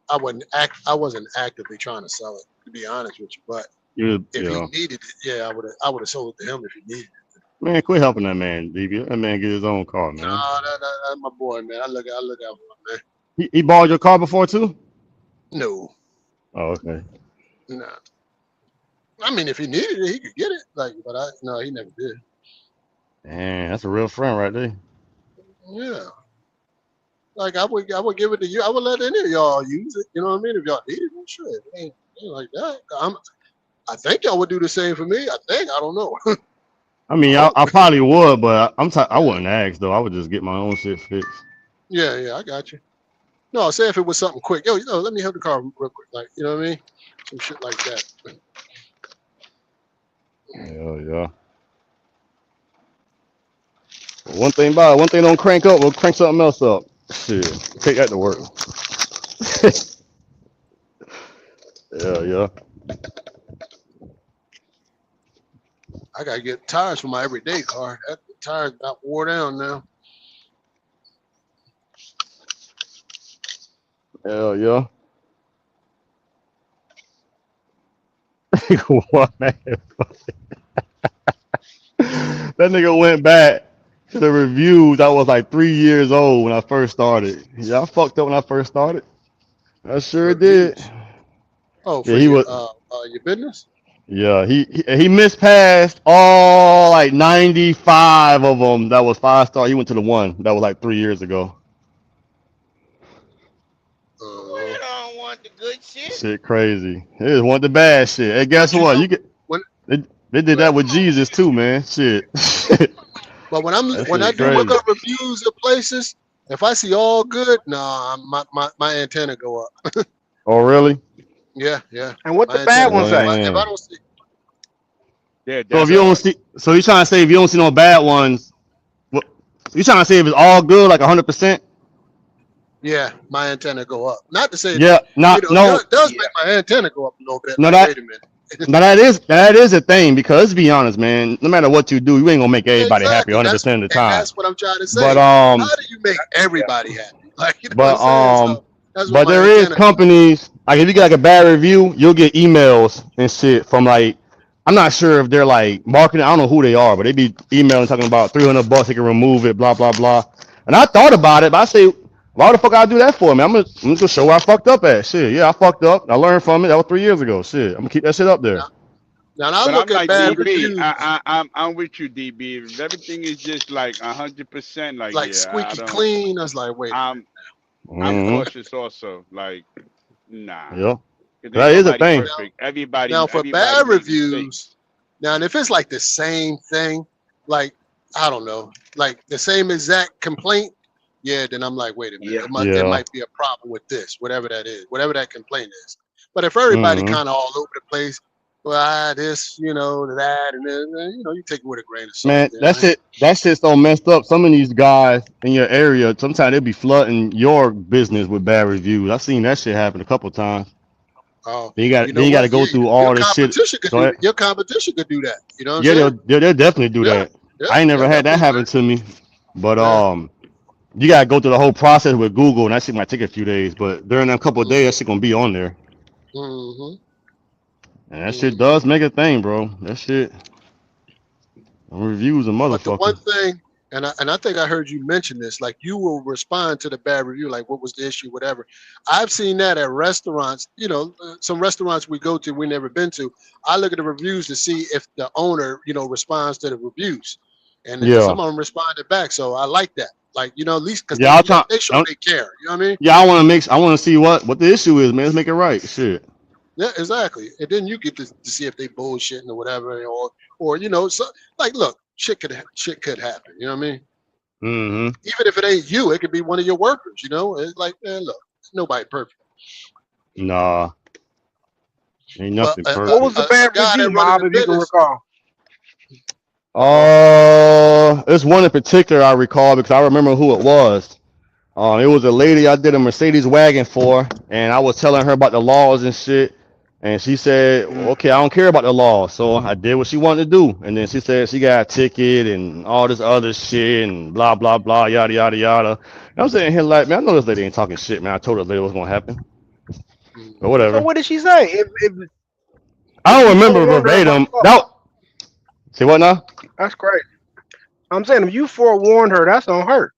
I wasn't actively trying to sell it, to be honest with you. But if he needed it, yeah, I would have sold it to him if he needed it. Man, quit helping that man, DB. That man get his own car, man. Nah, that's my boy, man. I look out for him, man. He borrowed your car before too? No. Oh, okay. Nah. I mean, if he needed it, he could get it. Like, but no, he never did. Man, that's a real friend right there. Yeah. Like I would give it to you. I would let any of y'all use it. You know what I mean? If y'all need it, well, sure. It ain't like that. I think y'all would do the same for me. I don't know. I mean, I probably would, but I wouldn't ask though. I would just get my own shit fixed. Yeah, I got you. No, say if it was something quick. Yo, let me help the car real quick. Like, you know what I mean? Some shit like that. Yeah. One thing don't crank up, we'll crank something else up. Shit, take that to work. Yeah. I gotta get tires for my everyday car. That tire's about wore down now. Hell yeah. What, man? That nigga went back to the reviews. I was like 3 years old when I first started. Yeah, I fucked up when I first started. I sure did. Oh, for yeah, your business? Yeah, he mispassed all like 95 of them. That was 5-star. He went to the one that was like 3 years ago. We don't want the good shit. Shit crazy. They just want the bad shit. Hey, guess what? They did that with Jesus too, man. Shit. But when I do look up reviews of places, if I see all good, nah, my antenna go up. Oh really? Yeah. And what the bad ones say? If I don't see. Yeah. So if you don't see, so you're trying to say if you don't see no bad ones, what you trying to say if it's all good, like 100%? Yeah, my antenna go up. Not to say yeah, no. It does make my antenna go up a little bit. No, wait a minute. No, that is a thing because let's be honest, man. No matter what you do, you ain't gonna make everybody happy 100% of the time. That's what I'm trying to say. But how do you make everybody happy? Like, you know but what I'm saying? So but there is companies like if you get like a bad review, you'll get emails and shit from like I'm not sure if they're like marketing. I don't know who they are, but they be emailing talking about $300 they can remove it, blah blah blah. And I thought about it, but I say, why the fuck I do that for, man? I'm just gonna show where I fucked up at. Shit, yeah, I fucked up. I learned from it. That was 3 years ago. Shit, I'm gonna keep that shit up there. Now I look at bad reviews. I'm with you, DB. If everything is just like 100%, like squeaky clean, I was like, wait. I'm cautious also. Like, nah. Yeah, that is a thing. Everybody. Now for bad reviews, now and if it's like the same thing, like I don't know, like the same exact complaint. Yeah, then I'm like, wait a minute, there might be a problem with this, whatever that is, whatever that complaint is. But if everybody kind of all over the place, well, this, that, and then, you take it with a grain of salt. Man, that shit's so messed up. Some of these guys in your area, sometimes they'll be flooding your business with bad reviews. I've seen that shit happen a couple times. Oh, you got to go through all this shit. Your competition could do that. You know what I'm saying? They'll definitely do that. I ain't never had that happen to me, but you gotta go through the whole process with Google, and that shit might take a few days. But during a couple of days, that shit gonna be on there. And that shit does make a thing, bro. That shit. Reviews a motherfucker. But the one thing, and I think I heard you mention this, like you will respond to the bad review, like what was the issue, whatever. I've seen that at restaurants. Some restaurants we go to we never been to. I look at the reviews to see if the owner, responds to the reviews. and Yeah. some of them responded back. So I like that. Like, you know, at least because Yeah, they show they care. You know what I mean? Yeah, I want to see what the issue is, man. Let's make it right. Shit. Yeah, exactly. And then you get to see if they bullshitting or whatever, or you know, so like, look, shit could happen. You know what I mean? Mm-hmm. Even if it ain't you, it could be one of your workers. You know, it's like, man, look, nobody perfect. Nah, ain't nothing perfect. What was the bad review, Mob, if you can recall? There's one in particular I recall because I remember who it was. It was a lady I did a Mercedes wagon for, and I was telling her about the laws and shit. And she said, okay, I don't care about the law. So I did what she wanted to do. And then she said she got a ticket and all this other shit and blah, blah, blah, yada, yada, yada. And I'm sitting here like, man, I know this lady ain't talking shit, man. I told her lady what's going to happen. But whatever. So what did she say? I don't remember verbatim. Say what now? That's crazy. I'm saying if you forewarned her, that's on her.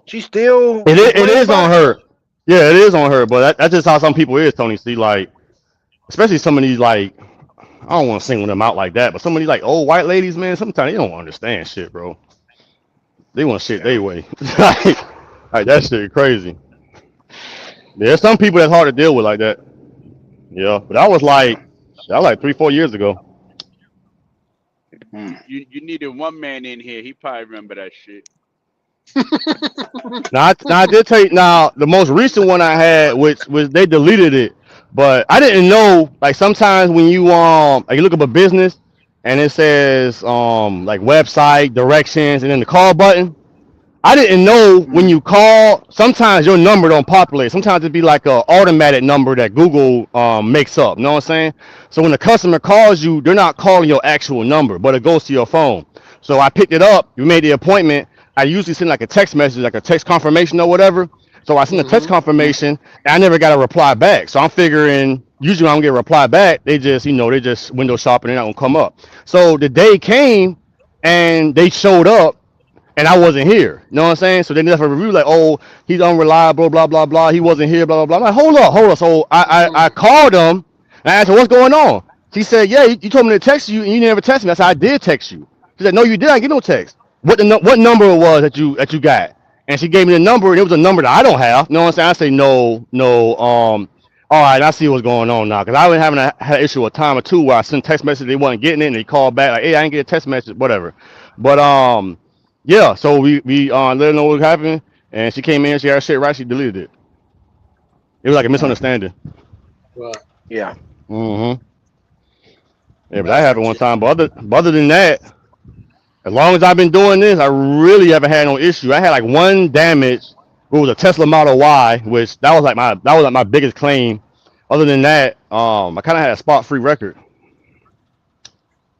She still. It is on her. Yeah, it is on her. But that's just how some people is, Tony. See, like, especially some of these, like, I don't want to single them out like that, but some of these, like, old white ladies, man, sometimes they don't understand shit, bro. They want shit their way. like that shit crazy. There's some people that's hard to deal with like that. Yeah, but that was like 3-4 years ago. You needed one man in here. He probably remember that shit. Now I did tell you. Now the most recent one I had, which was they deleted it, but I didn't know. Like sometimes when you like you look up a business and it says like website directions and then the call button. I didn't know when you call. Sometimes your number don't populate. Sometimes it'd be like a automatic number that Google makes up. You know what I'm saying? So when the customer calls you, they're not calling your actual number, but it goes to your phone. So I picked it up. You made the appointment. I usually send like a text message, like a text confirmation or whatever. So I sent a text confirmation, and I never got a reply back. So I'm figuring usually when I don't get a reply back, they just window shopping and they're not gonna come up. So the day came, and they showed up. And I wasn't here. You know what I'm saying? So they left a review like, oh, he's unreliable, blah, blah, blah. He wasn't here, blah, blah, blah. I'm like, hold up. So I called him and I asked her, what's going on? She said, yeah, you told me to text you and you never texted me. I said, I did text you. She said, no, you didn't. I didn't get no text. What number it was that you got? And she gave me the number, and it was a number that I don't have. You know what I'm saying? I say, no. All right, I see what's going on now. Because I was having had an issue a time or two where I sent text message, they wasn't getting it, and they called back like, hey, I didn't get a text message, whatever. But yeah, so we let her know what happened, and she came in, she got her shit right, she deleted it. It was like a misunderstanding. Right. Yeah. Mm-hmm. Yeah, but that happened one time. But other than that, as long as I've been doing this, I really haven't had no issue. I had like one damage. It was a Tesla Model Y, which that was like my biggest claim. Other than that, I kind of had a spot-free record.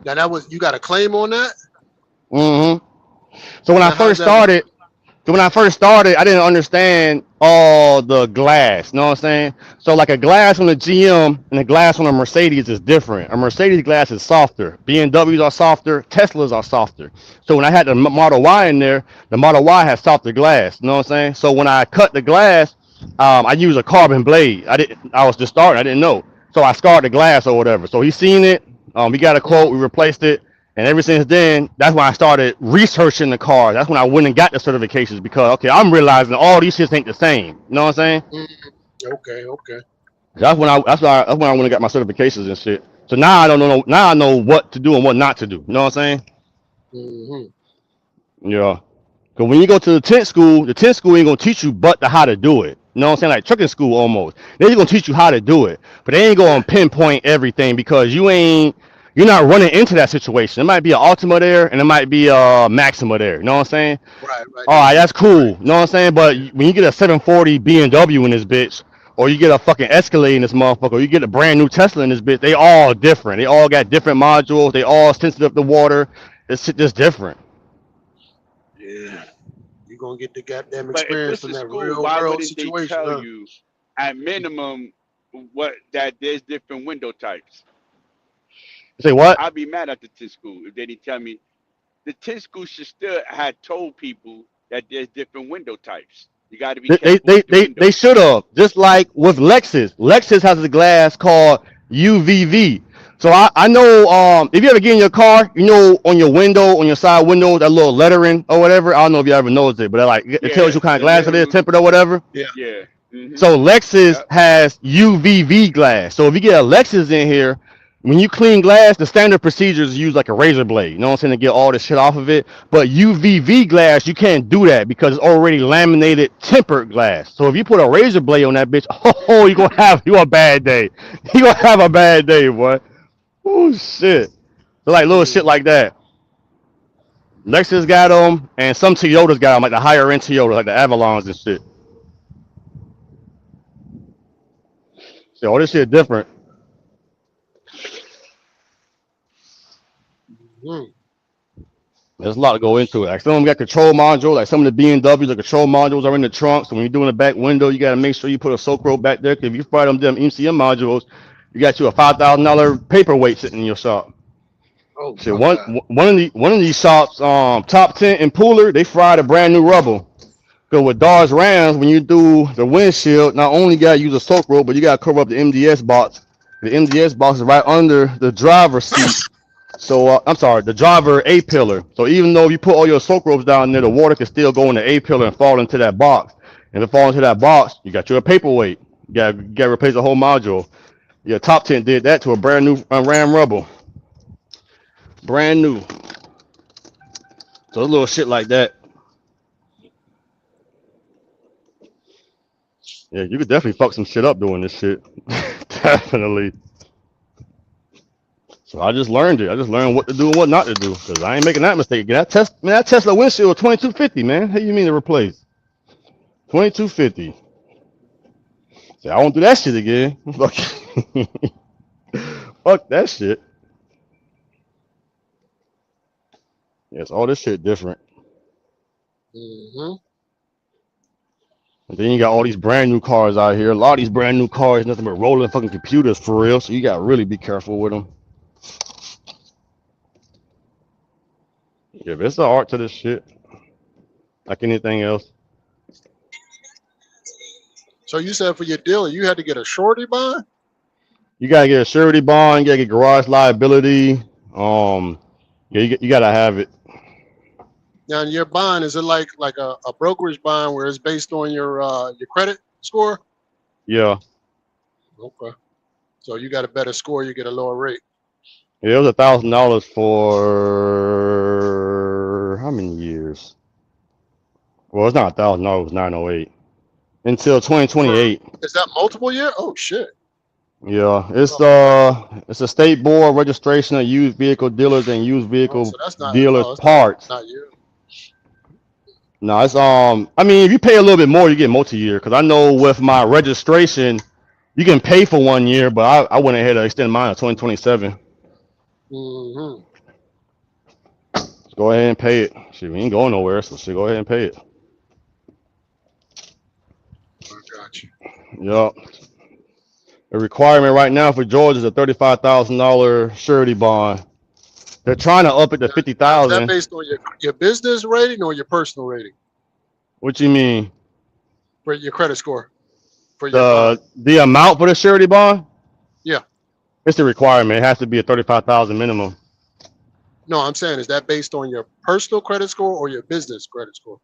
Now you got a claim on that? Mm-hmm. So when I first started, I didn't understand all the glass. You know what I'm saying? So like a glass on a GM and a glass on a Mercedes is different. A Mercedes glass is softer. BMWs are softer. Teslas are softer. So when I had the Model Y in there, the Model Y has softer glass. You know what I'm saying? So when I cut the glass, I used a carbon blade. I was just starting. I didn't know. So I scarred the glass or whatever. So he seen it. We got a quote. We replaced it. And ever since then, that's when I started researching the car. That's when I went and got the certifications because, okay, I'm realizing all these shits ain't the same. You know what I'm saying? Okay. That's when I went and got my certifications and shit. So now I don't know. Now I know what to do and what not to do. You know what I'm saying? Mm-hmm. Yeah. Because when you go to the tent school ain't gonna teach you but how to do it. You know what I'm saying? Like trucking school almost. They're just gonna teach you how to do it, but they ain't gonna pinpoint everything because you're not running into that situation. It might be an Altima there, and it might be a Maxima there. You know what I'm saying? Right. All right, that's cool. You know what I'm saying? But when you get a 740 BMW in this bitch, or you get a fucking Escalade in this motherfucker, or you get a brand new Tesla in this bitch, they all different. They all got different modules. They all sensitive to water. It's just different. Yeah. You're going to get the goddamn But if experience it's in a that school, real why world wouldn't they situation. tell you at minimum that there's different window types? Say what? I'd be mad at the tent school if they didn't tell me. The tent school should still have told people that there's different window types. You got to be careful with the windows. They should have, just like with Lexus. Lexus has a glass called UVV. So I know if you ever get in your car, you know on your window, on your side window, that little lettering or whatever. I don't know if you ever noticed it, but it tells you what kind of glass it is, tempered or whatever. Yeah. Mm-hmm. So Lexus has UVV glass. So if you get a Lexus in here, when you clean glass, the standard procedure is use like a razor blade. You know what I'm saying, to get all the shit off of it. But UVV glass, you can't do that because it's already laminated tempered glass. So if you put a razor blade on that bitch, oh, you a bad day. You gonna have a bad day, boy. Oh shit. So like little shit like that. Lexus got them, and some Toyotas got them, like the higher end Toyota, like the Avalons and shit. So all this shit different. There's a lot to go into it. Like some of them got control modules, like some of the BMWs, the control modules are in the trunk. So when you're doing the back window, you gotta make sure you put a soak rope back there. Cause if you fry them MCM modules, you got you a $5,000 paperweight sitting in your shop. Oh, shit, one of these shops, Top Tent and Pooler, they fried a brand new rubber. Cause with Dodge Rams, when you do the windshield, not only gotta use a soak rope, but you gotta cover up the MDS box. The MDS box is right under the driver's seat. So I'm sorry, the driver A pillar. So even though you put all your soak ropes down there, the water can still go in the A pillar and fall into that box. And if it falls into that box, you got your paperweight. You gotta replace the whole module. Yeah, Top Tent did that to a brand new Ram Rebel. Brand new. So a little shit like that. Yeah, you could definitely fuck some shit up doing this shit. Definitely. So I just learned it. I just learned what to do and what not to do. Because I ain't making that mistake again. That Tesla windshield $2,250, man. How you mean to replace? $2,250. See, I won't do that shit again. Fuck that shit. Yes, all this shit different. Mm-hmm. And then you got all these brand new cars out here. A lot of these brand new cars, nothing but rolling fucking computers for real. So you got to really be careful with them. Yeah, but it's an art to this shit. Like anything else. So you said for your dealer, you had to get a surety bond? You gotta get a surety bond. You gotta get garage liability. Yeah, you gotta have it. Now, your bond, is it like a brokerage bond where it's based on your credit score? Yeah. Okay. So you got a better score, you get a lower rate. Yeah, it was $1,000 for how many years? Well, it's not $1,000. It was $908 until 2028. Is that multiple year? Oh shit. Yeah, it's a state board registration of used vehicle dealers and used vehicle dealers parts. Not you. No, it's I mean, if you pay a little bit more, you get multi-year. Cause I know with my registration, you can pay for 1 year, but I went ahead and extend mine to 2027. Mm-hmm. Just go ahead and pay it. Shit, we ain't going nowhere, so shit, go ahead and pay it. I got you. Yup. The requirement right now for Georgia is a $35,000 surety bond. They're trying to up it to $50,000. Is that based on your business rating or your personal rating? What you mean? For your credit score. For your the amount for the surety bond? Yeah. It's the requirement. It has to be a $35,000 minimum. No, I'm saying, is that based on your personal credit score or your business credit score?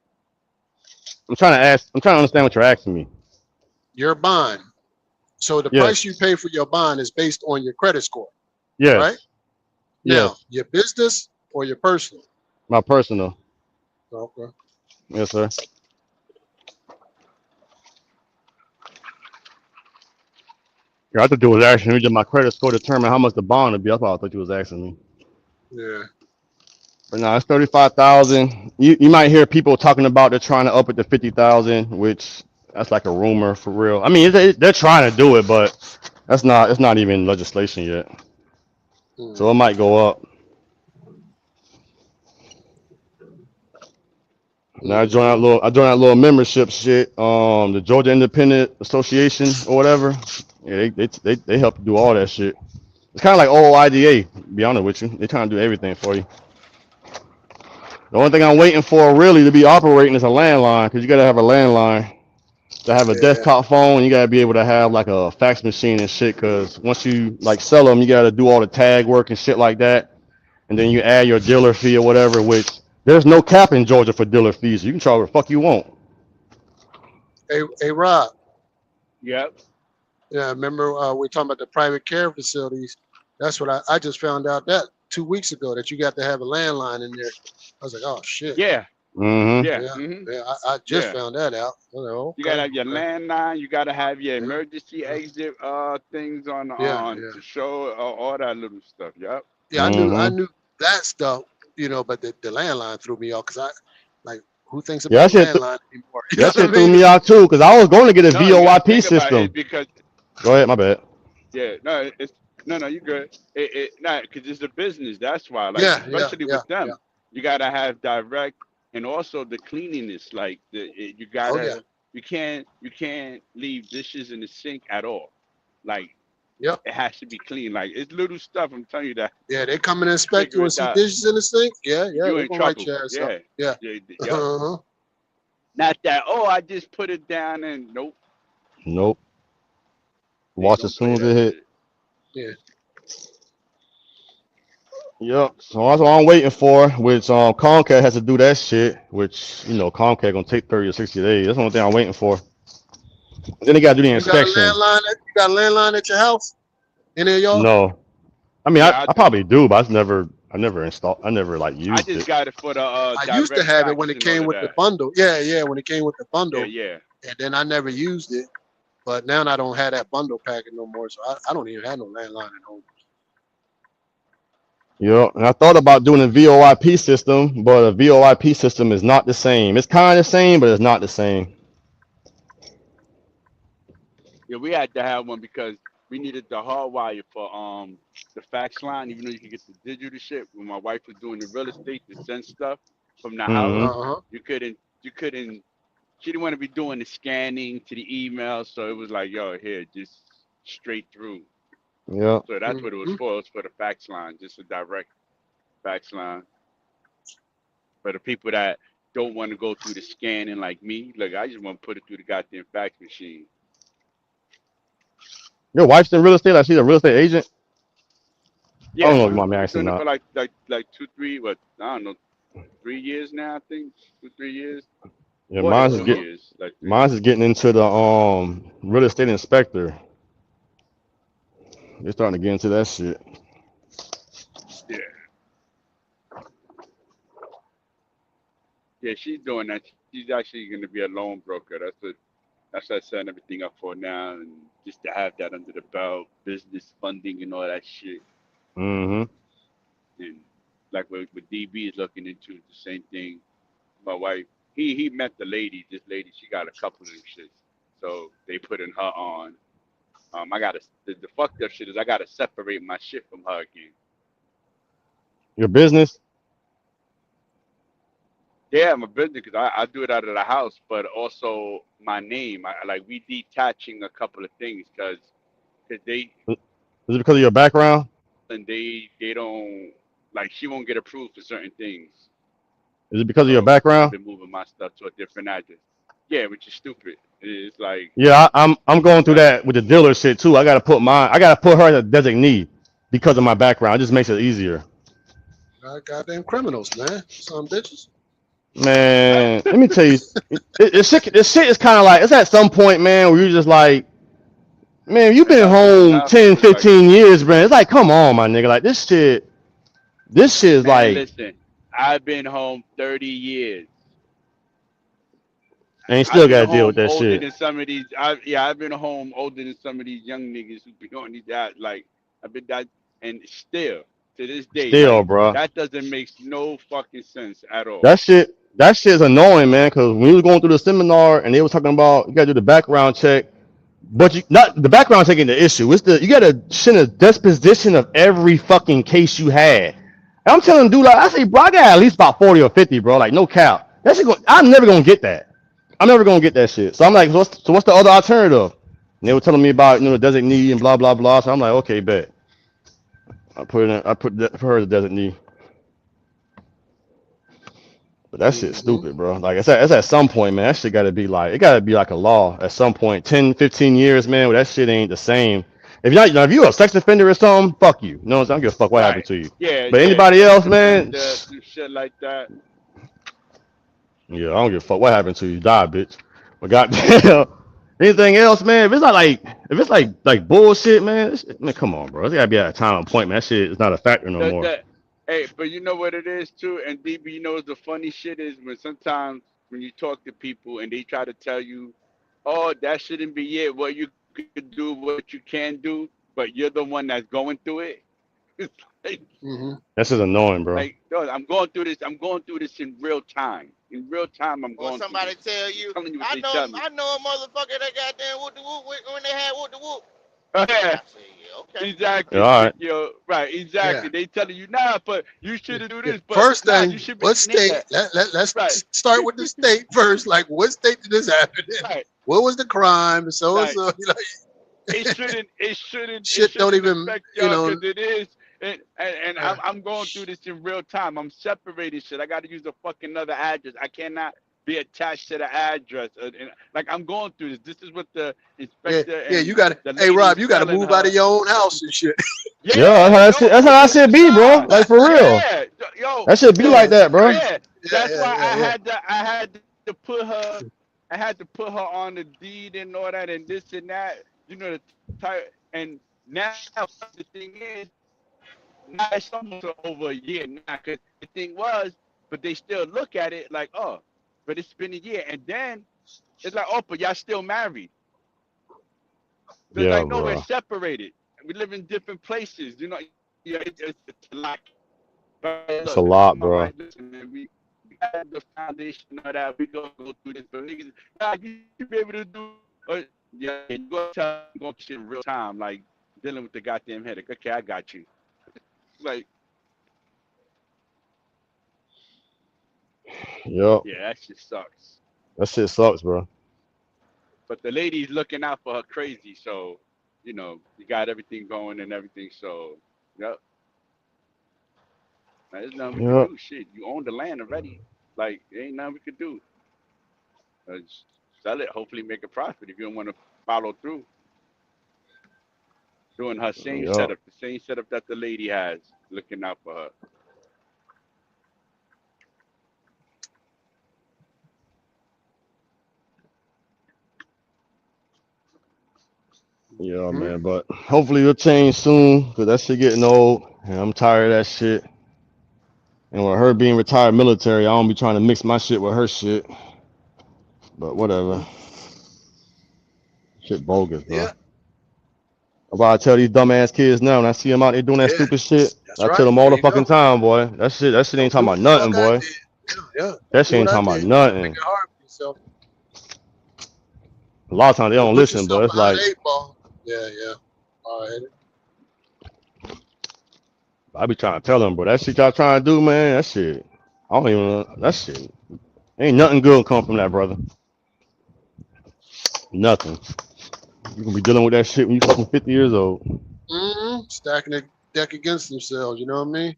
I'm trying to understand what you're asking me. Your bond. So the price you pay for your bond is based on your credit score. Yeah. Right? Yeah. Now, your business or your personal? My personal. Okay. Yes, sir. I have to do was asking me, did my credit score determine how much the bond would be? That's what I thought you was asking me. Yeah. But no, it's 35,000. You might hear people talking about they're trying to up it to 50,000, which that's like a rumor for real. I mean, they're trying to do it, but it's not even legislation yet. So it might go up. Now I joined that little membership shit. The Georgia Independent Association or whatever. Yeah, they help do all that shit. It's kind of like old IDA. To be honest with you, they trying to do everything for you. The only thing I'm waiting for really to be operating is a landline, because you gotta have a landline. to have a Yeah. desktop phone, you gotta be able to have like a fax machine and shit. Cause once you like sell them, you gotta do all the tag work and shit like that, and then you add your dealer fee or whatever. Which there's no cap in Georgia for dealer fees. You can charge what the fuck you want. Hey, Rob. Yep. Yeah, remember we were talking about the private care facilities. That's what I just found out that 2 weeks ago that you got to have a landline in there. I was like, oh shit. Yeah. Mm-hmm. Yeah. Yeah, Mm-hmm. yeah. I just Yeah. found that out. I was like, You gotta okay. have your landline. You gotta have your emergency exit things on Yeah. to show all that little stuff. Yep. Yeah, I Mm-hmm. knew that stuff, but the landline threw me off because I like who thinks Yeah, about a landline anymore? You know that what I shit threw mean? me out too. Cause I was going to get a No, you gotta VoIP think about system. it because Go ahead, my bad. yeah, no, it's no, you good. Because it's a business. That's why, like, Yeah, especially with them, you gotta have direct and also the cleanliness. Like, you Oh gotta, yeah. you can't leave dishes in the sink at all. Like, Yep. it has to be clean. Like, it's little stuff. I'm telling you that. Yeah, they come and inspect you Figure and it see out. dishes in the sink. Yeah, You they're in gonna write trouble. your ass up. Yeah. Yeah. Yep. Uh-huh. Not that. Oh, I just put it down and nope. Nope. They Watch gonna as soon play as it that hit. shit. Yeah. Yep. So that's what I'm waiting for. Which Comcast has to do that shit. Which Comcast gonna take 30 or 60 days. That's the only thing I'm waiting for. Then they gotta do the You got a inspection. landline? You got a landline at your house? Any of y'all? No. I mean, Yeah, I probably do, but I never installed. I never like I used just it. got it for the I used to direct have it fax when it and all came of with the that. bundle. Yeah, when it came with the Yeah, bundle, yeah. and then I never used it. But now I don't have that bundle packet no more, so I don't even have no landline at home. Yeah, and I thought about doing a VoIP system, but a VoIP system is not the same. It's kind of the same, but it's not the same. Yeah, we had to have one because we needed the hard wire for the fax line, even though you could get the digital shit. When my wife was doing the real estate to send stuff from the house, Uh-huh. you couldn't she didn't want to be doing the scanning to the email, so it was like, yo, here, just straight through. Yeah. So that's what it was Mhm. for. It was for the fax line, just a direct fax line. For the people that don't want to go through the scanning like me, like I just want to put it through the goddamn fax machine. Your wife's in real estate. Like she's a real estate agent. I Yeah, don't know if you mind me been asking doing it for that. like 2, 3, what I don't know, 3 years now. I think 2, 3 years. Yeah, More than mine's is 2 get years. Like 3. mine's is getting into the real estate inspector. They're starting to get into that shit. Yeah, yeah, she's doing that. She's actually going to be a loan broker. That's what I'm setting everything up for now, and just to have that under the belt, business funding and all that shit. Mm-hmm. And like what DB is looking into, the same thing. My wife, he met the lady. This lady, she got a couple of them shits, so they putting her on. I gotta the fucked up shit is I gotta separate my shit from her again. Your business. Yeah, I'm a business because I do it out of the house, but also my name. I like we detaching a couple of things because they Is it because of your background? and they don't like she won't get approved for certain things. Is it because of your So I've background? been moving my stuff to a different address. Yeah, which is stupid. It's like Yeah, I'm going through like that with the dealer shit too. I gotta put her as a designee because of my background. It just makes it easier. Goddamn criminals, man. Some bitches. Man, let me tell you, this shit is kind of like, it's at some point, man, where you're just like, man, you've been home 10, 15 years, man. It's like, come on, my nigga. Like, this shit is man, like, listen, I've been home 30 years. and you still I've been gotta deal with home that older shit. than some of these. I've been home older than some of these young niggas who be on these that like I've been that and still to this day Still, like bro. that doesn't make no fucking sense at all. That shit is annoying, man, because when we was going through the seminar and they were talking about you gotta do the background check, but you not the background check ain't the issue. It's you gotta send a disposition of every fucking case you had. And I'm telling dude, like I say, bro, I got at least about 40 or 50, bro. Like no cap. That shit I'm never gonna get that. I'm never gonna get that shit. So I'm like, what's the other alternative? And they were telling me about the designee and blah blah blah. So I'm like, okay, bet. I put her as a designee. But that shit's stupid, bro. Like it's at some point, man. That shit gotta be like a law at some point. 10, 15 years, man. Where that shit ain't the same. If you're not, if you a sex offender or something, fuck you. No, I don't give a fuck what happened to you. Yeah, But anybody else, man, some shit like that. yeah, I don't give a fuck what happened to you. Die, bitch. But goddamn, anything else, man? If it's like bullshit, man. Man, come on, bro. It gotta be at a time and point, man. That shit is not a factor no more. Hey, but you know what it is too, and DB, you know the funny shit is when sometimes when you talk to people and they try to tell you, oh, that shouldn't be it. What you could do, what you can do, but you're the one that's going through it. It's like, That's just annoying, bro. like, yo, I'm going through this. I'm going through this in real time. In real time, I'm Or going. somebody tell you, Telling you what I they know, tell me. I know a motherfucker that goddamn whoop the whoop when they had whoop the whoop. Yeah. Okay. Exactly. Yeah, all right. Yo, right. Exactly. They telling you, nah, but you should do this. But First nah, thing, you should be what doing state? that. Let's start with the state first. Like, what state did this happen in? Right. What was the crime? So Right. so. You know, It shouldn't. shit don't even. Affect You y'all know. 'cause it is. And I'm going through this in real time. I'm separating shit. I got to use a fucking other address. I cannot be attached to the address. Like I'm going through this. This is what the inspector. Yeah, and you got the to. Hey, lady Rob, is you got to telling move her. out of your own house and shit. Yeah, that's how that shit be, bro. Like for real. Yeah, yo, That should be like that, bro. yeah. That's why yeah. I had to put her. I had to put her on the deed and all that and this and that. You know the type. And now the thing is, now it's almost over a year now. Cause the thing was, but they still look at it like, oh, but it's been a year, and then it's like, oh, but y'all still married. So it's Yeah, like, no, we're bro. separated. We live in different places. You know, yeah, it's a lot. But It's look, a lot, all bro. right, listen, man, we have the foundation of that. We gonna go through this, but niggas, nah, you be able to do. Yeah, you go tell go shit in real time, like dealing with the goddamn headache. Okay, I got you. Like, Yup. yeah, that shit sucks. That shit sucks, bro. But the lady's looking out for her crazy, so you know you got everything going and everything. So, yep. Now, there's nothing we can Yup. do. Shit, you own the land already. Like, there ain't nothing we could do. Just sell it. Hopefully, make a profit. If you don't want to follow through, doing her same Yup. setup, the same setup that the lady has, looking out for her. Yeah, man. But hopefully it'll change soon, cause that shit getting old, and I'm tired of that shit. And with her being retired military, I don't be trying to mix my shit with her shit. But whatever. Shit bogus, bro. Yeah. That's why I tell these dumbass kids now when I see them out there doing that Yeah. stupid shit. That's I right. tell them all There the you go. fucking time, boy. That shit ain't talking Do about what the nothing, fuck I boy. did. Yeah. That shit Do ain't what I talking about did. nothing. Make it hard for yourself. A lot of times they don't Put listen, yourself but it's behind like the 8 ball. Yeah. All right. I be trying to tell them, bro. That shit y'all trying to do, man. That shit. I don't even know. That shit. Ain't nothing good come from that, brother. Nothing. You gonna be dealing with that shit when you fucking 50 years old. Stacking the deck against themselves. You know what I mean?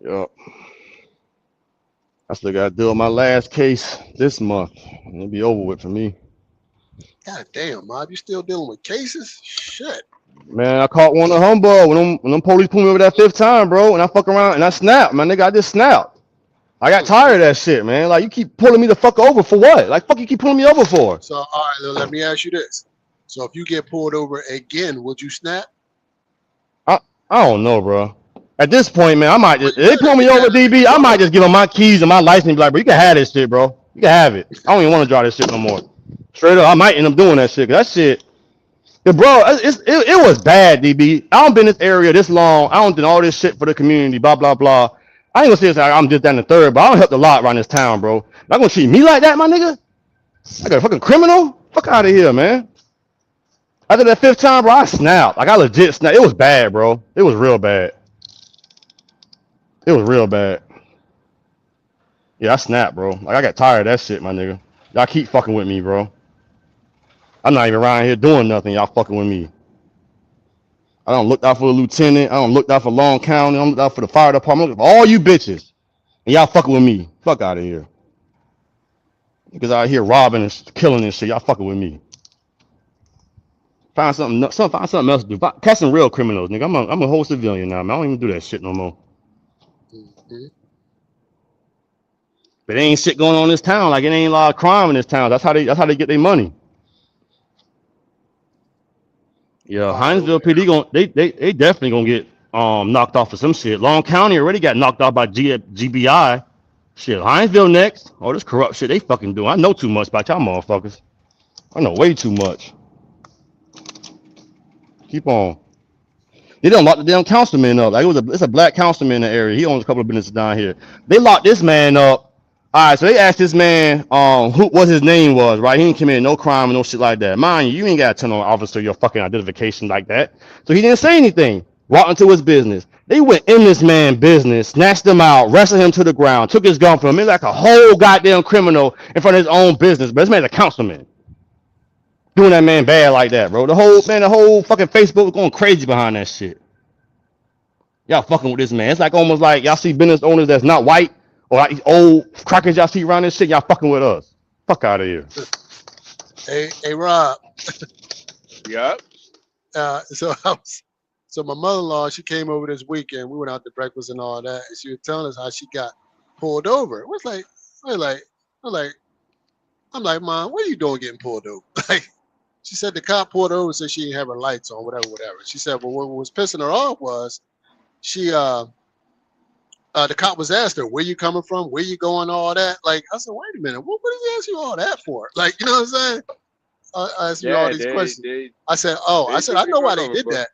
Yup. I still gotta deal with my last case this month. And it'll be over with for me. God damn, Mob, you still dealing with cases? Shit. Man, I caught one of Humbug when them police pulled me over that 5th time, bro. And I fuck around and I snapped, my nigga. I just snapped. I got tired of that shit, man. Like, you keep pulling me the fuck over for what? Like, fuck you keep pulling me over for? So, all right, let me ask you this. So, if you get pulled over again, would you snap? I don't know, bro. At this point, man, I might just, if they pull me over, DB, I might just give them my keys and my license and be like, bro, you can have this shit, bro. You can have it. I don't even want to drive this shit no more. Straight up, I might end up doing that shit. 'Cause that shit, yeah, bro, it was bad, DB. I don't been in this area this long. I don't do all this shit for the community, blah, blah, blah. I ain't gonna say it's like I'm just down the third, but I don't help a lot around this town, bro. Not gonna treat me like that, my nigga. Like a fucking criminal? Fuck out of here, man. After that 5th time, bro, I snapped. Like, I legit snapped. It was bad, bro. It was real bad. It was real bad. Yeah, I snapped, bro. Like, I got tired of that shit, my nigga. Y'all keep fucking with me, bro. I'm not even around here doing nothing. Y'all fucking with me. I don't look out for the lieutenant. I don't look out for Long County. I don't look out for the fire department. I'm looking for all you bitches. And y'all fucking with me. Fuck out of here. Because out here robbing and killing and shit. Y'all fucking with me. Find something else to do. Catch some real criminals, nigga. I'm a whole civilian now, man. I don't even do that shit no more. Mhm. But there ain't shit going on in this town. Like it ain't a lot of crime in this town. That's how they get their money. Yeah, Hinesville PD they definitely gonna get knocked off for some shit. Long County already got knocked off by GBI. Shit, Hinesville next. Oh, this corrupt shit they fucking doing. I know too much about y'all motherfuckers. I know way too much. Keep on. They don't lock the damn councilman up. Like it's a black councilman in the area. He owns a couple of businesses down here. They locked this man up. All right, so they asked this man what his name was, right? He ain't committed no crime and no shit like that. Mind you, you ain't gotta turn on an officer your fucking identification like that. So he didn't say anything. Walked into his business. They went in this man's business, snatched him out, wrestled him to the ground, took his gun from him. He's like a whole goddamn criminal in front of his own business. But this man's a councilman. Doing that man bad like that, bro. The whole fucking Facebook was going crazy behind that shit. Y'all fucking with this man. It's like almost like y'all see business owners that's not white or like these old crackers y'all see around this shit. Y'all fucking with us. Fuck out of here. Hey, Rob. Yep. So my mother-in-law, she came over this weekend. We went out to breakfast and all that, and she was telling us how she got pulled over. It was like, I'm like, Mom, what are you doing getting pulled over? Like, she said the cop pulled her over and said she didn't have her lights on, whatever. She said, well, what was pissing her off was the cop was asking her, where you coming from? Where you going? All that. Like, I said, wait a minute. What did he ask you all that for? Like, you know what I'm saying? I asked me all these questions. I said, I know why they did that.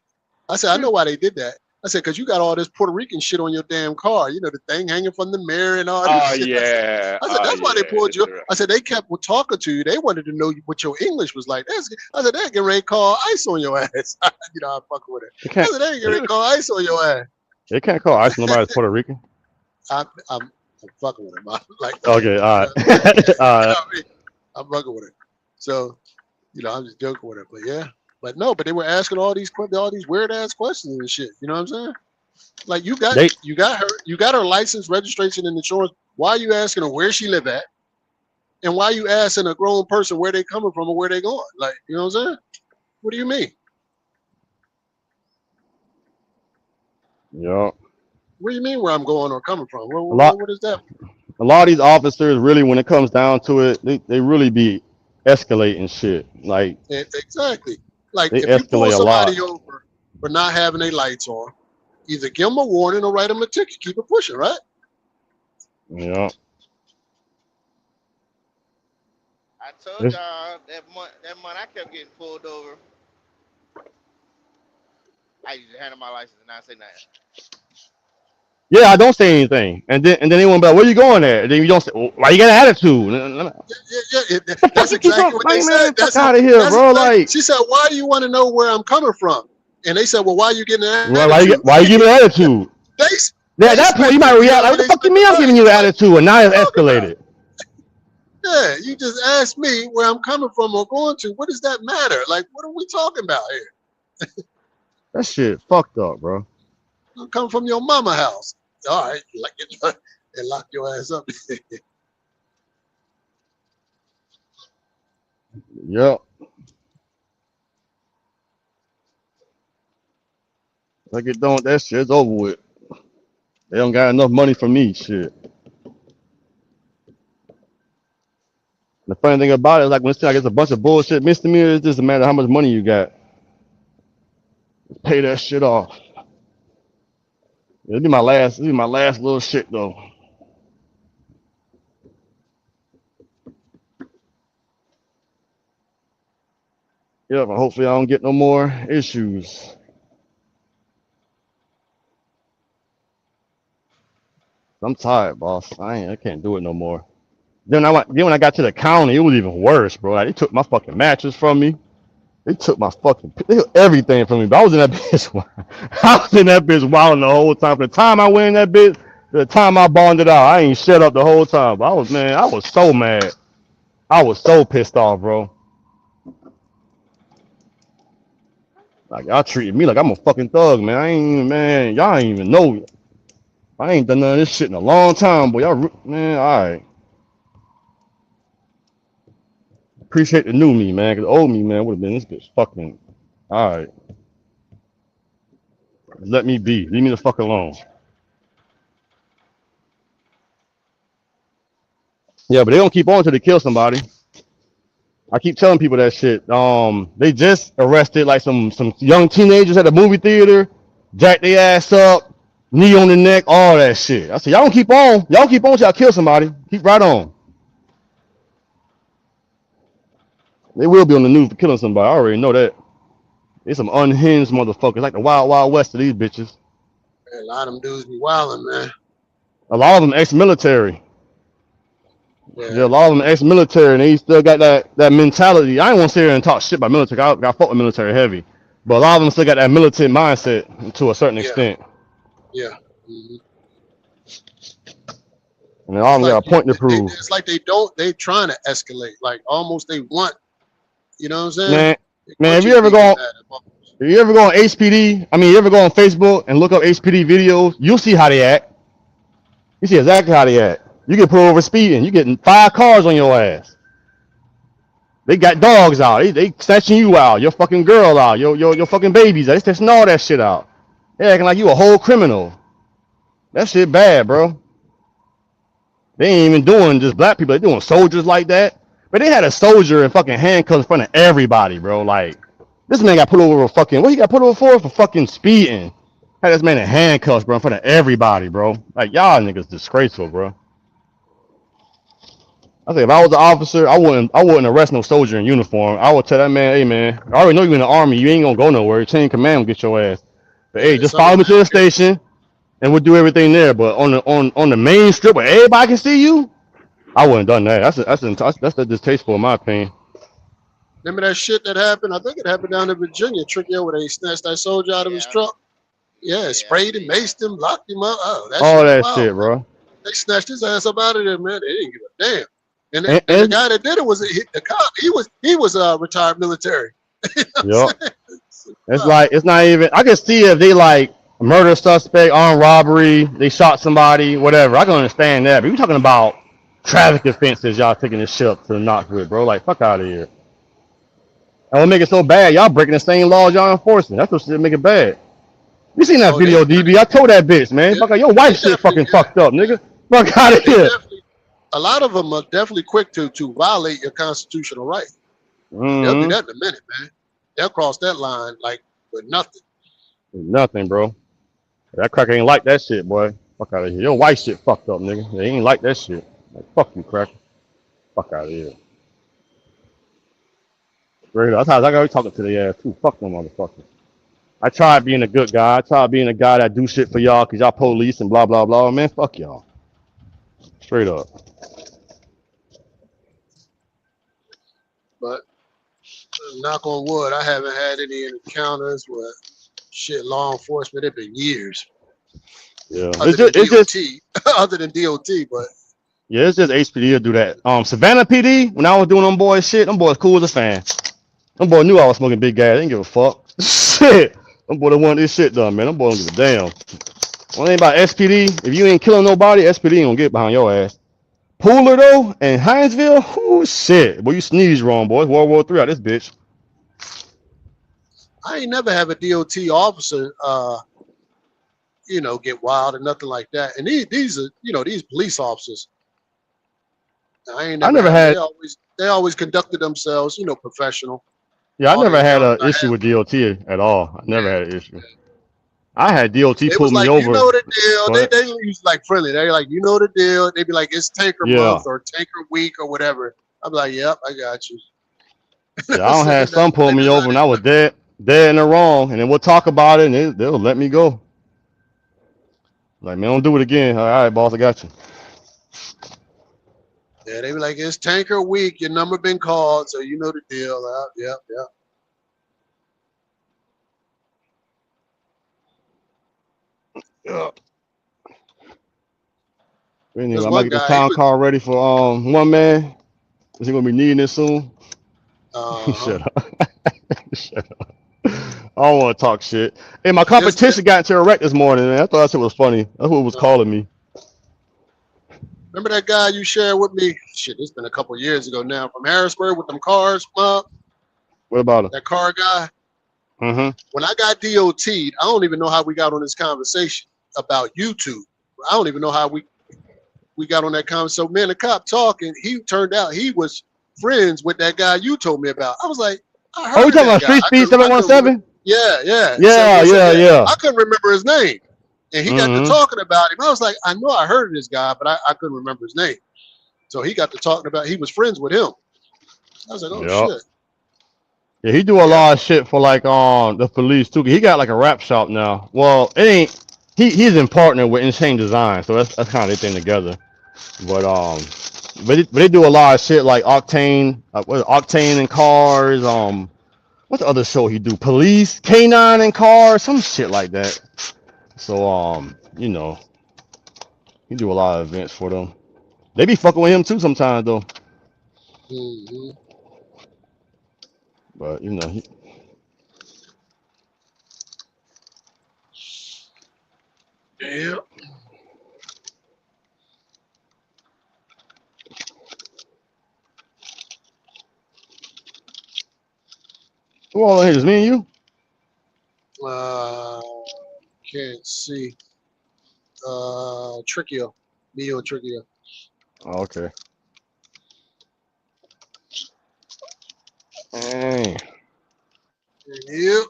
I said, I know why they did that. I said, because you got all this Puerto Rican shit on your damn car. You know, the thing hanging from the mirror and all this shit. Yeah. I said, that's why they pulled you. I said, they kept talking to you. They wanted to know what your English was like. I said, they ain't getting ready to call ICE on your ass. You know, I'm fucking with it. I said, they ain't getting ready to call ICE on your ass. They can't call ICE on nobody's Puerto Rican. I'm fucking with him. Like, okay, all right. All right. I'm fucking with it. So, you know, I'm just joking with it. But yeah. But they were asking all these weird ass questions and shit. You know what I'm saying? Like you got her license, registration, and insurance. Why are you asking her where she live at? And why are you asking a grown person where they coming from or where they going? Like, you know what I'm saying? What do you mean? Yeah. What do you mean where I'm going or coming from? What is that? A lot of these officers really, when it comes down to it, they really be escalating shit. Like exactly. Like they if you pull escalate a lot. somebody over for not having their lights on, either give them a warning or write them a ticket. Keep it pushing, right? Yeah. I told y'all that month I kept getting pulled over. I used to handle my license and not say nothing. Yeah, I don't say anything, and then they want to be like, "Where you going at?" And then you don't say, well, "Why you got an attitude?" Yeah. That's exactly what they said. Fuck out of here, bro. Like she said, "Why do you want to know where I'm coming from?" And they said, "Well, why are you getting an well, attitude?" why you giving an attitude? At that point, you might react like, "What the fuck you mean I'm giving you an attitude?" And now it's escalated. Yeah, you just asked me where I'm coming from or going to. What does that matter? Like, what are we talking about here? That shit fucked up, bro. I'm coming from your mama house. All right, and lock your ass up. Yep. Like it don't, that shit's over with. They don't got enough money for me, shit. The funny thing about it is like when it's like it's a bunch of bullshit misdemeanors, it doesn't matter how much money you got. Pay that shit off. It'll be my last little shit though. Yeah, but hopefully I don't get no more issues. I'm tired, boss. I can't do it no more. Then when I got to the county, it was even worse, bro. Like, they took my fucking mattress from me. They took everything from me. But I was in that bitch wilding the whole time. From the time I went in that bitch, to the time I bonded out, I ain't shut up the whole time. But I was so mad. I was so pissed off, bro. Like, y'all treated me like I'm a fucking thug, man. Y'all ain't even know. I ain't done none of this shit in a long time, boy. Y'all, man, all right. Appreciate the new me, man. Cause the old me, man, would have been this bitch fucking. All right. Let me be. Leave me the fuck alone. Yeah, but they don't keep on till they kill somebody. I keep telling people that shit. They just arrested like some young teenagers at the movie theater, jacked their ass up, knee on the neck, all that shit. I said, y'all don't keep on. Y'all keep on till y'all kill somebody. Keep right on. They will be on the news for killing somebody. I already know that. They some unhinged motherfuckers, like the Wild Wild West of these bitches. Man, a lot of them dudes be wilding, man. A lot of them ex-military. Yeah. A lot of them ex-military, and they still got that mentality. I ain't want to sit here and talk shit about military. I fought with military heavy, but a lot of them still got that militant mindset to a certain extent. Yeah. Mm-hmm. And all of them got a point to prove. It's like they trying to escalate, like almost they want. You know what I'm saying? Man, if you ever go on HPD, I mean, you ever go on Facebook and look up HPD videos, you'll see how they act. You see exactly how they act. You get pulled over speeding, you getting 5 cars on your ass. They got dogs out. They snatching you out, your fucking girl out, your fucking babies out. They snatching all that shit out. They acting like you a whole criminal. That shit bad, bro. They ain't even doing just black people. They doing soldiers like that. But they had a soldier in fucking handcuffs in front of everybody, bro. Like, this man got put over for fucking, what he got put over for? For fucking speeding. Had this man in handcuffs, bro, in front of everybody, bro. Like, y'all niggas disgraceful, bro. I think if I was an officer, I wouldn't arrest no soldier in uniform. I would tell that man, hey man, I already know you in the army. You ain't gonna go nowhere. Your chain of command will get your ass. But hey, just follow me to the station, and we'll do everything there. But on the main strip where everybody can see you, I wouldn't done that. That's distasteful in my opinion. Remember that shit that happened? I think it happened down in Virginia, Tricky, where they snatched that soldier out of his truck. Yeah, sprayed him, maced him, locked him up. Oh, all that shit, bro. They snatched his ass up out of there, man. They didn't give a damn. And the guy that did it was the cop. He was retired military. Yep. It's like, it's not even, I can see if they like murder suspect, armed robbery, they shot somebody, whatever. I can understand that. But we're talking about traffic offenses, y'all taking this shit up to the Knoxville, bro. Like, fuck out of here. And what make it so bad, y'all breaking the same laws y'all enforcing. That's what shit make it bad. You seen that video, DB? I told that bitch, man. Fuck out, your wife shit fucking fucked up, nigga. Fuck out of here. A lot of them are definitely quick to violate your constitutional right. Mm-hmm. They'll do that in a minute, man. They'll cross that line like with nothing. Nothing, bro. That cracker ain't like that shit, boy. Fuck out of here. Your wife shit fucked up, nigga. They ain't like that shit. Like, fuck you, cracker. Fuck out of here. Straight up. That's how I gotta be talking to the ass too. Fuck them motherfuckers. I tried being a good guy. I tried being a guy that do shit for y'all because y'all police and blah, blah, blah. Man, fuck y'all. Straight up. But knock on wood, I haven't had any encounters with shit law enforcement. It's been years. Yeah. Other than DOT, but yeah, it's just HPD to do that. Savannah PD, when I was doing them boys shit, them boys cool as a fan. Them boys knew I was smoking big gas. They didn't give a fuck. Shit. Them boys want this shit done, man. Them boys don't give a damn. One thing about SPD, if you ain't killing nobody, SPD ain't gonna get behind your ass. Pooler though, and Hinesville, oh shit. Boy, you sneeze wrong, boy. World War III out this bitch. I ain't never have a DOT officer get wild or nothing like that. And these are, these police officers. I never had they always conducted themselves, professional. Yeah, I never had an issue with DOT at all. I never had an issue. I had DOT pull me over. You know the deal. They use like friendly. They're like, you know the deal. They be like, it's tanker month or tanker week or whatever. I'm like, yep, I got you. Yeah, I don't have some pull me over and I was dead in the wrong, and then we'll talk about it and they'll let me go. Like, man, don't do it again. All right, boss, I got you. Yeah, they be like, it's tanker week. Your number been called, so you know the deal. Yep. Yeah. Anyway, I might get this time card ready for one man. Is he gonna be needing it soon? Shut up. Shut up. I don't want to talk shit. Hey, my competition got into a wreck this morning, man. I thought that shit was funny. That's what was calling me. Remember that guy you shared with me? Shit, it's been a couple years ago now. From Harrisburg with them cars, Bob. What about him? That car guy. Mm-hmm. When I got DOT'd, I don't even know how we got on this conversation about YouTube. I don't even know how we got on that conversation. So, man, the cop talking, he turned out he was friends with that guy you told me about. I was like, I heard Oh, you talking about that guy. Street Speed 717? Yeah. Yeah. I couldn't remember his name. And he got to Mhm. talking about him. I was like, I know I heard of this guy, but I couldn't remember his name. So he got to talking about, he was friends with him. I was like, oh, Yup. shit. Yeah, he do a lot of shit for like the police too. He got like a rap shop now. Well, it ain't. He's in partner with Insane Design, so that's kind of their thing together. But they do a lot of shit like Octane, Octane and cars. What's the other show he do? Police, K9 and cars, some shit like that. So you know, he do a lot of events for them. They be fucking with him too sometimes though. Mm-hmm. But you know, Yeah. who all in here? Just me and you? Can't see. Trickier. Me and Trickier. Oh, okay. Hey. Yep.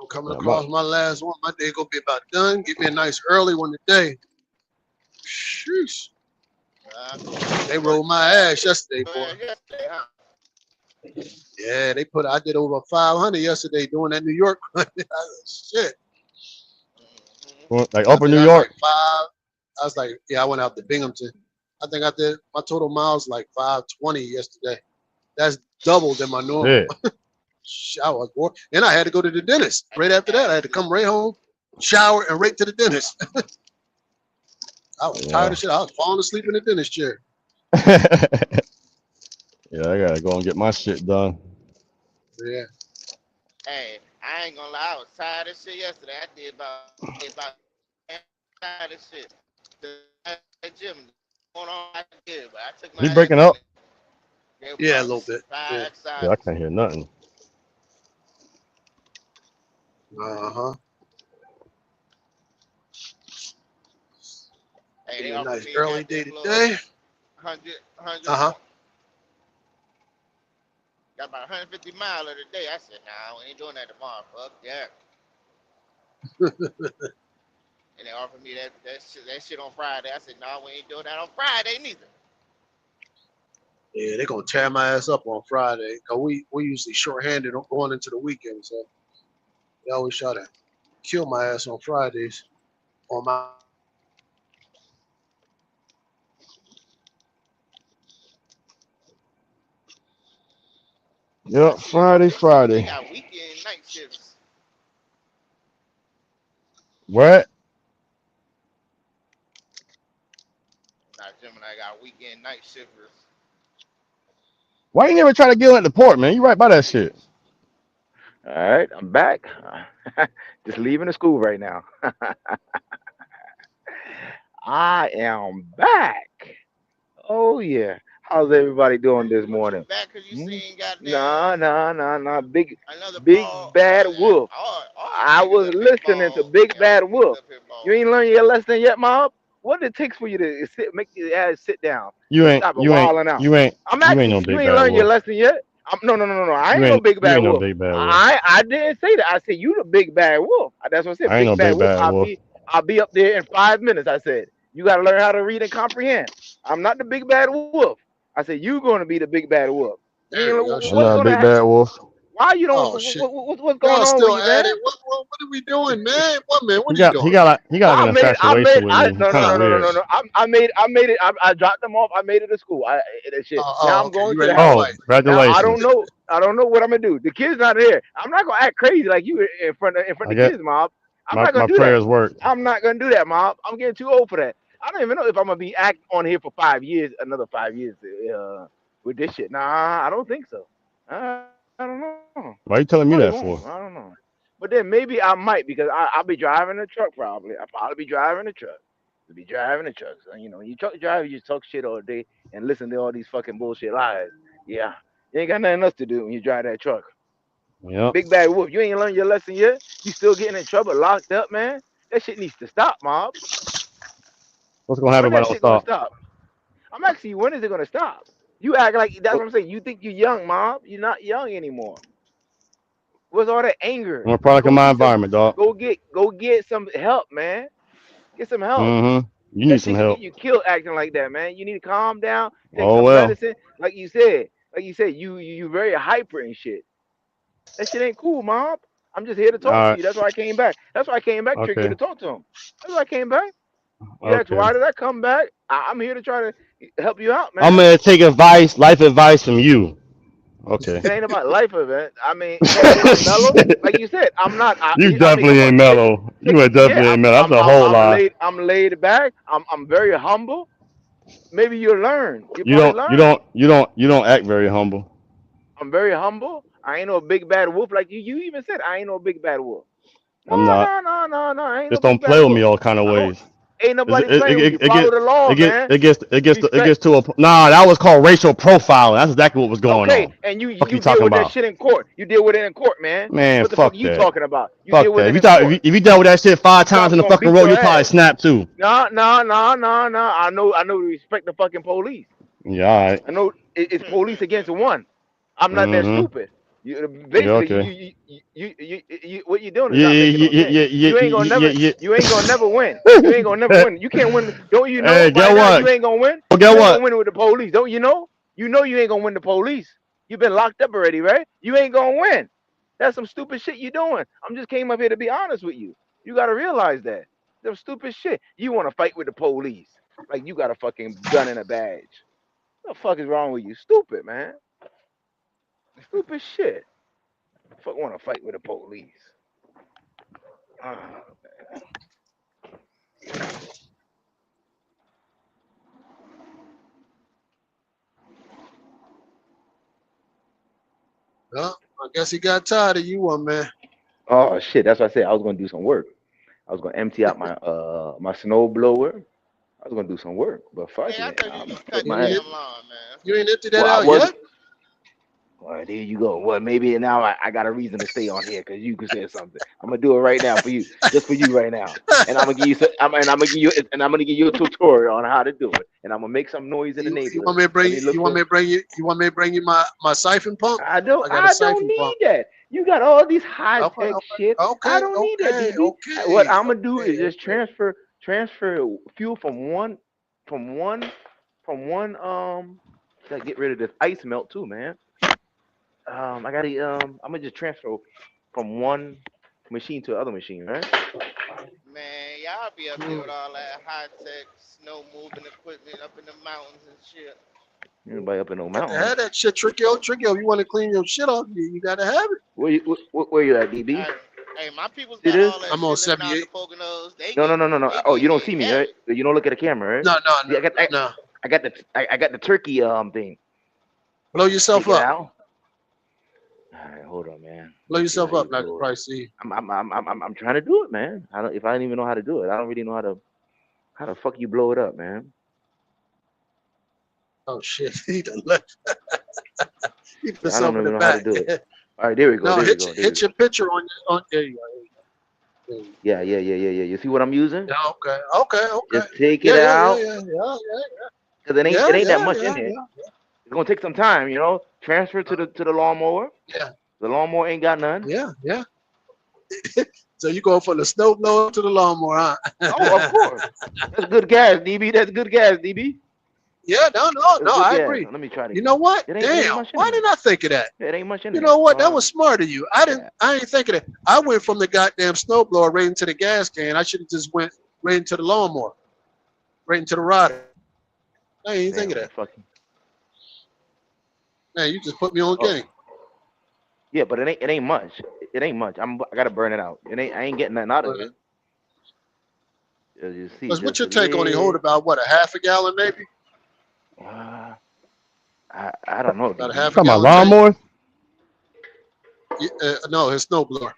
I'm coming across my last one. My day gonna be about done. Give me a nice early one today. Sheesh. They rolled my ass yesterday, boy. Yeah, I did over 500 yesterday doing that New York. Shit. Like Upper New York? I was like, yeah, I went out to Binghamton. I think I did my total miles like 520 yesterday. That's double than my normal. I was bored. And I had to go to the dentist. Right after that, I had to come right home, shower, and right to the dentist. I was tired of shit. I was falling asleep in the dentist chair. Yeah, I gotta go and get my shit done. Yeah. Hey, I ain't gonna lie, I was tired of shit yesterday. I did about tired of shit. The gym going on, I did, but I took my You breaking up? Yeah, a little bit. Yeah. Yeah, I can't hear nothing. Uh-huh. Hey, they a nice me early day today. 100. Uh-huh. Got about 150 miles of the day. I said, nah, we ain't doing that tomorrow. Fuck that. And they offered me that shit on Friday. I said, nah, we ain't doing that on Friday neither. Yeah, they're gonna tear my ass up on Friday. Cause we usually shorthanded going into the weekend, so they always try to kill my ass on Fridays. On my Yep, Friday. They got weekend night shifts. What? Nah, Gemini got weekend night shifters. Why you never try to get at the port, man? You right by that shit. All right, I'm back. Just leaving the school right now. I am back. Oh yeah. How's everybody doing this morning? Back because you seen Nah. Big Bad Wolf. I was listening to Big Bad Wolf. You ain't learned your lesson yet, Mob? What it takes for you to make your ass sit down? You ain't Stop no you ain't learned your lesson yet. No. I ain't no Big Bad Wolf. I didn't say that. I said you the Big Bad Wolf. That's what I said. I ain't no Big Bad Wolf. I'll be up there in 5 minutes. I said you got to learn how to read and comprehend. I'm not the Big Bad Wolf. I said you going to be the Big Bad Wolf. I'm not a Big Bad Wolf. Why you don't? What's going on with you, man? What are we doing, man? What man? What He are you doing? got like an infatuation with me. No. I made it. I dropped them off. I made it to school. That shit. Now I'm going to the house. Congratulations. Now, I don't know what I'm gonna do. The kid's not here. I'm not gonna act crazy like you in front of the kids, Mob. I'm not gonna do prayers that. work. I'm not gonna do that, Mob. I'm getting too old for that. I don't even know if I'm gonna be act on here for 5 years, another 5 years with this shit. Nah, I don't think so. I don't know. Why are you telling me Probably that won't. for? I don't know. But then maybe I might because I'll be driving the truck probably. I'll probably be driving the truck. I'll be driving the truck. So, you know, you truck driver, you just talk shit all day and listen to all these fucking bullshit lies. Yeah. You ain't got nothing else to do when you drive that truck. Yep. Big bad wolf. You ain't learned your lesson yet. You still getting in trouble, locked up, man. That shit needs to stop, mob. What's gonna happen When if I that don't shit gonna stop? stop? I'm asking you, when is it gonna stop? You act like that's what I'm saying. You think you're young, mob. You're not young anymore. What's all that anger? I'm a product of Go my get some. environment, dog. Go get some help, man. Get some help. Mm-hmm. You need That some shit can get help. you killed acting like that, man. You need to calm down, take Oh some well. medicine. Like you said, you very hyper and shit. That shit ain't cool, mob. I'm just here to All talk to right. you. That's why I came back. That's why I came back, Tricky, Okay. to talk to him. That's why I came back. You asked Okay. why did I come back? I'm here to try to help you out, I'm man. gonna take life advice from you. Okay. It ain't about life event. I mean, am I mellow? Like you said, I'm not. You I mean, definitely come on, ain't mellow. You ain't yeah. definitely ain't mellow. That's a whole lie. I'm laid back. I'm very humble. Maybe you'll learn. You You probably don't you learn. don't you don't you don't act very humble. I'm very humble. I ain't no big bad wolf like you. You even said I ain't no big bad wolf. I'm No, not. no, no, no, no. I ain't no Just don't big play bad with me wolf. all kind of No, ways. ain't It, nobody it, playing with it, you. it, Follow get the law, it get man. it gets it gets to, it Respect. gets to a nah. That was called racial profiling. That's exactly what was going Okay, on. and Fuck you you deal talking with that about? shit in court. You deal with it in court, man. Man, What the fuck fuck are you that. talking about? You deal Fuck with that. it in court. If you dealt with that shit 5 You thought I times was in the gonna fucking beat road, your you probably ass? snap too. No, no, no, no, no. I know to respect the fucking police. Yeah, all right. I know it's police against one. I'm not that Mm-hmm. stupid. Yeah, Basically, okay. what you're doing is Yeah, not making yeah, no yeah, sense. yeah, yeah, yeah, You ain't gonna never win. You ain't gonna never yeah. win. You can't win. Don't you know Hey, by get now you what? ain't gonna win? Well, You get ain't gonna what? win with the police. Don't you know? You know you ain't gonna win the police. You've been locked up already, right? You ain't gonna win. That's some stupid shit you doing. I'm just came up here to be honest with you. You gotta realize that. Some stupid shit. You wanna fight with the police. Like you got a fucking gun and a badge. What the fuck is wrong with you? Stupid, man. Stupid shit. Fuck wanna fight with the police. Ah, Well, I guess he got tired of you, one man. oh shit, that's what I said. I was gonna do some work. I was gonna empty out my snow blower. I was gonna do some work, but fuck Hey, I it. thought you I'm was gonna put cut the You my ain't, damn lawn, man. you ain't emptied that well, I out was yet? well, there you go. Well, maybe now I got a reason to stay on here because you could say something. I'm gonna do it right now for you, just for you right now. And I'm gonna give you I'm gonna give you a tutorial on how to do it. And I'm gonna make some noise in the You want neighborhood. me to bring Let me look you want for me to bring you my siphon pump? I got a I don't siphon need pump. that. You got all these high Okay, tech shit. I okay, don't need that, okay, DB. What okay, I'm gonna do is okay, just okay. transfer fuel from one gotta get rid of this ice melt too, man. I gotta I'm gonna just transfer from one machine to the other machine, right? Man, y'all be up there Mm. with all that high tech snow moving equipment up in the mountains and shit. Anybody up in no Got to mountains. have that shit, tricky. If you want to clean your shit off, you gotta have it. Where you at, DB? Hey, my people's See got this? all that I'm on shit living out in the 78. Poconos. No. They Oh, get you don't they see me, have right? it. You don't look at the camera, right? No, See, no. I got the turkey thing. Blow yourself Take it up. out. All right, hold on, man. Blow Let me see yourself how you up, like a blow it. price see. I'm trying to do it, man. If I don't even know how to do it, I don't really know how the fuck you blow it up, man. Oh shit, he done left. He put I don't something in even the know how to back. do it. All right, there we go. No, There we go. There we hit go. your picture on there you go. There you Yeah. You see what I'm using? go. Yeah, okay. Just take it Yeah, out, cause it ain't that much in it. yeah. It's gonna take some time, you know. Transfer to the lawnmower. Yeah, The lawnmower ain't got none. yeah. So you go from the snow blower to the lawnmower, Oh, of huh? course. That's good gas, DB. That's good gas, DB. Yeah, That's no, good I gas. agree. Let me try it You again. know what? It ain't Damn, much in why there. didn't I think of that? It ain't much in You there. know what? That was smart of you. I ain't think of that. I went from the goddamn snowblower right into the gas can. I should have just went right into the lawnmower, right into the rider. I ain't think Damn, of man, that. fucking. Man, you just put me on Oh, game. yeah, but it ain't much. It ain't much. I gotta burn it out. I ain't getting nothing out of it. As you see, Cause what's just your a take on it? Hold little. about what, a half a gallon maybe? I don't know, About a DB. half a Talking about gallon tank? lawnmowers? No, his snowblower.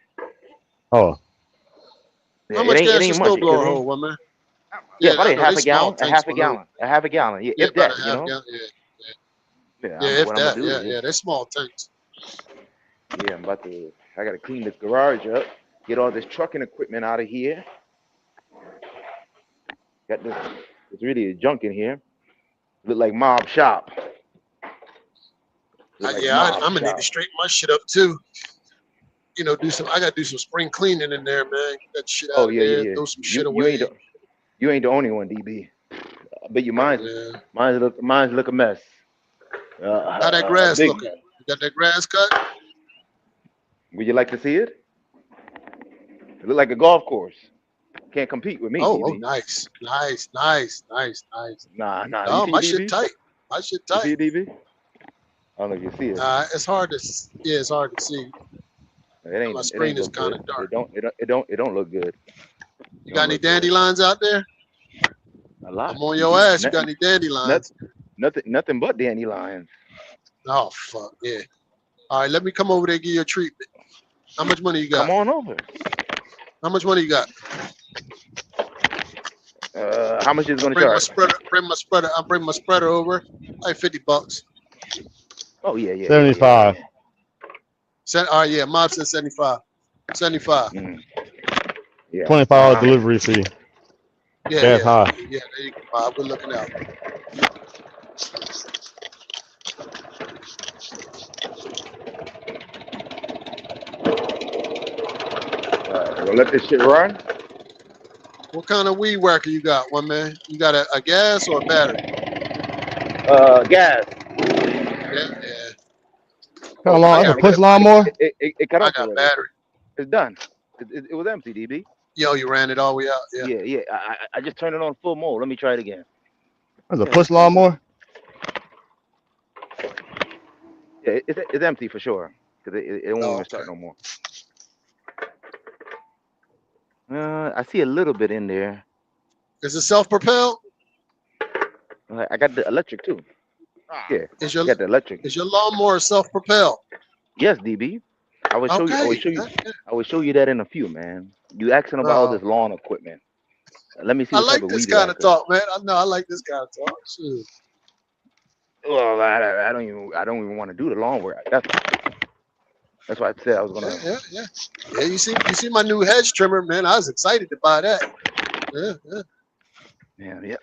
Oh. How much gas your snowblower hold, one man? Yeah, probably I know, half they a gallon, small tanks for those. a half a gallon. Yeah, Yeah, if about that, a you half know. gallon. Yeah, Yeah, if what I'm that. gonna do Yeah, is, they're small tanks. yeah, I gotta clean this garage up, get all this trucking equipment out of here. Got this, it's really junk in here. Look like mob shop. Look like mob I'm gonna need shop. to straighten my shit up too. You know, I gotta do some spring cleaning in there, man. Get that shit out Oh of yeah, there, yeah, throw yeah. some shit You away. ain't the only one, DB. But your Yeah. mine's look a mess. How that A grass big looking? mess. You got that grass cut? Would you like to see it? It look like a golf course. Can't compete with me, Oh, DB. nice. Nah. You Oh, see my it, shit DB? tight. My shit You see tight. it, DB? I don't know if you see it. It's hard to see. It My ain't screen is look kind good. of dark. It don't look good. You got any dandelions out there? A lot. I'm on your ass. You got any dandelions? Nothing but dandelions. Oh fuck yeah! All right, let me come over there and give you a treatment. How much money you got? Come on over. How much money you got? How much is it gonna Bring my charge? spreader. I'll bring my spreader over. Like $50. Oh yeah. 75. All right, yeah. Mob said 75. 75. Yeah. $25 delivery fee. Yeah, Gas high. Yeah, there you go, Bob. We're looking out. We'll let this shit run. What kind of weed whacker you got, one man? You got a gas or a battery? Gas. Yeah. How long? That's a push lawnmower? It cut I off got already. battery. It's done. It was empty, DB. Yo, you ran it all the way out. Yeah. Yeah. I just turned it on full mode. Let me try it again. That's a push lawnmower? Yeah, it's empty for sure. Because it won't even start no more. I see a little bit in there. Is it self-propelled? I got the electric too. Yeah. I got the electric. Is your lawnmower self-propelled? Yes, DB. I will show you. I will show you that in a few, man. You asking about all this lawn equipment. Let me see. I What like type of this weed kind of talk, man. I like this kind of talk. Shoot. Well, I don't even want to do the lawn work. That's why I said I was gonna. Yeah. You see my new hedge trimmer, man. I was excited to buy that. Yeah.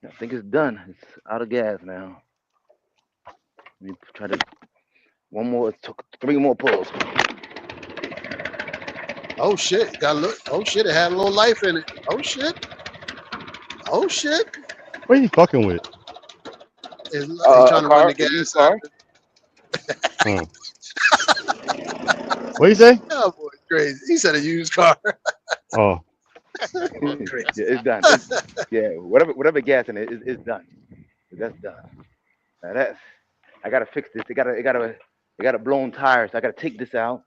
I think it's done. It's out of gas now. Let me try to. One more. It took 3 more pulls. Oh shit! Got look. Oh shit! It had a little life in it. Oh shit! What are you fucking with? He's trying to run the gas. Car. What you say? Oh boy, crazy. He said a used car. Oh. Yeah, it's done. Whatever gas in it is done. That's done. Now I gotta fix this. It got a blown tire, so I gotta take this out.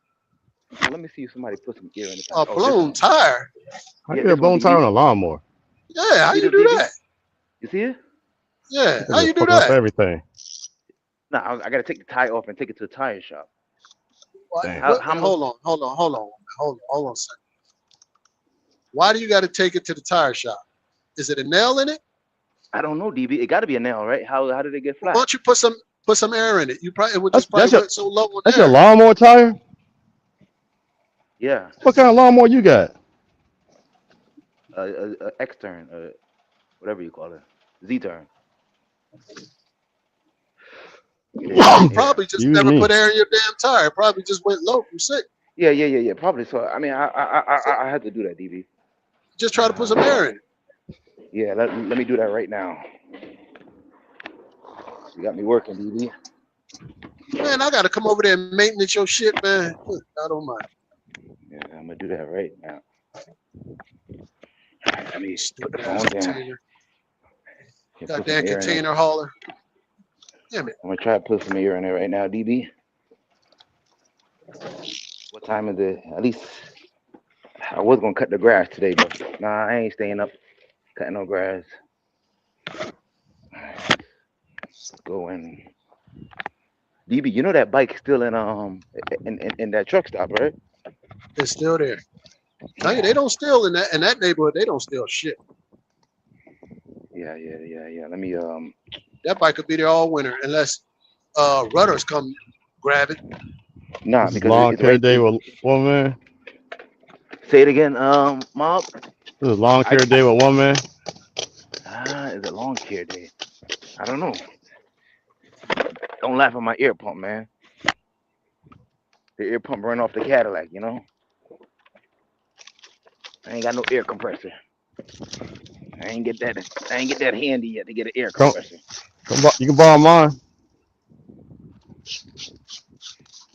So let me see if somebody put some air in it. A blown tire? How you get a blown tire on a lawnmower? Yeah, how you do that? You see it? Yeah, how you do Fucking up that? everything. No, I gotta take the tire off and take it to the tire shop. Hold on a second. Why do you got to take it to the tire shop? Is it a nail in it? I don't know, DB. It got to be a nail, right? How did it get flat? Why don't you put some air in it? It would just probably went so low on That's air. your lawnmower tire? Yeah. What kind of lawnmower you got? X-turn, whatever you call it, Z-turn. You probably just never put air in your damn tire. It probably just went low from sick. Yeah. Probably so. I mean, I had to do that, DB. Just try to put some air in it. Yeah, let me do that right now. You got me working, DB. Man, I gotta come over there and maintenance your shit, man. I don't mind. Yeah, I'm gonna do that right now. Let me put the phone down. Goddamn container hauler. Damn it. I'm gonna try to put some air in there right now, DB. What time is it? At least I was gonna cut the grass today, but nah, I ain't staying up cutting no grass. Let's go in. DB, you know that bike's still in that truck stop, right? It's still there. Hey, they don't steal in that neighborhood. They don't steal shit. Yeah. Let me That bike could be there all winter unless runners come grab it. Nah, This is because long it's care right. day with one man. Say it again, Mob. This is long care day with one man. It's a long care day. I don't know. Don't laugh at my ear pump, man. The ear pump run off the Cadillac, you know. I ain't got no air compressor. I ain't get that handy yet to get an air compressor. You can borrow mine.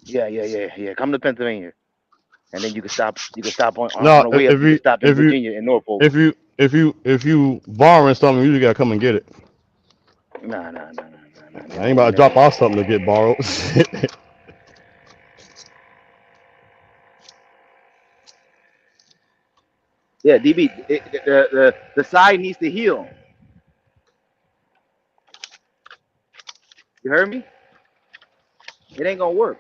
Yeah. Come to Pennsylvania, and then you can stop. You can stop on No, the way up. You can stop in Virginia and Norfolk. If you borrowing something, you usually gotta come and get it. Nah. I ain't about to drop off something to get borrowed. Yeah, DB, the side needs to heal. You heard me? It ain't gonna work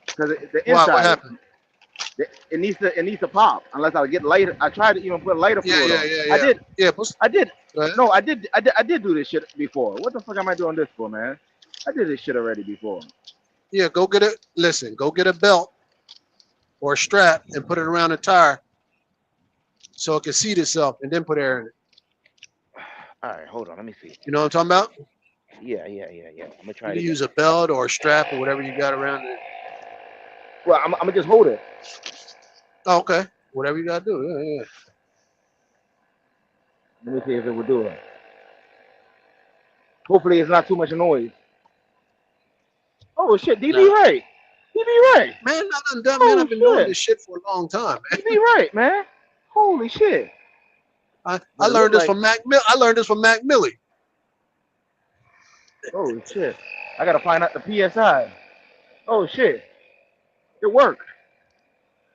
because the inside. What happened? It needs to pop unless I get lighter. I tried to even put lighter fluid on. I did. Yeah. I did. No, I did do this shit before. What the fuck am I doing this for, man? I did this shit already before. Yeah, go get it. Listen, go get a belt or a strap and put it around the tire so it can seat itself, and then put air in it. All right, hold on. Let me see. You know what I'm talking about? Yeah. I'm gonna try You to use a belt or a strap or whatever you got around it. Well, I'm gonna just hold it. Oh, okay. Whatever you gotta do. Yeah. Let me see if it will do it. Hopefully, it's not too much noise. Oh shit, DB right. DB right. Man, I'm done, man. I've been doing this shit for a long time, man. DB right, man. Holy shit. I learned this from Mac Mill. I learned this from Mac Millie. Oh shit. I gotta find out the PSI. Oh shit. It worked.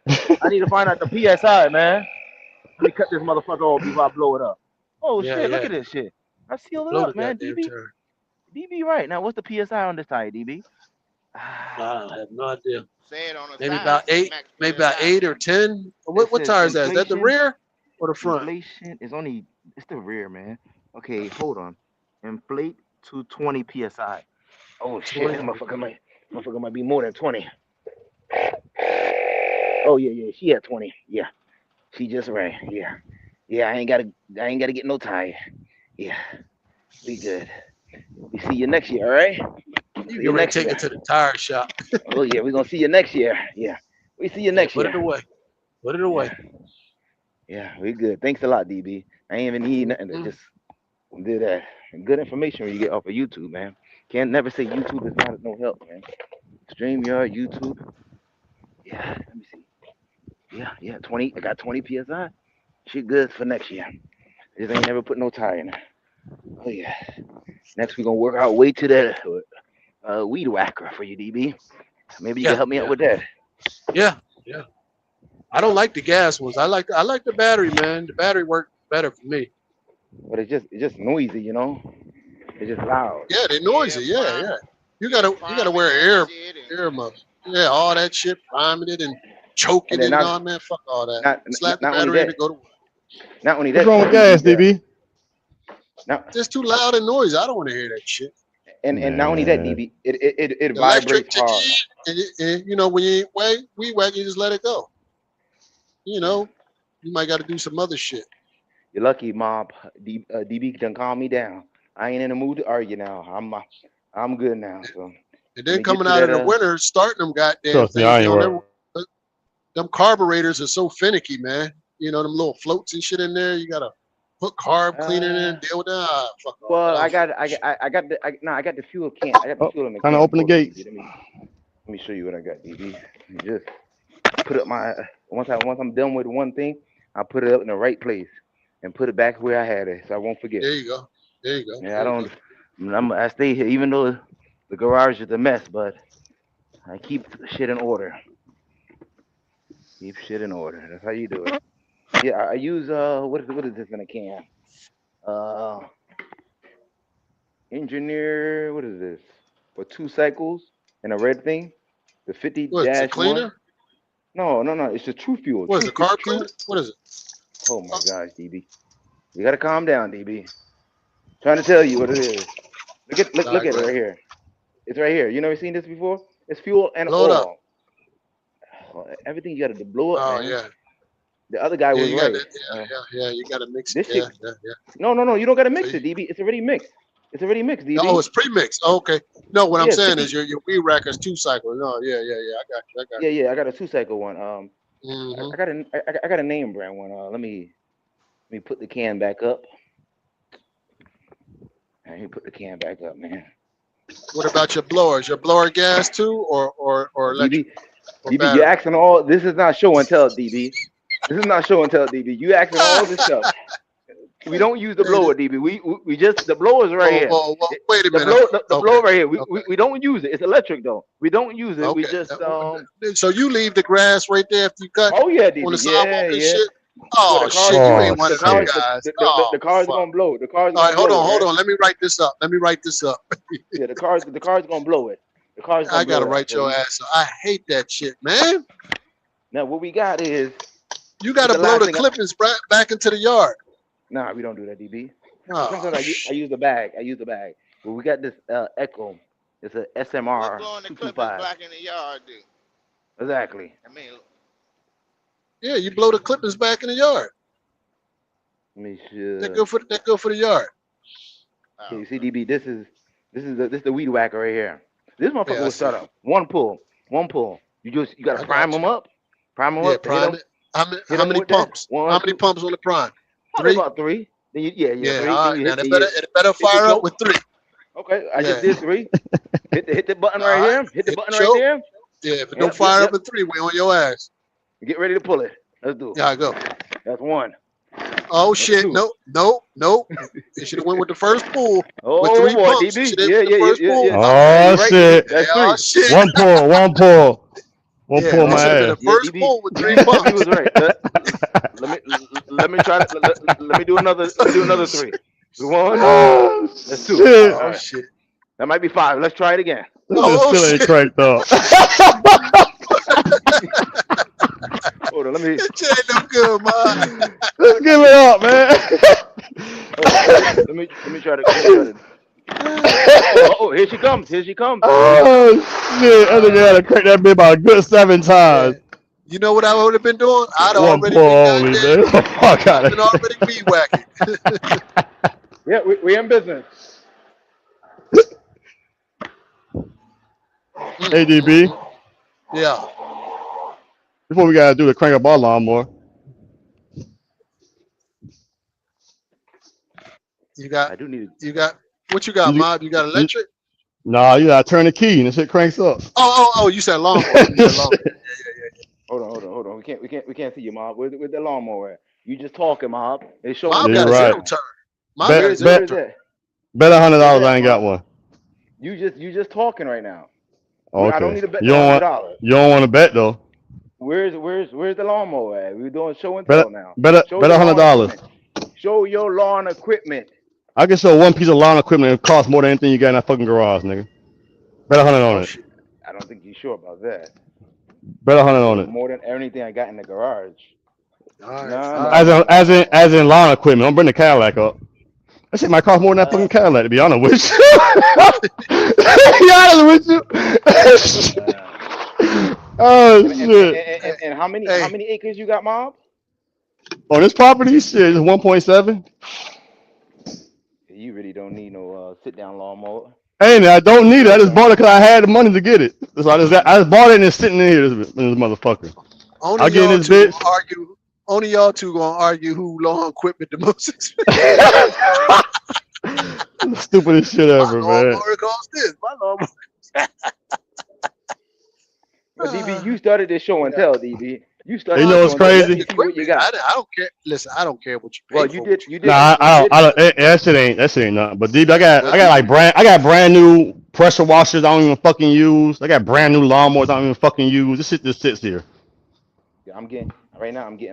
I need to find out the PSI, man. Let me cut this motherfucker off before I blow it up. Oh shit, look at this shit. I sealed it up, man. DB right. Now what's the PSI on this tire, DB? I have no idea. Say it on the Maybe side. about 8, maybe about 8 or 10. What tire is that? Is that the rear or the front? Inflation is it's the rear, man. Okay, hold on. Inflate to 20 PSI. Oh shit, this motherfucker might be more than 20. Oh yeah, she at 20. Yeah. She just right. Yeah, I ain't gotta get no tire. Yeah. We good. We see you next year, all right? You can take it to the tire shop. Oh yeah, we're gonna see you next year. Yeah. We see you next year. Put it away. Yeah, we good. Thanks a lot, DB. I ain't even need nothing to just do that. Good information when you get off of YouTube, man. Can't never say YouTube is not no help, man. StreamYard, YouTube. Yeah, let me see. Yeah, 20. I got 20 PSI. She good for next year. Just ain't never put no tire in her. Oh yeah. Next we gonna work our way to that weed whacker for you, DB. Maybe you can help me out with that. Yeah. I don't like the gas ones. I like the battery, man. The battery works better for me. But it's just noisy, you know. It's just loud. Yeah, they're noisy. Yeah. You gotta wear earmuffs. Yeah, all that shit, priming it and choking it and all, man. Fuck all that. Slap the battery in and go to work. Not only that. What's wrong with gas, DB? Just too loud and noisy. I don't want to hear that shit. And not only that, DB, it vibrates hard. And you know, when you weed whack, you just let it go. You know, you might got to do some other shit. You're lucky, Mob. DB done calm me down. I ain't in the mood to argue now. I'm good now. So. And then coming out in the winter, starting them goddamn things. Them carburetors are so finicky, man. You know, them little floats and shit in there. You gotta put carb cleaner in, deal with that. Fuck well, I got the fuel can. I got the fuel in the can. Kind of open the gates. Let me show you what I got, DB. Just put up my once I'm done with one thing, I put it up in the right place and put it back where I had it, so I won't forget. There you go. Yeah, I stay here, even though the garage is a mess, but I keep shit in order. Keep shit in order. That's how you do it. Yeah, I use what is this in a can? Engineer, what is this? for 2 cycles and a red thing. The 50 What? It's a dash cleaner? one. No. It's the True Fuel. What is it? True Carb Fuel. cleaner? What is it? Oh my gosh, DB. You gotta calm down, DB. Trying to tell you what it is. Look at it right here. It's right here. You never seen this before? It's fuel and Blow it up. oil. Oh, everything you gotta blow up, Oh man. yeah. The other guy Yeah, was you right. got yeah, you gotta mix This it. shit. Yeah. No. You don't gotta mix it, DB. It's already mixed. It's already mixed, DB. Oh, it's pre-mixed. Oh, okay. No, what I'm Yeah, saying 50 is your weed racker's 2 cycles. No, yeah. I got you. Yeah. I got a 2 cycle one. Mhm. I got a name brand one. Let me put the can back up. Let me put the can back up, man. What about your blowers? Your blower gas too, or electric? DB, Or DB, you battery? asking all. This is not show and tell, DB. This is not show and tell, DB. You asking all this stuff. We don't use the blower, DB. We just the blower's right here. Wait a The minute. blower right here. We don't use it. It's electric though. We don't use it. We just So you leave the grass right there after you cut? Oh yeah, DB. On the sidewalk and Yeah. shit? Oh The cars- shit, you ain't one of the them cars- guys. The car's gonna blow. The car's All right, gonna blow. hold on. Let me write this up. Yeah, the car's gonna blow it. The car's gonna I gotta blow it. write your ass up. I hate that shit, man. Now what we got is You gotta the blow last the thing clippings back into the yard. Nah, we don't do that, DB. Oh, Sometimes I use the bag. But we got this Echo. It's a SMR Blowing the clippers 225. back in the yard, dude. Exactly. I mean, Yeah, you blow the clippings back in the yard. Let me see. That good for the yard. Okay, you see, DB, this is the weed whacker right here. This motherfucker Yeah, I will see. start up one pull. You gotta I prime got them up. Prime them Yeah, up. prime hit it. How hit many 'em with that. pumps? One, How many two- pumps on the prime? Probably 3? about 3. Then you, yeah, Yeah, 3. all Then right. you Now hit, it better hit the fire up choke. with 3. Okay, I just Yeah. did 3. hit the button All right right. here. Hit the Hit button the right choke. there. Yeah, if it Yep, don't fire yep, up at 3, we on your ass. Get ready to pull it. Let's do it. Yeah, I go. That's 1. Oh That's shit! 2. Nope. It should have went with the first pull with Oh 3 boy, pumps. DB. Should have Yeah. the first pull. Yeah. Oh You're right, shit! DB. That's Oh 3. shit! One pull. One Yeah, pull that my should have been ass. the first DB. pull with 3 DB pumps. was right. Let me try. Let me do another. Let me do another 3. 1. Oh That's 2. shit! All Oh right. shit! That might be 5. Let's try it again. This Oh still ain't shit! cranked up. Hold on. Let me. That shit ain't no good, man. Let's give it up, man. Let me try to. Oh, here she comes. Oh shit! I think I gotta crank that bitch about a good 7 times. You know what I would have been doing? I'd One already pull been only, goddamn. man. Fuck out I've of been already weed whacking. Yeah, we in business. Hey DB, Yeah. before we gotta do the crank up our lawnmower. You got I do need. what you got, You- Mob? You got electric? Nah, you gotta turn the key and the shit cranks up. Oh, you said lawnmower. You said lawnmower. Hold on. We can't see you, Mob. Where's the lawnmower at? You just talking, Mob. It's showing. Mob Yeah, got a right. 0 turn. Mob Bet- got a Where 0 is turn. that? Bet $100 I ain't got one. You just talking right now. Okay. I don't need to bet You don't want $100. you don't want to bet though. Where's the lawnmower at? We're doing show and Bet tell now. bet Show bet your lawn $100. equipment. Show your lawn equipment. I can show one piece of lawn equipment that costs more than anything you got in that fucking garage, nigga. Bet 100 on it. I don't think you're sure about that. Bet 100 on it. More than anything I got in the garage. All right. Nah. As in lawn equipment. Don't bring the Cadillac up. That shit might cost more than that fucking Cadillac, to be honest with you. Be honest with you. Oh shit. And how many acres you got, Mob? On this property, shit, it's 1.7. You really don't need no sit down lawnmower. Hey, I don't need it. I just bought it because I had the money to get it. So I just bought it and it's sitting in here, this motherfucker. Only I'll get in y'all this two bitch. gonna argue. Only y'all two gonna argue who lawn equipment the most expensive. Stupidest shit ever, My man. lawnmower costs this. My lawnmower. But DB, you started this show and tell, DB. You started. You know what's this show and tell. Let crazy? me see what you got. I don't care. Listen, I don't care what you pay Well, for. you did. Nah, that shit ain't nothing. But deep, I got brand new pressure washers I don't even fucking use. I got brand new lawnmowers I don't even fucking use. This shit just sits here. I'm getting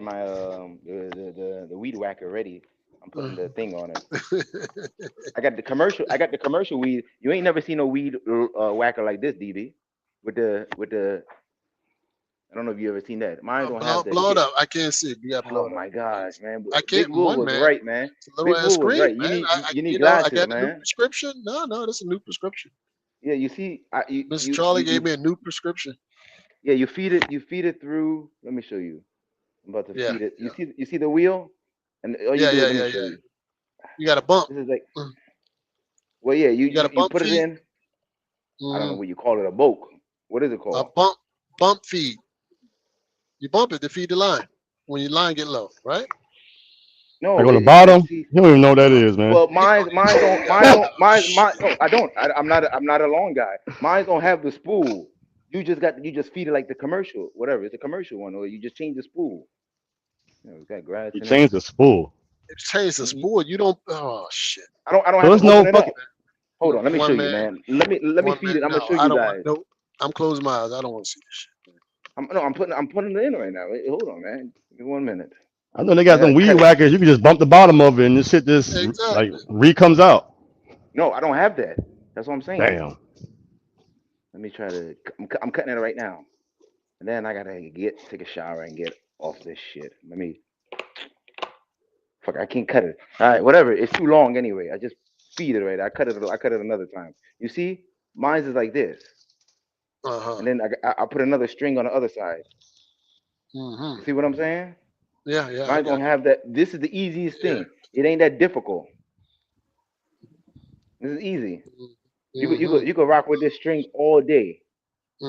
my the weed whacker ready. I'm putting the thing on it. I got the commercial weed. You ain't never seen no weed whacker like this, DB. With the I don't know if you ever seen that. Mine don't have that. Blow it up. I can't see it. Yeah, blow Oh it up. my gosh, man. I Big can't. Bull One was man. right, man. It's a little Big ass Bull was screen, right. man. You need I glasses, got a new man. prescription. No, that's a new prescription. Yeah, you see, Mr. Charlie gave me a new prescription. Yeah, you feed it through. Let me show you. I'm about to Yeah, feed it. You see the wheel, and all you Yeah, do yeah, is let me yeah, show yeah. you. You got a bump. This is like, well, yeah, you got a bump put it feed? in. I don't know what you call it, a bulk. What is it A called? bump feed. You bump it to feed the line when your line get low, right? No, Like on the bottom? You don't even know what that is, man. well, mine don't. No, I don't. I'm not a long guy. Mine don't have the spool. You just feed it like the commercial, whatever. It's a commercial one, or you just change the spool. You know, it's got grass You in it. changed the spool. It changed the spool. You don't. Oh shit. I don't So have there's to no open it up. fucking. Hold on, let me One show you, man- man. Let me feed it. I'm gonna show I you don't guys. want. Nope. I'm closing my eyes. I don't want to see this shit. I'm putting it in right now. Wait, hold on, man. Give me 1 minute. I know they got Yeah, some weed cut it. whackers. You can just bump the bottom of it and this shit just like comes out. No, I don't have that. That's what I'm saying. Damn. Let me try to. I'm cutting it right now, and then I gotta take a shower and get off this shit. Let me. Fuck, I can't cut it. All right, whatever. It's too long anyway. I just feed it right. I cut it another time. You see, mine's is like this, and then I put another string on the other side. You see what I'm saying? Yeah, yeah. Mine don't have that. This is the easiest thing. It ain't that difficult. This is easy. You could rock with this string all day. I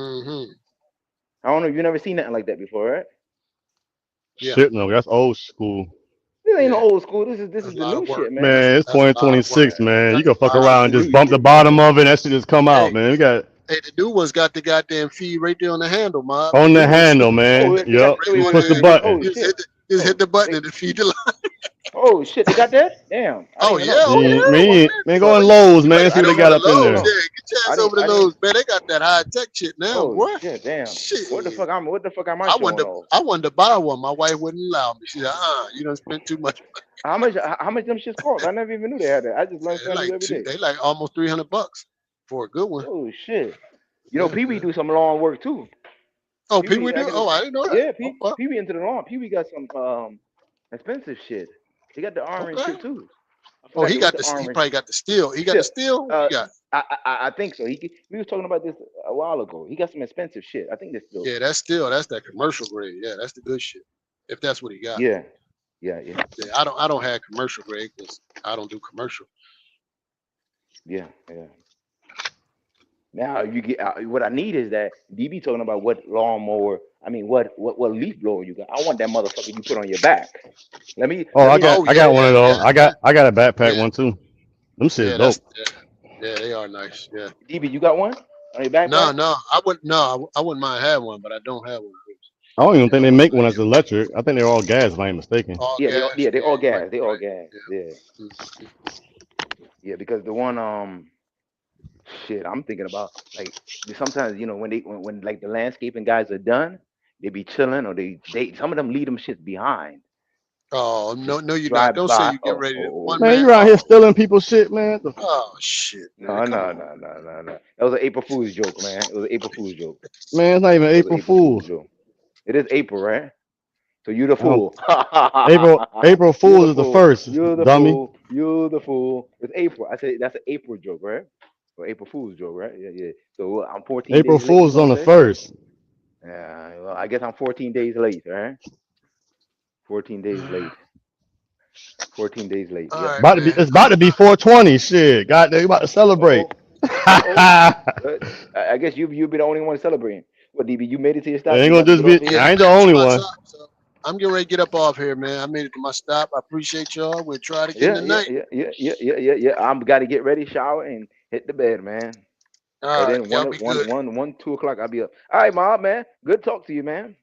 don't know. You never seen nothing like that before, right? Shit, no, that's old school. This ain't old school. This is the new shit, man. Man, it's 2026, man. You can fuck around and just bump the bottom of it. That shit just come out, man. We got Hey, the new one's got the goddamn feed right there on the handle, man. on the handle, man. Yep. You push the button. Just hit the button and feed the line. Oh shit, they got that? Damn. Oh yeah. Man, go in Lowe's, man. See what they got up in there. Yeah, get your ass over to Lowe's, man. They got that high tech shit now, Oh boy. shit, damn. Shit. What the fuck am I I showing wanted off? I wanted to buy one. My wife wouldn't allow me. She said, you done spent too much. How much them shits cost? I never even knew they had that. I just learned something new every day. They like almost $300 for a good one. Oh shit. You know, Pee Wee do some lawn work too. Oh, Pee Wee do? Oh, I didn't know that. Yeah, Pee Wee into the lawn. Pee Wee got some expensive shit. He got the orange shit too. Oh, he got he probably got the steel. He got the steel? What he got? I think so. We was talking about this a while ago. He got some expensive shit. I think that's still. Yeah, that's steel. That's that commercial grade. Yeah, that's the good shit. If that's what he got. Yeah. I don't have commercial grade because I don't do commercial. Yeah. Now you get what I need is that DB talking about what lawnmower. I mean, what leaf blower you got? I want that motherfucker you put on your back. I got one of those. I got a backpack one too. Them shit dope. Yeah, they are nice. Yeah. DB, you got one on your backpack? No, I wouldn't mind having one, but I don't have one. I don't even think they make one that's electric. I think they're all gas, if I ain't mistaken. They're all gas. They all gas. Yeah, because the one shit I'm thinking about, like sometimes when like the landscaping guys are done, they be chilling or they some of them leave them shits behind. Oh no, you not. Don't say you get ready to Man, you out here stealing people's shit, man. Oh shit. No. That was an April Fool's joke, man. It was an April Fool's joke. Man, it's not even April Fool's. It is April, right? So you the fool. April Fool's is the first. You're the dummy. fool. You're the fool. It's April. I said that's an April joke, right? Or April Fool's joke, right? Yeah. So I'm 14 April days Fool's late, on the first. Yeah, well, I guess I'm 14 days late, right? 14 days late. 14 days late. Yeah. It's about to be 420. Shit, God, they about to celebrate. I guess you be the only one celebrating. What, DB? You made it to your stop? It ain't gonna just be. I ain't the only one. I'm getting ready to get up off here, man. I made it to my stop. I appreciate y'all. We'll try it again tonight. Yeah. I'm got to get ready, shower, and hit the bed, man. All right, then 2 o'clock, I'll be up. All right, Mob, man. Good talk to you, man.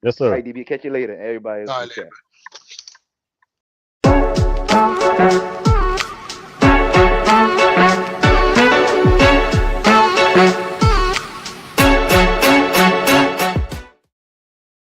Yes, sir. All right, DB. Catch you later. Everybody. All right, later.